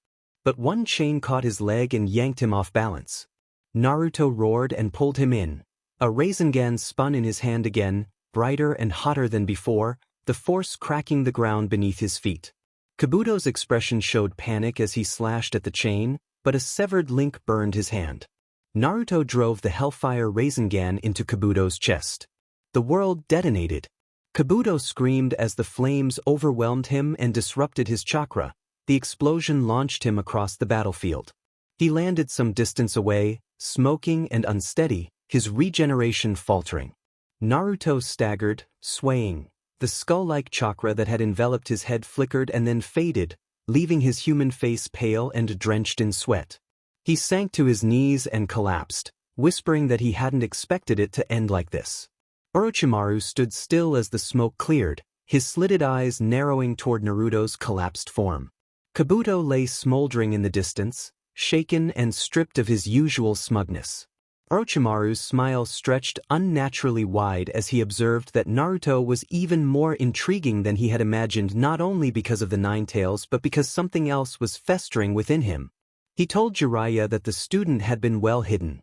But one chain caught his leg and yanked him off balance. Naruto roared and pulled him in. A Rasengan spun in his hand again, brighter and hotter than before, the force cracking the ground beneath his feet. Kabuto's expression showed panic as he slashed at the chain, but a severed link burned his hand. Naruto drove the Hellfire Rasengan into Kabuto's chest. The world detonated. Kabuto screamed as the flames overwhelmed him and disrupted his chakra. The explosion launched him across the battlefield. He landed some distance away, smoking and unsteady, his regeneration faltering. Naruto staggered, swaying. The skull-like chakra that had enveloped his head flickered and then faded, leaving his human face pale and drenched in sweat. He sank to his knees and collapsed, whispering that he hadn't expected it to end like this. Orochimaru stood still as the smoke cleared, his slitted eyes narrowing toward Naruto's collapsed form. Kabuto lay smoldering in the distance, shaken and stripped of his usual smugness. Orochimaru's smile stretched unnaturally wide as he observed that Naruto was even more intriguing than he had imagined, not only because of the Nine Tails but because something else was festering within him. He told Jiraiya that the student had been well hidden.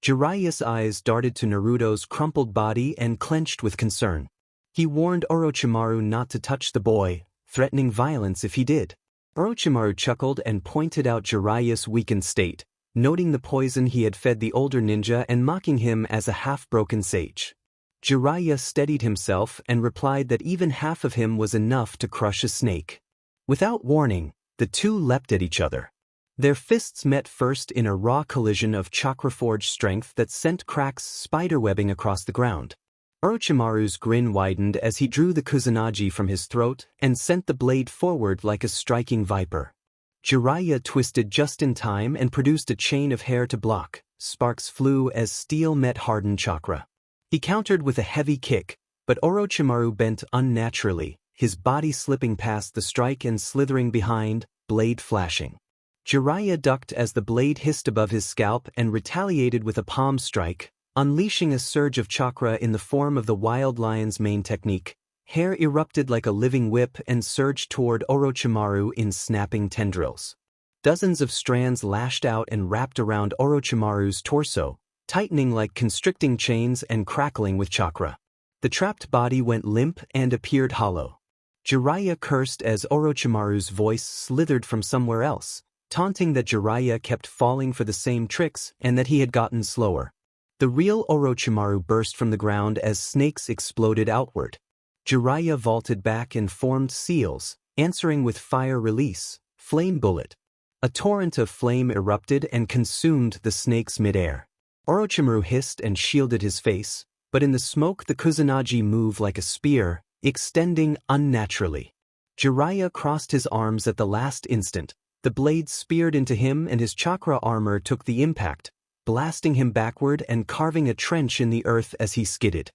Jiraiya's eyes darted to Naruto's crumpled body and clenched with concern. He warned Orochimaru not to touch the boy, threatening violence if he did. Orochimaru chuckled and pointed out Jiraiya's weakened state, noting the poison he had fed the older ninja and mocking him as a half-broken sage. Jiraiya steadied himself and replied that even half of him was enough to crush a snake. Without warning, the two leapt at each other. Their fists met first in a raw collision of chakra-forged strength that sent cracks spiderwebbing across the ground. Orochimaru's grin widened as he drew the Kusanagi from his throat and sent the blade forward like a striking viper. Jiraiya twisted just in time and produced a chain of hair to block. Sparks flew as steel met hardened chakra. He countered with a heavy kick, but Orochimaru bent unnaturally, his body slipping past the strike and slithering behind, blade flashing. Jiraiya ducked as the blade hissed above his scalp and retaliated with a palm strike, unleashing a surge of chakra in the form of the wild lion's mane technique. Hair erupted like a living whip and surged toward Orochimaru in snapping tendrils. Dozens of strands lashed out and wrapped around Orochimaru's torso, tightening like constricting chains and crackling with chakra. The trapped body went limp and appeared hollow. Jiraiya cursed as Orochimaru's voice slithered from somewhere else, taunting that Jiraiya kept falling for the same tricks and that he had gotten slower. The real Orochimaru burst from the ground as snakes exploded outward. Jiraiya vaulted back and formed seals, answering with fire release, flame bullet. A torrent of flame erupted and consumed the snakes midair. Orochimaru hissed and shielded his face, but in the smoke the Kusanagi moved like a spear, extending unnaturally. Jiraiya crossed his arms at the last instant. The blade speared into him and his chakra armor took the impact, blasting him backward and carving a trench in the earth as he skidded.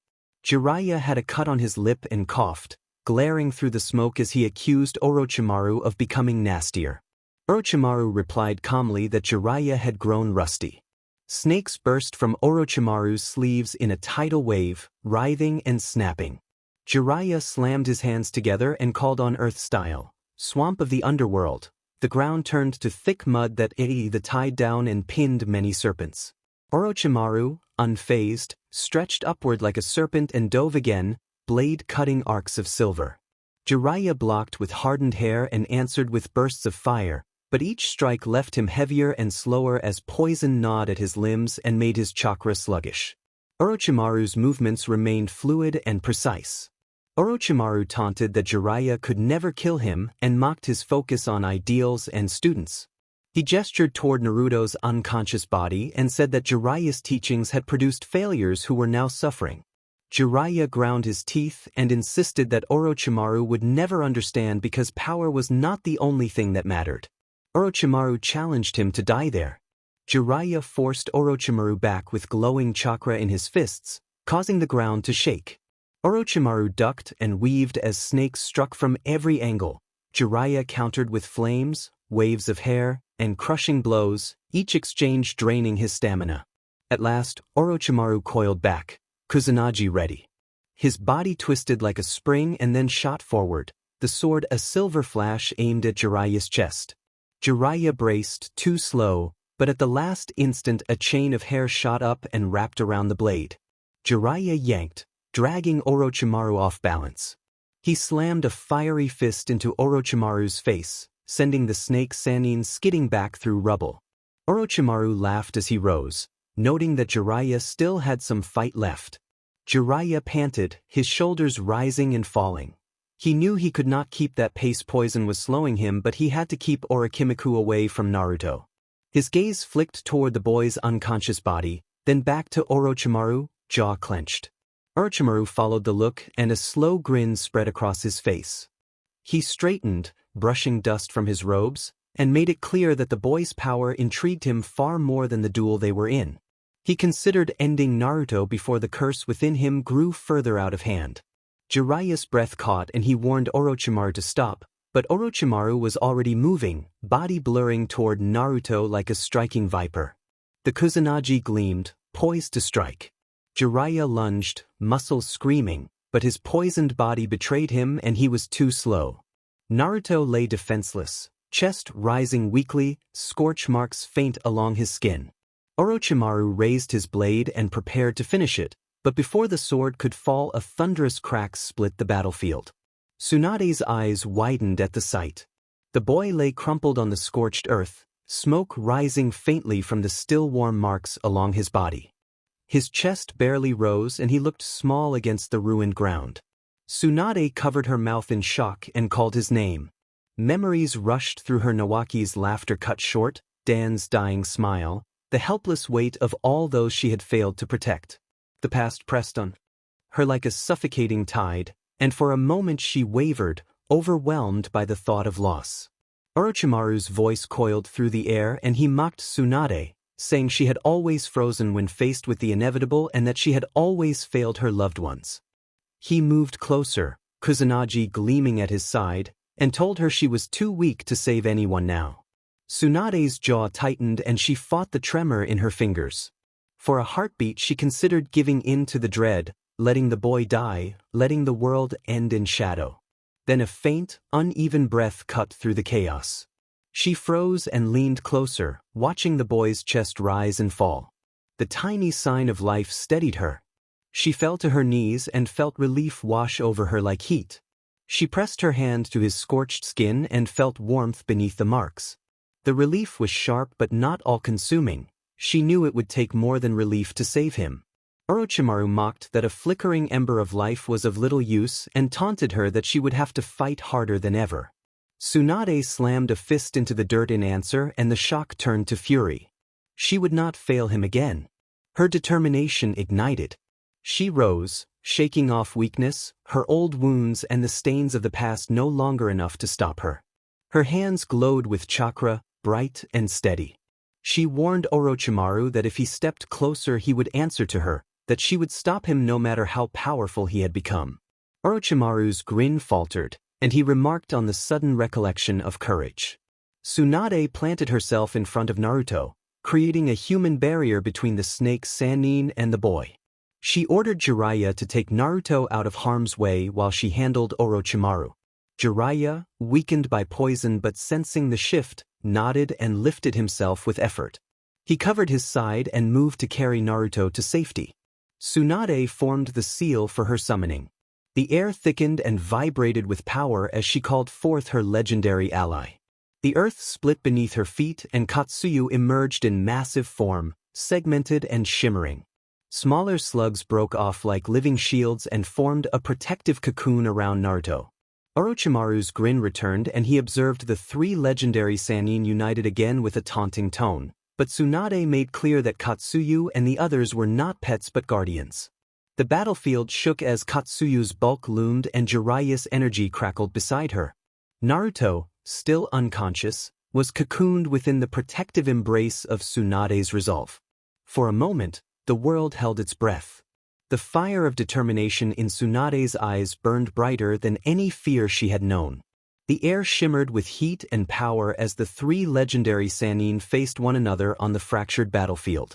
Jiraiya had a cut on his lip and coughed, glaring through the smoke as he accused Orochimaru of becoming nastier. Orochimaru replied calmly that Jiraiya had grown rusty. Snakes burst from Orochimaru's sleeves in a tidal wave, writhing and snapping. Jiraiya slammed his hands together and called on Earth style, "Swamp of the underworld." The ground turned to thick mud that the tied down and pinned many serpents. Orochimaru, unfazed, stretched upward like a serpent and dove again, blade-cutting arcs of silver. Jiraiya blocked with hardened hair and answered with bursts of fire, but each strike left him heavier and slower as poison gnawed at his limbs and made his chakra sluggish. Orochimaru's movements remained fluid and precise. Orochimaru taunted that Jiraiya could never kill him and mocked his focus on ideals and students. He gestured toward Naruto's unconscious body and said that Jiraiya's teachings had produced failures who were now suffering. Jiraiya ground his teeth and insisted that Orochimaru would never understand because power was not the only thing that mattered. Orochimaru challenged him to die there. Jiraiya forced Orochimaru back with glowing chakra in his fists, causing the ground to shake. Orochimaru ducked and weaved as snakes struck from every angle. Jiraiya countered with flames, waves of hair, and crushing blows, each exchange draining his stamina. At last, Orochimaru coiled back, Kusanagi ready. His body twisted like a spring and then shot forward, the sword a silver flash aimed at Jiraiya's chest. Jiraiya braced, too slow, but at the last instant a chain of hair shot up and wrapped around the blade. Jiraiya yanked, dragging Orochimaru off balance. He slammed a fiery fist into Orochimaru's face, sending the snake Sannin skidding back through rubble. Orochimaru laughed as he rose, noting that Jiraiya still had some fight left. Jiraiya panted, his shoulders rising and falling. He knew he could not keep that pace. Poison was slowing him, but he had to keep Orochimaru away from Naruto. His gaze flicked toward the boy's unconscious body, then back to Orochimaru, jaw clenched. Orochimaru followed the look and a slow grin spread across his face. He straightened, brushing dust from his robes, and made it clear that the boy's power intrigued him far more than the duel they were in. He considered ending Naruto before the curse within him grew further out of hand. Jiraiya's breath caught and he warned Orochimaru to stop, but Orochimaru was already moving, body blurring toward Naruto like a striking viper. The Kusanagi gleamed, poised to strike. Jiraiya lunged, muscles screaming, but his poisoned body betrayed him and he was too slow. Naruto lay defenseless, chest rising weakly, scorch marks faint along his skin. Orochimaru raised his blade and prepared to finish it, but before the sword could fall a thunderous crack split the battlefield. Tsunade's eyes widened at the sight. The boy lay crumpled on the scorched earth, smoke rising faintly from the still warm marks along his body. His chest barely rose and he looked small against the ruined ground. Tsunade covered her mouth in shock and called his name. Memories rushed through her. Nawaki's laughter cut short, Dan's dying smile, the helpless weight of all those she had failed to protect. The past pressed on her like a suffocating tide, and for a moment she wavered, overwhelmed by the thought of loss. Orochimaru's voice coiled through the air and he mocked Tsunade, saying she had always frozen when faced with the inevitable and that she had always failed her loved ones. He moved closer, Kusanagi gleaming at his side, and told her she was too weak to save anyone now. Tsunade's jaw tightened and she fought the tremor in her fingers. For a heartbeat she considered giving in to the dread, letting the boy die, letting the world end in shadow. Then a faint, uneven breath cut through the chaos. She froze and leaned closer, watching the boy's chest rise and fall. The tiny sign of life steadied her. She fell to her knees and felt relief wash over her like heat. She pressed her hand to his scorched skin and felt warmth beneath the marks. The relief was sharp but not all-consuming. She knew it would take more than relief to save him. Orochimaru mocked that a flickering ember of life was of little use and taunted her that she would have to fight harder than ever. Tsunade slammed a fist into the dirt in answer, and the shock turned to fury. She would not fail him again. Her determination ignited. She rose, shaking off weakness, her old wounds and the stains of the past no longer enough to stop her. Her hands glowed with chakra, bright and steady. She warned Orochimaru that if he stepped closer he would answer to her, that she would stop him no matter how powerful he had become. Orochimaru's grin faltered, and he remarked on the sudden recollection of courage. Tsunade planted herself in front of Naruto, creating a human barrier between the snake Sannin and the boy. She ordered Jiraiya to take Naruto out of harm's way while she handled Orochimaru. Jiraiya, weakened by poison but sensing the shift, nodded and lifted himself with effort. He covered his side and moved to carry Naruto to safety. Tsunade formed the seal for her summoning. The air thickened and vibrated with power as she called forth her legendary ally. The earth split beneath her feet and Katsuyu emerged in massive form, segmented and shimmering. Smaller slugs broke off like living shields and formed a protective cocoon around Naruto. Orochimaru's grin returned and he observed the three legendary Sannin united again with a taunting tone, but Tsunade made clear that Katsuyu and the others were not pets but guardians. The battlefield shook as Katsuyu's bulk loomed and Jiraiya's energy crackled beside her. Naruto, still unconscious, was cocooned within the protective embrace of Tsunade's resolve. For a moment, the world held its breath. The fire of determination in Tsunade's eyes burned brighter than any fear she had known. The air shimmered with heat and power as the three legendary Sannin faced one another on the fractured battlefield.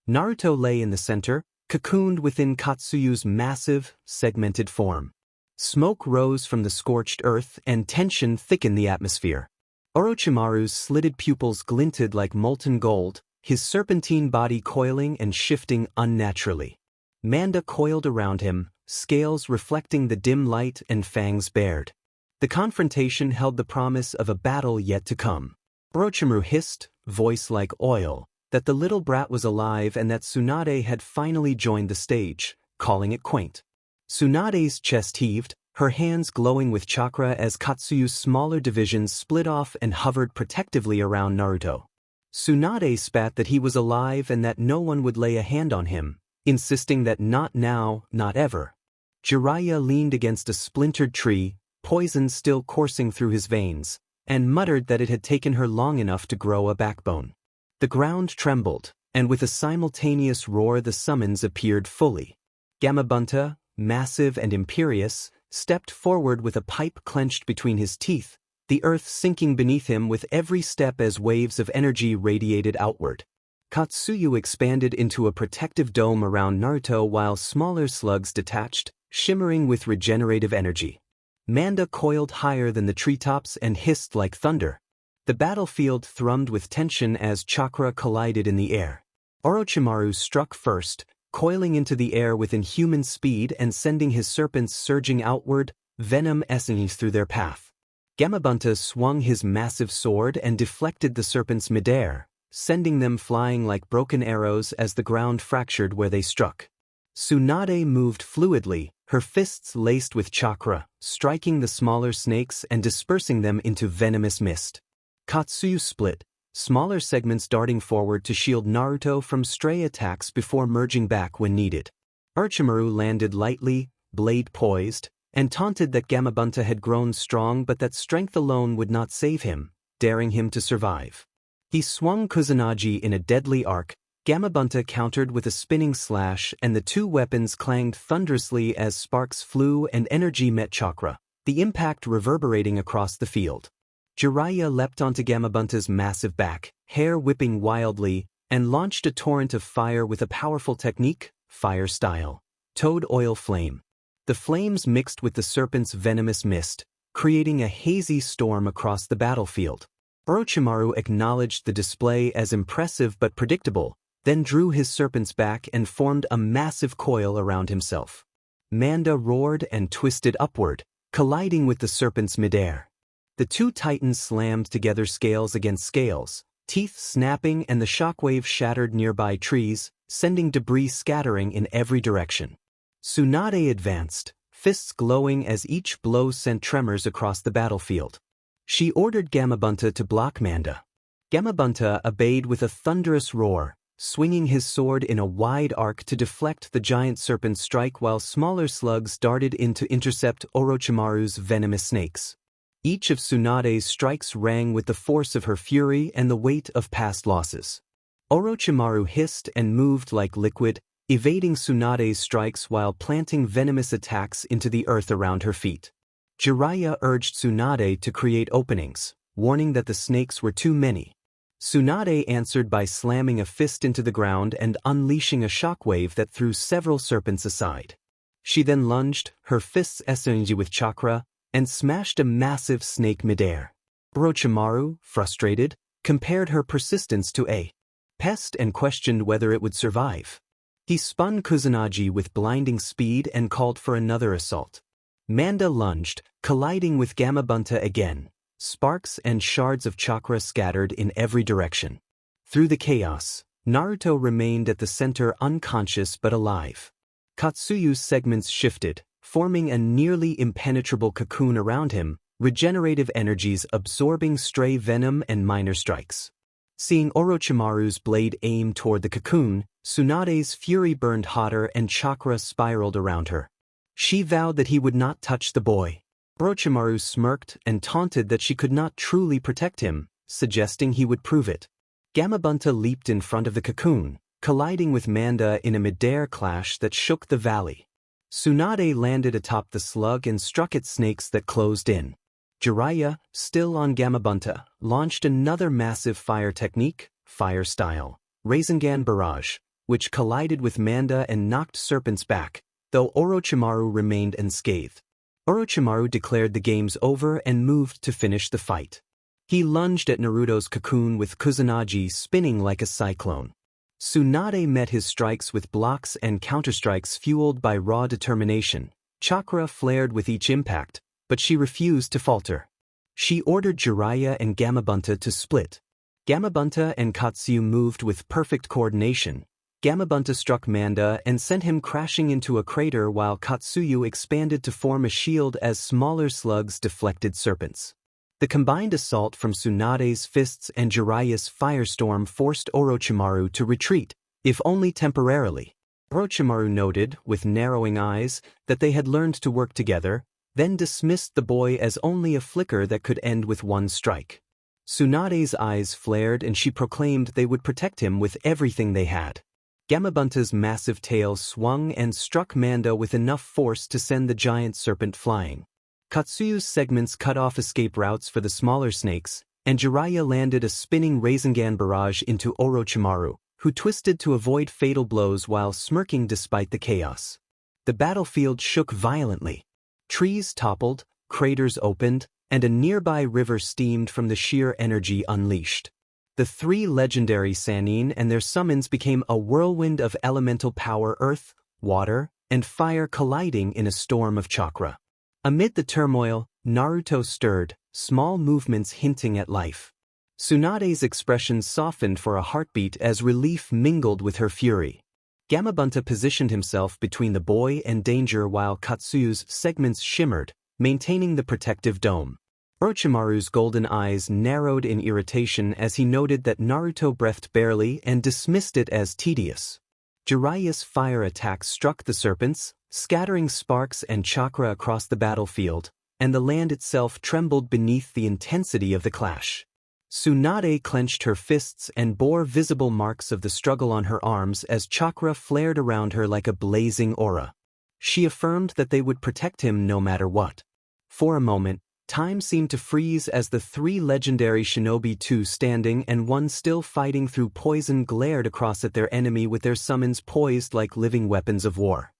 Naruto lay in the center, cocooned within Katsuyu's massive, segmented form. Smoke rose from the scorched earth and tension thickened the atmosphere. Orochimaru's slitted pupils glinted like molten gold, his serpentine body coiling and shifting unnaturally. Manda coiled around him, scales reflecting the dim light and fangs bared. The confrontation held the promise of a battle yet to come. Orochimaru hissed, voice like oil, that the little brat was alive and that Tsunade had finally joined the stage, calling it quaint. Tsunade's chest heaved, her hands glowing with chakra as Katsuyu's smaller divisions split off and hovered protectively around Naruto. Tsunade spat that he was alive and that no one would lay a hand on him, insisting that not now, not ever. Jiraiya leaned against a splintered tree, poison still coursing through his veins, and muttered that it had taken her long enough to grow a backbone. The ground trembled, and with a simultaneous roar the summons appeared fully. Gamabunta, massive and imperious, stepped forward with a pipe clenched between his teeth, the earth sinking beneath him with every step as waves of energy radiated outward. Katsuyu expanded into a protective dome around Naruto while smaller slugs detached, shimmering with regenerative energy. Manda coiled higher than the treetops and hissed like thunder. The battlefield thrummed with tension as chakra collided in the air. Orochimaru struck first, coiling into the air with inhuman speed and sending his serpents surging outward, venom essing through their path. Gamabunta swung his massive sword and deflected the serpents midair, sending them flying like broken arrows as the ground fractured where they struck. Tsunade moved fluidly, her fists laced with chakra, striking the smaller snakes and dispersing them into venomous mist. Katsuyu split, smaller segments darting forward to shield Naruto from stray attacks before merging back when needed. Orochimaru landed lightly, blade poised, and taunted that Gamabunta had grown strong but that strength alone would not save him, daring him to survive. He swung Kusanagi in a deadly arc, Gamabunta countered with a spinning slash and the two weapons clanged thunderously as sparks flew and energy met chakra, the impact reverberating across the field. Jiraiya leapt onto Gamabunta's massive back, hair whipping wildly, and launched a torrent of fire with a powerful technique, fire style. Toad oil flame. The flames mixed with the serpent's venomous mist, creating a hazy storm across the battlefield. Orochimaru acknowledged the display as impressive but predictable, then drew his serpents back and formed a massive coil around himself. Manda roared and twisted upward, colliding with the serpents midair. The two titans slammed together scales against scales, teeth snapping, and the shockwave shattered nearby trees, sending debris scattering in every direction. Tsunade advanced, fists glowing as each blow sent tremors across the battlefield. She ordered Gamabunta to block Manda. Gamabunta obeyed with a thunderous roar, swinging his sword in a wide arc to deflect the giant serpent's strike while smaller slugs darted in to intercept Orochimaru's venomous snakes. Each of Tsunade's strikes rang with the force of her fury and the weight of past losses. Orochimaru hissed and moved like liquid, evading Tsunade's strikes while planting venomous attacks into the earth around her feet. Jiraiya urged Tsunade to create openings, warning that the snakes were too many. Tsunade answered by slamming a fist into the ground and unleashing a shockwave that threw several serpents aside. She then lunged, her fists essentially with chakra, and smashed a massive snake midair. Orochimaru, frustrated, compared her persistence to a pest and questioned whether it would survive. He spun Kusanagi with blinding speed and called for another assault. Manda lunged, colliding with Gamabunta again. Sparks and shards of chakra scattered in every direction. Through the chaos, Naruto remained at the center unconscious but alive. Katsuyu's segments shifted, forming a nearly impenetrable cocoon around him, regenerative energies absorbing stray venom and minor strikes. Seeing Orochimaru's blade aim toward the cocoon, Tsunade's fury burned hotter and chakra spiraled around her. She vowed that he would not touch the boy. Orochimaru smirked and taunted that she could not truly protect him, suggesting he would prove it. Gamabunta leaped in front of the cocoon, colliding with Manda in a midair clash that shook the valley. Tsunade landed atop the slug and struck at snakes that closed in. Jiraiya, still on Gamabunta, launched another massive fire technique, fire style, Rasengan Barrage, which collided with Manda and knocked serpents back, though Orochimaru remained unscathed. Orochimaru declared the games over and moved to finish the fight. He lunged at Naruto's cocoon with Kusanagi spinning like a cyclone. Tsunade met his strikes with blocks and counterstrikes fueled by raw determination. Chakra flared with each impact, but she refused to falter. She ordered Jiraiya and Gamabunta to split. Gamabunta and Katsuyu moved with perfect coordination. Gamabunta struck Manda and sent him crashing into a crater while Katsuyu expanded to form a shield as smaller slugs deflected serpents. The combined assault from Tsunade's fists and Jiraiya's firestorm forced Orochimaru to retreat, if only temporarily. Orochimaru noted, with narrowing eyes, that they had learned to work together, then dismissed the boy as only a flicker that could end with one strike. Tsunade's eyes flared and she proclaimed they would protect him with everything they had. Gamabunta's massive tail swung and struck Manda with enough force to send the giant serpent flying. Katsuyu's segments cut off escape routes for the smaller snakes, and Jiraiya landed a spinning Rasengan barrage into Orochimaru, who twisted to avoid fatal blows while smirking despite the chaos. The battlefield shook violently. Trees toppled, craters opened, and a nearby river steamed from the sheer energy unleashed. The three legendary Sannin and their summons became a whirlwind of elemental power: earth, water, and fire colliding in a storm of chakra. Amid the turmoil, Naruto stirred, small movements hinting at life. Tsunade's expression softened for a heartbeat as relief mingled with her fury. Gamabunta positioned himself between the boy and danger while Katsuyu's segments shimmered, maintaining the protective dome. Orochimaru's golden eyes narrowed in irritation as he noted that Naruto breathed barely and dismissed it as tedious. Jiraiya's fire attack struck the serpents, scattering sparks and chakra across the battlefield, and the land itself trembled beneath the intensity of the clash. Tsunade clenched her fists and bore visible marks of the struggle on her arms as chakra flared around her like a blazing aura. She affirmed that they would protect him no matter what. For a moment, time seemed to freeze as the three legendary shinobi, two standing and one still fighting through poison, glared across at their enemy with their summons poised like living weapons of war.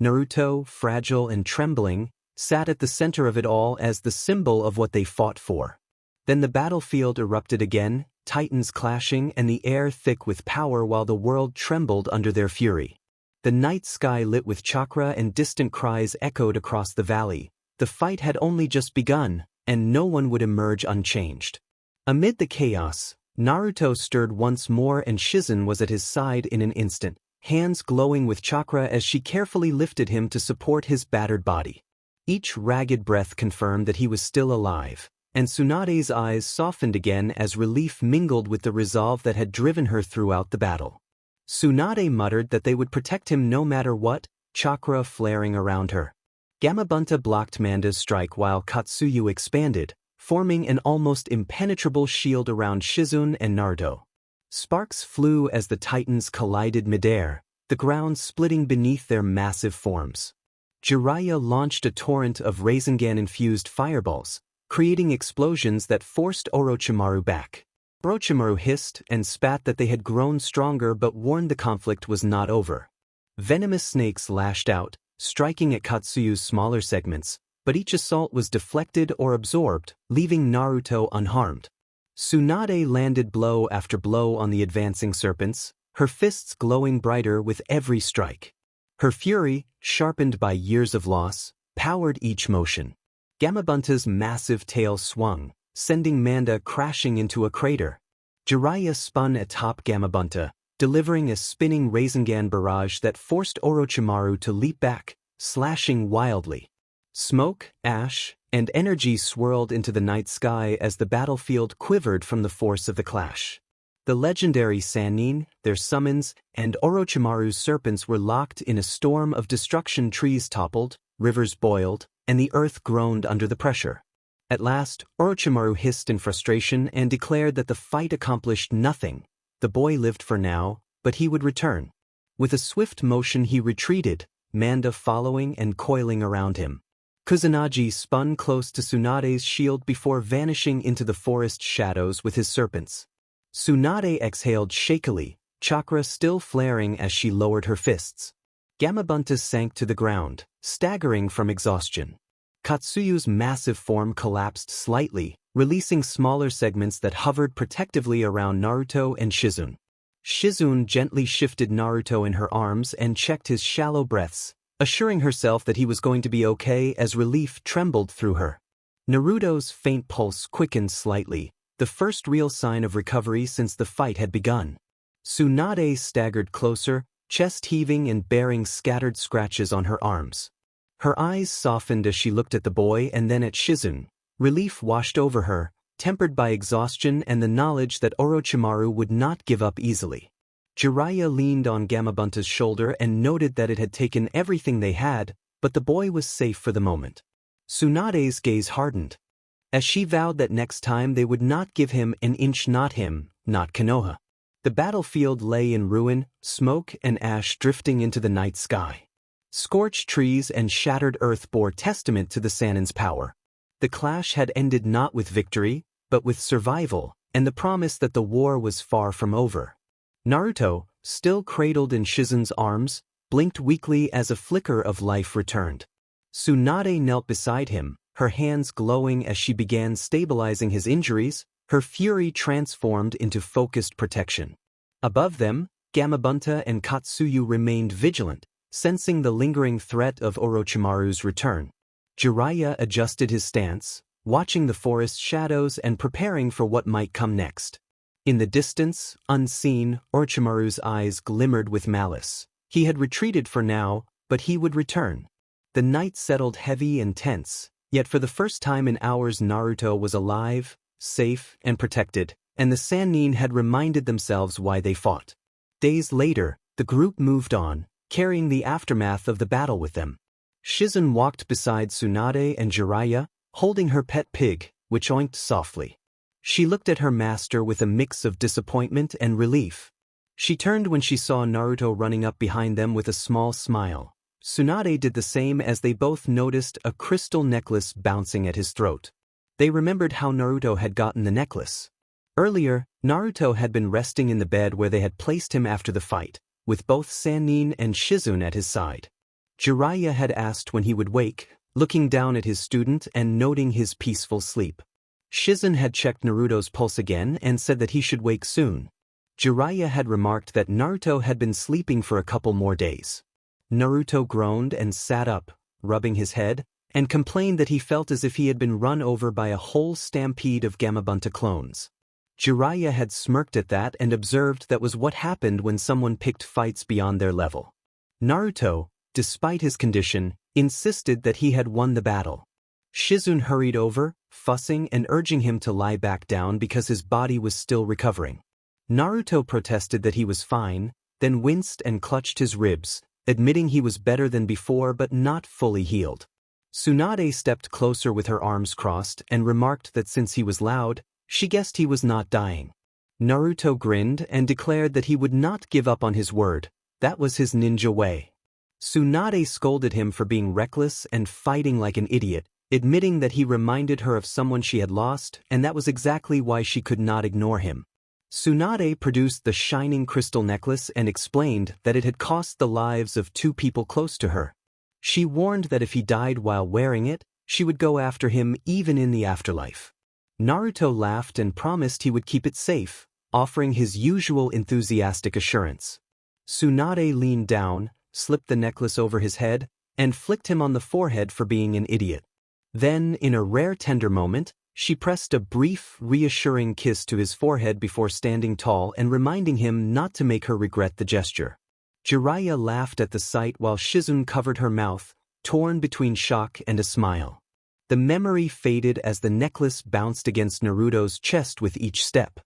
Naruto, fragile and trembling, sat at the center of it all as the symbol of what they fought for. Then the battlefield erupted again, titans clashing and the air thick with power while the world trembled under their fury. The night sky lit with chakra and distant cries echoed across the valley. The fight had only just begun, and no one would emerge unchanged. Amid the chaos, Naruto stirred once more and Shizune was at his side in an instant, hands glowing with chakra as she carefully lifted him to support his battered body. Each ragged breath confirmed that he was still alive, and Tsunade's eyes softened again as relief mingled with the resolve that had driven her throughout the battle. Tsunade muttered that they would protect him no matter what, chakra flaring around her. Gamabunta blocked Manda's strike while Katsuyu expanded, forming an almost impenetrable shield around Shizune and Naruto. Sparks flew as the titans collided midair, the ground splitting beneath their massive forms. Jiraiya launched a torrent of Rasengan-infused fireballs, creating explosions that forced Orochimaru back. Orochimaru hissed and spat that they had grown stronger but warned the conflict was not over. Venomous snakes lashed out, striking at Katsuyu's smaller segments, but each assault was deflected or absorbed, leaving Naruto unharmed. Tsunade landed blow after blow on the advancing serpents, her fists glowing brighter with every strike. Her fury, sharpened by years of loss, powered each motion. Gamabunta's massive tail swung, sending Manda crashing into a crater. Jiraiya spun atop Gamabunta, delivering a spinning Rasengan barrage that forced Orochimaru to leap back, slashing wildly. Smoke, ash, and energy swirled into the night sky as the battlefield quivered from the force of the clash. The legendary Sannin, their summons, and Orochimaru's serpents were locked in a storm of destruction. Trees toppled, rivers boiled, and the earth groaned under the pressure. At last, Orochimaru hissed in frustration and declared that the fight accomplished nothing. The boy lived for now, but he would return. With a swift motion he retreated, Manda following and coiling around him. Kusanagi spun close to Tsunade's shield before vanishing into the forest shadows with his serpents. Tsunade exhaled shakily, chakra still flaring as she lowered her fists. Gamabunta sank to the ground, staggering from exhaustion. Katsuyu's massive form collapsed slightly, releasing smaller segments that hovered protectively around Naruto and Shizune. Shizune gently shifted Naruto in her arms and checked his shallow breaths, assuring herself that he was going to be okay as relief trembled through her. Naruto's faint pulse quickened slightly, the first real sign of recovery since the fight had begun. Tsunade staggered closer, chest heaving and bearing scattered scratches on her arms. Her eyes softened as she looked at the boy and then at Shizune. Relief washed over her, tempered by exhaustion and the knowledge that Orochimaru would not give up easily. Jiraiya leaned on Gamabunta's shoulder and noted that it had taken everything they had, but the boy was safe for the moment. Tsunade's gaze hardened, as she vowed that next time they would not give him an inch, not him, not Konoha. The battlefield lay in ruin, smoke and ash drifting into the night sky. Scorched trees and shattered earth bore testament to the Sannin's power. The clash had ended not with victory, but with survival, and the promise that the war was far from over. Naruto, still cradled in Shizune's arms, blinked weakly as a flicker of life returned. Tsunade knelt beside him, her hands glowing as she began stabilizing his injuries, her fury transformed into focused protection. Above them, Gamabunta and Katsuyu remained vigilant, sensing the lingering threat of Orochimaru's return. Jiraiya adjusted his stance, watching the forest shadows and preparing for what might come next. In the distance, unseen, Orochimaru's eyes glimmered with malice. He had retreated for now, but he would return. The night settled heavy and tense, yet for the first time in hours Naruto was alive, safe, and protected, and the Sannin had reminded themselves why they fought. Days later, the group moved on, carrying the aftermath of the battle with them. Shizune walked beside Tsunade and Jiraiya, holding her pet pig, which oinked softly. She looked at her master with a mix of disappointment and relief. She turned when she saw Naruto running up behind them with a small smile. Tsunade did the same as they both noticed a crystal necklace bouncing at his throat. They remembered how Naruto had gotten the necklace. Earlier, Naruto had been resting in the bed where they had placed him after the fight, with both Sannin and Shizune at his side. Jiraiya had asked when he would wake, looking down at his student and noting his peaceful sleep. Shizen had checked Naruto's pulse again and said that he should wake soon. Jiraiya had remarked that Naruto had been sleeping for a couple more days. Naruto groaned and sat up, rubbing his head, and complained that he felt as if he had been run over by a whole stampede of Gamabunta clones. Jiraiya had smirked at that and observed that was what happened when someone picked fights beyond their level. Naruto, despite his condition, insisted that he had won the battle. Shizun hurried over, fussing and urging him to lie back down because his body was still recovering. Naruto protested that he was fine, then winced and clutched his ribs, admitting he was better than before but not fully healed. Tsunade stepped closer with her arms crossed and remarked that since he was loud, she guessed he was not dying. Naruto grinned and declared that he would not give up on his word, that was his ninja way. Tsunade scolded him for being reckless and fighting like an idiot, admitting that he reminded her of someone she had lost and that was exactly why she could not ignore him. Tsunade produced the shining crystal necklace and explained that it had cost the lives of 2 people close to her. She warned that if he died while wearing it, she would go after him even in the afterlife. Naruto laughed and promised he would keep it safe, offering his usual enthusiastic assurance. Tsunade leaned down, slipped the necklace over his head, and flicked him on the forehead for being an idiot. Then, in a rare tender moment, she pressed a brief, reassuring kiss to his forehead before standing tall and reminding him not to make her regret the gesture. Jiraiya laughed at the sight while Shizun covered her mouth, torn between shock and a smile. The memory faded as the necklace bounced against Naruto's chest with each step.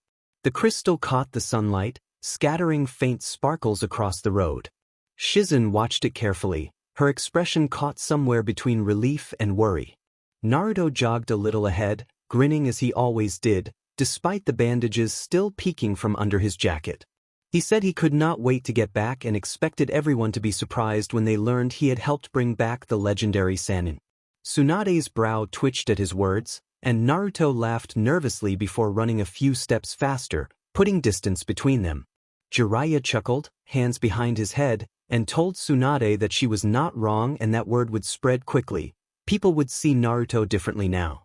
The crystal caught the sunlight, scattering faint sparkles across the road. Shizun watched it carefully, her expression caught somewhere between relief and worry. Naruto jogged a little ahead, grinning as he always did, despite the bandages still peeking from under his jacket. He said he could not wait to get back and expected everyone to be surprised when they learned he had helped bring back the legendary Sannin. Tsunade's brow twitched at his words, and Naruto laughed nervously before running a few steps faster, putting distance between them. Jiraiya chuckled, hands behind his head, and told Tsunade that she was not wrong and that word would spread quickly. People would see Naruto differently now.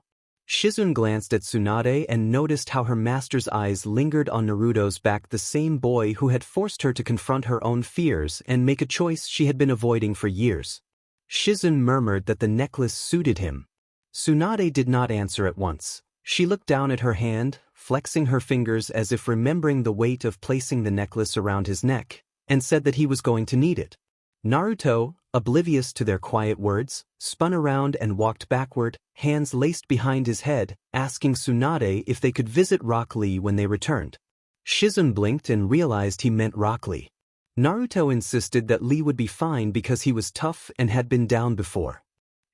Shizun glanced at Tsunade and noticed how her master's eyes lingered on Naruto's back, the same boy who had forced her to confront her own fears and make a choice she had been avoiding for years. Shizun murmured that the necklace suited him. Tsunade did not answer at once. She looked down at her hand, flexing her fingers as if remembering the weight of placing the necklace around his neck, and said that he was going to need it. Naruto, oblivious to their quiet words, spun around and walked backward, hands laced behind his head, asking Tsunade if they could visit Rock Lee when they returned. Shizun blinked and realized he meant Rock Lee. Naruto insisted that Lee would be fine because he was tough and had been down before.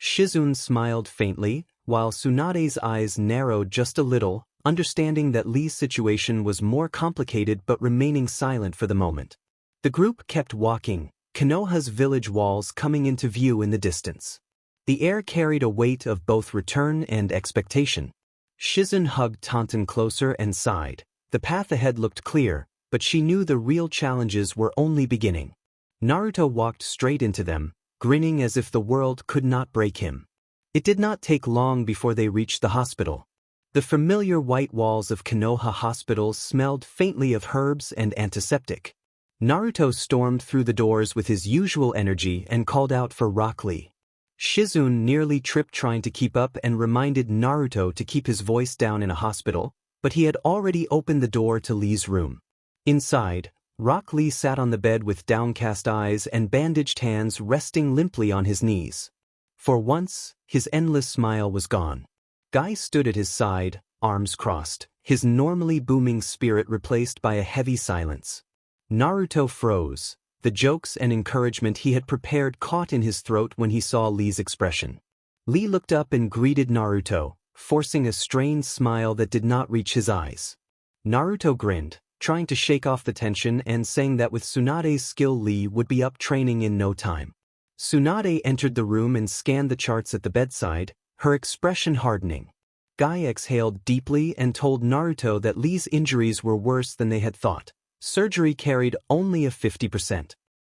Shizun smiled faintly, while Tsunade's eyes narrowed just a little, understanding that Lee's situation was more complicated but remaining silent for the moment. The group kept walking, Konoha's village walls coming into view in the distance. The air carried a weight of both return and expectation. Shizun hugged Taunton closer and sighed. The path ahead looked clear, but she knew the real challenges were only beginning. Naruto walked straight into them, grinning as if the world could not break him. It did not take long before they reached the hospital. The familiar white walls of Konoha Hospital smelled faintly of herbs and antiseptic. Naruto stormed through the doors with his usual energy and called out for Rock Lee. Shizun nearly tripped trying to keep up and reminded Naruto to keep his voice down in a hospital, but he had already opened the door to Lee's room. Inside, Rock Lee sat on the bed with downcast eyes and bandaged hands resting limply on his knees. For once, his endless smile was gone. Guy stood at his side, arms crossed, his normally booming spirit replaced by a heavy silence. Naruto froze, the jokes and encouragement he had prepared caught in his throat when he saw Lee's expression. Lee looked up and greeted Naruto, forcing a strained smile that did not reach his eyes. Naruto grinned, trying to shake off the tension and saying that with Tsunade's skill Lee would be up training in no time. Tsunade entered the room and scanned the charts at the bedside, her expression hardening. Guy exhaled deeply and told Naruto that Lee's injuries were worse than they had thought. Surgery carried only a 50%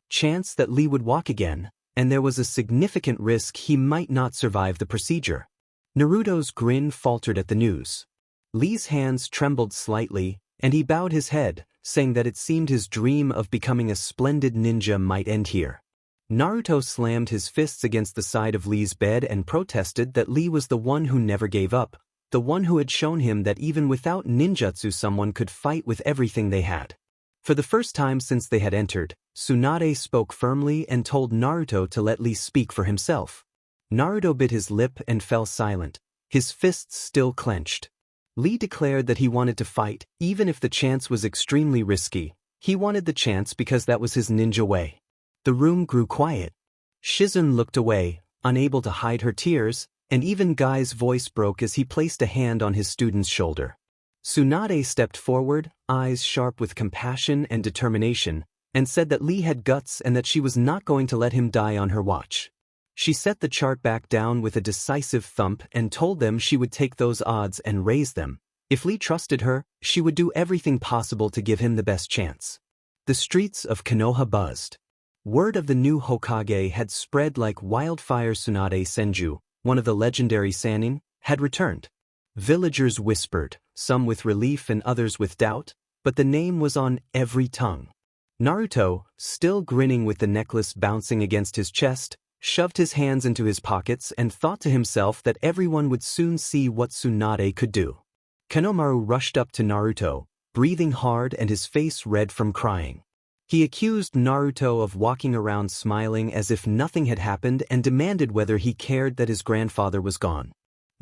chance that Lee would walk again, and there was a significant risk he might not survive the procedure. Naruto's grin faltered at the news. Lee's hands trembled slightly, and he bowed his head, saying that it seemed his dream of becoming a splendid ninja might end here. Naruto slammed his fists against the side of Lee's bed and protested that Lee was the one who never gave up, the one who had shown him that even without ninjutsu someone could fight with everything they had. For the first time since they had entered, Tsunade spoke firmly and told Naruto to let Lee speak for himself. Naruto bit his lip and fell silent, his fists still clenched. Lee declared that he wanted to fight, even if the chance was extremely risky. He wanted the chance because that was his ninja way. The room grew quiet. Shizune looked away, unable to hide her tears, and even Guy's voice broke as he placed a hand on his student's shoulder. Tsunade stepped forward, eyes sharp with compassion and determination, and said that Lee had guts and that she was not going to let him die on her watch. She set the chart back down with a decisive thump and told them she would take those odds and raise them. If Lee trusted her, she would do everything possible to give him the best chance. The streets of Konoha buzzed. Word of the new Hokage had spread like wildfire. Tsunade Senju, one of the legendary Sannin, had returned. Villagers whispered, some with relief and others with doubt, but the name was on every tongue. Naruto, still grinning with the necklace bouncing against his chest, shoved his hands into his pockets and thought to himself that everyone would soon see what Tsunade could do. Konohamaru rushed up to Naruto, breathing hard and his face red from crying. He accused Naruto of walking around smiling as if nothing had happened and demanded whether he cared that his grandfather was gone.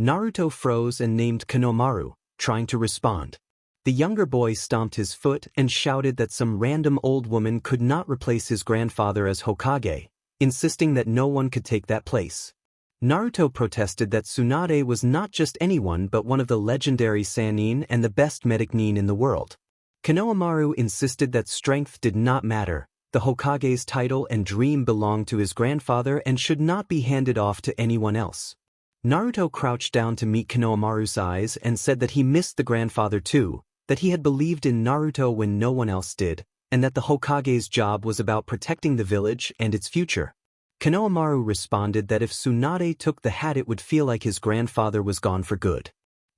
Naruto froze and named Konohamaru, trying to respond. The younger boy stomped his foot and shouted that some random old woman could not replace his grandfather as Hokage, insisting that no one could take that place. Naruto protested that Tsunade was not just anyone but one of the legendary Sannin and the best medic nin in the world. Konohamaru insisted that strength did not matter, the Hokage's title and dream belonged to his grandfather and should not be handed off to anyone else. Naruto crouched down to meet Konohamaru's eyes and said that he missed the grandfather too, that he had believed in Naruto when no one else did, and that the Hokage's job was about protecting the village and its future. Konohamaru responded that if Tsunade took the hat it would feel like his grandfather was gone for good.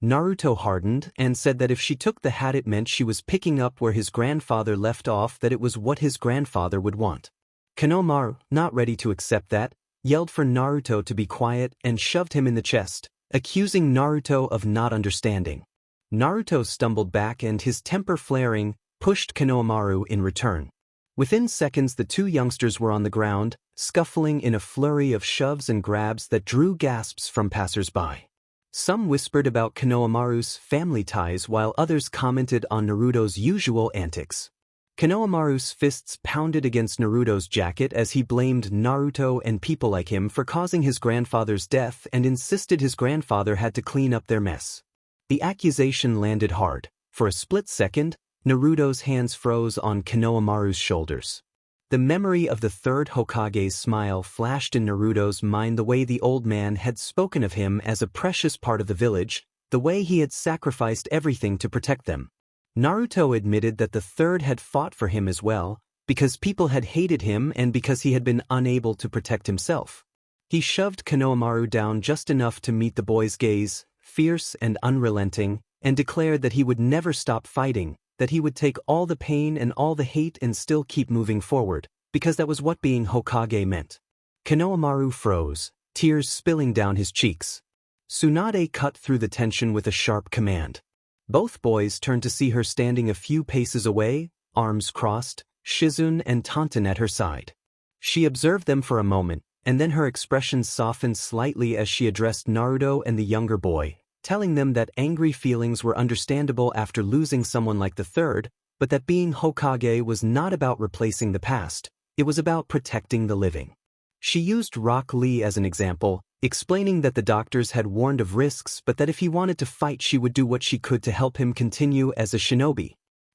Naruto hardened and said that if she took the hat it meant she was picking up where his grandfather left off, that it was what his grandfather would want. Konohamaru, not ready to accept that, yelled for Naruto to be quiet and shoved him in the chest, accusing Naruto of not understanding. Naruto stumbled back and, his temper flaring, pushed Konohamaru in return. Within seconds the two youngsters were on the ground, scuffling in a flurry of shoves and grabs that drew gasps from passers-by. Some whispered about Konohamaru's family ties while others commented on Naruto's usual antics. Konohamaru's fists pounded against Naruto's jacket as he blamed Naruto and people like him for causing his grandfather's death and insisted his grandfather had to clean up their mess. The accusation landed hard. For a split second, Naruto's hands froze on Konohamaru's shoulders. The memory of the third Hokage's smile flashed in Naruto's mind, the way the old man had spoken of him as a precious part of the village, the way he had sacrificed everything to protect them. Naruto admitted that the third had fought for him as well, because people had hated him and because he had been unable to protect himself. He shoved Konohamaru down just enough to meet the boy's gaze, fierce and unrelenting, and declared that he would never stop fighting, that he would take all the pain and all the hate and still keep moving forward, because that was what being Hokage meant. Konohamaru froze, tears spilling down his cheeks. Tsunade cut through the tension with a sharp command. Both boys turned to see her standing a few paces away, arms crossed, Shizune and Tonton at her side. She observed them for a moment, and then her expression softened slightly as she addressed Naruto and the younger boy, telling them that angry feelings were understandable after losing someone like the third, but that being Hokage was not about replacing the past, it was about protecting the living. She used Rock Lee as an example, explaining that the doctors had warned of risks but that if he wanted to fight she would do what she could to help him continue as a shinobi.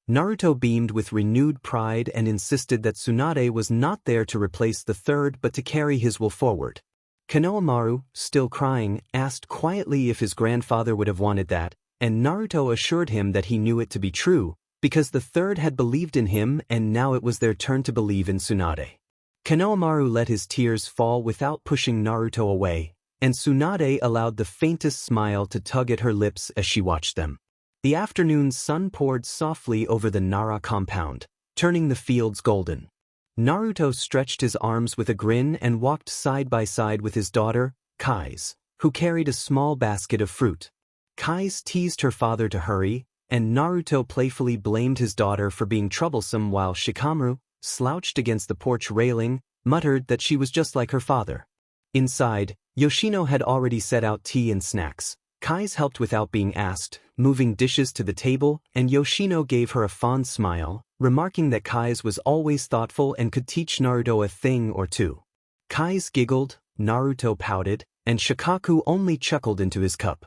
Naruto beamed with renewed pride and insisted that Tsunade was not there to replace the third but to carry his will forward. Konohamaru, still crying, asked quietly if his grandfather would have wanted that, and Naruto assured him that he knew it to be true, because the third had believed in him and now it was their turn to believe in Tsunade. Konohamaru let his tears fall without pushing Naruto away, and Tsunade allowed the faintest smile to tug at her lips as she watched them. The afternoon sun poured softly over the Nara compound, turning the fields golden. Naruto stretched his arms with a grin and walked side by side with his daughter, Kai's, who carried a small basket of fruit. Kai's teased her father to hurry, and Naruto playfully blamed his daughter for being troublesome while Shikamaru, slouched against the porch railing, muttered that she was just like her father. Inside, Yoshino had already set out tea and snacks. Kai's helped without being asked, moving dishes to the table, and Yoshino gave her a fond smile, remarking that Kai's was always thoughtful and could teach Naruto a thing or two. Kai's giggled, Naruto pouted, and Shikaku only chuckled into his cup.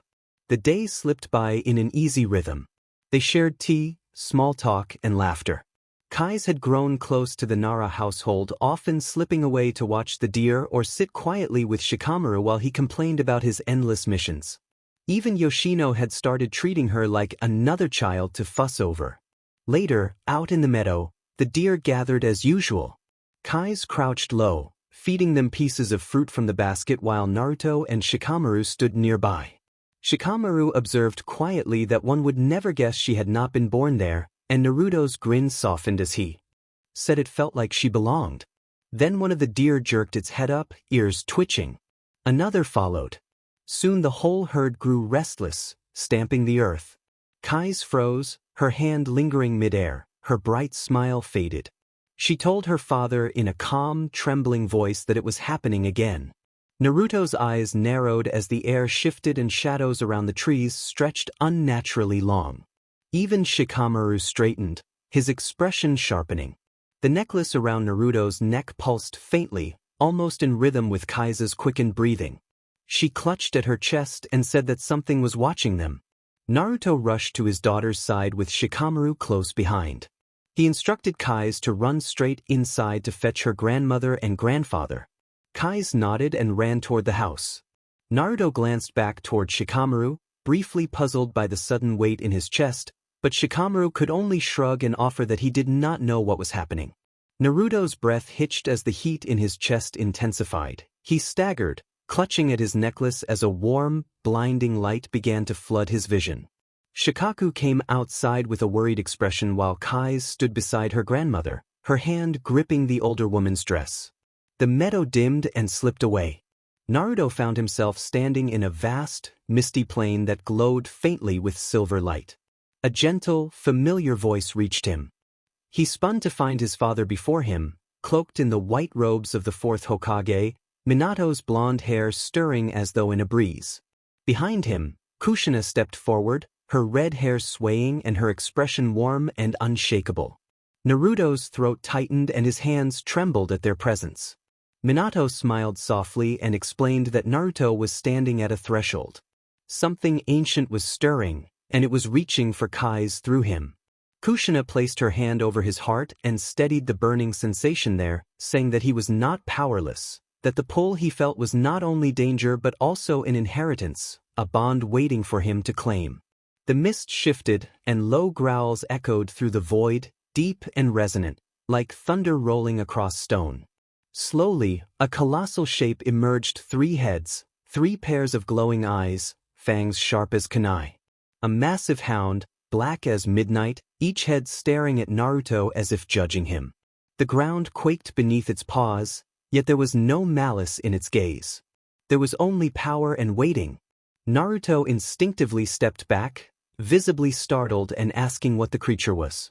The day slipped by in an easy rhythm. They shared tea, small talk, and laughter. Kai's had grown close to the Nara household, often slipping away to watch the deer or sit quietly with Shikamaru while he complained about his endless missions. Even Yoshino had started treating her like another child to fuss over. Later, out in the meadow, the deer gathered as usual. Kai's crouched low, feeding them pieces of fruit from the basket while Naruto and Shikamaru stood nearby. Shikamaru observed quietly that one would never guess she had not been born there, and Naruto's grin softened as he said it felt like she belonged. Then one of the deer jerked its head up, ears twitching. Another followed. Soon the whole herd grew restless, stamping the earth. Kai's froze, her hand lingering midair, her bright smile faded. She told her father in a calm, trembling voice that it was happening again. Naruto's eyes narrowed as the air shifted and shadows around the trees stretched unnaturally long. Even Shikamaru straightened, his expression sharpening. The necklace around Naruto's neck pulsed faintly, almost in rhythm with Kai's quickened breathing. She clutched at her chest and said that something was watching them. Naruto rushed to his daughter's side with Shikamaru close behind. He instructed Kai's to run straight inside to fetch her grandmother and grandfather. Kai's nodded and ran toward the house. Naruto glanced back toward Shikamaru, briefly puzzled by the sudden weight in his chest, but Shikamaru could only shrug and offer that he did not know what was happening. Naruto's breath hitched as the heat in his chest intensified. He staggered, clutching at his necklace as a warm, blinding light began to flood his vision. Shikaku came outside with a worried expression while Kai's stood beside her grandmother, her hand gripping the older woman's dress. The meadow dimmed and slipped away. Naruto found himself standing in a vast, misty plain that glowed faintly with silver light. A gentle, familiar voice reached him. He spun to find his father before him, cloaked in the white robes of the fourth Hokage, Minato's blonde hair stirring as though in a breeze. Behind him, Kushina stepped forward, her red hair swaying and her expression warm and unshakable. Naruto's throat tightened and his hands trembled at their presence. Minato smiled softly and explained that Naruto was standing at a threshold. Something ancient was stirring, and it was reaching for Kai's through him. Kushina placed her hand over his heart and steadied the burning sensation there, saying that he was not powerless, that the pull he felt was not only danger but also an inheritance, a bond waiting for him to claim. The mist shifted, and low growls echoed through the void, deep and resonant, like thunder rolling across stone. Slowly, a colossal shape emerged, 3 heads, 3 pairs of glowing eyes, fangs sharp as kunai. A massive hound, black as midnight, each head staring at Naruto as if judging him. The ground quaked beneath its paws, yet there was no malice in its gaze. There was only power and waiting. Naruto instinctively stepped back, visibly startled and asking what the creature was.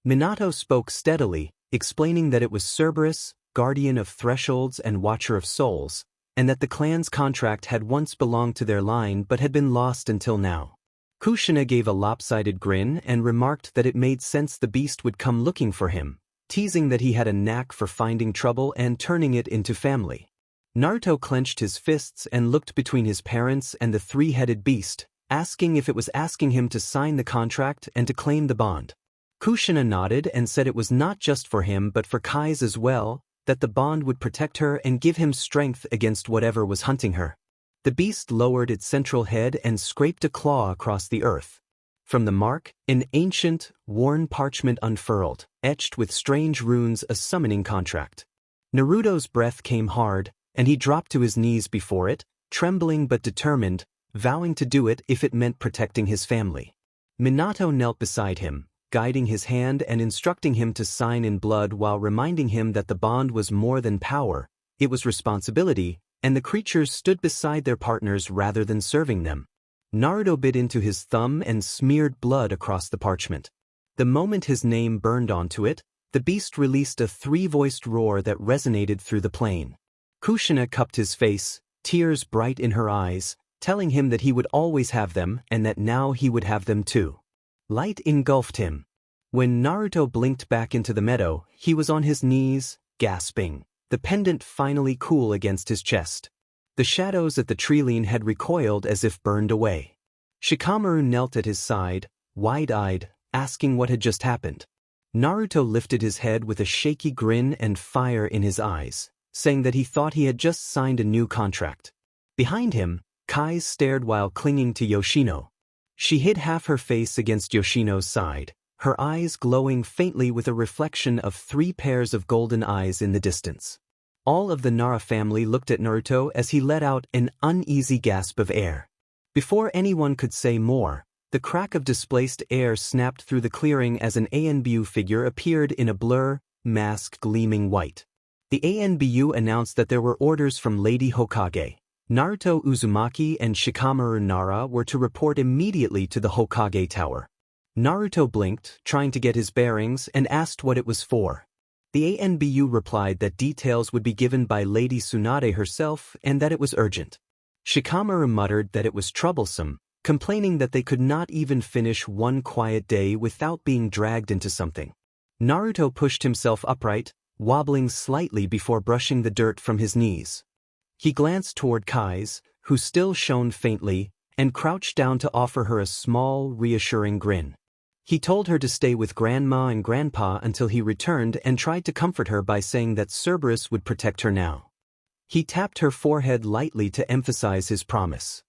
Minato spoke steadily, explaining that it was Cerberus, guardian of thresholds and watcher of souls, and that the clan's contract had once belonged to their line but had been lost until now. Kushina gave a lopsided grin and remarked that it made sense the beast would come looking for him, teasing that he had a knack for finding trouble and turning it into family. Naruto clenched his fists and looked between his parents and the 3-headed beast, asking if it was asking him to sign the contract and to claim the bond. Kushina nodded and said it was not just for him but for Kai's as well, that the bond would protect her and give him strength against whatever was hunting her. The beast lowered its central head and scraped a claw across the earth. From the mark, an ancient, worn parchment unfurled, etched with strange runes, a summoning contract. Naruto's breath came hard, and he dropped to his knees before it, trembling but determined, vowing to do it if it meant protecting his family. Minato knelt beside him, guiding his hand and instructing him to sign in blood while reminding him that the bond was more than power, it was responsibility, and the creatures stood beside their partners rather than serving them. Naruto bit into his thumb and smeared blood across the parchment. The moment his name burned onto it, the beast released a three-voiced roar that resonated through the plain. Kushina cupped his face, tears bright in her eyes, telling him that he would always have them and that now he would have them too. Light engulfed him. When Naruto blinked back into the meadow, he was on his knees, gasping, the pendant finally cool against his chest. The shadows at the treeline had recoiled as if burned away. Shikamaru knelt at his side, wide-eyed, asking what had just happened. Naruto lifted his head with a shaky grin and fire in his eyes, saying that he thought he had just signed a new contract. Behind him, Kai stared while clinging to Yoshino. She hid half her face against Yoshino's side, her eyes glowing faintly with a reflection of 3 pairs of golden eyes in the distance. All of the Nara family looked at Naruto as he let out an uneasy gasp of air. Before anyone could say more, the crack of displaced air snapped through the clearing as an ANBU figure appeared in a blur, mask gleaming white. The ANBU announced that there were orders from Lady Hokage. Naruto Uzumaki and Shikamaru Nara were to report immediately to the Hokage Tower. Naruto blinked, trying to get his bearings, and asked what it was for. The ANBU replied that details would be given by Lady Tsunade herself and that it was urgent. Shikamaru muttered that it was troublesome, complaining that they could not even finish one quiet day without being dragged into something. Naruto pushed himself upright, wobbling slightly before brushing the dirt from his knees. He glanced toward Kai's, who still shone faintly, and crouched down to offer her a small, reassuring grin. He told her to stay with Grandma and Grandpa until he returned and tried to comfort her by saying that Cerberus would protect her now. He tapped her forehead lightly to emphasize his promise.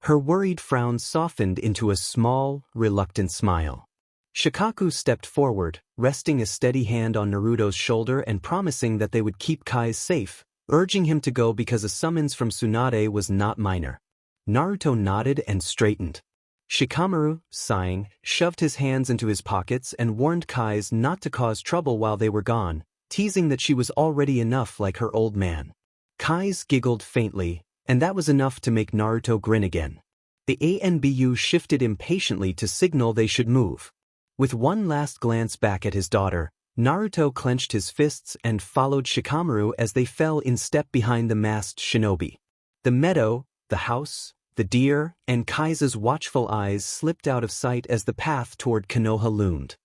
Her worried frown softened into a small, reluctant smile. Shikaku stepped forward, resting a steady hand on Naruto's shoulder and promising that they would keep Kai safe, urging him to go because a summons from Tsunade was not minor. Naruto nodded and straightened. Shikamaru, sighing, shoved his hands into his pockets and warned Kai not to cause trouble while they were gone, teasing that she was already enough like her old man. Kai giggled faintly, and that was enough to make Naruto grin again. The ANBU shifted impatiently to signal they should move. With one last glance back at his daughter, Naruto clenched his fists and followed Shikamaru as they fell in step behind the masked shinobi. The meadow, the house, the deer, and Kai's watchful eyes slipped out of sight as the path toward Konoha loomed.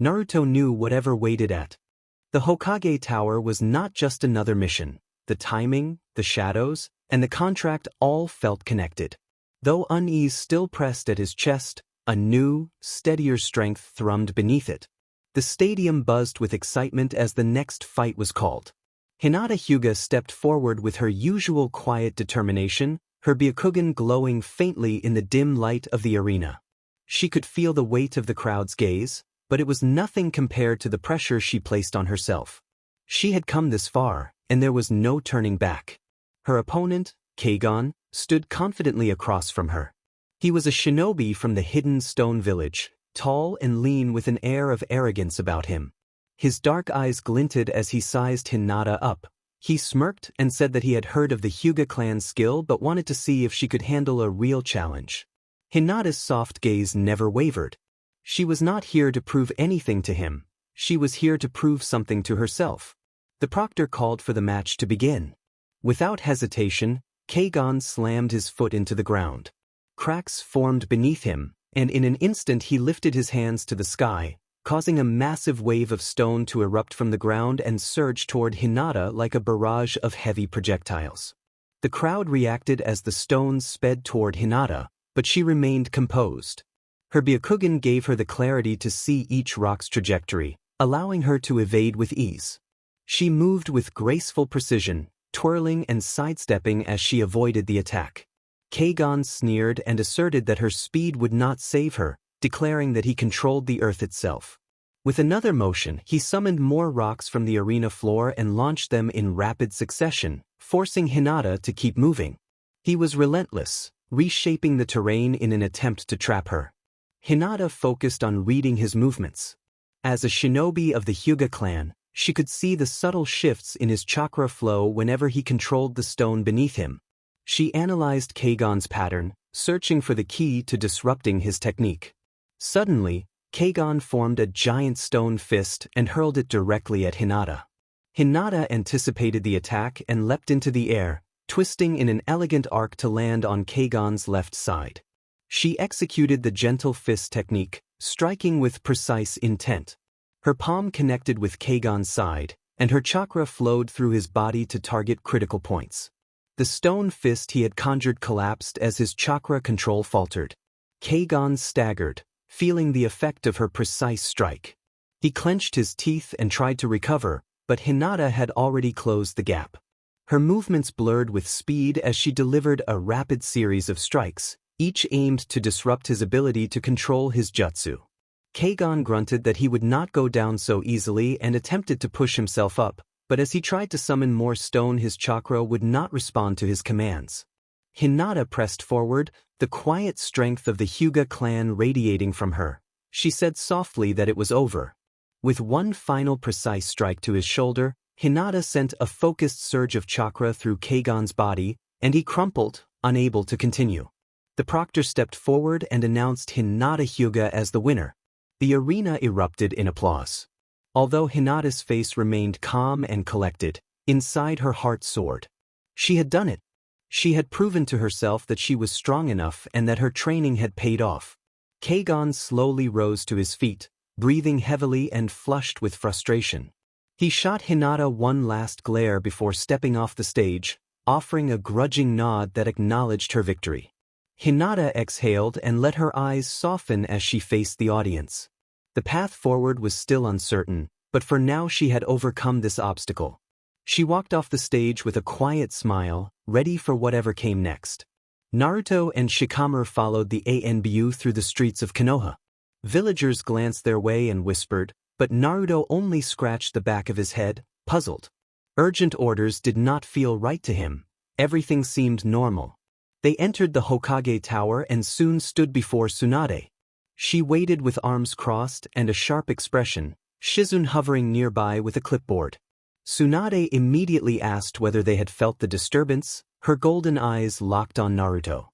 Naruto knew whatever waited at. The Hokage Tower was not just another mission. The timing, the shadows, and the contract all felt connected. Though unease still pressed at his chest, a new, steadier strength thrummed beneath it. The stadium buzzed with excitement as the next fight was called. Hinata Hyuga stepped forward with her usual quiet determination, her Byakugan glowing faintly in the dim light of the arena. She could feel the weight of the crowd's gaze, but it was nothing compared to the pressure she placed on herself. She had come this far, and there was no turning back. Her opponent, Keigan, stood confidently across from her. He was a shinobi from the hidden stone village, tall and lean with an air of arrogance about him. His dark eyes glinted as he sized Hinata up. He smirked and said that he had heard of the Hyuga clan's skill but wanted to see if she could handle a real challenge. Hinata's soft gaze never wavered. She was not here to prove anything to him. She was here to prove something to herself. The proctor called for the match to begin. Without hesitation, Keigan slammed his foot into the ground. Cracks formed beneath him, and in an instant he lifted his hands to the sky, causing a massive wave of stone to erupt from the ground and surge toward Hinata like a barrage of heavy projectiles. The crowd reacted as the stones sped toward Hinata, but she remained composed. Her Byakugan gave her the clarity to see each rock's trajectory, allowing her to evade with ease. She moved with graceful precision, twirling and sidestepping as she avoided the attack. Keigan sneered and asserted that her speed would not save her, declaring that he controlled the earth itself. With another motion, he summoned more rocks from the arena floor and launched them in rapid succession, forcing Hinata to keep moving. He was relentless, reshaping the terrain in an attempt to trap her. Hinata focused on reading his movements. As a shinobi of the Hyuga clan, she could see the subtle shifts in his chakra flow whenever he controlled the stone beneath him. She analyzed Keigan's pattern, searching for the key to disrupting his technique. Suddenly, Keigan formed a giant stone fist and hurled it directly at Hinata. Hinata anticipated the attack and leapt into the air, twisting in an elegant arc to land on Keigan's left side. She executed the gentle fist technique, striking with precise intent. Her palm connected with Keigan's side, and her chakra flowed through his body to target critical points. The stone fist he had conjured collapsed as his chakra control faltered. Keigan staggered, feeling the effect of her precise strike. He clenched his teeth and tried to recover, but Hinata had already closed the gap. Her movements blurred with speed as she delivered a rapid series of strikes, each aimed to disrupt his ability to control his jutsu. Keigan grunted that he would not go down so easily and attempted to push himself up, but as he tried to summon more stone, his chakra would not respond to his commands. Hinata pressed forward, the quiet strength of the Hyuga clan radiating from her. She said softly that it was over. With one final precise strike to his shoulder, Hinata sent a focused surge of chakra through Keigan's body, and he crumpled, unable to continue. The proctor stepped forward and announced Hinata Hyuga as the winner. The arena erupted in applause. Although Hinata's face remained calm and collected, inside her heart soared. She had done it. She had proven to herself that she was strong enough and that her training had paid off. Keigan slowly rose to his feet, breathing heavily and flushed with frustration. He shot Hinata one last glare before stepping off the stage, offering a grudging nod that acknowledged her victory. Hinata exhaled and let her eyes soften as she faced the audience. The path forward was still uncertain, but for now she had overcome this obstacle. She walked off the stage with a quiet smile, ready for whatever came next. Naruto and Shikamaru followed the ANBU through the streets of Konoha. Villagers glanced their way and whispered, but Naruto only scratched the back of his head, puzzled. Urgent orders did not feel right to him. Everything seemed normal. They entered the Hokage Tower and soon stood before Tsunade. She waited with arms crossed and a sharp expression, Shizune hovering nearby with a clipboard. Tsunade immediately asked whether they had felt the disturbance, her golden eyes locked on Naruto.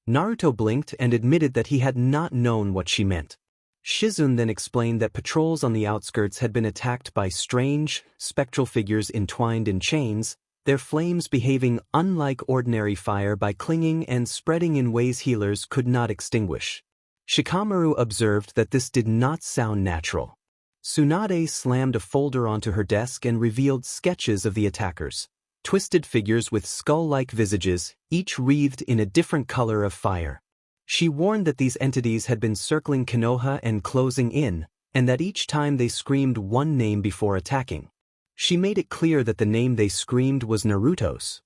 Naruto blinked and admitted that he had not known what she meant. Shizune then explained that patrols on the outskirts had been attacked by strange, spectral figures entwined in chains, their flames behaving unlike ordinary fire by clinging and spreading in ways healers could not extinguish. Shikamaru observed that this did not sound natural. Tsunade slammed a folder onto her desk and revealed sketches of the attackers. Twisted figures with skull-like visages, each wreathed in a different color of fire. She warned that these entities had been circling Konoha and closing in, and that each time they screamed one name before attacking. She made it clear that the name they screamed was Naruto's.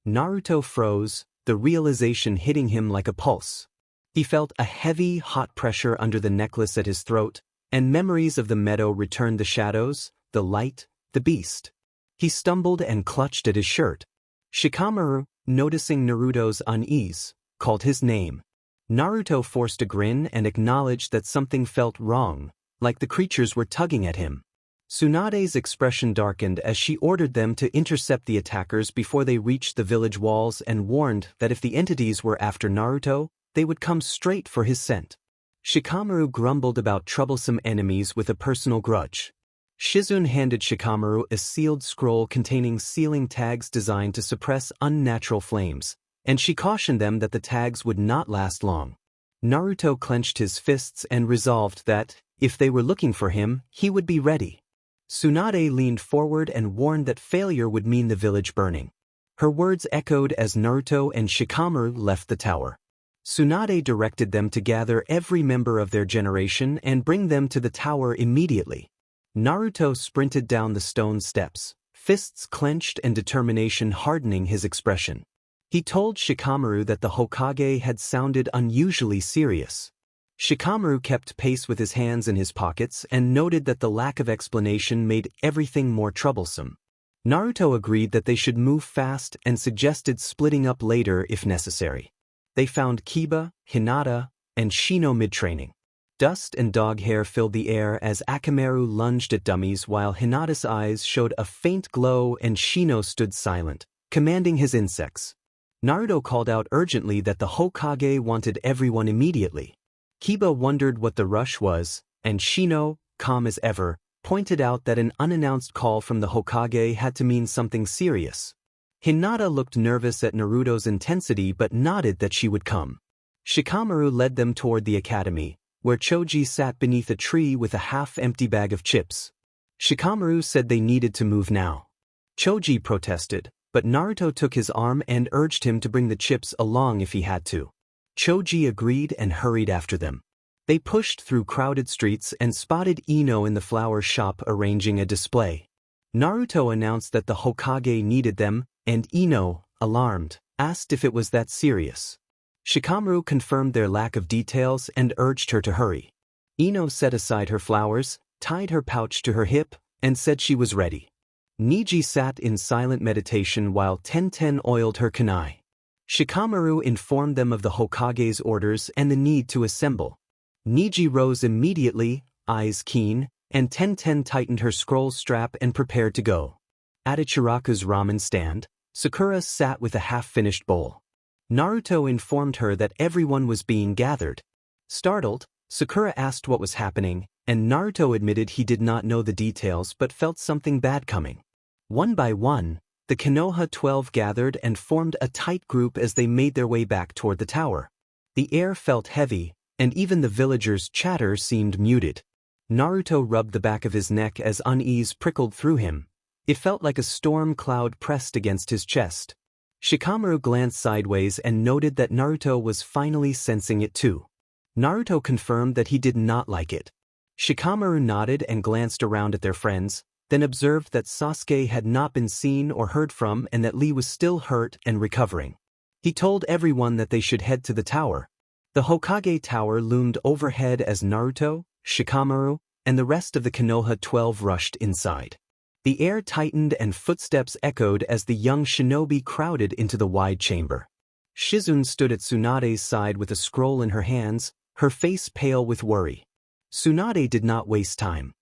Naruto froze, the realization hitting him like a pulse. He felt a heavy, hot pressure under the necklace at his throat, and memories of the meadow returned: the shadows, the light, the beast. He stumbled and clutched at his shirt. Shikamaru, noticing Naruto's unease, called his name. Naruto forced a grin and acknowledged that something felt wrong, like the creatures were tugging at him. Tsunade's expression darkened as she ordered them to intercept the attackers before they reached the village walls and warned that if the entities were after Naruto, they would come straight for his scent. Shikamaru grumbled about troublesome enemies with a personal grudge. Shizune handed Shikamaru a sealed scroll containing sealing tags designed to suppress unnatural flames, and she cautioned them that the tags would not last long. Naruto clenched his fists and resolved that, if they were looking for him, he would be ready. Tsunade leaned forward and warned that failure would mean the village burning. Her words echoed as Naruto and Shikamaru left the tower. Tsunade directed them to gather every member of their generation and bring them to the tower immediately. Naruto sprinted down the stone steps, fists clenched and determination hardening his expression. He told Shikamaru that the Hokage had sounded unusually serious. Shikamaru kept pace with his hands in his pockets and noted that the lack of explanation made everything more troublesome. Naruto agreed that they should move fast and suggested splitting up later if necessary. They found Kiba, Hinata, and Shino mid-training. Dust and dog hair filled the air as Akamaru lunged at dummies while Hinata's eyes showed a faint glow and Shino stood silent, commanding his insects. Naruto called out urgently that the Hokage wanted everyone immediately. Kiba wondered what the rush was, and Shino, calm as ever, pointed out that an unannounced call from the Hokage had to mean something serious. Hinata looked nervous at Naruto's intensity but nodded that she would come. Shikamaru led them toward the academy, where Choji sat beneath a tree with a half-empty bag of chips. Shikamaru said they needed to move now. Choji protested, but Naruto took his arm and urged him to bring the chips along if he had to. Choji agreed and hurried after them. They pushed through crowded streets and spotted Ino in the flower shop arranging a display. Naruto announced that the Hokage needed them, and Ino, alarmed, asked if it was that serious. Shikamaru confirmed their lack of details and urged her to hurry. Ino set aside her flowers, tied her pouch to her hip, and said she was ready. Niji sat in silent meditation while Tenten oiled her kunai. Shikamaru informed them of the Hokage's orders and the need to assemble. Niji rose immediately, eyes keen, and Tenten tightened her scroll strap and prepared to go. At Ichiraku's ramen stand, Sakura sat with a half-finished bowl. Naruto informed her that everyone was being gathered. Startled, Sakura asked what was happening, and Naruto admitted he did not know the details but felt something bad coming. One by one, the Konoha 12 gathered and formed a tight group as they made their way back toward the tower. The air felt heavy, and even the villagers' chatter seemed muted. Naruto rubbed the back of his neck as unease prickled through him. It felt like a storm cloud pressed against his chest. Shikamaru glanced sideways and noted that Naruto was finally sensing it too. Naruto confirmed that he did not like it. Shikamaru nodded and glanced around at their friends, then observed that Sasuke had not been seen or heard from and that Lee was still hurt and recovering. He told everyone that they should head to the tower. The Hokage Tower loomed overhead as Naruto, Shikamaru, and the rest of the Konoha 12 rushed inside. The air tightened and footsteps echoed as the young shinobi crowded into the wide chamber. Shizune stood at Tsunade's side with a scroll in her hands, her face pale with worry. Tsunade did not waste time.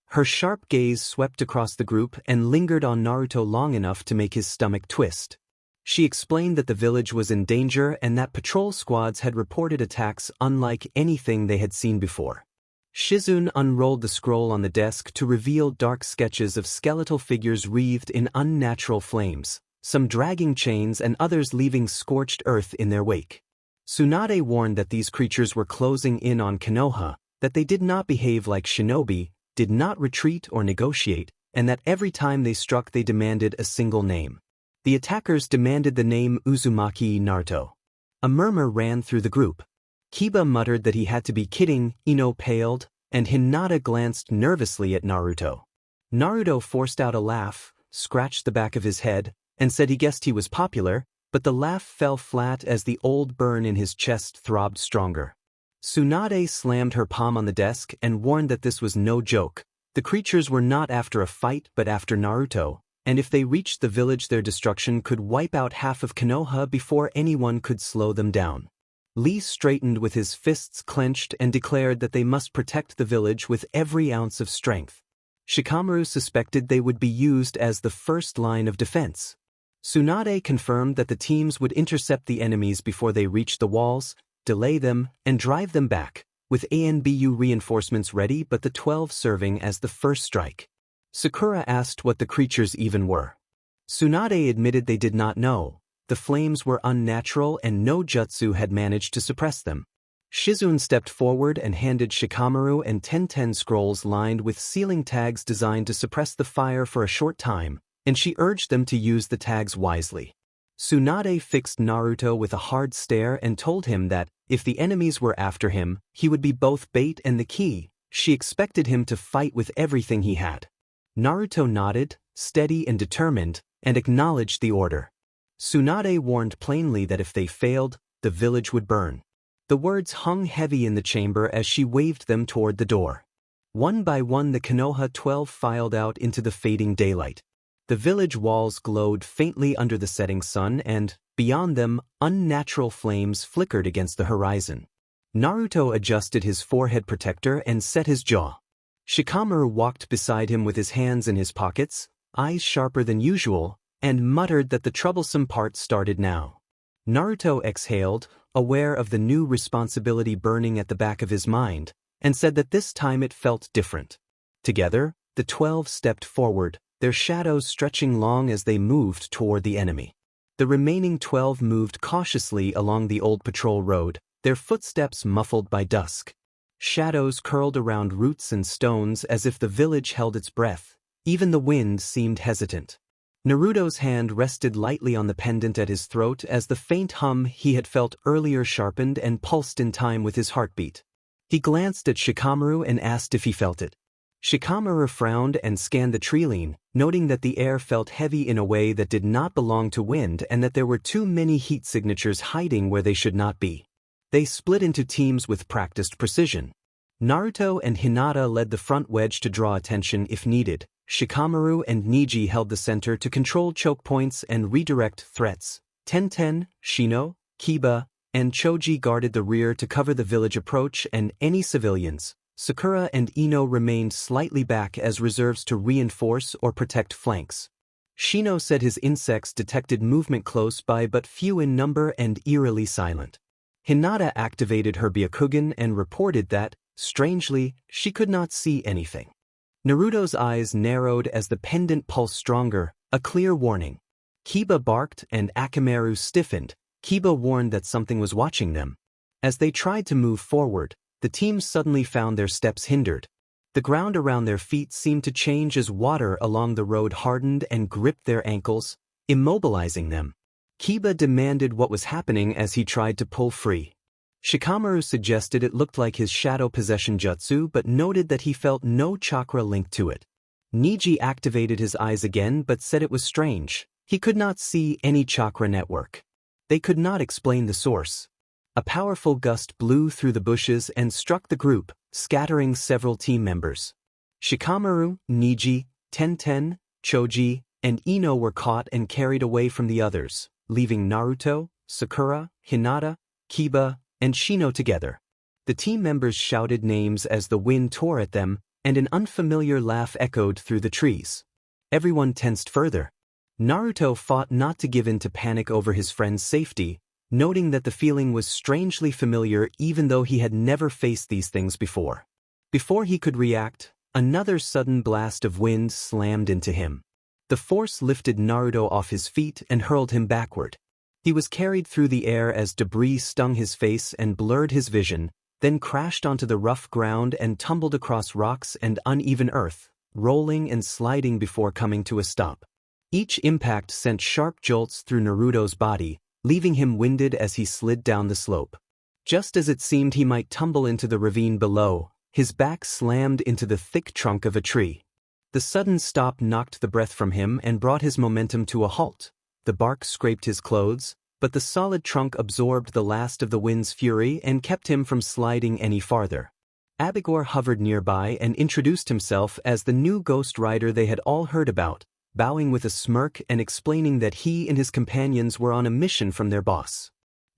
Her sharp gaze swept across the group and lingered on Naruto long enough to make his stomach twist. She explained that the village was in danger and that patrol squads had reported attacks unlike anything they had seen before. Shizune unrolled the scroll on the desk to reveal dark sketches of skeletal figures wreathed in unnatural flames, some dragging chains and others leaving scorched earth in their wake. Tsunade warned that these creatures were closing in on Konoha, that they did not behave like shinobi, did not retreat or negotiate, and that every time they struck they demanded a single name. The attackers demanded the name Uzumaki Naruto. A murmur ran through the group. Kiba muttered that he had to be kidding, Ino paled, and Hinata glanced nervously at Naruto. Naruto forced out a laugh, scratched the back of his head, and said he guessed he was popular, but the laugh fell flat as the old burn in his chest throbbed stronger. Tsunade slammed her palm on the desk and warned that this was no joke. The creatures were not after a fight but after Naruto, and if they reached the village their destruction could wipe out half of Konoha before anyone could slow them down. Lee straightened with his fists clenched and declared that they must protect the village with every ounce of strength. Shikamaru suspected they would be used as the first line of defense. Tsunade confirmed that the teams would intercept the enemies before they reached the walls, delay them, and drive them back, with ANBU reinforcements ready but the 12 serving as the first strike. Sakura asked what the creatures even were. Tsunade admitted they did not know. The flames were unnatural and no jutsu had managed to suppress them. Shizune stepped forward and handed Shikamaru and Tenten scrolls lined with sealing tags designed to suppress the fire for a short time, and she urged them to use the tags wisely. Tsunade fixed Naruto with a hard stare and told him that, if the enemies were after him, he would be both bait and the key. She expected him to fight with everything he had. Naruto nodded, steady and determined, and acknowledged the order. Tsunade warned plainly that if they failed, the village would burn. The words hung heavy in the chamber as she waved them toward the door. One by one the Konoha 12 filed out into the fading daylight. The village walls glowed faintly under the setting sun and, beyond them, unnatural flames flickered against the horizon. Naruto adjusted his forehead protector and set his jaw. Shikamaru walked beside him with his hands in his pockets, eyes sharper than usual, and muttered that the troublesome part started now. Naruto exhaled, aware of the new responsibility burning at the back of his mind, and said that this time it felt different. Together, the 12 stepped forward, their shadows stretching long as they moved toward the enemy. The remaining 12 moved cautiously along the old patrol road, their footsteps muffled by dusk. Shadows curled around roots and stones as if the village held its breath. Even the wind seemed hesitant. Naruto's hand rested lightly on the pendant at his throat as the faint hum he had felt earlier sharpened and pulsed in time with his heartbeat. He glanced at Shikamaru and asked if he felt it. Shikamaru frowned and scanned the tree-line, noting that the air felt heavy in a way that did not belong to wind and that there were too many heat signatures hiding where they should not be. They split into teams with practiced precision. Naruto and Hinata led the front wedge to draw attention if needed. Shikamaru and Neji held the center to control choke points and redirect threats. Tenten, Shino, Kiba, and Choji guarded the rear to cover the village approach and any civilians. Sakura and Ino remained slightly back as reserves to reinforce or protect flanks. Shino said his insects detected movement close by but few in number and eerily silent. Hinata activated her Byakugan and reported that, strangely, she could not see anything. Naruto's eyes narrowed as the pendant pulsed stronger, a clear warning. Kiba barked and Akamaru stiffened. Kiba warned that something was watching them. As they tried to move forward, the teams suddenly found their steps hindered. The ground around their feet seemed to change as water along the road hardened and gripped their ankles, immobilizing them. Kiba demanded what was happening as he tried to pull free. Shikamaru suggested it looked like his shadow possession jutsu but noted that he felt no chakra linked to it. Neji activated his eyes again but said it was strange. He could not see any chakra network. They could not explain the source. A powerful gust blew through the bushes and struck the group, scattering several team members. Shikamaru, Neji, Tenten, Choji, and Ino were caught and carried away from the others, leaving Naruto, Sakura, Hinata, Kiba, and Shino together. The team members shouted names as the wind tore at them, and an unfamiliar laugh echoed through the trees. Everyone tensed further. Naruto fought not to give in to panic over his friend's safety, noting that the feeling was strangely familiar even though he had never faced these things before. Before he could react, another sudden blast of wind slammed into him. The force lifted Naruto off his feet and hurled him backward. He was carried through the air as debris stung his face and blurred his vision, then crashed onto the rough ground and tumbled across rocks and uneven earth, rolling and sliding before coming to a stop. Each impact sent sharp jolts through Naruto's body, leaving him winded as he slid down the slope. Just as it seemed he might tumble into the ravine below, his back slammed into the thick trunk of a tree. The sudden stop knocked the breath from him and brought his momentum to a halt. The bark scraped his clothes, but the solid trunk absorbed the last of the wind's fury and kept him from sliding any farther. Abigor hovered nearby and introduced himself as the new ghost rider they had all heard about, bowing with a smirk and explaining that he and his companions were on a mission from their boss.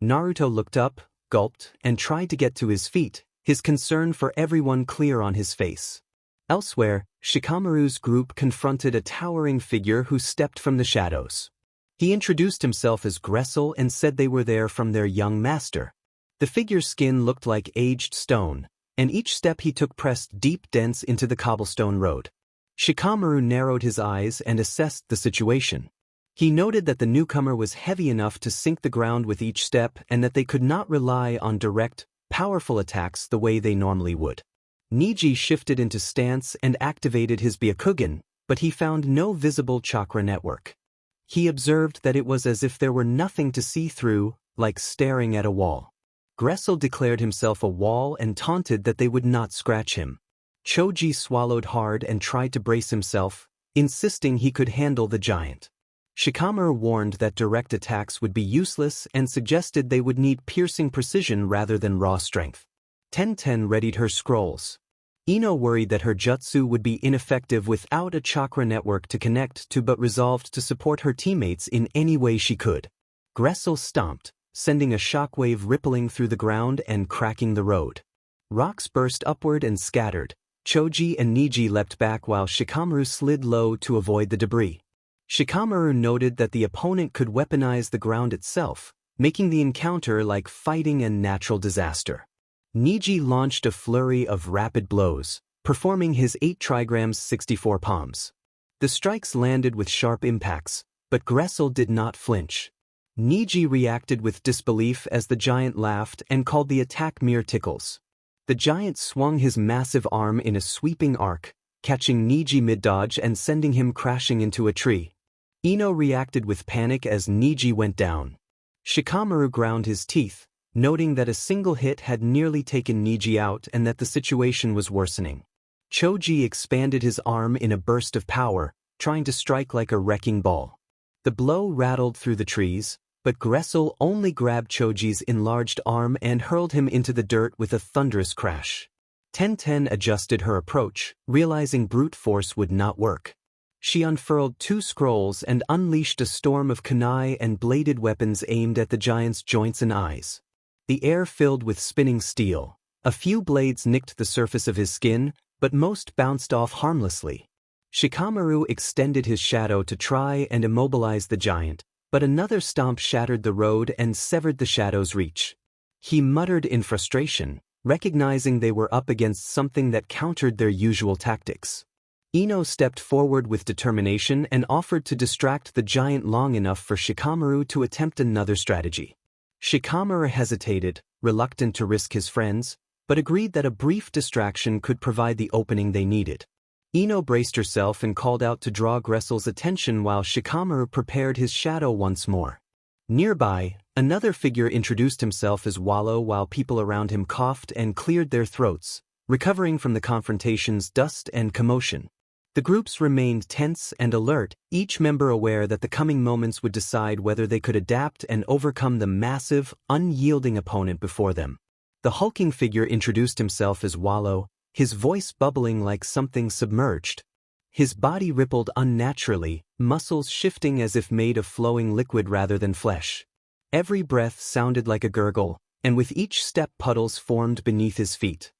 Naruto looked up, gulped, and tried to get to his feet, his concern for everyone clear on his face. Elsewhere, Shikamaru's group confronted a towering figure who stepped from the shadows. He introduced himself as Gressel and said they were there from their young master. The figure's skin looked like aged stone, and each step he took pressed deep dents into the cobblestone road. Shikamaru narrowed his eyes and assessed the situation. He noted that the newcomer was heavy enough to sink the ground with each step and that they could not rely on direct, powerful attacks the way they normally would. Neji shifted into stance and activated his Byakugan, but he found no visible chakra network. He observed that it was as if there were nothing to see through, like staring at a wall. Gressel declared himself a wall and taunted that they would not scratch him. Choji swallowed hard and tried to brace himself, insisting he could handle the giant. Shikamaru warned that direct attacks would be useless and suggested they would need piercing precision rather than raw strength. Tenten readied her scrolls. Ino worried that her jutsu would be ineffective without a chakra network to connect to but resolved to support her teammates in any way she could. Gressel stomped, sending a shockwave rippling through the ground and cracking the road. Rocks burst upward and scattered. Choji and Niji leapt back while Shikamaru slid low to avoid the debris. Shikamaru noted that the opponent could weaponize the ground itself, making the encounter like fighting a natural disaster. Niji launched a flurry of rapid blows, performing his 8 trigrams 64 palms. The strikes landed with sharp impacts, but Gressel did not flinch. Niji reacted with disbelief as the giant laughed and called the attack mere tickles. The giant swung his massive arm in a sweeping arc, catching Niji mid-dodge and sending him crashing into a tree. Ino reacted with panic as Niji went down. Shikamaru ground his teeth, noting that a single hit had nearly taken Niji out and that the situation was worsening. Choji expanded his arm in a burst of power, trying to strike like a wrecking ball. The blow rattled through the trees, but Gressel only grabbed Choji's enlarged arm and hurled him into the dirt with a thunderous crash. Tenten adjusted her approach, realizing brute force would not work. She unfurled 2 scrolls and unleashed a storm of kunai and bladed weapons aimed at the giant's joints and eyes. The air filled with spinning steel. A few blades nicked the surface of his skin, but most bounced off harmlessly. Shikamaru extended his shadow to try and immobilize the giant, but another stomp shattered the road and severed the shadow's reach. He muttered in frustration, recognizing they were up against something that countered their usual tactics. Ino stepped forward with determination and offered to distract the giant long enough for Shikamaru to attempt another strategy. Shikamaru hesitated, reluctant to risk his friends, but agreed that a brief distraction could provide the opening they needed. Ino braced herself and called out to draw Gressel's attention while Shikamaru prepared his shadow once more. Nearby, another figure introduced himself as Wallow while people around him coughed and cleared their throats, recovering from the confrontation's dust and commotion. The groups remained tense and alert, each member aware that the coming moments would decide whether they could adapt and overcome the massive, unyielding opponent before them. The hulking figure introduced himself as Wallow, his voice bubbling like something submerged. His body rippled unnaturally, muscles shifting as if made of flowing liquid rather than flesh. Every breath sounded like a gurgle, and with each step puddles formed beneath his feet.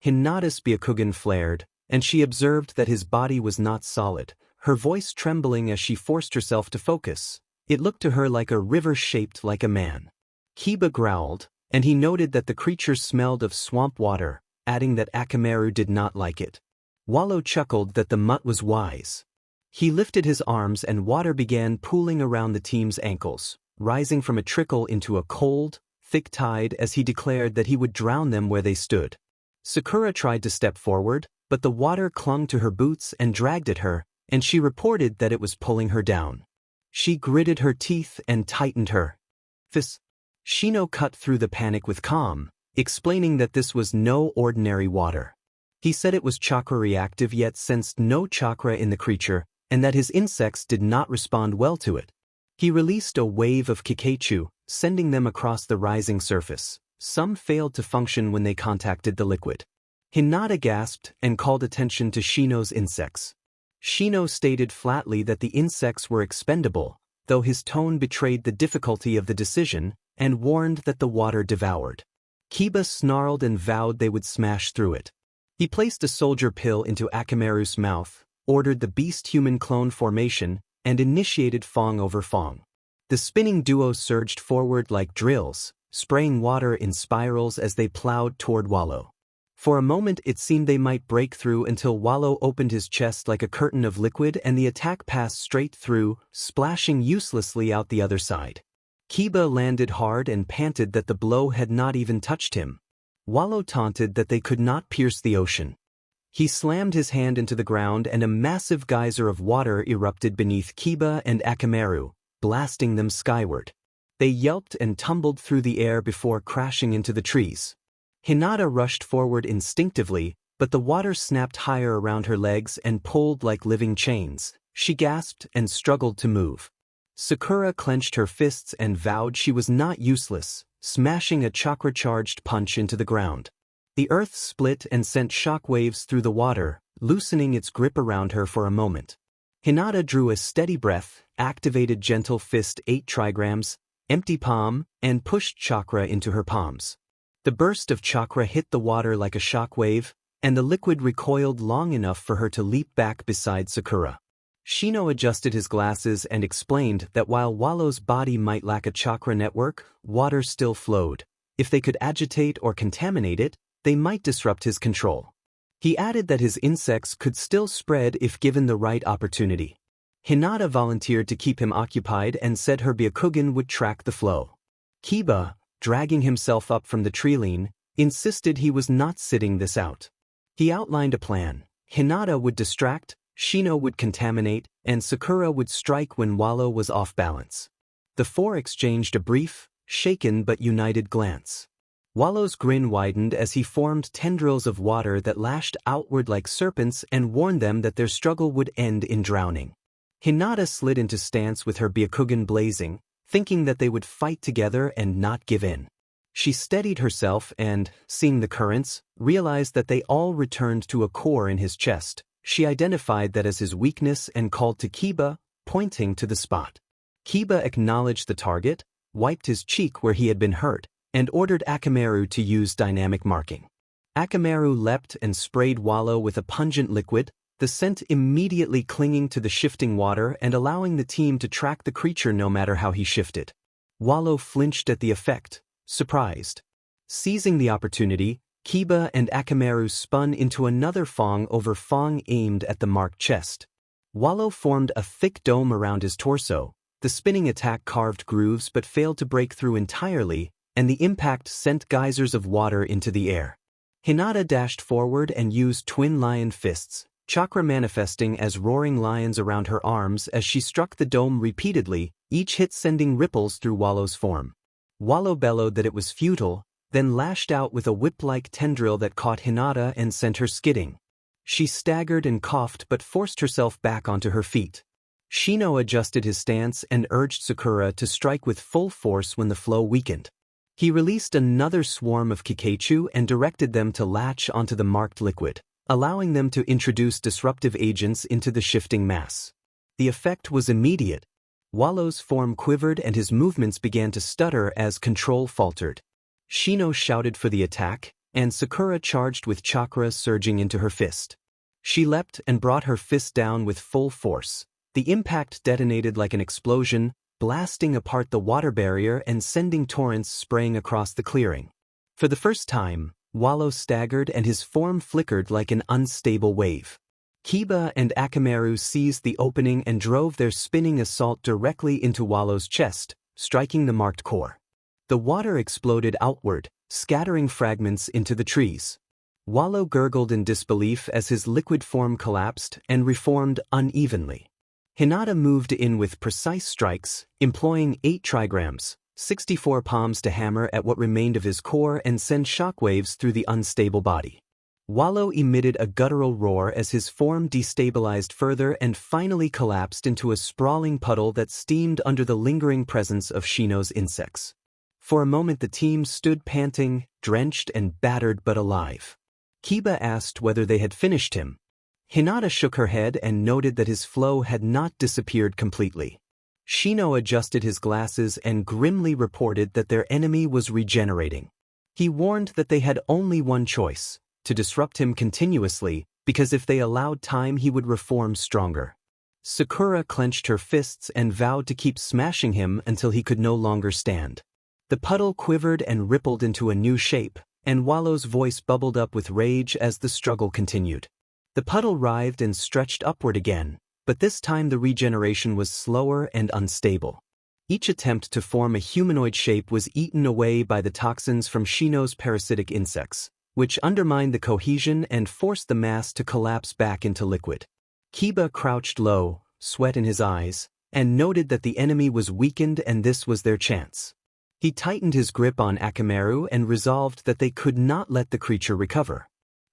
Hinata's Byakugan flared, and she observed that his body was not solid, her voice trembling as she forced herself to focus. It looked to her like a river shaped like a man. Kiba growled, and he noted that the creature smelled of swamp water, adding that Akamaru did not like it. Wallow chuckled that the mutt was wise. He lifted his arms and water began pooling around the team's ankles, rising from a trickle into a cold, thick tide as he declared that he would drown them where they stood. Sakura tried to step forward, but the water clung to her boots and dragged at her, and she reported that it was pulling her down. She gritted her teeth and tightened her fists. Shino cut through the panic with calm, explaining that this was no ordinary water. He said it was chakra reactive yet sensed no chakra in the creature, and that his insects did not respond well to it. He released a wave of Kikaichu, sending them across the rising surface. Some failed to function when they contacted the liquid. Hinata gasped and called attention to Shino's insects. Shino stated flatly that the insects were expendable, though his tone betrayed the difficulty of the decision, and warned that the water devoured. Kiba snarled and vowed they would smash through it. He placed a soldier pill into Akamaru's mouth, ordered the beast-human clone formation, and initiated Fong over Fong. The spinning duo surged forward like drills, spraying water in spirals as they plowed toward Wallow. For a moment it seemed they might break through until Wallow opened his chest like a curtain of liquid and the attack passed straight through, splashing uselessly out the other side. Kiba landed hard and panted that the blow had not even touched him. Wallow taunted that they could not pierce the ocean. He slammed his hand into the ground and a massive geyser of water erupted beneath Kiba and Akamaru, blasting them skyward. They yelped and tumbled through the air before crashing into the trees. Hinata rushed forward instinctively, but the water snapped higher around her legs and pulled like living chains. She gasped and struggled to move. Sakura clenched her fists and vowed she was not useless, smashing a chakra-charged punch into the ground. The earth split and sent shock waves through the water, loosening its grip around her for a moment. Hinata drew a steady breath, activated Gentle Fist 8 trigrams, empty palm, and pushed chakra into her palms. The burst of chakra hit the water like a shock wave, and the liquid recoiled long enough for her to leap back beside Sakura. Shino adjusted his glasses and explained that while Wallow's body might lack a chakra network, water still flowed. If they could agitate or contaminate it, they might disrupt his control. He added that his insects could still spread if given the right opportunity. Hinata volunteered to keep him occupied and said her Byakugan would track the flow. Kiba, dragging himself up from the treeline, insisted he was not sitting this out. He outlined a plan. Hinata would distract, Shino would contaminate, and Sakura would strike when Wallow was off balance. The four exchanged a brief, shaken but united glance. Wallow's grin widened as he formed tendrils of water that lashed outward like serpents and warned them that their struggle would end in drowning. Hinata slid into stance with her Byakugan blazing, thinking that they would fight together and not give in. She steadied herself and, seeing the currents, realized that they all returned to a core in his chest. She identified that as his weakness and called to Kiba, pointing to the spot. Kiba acknowledged the target, wiped his cheek where he had been hurt, and ordered Akamaru to use dynamic marking. Akamaru leapt and sprayed Wallow with a pungent liquid, the scent immediately clinging to the shifting water and allowing the team to track the creature no matter how he shifted. Wallow flinched at the effect, surprised. Seizing the opportunity, Kiba and Akamaru spun into another Fong over Fong aimed at the marked chest. Wallow formed a thick dome around his torso. The spinning attack carved grooves but failed to break through entirely, and the impact sent geysers of water into the air. Hinata dashed forward and used twin lion fists, chakra manifesting as roaring lions around her arms as she struck the dome repeatedly, each hit sending ripples through Wallow's form. Wallow bellowed that it was futile, then lashed out with a whip-like tendril that caught Hinata and sent her skidding. She staggered and coughed but forced herself back onto her feet. Shino adjusted his stance and urged Sakura to strike with full force when the flow weakened. He released another swarm of Kikaichu and directed them to latch onto the marked liquid, allowing them to introduce disruptive agents into the shifting mass. The effect was immediate. Wallow's form quivered and his movements began to stutter as control faltered. Shino shouted for the attack, and Sakura charged with chakra surging into her fist. She leapt and brought her fist down with full force. The impact detonated like an explosion, blasting apart the water barrier and sending torrents spraying across the clearing. For the first time, Wallow staggered and his form flickered like an unstable wave. Kiba and Akamaru seized the opening and drove their spinning assault directly into Wallow's chest, striking the marked core. The water exploded outward, scattering fragments into the trees. Wallow gurgled in disbelief as his liquid form collapsed and reformed unevenly. Hinata moved in with precise strikes, employing 8 trigrams, 64 palms to hammer at what remained of his core and send shockwaves through the unstable body. Wallow emitted a guttural roar as his form destabilized further and finally collapsed into a sprawling puddle that steamed under the lingering presence of Shino's insects. For a moment the team stood panting, drenched and battered but alive. Kiba asked whether they had finished him. Hinata shook her head and noted that his flow had not disappeared completely. Shino adjusted his glasses and grimly reported that their enemy was regenerating. He warned that they had only one choice, to disrupt him continuously, because if they allowed time he would reform stronger. Sakura clenched her fists and vowed to keep smashing him until he could no longer stand. The puddle quivered and rippled into a new shape, and Wallow's voice bubbled up with rage as the struggle continued. The puddle writhed and stretched upward again, but this time the regeneration was slower and unstable. Each attempt to form a humanoid shape was eaten away by the toxins from Shino's parasitic insects, which undermined the cohesion and forced the mass to collapse back into liquid. Kiba crouched low, sweat in his eyes, and noted that the enemy was weakened and this was their chance. He tightened his grip on Akamaru and resolved that they could not let the creature recover.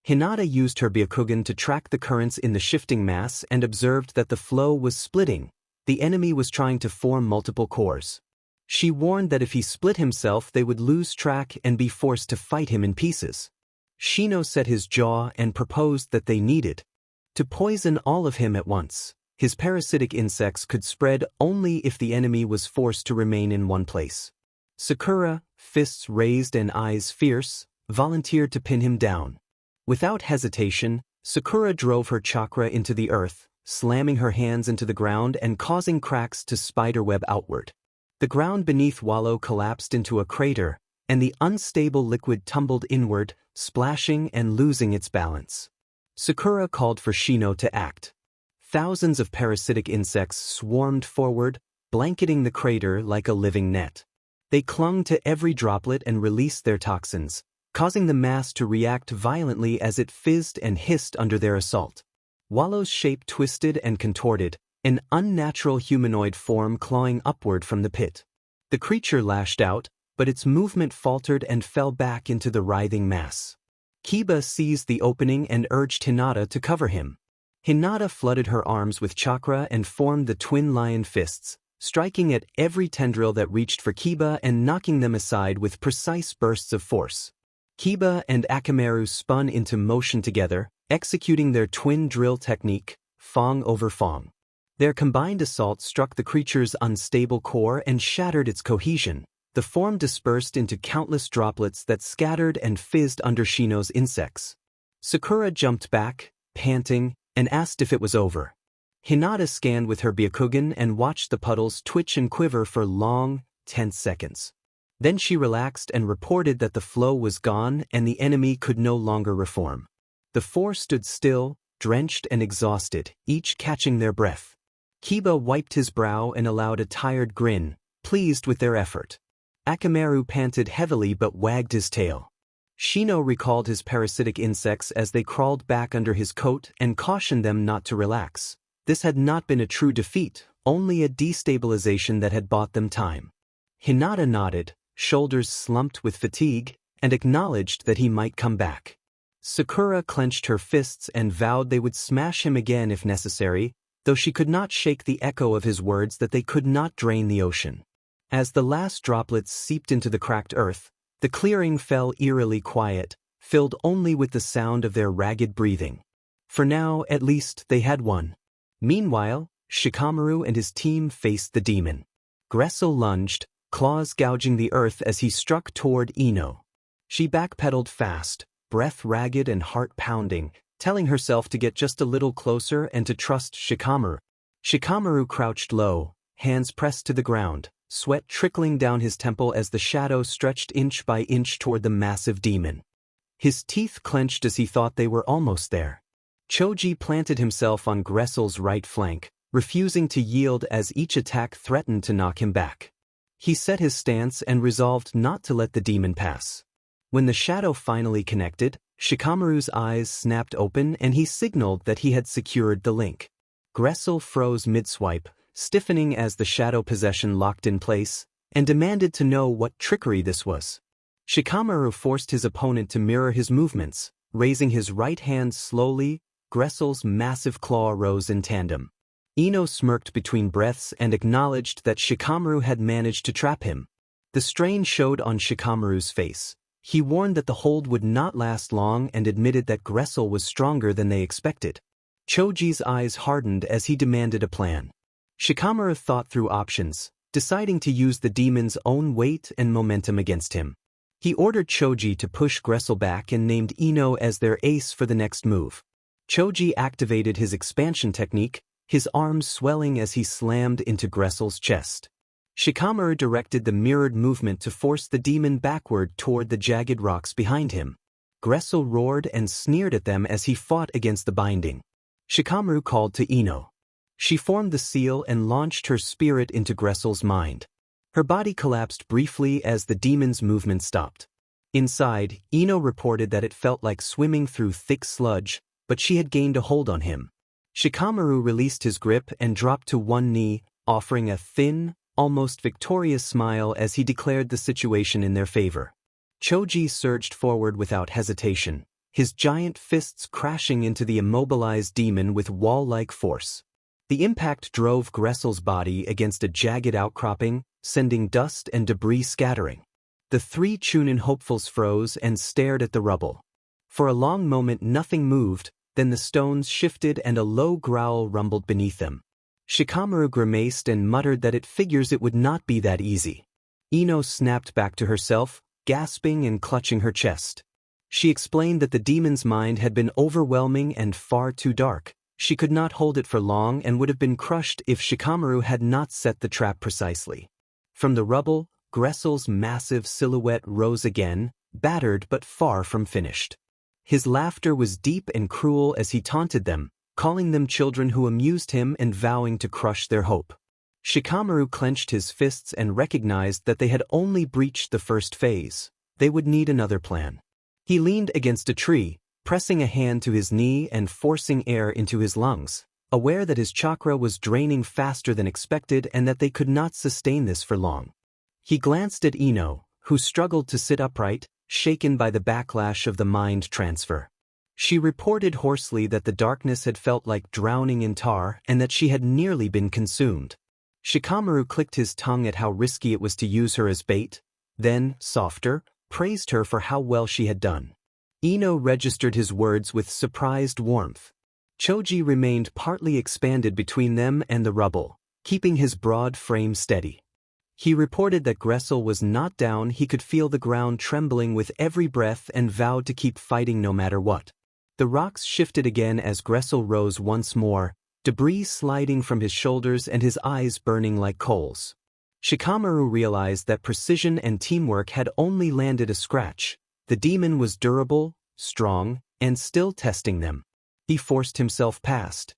Hinata used her Byakugan to track the currents in the shifting mass and observed that the flow was splitting. The enemy was trying to form multiple cores. She warned that if he split himself they would lose track and be forced to fight him in pieces. Shino set his jaw and proposed that they needed to poison all of him at once. His parasitic insects could spread only if the enemy was forced to remain in one place. Sakura, fists raised and eyes fierce, volunteered to pin him down. Without hesitation, Sakura drove her chakra into the earth, slamming her hands into the ground and causing cracks to spiderweb outward. The ground beneath Wallow collapsed into a crater, and the unstable liquid tumbled inward, splashing and losing its balance. Sakura called for Shino to act. Thousands of parasitic insects swarmed forward, blanketing the crater like a living net. They clung to every droplet and released their toxins, causing the mass to react violently as it fizzed and hissed under their assault. Wallow's shape twisted and contorted, an unnatural humanoid form clawing upward from the pit. The creature lashed out, but its movement faltered and fell back into the writhing mass. Kiba seized the opening and urged Hinata to cover him. Hinata flooded her arms with chakra and formed the twin lion fists, striking at every tendril that reached for Kiba and knocking them aside with precise bursts of force. Kiba and Akamaru spun into motion together, executing their twin drill technique, Fong over Fong. Their combined assault struck the creature's unstable core and shattered its cohesion. The form dispersed into countless droplets that scattered and fizzed under Shino's insects. Sakura jumped back, panting, and asked if it was over. Hinata scanned with her Byakugan and watched the puddles twitch and quiver for long, tense seconds. Then she relaxed and reported that the flow was gone and the enemy could no longer reform. The four stood still, drenched and exhausted, each catching their breath. Kiba wiped his brow and allowed a tired grin, pleased with their effort. Akamaru panted heavily but wagged his tail. Shino recalled his parasitic insects as they crawled back under his coat and cautioned them not to relax. This had not been a true defeat, only a destabilization that had bought them time. Hinata nodded, shoulders slumped with fatigue, and acknowledged that he might come back. Sakura clenched her fists and vowed they would smash him again if necessary, though she could not shake the echo of his words that they could not drain the ocean. As the last droplets seeped into the cracked earth, the clearing fell eerily quiet, filled only with the sound of their ragged breathing. For now, at least, they had won. Meanwhile, Shikamaru and his team faced the demon. Gressel lunged, claws gouging the earth as he struck toward Ino. She backpedaled fast, breath ragged and heart pounding, telling herself to get just a little closer and to trust Shikamaru. Shikamaru crouched low, hands pressed to the ground, sweat trickling down his temple as the shadow stretched inch by inch toward the massive demon. His teeth clenched as he thought they were almost there. Choji planted himself on Gressel's right flank, refusing to yield as each attack threatened to knock him back. He set his stance and resolved not to let the demon pass. When the shadow finally connected, Shikamaru's eyes snapped open and he signaled that he had secured the link. Gressel froze mid-swipe, stiffening as the shadow possession locked in place, and demanded to know what trickery this was. Shikamaru forced his opponent to mirror his movements, raising his right hand slowly. Gressel's massive claw rose in tandem. Ino smirked between breaths and acknowledged that Shikamaru had managed to trap him. The strain showed on Shikamaru's face. He warned that the hold would not last long and admitted that Gressel was stronger than they expected. Choji's eyes hardened as he demanded a plan. Shikamaru thought through options, deciding to use the demon's own weight and momentum against him. He ordered Choji to push Gressel back and named Ino as their ace for the next move. Choji activated his expansion technique, his arms swelling as he slammed into Gressel's chest. Shikamaru directed the mirrored movement to force the demon backward toward the jagged rocks behind him. Gressel roared and sneered at them as he fought against the binding. Shikamaru called to Ino. She formed the seal and launched her spirit into Gressel's mind. Her body collapsed briefly as the demon's movement stopped. Inside, Ino reported that it felt like swimming through thick sludge, but she had gained a hold on him. Shikamaru released his grip and dropped to one knee, offering a thin, almost victorious smile as he declared the situation in their favor. Choji surged forward without hesitation, his giant fists crashing into the immobilized demon with wall-like force. The impact drove Gressel's body against a jagged outcropping, sending dust and debris scattering. The three Chunin hopefuls froze and stared at the rubble. For a long moment nothing moved, then the stones shifted and a low growl rumbled beneath them. Shikamaru grimaced and muttered that it figures it would not be that easy. Ino snapped back to herself, gasping and clutching her chest. She explained that the demon's mind had been overwhelming and far too dark. She could not hold it for long and would have been crushed if Shikamaru had not set the trap precisely. From the rubble, Gressel's massive silhouette rose again, battered but far from finished. His laughter was deep and cruel as he taunted them, calling them children who amused him and vowing to crush their hope. Shikamaru clenched his fists and recognized that they had only breached the first phase. They would need another plan. He leaned against a tree, pressing a hand to his knee and forcing air into his lungs, aware that his chakra was draining faster than expected and that they could not sustain this for long. He glanced at Ino, who struggled to sit upright, shaken by the backlash of the mind transfer. She reported hoarsely that the darkness had felt like drowning in tar and that she had nearly been consumed. Shikamaru clicked his tongue at how risky it was to use her as bait, then, softer, praised her for how well she had done. Ino registered his words with surprised warmth. Choji remained partly expanded between them and the rubble, keeping his broad frame steady. He reported that Gressel was not down. He could feel the ground trembling with every breath and vowed to keep fighting no matter what. The rocks shifted again as Gressel rose once more, debris sliding from his shoulders and his eyes burning like coals. Shikamaru realized that precision and teamwork had only landed a scratch. The demon was durable, strong, and still testing them. He forced himself past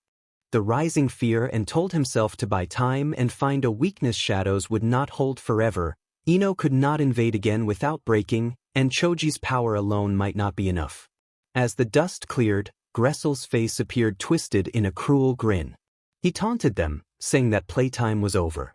the rising fear and told himself to buy time and find a weakness shadows would not hold forever. Ino could not invade again without breaking, and Choji's power alone might not be enough. As the dust cleared, Gressel's face appeared twisted in a cruel grin. He taunted them, saying that playtime was over.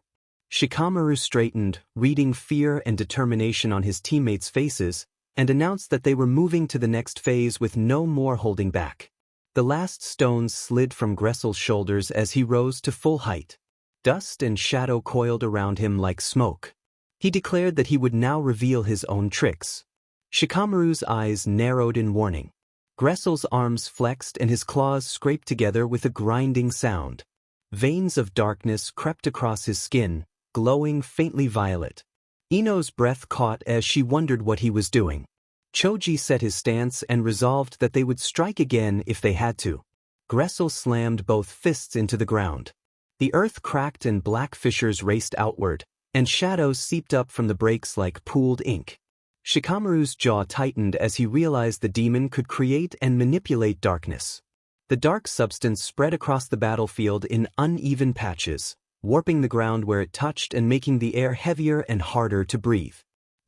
Shikamaru straightened, reading fear and determination on his teammates' faces, and announced that they were moving to the next phase with no more holding back. The last stones slid from Gressel's shoulders as he rose to full height. Dust and shadow coiled around him like smoke. He declared that he would now reveal his own tricks. Shikamaru's eyes narrowed in warning. Gressel's arms flexed and his claws scraped together with a grinding sound. Veins of darkness crept across his skin, glowing faintly violet. Ino's breath caught as she wondered what he was doing. Choji set his stance and resolved that they would strike again if they had to. Gressel slammed both fists into the ground. The earth cracked and black fissures raced outward, and shadows seeped up from the breaks like pooled ink. Shikamaru's jaw tightened as he realized the demon could create and manipulate darkness. The dark substance spread across the battlefield in uneven patches, warping the ground where it touched and making the air heavier and harder to breathe.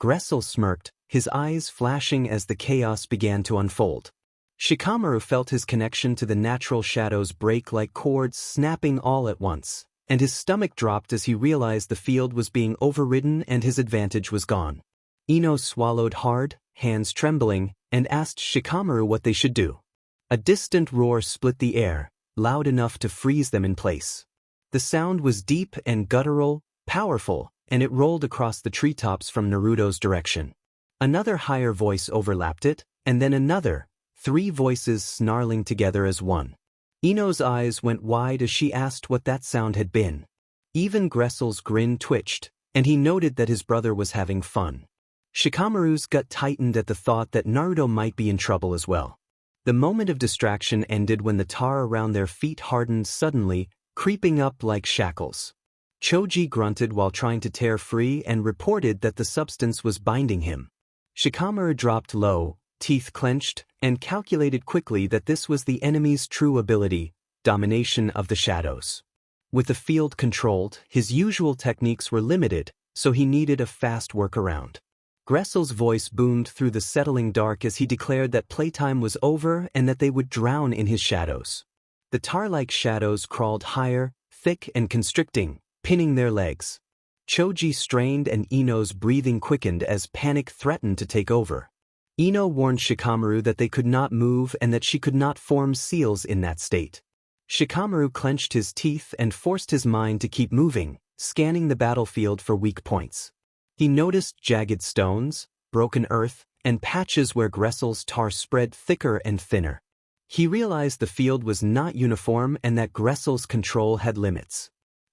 Gressel smirked, his eyes flashing as the chaos began to unfold. Shikamaru felt his connection to the natural shadows break like cords snapping all at once, and his stomach dropped as he realized the field was being overridden and his advantage was gone. Ino swallowed hard, hands trembling, and asked Shikamaru what they should do. A distant roar split the air, loud enough to freeze them in place. The sound was deep and guttural, powerful, and it rolled across the treetops from Naruto's direction. Another higher voice overlapped it, and then another, 3 voices snarling together as one. Ino's eyes went wide as she asked what that sound had been. Even Gressel's grin twitched, and he noted that his brother was having fun. Shikamaru's gut tightened at the thought that Naruto might be in trouble as well. The moment of distraction ended when the tar around their feet hardened suddenly, creeping up like shackles. Choji grunted while trying to tear free and reported that the substance was binding him. Shikamaru dropped low, teeth clenched, and calculated quickly that this was the enemy's true ability, domination of the shadows. With the field controlled, his usual techniques were limited, so he needed a fast workaround. Gressel's voice boomed through the settling dark as he declared that playtime was over and that they would drown in his shadows. The tar-like shadows crawled higher, thick and constricting, pinning their legs. Choji strained and Ino's breathing quickened as panic threatened to take over. Ino warned Shikamaru that they could not move and that she could not form seals in that state. Shikamaru clenched his teeth and forced his mind to keep moving, scanning the battlefield for weak points. He noticed jagged stones, broken earth, and patches where Gressel's tar spread thicker and thinner. He realized the field was not uniform and that Gressel's control had limits.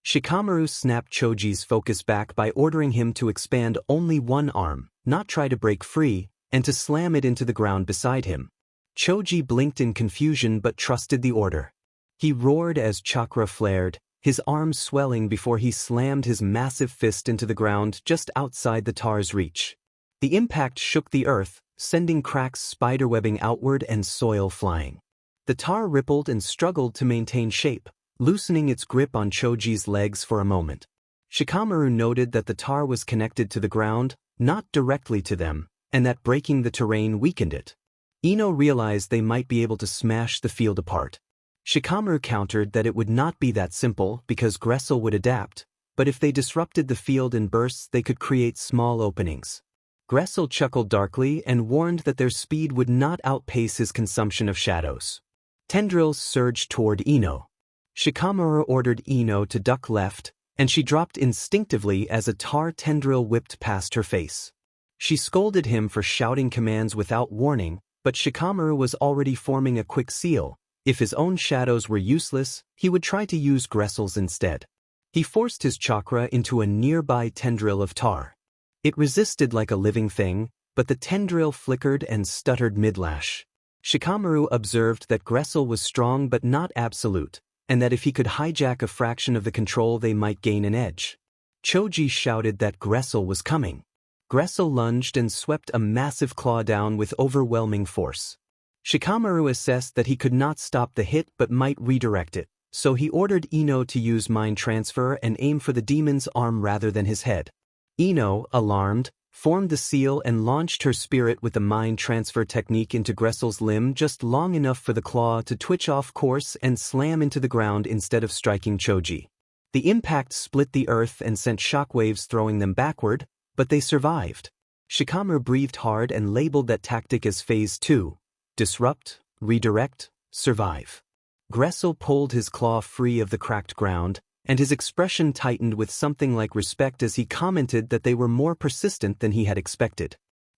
Shikamaru snapped Choji's focus back by ordering him to expand only one arm, not try to break free, and to slam it into the ground beside him. Choji blinked in confusion but trusted the order. He roared as chakra flared, his arms swelling before he slammed his massive fist into the ground just outside the tar's reach. The impact shook the earth, sending cracks spiderwebbing outward and soil flying. The tar rippled and struggled to maintain shape, loosening its grip on Choji's legs for a moment. Shikamaru noted that the tar was connected to the ground, not directly to them, and that breaking the terrain weakened it. Ino realized they might be able to smash the field apart. Shikamaru countered that it would not be that simple because Gressel would adapt, but if they disrupted the field in bursts they could create small openings. Gressel chuckled darkly and warned that their speed would not outpace his consumption of shadows. Tendrils surged toward Ino. Shikamaru ordered Ino to duck left, and she dropped instinctively as a tar tendril whipped past her face. She scolded him for shouting commands without warning, but Shikamaru was already forming a quick seal. If his own shadows were useless, he would try to use Gressel's instead. He forced his chakra into a nearby tendril of tar. It resisted like a living thing, but the tendril flickered and stuttered mid-lash. Shikamaru observed that Gressel was strong but not absolute, and that if he could hijack a fraction of the control they might gain an edge. Choji shouted that Gressel was coming. Gressel lunged and swept a massive claw down with overwhelming force. Shikamaru assessed that he could not stop the hit but might redirect it, so he ordered Ino to use mind transfer and aim for the demon's arm rather than his head. Ino, alarmed, formed the seal and launched her spirit with the mind transfer technique into Gressel's limb just long enough for the claw to twitch off course and slam into the ground instead of striking Choji. The impact split the earth and sent shockwaves throwing them backward, but they survived. Shikamaru breathed hard and labeled that tactic as Phase 2. Disrupt, redirect, survive. Gressel pulled his claw free of the cracked ground, and his expression tightened with something like respect as he commented that they were more persistent than he had expected.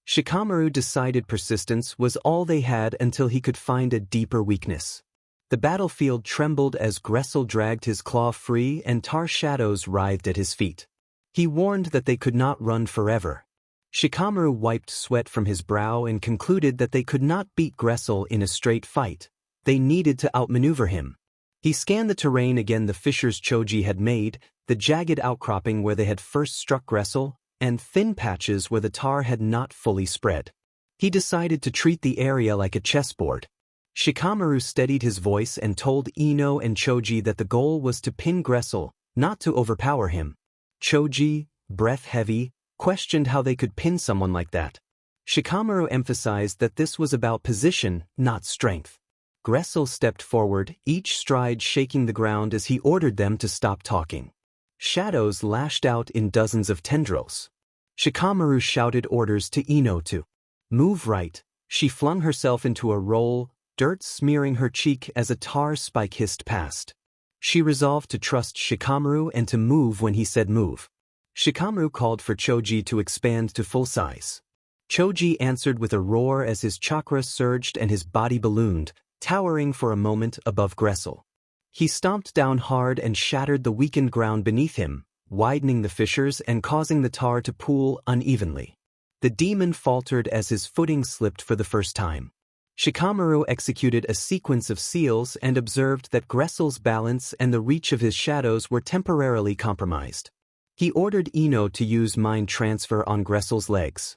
Shikamaru decided persistence was all they had until he could find a deeper weakness. The battlefield trembled as Gressel dragged his claw free and tar shadows writhed at his feet. He warned that they could not run forever. Shikamaru wiped sweat from his brow and concluded that they could not beat Gressel in a straight fight. They needed to outmaneuver him. He scanned the terrain again, the fissures Choji had made, the jagged outcropping where they had first struck Gressel, and thin patches where the tar had not fully spread. He decided to treat the area like a chessboard. Shikamaru steadied his voice and told Ino and Choji that the goal was to pin Gressel, not to overpower him. Choji, breath heavy, questioned how they could pin someone like that. Shikamaru emphasized that this was about position, not strength. Gressel stepped forward, each stride shaking the ground as he ordered them to stop talking. Shadows lashed out in dozens of tendrils. Shikamaru shouted orders to Ino to move right. She flung herself into a roll, dirt smearing her cheek as a tar spike hissed past. She resolved to trust Shikamaru and to move when he said move. Shikamaru called for Choji to expand to full size. Choji answered with a roar as his chakra surged and his body ballooned, towering for a moment above Gressel. He stomped down hard and shattered the weakened ground beneath him, widening the fissures and causing the tar to pool unevenly. The demon faltered as his footing slipped for the first time. Shikamaru executed a sequence of seals and observed that Gressel's balance and the reach of his shadows were temporarily compromised. He ordered Ino to use mind transfer on Gressel's legs.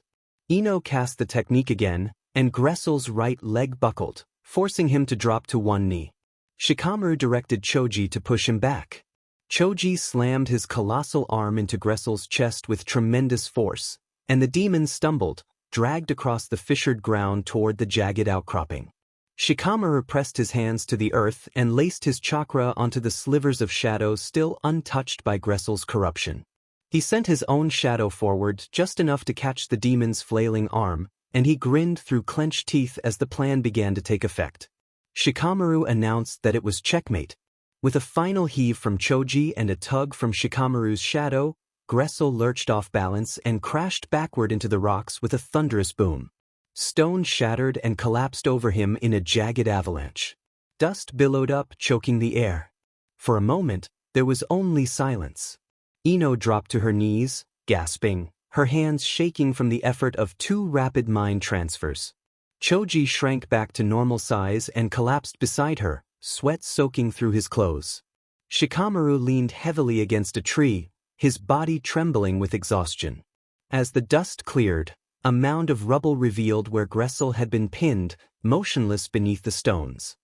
Ino cast the technique again, and Gressel's right leg buckled, forcing him to drop to one knee. Shikamaru directed Choji to push him back. Choji slammed his colossal arm into Gressel's chest with tremendous force, and the demon stumbled, dragged across the fissured ground toward the jagged outcropping. Shikamaru pressed his hands to the earth and laced his chakra onto the slivers of shadow still untouched by Gressel's corruption. He sent his own shadow forward just enough to catch the demon's flailing arm, and he grinned through clenched teeth as the plan began to take effect. Shikamaru announced that it was checkmate. With a final heave from Choji and a tug from Shikamaru's shadow, Gressel lurched off balance and crashed backward into the rocks with a thunderous boom. Stone shattered and collapsed over him in a jagged avalanche. Dust billowed up, choking the air. For a moment, There was only silence. Ino dropped to her knees, gasping, her hands shaking from the effort of 2 rapid mind transfers. Choji shrank back to normal size and collapsed beside her, sweat soaking through his clothes. Shikamaru leaned heavily against a tree, his body trembling with exhaustion. As the dust cleared, a mound of rubble revealed where Gressel had been pinned, motionless beneath the stones.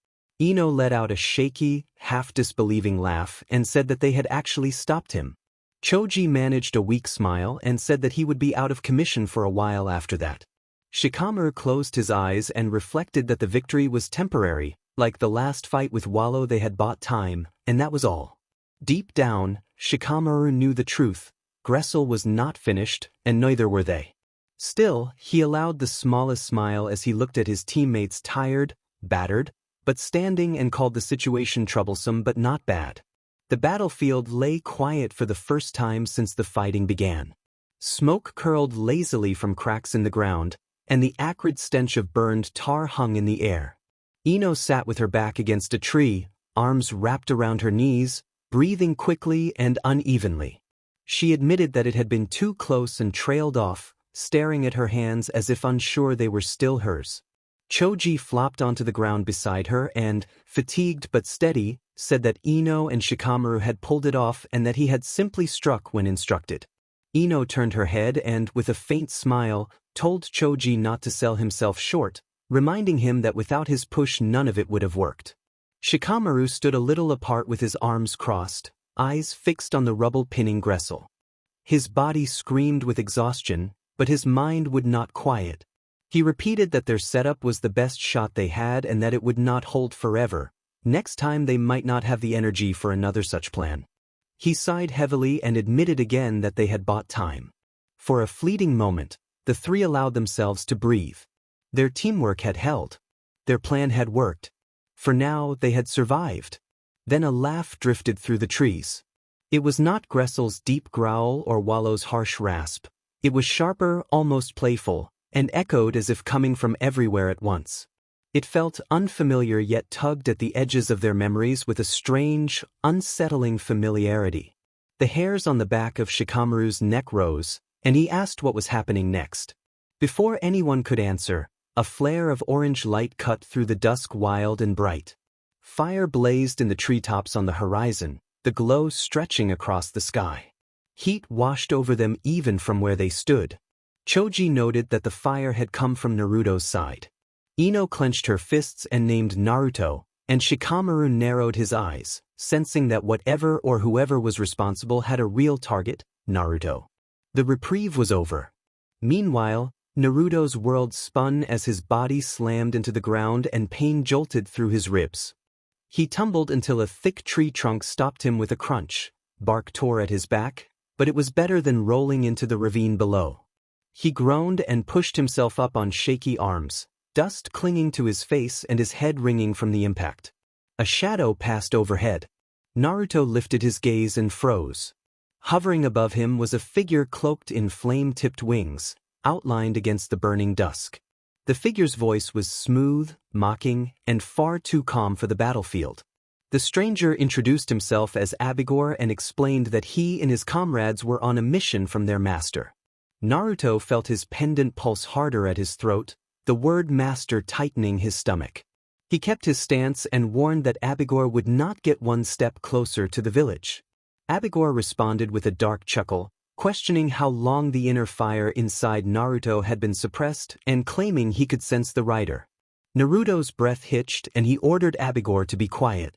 Ino let out a shaky, half-disbelieving laugh and said that they had actually stopped him. Choji managed a weak smile and said that he would be out of commission for a while after that. Shikamaru closed his eyes and reflected that the victory was temporary, like the last fight with Wallow. They had bought time, and that was all. Deep down, Shikamaru knew the truth. Gressel was not finished, and neither were they. Still, he allowed the smallest smile as he looked at his teammates, tired, battered, but standing, and called the situation troublesome but not bad. The battlefield lay quiet for the first time since the fighting began. Smoke curled lazily from cracks in the ground, and the acrid stench of burned tar hung in the air. Ino sat with her back against a tree, arms wrapped around her knees, breathing quickly and unevenly. She admitted that it had been too close and trailed off, staring at her hands as if unsure they were still hers. Choji flopped onto the ground beside her and, fatigued but steady, said that Ino and Shikamaru had pulled it off and that he had simply struck when instructed. Ino turned her head and, with a faint smile, told Choji not to sell himself short, reminding him that without his push none of it would have worked. Shikamaru stood a little apart with his arms crossed, eyes fixed on the rubble pinning Gressel. His body screamed with exhaustion, but his mind would not quiet. He repeated that their setup was the best shot they had and that it would not hold forever. Next time they might not have the energy for another such plan. He sighed heavily and admitted again that they had bought time. For a fleeting moment, the 3 allowed themselves to breathe. Their teamwork had held. Their plan had worked. For now, they had survived. Then a laugh drifted through the trees. It was not Gressel's deep growl or Wallow's harsh rasp. It was sharper, almost playful, and echoed as if coming from everywhere at once. It felt unfamiliar yet tugged at the edges of their memories with a strange, unsettling familiarity. The hairs on the back of Shikamaru's neck rose, and he asked what was happening next. Before anyone could answer, a flare of orange light cut through the dusk, wild and bright. Fire blazed in the treetops on the horizon, the glow stretching across the sky. Heat washed over them even from where they stood. Choji noted that the fire had come from Naruto's side. Ino clenched her fists and named Naruto, and Shikamaru narrowed his eyes, sensing that whatever or whoever was responsible had a real target, Naruto. The reprieve was over. Meanwhile, Naruto's world spun as his body slammed into the ground and pain jolted through his ribs. He tumbled until a thick tree trunk stopped him with a crunch. Bark tore at his back, but it was better than rolling into the ravine below. He groaned and pushed himself up on shaky arms, dust clinging to his face and his head ringing from the impact. A shadow passed overhead. Naruto lifted his gaze and froze. Hovering above him was a figure cloaked in flame-tipped wings, outlined against the burning dusk. The figure's voice was smooth, mocking, and far too calm for the battlefield. The stranger introduced himself as Abigor and explained that he and his comrades were on a mission from their master. Naruto felt his pendant pulse harder at his throat, the word master tightening his stomach. He kept his stance and warned that Abigor would not get one step closer to the village. Abigor responded with a dark chuckle, questioning how long the inner fire inside Naruto had been suppressed and claiming he could sense the rider. Naruto's breath hitched and he ordered Abigor to be quiet.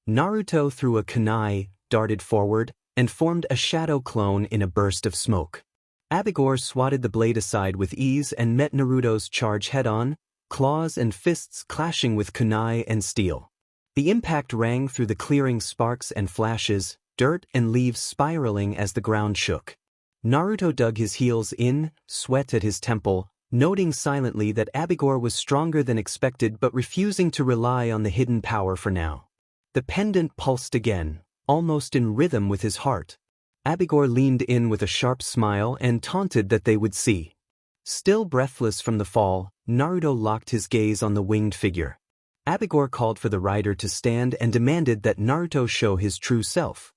Naruto threw a kunai, darted forward, and formed a shadow clone in a burst of smoke. Abigor swatted the blade aside with ease and met Naruto's charge head-on, claws and fists clashing with kunai and steel. The impact rang through the clearing, sparks and flashes, dirt and leaves spiraling as the ground shook. Naruto dug his heels in, sweat at his temple, noting silently that Abigor was stronger than expected but refusing to rely on the hidden power for now. The pendant pulsed again, almost in rhythm with his heart. Abigor leaned in with a sharp smile and taunted that they would see. Still breathless from the fall, Naruto locked his gaze on the winged figure. Abigor called for the rider to stand and demanded that Naruto show his true self.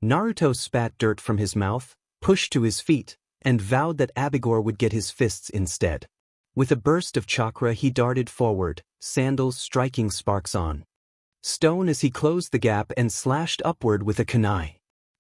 Naruto spat dirt from his mouth, pushed to his feet, and vowed that Abigor would get his fists instead. With a burst of chakra he darted forward, sandals striking sparks on stone as he closed the gap and slashed upward with a kunai.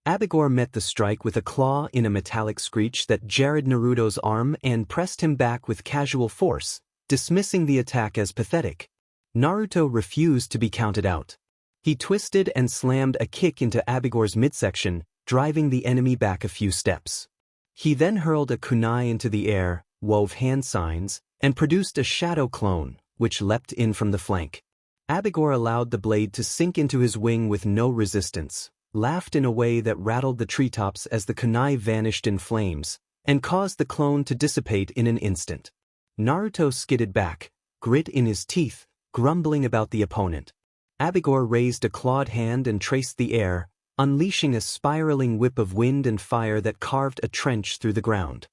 Abigor met the strike with a claw in a metallic screech that jarred Naruto's arm and pressed him back with casual force, dismissing the attack as pathetic. Naruto refused to be counted out. He twisted and slammed a kick into Abigor's midsection, driving the enemy back a few steps. He then hurled a kunai into the air, wove hand signs, and produced a shadow clone, which leapt in from the flank. Abigor allowed the blade to sink into his wing with no resistance, laughed in a way that rattled the treetops as the kunai vanished in flames, and caused the clone to dissipate in an instant. Naruto skidded back, grit in his teeth, grumbling about the opponent. Abigor raised a clawed hand and traced the air, unleashing a spiraling whip of wind and fire that carved a trench through the ground.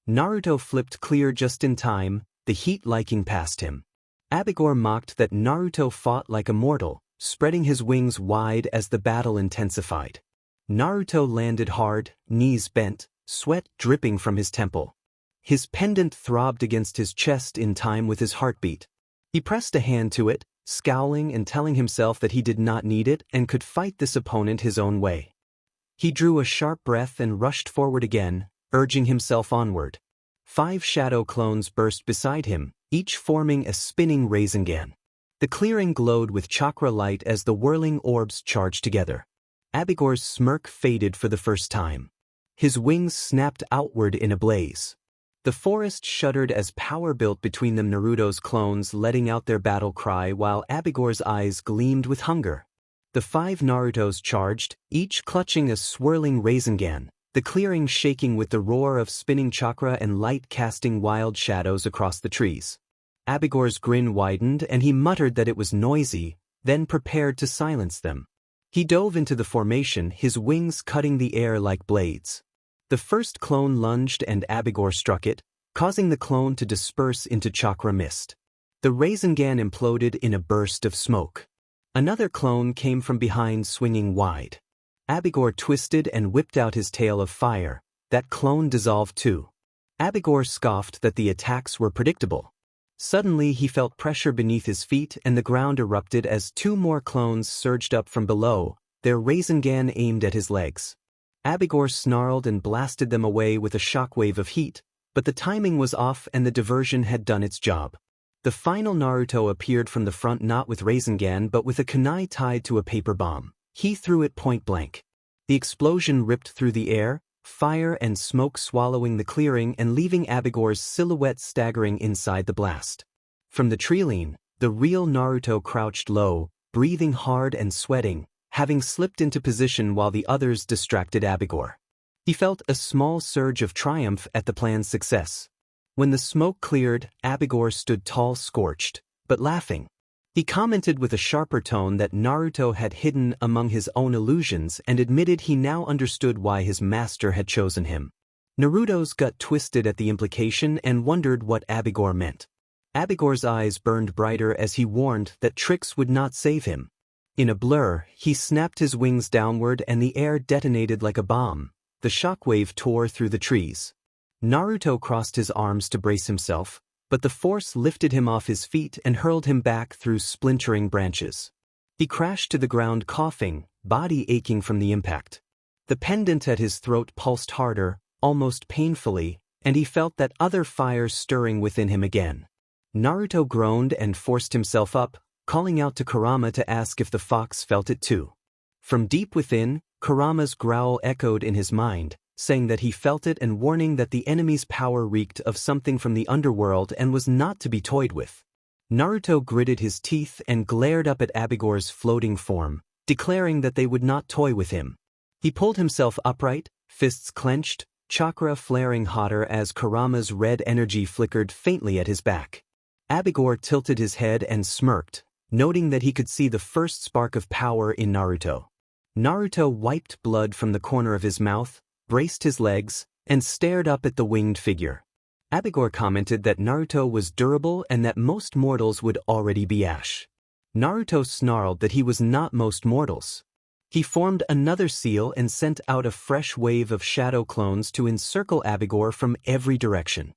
Naruto flipped clear just in time, the heat liking past him. Abigor mocked that Naruto fought like a mortal, spreading his wings wide as the battle intensified. Naruto landed hard, knees bent, sweat dripping from his temple. His pendant throbbed against his chest in time with his heartbeat. He pressed a hand to it, scowling and telling himself that he did not need it and could fight this opponent his own way. He drew a sharp breath and rushed forward again, urging himself onward. 5 shadow clones burst beside him, each forming a spinning Rasengan. The clearing glowed with chakra light as the whirling orbs charged together. Abigor's smirk faded for the first time. His wings snapped outward in a blaze. The forest shuddered as power built between them. Naruto's clones letting out their battle cry while Abigor's eyes gleamed with hunger. The 5 Narutos charged, each clutching a swirling Rasengan, the clearing shaking with the roar of spinning chakra and light casting wild shadows across the trees. Abigor's grin widened and he muttered that it was noisy, then prepared to silence them. He dove into the formation, his wings cutting the air like blades. The first clone lunged and Abigor struck it, causing the clone to disperse into chakra mist. The Rasengan imploded in a burst of smoke. Another clone came from behind swinging wide. Abigor twisted and whipped out his tail of fire. That clone dissolved too. Abigor scoffed that the attacks were predictable. Suddenly he felt pressure beneath his feet and the ground erupted as 2 more clones surged up from below, their Rasengan aimed at his legs. Abigor snarled and blasted them away with a shockwave of heat, but the timing was off and the diversion had done its job. The final Naruto appeared from the front not with Rasengan but with a kunai tied to a paper bomb. He threw it point blank. The explosion ripped through the air, fire and smoke swallowing the clearing and leaving Abigor's silhouette staggering inside the blast. From the treeline, the real Naruto crouched low, breathing hard and sweating, having slipped into position while the others distracted Abigor. He felt a small surge of triumph at the plan's success. When the smoke cleared, Abigor stood tall, scorched, but laughing. He commented with a sharper tone that Naruto had hidden among his own illusions and admitted he now understood why his master had chosen him. Naruto's gut twisted at the implication and wondered what Abigor meant. Abigor's eyes burned brighter as he warned that tricks would not save him. In a blur, he snapped his wings downward and the air detonated like a bomb. The shockwave tore through the trees. Naruto crossed his arms to brace himself, but the force lifted him off his feet and hurled him back through splintering branches. He crashed to the ground coughing, body aching from the impact. The pendant at his throat pulsed harder, almost painfully, and he felt that other fire stirring within him again. Naruto groaned and forced himself up, calling out to Kurama to ask if the fox felt it too. From deep within, Kurama's growl echoed in his mind, saying that he felt it and warning that the enemy's power reeked of something from the underworld and was not to be toyed with. Naruto gritted his teeth and glared up at Abigor's floating form, declaring that they would not toy with him. He pulled himself upright, fists clenched, chakra flaring hotter as Kurama's red energy flickered faintly at his back. Abigor tilted his head and smirked, noting that he could see the first spark of power in Naruto. Naruto wiped blood from the corner of his mouth, braced his legs, and stared up at the winged figure. Abigor commented that Naruto was durable and that most mortals would already be ash. Naruto snarled that he was not most mortals. He formed another seal and sent out a fresh wave of shadow clones to encircle Abigor from every direction.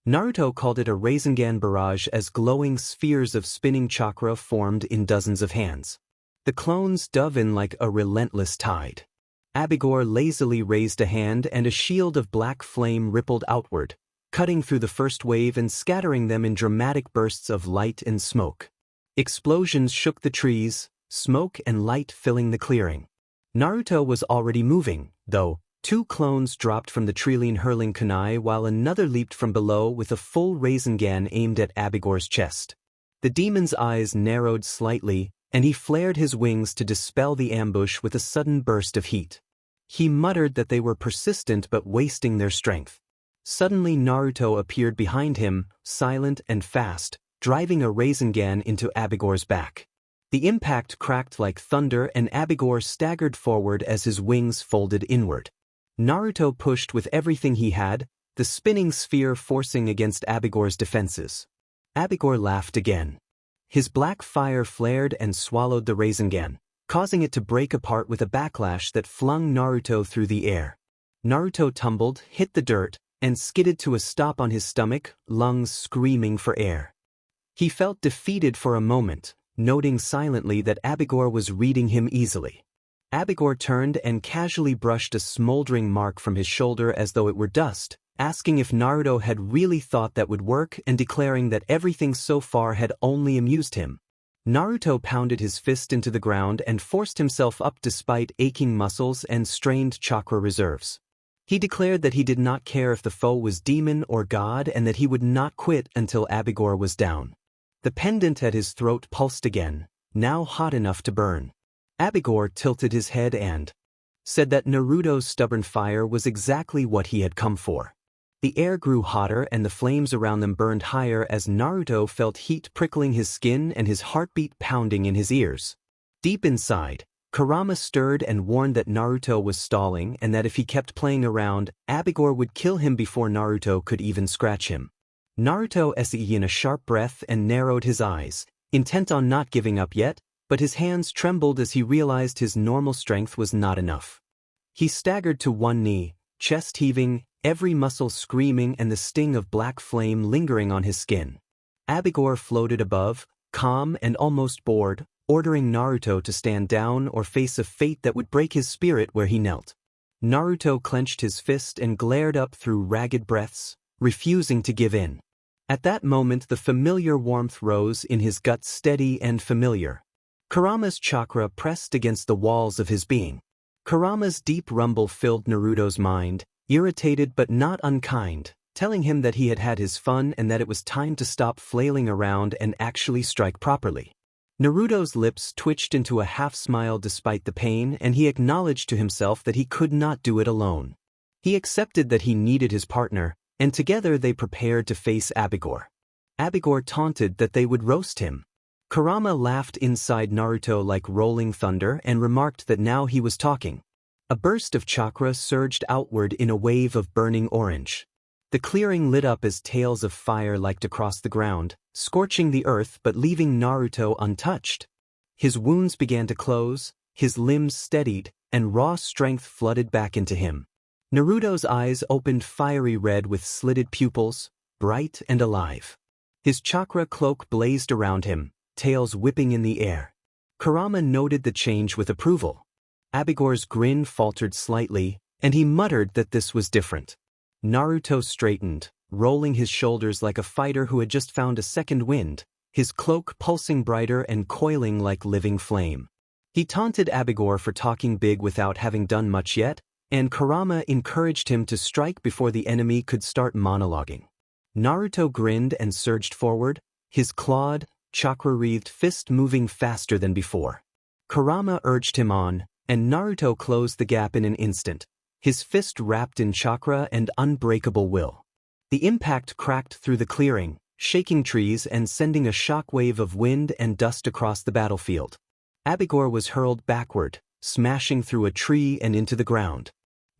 Naruto called it a Rasengan barrage as glowing spheres of spinning chakra formed in dozens of hands. The clones dove in like a relentless tide. Abigor lazily raised a hand and a shield of black flame rippled outward, cutting through the first wave and scattering them in dramatic bursts of light and smoke. Explosions shook the trees, smoke and light filling the clearing. Naruto was already moving, though. Two clones dropped from the trillion hurling kunai while another leaped from below with a full Rasengan aimed at Abigor's chest. The demon's eyes narrowed slightly, and he flared his wings to dispel the ambush with a sudden burst of heat. He muttered that they were persistent but wasting their strength. Suddenly Naruto appeared behind him, silent and fast, driving a Rasengan into Abigor's back. The impact cracked like thunder and Abigor staggered forward as his wings folded inward. Naruto pushed with everything he had, the spinning sphere forcing against Abigor's defenses. Abigor laughed again. His black fire flared and swallowed the Rasengan, causing it to break apart with a backlash that flung Naruto through the air. Naruto tumbled, hit the dirt, and skidded to a stop on his stomach, lungs screaming for air. He felt defeated for a moment, noting silently that Abigor was reading him easily. Abigor turned and casually brushed a smoldering mark from his shoulder as though it were dust, asking if Naruto had really thought that would work and declaring that everything so far had only amused him. Naruto pounded his fist into the ground and forced himself up despite aching muscles and strained chakra reserves. He declared that he did not care if the foe was demon or god and that he would not quit until Abigor was down. The pendant at his throat pulsed again, now hot enough to burn. Abigor tilted his head and said that Naruto's stubborn fire was exactly what he had come for. The air grew hotter and the flames around them burned higher as Naruto felt heat prickling his skin and his heartbeat pounding in his ears. Deep inside, Kurama stirred and warned that Naruto was stalling and that if he kept playing around, Abigor would kill him before Naruto could even scratch him. Naruto essayed in a sharp breath and narrowed his eyes, intent on not giving up yet, but his hands trembled as he realized his normal strength was not enough. He staggered to one knee, chest heaving, every muscle screaming and the sting of black flame lingering on his skin. Abigor floated above, calm and almost bored, ordering Naruto to stand down or face a fate that would break his spirit where he knelt. Naruto clenched his fist and glared up through ragged breaths, refusing to give in. At that moment the familiar warmth rose in his gut, steady and familiar. Kurama's chakra pressed against the walls of his being. Kurama's deep rumble filled Naruto's mind, irritated but not unkind, telling him that he had had his fun and that it was time to stop flailing around and actually strike properly. Naruto's lips twitched into a half-smile despite the pain, and he acknowledged to himself that he could not do it alone. He accepted that he needed his partner, and together they prepared to face Abigor. Abigor taunted that they would roast him. Kurama laughed inside Naruto like rolling thunder and remarked that now he was talking. A burst of chakra surged outward in a wave of burning orange. The clearing lit up as tails of fire leapt across the ground, scorching the earth but leaving Naruto untouched. His wounds began to close, his limbs steadied, and raw strength flooded back into him. Naruto's eyes opened fiery red with slitted pupils, bright and alive. His chakra cloak blazed around him, tails whipping in the air. Kurama noted the change with approval. Abigor's grin faltered slightly, and he muttered that this was different. Naruto straightened, rolling his shoulders like a fighter who had just found a second wind, his cloak pulsing brighter and coiling like living flame. He taunted Abigor for talking big without having done much yet, and Kurama encouraged him to strike before the enemy could start monologuing. Naruto grinned and surged forward, his clawed, chakra-wreathed fist moving faster than before. Kurama urged him on, and Naruto closed the gap in an instant, his fist wrapped in chakra and unbreakable will. The impact cracked through the clearing, shaking trees and sending a shockwave of wind and dust across the battlefield. Abigor was hurled backward, smashing through a tree and into the ground.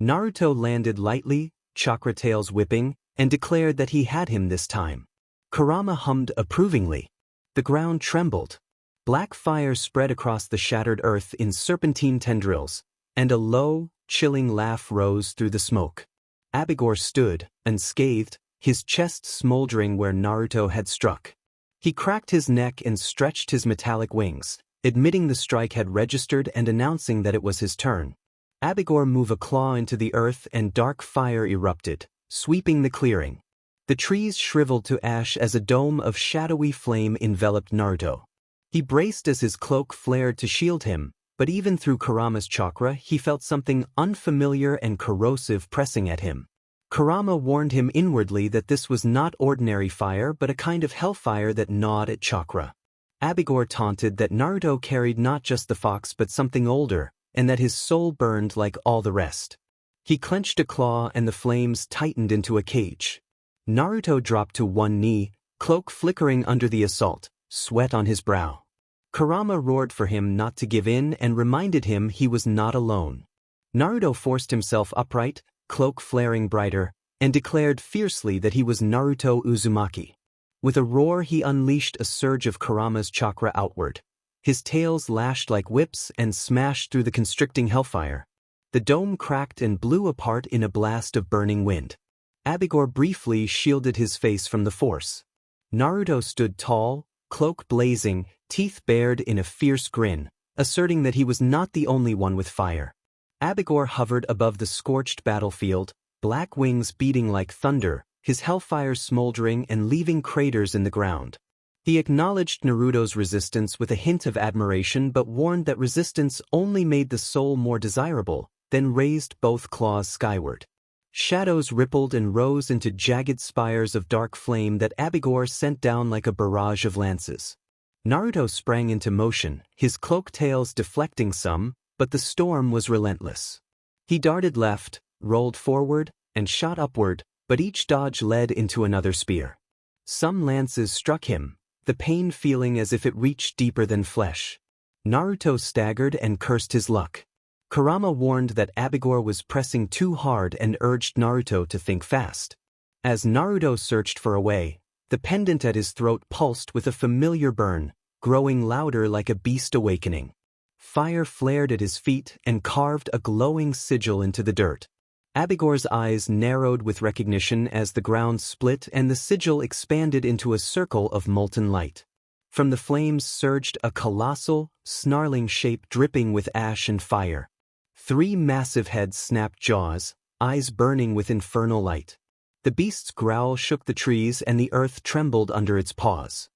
Naruto landed lightly, chakra tails whipping, and declared that he had him this time. Kurama hummed approvingly. The ground trembled. Black fire spread across the shattered earth in serpentine tendrils, and a low, chilling laugh rose through the smoke. Abigor stood, unscathed, his chest smoldering where Naruto had struck. He cracked his neck and stretched his metallic wings, admitting the strike had registered and announcing that it was his turn. Abigor moved a claw into the earth and dark fire erupted, sweeping the clearing. The trees shriveled to ash as a dome of shadowy flame enveloped Naruto. He braced as his cloak flared to shield him, but even through Kurama's chakra he felt something unfamiliar and corrosive pressing at him. Kurama warned him inwardly that this was not ordinary fire but a kind of hellfire that gnawed at chakra. Abigor taunted that Naruto carried not just the fox but something older, and that his soul burned like all the rest. He clenched a claw and the flames tightened into a cage. Naruto dropped to one knee, cloak flickering under the assault, sweat on his brow. Kurama roared for him not to give in and reminded him he was not alone. Naruto forced himself upright, cloak flaring brighter, and declared fiercely that he was Naruto Uzumaki. With a roar he unleashed a surge of Kurama's chakra outward. His tails lashed like whips and smashed through the constricting hellfire. The dome cracked and blew apart in a blast of burning wind. Abigor briefly shielded his face from the force. Naruto stood tall, cloak blazing, teeth bared in a fierce grin, asserting that he was not the only one with fire. Abigor hovered above the scorched battlefield, black wings beating like thunder, his hellfire smoldering and leaving craters in the ground. He acknowledged Naruto's resistance with a hint of admiration but warned that resistance only made the soul more desirable, then raised both claws skyward. Shadows rippled and rose into jagged spires of dark flame that Abigor sent down like a barrage of lances. Naruto sprang into motion, his cloak tails deflecting some, but the storm was relentless. He darted left, rolled forward, and shot upward, but each dodge led into another spear. Some lances struck him, the pain feeling as if it reached deeper than flesh. Naruto staggered and cursed his luck. Kurama warned that Abigor was pressing too hard and urged Naruto to think fast. As Naruto searched for a way, the pendant at his throat pulsed with a familiar burn, growing louder like a beast awakening. Fire flared at his feet and carved a glowing sigil into the dirt. Abigor's eyes narrowed with recognition as the ground split and the sigil expanded into a circle of molten light. From the flames surged a colossal, snarling shape dripping with ash and fire. 3 massive heads snapped jaws, eyes burning with infernal light. The beast's growl shook the trees and the earth trembled under its paws.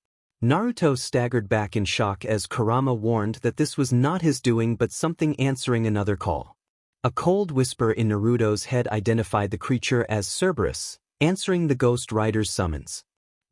Naruto staggered back in shock as Kurama warned that this was not his doing but something answering another call. A cold whisper in Naruto's head identified the creature as Cerberus, answering the Ghost Rider's summons.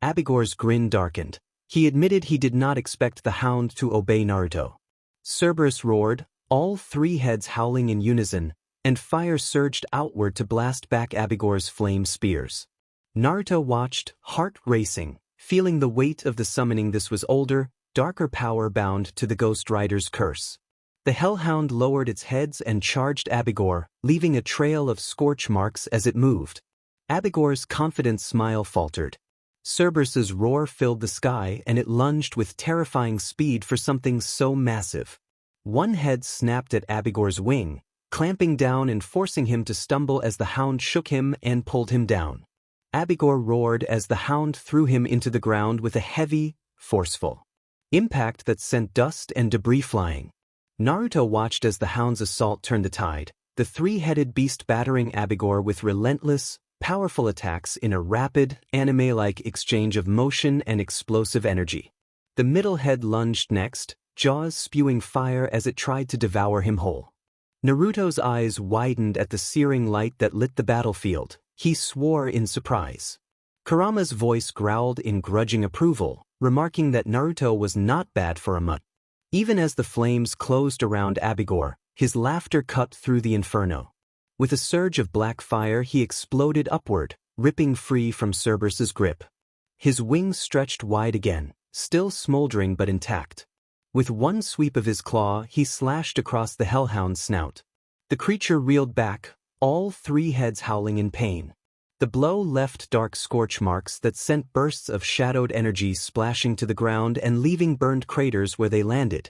Abigor's grin darkened. He admitted he did not expect the hound to obey Naruto. Cerberus roared, all 3 heads howling in unison, and fire surged outward to blast back Abigor's flame spears. Naruto watched, heart racing, feeling the weight of the summoning. This was older, darker power bound to the Ghost Rider's curse. The Hellhound lowered its heads and charged Abigor, leaving a trail of scorch marks as it moved. Abigor's confident smile faltered. Cerberus's roar filled the sky and it lunged with terrifying speed for something so massive. One head snapped at Abigor's wing, clamping down and forcing him to stumble as the hound shook him and pulled him down. Abigor roared as the hound threw him into the ground with a heavy, forceful impact that sent dust and debris flying. Naruto watched as the hound's assault turned the tide, the 3-headed beast battering Abigor with relentless, powerful attacks in a rapid, anime-like exchange of motion and explosive energy. The middle head lunged next, jaws spewing fire as it tried to devour him whole. Naruto's eyes widened at the searing light that lit the battlefield. He swore in surprise. Kurama's voice growled in grudging approval, remarking that Naruto was not bad for a mutt. Even as the flames closed around Abigor, his laughter cut through the inferno. With a surge of black fire he exploded upward, ripping free from Cerberus's grip. His wings stretched wide again, still smoldering but intact. With one sweep of his claw he slashed across the Hellhound's snout. The creature reeled back, all 3 heads howling in pain. The blow left dark scorch marks that sent bursts of shadowed energy splashing to the ground and leaving burned craters where they landed.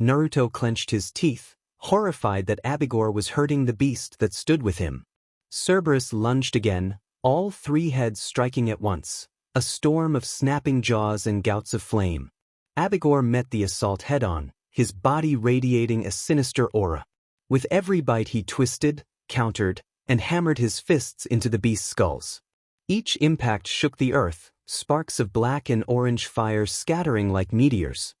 Naruto clenched his teeth, horrified that Abigor was hurting the beast that stood with him. Cerberus lunged again, all three heads striking at once, a storm of snapping jaws and gouts of flame. Abigor met the assault head-on, his body radiating a sinister aura. With every bite he twisted, countered, and hammered his fists into the beast's skulls. Each impact shook the earth, sparks of black and orange fire scattering like meteors.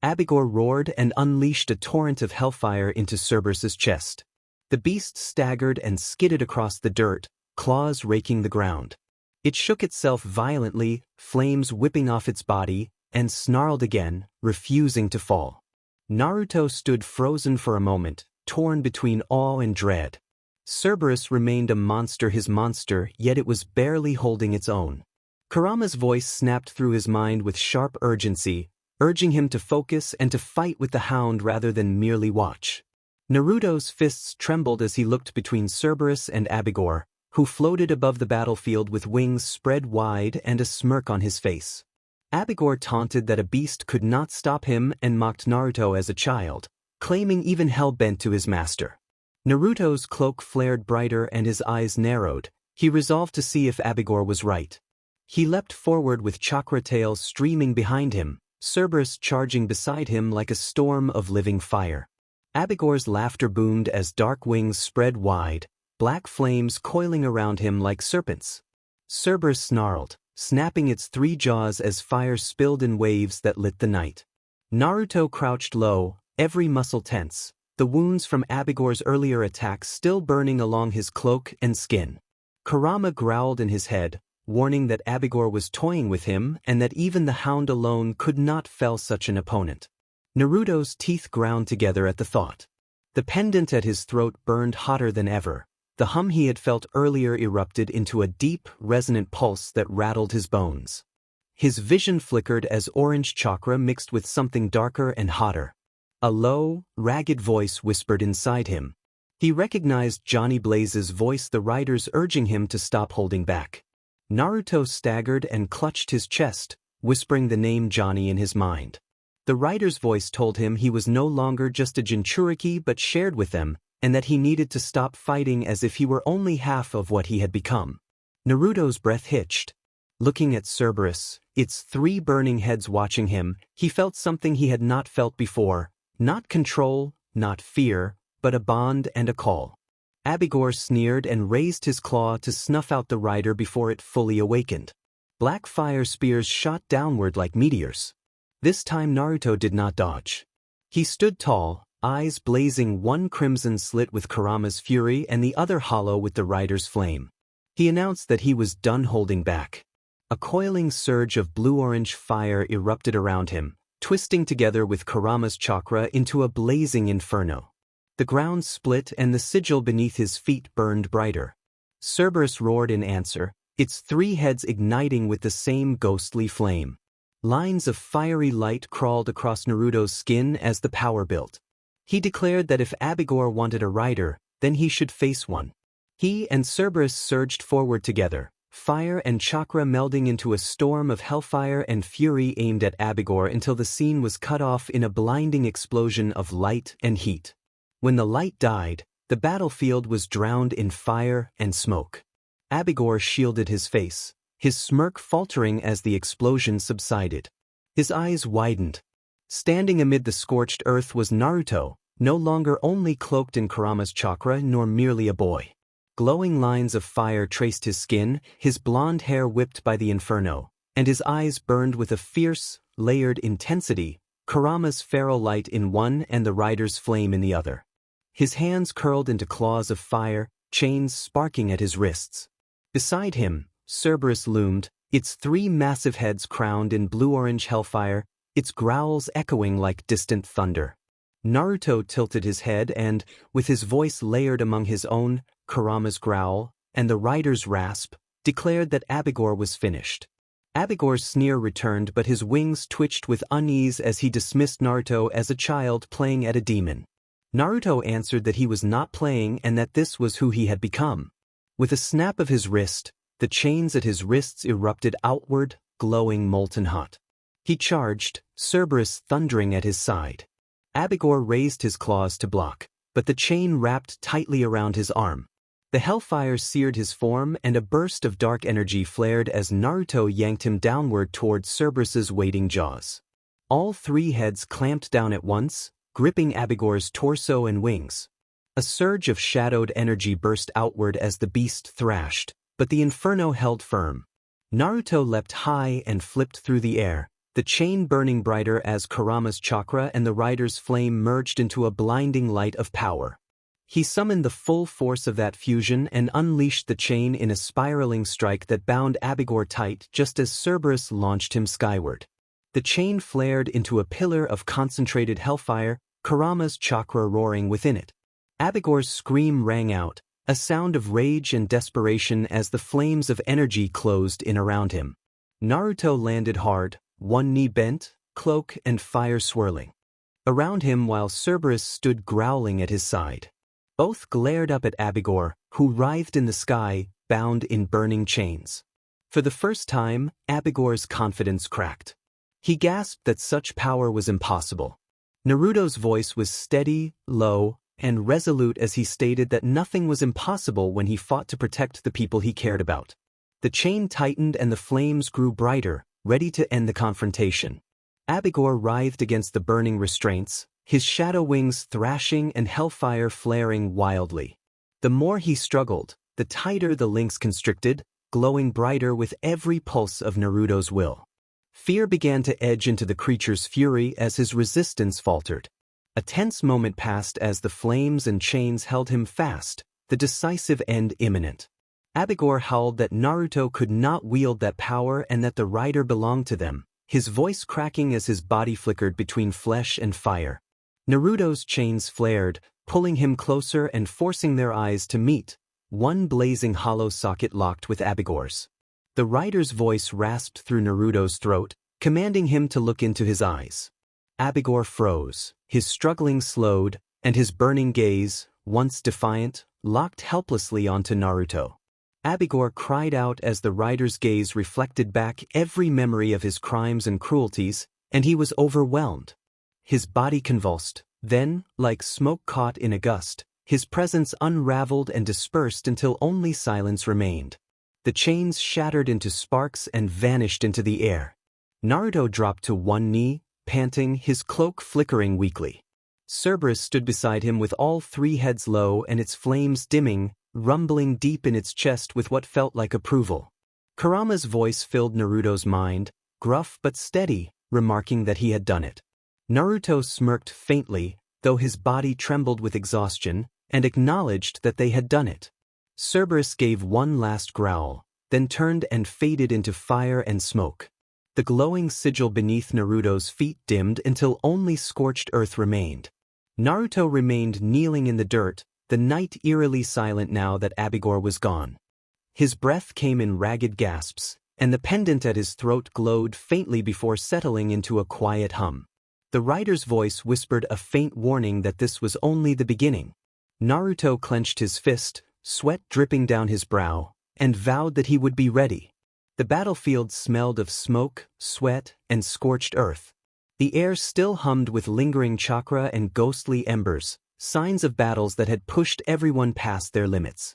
Abigor roared and unleashed a torrent of hellfire into Cerberus's chest. The beast staggered and skidded across the dirt, claws raking the ground. It shook itself violently, flames whipping off its body, and snarled again, refusing to fall. Naruto stood frozen for a moment, torn between awe and dread. Cerberus remained a monster, his monster, yet it was barely holding its own. Kurama's voice snapped through his mind with sharp urgency, urging him to focus and to fight with the hound rather than merely watch. Naruto's fists trembled as he looked between Cerberus and Abigor, who floated above the battlefield with wings spread wide and a smirk on his face. Abigor taunted that a beast could not stop him and mocked Naruto as a child, claiming even hell bent to his master. Naruto's cloak flared brighter and his eyes narrowed. He resolved to see if Abigor was right. He leapt forward with chakra tails streaming behind him, Cerberus charging beside him like a storm of living fire. Abigor's laughter boomed as dark wings spread wide, black flames coiling around him like serpents. Cerberus snarled, snapping its three jaws as fire spilled in waves that lit the night. Naruto crouched low, every muscle tense, the wounds from Abigor's earlier attacks still burning along his cloak and skin. Kurama growled in his head, warning that Abigor was toying with him and that even the hound alone could not fell such an opponent. Naruto's teeth ground together at the thought. The pendant at his throat burned hotter than ever. The hum he had felt earlier erupted into a deep, resonant pulse that rattled his bones. His vision flickered as orange chakra mixed with something darker and hotter. A low, ragged voice whispered inside him. He recognized Johnny Blaze's voice, the riders urging him to stop holding back. Naruto staggered and clutched his chest, whispering the name Johnny in his mind. The rider's voice told him he was no longer just a Jinchuriki but shared with them, and that he needed to stop fighting as if he were only half of what he had become. Naruto's breath hitched. Looking at Cerberus, its three burning heads watching him, he felt something he had not felt before. Not control, not fear, but a bond and a call. Abigor sneered and raised his claw to snuff out the rider before it fully awakened. Black fire spears shot downward like meteors. This time Naruto did not dodge. He stood tall, eyes blazing, one crimson slit with Kurama's fury and the other hollow with the rider's flame. He announced that he was done holding back. A coiling surge of blue-orange fire erupted around him, twisting together with Kurama's chakra into a blazing inferno. The ground split and the sigil beneath his feet burned brighter. Cerberus roared in answer, its three heads igniting with the same ghostly flame. Lines of fiery light crawled across Naruto's skin as the power built. He declared that if Abigor wanted a rider, then he should face one. He and Cerberus surged forward together, fire and chakra melding into a storm of hellfire and fury aimed at Abigor until the scene was cut off in a blinding explosion of light and heat. When the light died, the battlefield was drowned in fire and smoke. Abigor shielded his face, his smirk faltering as the explosion subsided. His eyes widened. Standing amid the scorched earth was Naruto, no longer only cloaked in Kurama's chakra nor merely a boy. Glowing lines of fire traced his skin, his blonde hair whipped by the inferno, and his eyes burned with a fierce, layered intensity, Kurama's feral light in one and the rider's flame in the other. His hands curled into claws of fire, chains sparking at his wrists. Beside him, Cerberus loomed, its three massive heads crowned in blue-orange hellfire, its growls echoing like distant thunder. Naruto tilted his head and, with his voice layered among his own, Kurama's growl, and the rider's rasp, declared that Abigor was finished. Abigor's sneer returned, but his wings twitched with unease as he dismissed Naruto as a child playing at a demon. Naruto answered that he was not playing and that this was who he had become. With a snap of his wrist, The chains at his wrists erupted outward, glowing molten hot. He charged, Cerberus thundering at his side. Abigor raised his claws to block, but the chain wrapped tightly around his arm. The hellfire seared his form and a burst of dark energy flared as Naruto yanked him downward toward Cerberus's waiting jaws. All three heads clamped down at once, gripping Abigor's torso and wings. A surge of shadowed energy burst outward as the beast thrashed, but the inferno held firm. Naruto leapt high and flipped through the air, the chain burning brighter as Kurama's chakra and the rider's flame merged into a blinding light of power. He summoned the full force of that fusion and unleashed the chain in a spiraling strike that bound Abigor tight just as Cerberus launched him skyward. The chain flared into a pillar of concentrated hellfire, Kurama's chakra roaring within it. Abigor's scream rang out, a sound of rage and desperation as the flames of energy closed in around him. Naruto landed hard, one knee bent, cloak and fire swirling around him while Cerberus stood growling at his side. Both glared up at Abigor, who writhed in the sky, bound in burning chains. For the first time, Abigor's confidence cracked. He gasped that such power was impossible. Naruto's voice was steady, low, and resolute as he stated that nothing was impossible when he fought to protect the people he cared about. The chain tightened and the flames grew brighter, ready to end the confrontation. Abigor writhed against the burning restraints, his shadow wings thrashing and hellfire flaring wildly. The more he struggled, the tighter the links constricted, glowing brighter with every pulse of Naruto's will. Fear began to edge into the creature's fury as his resistance faltered. A tense moment passed as the flames and chains held him fast, the decisive end imminent. Abigor howled that Naruto could not wield that power and that the rider belonged to them, his voice cracking as his body flickered between flesh and fire. Naruto's chains flared, pulling him closer and forcing their eyes to meet, one blazing hollow socket locked with Abigor's. The rider's voice rasped through Naruto's throat, commanding him to look into his eyes. Abigor froze, his struggling slowed, and his burning gaze, once defiant, locked helplessly onto Naruto. Abigor cried out as the rider's gaze reflected back every memory of his crimes and cruelties, and he was overwhelmed. His body convulsed, then, like smoke caught in a gust, his presence unraveled and dispersed until only silence remained. The chains shattered into sparks and vanished into the air. Naruto dropped to one knee, panting, his cloak flickering weakly. Cerberus stood beside him with all three heads low and its flames dimming, rumbling deep in its chest with what felt like approval. Kurama's voice filled Naruto's mind, gruff but steady, remarking that he had done it. Naruto smirked faintly, though his body trembled with exhaustion, and acknowledged that they had done it. Cerberus gave one last growl, then turned and faded into fire and smoke. The glowing sigil beneath Naruto's feet dimmed until only scorched earth remained. Naruto remained kneeling in the dirt, the night eerily silent now that Abigor was gone. His breath came in ragged gasps, and the pendant at his throat glowed faintly before settling into a quiet hum. The rider's voice whispered a faint warning that this was only the beginning. Naruto clenched his fist, sweat dripping down his brow, and vowed that he would be ready. The battlefield smelled of smoke, sweat, and scorched earth. The air still hummed with lingering chakra and ghostly embers, signs of battles that had pushed everyone past their limits.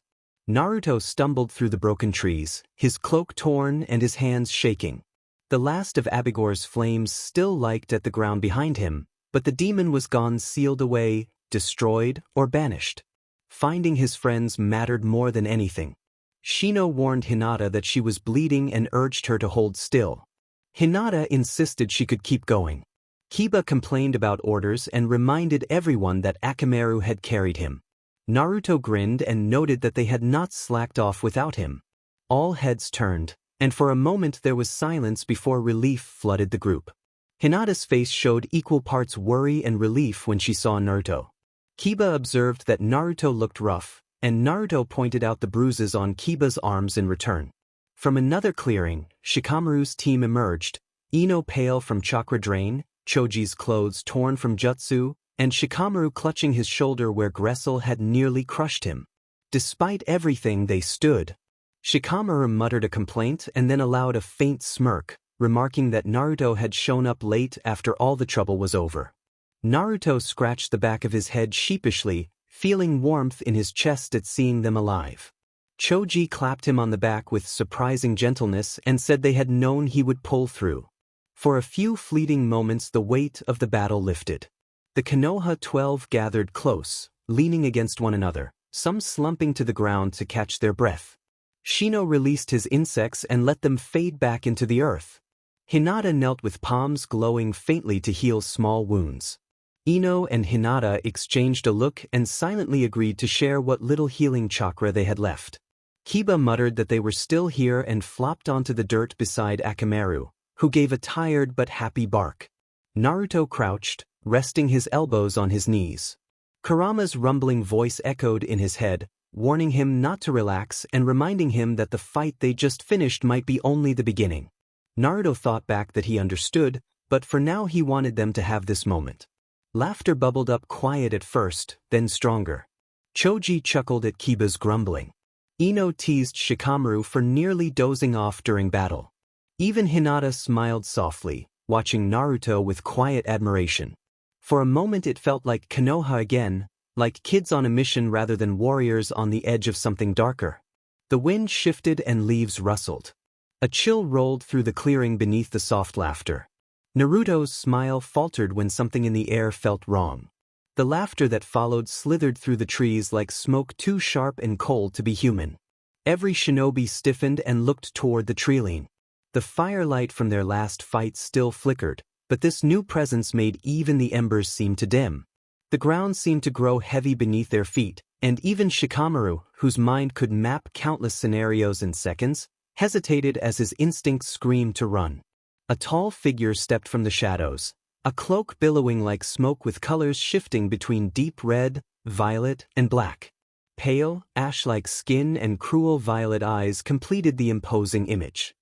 Naruto stumbled through the broken trees, his cloak torn and his hands shaking. The last of Abigor's flames still licked at the ground behind him, but the demon was gone, sealed away, destroyed, or banished. Finding his friends mattered more than anything. Shino warned Hinata that she was bleeding and urged her to hold still. Hinata insisted she could keep going. Kiba complained about orders and reminded everyone that Akamaru had carried him. Naruto grinned and noted that they had not slacked off without him. All heads turned, and for a moment there was silence before relief flooded the group. Hinata's face showed equal parts worry and relief when she saw Naruto. Kiba observed that Naruto looked rough, and Naruto pointed out the bruises on Kiba's arms in return. From another clearing, Shikamaru's team emerged, Ino pale from chakra drain, Choji's clothes torn from jutsu, and Shikamaru clutching his shoulder where Gressel had nearly crushed him. Despite everything, they stood. Shikamaru muttered a complaint and then allowed a faint smirk, remarking that Naruto had shown up late after all the trouble was over. Naruto scratched the back of his head sheepishly, feeling warmth in his chest at seeing them alive. Choji clapped him on the back with surprising gentleness and said they had known he would pull through. For a few fleeting moments the weight of the battle lifted. The Konoha 12 gathered close, leaning against one another, some slumping to the ground to catch their breath. Shino released his insects and let them fade back into the earth. Hinata knelt with palms glowing faintly to heal small wounds. Ino and Hinata exchanged a look and silently agreed to share what little healing chakra they had left. Kiba muttered that they were still here and flopped onto the dirt beside Akamaru, who gave a tired but happy bark. Naruto crouched, resting his elbows on his knees. Kurama's rumbling voice echoed in his head, warning him not to relax and reminding him that the fight they just finished might be only the beginning. Naruto thought back that he understood, but for now he wanted them to have this moment. Laughter bubbled up, quiet at first, then stronger. Choji chuckled at Kiba's grumbling. Ino teased Shikamaru for nearly dozing off during battle. Even Hinata smiled softly, watching Naruto with quiet admiration. For a moment it felt like Konoha again, like kids on a mission rather than warriors on the edge of something darker. The wind shifted and leaves rustled. A chill rolled through the clearing beneath the soft laughter. Naruto's smile faltered when something in the air felt wrong. The laughter that followed slithered through the trees like smoke too sharp and cold to be human. Every shinobi stiffened and looked toward the treeline. The firelight from their last fight still flickered, but this new presence made even the embers seem to dim. The ground seemed to grow heavy beneath their feet, and even Shikamaru, whose mind could map countless scenarios in seconds, hesitated as his instincts screamed to run. A tall figure stepped from the shadows, a cloak billowing like smoke with colors shifting between deep red, violet, and black. Pale, ash-like skin and cruel violet eyes completed the imposing image.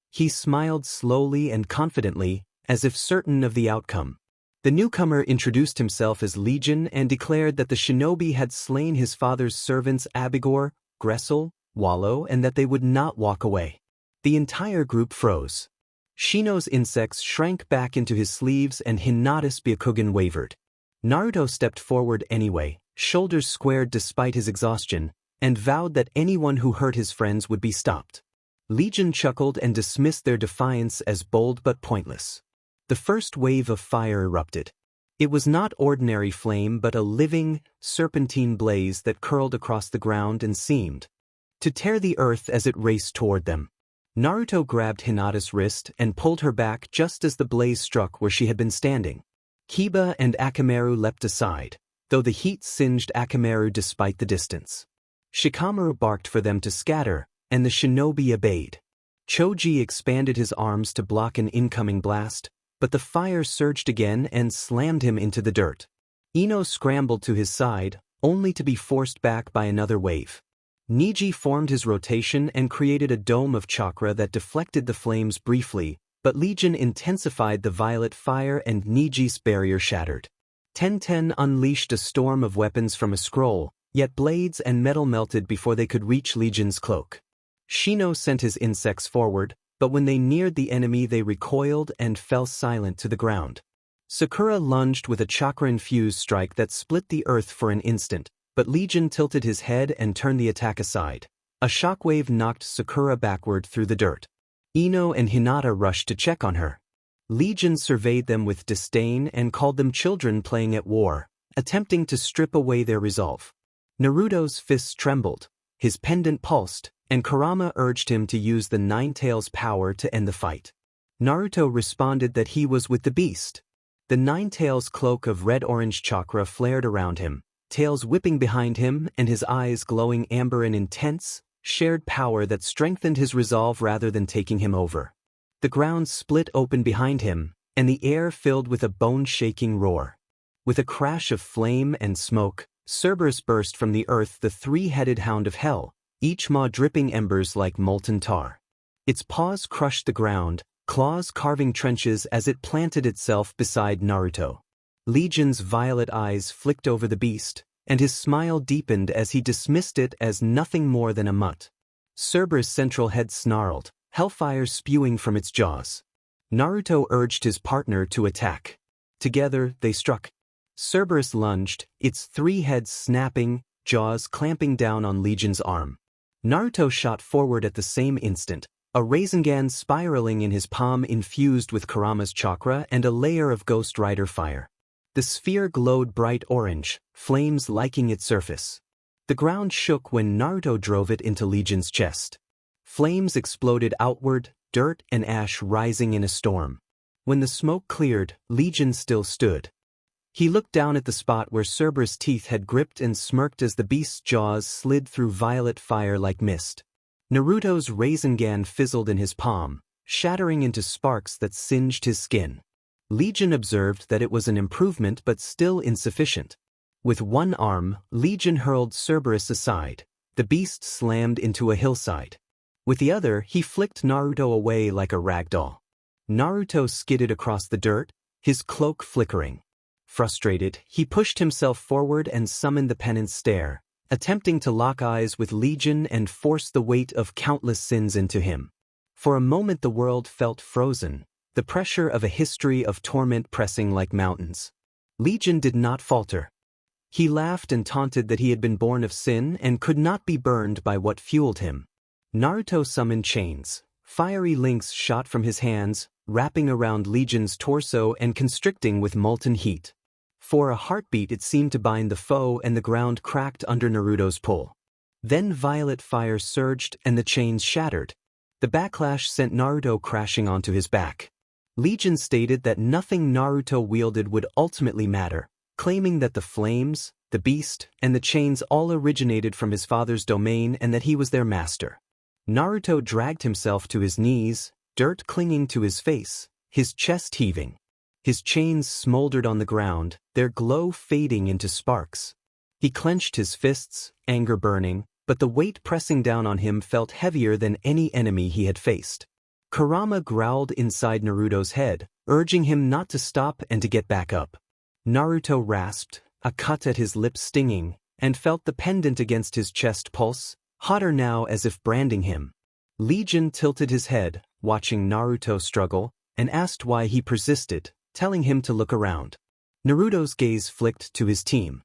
He smiled slowly and confidently, as if certain of the outcome. The newcomer introduced himself as Legion and declared that the shinobi had slain his father's servants Abigor, Gressel, Wallow, and that they would not walk away. The entire group froze. Shino's insects shrank back into his sleeves and Hinata's Byakugan wavered. Naruto stepped forward anyway, shoulders squared despite his exhaustion, and vowed that anyone who hurt his friends would be stopped. Legion chuckled and dismissed their defiance as bold but pointless. The first wave of fire erupted. It was not ordinary flame but a living, serpentine blaze that curled across the ground and seemed to tear the earth as it raced toward them. Naruto grabbed Hinata's wrist and pulled her back just as the blaze struck where she had been standing. Kiba and Akamaru leapt aside, though the heat singed Akamaru despite the distance. Shikamaru barked for them to scatter, and the shinobi obeyed. Choji expanded his arms to block an incoming blast, but the fire surged again and slammed him into the dirt. Ino scrambled to his side, only to be forced back by another wave. Niji formed his rotation and created a dome of chakra that deflected the flames briefly, but Legion intensified the violet fire and Niji's barrier shattered. Tenten unleashed a storm of weapons from a scroll, yet blades and metal melted before they could reach Legion's cloak. Shino sent his insects forward, but when they neared the enemy they recoiled and fell silent to the ground. Sakura lunged with a chakra-infused strike that split the earth for an instant, but Legion tilted his head and turned the attack aside. A shockwave knocked Sakura backward through the dirt. Ino and Hinata rushed to check on her. Legion surveyed them with disdain and called them children playing at war, attempting to strip away their resolve. Naruto's fists trembled, his pendant pulsed, and Kurama urged him to use the Nine Tails' power to end the fight. Naruto responded that he was with the beast. The Nine Tails' cloak of red-orange chakra flared around him, tails whipping behind him and his eyes glowing amber in intense, shared power that strengthened his resolve rather than taking him over. The ground split open behind him, and the air filled with a bone-shaking roar. With a crash of flame and smoke, Cerberus burst from the earth, the three-headed hound of hell, each maw dripping embers like molten tar. Its paws crushed the ground, claws carving trenches as it planted itself beside Naruto. Legion's violet eyes flicked over the beast, and his smile deepened as he dismissed it as nothing more than a mutt. Cerberus' central head snarled, hellfire spewing from its jaws. Naruto urged his partner to attack. Together, they struck. Cerberus lunged, its three heads snapping, jaws clamping down on Legion's arm. Naruto shot forward at the same instant, a Rasengan spiraling in his palm infused with Kurama's chakra and a layer of Ghost Rider fire. The sphere glowed bright orange, flames liking its surface. The ground shook when Naruto drove it into Legion's chest. Flames exploded outward, dirt and ash rising in a storm. When the smoke cleared, Legion still stood. He looked down at the spot where Cerberus' teeth had gripped and smirked as the beast's jaws slid through violet fire like mist. Naruto's Rasengan fizzled in his palm, shattering into sparks that singed his skin. Legion observed that it was an improvement but still insufficient. With one arm, Legion hurled Cerberus aside. The beast slammed into a hillside. With the other, he flicked Naruto away like a ragdoll. Naruto skidded across the dirt, his cloak flickering. Frustrated, he pushed himself forward and summoned the penance stare, attempting to lock eyes with Legion and force the weight of countless sins into him. For a moment the world felt frozen, the pressure of a history of torment pressing like mountains. Legion did not falter. He laughed and taunted that he had been born of sin and could not be burned by what fueled him. Naruto summoned chains. Fiery links shot from his hands, wrapping around Legion's torso and constricting with molten heat. For a heartbeat it seemed to bind the foe and the ground cracked under Naruto's pull. Then violet fire surged and the chains shattered. The backlash sent Naruto crashing onto his back. Legion stated that nothing Naruto wielded would ultimately matter, claiming that the flames, the beast, and the chains all originated from his father's domain and that he was their master. Naruto dragged himself to his knees, dirt clinging to his face, his chest heaving. His chains smoldered on the ground, their glow fading into sparks. He clenched his fists, anger burning, but the weight pressing down on him felt heavier than any enemy he had faced. Kurama growled inside Naruto's head, urging him not to stop and to get back up. Naruto rasped, a cut at his lips stinging, and felt the pendant against his chest pulse, hotter now as if branding him. Legion tilted his head, watching Naruto struggle, and asked why he persisted, telling him to look around. Naruto's gaze flicked to his team.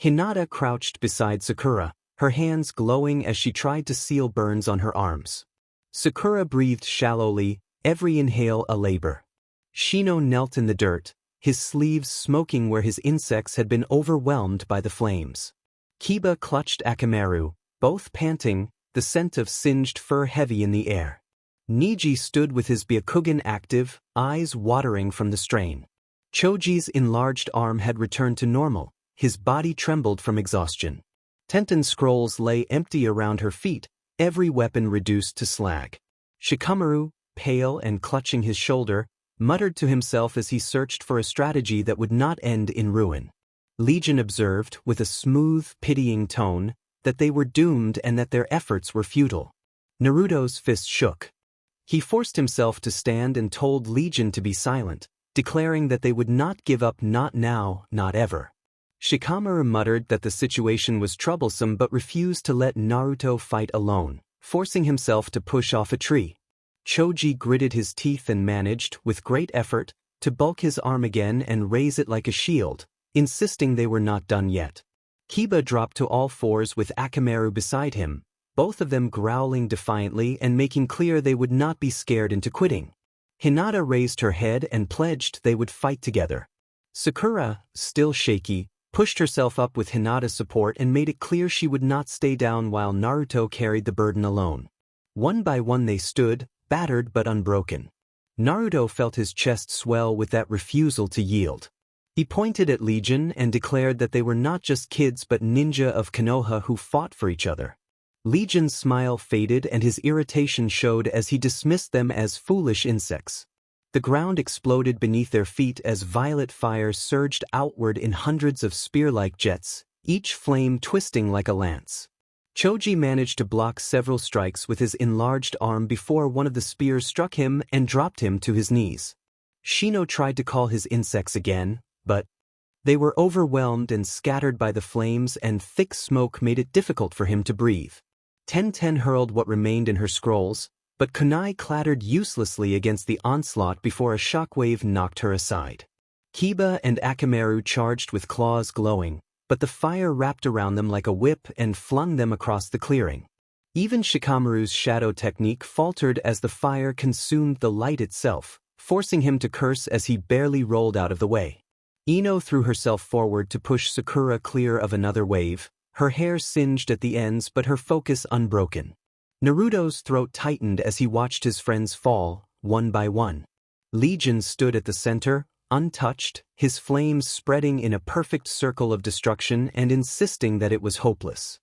Hinata crouched beside Sakura, her hands glowing as she tried to seal burns on her arms. Sakura breathed shallowly, every inhale a labor. Shino knelt in the dirt, his sleeves smoking where his insects had been overwhelmed by the flames. Kiba clutched Akamaru, both panting, the scent of singed fur heavy in the air. Niji stood with his Byakugan active, eyes watering from the strain. Choji's enlarged arm had returned to normal, his body trembled from exhaustion. Tenten scrolls lay empty around her feet, every weapon reduced to slag. Shikamaru, pale and clutching his shoulder, muttered to himself as he searched for a strategy that would not end in ruin. Legion observed, with a smooth, pitying tone, that they were doomed and that their efforts were futile. Naruto's fist shook. He forced himself to stand and told Legion to be silent, declaring that they would not give up, not now, not ever. Shikamaru muttered that the situation was troublesome but refused to let Naruto fight alone, forcing himself to push off a tree. Choji gritted his teeth and managed, with great effort, to bulk his arm again and raise it like a shield, insisting they were not done yet. Kiba dropped to all fours with Akamaru beside him, both of them growling defiantly and making clear they would not be scared into quitting. Hinata raised her head and pledged they would fight together. Sakura, still shaky, pushed herself up with Hinata's support and made it clear she would not stay down while Naruto carried the burden alone. One by one they stood, battered but unbroken. Naruto felt his chest swell with that refusal to yield. He pointed at Legion and declared that they were not just kids but ninja of Konoha who fought for each other. Legion's smile faded and his irritation showed as he dismissed them as foolish insects. The ground exploded beneath their feet as violet fire surged outward in hundreds of spear-like jets, each flame twisting like a lance. Choji managed to block several strikes with his enlarged arm before one of the spears struck him and dropped him to his knees. Shino tried to call his insects again, but they were overwhelmed and scattered by the flames, and thick smoke made it difficult for him to breathe. Ten hurled what remained in her scrolls, but kunai clattered uselessly against the onslaught before a shockwave knocked her aside. Kiba and Akamaru charged with claws glowing, but the fire wrapped around them like a whip and flung them across the clearing. Even Shikamaru's shadow technique faltered as the fire consumed the light itself, forcing him to curse as he barely rolled out of the way. Ino threw herself forward to push Sakura clear of another wave, her hair singed at the ends but her focus unbroken. Naruto's throat tightened as he watched his friends fall, one by one. Legion stood at the center, untouched, his flames spreading in a perfect circle of destruction and insisting that it was hopeless.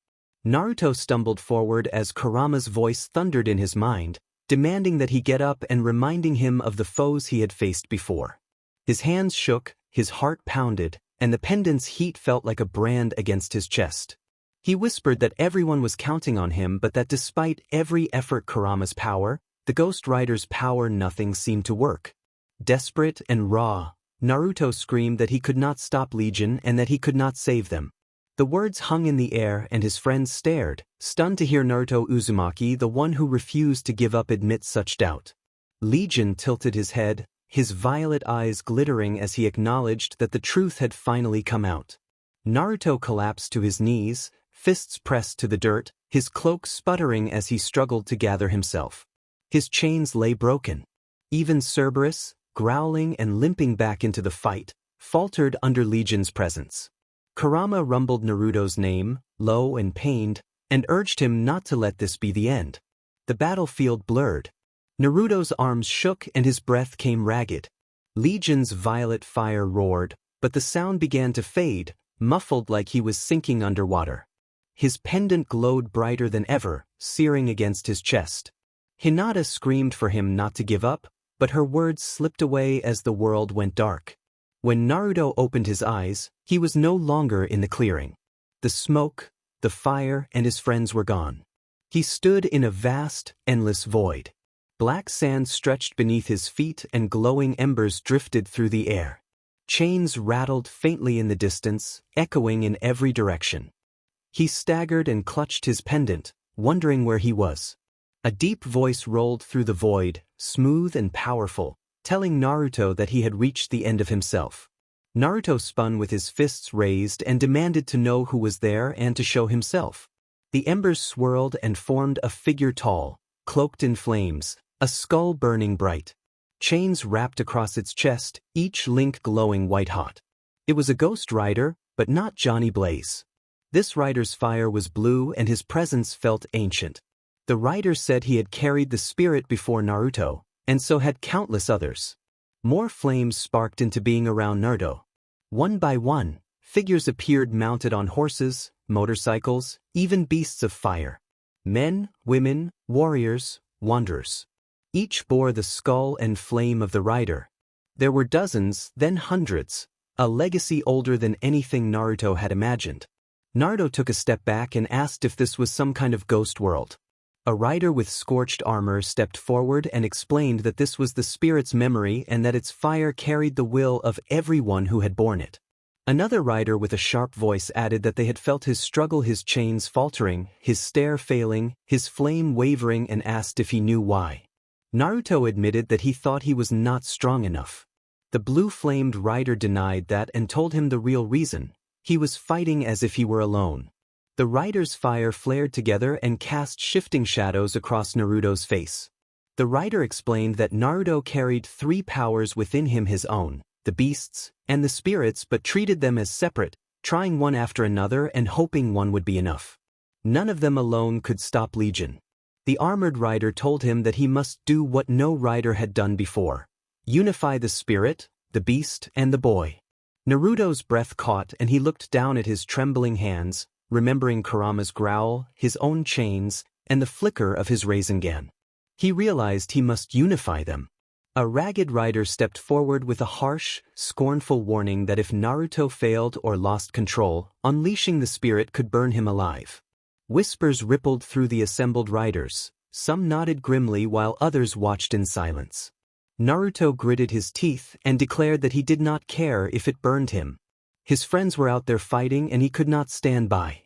Naruto stumbled forward as Kurama's voice thundered in his mind, demanding that he get up and reminding him of the foes he had faced before. His hands shook, his heart pounded, and the pendant's heat felt like a brand against his chest. He whispered that everyone was counting on him but that despite every effort Kurama's power, the Ghost Rider's power, nothing seemed to work. Desperate and raw, Naruto screamed that he could not stop Legion and that he could not save them. The words hung in the air and his friends stared, stunned to hear Naruto Uzumaki, the one who refused to give up, admit such doubt. Legion tilted his head, his violet eyes glittering as he acknowledged that the truth had finally come out. Naruto collapsed to his knees, fists pressed to the dirt, his cloak sputtering as he struggled to gather himself. His chains lay broken. Even Cerberus, growling and limping back into the fight, faltered under Legion's presence. Kurama rumbled Naruto's name, low and pained, and urged him not to let this be the end. The battlefield blurred. Naruto's arms shook and his breath came ragged. Legion's violet fire roared, but the sound began to fade, muffled like he was sinking underwater. His pendant glowed brighter than ever, searing against his chest. Hinata screamed for him not to give up, but her words slipped away as the world went dark. When Naruto opened his eyes, he was no longer in the clearing. The smoke, the fire, and his friends were gone. He stood in a vast, endless void. Black sand stretched beneath his feet and glowing embers drifted through the air. Chains rattled faintly in the distance, echoing in every direction. He staggered and clutched his pendant, wondering where he was. A deep voice rolled through the void, smooth and powerful, telling Naruto that he had reached the end of himself. Naruto spun with his fists raised and demanded to know who was there and to show himself. The embers swirled and formed a figure tall, cloaked in flames, a skull burning bright. Chains wrapped across its chest, each link glowing white-hot. It was a Ghost Rider, but not Johnny Blaze. This rider's fire was blue and his presence felt ancient. The rider said he had carried the spirit before Naruto, and so had countless others. More flames sparked into being around Naruto. One by one, figures appeared mounted on horses, motorcycles, even beasts of fire. Men, women, warriors, wanderers. Each bore the skull and flame of the rider. There were dozens, then hundreds, a legacy older than anything Naruto had imagined. Naruto took a step back and asked if this was some kind of ghost world. A rider with scorched armor stepped forward and explained that this was the spirit's memory and that its fire carried the will of everyone who had borne it. Another rider with a sharp voice added that they had felt his struggle, his chains faltering, his stare failing, his flame wavering, and asked if he knew why. Naruto admitted that he thought he was not strong enough. The blue-flamed rider denied that and told him the real reason. He was fighting as if he were alone. The rider's fire flared together and cast shifting shadows across Naruto's face. The rider explained that Naruto carried 3 powers within him, his own, the beasts, and the spirits, but treated them as separate, trying one after another and hoping one would be enough. None of them alone could stop Legion. The armored rider told him that he must do what no rider had done before: unify the spirit, the beast, and the boy. Naruto's breath caught and he looked down at his trembling hands, remembering Kurama's growl, his own chains, and the flicker of his Rasengan. He realized he must unify them. A ragged rider stepped forward with a harsh, scornful warning that if Naruto failed or lost control, unleashing the spirit could burn him alive. Whispers rippled through the assembled riders. Some nodded grimly while others watched in silence. Naruto gritted his teeth and declared that he did not care if it burned him. His friends were out there fighting and he could not stand by.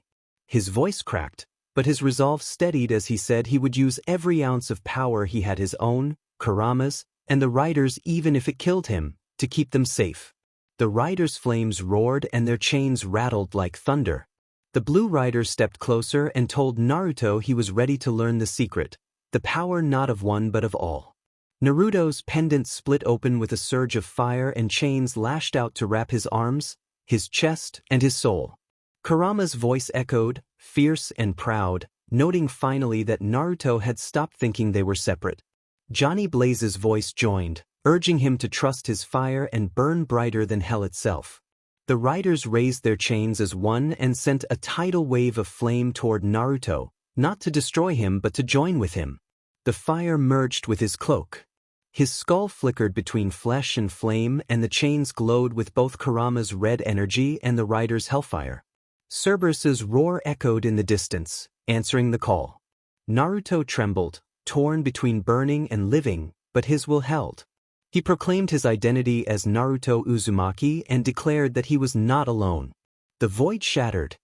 His voice cracked. but his resolve steadied as he said he would use every ounce of power he had, his own, Kurama's, and the riders, even if it killed him, to keep them safe. The riders' flames roared and their chains rattled like thunder. The blue rider stepped closer and told Naruto he was ready to learn the secret, the power not of one but of all. Naruto's pendant split open with a surge of fire and chains lashed out to wrap his arms, his chest, and his soul. Kurama's voice echoed, fierce and proud, noting finally that Naruto had stopped thinking they were separate. Johnny Blaze's voice joined, urging him to trust his fire and burn brighter than hell itself. The riders raised their chains as one and sent a tidal wave of flame toward Naruto, not to destroy him but to join with him. The fire merged with his cloak. His skull flickered between flesh and flame, and the chains glowed with both Kurama's red energy and the rider's hellfire. Cerberus's roar echoed in the distance, answering the call. Naruto trembled, torn between burning and living, but his will held. He proclaimed his identity as Naruto Uzumaki and declared that he was not alone. The void shattered.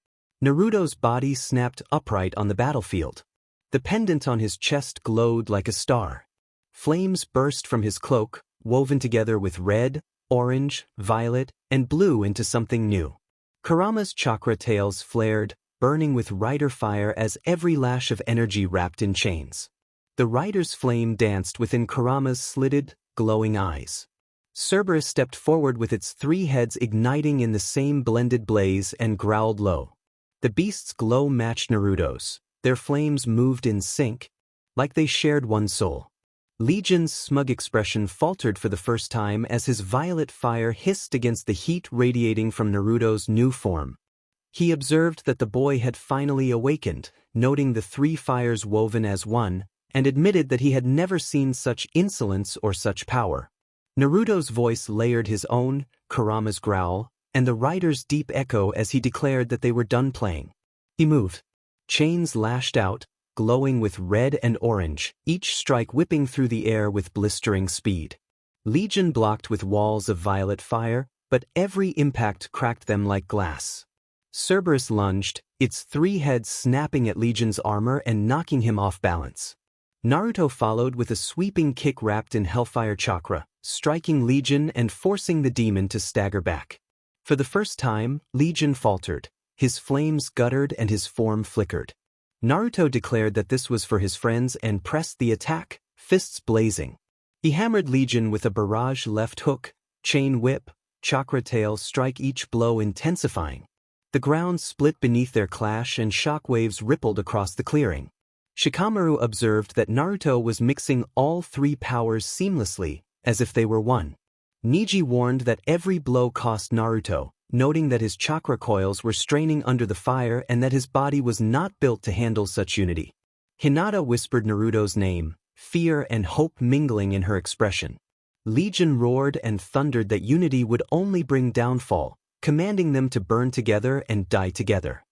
Naruto's body snapped upright on the battlefield. The pendant on his chest glowed like a star. Flames burst from his cloak, woven together with red, orange, violet, and blue into something new. Kurama's chakra tails flared, burning with rider fire as every lash of energy wrapped in chains. The rider's flame danced within Kurama's slitted, glowing eyes. Cerberus stepped forward with its three heads igniting in the same blended blaze and growled low. The beast's glow matched Naruto's. Their flames moved in sync, like they shared one soul. Legion's smug expression faltered for the first time as his violet fire hissed against the heat radiating from Naruto's new form. He observed that the boy had finally awakened, noting the three fires woven as one, and admitted that he had never seen such insolence or such power. Naruto's voice layered his own, Kurama's growl, and the rider's deep echo as he declared that they were done playing. He moved. Chains lashed out, glowing with red and orange, each strike whipping through the air with blistering speed. Legion blocked with walls of violet fire, but every impact cracked them like glass. Cerberus lunged, its three heads snapping at Legion's armor and knocking him off balance. Naruto followed with a sweeping kick wrapped in hellfire chakra, striking Legion and forcing the demon to stagger back. For the first time, Legion faltered. His flames guttered and his form flickered. Naruto declared that this was for his friends and pressed the attack, fists blazing. He hammered Legion with a barrage left hook, chain whip, chakra tail strike, each blow intensifying. The ground split beneath their clash and shockwaves rippled across the clearing. Shikamaru observed that Naruto was mixing all three powers seamlessly, as if they were one. Neji warned that every blow cost Naruto, noting that his chakra coils were straining under the fire and that his body was not built to handle such unity. Hinata whispered Naruto's name, fear and hope mingling in her expression. Legion roared and thundered that unity would only bring downfall, commanding them to burn together and die together.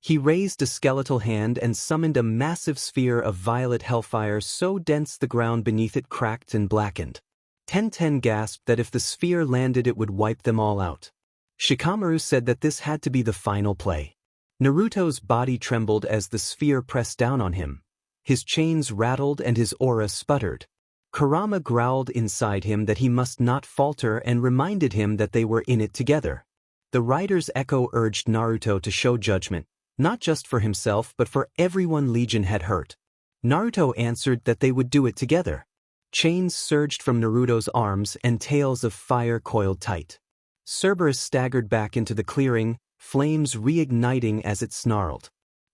He raised a skeletal hand and summoned a massive sphere of violet hellfire so dense the ground beneath it cracked and blackened. Tenten gasped that if the sphere landed it would wipe them all out. Shikamaru said that this had to be the final play. Naruto's body trembled as the sphere pressed down on him. His chains rattled and his aura sputtered. Kurama growled inside him that he must not falter and reminded him that they were in it together. The rider's echo urged Naruto to show judgment, not just for himself but for everyone Legion had hurt. Naruto answered that they would do it together. Chains surged from Naruto's arms and tails of fire coiled tight. Cerberus staggered back into the clearing, flames reigniting as it snarled.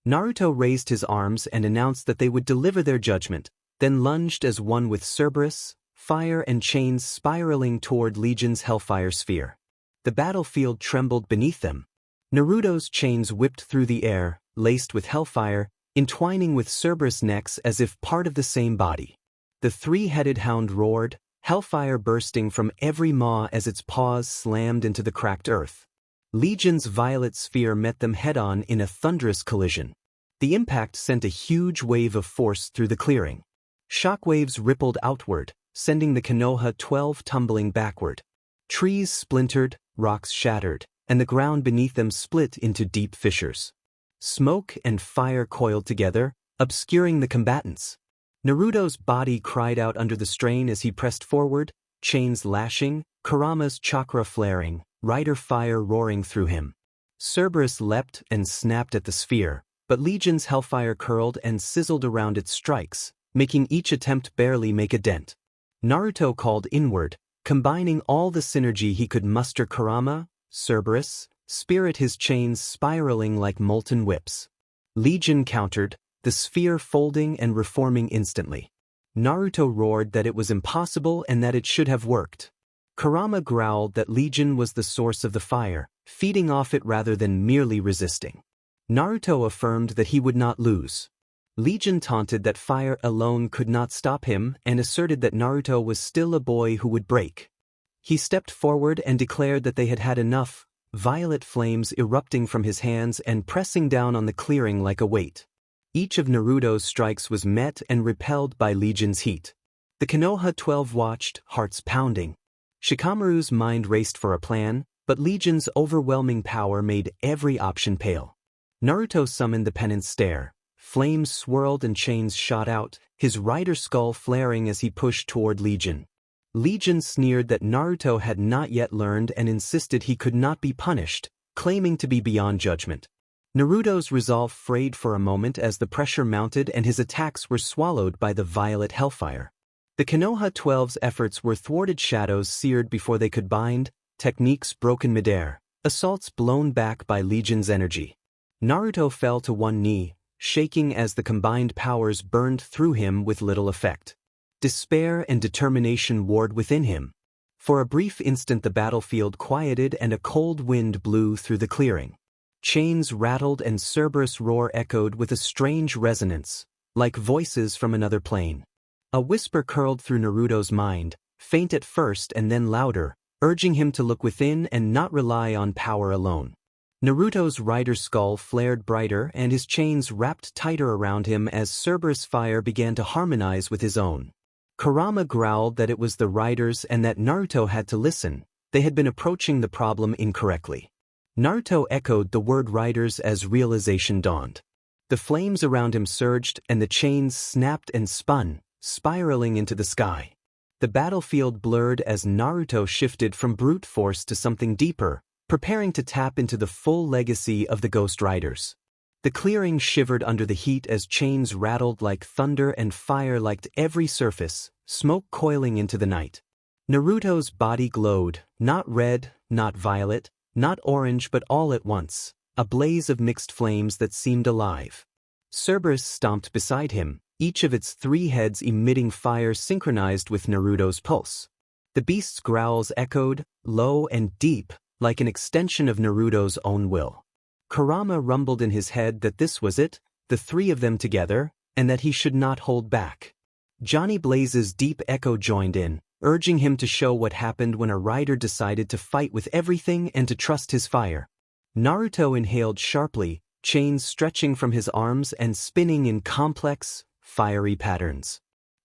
Naruto raised his arms and announced that they would deliver their judgment, then lunged as one with Cerberus, fire and chains spiraling toward Legion's hellfire sphere. The battlefield trembled beneath them. Naruto's chains whipped through the air, laced with hellfire, entwining with Cerberus' necks as if part of the same body. The three-headed hound roared, hellfire bursting from every maw as its paws slammed into the cracked earth. Legion's violet sphere met them head-on in a thunderous collision. The impact sent a huge wave of force through the clearing. Shockwaves rippled outward, sending the Konoha 12 tumbling backward. Trees splintered, rocks shattered, and the ground beneath them split into deep fissures. Smoke and fire coiled together, obscuring the combatants. Naruto's body cried out under the strain as he pressed forward, chains lashing, Kurama's chakra flaring, rider fire roaring through him. Cerberus leapt and snapped at the sphere, but Legion's hellfire curled and sizzled around its strikes, making each attempt barely make a dent. Naruto called inward, combining all the synergy he could muster. Kurama, Cerberus, Spirit, his chains spiraling like molten whips. Legion countered, the sphere folding and reforming instantly. Naruto roared that it was impossible and that it should have worked. Kurama growled that Legion was the source of the fire, feeding off it rather than merely resisting. Naruto affirmed that he would not lose. Legion taunted that fire alone could not stop him and asserted that Naruto was still a boy who would break. He stepped forward and declared that they had had enough, violet flames erupting from his hands and pressing down on the clearing like a weight. Each of Naruto's strikes was met and repelled by Legion's heat. The Konoha 12 watched, hearts pounding. Shikamaru's mind raced for a plan, but Legion's overwhelming power made every option pale. Naruto summoned the penance stare. Flames swirled and chains shot out, his rider skull flaring as he pushed toward Legion. Legion sneered that Naruto had not yet learned and insisted he could not be punished, claiming to be beyond judgment. Naruto's resolve frayed for a moment as the pressure mounted and his attacks were swallowed by the violet hellfire. The Konoha 12's efforts were thwarted, shadows seared before they could bind, techniques broken midair, assaults blown back by Legion's energy. Naruto fell to one knee, shaking as the combined powers burned through him with little effect. Despair and determination warred within him. For a brief instant the battlefield quieted and a cold wind blew through the clearing. Chains rattled and Cerberus' roar echoed with a strange resonance, like voices from another plane. A whisper curled through Naruto's mind, faint at first and then louder, urging him to look within and not rely on power alone. Naruto's rider skull flared brighter and his chains wrapped tighter around him as Cerberus' fire began to harmonize with his own. Kurama growled that it was the riders and that Naruto had to listen. They had been approaching the problem incorrectly. Naruto echoed the word riders as realization dawned. The flames around him surged and the chains snapped and spun, spiraling into the sky. The battlefield blurred as Naruto shifted from brute force to something deeper, preparing to tap into the full legacy of the Ghost Riders. The clearing shivered under the heat as chains rattled like thunder and fire licked every surface, smoke coiling into the night. Naruto's body glowed, not red, not violet, not orange, but all at once, a blaze of mixed flames that seemed alive. Cerberus stomped beside him, each of its 3 heads emitting fire synchronized with Naruto's pulse. The beast's growls echoed, low and deep, like an extension of Naruto's own will. Kurama rumbled in his head that this was it, the 3 of them together, and that he should not hold back. Johnny Blaze's deep echo joined in, urging him to show what happened when a rider decided to fight with everything and to trust his fire. Naruto inhaled sharply, chains stretching from his arms and spinning in complex, fiery patterns.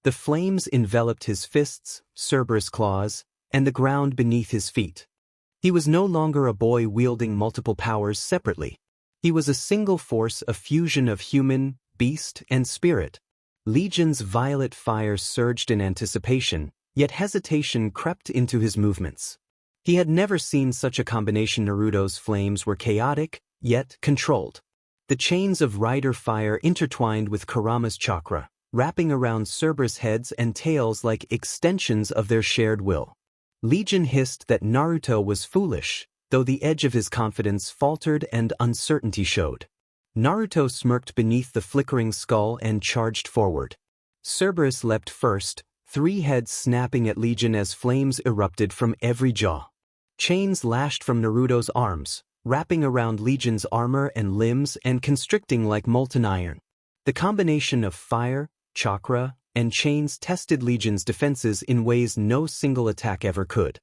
The flames enveloped his fists, Cerberus claws, and the ground beneath his feet. He was no longer a boy wielding multiple powers separately. He was a single force, a fusion of human, beast, and spirit. Legion's violet fire surged in anticipation, yet hesitation crept into his movements. He had never seen such a combination. Naruto's flames were chaotic, yet controlled. The chains of rider fire intertwined with Kurama's chakra, wrapping around Cerberus' heads and tails like extensions of their shared will. Legion hissed that Naruto was foolish, though the edge of his confidence faltered and uncertainty showed. Naruto smirked beneath the flickering skull and charged forward. Cerberus leapt first, 3 heads snapping at Legion as flames erupted from every jaw. Chains lashed from Naruto's arms, wrapping around Legion's armor and limbs and constricting like molten iron. The combination of fire, chakra, and chains tested Legion's defenses in ways no single attack ever could.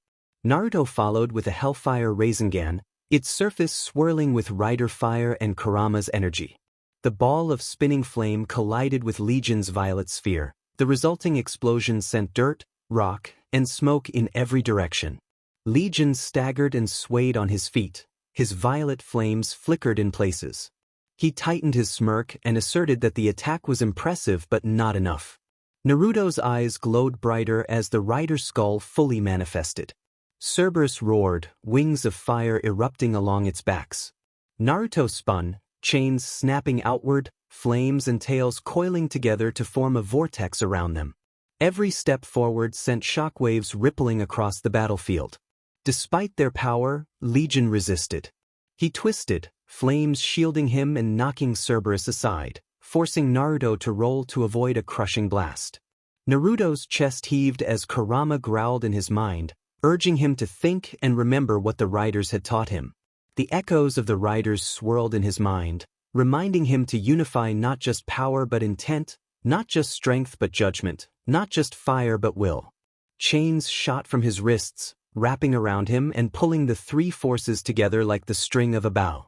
Naruto followed with a Hellfire Rasengan, its surface swirling with rider fire and Kurama's energy. The ball of spinning flame collided with Legion's violet sphere. The resulting explosion sent dirt, rock, and smoke in every direction. Legion staggered and swayed on his feet. His violet flames flickered in places. He tightened his smirk and asserted that the attack was impressive but not enough. Naruto's eyes glowed brighter as the rider's skull fully manifested. Cerberus roared, wings of fire erupting along its backs. Naruto spun, chains snapping outward, flames and tails coiling together to form a vortex around them. Every step forward sent shockwaves rippling across the battlefield. Despite their power, Legion resisted. He twisted, flames shielding him and knocking Cerberus aside, forcing Naruto to roll to avoid a crushing blast. Naruto's chest heaved as Kurama growled in his mind, urging him to think and remember what the riders had taught him. The echoes of the riders swirled in his mind, reminding him to unify not just power but intent, not just strength but judgment, not just fire but will. Chains shot from his wrists, wrapping around him and pulling the three forces together like the string of a bow.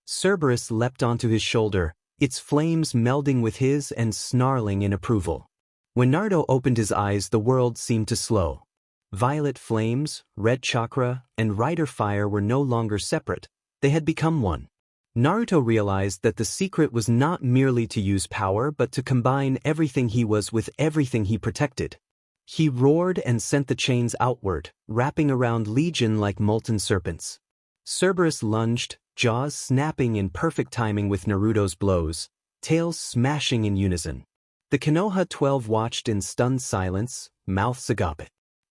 Cerberus leapt onto his shoulder, its flames melding with his and snarling in approval. When Naruto opened his eyes, the world seemed to slow. Violet flames, red chakra, and rider fire were no longer separate, they had become one. Naruto realized that the secret was not merely to use power but to combine everything he was with everything he protected. He roared and sent the chains outward, wrapping around Legion like molten serpents. Cerberus lunged, jaws snapping in perfect timing with Naruto's blows, tails smashing in unison. The Konoha 12 watched in stunned silence, mouths agape.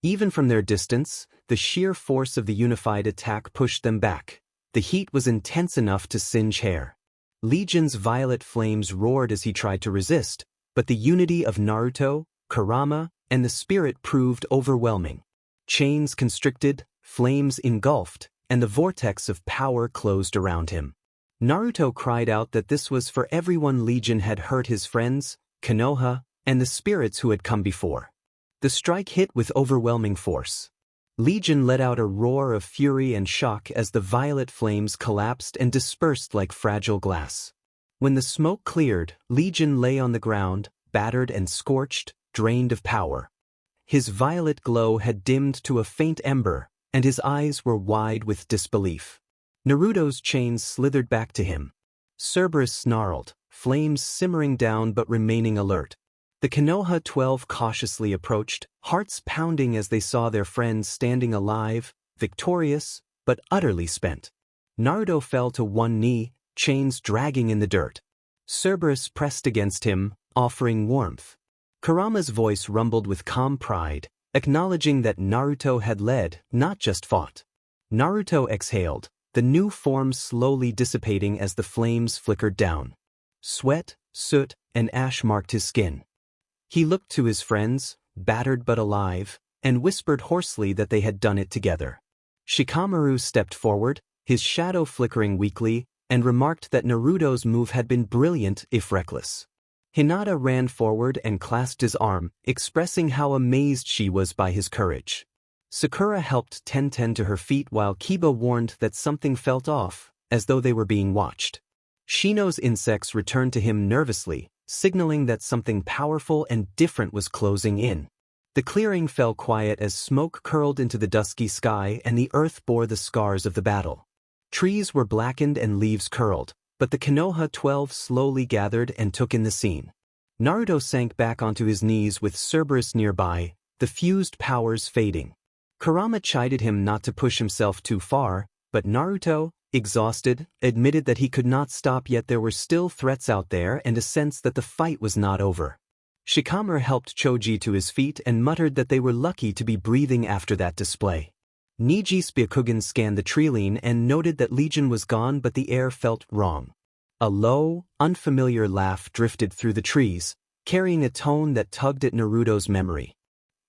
Even from their distance, the sheer force of the unified attack pushed them back. The heat was intense enough to singe hair. Legion's violet flames roared as he tried to resist, but the unity of Naruto, Kurama, and the spirit proved overwhelming. Chains constricted, flames engulfed, and the vortex of power closed around him. Naruto cried out that this was for everyone. Legion had hurt his friends, Konoha, and the spirits who had come before. The strike hit with overwhelming force. Legion let out a roar of fury and shock as the violet flames collapsed and dispersed like fragile glass. When the smoke cleared, Legion lay on the ground, battered and scorched, drained of power. His violet glow had dimmed to a faint ember, and his eyes were wide with disbelief. Naruto's chains slithered back to him. Cerberus snarled, flames simmering down but remaining alert. The Konoha 12 cautiously approached, hearts pounding as they saw their friends standing alive, victorious, but utterly spent. Naruto fell to one knee, chains dragging in the dirt. Cerberus pressed against him, offering warmth. Kurama's voice rumbled with calm pride, acknowledging that Naruto had led, not just fought. Naruto exhaled, the new form slowly dissipating as the flames flickered down. Sweat, soot, and ash marked his skin. He looked to his friends, battered but alive, and whispered hoarsely that they had done it together. Shikamaru stepped forward, his shadow flickering weakly, and remarked that Naruto's move had been brilliant if reckless. Hinata ran forward and clasped his arm, expressing how amazed she was by his courage. Sakura helped Tenten to her feet while Kiba warned that something felt off, as though they were being watched. Shino's insects returned to him nervously, signaling that something powerful and different was closing in. The clearing fell quiet as smoke curled into the dusky sky and the earth bore the scars of the battle. Trees were blackened and leaves curled, but the Konoha 12 slowly gathered and took in the scene. Naruto sank back onto his knees with Cerberus nearby, the fused powers fading. Kurama chided him not to push himself too far, but Naruto, exhausted, admitted that he could not stop, yet there were still threats out there and a sense that the fight was not over. Shikamaru helped Choji to his feet and muttered that they were lucky to be breathing after that display. Niji Spyakugan scanned the tree line and noted that Legion was gone, but the air felt wrong. A low, unfamiliar laugh drifted through the trees, carrying a tone that tugged at Naruto's memory.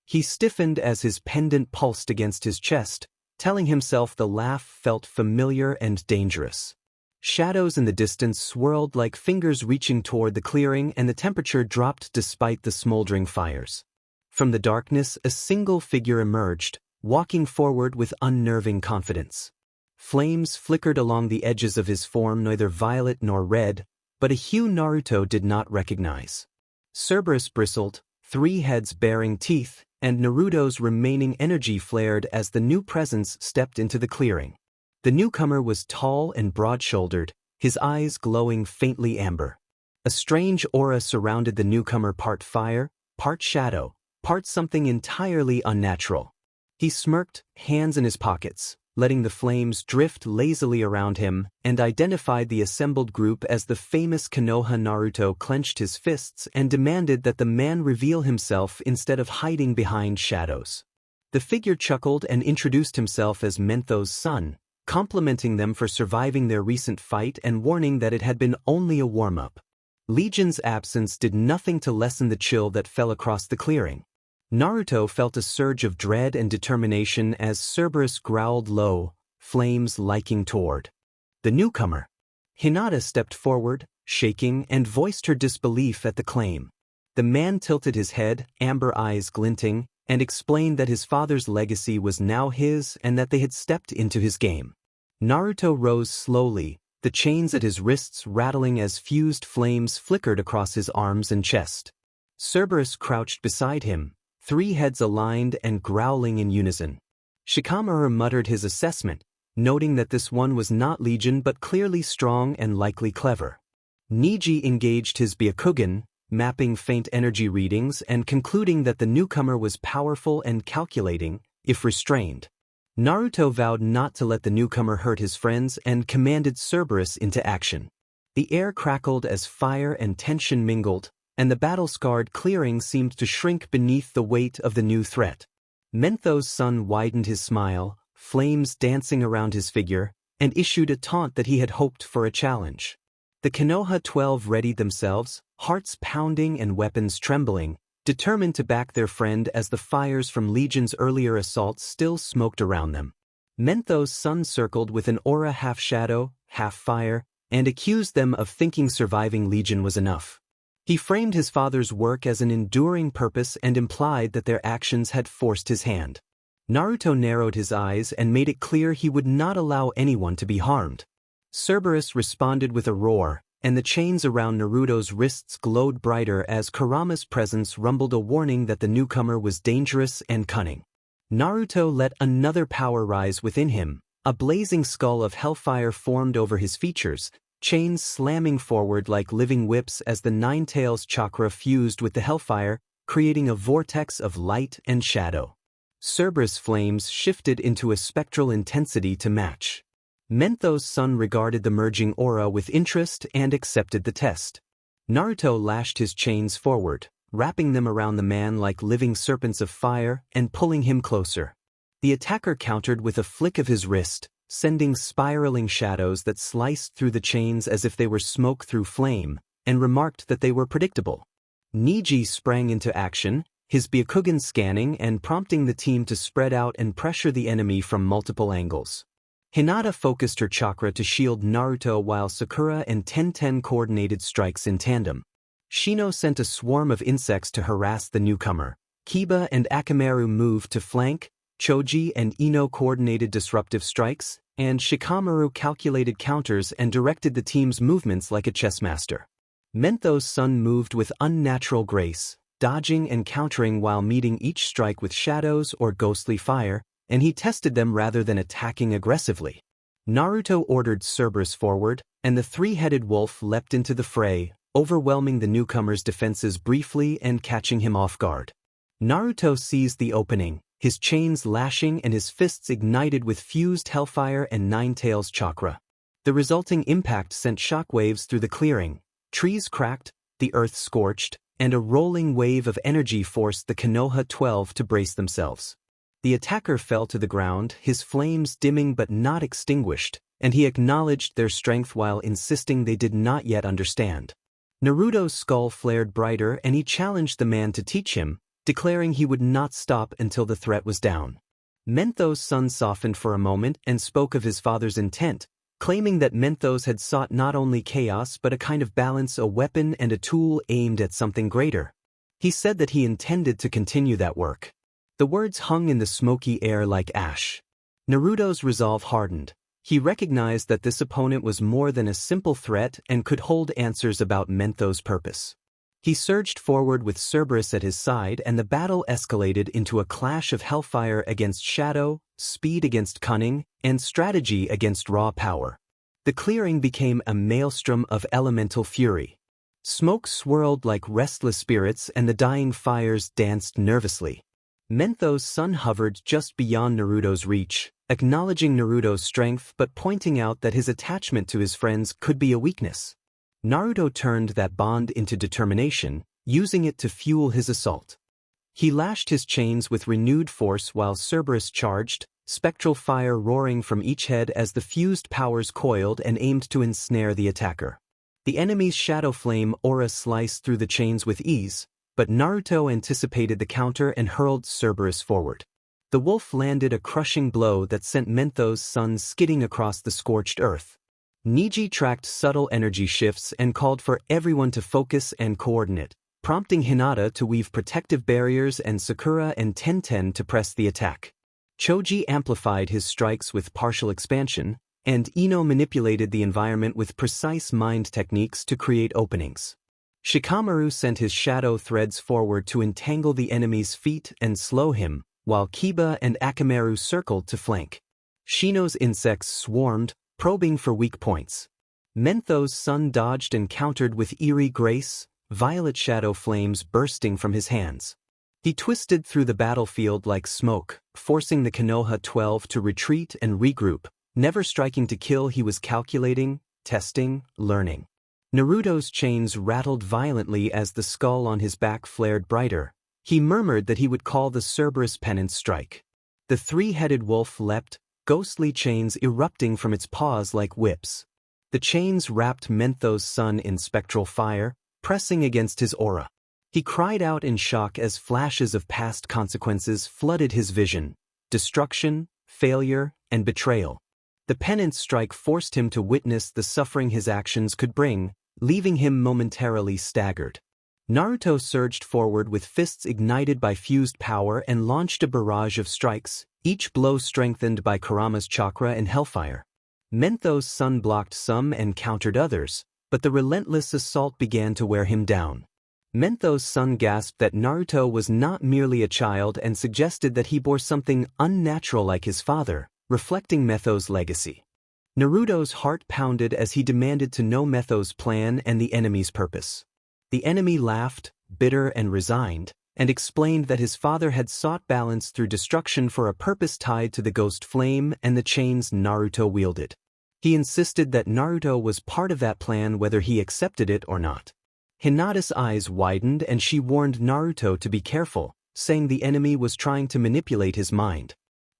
He stiffened as his pendant pulsed against his chest, telling himself the laugh felt familiar and dangerous. Shadows in the distance swirled like fingers reaching toward the clearing, and the temperature dropped despite the smoldering fires. From the darkness, a single figure emerged, walking forward with unnerving confidence. Flames flickered along the edges of his form, neither violet nor red, but a hue Naruto did not recognize. Cerberus bristled, three heads bearing teeth, and Naruto's remaining energy flared as the new presence stepped into the clearing. The newcomer was tall and broad-shouldered, his eyes glowing faintly amber. A strange aura surrounded the newcomer, part fire, part shadow, part something entirely unnatural. He smirked, hands in his pockets, letting the flames drift lazily around him, and identified the assembled group as the famous Konoha. Naruto clenched his fists and demanded that the man reveal himself instead of hiding behind shadows. The figure chuckled and introduced himself as Mentho's son, complimenting them for surviving their recent fight and warning that it had been only a warm-up. Legion's absence did nothing to lessen the chill that fell across the clearing. Naruto felt a surge of dread and determination as Cerberus growled low, flames liking toward the newcomer. Hinata stepped forward, shaking, and voiced her disbelief at the claim. The man tilted his head, amber eyes glinting, and explained that his father's legacy was now his and that they had stepped into his game. Naruto rose slowly, the chains at his wrists rattling as fused flames flickered across his arms and chest. Cerberus crouched beside him, 3 heads aligned and growling in unison. Shikamaru muttered his assessment, noting that this one was not Legion but clearly strong and likely clever. Niji engaged his Byakugan, mapping faint energy readings and concluding that the newcomer was powerful and calculating, if restrained. Naruto vowed not to let the newcomer hurt his friends and commanded Cerberus into action. The air crackled as fire and tension mingled, and the battle-scarred clearing seemed to shrink beneath the weight of the new threat. Mentho's son widened his smile, flames dancing around his figure, and issued a taunt that he had hoped for a challenge. The Konoha 12 readied themselves, hearts pounding and weapons trembling, determined to back their friend as the fires from Legion's earlier assaults still smoked around them. Mentho's son circled with an aura half shadow, half fire, and accused them of thinking surviving Legion was enough. He framed his father's work as an enduring purpose and implied that their actions had forced his hand. Naruto narrowed his eyes and made it clear he would not allow anyone to be harmed. Cerberus responded with a roar, and the chains around Naruto's wrists glowed brighter as Kurama's presence rumbled a warning that the newcomer was dangerous and cunning. Naruto let another power rise within him. A blazing skull of hellfire formed over his features, chains slamming forward like living whips as the Nine Tails chakra fused with the hellfire, creating a vortex of light and shadow. Cerberus flames shifted into a spectral intensity to match. Mentho's son regarded the merging aura with interest and accepted the test. Naruto lashed his chains forward, wrapping them around the man like living serpents of fire and pulling him closer. The attacker countered with a flick of his wrist, sending spiraling shadows that sliced through the chains as if they were smoke through flame, and remarked that they were predictable. Niji sprang into action, his Byakugan scanning and prompting the team to spread out and pressure the enemy from multiple angles. Hinata focused her chakra to shield Naruto while Sakura and Tenten coordinated strikes in tandem. Shino sent a swarm of insects to harass the newcomer. Kiba and Akamaru moved to flank, Choji and Ino coordinated disruptive strikes, and Shikamaru calculated counters and directed the team's movements like a chess master. Mentho's son moved with unnatural grace, dodging and countering while meeting each strike with shadows or ghostly fire, and he tested them rather than attacking aggressively. Naruto ordered Cerberus forward, and the 3-headed wolf leapt into the fray, overwhelming the newcomer's defenses briefly and catching him off guard. Naruto seized the opening, his chains lashing and his fists ignited with fused hellfire and Nine Tails chakra. The resulting impact sent shockwaves through the clearing, trees cracked, the earth scorched, and a rolling wave of energy forced the Konoha 12 to brace themselves. The attacker fell to the ground, his flames dimming but not extinguished, and he acknowledged their strength while insisting they did not yet understand. Naruto's skull flared brighter and he challenged the man to teach him, declaring he would not stop until the threat was down. Mentho's son softened for a moment and spoke of his father's intent, claiming that Menthos had sought not only chaos but a kind of balance, a weapon and a tool aimed at something greater. He said that he intended to continue that work. The words hung in the smoky air like ash. Naruto's resolve hardened. He recognized that this opponent was more than a simple threat and could hold answers about Menthos' purpose. He surged forward with Cerberus at his side and the battle escalated into a clash of hellfire against shadow, speed against cunning, and strategy against raw power. The clearing became a maelstrom of elemental fury. Smoke swirled like restless spirits and the dying fires danced nervously. Mentho's sun hovered just beyond Naruto's reach, acknowledging Naruto's strength but pointing out that his attachment to his friends could be a weakness. Naruto turned that bond into determination, using it to fuel his assault. He lashed his chains with renewed force while Cerberus charged, spectral fire roaring from each head as the fused powers coiled and aimed to ensnare the attacker. The enemy's shadow flame aura sliced through the chains with ease, but Naruto anticipated the counter and hurled Cerberus forward. The wolf landed a crushing blow that sent Mentho's sun skidding across the scorched earth. Neji tracked subtle energy shifts and called for everyone to focus and coordinate, prompting Hinata to weave protective barriers and Sakura and Tenten to press the attack. Choji amplified his strikes with partial expansion, and Ino manipulated the environment with precise mind techniques to create openings. Shikamaru sent his shadow threads forward to entangle the enemy's feet and slow him, while Kiba and Akamaru circled to flank. Shino's insects swarmed, probing for weak points. Mentho's sun dodged and countered with eerie grace, violet shadow flames bursting from his hands. He twisted through the battlefield like smoke, forcing the Konoha 12 to retreat and regroup. Never striking to kill, he was calculating, testing, learning. Naruto's chains rattled violently as the skull on his back flared brighter. He murmured that he would call the Cerberus penance strike. The three-headed wolf leapt, ghostly chains erupting from its paws like whips. The chains wrapped Mentho's sun in spectral fire, pressing against his aura. He cried out in shock as flashes of past consequences flooded his vision: destruction, failure, and betrayal. The penance strike forced him to witness the suffering his actions could bring, leaving him momentarily staggered. Naruto surged forward with fists ignited by fused power and launched a barrage of strikes, each blow strengthened by Kurama's chakra and hellfire. Mentho's sun blocked some and countered others, but the relentless assault began to wear him down. Mentho's sun gasped that Naruto was not merely a child and suggested that he bore something unnatural like his father, reflecting Mentho's legacy. Naruto's heart pounded as he demanded to know Mentho's plan and the enemy's purpose. The enemy laughed, bitter and resigned, and explained that his father had sought balance through destruction for a purpose tied to the ghost flame and the chains Naruto wielded. He insisted that Naruto was part of that plan whether he accepted it or not. Hinata's eyes widened and she warned Naruto to be careful, saying the enemy was trying to manipulate his mind.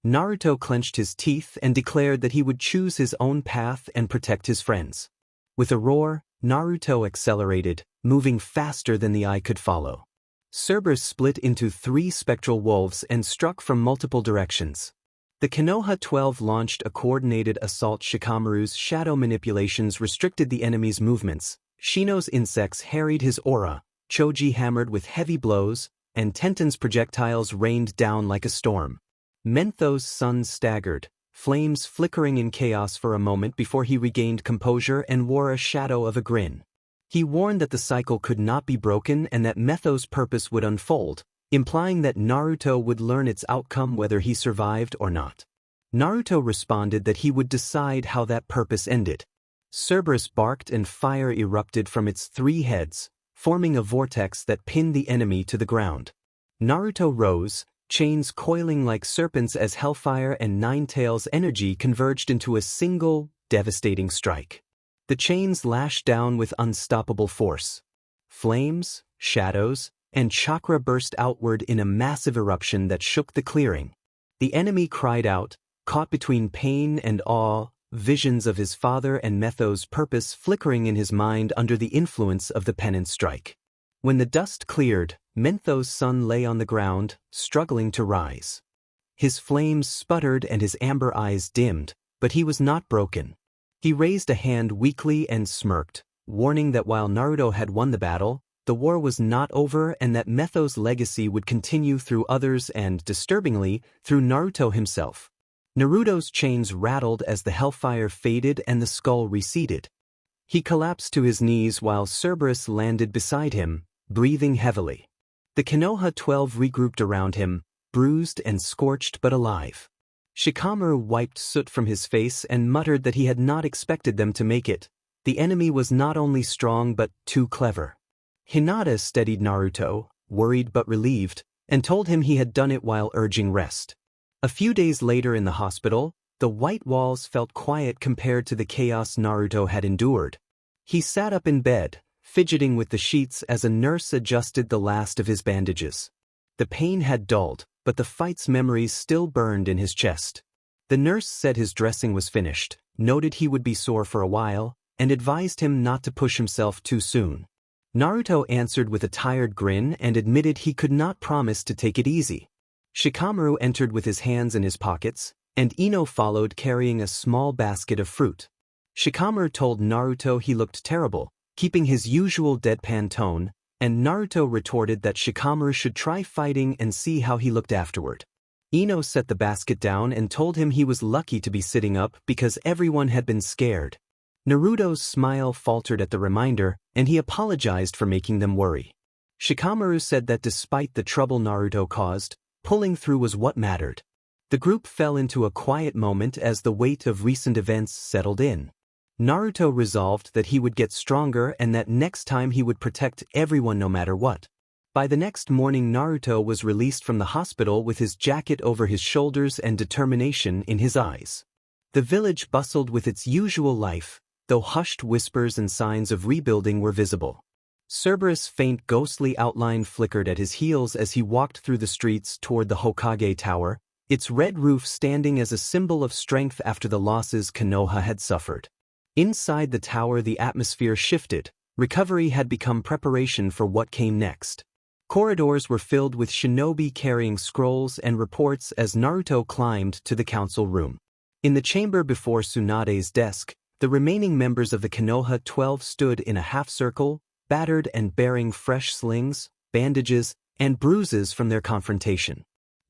Naruto clenched his teeth and declared that he would choose his own path and protect his friends. With a roar, Naruto accelerated, moving faster than the eye could follow. Cerberus split into 3 spectral wolves and struck from multiple directions. The Konoha 12 launched a coordinated assault. Shikamaru's shadow manipulations restricted the enemy's movements. Shino's insects harried his aura, Choji hammered with heavy blows, and Tenten's projectiles rained down like a storm. Mentho's sun staggered, flames flickering in chaos for a moment before he regained composure and wore a shadow of a grin. He warned that the cycle could not be broken and that Mentho's purpose would unfold, implying that Naruto would learn its outcome whether he survived or not. Naruto responded that he would decide how that purpose ended. Cerberus barked and fire erupted from its 3 heads, forming a vortex that pinned the enemy to the ground. Naruto rose, chains coiling like serpents as Hellfire and Nine-Tails' energy converged into a single, devastating strike. The chains lashed down with unstoppable force. Flames, shadows, and chakra burst outward in a massive eruption that shook the clearing. The enemy cried out, caught between pain and awe, visions of his father and Mentho's purpose flickering in his mind under the influence of the penance strike. When the dust cleared, Mentho's sun lay on the ground, struggling to rise. His flames sputtered and his amber eyes dimmed, but he was not broken. He raised a hand weakly and smirked, warning that while Naruto had won the battle, the war was not over and that Mentho's legacy would continue through others and, disturbingly, through Naruto himself. Naruto's chains rattled as the hellfire faded and the skull receded. He collapsed to his knees while Cerberus landed beside him, breathing heavily. The Konoha 12 regrouped around him, bruised and scorched but alive. Shikamaru wiped soot from his face and muttered that he had not expected them to make it. The enemy was not only strong but too clever. Hinata steadied Naruto, worried but relieved, and told him he had done it while urging rest. A few days later in the hospital, the white walls felt quiet compared to the chaos Naruto had endured. He sat up in bed, fidgeting with the sheets as a nurse adjusted the last of his bandages. The pain had dulled, but the fight's memories still burned in his chest. The nurse said his dressing was finished, noted he would be sore for a while, and advised him not to push himself too soon. Naruto answered with a tired grin and admitted he could not promise to take it easy. Shikamaru entered with his hands in his pockets, and Ino followed carrying a small basket of fruit. Shikamaru told Naruto he looked terrible, keeping his usual deadpan tone, and Naruto retorted that Shikamaru should try fighting and see how he looked afterward. Ino set the basket down and told him he was lucky to be sitting up because everyone had been scared. Naruto's smile faltered at the reminder, and he apologized for making them worry. Shikamaru said that despite the trouble Naruto caused, pulling through was what mattered. The group fell into a quiet moment as the weight of recent events settled in. Naruto resolved that he would get stronger and that next time he would protect everyone no matter what. By the next morning Naruto was released from the hospital with his jacket over his shoulders and determination in his eyes. The village bustled with its usual life, though hushed whispers and signs of rebuilding were visible. Cerberus' faint ghostly outline flickered at his heels as he walked through the streets toward the Hokage Tower, its red roof standing as a symbol of strength after the losses Konoha had suffered. Inside the tower the atmosphere shifted. Recovery had become preparation for what came next. Corridors were filled with shinobi carrying scrolls and reports as Naruto climbed to the council room. In the chamber before Tsunade's desk, the remaining members of the Konoha 12 stood in a half-circle, battered and bearing fresh slings, bandages, and bruises from their confrontation.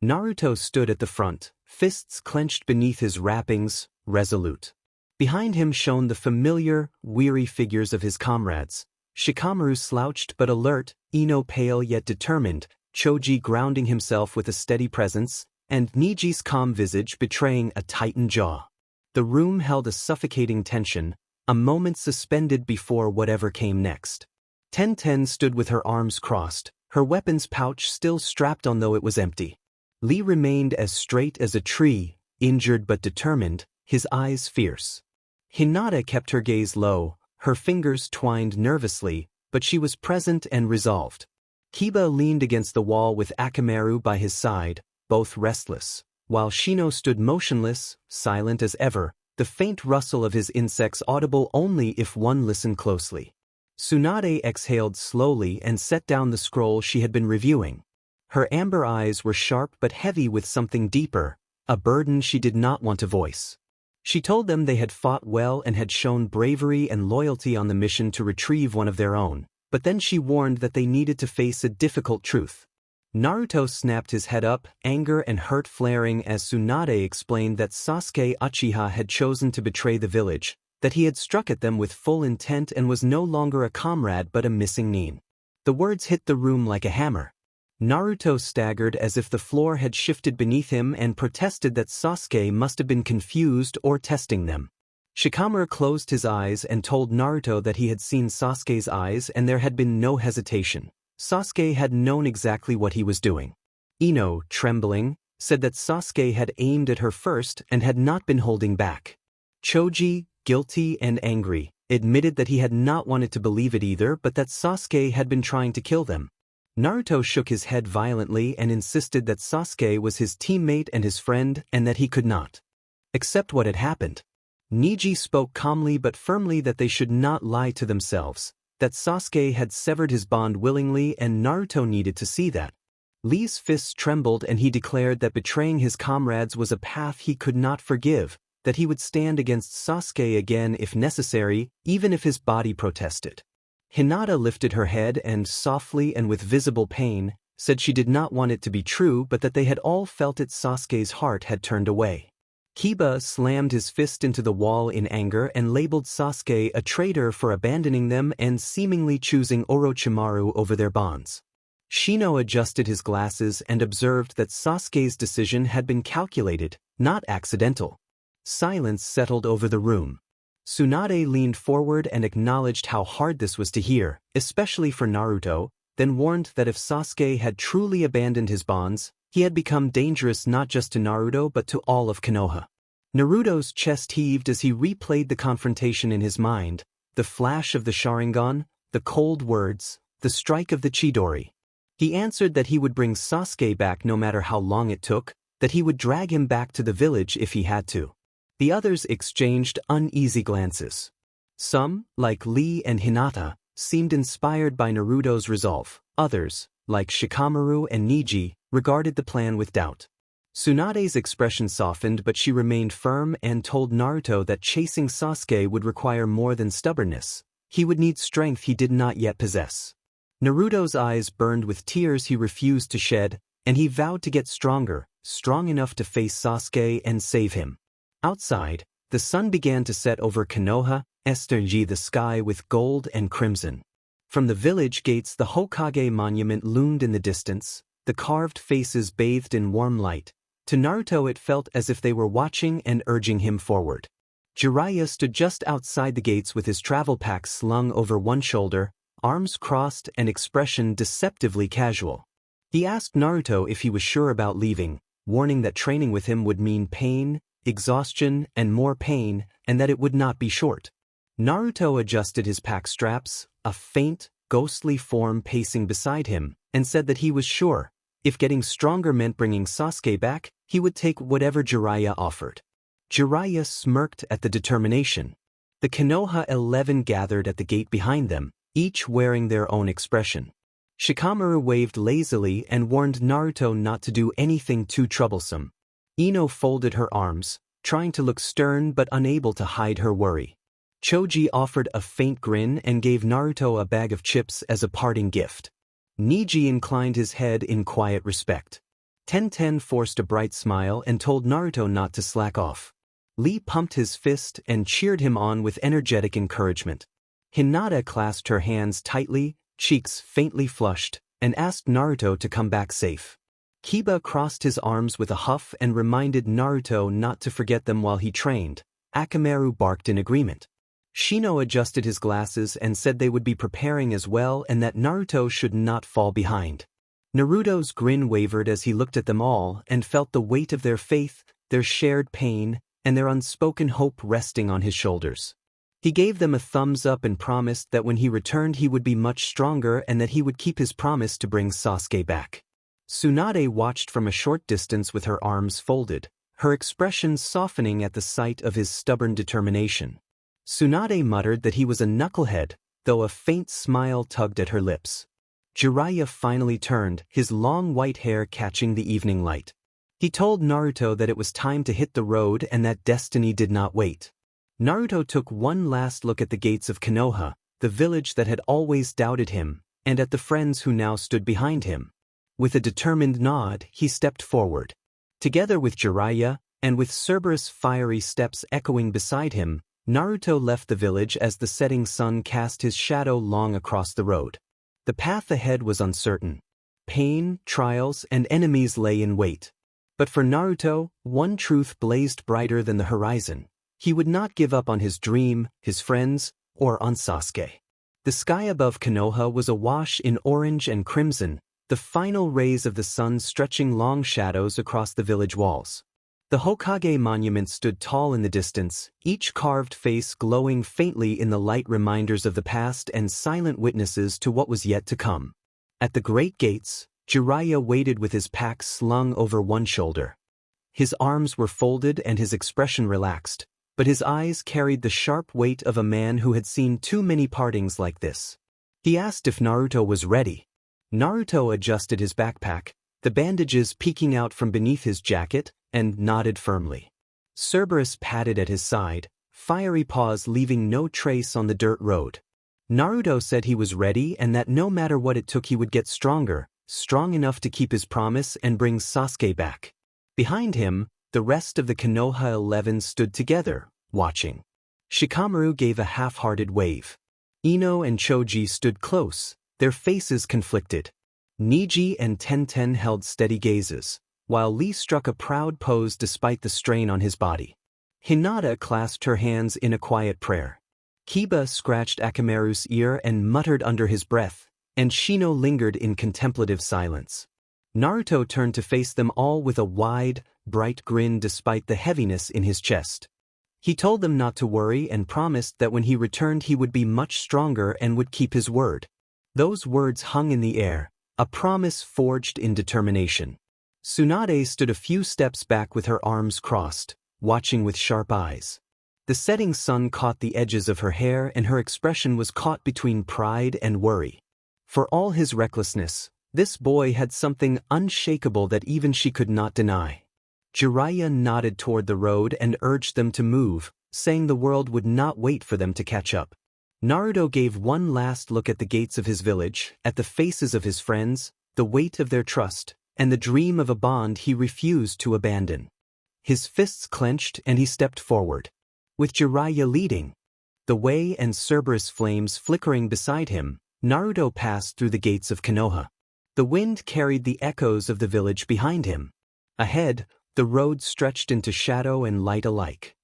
Naruto stood at the front, fists clenched beneath his wrappings, resolute. Behind him shone the familiar, weary figures of his comrades. Shikamaru slouched but alert, Ino pale yet determined, Choji grounding himself with a steady presence, and Niji's calm visage betraying a tightened jaw. The room held a suffocating tension, a moment suspended before whatever came next. Tenten stood with her arms crossed, her weapons pouch still strapped on though it was empty. Lee remained as straight as a tree, injured but determined, his eyes fierce. Hinata kept her gaze low, her fingers twined nervously, but she was present and resolved. Kiba leaned against the wall with Akamaru by his side, both restless, while Shino stood motionless, silent as ever, the faint rustle of his insects audible only if one listened closely. Tsunade exhaled slowly and set down the scroll she had been reviewing. Her amber eyes were sharp but heavy with something deeper, a burden she did not want to voice. She told them they had fought well and had shown bravery and loyalty on the mission to retrieve one of their own, but then she warned that they needed to face a difficult truth. Naruto snapped his head up, anger and hurt flaring as Tsunade explained that Sasuke Uchiha had chosen to betray the village, that he had struck at them with full intent and was no longer a comrade but a missing nin. The words hit the room like a hammer. Naruto staggered as if the floor had shifted beneath him and protested that Sasuke must have been confused or testing them. Shikamaru closed his eyes and told Naruto that he had seen Sasuke's eyes and there had been no hesitation. Sasuke had known exactly what he was doing. Ino, trembling, said that Sasuke had aimed at her first and had not been holding back. Choji, guilty and angry, admitted that he had not wanted to believe it either but that Sasuke had been trying to kill them. Naruto shook his head violently and insisted that Sasuke was his teammate and his friend and that he could not accept what had happened. Niji spoke calmly but firmly that they should not lie to themselves, that Sasuke had severed his bond willingly and Naruto needed to see that. Lee's fists trembled and he declared that betraying his comrades was a path he could not forgive, that he would stand against Sasuke again if necessary, even if his body protested. Hinata lifted her head and, softly and with visible pain, said she did not want it to be true but that they had all felt it. Sasuke's heart had turned away. Kiba slammed his fist into the wall in anger and labeled Sasuke a traitor for abandoning them and seemingly choosing Orochimaru over their bonds. Shino adjusted his glasses and observed that Sasuke's decision had been calculated, not accidental. Silence settled over the room. Tsunade leaned forward and acknowledged how hard this was to hear, especially for Naruto, then warned that if Sasuke had truly abandoned his bonds, he had become dangerous not just to Naruto but to all of Konoha. Naruto's chest heaved as he replayed the confrontation in his mind, the flash of the Sharingan, the cold words, the strike of the Chidori. He answered that he would bring Sasuke back no matter how long it took, that he would drag him back to the village if he had to. The others exchanged uneasy glances. Some, like Lee and Hinata, seemed inspired by Naruto's resolve. Others, like Shikamaru and Neji, regarded the plan with doubt. Tsunade's expression softened, but she remained firm and told Naruto that chasing Sasuke would require more than stubbornness. He would need strength he did not yet possess. Naruto's eyes burned with tears he refused to shed, and he vowed to get stronger, strong enough to face Sasuke and save him. Outside, the sun began to set over Konoha, the sky with gold and crimson. From the village gates the Hokage monument loomed in the distance, the carved faces bathed in warm light. To Naruto it felt as if they were watching and urging him forward. Jiraiya stood just outside the gates with his travel pack slung over one shoulder, arms crossed and expression deceptively casual. He asked Naruto if he was sure about leaving, warning that training with him would mean pain, exhaustion, and more pain, and that it would not be short. Naruto adjusted his pack straps, a faint, ghostly form pacing beside him, and said that he was sure, if getting stronger meant bringing Sasuke back, he would take whatever Jiraiya offered. Jiraiya smirked at the determination. The Konoha 11 gathered at the gate behind them, each wearing their own expression. Shikamaru waved lazily and warned Naruto not to do anything too troublesome. Ino folded her arms, trying to look stern but unable to hide her worry. Choji offered a faint grin and gave Naruto a bag of chips as a parting gift. Neji inclined his head in quiet respect. Tenten forced a bright smile and told Naruto not to slack off. Lee pumped his fist and cheered him on with energetic encouragement. Hinata clasped her hands tightly, cheeks faintly flushed, and asked Naruto to come back safe. Kiba crossed his arms with a huff and reminded Naruto not to forget them while he trained. Akamaru barked in agreement. Shino adjusted his glasses and said they would be preparing as well and that Naruto should not fall behind. Naruto's grin wavered as he looked at them all and felt the weight of their faith, their shared pain, and their unspoken hope resting on his shoulders. He gave them a thumbs up and promised that when he returned he would be much stronger and that he would keep his promise to bring Sasuke back. Tsunade watched from a short distance with her arms folded, her expression softening at the sight of his stubborn determination. Tsunade muttered that he was a knucklehead, though a faint smile tugged at her lips. Jiraiya finally turned, his long white hair catching the evening light. He told Naruto that it was time to hit the road and that destiny did not wait. Naruto took one last look at the gates of Konoha, the village that had always doubted him, and at the friends who now stood behind him. With a determined nod, he stepped forward. Together with Jiraiya, and with Cerberus' fiery steps echoing beside him, Naruto left the village as the setting sun cast his shadow long across the road. The path ahead was uncertain. Pain, trials, and enemies lay in wait. But for Naruto, one truth blazed brighter than the horizon. He would not give up on his dream, his friends, or on Sasuke. The sky above Konoha was awash in orange and crimson, the final rays of the sun stretching long shadows across the village walls. The Hokage monument stood tall in the distance, each carved face glowing faintly in the light, reminders of the past and silent witnesses to what was yet to come. At the great gates, Jiraiya waited with his pack slung over one shoulder. His arms were folded and his expression relaxed, but his eyes carried the sharp weight of a man who had seen too many partings like this. He asked if Naruto was ready. Naruto adjusted his backpack, the bandages peeking out from beneath his jacket, and nodded firmly. Cerberus padded at his side, fiery paws leaving no trace on the dirt road. Naruto said he was ready and that no matter what it took he would get stronger, strong enough to keep his promise and bring Sasuke back. Behind him, the rest of the Konoha 11 stood together, watching. Shikamaru gave a half-hearted wave. Ino and Choji stood close, their faces conflicted. Neji and Tenten held steady gazes. while Lee struck a proud pose despite the strain on his body. Hinata clasped her hands in a quiet prayer. Kiba scratched Akamaru's ear and muttered under his breath, and Shino lingered in contemplative silence. Naruto turned to face them all with a wide, bright grin despite the heaviness in his chest. He told them not to worry and promised that when he returned he would be much stronger and would keep his word. Those words hung in the air, a promise forged in determination. Tsunade stood a few steps back with her arms crossed, watching with sharp eyes. The setting sun caught the edges of her hair and her expression was caught between pride and worry. For all his recklessness, this boy had something unshakable that even she could not deny. Jiraiya nodded toward the road and urged them to move, saying the world would not wait for them to catch up. Naruto gave one last look at the gates of his village, at the faces of his friends, the weight of their trust, and the dream of a bond he refused to abandon. His fists clenched and he stepped forward. With Jiraiya leading the way and Cerberus flames flickering beside him, Naruto passed through the gates of Konoha. The wind carried the echoes of the village behind him. Ahead, the road stretched into shadow and light alike.